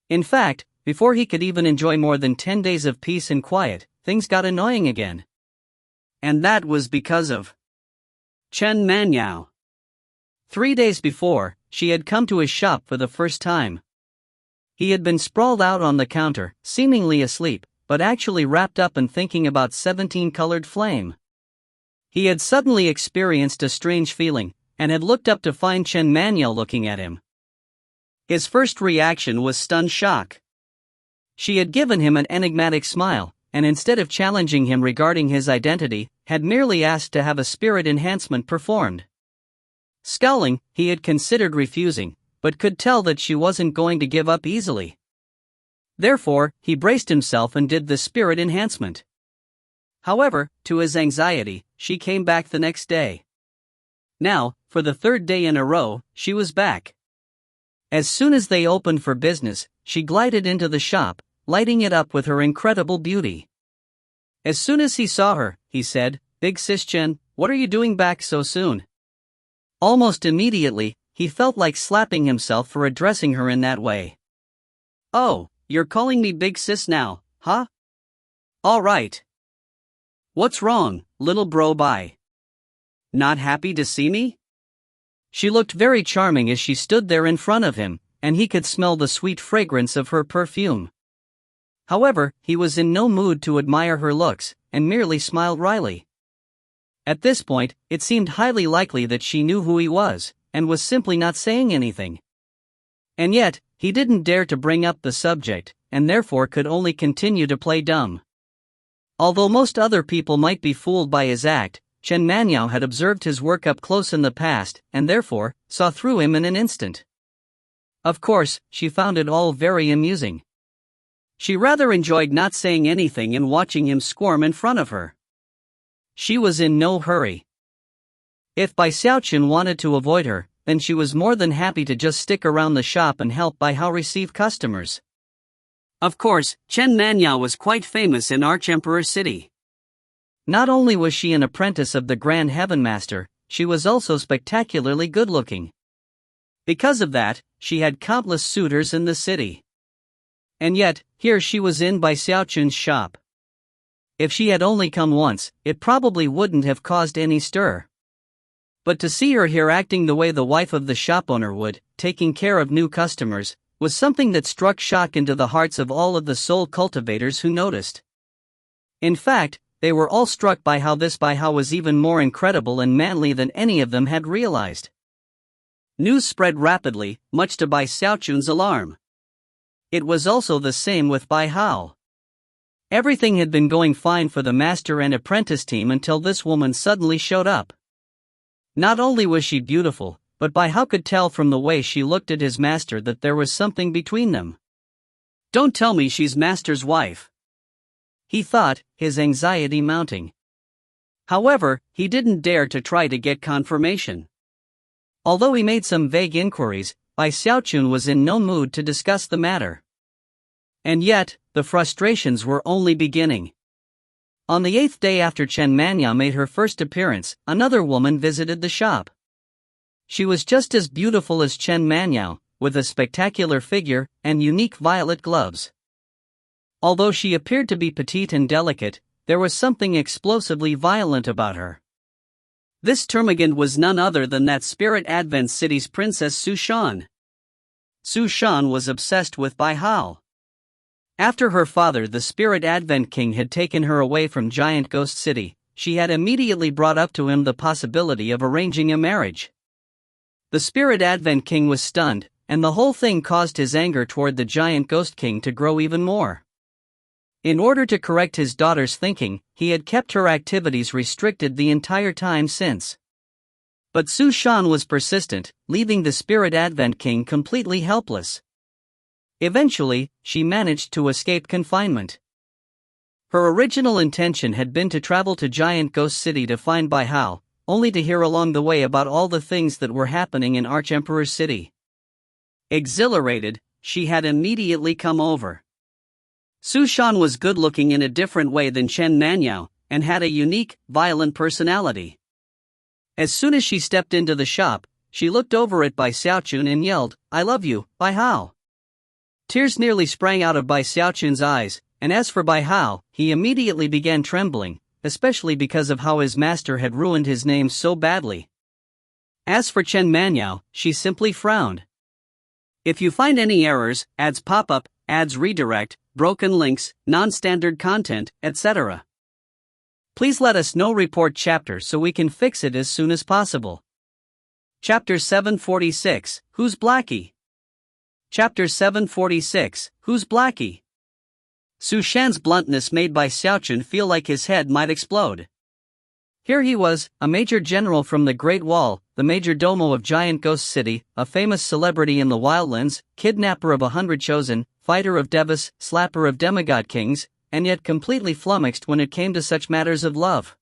In fact, before he could even enjoy more than 10 days of peace and quiet, things got annoying again. And that was because of Chen Manyao. 3 days before, she had come to his shop for the first time. He had been sprawled out on the counter, seemingly asleep, but actually wrapped up and thinking about 17-colored flame. He had suddenly experienced a strange feeling, and had looked up to find Chen Manyao looking at him. His first reaction was stunned shock. She had given him an enigmatic smile, and instead of challenging him regarding his identity, had merely asked to have a spirit enhancement performed. Scowling, he had considered refusing, but could tell that she wasn't going to give up easily. Therefore, he braced himself and did the spirit enhancement. However, to his anxiety, she came back the next day. Now, for the 3rd day in a row, she was back. As soon as they opened for business, she glided into the shop, lighting it up with her incredible beauty. As soon as he saw her, he said, "Big sis Chen, what are you doing back so soon?" Almost immediately, he felt like slapping himself for addressing her in that way. "Oh, you're calling me big sis now, huh? All right. What's wrong, little bro Bai? Not happy to see me?" She looked very charming as she stood there in front of him, and he could smell the sweet fragrance of her perfume. However, he was in no mood to admire her looks, and merely smiled wryly. At this point, it seemed highly likely that she knew who he was, and was simply not saying anything. And yet, he didn't dare to bring up the subject, and therefore could only continue to play dumb. Although most other people might be fooled by his act, Chen Manyao had observed his work up close in the past, and therefore, saw through him in an instant. Of course, she found it all very amusing. She rather enjoyed not saying anything and watching him squirm in front of her. She was in no hurry. If Bai Xiaochun wanted to avoid her, then she was more than happy to just stick around the shop and help Bai Hao receive customers. Of course, Chen Manyao was quite famous in Arch-Emperor City. Not only was she an apprentice of the Grand Heaven Master, she was also spectacularly good-looking. Because of that, she had countless suitors in the city. And yet, here she was in Bai Xiaochun's shop. If she had only come once, it probably wouldn't have caused any stir. But to see her here acting the way the wife of the shop owner would, taking care of new customers, was something that struck shock into the hearts of all of the soul cultivators who noticed. In fact, they were all struck by how this Bai Hao was even more incredible and manly than any of them had realized. News spread rapidly, much to Bai Xiaochun's alarm. It was also the same with Bai Hao. Everything had been going fine for the master and apprentice team until this woman suddenly showed up. Not only was she beautiful, but Bai Hao could tell from the way she looked at his master that there was something between them. "Don't tell me she's master's wife," he thought, his anxiety mounting. However, he didn't dare to try to get confirmation. Although he made some vague inquiries, Bai Xiaochun was in no mood to discuss the matter. And yet, the frustrations were only beginning. On the 8th day after Chen Manyao made her first appearance, another woman visited the shop. She was just as beautiful as Chen Manyao, with a spectacular figure and unique violet gloves. Although she appeared to be petite and delicate, there was something explosively violent about her. This termagant was none other than that Spirit Advent City's Princess Xiaochun. Xiaochun was obsessed with Bai Hao. After her father, the Spirit Advent King, had taken her away from Giant Ghost City, she had immediately brought up to him the possibility of arranging a marriage. The Spirit Advent King was stunned, and the whole thing caused his anger toward the Giant Ghost King to grow even more. In order to correct his daughter's thinking, he had kept her activities restricted the entire time since. But Xiaochun was persistent, leaving the Spirit Advent King completely helpless. Eventually, she managed to escape confinement. Her original intention had been to travel to Giant Ghost City to find Bai Hao, only to hear along the way about all the things that were happening in Archemperor's city. Exhilarated, she had immediately come over. Xiaochun was good-looking in a different way than Chen Manhwa, and had a unique, violent personality. As soon as she stepped into the shop, she looked over at Bai Xiaochun and yelled, "I love you, Bai Hao." Tears nearly sprang out of Bai Xiaochun's eyes, and as for Bai Hao, he immediately began trembling, especially because of how his master had ruined his name so badly. As for Chen Manhwa, she simply frowned. If you find any errors, ads pop up, ads redirect, broken links, non-standard content, etc., please let us know. Report chapter so we can fix it as soon as possible. Chapter 746, Who's Blackie? Chapter 746, Who's Blackie? Xiaochun's bluntness made Bai Xiaochun feel like his head might explode. Here he was, a major general from the Great Wall, the major domo of Giant Ghost City, a famous celebrity in the Wildlands, kidnapper of 100 chosen, fighter of devas, slapper of demigod kings, and yet completely flummoxed when it came to such matters of love.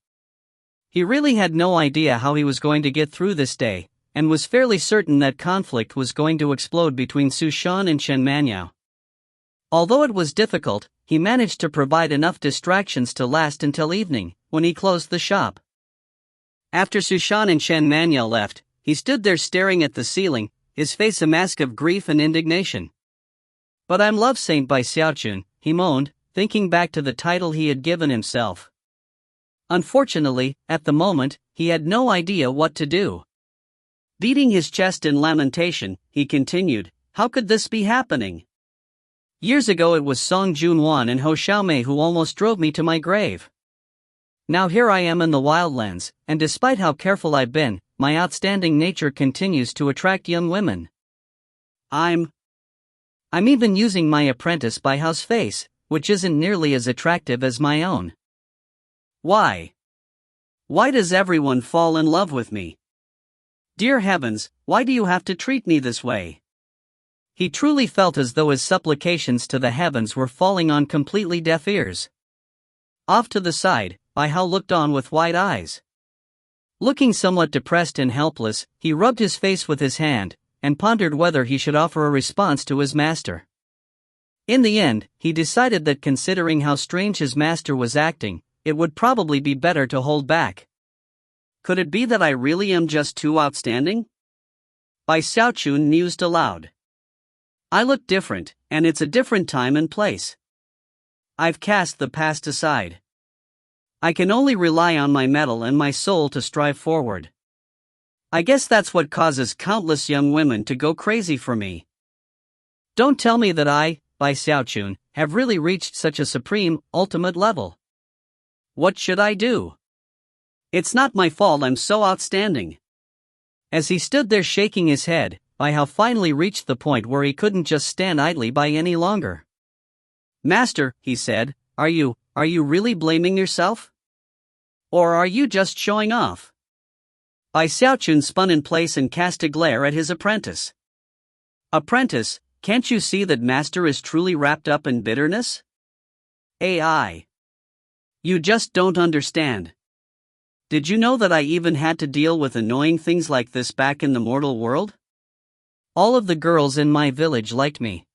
He really had no idea how he was going to get through this day, and was fairly certain that conflict was going to explode between Xiaochun and Chen Manhwa. Although it was difficult, he managed to provide enough distractions to last until evening, when he closed the shop. After Xiaochun and Chen Manhwa left, he stood there staring at the ceiling, his face a mask of grief and indignation. "But I'm love saint Bai Xiaochun," he moaned, thinking back to the title he had given himself. Unfortunately, at the moment, he had no idea what to do. Beating his chest in lamentation, he continued, "How could this be happening? Years ago it was Song Junwan and Ho Xiaomei who almost drove me to my grave. Now here I am in the Wildlands, and despite how careful I've been, my outstanding nature continues to attract young women. I'm even using my apprentice Bai Hao's face, which isn't nearly as attractive as my own. Why? Why does everyone fall in love with me? Dear heavens, why do you have to treat me this way?" He truly felt as though his supplications to the heavens were falling on completely deaf ears. Off to the side, Bai Hao looked on with wide eyes. Looking somewhat depressed and helpless, he rubbed his face with his hand, and pondered whether he should offer a response to his master. In the end, he decided that considering how strange his master was acting, it would probably be better to hold back. Could it be that I really am just too outstanding? Bai Xiaochun mused aloud. I look different, and it's a different time and place. I've cast the past aside. I can only rely on my mettle and my soul to strive forward. I guess that's what causes countless young women to go crazy for me. Don't tell me that I, Bai Xiaochun, have really reached such a supreme, ultimate level. What should I do? It's not my fault I'm so outstanding. As he stood there shaking his head, Bai Hao finally reached the point where he couldn't just stand idly by any longer. Master, he said, are you really blaming yourself? Or are you just showing off? Bai Xiaochun spun in place and cast a glare at his apprentice. Apprentice, can't you see that Master is truly wrapped up in bitterness? AI. You just don't understand. Did you know that I even had to deal with annoying things like this back in the mortal world? All of the girls in my village liked me.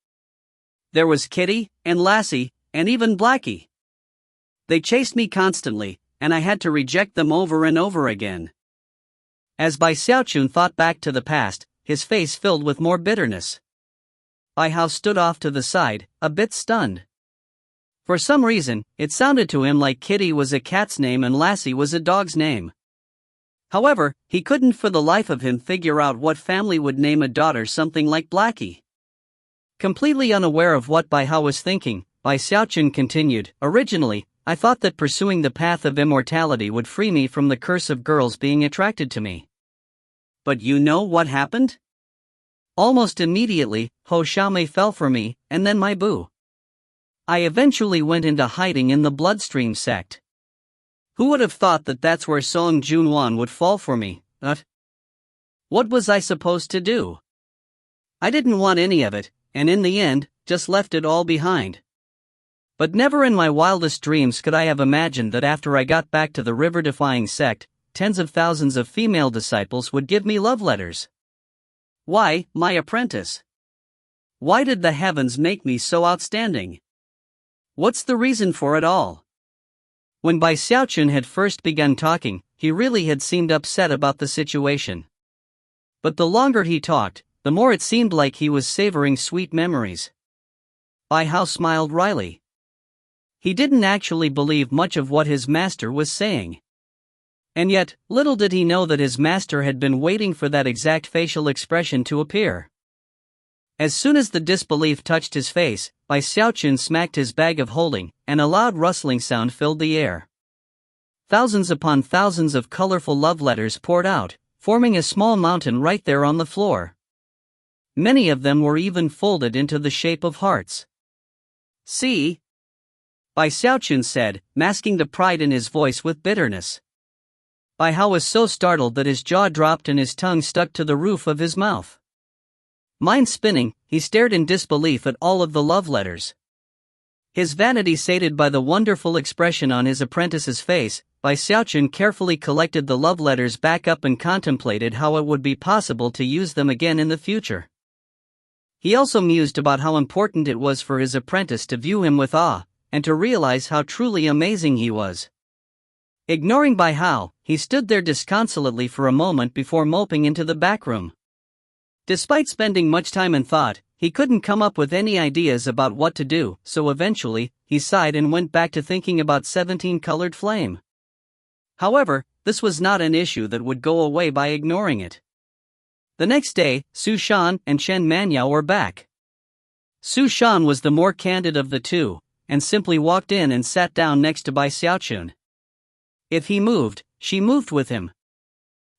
There was Kitty, and Lassie, and even Blackie. They chased me constantly, and I had to reject them over and over again. As Bai Xiaochun thought back to the past, his face filled with more bitterness. Bai Hao stood off to the side, a bit stunned. For some reason, it sounded to him like Kitty was a cat's name and Lassie was a dog's name. However, he couldn't for the life of him figure out what family would name a daughter something like Blackie. Completely unaware of what Bai Hao was thinking, Bai Xiaochun continued, originally, I thought that pursuing the path of immortality would free me from the curse of girls being attracted to me. But you know what happened? Almost immediately, Ho Xiaomei fell for me, and then my boo. I eventually went into hiding in the Bloodstream sect. Who would have thought that that's where Song Junwan would fall for me? What was I supposed to do? I didn't want any of it, and in the end, just left it all behind. But never in my wildest dreams could I have imagined that after I got back to the river-defying sect, tens of thousands of female disciples would give me love letters. Why, my apprentice? Why did the heavens make me so outstanding? What's the reason for it all? When Bai Xiaochun had first begun talking, he really had seemed upset about the situation. But the longer he talked, the more it seemed like he was savoring sweet memories. Bai Hao smiled wryly. He didn't actually believe much of what his master was saying. And yet, little did he know that his master had been waiting for that exact facial expression to appear. As soon as the disbelief touched his face, Bai Xiaochun smacked his bag of holding, and a loud rustling sound filled the air. Thousands upon thousands of colorful love letters poured out, forming a small mountain right there on the floor. Many of them were even folded into the shape of hearts. See? Bai Xiaochun said, masking the pride in his voice with bitterness. Bai Hao was so startled that his jaw dropped and his tongue stuck to the roof of his mouth. Mind spinning, he stared in disbelief at all of the love letters. His vanity sated by the wonderful expression on his apprentice's face, Bai Xiaochun carefully collected the love letters back up and contemplated how it would be possible to use them again in the future. He also mused about how important it was for his apprentice to view him with awe, and to realize how truly amazing he was. Ignoring Bai Hao, he stood there disconsolately for a moment before moping into the back room. Despite spending much time and thought, he couldn't come up with any ideas about what to do, so eventually, he sighed and went back to thinking about 17-colored flame. However, this was not an issue that would go away by ignoring it. The next day, Su Shan and Chen Manyao were back. Su Shan was the more candid of the two, and simply walked in and sat down next to Bai Xiaochun. If he moved, she moved with him.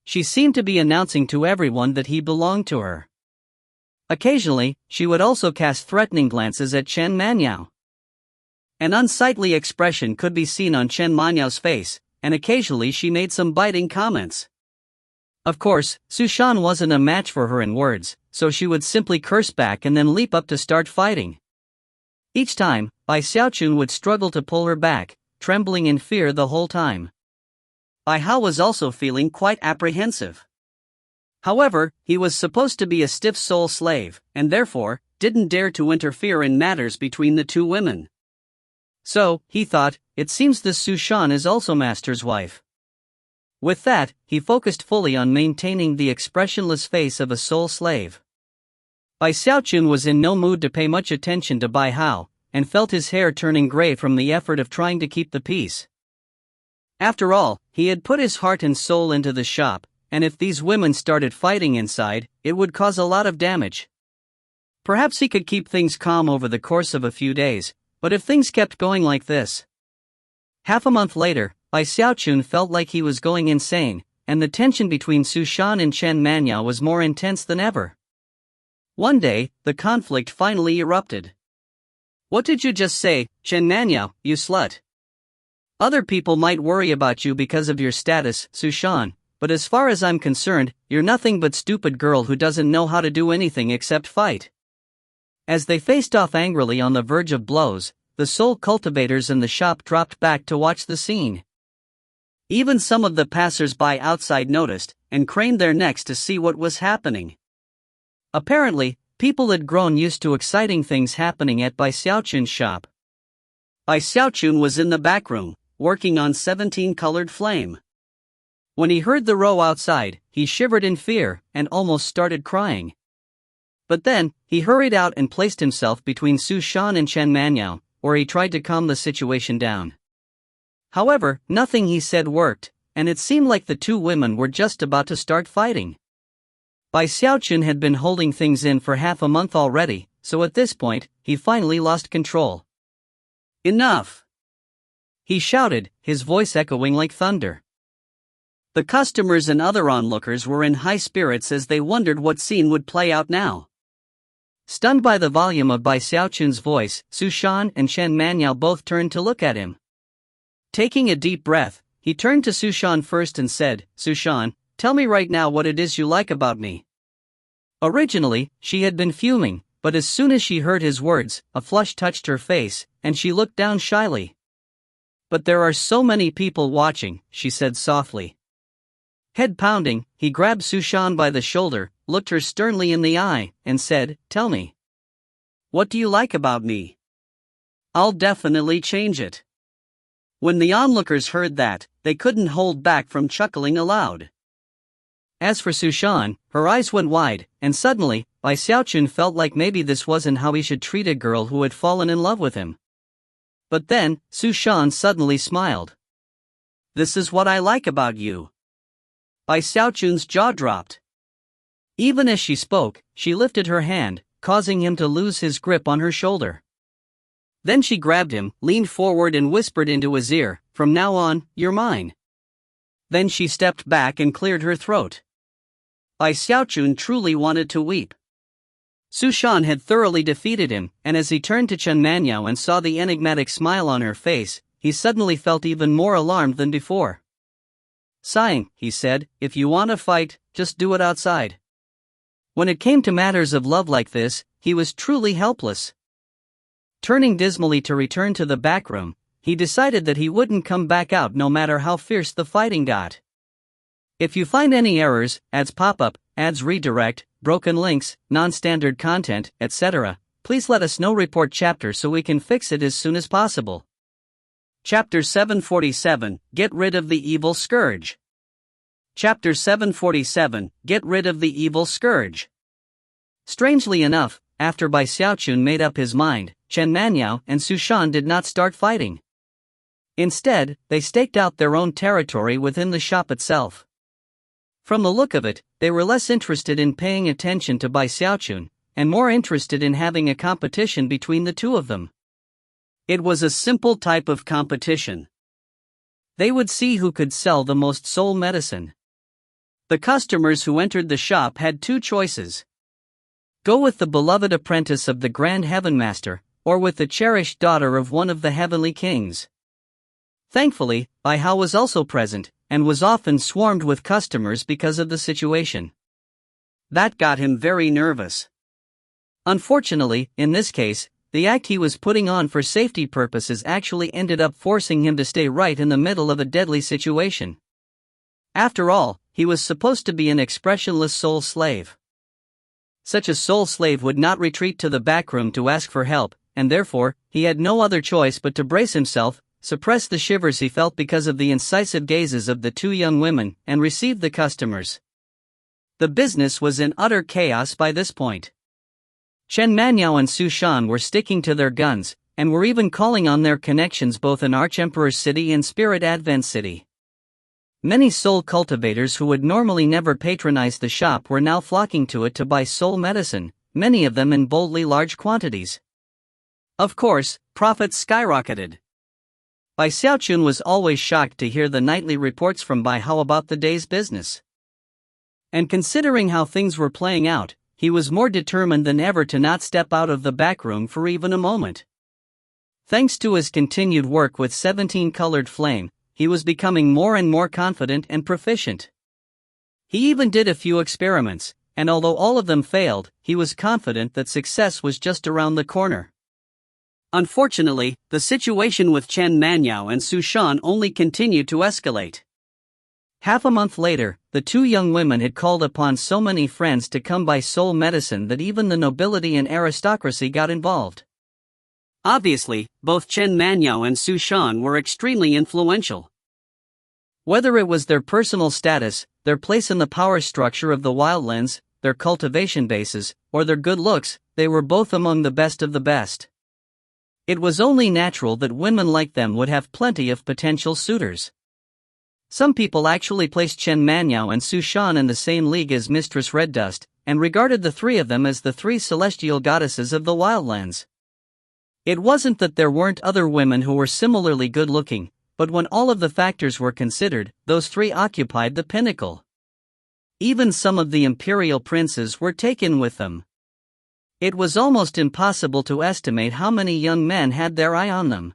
She seemed to be announcing to everyone that he belonged to her. Occasionally, she would also cast threatening glances at Chen Manyao. An unsightly expression could be seen on Chen Manyao's face, and occasionally she made some biting comments. Of course, Su Shan wasn't a match for her in words, so she would simply curse back and then leap up to start fighting. Each time, Bai Xiaochun would struggle to pull her back, trembling in fear the whole time. Bai Hao was also feeling quite apprehensive. However, he was supposed to be a stiff soul slave, and therefore, didn't dare to interfere in matters between the two women. So, he thought, it seems this Su Shan is also Master's wife. With that, he focused fully on maintaining the expressionless face of a soul slave. Bai Xiaochun was in no mood to pay much attention to Bai Hao, and felt his hair turning gray from the effort of trying to keep the peace. After all, he had put his heart and soul into the shop, and if these women started fighting inside, it would cause a lot of damage. Perhaps he could keep things calm over the course of a few days, but if things kept going like this... Half a month later, Bai Xiaochun felt like he was going insane, and the tension between Su Shan and Chen Manyao was more intense than ever. One day, the conflict finally erupted. "What did you just say, Chen Manyao, you slut? Other people might worry about you because of your status, Su Shan, but as far as I'm concerned, you're nothing but stupid girl who doesn't know how to do anything except fight." As they faced off angrily on the verge of blows, the soul cultivators in the shop dropped back to watch the scene. Even some of the passers-by outside noticed, and craned their necks to see what was happening. Apparently, people had grown used to exciting things happening at Bai Xiaochun's shop. Bai Xiaochun was in the back room, working on 17-colored flame. When he heard the row outside, he shivered in fear, and almost started crying. But then, he hurried out and placed himself between Su Shan and Chen Manyao, where he tried to calm the situation down. However, nothing he said worked, and it seemed like the two women were just about to start fighting. Bai Xiaochun had been holding things in for half a month already, so at this point, he finally lost control. Enough! He shouted, his voice echoing like thunder. The customers and other onlookers were in high spirits as they wondered what scene would play out now. Stunned by the volume of Bai Xiaochun's voice, Xiaochun and Chen Manhwa both turned to look at him. Taking a deep breath, he turned to Xiaochun first and said, "Xiaochun, tell me right now what it is you like about me." Originally, she had been fuming, but as soon as she heard his words, a flush touched her face, and she looked down shyly. "But there are so many people watching," she said softly. Head pounding, he grabbed Xiaochun by the shoulder, looked her sternly in the eye, and said, "Tell me. What do you like about me? I'll definitely change it." When the onlookers heard that, they couldn't hold back from chuckling aloud. As for Xiaochun, her eyes went wide, and suddenly, Bai Xiaochun felt like maybe this wasn't how he should treat a girl who had fallen in love with him. But then, Xiaochun suddenly smiled. "This is what I like about you." Bai Xiaochun's jaw dropped. Even as she spoke, she lifted her hand, causing him to lose his grip on her shoulder. Then she grabbed him, leaned forward and whispered into his ear, "From now on, you're mine." Then she stepped back and cleared her throat. Bai Xiaochun truly wanted to weep. Xiaochun had thoroughly defeated him, and as he turned to Chen Manhwa and saw the enigmatic smile on her face, he suddenly felt even more alarmed than before. Sighing, he said, "If you want to fight, just do it outside." When it came to matters of love like this, he was truly helpless. Turning dismally to return to the back room, he decided that he wouldn't come back out no matter how fierce the fighting got. If you find any errors, ads pop up, ads redirect, broken links, non-standard content, etc., please let us know. Report chapter so we can fix it as soon as possible. Chapter 747, Get Rid of the Evil Scourge. Chapter 747, Get Rid of the Evil Scourge. Strangely enough, after Bai Xiaochun made up his mind, Chen Manhwa and Xiaochun did not start fighting. Instead, they staked out their own territory within the shop itself. From the look of it, they were less interested in paying attention to Bai Xiaochun, and more interested in having a competition between the two of them. It was a simple type of competition. They would see who could sell the most soul medicine. The customers who entered the shop had two choices. Go with the beloved apprentice of the Grand Heaven Master, or with the cherished daughter of one of the heavenly kings. Thankfully, Bai Hao was also present, and was often swarmed with customers because of the situation. That got him very nervous. Unfortunately, in this case, the act he was putting on for safety purposes actually ended up forcing him to stay right in the middle of a deadly situation. After all, he was supposed to be an expressionless soul slave. Such a soul slave would not retreat to the back room to ask for help, and therefore, he had no other choice but to brace himself, suppress the shivers he felt because of the incisive gazes of the two young women, and receive the customers. The business was in utter chaos by this point. Chen Manhwa and Xiaochun were sticking to their guns, and were even calling on their connections both in Archemperor City and Spirit Advent City. Many soul cultivators who would normally never patronize the shop were now flocking to it to buy soul medicine, many of them in boldly large quantities. Of course, profits skyrocketed. Bai Xiaochun was always shocked to hear the nightly reports from Bai Hao about the day's business. And considering how things were playing out, he was more determined than ever to not step out of the back room for even a moment. Thanks to his continued work with 17-colored flame, he was becoming more and more confident and proficient. He even did a few experiments, and although all of them failed, he was confident that success was just around the corner. Unfortunately, the situation with Chen Manhwa and Xiaochun only continued to escalate. Half a month later, the two young women had called upon so many friends to come buy soul medicine that even the nobility and aristocracy got involved. Obviously, both Chen Manhwa and Xiaochun were extremely influential. Whether it was their personal status, their place in the power structure of the wildlands, their cultivation bases, or their good looks, they were both among the best of the best. It was only natural that women like them would have plenty of potential suitors. Some people actually placed Chen Manhwa and Xiaochun in the same league as Mistress Red Dust, and regarded the three of them as the three celestial goddesses of the wildlands. It wasn't that there weren't other women who were similarly good-looking, but when all of the factors were considered, those three occupied the pinnacle. Even some of the imperial princes were taken with them. It was almost impossible to estimate how many young men had their eye on them.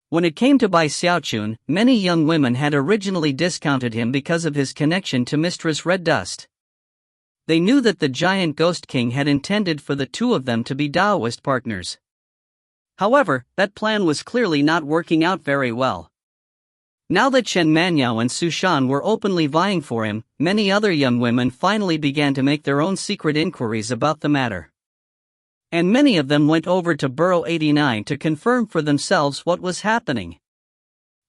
When it came to Bai Xiaochun, many young women had originally discounted him because of his connection to Mistress Red Dust. They knew that the giant Ghost King had intended for the two of them to be Taoist partners. However, that plan was clearly not working out very well. Now that Chen Manhwa and Su Shan were openly vying for him, many other young women finally began to make their own secret inquiries about the matter. And many of them went over to Burrow 89 to confirm for themselves what was happening.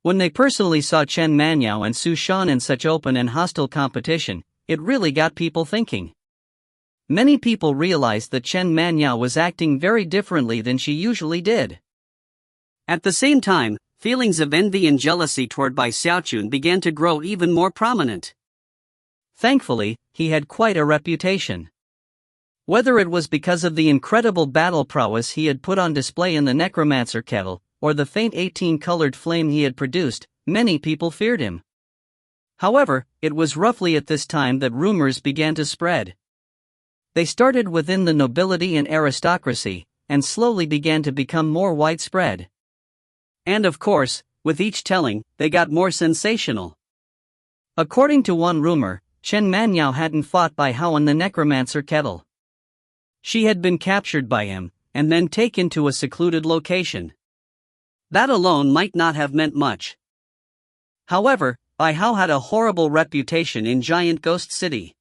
When they personally saw Chen Manhwa and Su Shan in such open and hostile competition, it really got people thinking. Many people realized that Chen Manhwa was acting very differently than she usually did. At the same time, feelings of envy and jealousy toward Bai Xiaochun began to grow even more prominent. Thankfully, he had quite a reputation. Whether it was because of the incredible battle prowess he had put on display in the necromancer kettle, or the faint 18-colored flame he had produced, many people feared him. However, it was roughly at this time that rumors began to spread. They started within the nobility and aristocracy, and slowly began to become more widespread. And of course, with each telling, they got more sensational. According to one rumor, Chen Manhwa hadn't fought Bai Hao in the necromancer kettle. She had been captured by him, and then taken to a secluded location. That alone might not have meant much. However, Bai Hao had a horrible reputation in Giant Ghost City.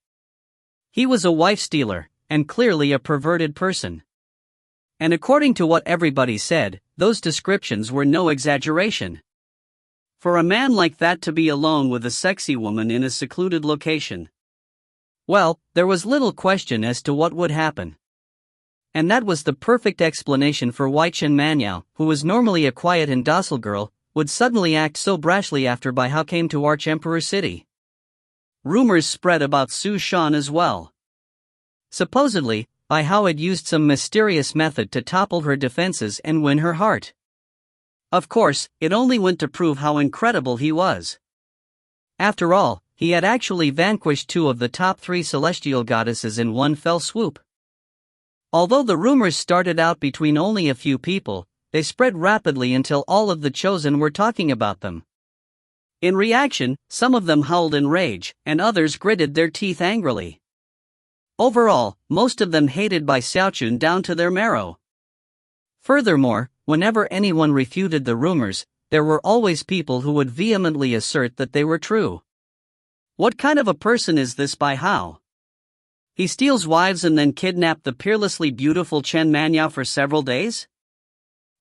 He was a wife stealer, and clearly a perverted person. And according to what everybody said, those descriptions were no exaggeration. For a man like that to be alone with a sexy woman in a secluded location. Well, there was little question as to what would happen. And that was the perfect explanation for why Chen Manhwa, who was normally a quiet and docile girl, would suddenly act so brashly after Bai Hao came to Arch-Emperor City. Rumors spread about Su Shan as well. Supposedly, Bai Hao had used some mysterious method to topple her defenses and win her heart. Of course, it only went to prove how incredible he was. After all, he had actually vanquished two of the top 3 celestial goddesses in one fell swoop. Although the rumors started out between only a few people, they spread rapidly until all of the chosen were talking about them. In reaction, some of them howled in rage, and others gritted their teeth angrily. Overall, most of them hated Bai Xiaochun down to their marrow. Furthermore, whenever anyone refuted the rumors, there were always people who would vehemently assert that they were true. What kind of a person is this Bai Hao? He steals wives and then kidnapped the peerlessly beautiful Chen Manhwa for several days?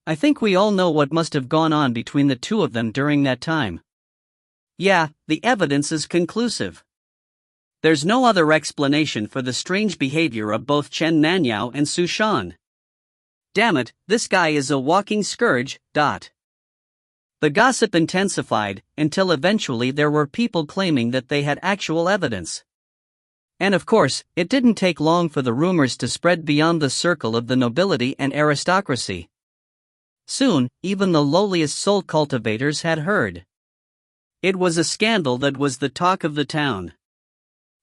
I think we all know what must have gone on between the two of them during that time. Yeah, the evidence is conclusive. There's no other explanation for the strange behavior of both Chen Manhwa and Su Shan. Damn it, this guy is a walking scourge. The gossip intensified, until eventually there were people claiming that they had actual evidence. And of course, it didn't take long for the rumors to spread beyond the circle of the nobility and aristocracy. Soon, even the lowliest soul cultivators had heard. It was a scandal that was the talk of the town.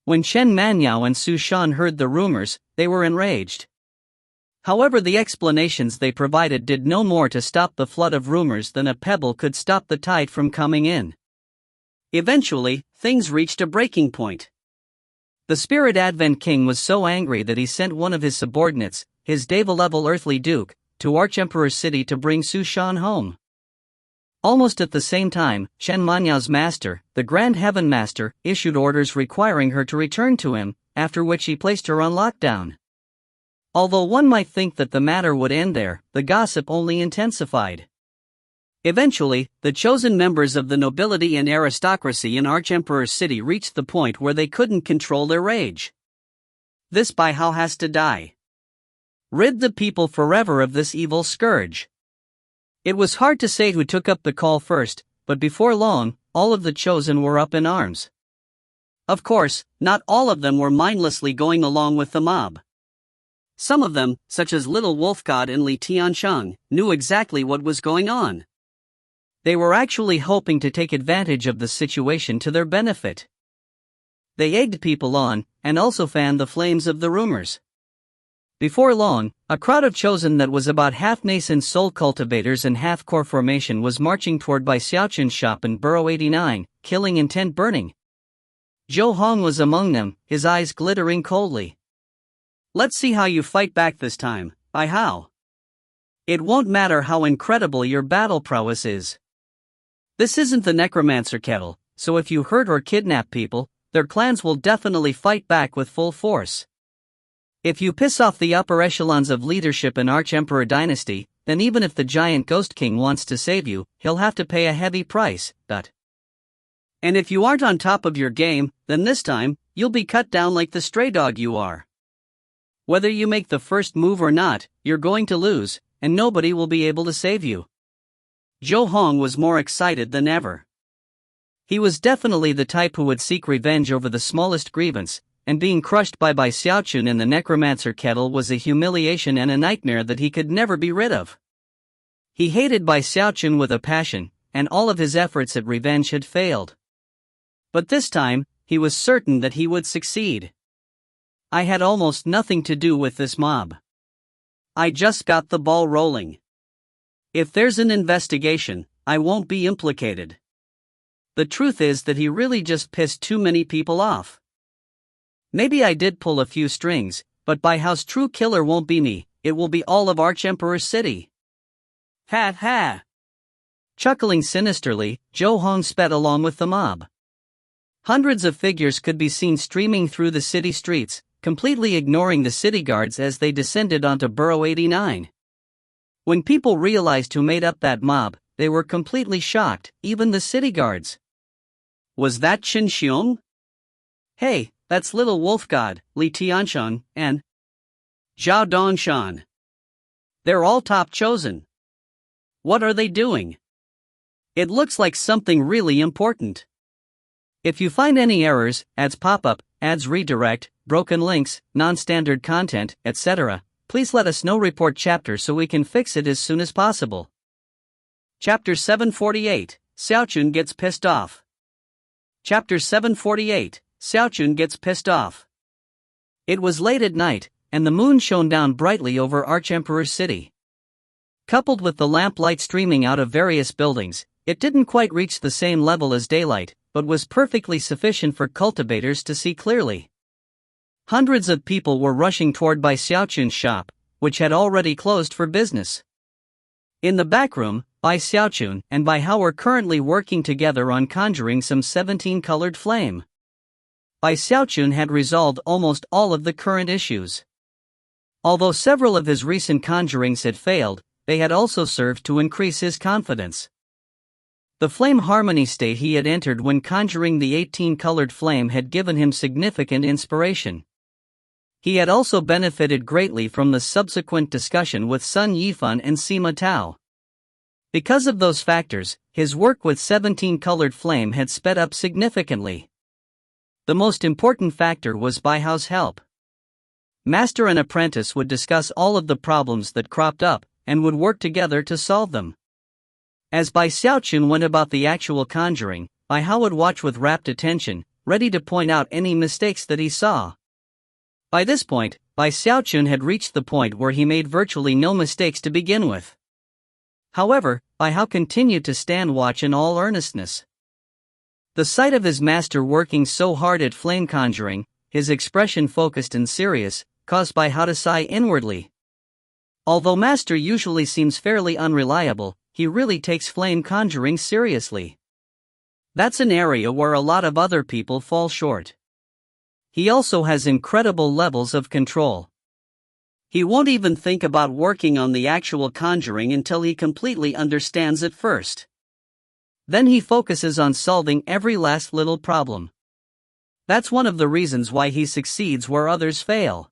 When Chen Manhwa and Su Shan heard the rumors, they were enraged. However, the explanations they provided did no more to stop the flood of rumors than a pebble could stop the tide from coming in. Eventually, things reached a breaking point. The Spirit Advent King was so angry that he sent one of his subordinates, his Deva-level earthly duke, to Arch-Emperor City to bring Su Shan home. Almost at the same time, Chen Manhwa's master, the Grand Heaven Master, issued orders requiring her to return to him, after which he placed her on lockdown. Although one might think that the matter would end there, the gossip only intensified. Eventually, the chosen members of the nobility and aristocracy in Arch-Emperor City reached the point where they couldn't control their rage. This Bai Hao has to die. Rid the people forever of this evil scourge. It was hard to say who took up the call first, but before long, all of the chosen were up in arms. Of course, not all of them were mindlessly going along with the mob. Some of them, such as Little Wolf God and Li Tiansheng, knew exactly what was going on. They were actually hoping to take advantage of the situation to their benefit. They egged people on, and also fanned the flames of the rumors. Before long, a crowd of chosen that was about half nascent soul cultivators and half core formation was marching toward Bai Xiaochun's shop in Burrow 89, killing and tent burning. Zhou Hong was among them, his eyes glittering coldly. Let's see how you fight back this time, Bai Hao. It won't matter how incredible your battle prowess is. This isn't the necromancer kettle, so if you hurt or kidnap people, their clans will definitely fight back with full force. If you piss off the upper echelons of leadership in Arch-Emperor dynasty, then even if the giant Ghost King wants to save you, he'll have to pay a heavy price, And if you aren't on top of your game, then this time, you'll be cut down like the stray dog you are. Whether you make the first move or not, you're going to lose, and nobody will be able to save you. Zhou Hong was more excited than ever. He was definitely the type who would seek revenge over the smallest grievance, and being crushed by Xiaochun in the necromancer kettle was a humiliation and a nightmare that he could never be rid of. He hated Xiaochun with a passion, and all of his efforts at revenge had failed. But this time, he was certain that he would succeed. I had almost nothing to do with this mob. I just got the ball rolling. If there's an investigation, I won't be implicated. The truth is that he really just pissed too many people off. Maybe I did pull a few strings, but Bai Hao's true killer won't be me, it will be all of Arch-Emperor City. Ha ha! Chuckling sinisterly, Zhou Hong sped along with the mob. Hundreds of figures could be seen streaming through the city streets, completely ignoring the city guards as they descended onto Burrow 89. When people realized who made up that mob, they were completely shocked, even the city guards. Was that Qin Xiong? Hey, that's Little Wolf God, Li Tiansheng, and Zhao Dongshan. They're all top chosen. What are they doing? It looks like something really important. If you find any errors, ads pop up, ads redirect, broken links, non-standard content, etc., please let us know. Report chapter so we can fix it as soon as possible. Chapter 748, Xiaochun gets pissed off. Chapter 748, Xiaochun gets pissed off. It was late at night, and the moon shone down brightly over Arch-Emperor City. Coupled with the lamplight streaming out of various buildings, it didn't quite reach the same level as daylight, but was perfectly sufficient for cultivators to see clearly. Hundreds of people were rushing toward Bai Xiaochun's shop, which had already closed for business. In the back room, Bai Xiaochun and Bai Hao were currently working together on conjuring some 17-colored flame. Bai Xiaochun had resolved almost all of the current issues. Although several of his recent conjurings had failed, they had also served to increase his confidence. The flame harmony state he had entered when conjuring the 18-colored flame had given him significant inspiration. He had also benefited greatly from the subsequent discussion with Sun Yifan and Sima Tao. Because of those factors, his work with 17-colored flame had sped up significantly. The most important factor was Bai Hao's help. Master and apprentice would discuss all of the problems that cropped up, and would work together to solve them. As Bai Xiaochun went about the actual conjuring, Bai Hao would watch with rapt attention, ready to point out any mistakes that he saw. By this point, Bai Xiaochun had reached the point where he made virtually no mistakes to begin with. However, Bai Hao continued to stand watch in all earnestness. The sight of his master working so hard at flame conjuring, his expression focused and serious, caused Bai Hao to sigh inwardly. Although master usually seems fairly unreliable, he really takes flame conjuring seriously. That's an area where a lot of other people fall short. He also has incredible levels of control. He won't even think about working on the actual conjuring until he completely understands it first. Then he focuses on solving every last little problem. That's one of the reasons why he succeeds where others fail.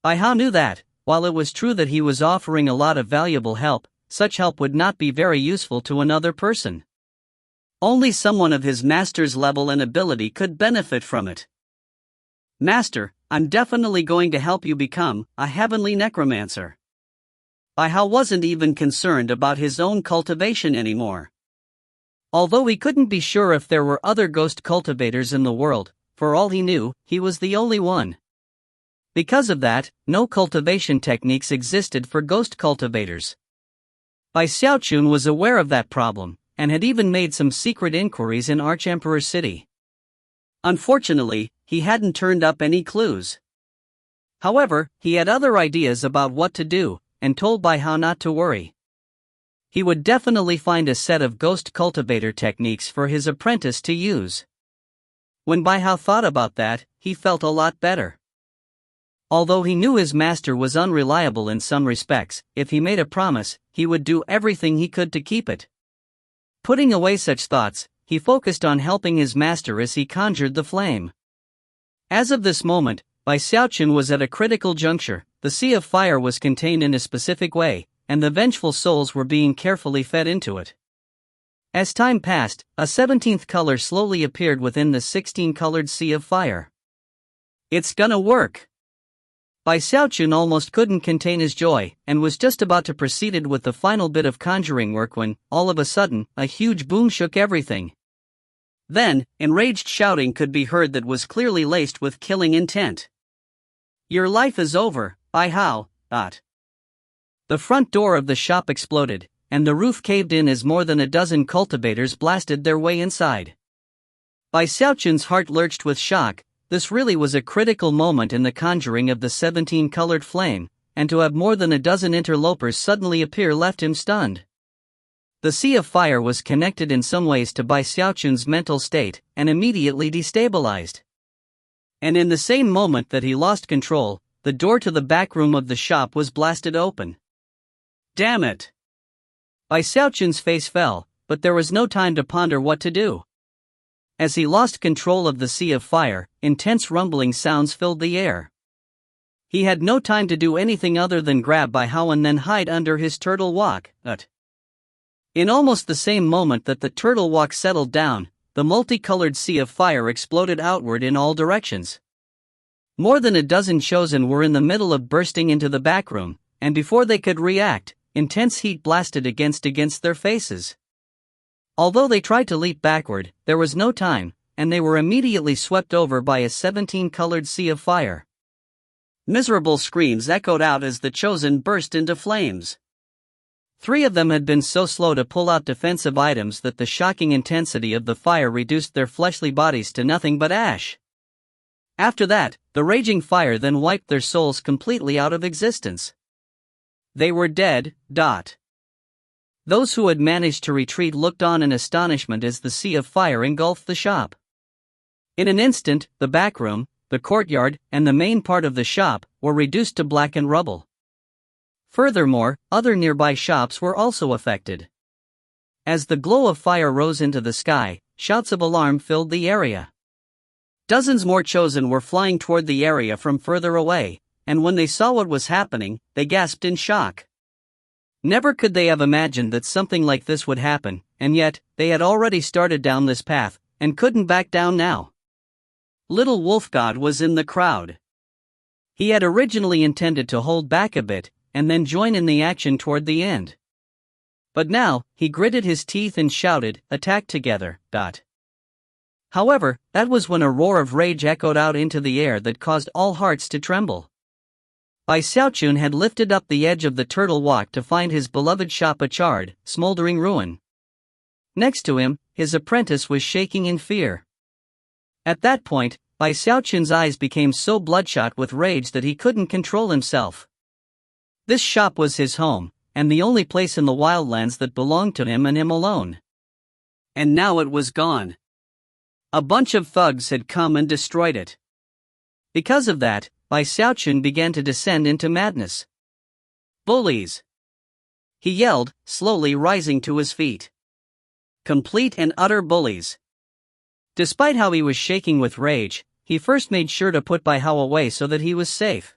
Bai Hao knew that, while it was true that he was offering a lot of valuable help, such help would not be very useful to another person. Only someone of his master's level and ability could benefit from it. Master, I'm definitely going to help you become a heavenly necromancer. Bai Hao wasn't even concerned about his own cultivation anymore. Although he couldn't be sure if there were other ghost cultivators in the world, for all he knew, he was the only one. Because of that, no cultivation techniques existed for ghost cultivators. Bai Xiaochun was aware of that problem, and had even made some secret inquiries in Archemperor City. Unfortunately, he hadn't turned up any clues. However, he had other ideas about what to do, and told Bai Hao not to worry. He would definitely find a set of ghost cultivator techniques for his apprentice to use. When Bai Hao thought about that, he felt a lot better. Although he knew his master was unreliable in some respects, if he made a promise, he would do everything he could to keep it. Putting away such thoughts, he focused on helping his master as he conjured the flame. As of this moment, Bai Xiaochun was at a critical juncture. The sea of fire was contained in a specific way, and the vengeful souls were being carefully fed into it. As time passed, a 17th color slowly appeared within the 16-colored sea of fire. It's gonna work! Bai Xiaochun almost couldn't contain his joy, and was just about to proceed with the final bit of conjuring work when, all of a sudden, a huge boom shook everything. Then, enraged shouting could be heard that was clearly laced with killing intent. Your life is over, Bai Hao. The front door of the shop exploded, and the roof caved in as more than a dozen cultivators blasted their way inside. Bai Xiaochun's heart lurched with shock. This really was a critical moment in the conjuring of the 17-colored flame, and to have more than a dozen interlopers suddenly appear left him stunned. The sea of fire was connected in some ways to Bai Xiaochun's mental state, and immediately destabilized. And in the same moment that he lost control, the door to the back room of the shop was blasted open. Damn it! Bai Xiaochun's face fell, but there was no time to ponder what to do. As he lost control of the sea of fire, intense rumbling sounds filled the air. He had no time to do anything other than grab Bai Hao and then hide under his turtle walk. In almost the same moment that the turtle walk settled down, the multicolored sea of fire exploded outward in all directions. More than a dozen chosen were in the middle of bursting into the back room, and before they could react, intense heat blasted against their faces. Although they tried to leap backward, there was no time, and they were immediately swept over by a 17-colored sea of fire. Miserable screams echoed out as the chosen burst into flames. 3 of them had been so slow to pull out defensive items that the shocking intensity of the fire reduced their fleshly bodies to nothing but ash. After that, the raging fire then wiped their souls completely out of existence. They were dead. Those who had managed to retreat looked on in astonishment as the sea of fire engulfed the shop. In an instant, the back room, the courtyard, and the main part of the shop were reduced to blackened rubble. Furthermore, other nearby shops were also affected. As the glow of fire rose into the sky, shouts of alarm filled the area. Dozens more chosen were flying toward the area from further away, and when they saw what was happening, they gasped in shock. Never could they have imagined that something like this would happen, and yet, they had already started down this path, and couldn't back down now. Little Wolf God was in the crowd. He had originally intended to hold back a bit, and then join in the action toward the end. But now, he gritted his teeth and shouted, "Attack together!" However, that was when a roar of rage echoed out into the air that caused all hearts to tremble. Bai Xiaochun had lifted up the edge of the turtle walk to find his beloved shop a charred, smoldering ruin. Next to him, his apprentice was shaking in fear. At that point, Bai Xiaochun's eyes became so bloodshot with rage that he couldn't control himself. This shop was his home, and the only place in the wildlands that belonged to him and him alone. And now it was gone. A bunch of thugs had come and destroyed it. Because of that, Bai Xiaochun began to descend into madness. Bullies! He yelled, slowly rising to his feet. Complete and utter bullies. Despite how he was shaking with rage, he first made sure to put Bai Hao away so that he was safe.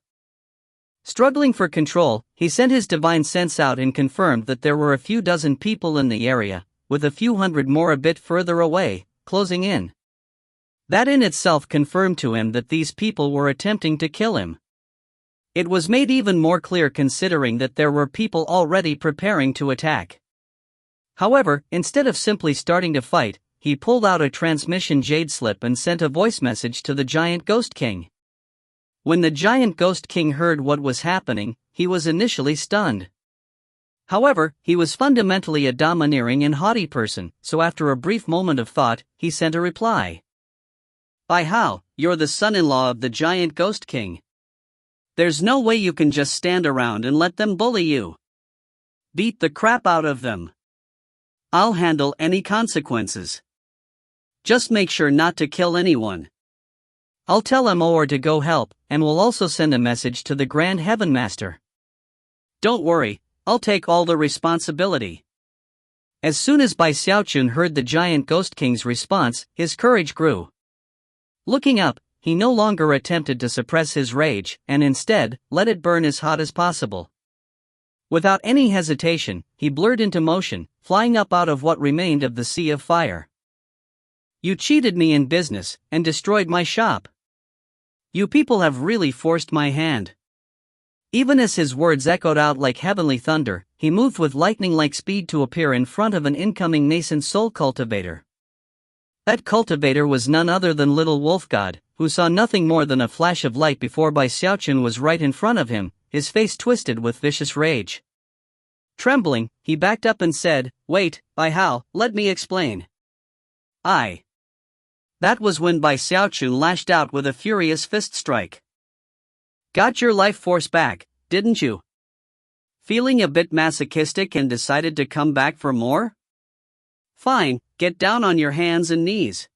Struggling for control, he sent his divine sense out and confirmed that there were a few dozen people in the area, with a few hundred more a bit further away, closing in. That in itself confirmed to him that these people were attempting to kill him. It was made even more clear considering that there were people already preparing to attack. However, instead of simply starting to fight, he pulled out a transmission jade slip and sent a voice message to the giant Ghost King. When the giant Ghost King heard what was happening, he was initially stunned. However, he was fundamentally a domineering and haughty person, so after a brief moment of thought, he sent a reply. Bai Hao, you're the son-in-law of the giant Ghost King. There's no way you can just stand around and let them bully you. Beat the crap out of them. I'll handle any consequences. Just make sure not to kill anyone. I'll tell Moor to go help, and we'll also send a message to the Grand Heaven Master. Don't worry, I'll take all the responsibility. As soon as Bai Xiaochun heard the giant Ghost King's response, his courage grew. Looking up, he no longer attempted to suppress his rage, and instead, let it burn as hot as possible. Without any hesitation, he blurred into motion, flying up out of what remained of the sea of fire. You cheated me in business, and destroyed my shop. You people have really forced my hand. Even as his words echoed out like heavenly thunder, he moved with lightning-like speed to appear in front of an incoming nascent soul cultivator. That cultivator was none other than Little Wolf God, who saw nothing more than a flash of light before Bai Xiaochun was right in front of him, his face twisted with vicious rage. Trembling, he backed up and said, Wait, Bai Hao, let me explain. That was when Bai Xiaochun lashed out with a furious fist strike. Got your life force back, didn't you? Feeling a bit masochistic and decided to come back for more? Fine, get down on your hands and knees.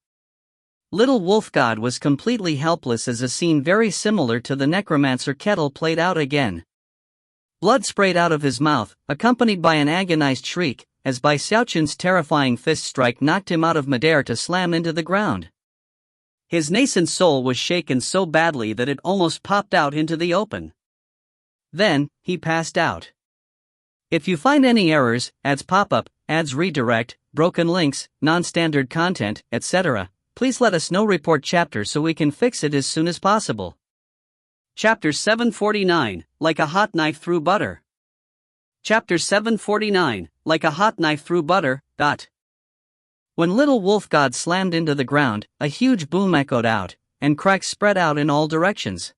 Little Wolf God was completely helpless as a scene very similar to the necromancer kettle played out again. Blood sprayed out of his mouth, accompanied by an agonized shriek, as Bai Xiaochun's terrifying fist strike knocked him out of midair to slam into the ground. His nascent soul was shaken so badly that it almost popped out into the open. Then, he passed out. If you find any errors, ads pop up, ads redirect, broken links, non-standard content, etc., please let us know. Report chapter so we can fix it as soon as possible. Chapter 749, Like a Hot Knife Through Butter. Chapter 749, Like a Hot Knife Through Butter. When Little Wolf God slammed into the ground, a huge boom echoed out, and cracks spread out in all directions.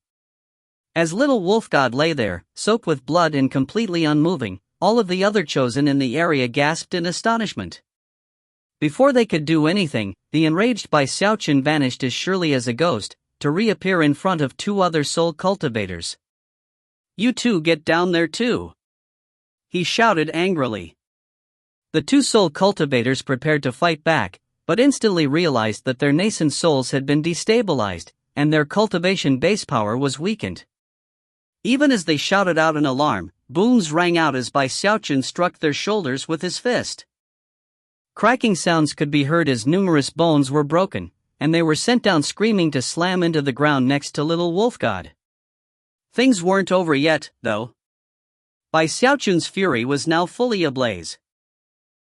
As Little Wolf God lay there, soaked with blood and completely unmoving, all of the other chosen in the area gasped in astonishment. Before they could do anything, the enraged Bai Xiaochun vanished as surely as a ghost, to reappear in front of two other soul cultivators. You two get down there too! He shouted angrily. The two soul cultivators prepared to fight back, but instantly realized that their nascent souls had been destabilized, and their cultivation base power was weakened. Even as they shouted out in alarm, booms rang out as Bai Xiaochun struck their shoulders with his fist. Cracking sounds could be heard as numerous bones were broken, and they were sent down screaming to slam into the ground next to Little Wolf God. Things weren't over yet, though. Bai Xiaochun's fury was now fully ablaze.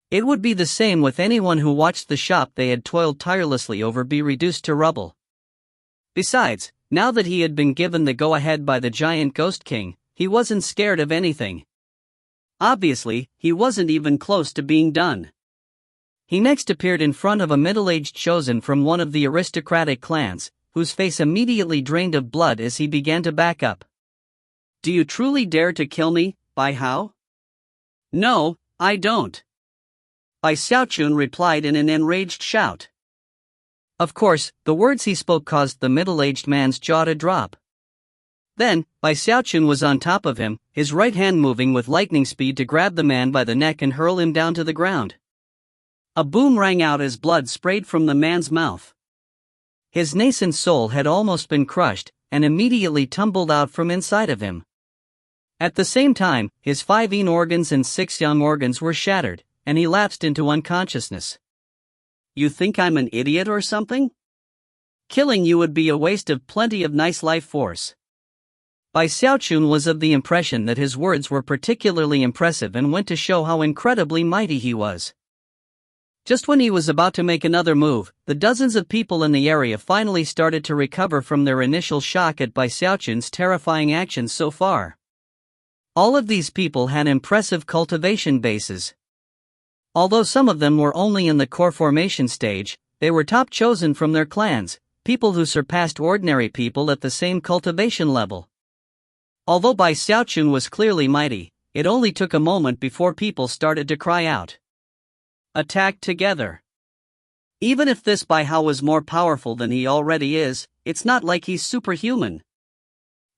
It would be the same with anyone who watched the shop they had toiled tirelessly over be reduced to rubble. Besides, now that he had been given the go-ahead by the giant Ghost King, he wasn't scared of anything. Obviously, he wasn't even close to being done. He next appeared in front of a middle-aged chosen from one of the aristocratic clans, whose face immediately drained of blood as he began to back up. Do you truly dare to kill me, Bai Hao? No, I don't. Bai Xiaochun replied in an enraged shout. Of course, the words he spoke caused the middle-aged man's jaw to drop. Then, Bai Xiaochun was on top of him, his right hand moving with lightning speed to grab the man by the neck and hurl him down to the ground. A boom rang out as blood sprayed from the man's mouth. His nascent soul had almost been crushed, and immediately tumbled out from inside of him. At the same time, his 5 yin organs and 6 yang organs were shattered, and he lapsed into unconsciousness. You think I'm an idiot or something? Killing you would be a waste of plenty of nice life force. Bai Xiaochun was of the impression that his words were particularly impressive and went to show how incredibly mighty he was. Just when he was about to make another move, the dozens of people in the area finally started to recover from their initial shock at Xiaochun's terrifying actions so far. All of these people had impressive cultivation bases. Although some of them were only in the core formation stage, they were top chosen from their clans, people who surpassed ordinary people at the same cultivation level. Although Xiaochun was clearly mighty, it only took a moment before people started to cry out. Attack together. Even if this Baihao was more powerful than he already is, it's not like he's superhuman.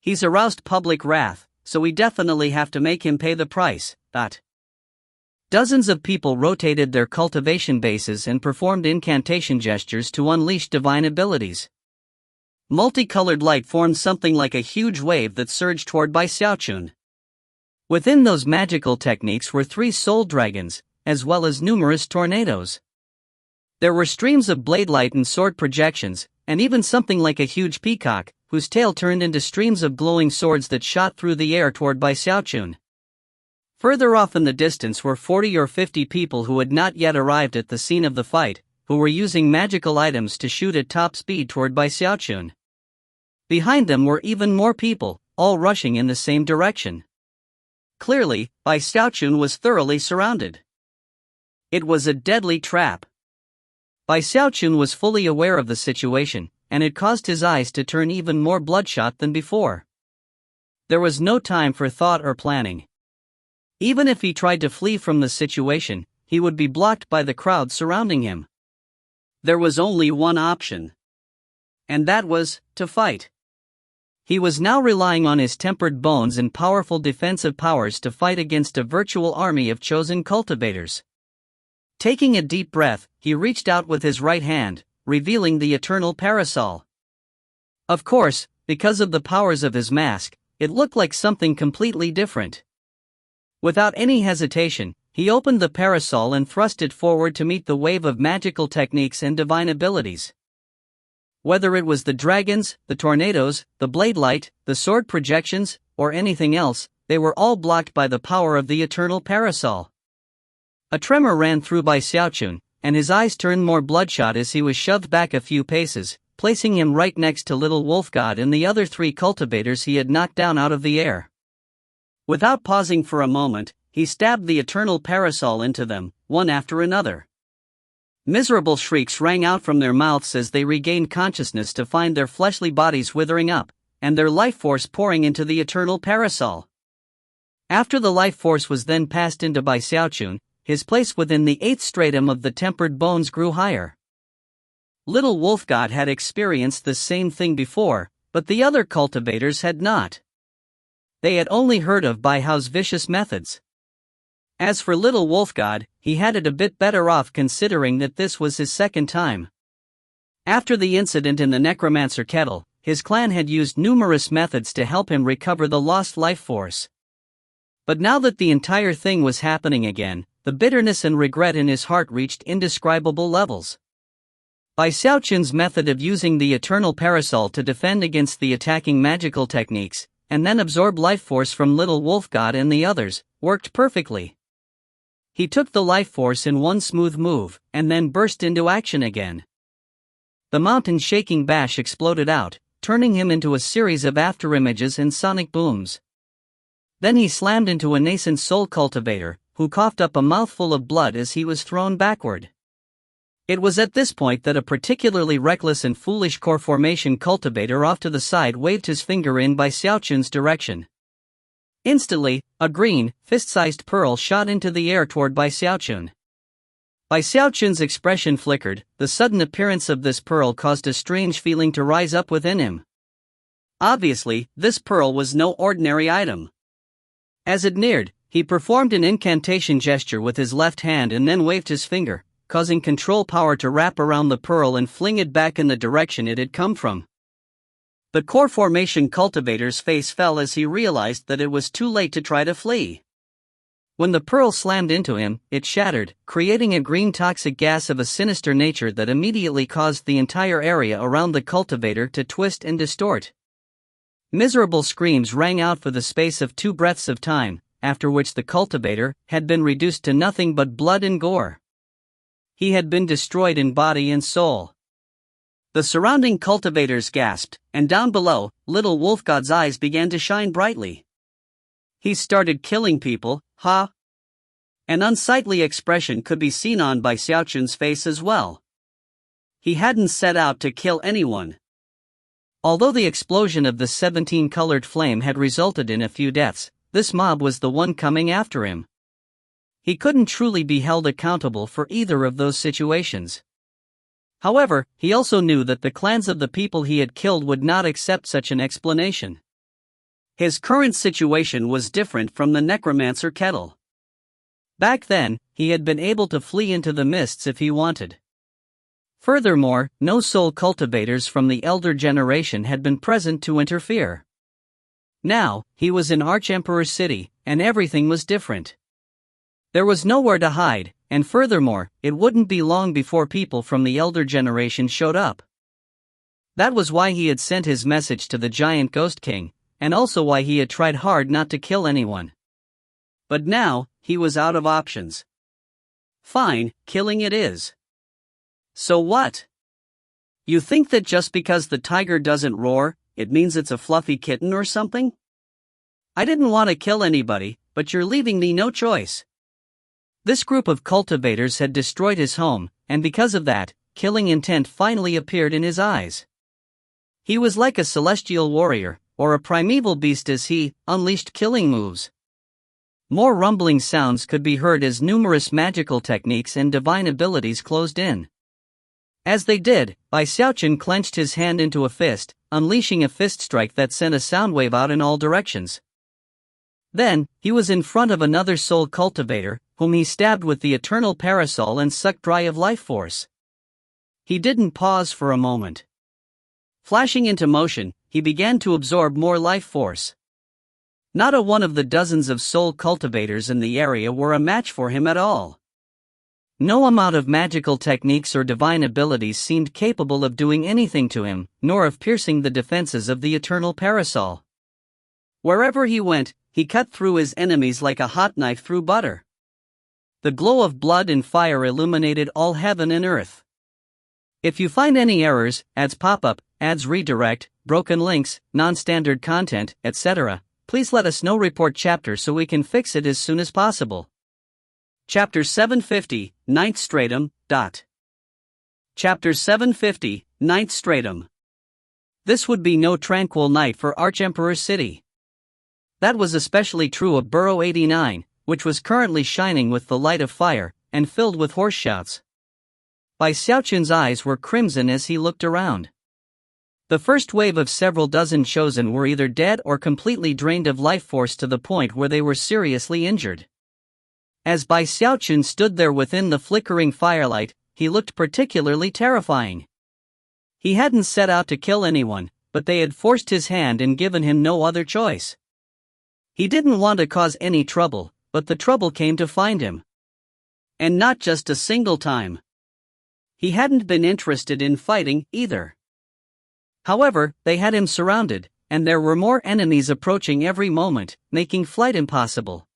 He's aroused public wrath, so we definitely have to make him pay the price. Dozens of people rotated their cultivation bases and performed incantation gestures to unleash divine abilities. Multicolored light formed something like a huge wave that surged toward Xiaochun. Within those magical techniques were 3 soul dragons, as well as numerous tornadoes. There were streams of blade light and sword projections, and even something like a huge peacock, whose tail turned into streams of glowing swords that shot through the air toward Xiaochun. Further off in the distance were 40 or 50 people who had not yet arrived at the scene of the fight, who were using magical items to shoot at top speed toward Xiaochun. Behind them were even more people, all rushing in the same direction. Clearly, Xiaochun was thoroughly surrounded. It was a deadly trap. Xiaochun was fully aware of the situation, and it caused his eyes to turn even more bloodshot than before. There was no time for thought or planning. Even if he tried to flee from the situation, he would be blocked by the crowd surrounding him. There was only one option. And that was, to fight. He was now relying on his tempered bones and powerful defensive powers to fight against a virtual army of chosen cultivators. Taking a deep breath, he reached out with his right hand, revealing the eternal parasol. Of course, because of the powers of his mask, it looked like something completely different. Without any hesitation, he opened the parasol and thrust it forward to meet the wave of magical techniques and divine abilities. Whether it was the dragons, the tornadoes, the blade light, the sword projections, or anything else, they were all blocked by the power of the eternal parasol. A tremor ran through Xiaochun, and his eyes turned more bloodshot as he was shoved back a few paces, placing him right next to Little Wolf God and the other 3 cultivators he had knocked down out of the air. Without pausing for a moment, he stabbed the eternal parasol into them, one after another. Miserable shrieks rang out from their mouths as they regained consciousness to find their fleshly bodies withering up, and their life force pouring into the eternal parasol. After the life force was then passed into Xiaochun, his place within the 8th stratum of the tempered bones grew higher. Little Wolf God had experienced the same thing before, but the other cultivators had not. They had only heard of Baihao's vicious methods. As for Little Wolf God, he had it a bit better off considering that this was his 2nd time. After the incident in the necromancer kettle, his clan had used numerous methods to help him recover the lost life force. But now that the entire thing was happening again, the bitterness and regret in his heart reached indescribable levels. Xiaochun's method of using the eternal parasol to defend against the attacking magical techniques, and then absorb life force from Little Wolf God and the others, worked perfectly. He took the life force in one smooth move, and then burst into action again. The mountain-shaking bash exploded out, turning him into a series of afterimages and sonic booms. Then he slammed into a nascent soul cultivator, who coughed up a mouthful of blood as he was thrown backward. It was at this point that a particularly reckless and foolish core formation cultivator off to the side waved his finger in Xiaochun's direction. Instantly, a green, fist-sized pearl shot into the air toward Xiaochun. Xiaochun's expression flickered. The sudden appearance of this pearl caused a strange feeling to rise up within him. Obviously, this pearl was no ordinary item. As it neared, he performed an incantation gesture with his left hand and then waved his finger, causing control power to wrap around the pearl and fling it back in the direction it had come from. The core formation cultivator's face fell as he realized that it was too late to try to flee. When the pearl slammed into him, it shattered, creating a green toxic gas of a sinister nature that immediately caused the entire area around the cultivator to twist and distort. Miserable screams rang out for the space of 2 breaths of time, after which the cultivator had been reduced to nothing but blood and gore. He had been destroyed in body and soul. The surrounding cultivators gasped, and down below, little Wolfgod's eyes began to shine brightly. He started killing people, huh? An unsightly expression could be seen on Bai Xiaochun's face as well. He hadn't set out to kill anyone. Although the explosion of the 17-colored flame had resulted in a few deaths, this mob was the one coming after him. He couldn't truly be held accountable for either of those situations. However, he also knew that the clans of the people he had killed would not accept such an explanation. His current situation was different from the necromancer kettle. Back then, he had been able to flee into the mists if he wanted. Furthermore, no soul cultivators from the elder generation had been present to interfere. Now, he was in Archemperor's city, and everything was different. There was nowhere to hide, and furthermore, it wouldn't be long before people from the elder generation showed up. That was why he had sent his message to the giant Ghost King, and also why he had tried hard not to kill anyone. But now, he was out of options. Fine, killing it is. So what? You think that just because the tiger doesn't roar, it means it's a fluffy kitten or something? I didn't want to kill anybody, but you're leaving me no choice. This group of cultivators had destroyed his home, and because of that, killing intent finally appeared in his eyes. He was like a celestial warrior, or a primeval beast as he unleashed killing moves. More rumbling sounds could be heard as numerous magical techniques and divine abilities closed in. As they did, Bai Xiaochun clenched his hand into a fist, unleashing a fist strike that sent a sound wave out in all directions. Then, he was in front of another soul cultivator, whom he stabbed with the eternal parasol and sucked dry of life force. He didn't pause for a moment. Flashing into motion, he began to absorb more life force. Not a one of the dozens of soul cultivators in the area were a match for him at all. No amount of magical techniques or divine abilities seemed capable of doing anything to him, nor of piercing the defenses of the eternal parasol. Wherever he went, he cut through his enemies like a hot knife through butter. The glow of blood and fire illuminated all heaven and earth. If you find any errors, ads pop-up, ads redirect, broken links, non-standard content, etc., please let us know. Report chapter so we can fix it as soon as possible. Chapter 750, 9th Stratum. Chapter 750, 9th Stratum. This would be no tranquil night for Archemperor's city. That was especially true of Burrow 89, which was currently shining with the light of fire, and filled with horse shouts. Bai Xiaochun's eyes were crimson as he looked around. The first wave of several dozen chosen were either dead or completely drained of life force to the point where they were seriously injured. As Bai Xiaochun stood there within the flickering firelight, he looked particularly terrifying. He hadn't set out to kill anyone, but they had forced his hand and given him no other choice. He didn't want to cause any trouble, but the trouble came to find him. And not just a single time. He hadn't been interested in fighting, either. However, they had him surrounded, and there were more enemies approaching every moment, making flight impossible.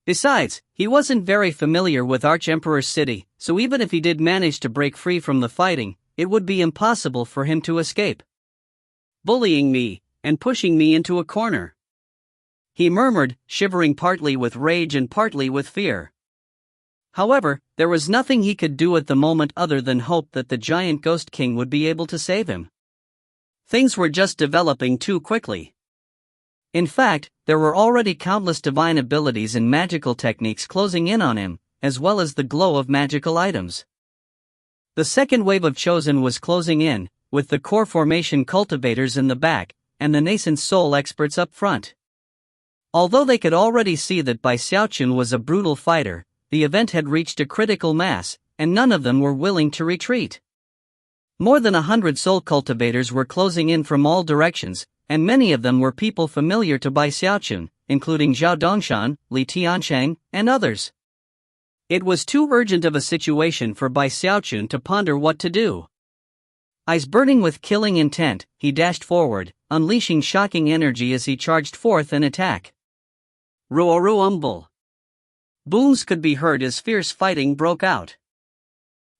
Besides, he wasn't very familiar with Archemperor's city, so even if he did manage to break free from the fighting, it would be impossible for him to escape. Bullying me, and pushing me into a corner. He murmured, shivering partly with rage and partly with fear. However, there was nothing he could do at the moment other than hope that the giant Ghost King would be able to save him. Things were just developing too quickly. In fact, there were already countless divine abilities and magical techniques closing in on him, as well as the glow of magical items. The second wave of chosen was closing in, with the core formation cultivators in the back, and the nascent soul experts up front. Although they could already see that Bai Xiaochun was a brutal fighter, the event had reached a critical mass, and none of them were willing to retreat. More than 100 soul cultivators were closing in from all directions, and many of them were people familiar to Bai Xiaochun, including Zhao Dongshan, Li Tiancheng, and others. It was too urgent of a situation for Bai Xiaochun to ponder what to do. Eyes burning with killing intent, he dashed forward, unleashing shocking energy as he charged forth an attack. Ruoruumbul. Booms could be heard as fierce fighting broke out.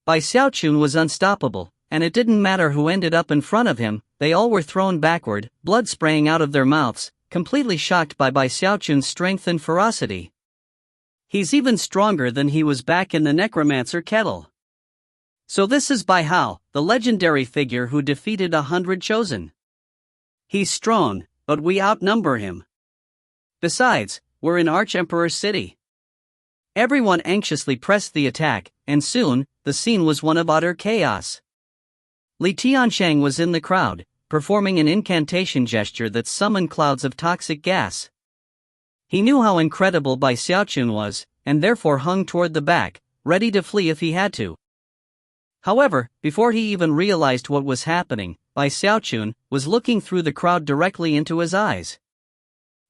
Bai Xiaochun was unstoppable, and it didn't matter who ended up in front of him, they all were thrown backward, blood spraying out of their mouths, completely shocked by Bai Xiaochun's strength and ferocity. He's even stronger than he was back in the necromancer kettle. So this is Bai Hao, the legendary figure who defeated 100 chosen. He's strong, but we outnumber him. Besides, we're in Arch-Emperor's city. Everyone anxiously pressed the attack, and soon, the scene was one of utter chaos. Li Tianshang was in the crowd, performing an incantation gesture that summoned clouds of toxic gas. He knew how incredible Bai Xiaochun was, and therefore hung toward the back, ready to flee if he had to. However, before he even realized what was happening, Bai Xiaochun was looking through the crowd directly into his eyes.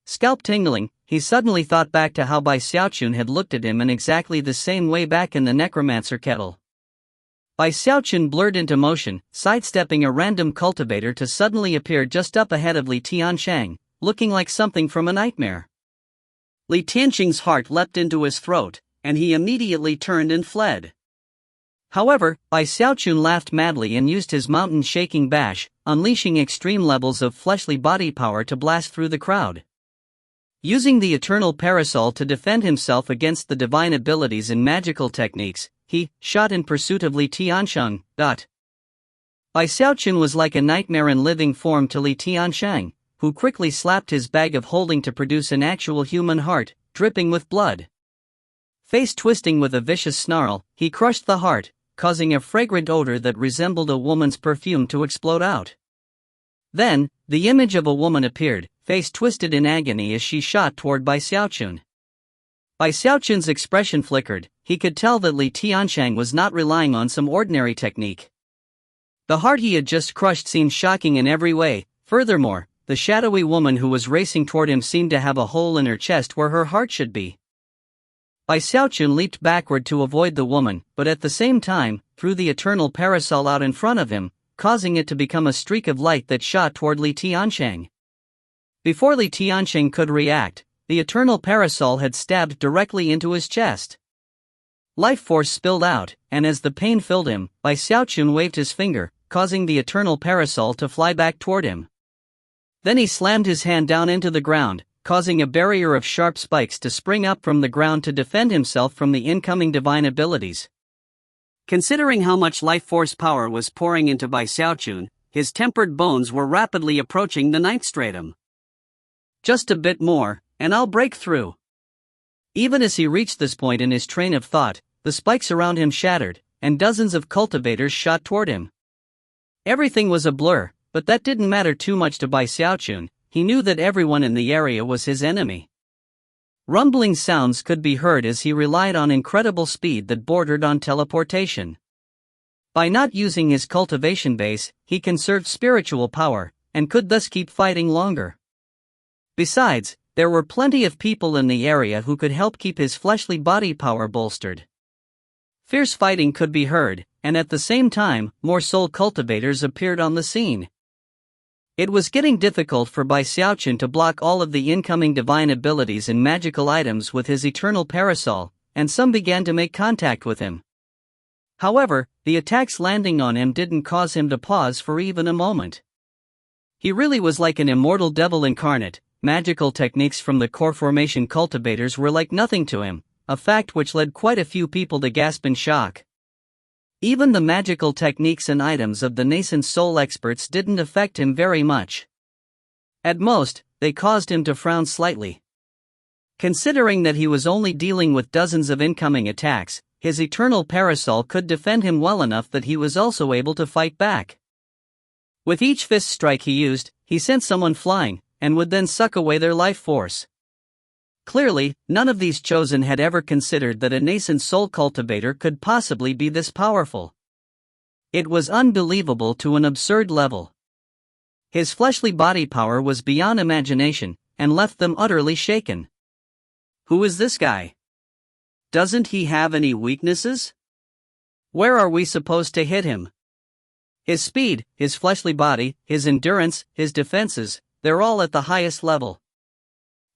Scalp tingling, he suddenly thought back to how Bai Xiaochun had looked at him in exactly the same way back in the necromancer kettle. Bai Xiaochun blurred into motion, sidestepping a random cultivator to suddenly appear just up ahead of Li Tianshang, looking like something from a nightmare. Li Tianshang's heart leapt into his throat, and he immediately turned and fled. However, Bai Xiaochun laughed madly and used his mountain-shaking bash, unleashing extreme levels of fleshly body power to blast through the crowd. Using the eternal parasol to defend himself against the divine abilities and magical techniques, he shot in pursuit of Li Tianshang. Bai Xiaochun was like a nightmare in living form to Li Tianshang, who quickly slapped his bag of holding to produce an actual human heart, dripping with blood. Face twisting with a vicious snarl, he crushed the heart, causing a fragrant odor that resembled a woman's perfume to explode out. Then, the image of a woman appeared, face twisted in agony as she shot toward Bai Xiaochun. Bai Xiaochun's expression flickered, he could tell that Li Tianshang was not relying on some ordinary technique. The heart he had just crushed seemed shocking in every way. Furthermore, the shadowy woman who was racing toward him seemed to have a hole in her chest where her heart should be. Bai Xiaochun leaped backward to avoid the woman, but at the same time, threw the eternal parasol out in front of him, causing it to become a streak of light that shot toward Li Tianshang. Before Li Tianshang could react, the eternal parasol had stabbed directly into his chest. Life force spilled out, and as the pain filled him, Bai Xiaochun waved his finger, causing the eternal parasol to fly back toward him. Then he slammed his hand down into the ground, causing a barrier of sharp spikes to spring up from the ground to defend himself from the incoming divine abilities. Considering how much life force power was pouring into Bai Xiaochun, his tempered bones were rapidly approaching the ninth stratum. Just a bit more, and I'll break through. Even as he reached this point in his train of thought, the spikes around him shattered, and dozens of cultivators shot toward him. Everything was a blur, but that didn't matter too much to Bai Xiaochun. He knew that everyone in the area was his enemy. Rumbling sounds could be heard as he relied on incredible speed that bordered on teleportation. By not using his cultivation base, he conserved spiritual power, and could thus keep fighting longer. Besides, there were plenty of people in the area who could help keep his fleshly body power bolstered. Fierce fighting could be heard, and at the same time, more soul cultivators appeared on the scene. It was getting difficult for Bai Xiaochun to block all of the incoming divine abilities and magical items with his eternal parasol, and some began to make contact with him. However, the attacks landing on him didn't cause him to pause for even a moment. He really was like an immortal devil incarnate. Magical techniques from the core formation cultivators were like nothing to him, a fact which led quite a few people to gasp in shock. Even the magical techniques and items of the nascent soul experts didn't affect him very much. At most, they caused him to frown slightly. Considering that he was only dealing with dozens of incoming attacks, his eternal parasol could defend him well enough that he was also able to fight back. With each fist strike he used, he sent someone flying, and would then suck away their life force. Clearly, none of these chosen had ever considered that a nascent soul cultivator could possibly be this powerful. It was unbelievable to an absurd level. His fleshly body power was beyond imagination, and left them utterly shaken. Who is this guy? Doesn't he have any weaknesses? Where are we supposed to hit him? His speed, his fleshly body, his endurance, his defenses, they're all at the highest level.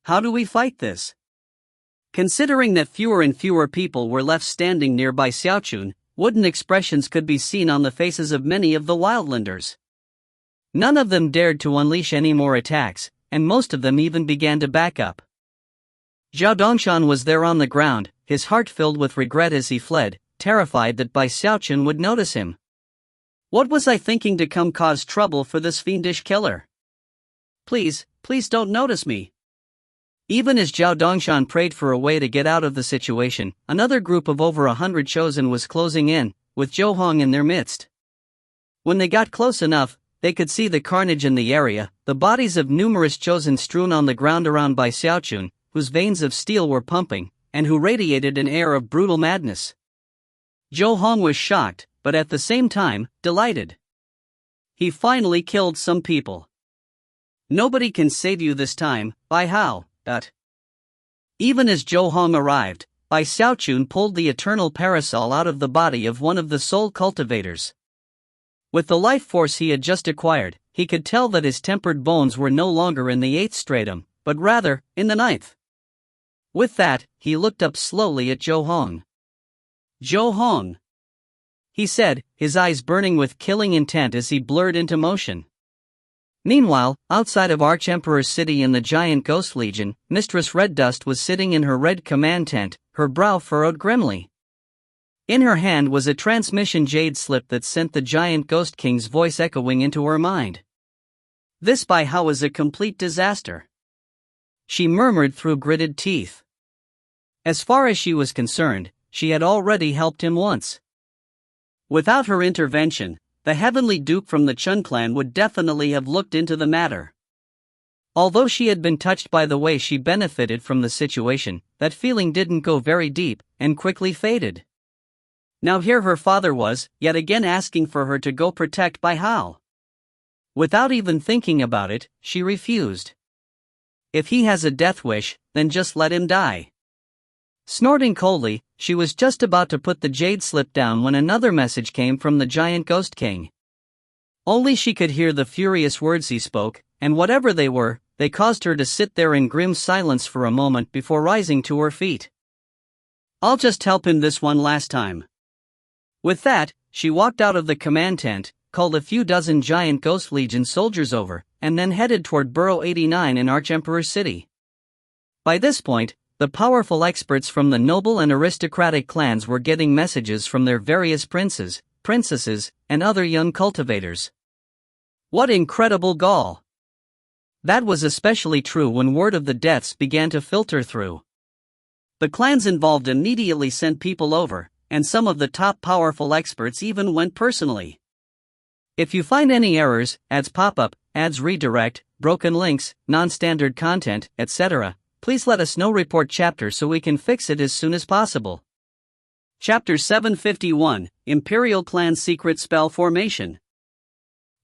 How do we fight this? Considering that fewer and fewer people were left standing near Bai Xiaochun, Wooden expressions could be seen on the faces of many of the wildlanders. None of them dared to unleash any more attacks, and most of them even began to back up. Zhao Dongshan was there on the ground, his heart filled with regret as he fled, terrified that Bai Xiaochun would notice him. What was I thinking to come cause trouble for this fiendish killer? Please, please don't notice me. Even as Zhao Dongshan prayed for a way to get out of the situation, another group of over 100 chosen was closing in, with Zhou Hong in their midst. When they got close enough, they could see the carnage in the area, the bodies of numerous chosen strewn on the ground around Bai Xiaochun, whose veins of steel were pumping, and who radiated an air of brutal madness. Zhou Hong was shocked, but at the same time, delighted. He finally killed some people. Nobody can save you this time, Bai Hao. Even as Zhou Hong arrived, Bai Xiaochun pulled the eternal parasol out of the body of one of the soul cultivators. With the life force he had just acquired, he could tell that his tempered bones were no longer in the 8th stratum, but rather, in the 9th. With that, he looked up slowly at Zhou Hong. Zhou Hong, he said, his eyes burning with killing intent as he blurred into motion. Meanwhile, outside of Archemperor's city in the Giant Ghost Legion, Mistress Red Dust was sitting in her red command tent, her brow furrowed grimly. In her hand was a transmission jade slip that sent the Giant Ghost King's voice echoing into her mind. This Bai Hao is a complete disaster, she murmured through gritted teeth. As far as she was concerned, she had already helped him once. Without her intervention, the heavenly duke from the Chun clan would definitely have looked into the matter. Although she had been touched by the way she benefited from the situation, that feeling didn't go very deep, and quickly faded. Now here her father was, yet again asking for her to go protect Bai Hao. Without even thinking about it, she refused. If he has a death wish, then just let him die. Snorting coldly, she was just about to put the jade slip down when another message came from the Giant Ghost King. Only she could hear the furious words he spoke, and whatever they were, they caused her to sit there in grim silence for a moment before rising to her feet. I'll just help him this one last time. With that, she walked out of the command tent, called a few dozen Giant Ghost Legion soldiers over, and then headed toward Burrow 89 in Archemperor's city. By this point, the powerful experts from the noble and aristocratic clans were getting messages from their various princes, princesses, and other young cultivators. What incredible gall! That was especially true when word of the deaths began to filter through. The clans involved immediately sent people over, and some of the top powerful experts even went personally. If you find any errors, ads pop up, ads redirect, broken links, non-standard content, etc., please let us know. Report chapter so we can fix it as soon as possible. Chapter 751, Imperial Clan Secret Spell Formation.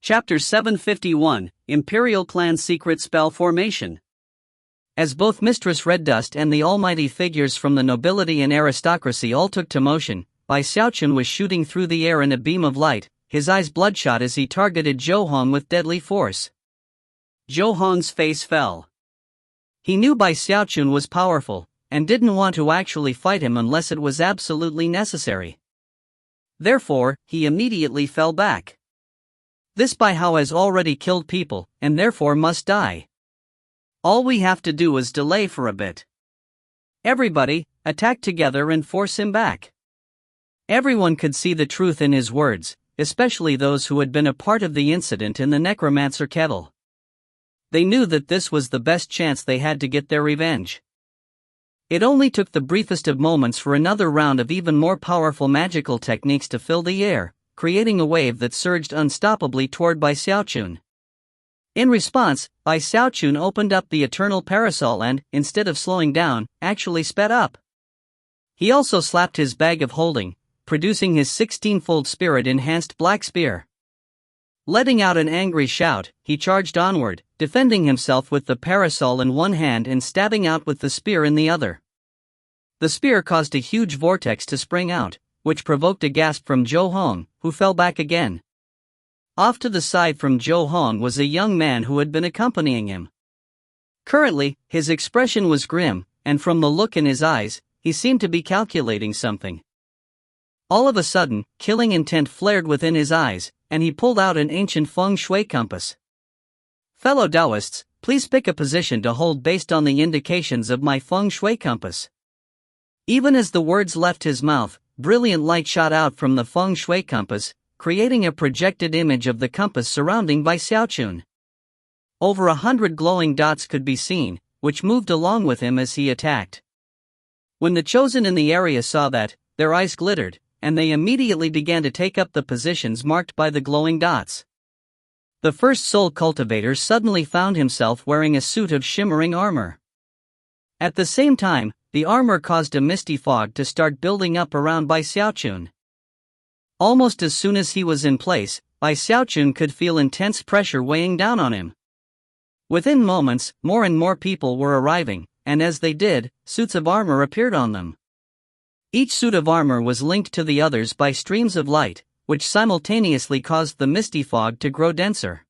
Chapter 751, Imperial Clan Secret Spell Formation. As both Mistress Red Dust and the almighty figures from the nobility and aristocracy all took to motion, Bai Xiaochun was shooting through the air in a beam of light, his eyes bloodshot as he targeted Zhou Hong with deadly force. Zhou Hong's face fell. He knew Bai Xiaochun was powerful, and didn't want to actually fight him unless it was absolutely necessary. Therefore, he immediately fell back. This Bai Hao has already killed people, and therefore must die. All we have to do is delay for a bit. Everybody, attack together and force him back. Everyone could see the truth in his words, especially those who had been a part of the incident in the necromancer kettle. They knew that this was the best chance they had to get their revenge. It only took the briefest of moments for another round of even more powerful magical techniques to fill the air, creating a wave that surged unstoppably toward Bai Xiaochun. In response, Bai Xiaochun opened up the eternal parasol and, instead of slowing down, actually sped up. He also slapped his bag of holding, producing his 16-fold spirit-enhanced black spear. Letting out an angry shout, he charged onward, defending himself with the parasol in one hand and stabbing out with the spear in the other. The spear caused a huge vortex to spring out, which provoked a gasp from Zhou Hong, who fell back again. Off to the side from Zhou Hong was a young man who had been accompanying him. Currently, his expression was grim, and from the look in his eyes, he seemed to be calculating something. All of a sudden, killing intent flared within his eyes, and he pulled out an ancient feng shui compass. Fellow Taoists, please pick a position to hold based on the indications of my feng shui compass. Even as the words left his mouth, brilliant light shot out from the feng shui compass, creating a projected image of the compass surrounding by Xiaochun. Over 100 glowing dots could be seen, which moved along with him as he attacked. When the chosen in the area saw that, their eyes glittered, and they immediately began to take up the positions marked by the glowing dots. The first soul cultivator suddenly found himself wearing a suit of shimmering armor. At the same time, the armor caused a misty fog to start building up around Bai Xiaochun. Almost as soon as he was in place, Bai Xiaochun could feel intense pressure weighing down on him. Within moments, more and more people were arriving, and as they did, suits of armor appeared on them. Each suit of armor was linked to the others by streams of light, which simultaneously caused the misty fog to grow denser.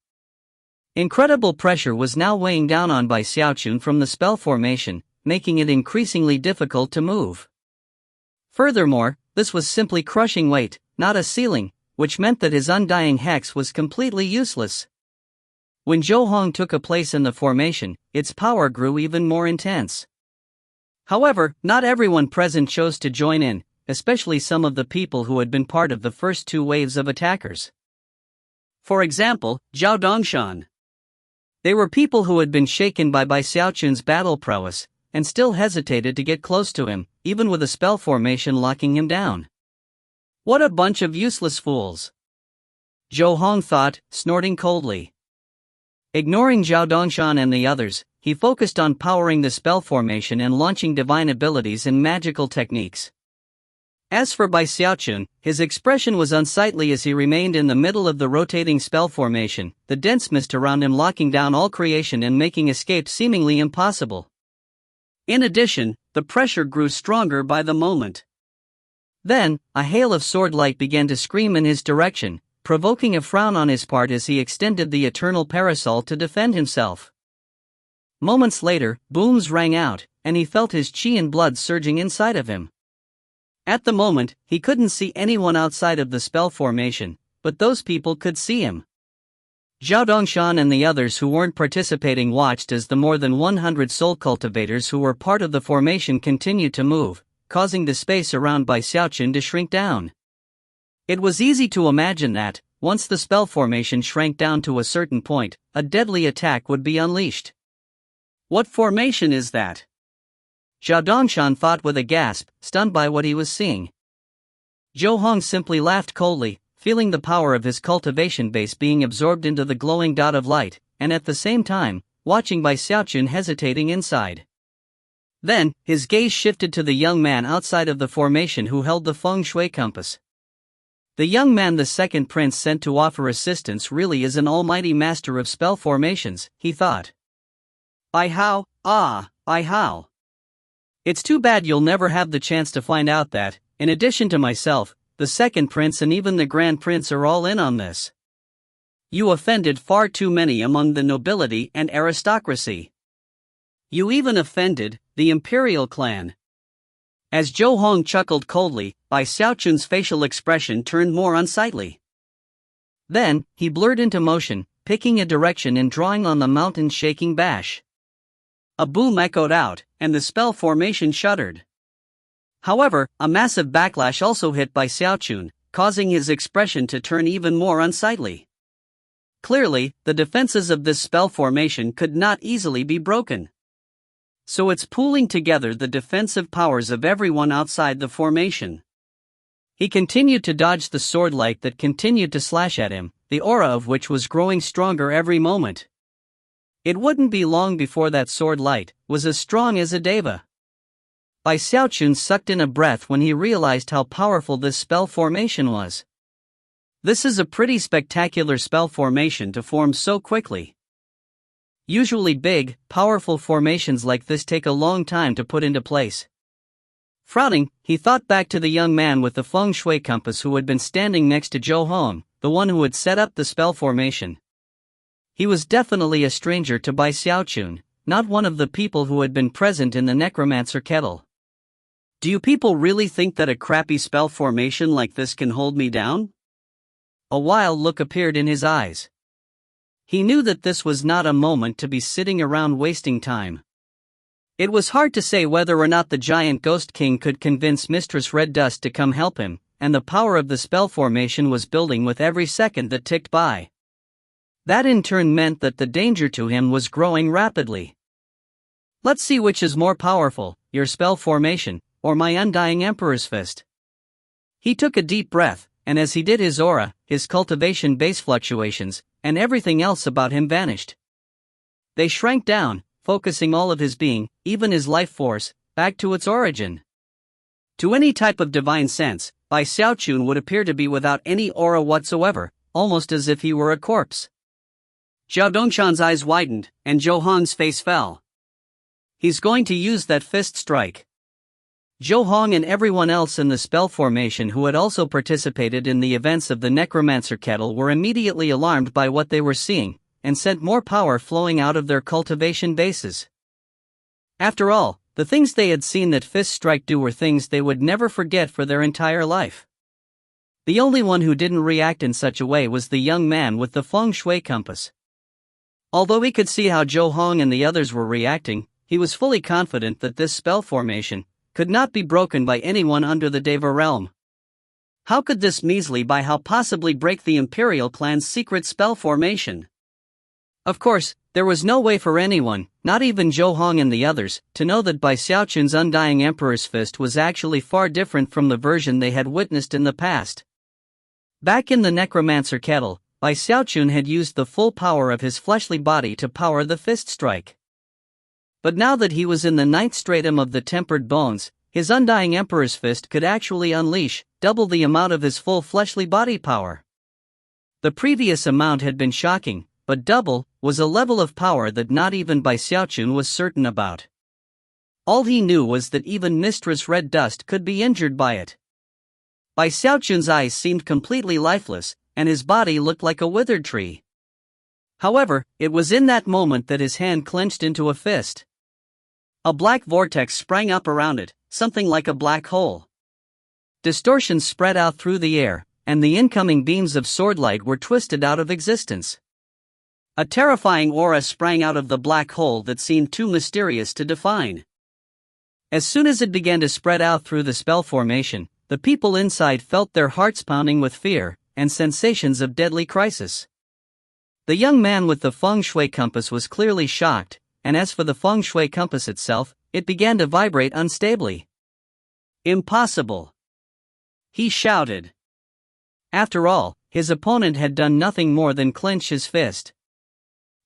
Incredible pressure was now weighing down on Bai Xiaochun from the spell formation, making it increasingly difficult to move. Furthermore, this was simply crushing weight, not a ceiling, which meant that his undying hex was completely useless. When Zhou Hong took a place in the formation, its power grew even more intense. However, not everyone present chose to join in, especially some of the people who had been part of the first two waves of attackers. For example, Zhao Dongshan. They were people who had been shaken by Bai Xiaochun's battle prowess, and still hesitated to get close to him, even with a spell formation locking him down. What a bunch of useless fools! Zhou Hong thought, snorting coldly. Ignoring Zhao Dongshan and the others, he focused on powering the spell formation and launching divine abilities and magical techniques. As for Bai Xiaochun, his expression was unsightly as he remained in the middle of the rotating spell formation, the dense mist around him locking down all creation and making escape seemingly impossible. In addition, the pressure grew stronger by the moment. Then, a hail of sword light began to scream in his direction, provoking a frown on his part as he extended the eternal parasol to defend himself. Moments later, booms rang out, and he felt his chi and blood surging inside of him. At the moment, he couldn't see anyone outside of the spell formation, but those people could see him. Zhao Dongshan and the others who weren't participating watched as the more than 100 soul cultivators who were part of the formation continued to move, causing the space around Bai Xiaochun to shrink down. It was easy to imagine that, once the spell formation shrank down to a certain point, a deadly attack would be unleashed. What formation is that? Zhao Dongshan thought with a gasp, stunned by what he was seeing. Zhou Hong simply laughed coldly, feeling the power of his cultivation base being absorbed into the glowing dot of light, and at the same time, watching Bai Xiaochun hesitating inside. Then, his gaze shifted to the young man outside of the formation who held the feng shui compass. The young man the second prince sent to offer assistance really is an almighty master of spell formations, he thought. Bai Hao. It's too bad you'll never have the chance to find out that, in addition to myself, the second prince and even the grand prince are all in on this. You offended far too many among the nobility and aristocracy. You even offended the imperial clan. As Zhou Hong chuckled coldly, Bai Xiaochun's facial expression turned more unsightly. Then, he blurred into motion, picking a direction and drawing on the mountain-shaking bash. A boom echoed out, and the spell formation shuddered. However, a massive backlash also hit Bai Xiaochun, causing his expression to turn even more unsightly. Clearly, the defenses of this spell formation could not easily be broken. So it's pooling together the defensive powers of everyone outside the formation. He continued to dodge the sword light that continued to slash at him, the aura of which was growing stronger every moment. It wouldn't be long before that sword light was as strong as a deva. Bai Xiaochun sucked in a breath when he realized how powerful this spell formation was. This is a pretty spectacular spell formation to form so quickly. Usually big, powerful formations like this take a long time to put into place. Frowning, he thought back to the young man with the feng shui compass who had been standing next to Zhou Hong, the one who had set up the spell formation. He was definitely a stranger to Bai Xiaochun, not one of the people who had been present in the necromancer kettle. Do you people really think that a crappy spell formation like this can hold me down? A wild look appeared in his eyes. He knew that this was not a moment to be sitting around wasting time. It was hard to say whether or not the giant Ghost King could convince Mistress Red Dust to come help him, and the power of the spell formation was building with every second that ticked by. That in turn meant that the danger to him was growing rapidly. Let's see which is more powerful, your spell formation, or my undying Emperor's Fist. He took a deep breath, and as he did, his aura, his cultivation base fluctuations, and everything else about him vanished. They shrank down, focusing all of his being, even his life force, back to its origin. To any type of divine sense, Bai Xiaochun would appear to be without any aura whatsoever, almost as if he were a corpse. Zhao Dongshan's eyes widened, and Zhou Hong's face fell. He's going to use that fist strike. Zhou Hong and everyone else in the spell formation who had also participated in the events of the Necromancer Kettle were immediately alarmed by what they were seeing, and sent more power flowing out of their cultivation bases. After all, the things they had seen that fist strike do were things they would never forget for their entire life. The only one who didn't react in such a way was the young man with the feng shui compass. Although he could see how Zhou Hong and the others were reacting, he was fully confident that this spell formation could not be broken by anyone under the Deva realm. How could this measly Bai Hao possibly break the Imperial clan's secret spell formation? Of course, there was no way for anyone, not even Zhou Hong and the others, to know that Bai Xiaochun's undying Emperor's Fist was actually far different from the version they had witnessed in the past. Back in the Necromancer Kettle, Bai Xiaochun had used the full power of his fleshly body to power the fist strike. But now that he was in the ninth stratum of the tempered bones, his undying Emperor's Fist could actually unleash double the amount of his full fleshly body power. The previous amount had been shocking, but double was a level of power that not even Bai Xiaochun was certain about. All he knew was that even Mistress Red Dust could be injured by it. Bai Xiaochun's eyes seemed completely lifeless, and his body looked like a withered tree. However, it was in that moment that his hand clenched into a fist. A black vortex sprang up around it, something like a black hole. Distortions spread out through the air, and the incoming beams of swordlight were twisted out of existence. A terrifying aura sprang out of the black hole that seemed too mysterious to define. As soon as it began to spread out through the spell formation, the people inside felt their hearts pounding with fear and sensations of deadly crisis. The young man with the feng shui compass was clearly shocked, and as for the feng shui compass itself, it began to vibrate unstably. Impossible! He shouted. After all, his opponent had done nothing more than clench his fist.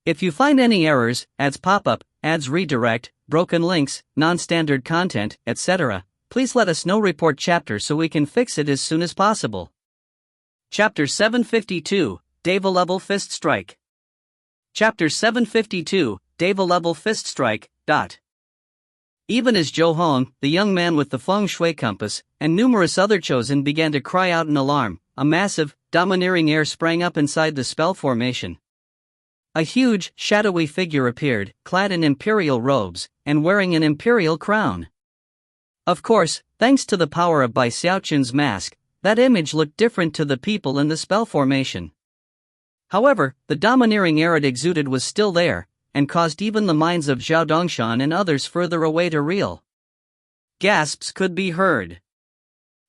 If you find any errors, ads pop-up, ads redirect, broken links, non-standard content, etc., please let us know. Report chapter so we can fix it as soon as possible. Chapter 752, Deva Level Fist Strike. Chapter 752, Deva Level Fist Strike. Even as Zhou Hong, the young man with the feng shui compass, and numerous other chosen began to cry out in alarm, a massive, domineering air sprang up inside the spell formation. A huge, shadowy figure appeared, clad in imperial robes, and wearing an imperial crown. Of course, thanks to the power of Bai Xiaochun's mask, that image looked different to the people in the spell formation. However, the domineering air it exuded was still there, and caused even the minds of Zhao Dongshan and others further away to reel. Gasps could be heard.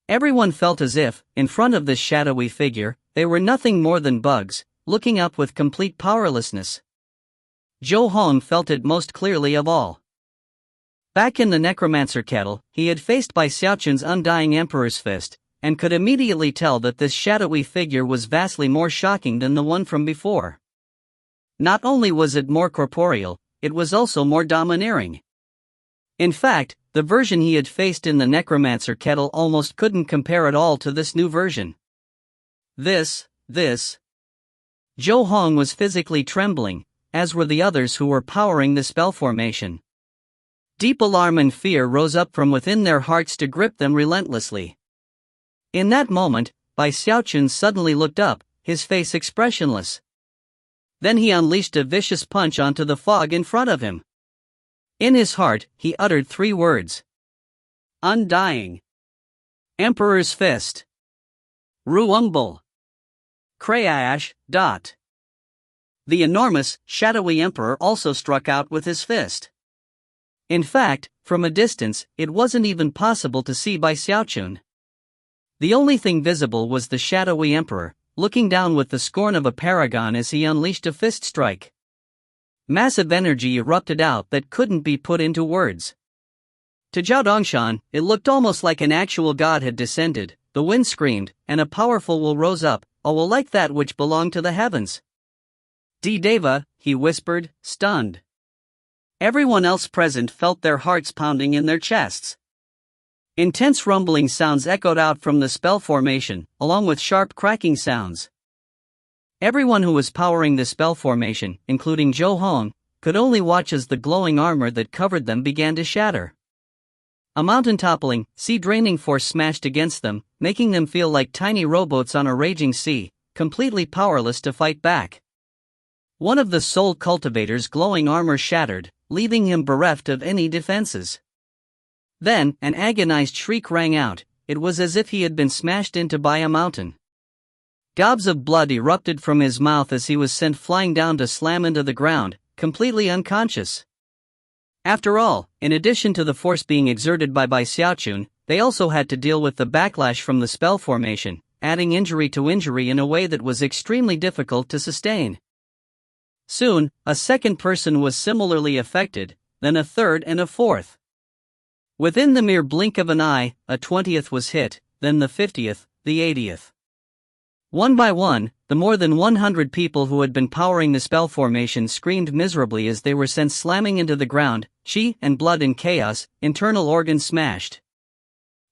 Everyone felt as if, in front of this shadowy figure, they were nothing more than bugs, looking up with complete powerlessness. Zhou Hong felt it most clearly of all. Back in the Necromancer Kettle, he had faced Bai Xiaochun's undying Emperor's Fist, and could immediately tell that this shadowy figure was vastly more shocking than the one from before. Not only was it more corporeal, it was also more domineering. In fact, the version he had faced in the Necromancer Kettle almost couldn't compare at all to this new version. Zhou Hong was physically trembling, as were the others who were powering the spell formation. Deep alarm and fear rose up from within their hearts to grip them relentlessly. In that moment, Bai Xiaochun suddenly looked up, his face expressionless. Then he unleashed a vicious punch onto the fog in front of him. In his heart, he uttered 3 words. undying. Emperor's Fist. Ruumbul. Krayash. The enormous, shadowy emperor also struck out with his fist. In fact, from a distance, it wasn't even possible to see by Xiaochun. The only thing visible was the shadowy emperor, looking down with the scorn of a paragon as he unleashed a fist strike. Massive energy erupted out that couldn't be put into words. To Zhao Dongshan, it looked almost like an actual god had descended. The wind screamed, and a powerful will rose up, a will like that which belonged to the heavens. Deva, he whispered, stunned. Everyone else present felt their hearts pounding in their chests. Intense rumbling sounds echoed out from the spell formation, along with sharp cracking sounds. Everyone who was powering the spell formation, including Zhou Hong, could only watch as the glowing armor that covered them began to shatter. A mountain-toppling, sea-draining force smashed against them, making them feel like tiny rowboats on a raging sea, completely powerless to fight back. One of the soul cultivator's glowing armor shattered, leaving him bereft of any defenses. Then, an agonized shriek rang out. It was as if he had been smashed into by a mountain. Gobs of blood erupted from his mouth as he was sent flying down to slam into the ground, completely unconscious. After all, in addition to the force being exerted by Xiaochun, they also had to deal with the backlash from the spell formation, adding injury to injury in a way that was extremely difficult to sustain. Soon, a second person was similarly affected, then a third and a fourth. Within the mere blink of an eye, a 20th was hit, then the 50th, the 80th. One by one, the more than 100 people who had been powering the spell formation screamed miserably as they were sent slamming into the ground, chi and blood in chaos, internal organs smashed.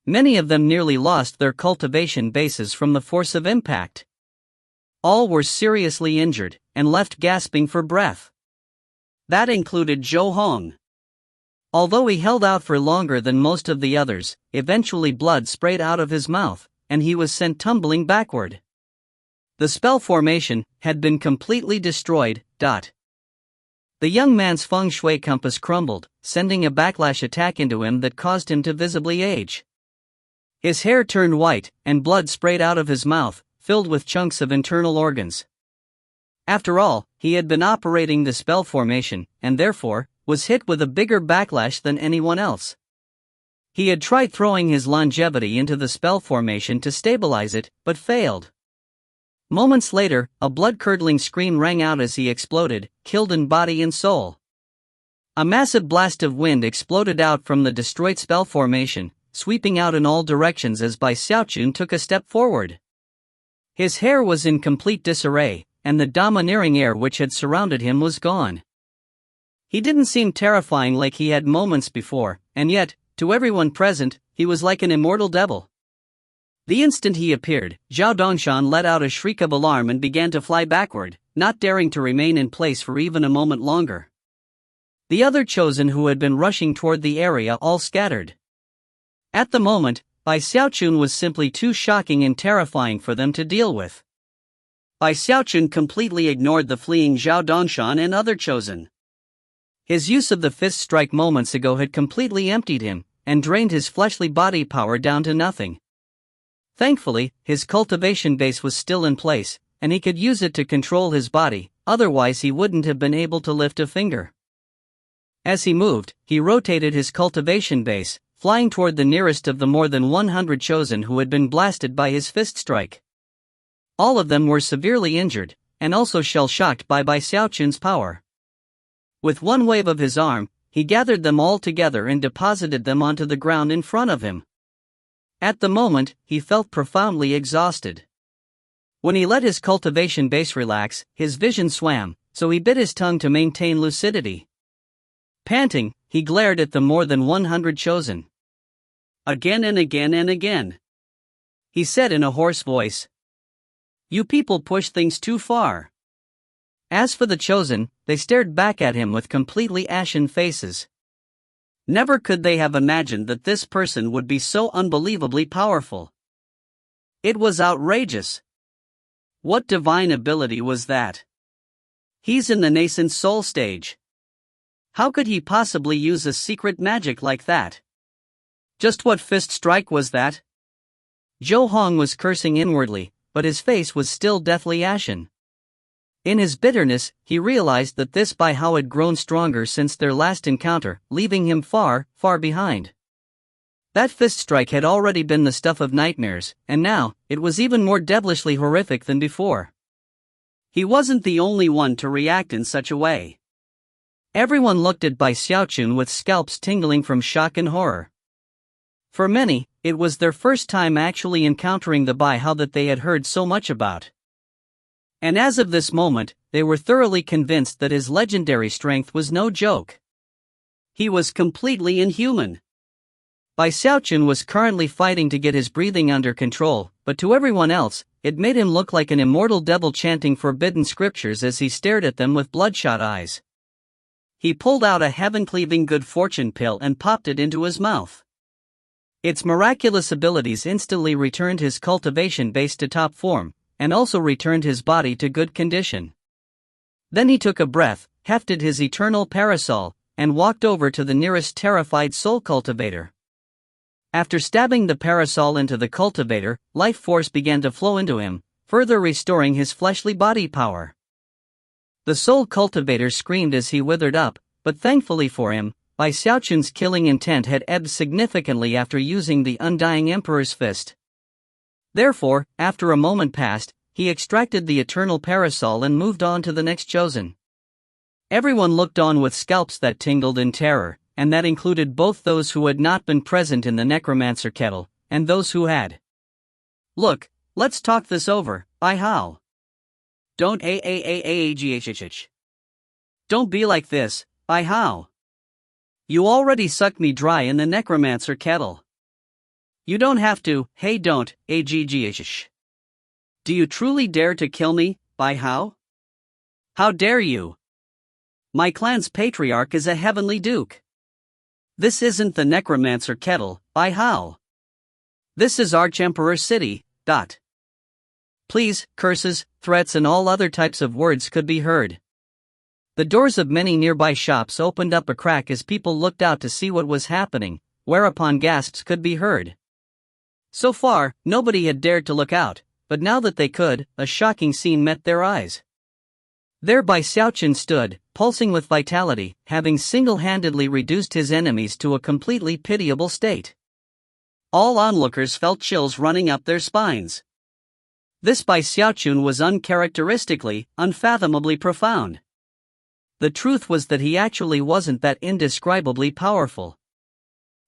Many of them nearly lost their cultivation bases from the force of impact. All were seriously injured, and left gasping for breath. That included Zhou Hong. Although he held out for longer than most of the others, eventually blood sprayed out of his mouth, and he was sent tumbling backward. The spell formation had been completely destroyed. The young man's feng shui compass crumbled, sending a backlash attack into him that caused him to visibly age. His hair turned white, and blood sprayed out of his mouth, filled with chunks of internal organs. After all, he had been operating the spell formation, and therefore, was hit with a bigger backlash than anyone else. He had tried throwing his longevity into the spell formation to stabilize it, but failed. Moments later, a blood-curdling scream rang out as he exploded, killed in body and soul. A massive blast of wind exploded out from the destroyed spell formation, sweeping out in all directions as Xiaochun took a step forward. His hair was in complete disarray, and the domineering air which had surrounded him was gone. He didn't seem terrifying like he had moments before, and yet, to everyone present, he was like an immortal devil. The instant he appeared, Zhao Dongshan let out a shriek of alarm and began to fly backward, not daring to remain in place for even a moment longer. The other chosen who had been rushing toward the area all scattered. At the moment, Xiaochun was simply too shocking and terrifying for them to deal with. Xiaochun completely ignored the fleeing Zhao Dongshan and other chosen. His use of the fist strike moments ago had completely emptied him, and drained his fleshly body power down to nothing. Thankfully, his cultivation base was still in place, and he could use it to control his body, otherwise he wouldn't have been able to lift a finger. As he moved, he rotated his cultivation base, flying toward the nearest of the more than 100 chosen who had been blasted by his fist strike. All of them were severely injured, and also shell-shocked by Xiaochun's power. With one wave of his arm, he gathered them all together and deposited them onto the ground in front of him. At the moment, he felt profoundly exhausted. When he let his cultivation base relax, his vision swam, so he bit his tongue to maintain lucidity. Panting, he glared at the more than 100 chosen. Again and again and again. He said in a hoarse voice, "You people push things too far." As for the chosen, they stared back at him with completely ashen faces. Never could they have imagined that this person would be so unbelievably powerful. It was outrageous. What divine ability was that? He's in the nascent soul stage. How could he possibly use a secret magic like that? Just what fist strike was that? Zhou Hong was cursing inwardly, but his face was still deathly ashen. In his bitterness, he realized that this Bai Hao had grown stronger since their last encounter, leaving him far, far behind. That fist strike had already been the stuff of nightmares, and now, it was even more devilishly horrific than before. He wasn't the only one to react in such a way. Everyone looked at Bai Xiaochun with scalps tingling from shock and horror. For many, it was their first time actually encountering the Bai Hao that they had heard so much about. And as of this moment, they were thoroughly convinced that his legendary strength was no joke. He was completely inhuman. Bai Xiaochun was currently fighting to get his breathing under control, but to everyone else, it made him look like an immortal devil chanting forbidden scriptures as he stared at them with bloodshot eyes. He pulled out a heaven-cleaving good fortune pill and popped it into his mouth. Its miraculous abilities instantly returned his cultivation base to top form, and also returned his body to good condition. Then he took a breath, hefted his eternal parasol, and walked over to the nearest terrified soul cultivator. After stabbing the parasol into the cultivator, life force began to flow into him, further restoring his fleshly body power. The soul cultivator screamed as he withered up, but thankfully for him, Bai Xiaochun's killing intent had ebbed significantly after using the undying Emperor's fist. Therefore, after a moment passed, he extracted the eternal parasol and moved on to the next chosen. Everyone looked on with scalps that tingled in terror, and that included both those who had not been present in the necromancer kettle, and those who had. Look, let's talk this over, Bai Hao. Don't Don't be like this, Bai Hao. You already sucked me dry in the necromancer kettle. You don't have to, hey don't, Do you truly dare to kill me, Bai Hao? How dare you? My clan's patriarch is a heavenly duke. This isn't the necromancer kettle, Bai Hao. This is Archemperor City, Please, curses, threats and all other types of words could be heard. The doors of many nearby shops opened up a crack as people looked out to see what was happening, whereupon gasps could be heard. So far, nobody had dared to look out, but now that they could, a shocking scene met their eyes. There Bai Xiaochun stood, pulsing with vitality, having single-handedly reduced his enemies to a completely pitiable state. All onlookers felt chills running up their spines. This Bai Xiaochun was uncharacteristically, unfathomably profound. The truth was that he actually wasn't that indescribably powerful.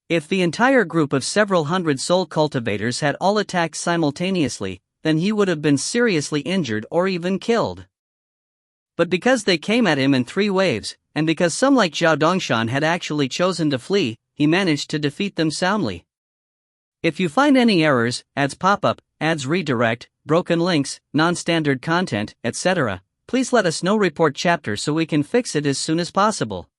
If the entire group of several hundred soul cultivators had all attacked simultaneously, then he would have been seriously injured or even killed. But because they came at him in 3 waves, and because some like Zhao Dongshan had actually chosen to flee, he managed to defeat them soundly. If you find any errors, ads pop up, ads redirect, broken links, non-standard content, etc., please let us know. Report chapter so we can fix it as soon as possible.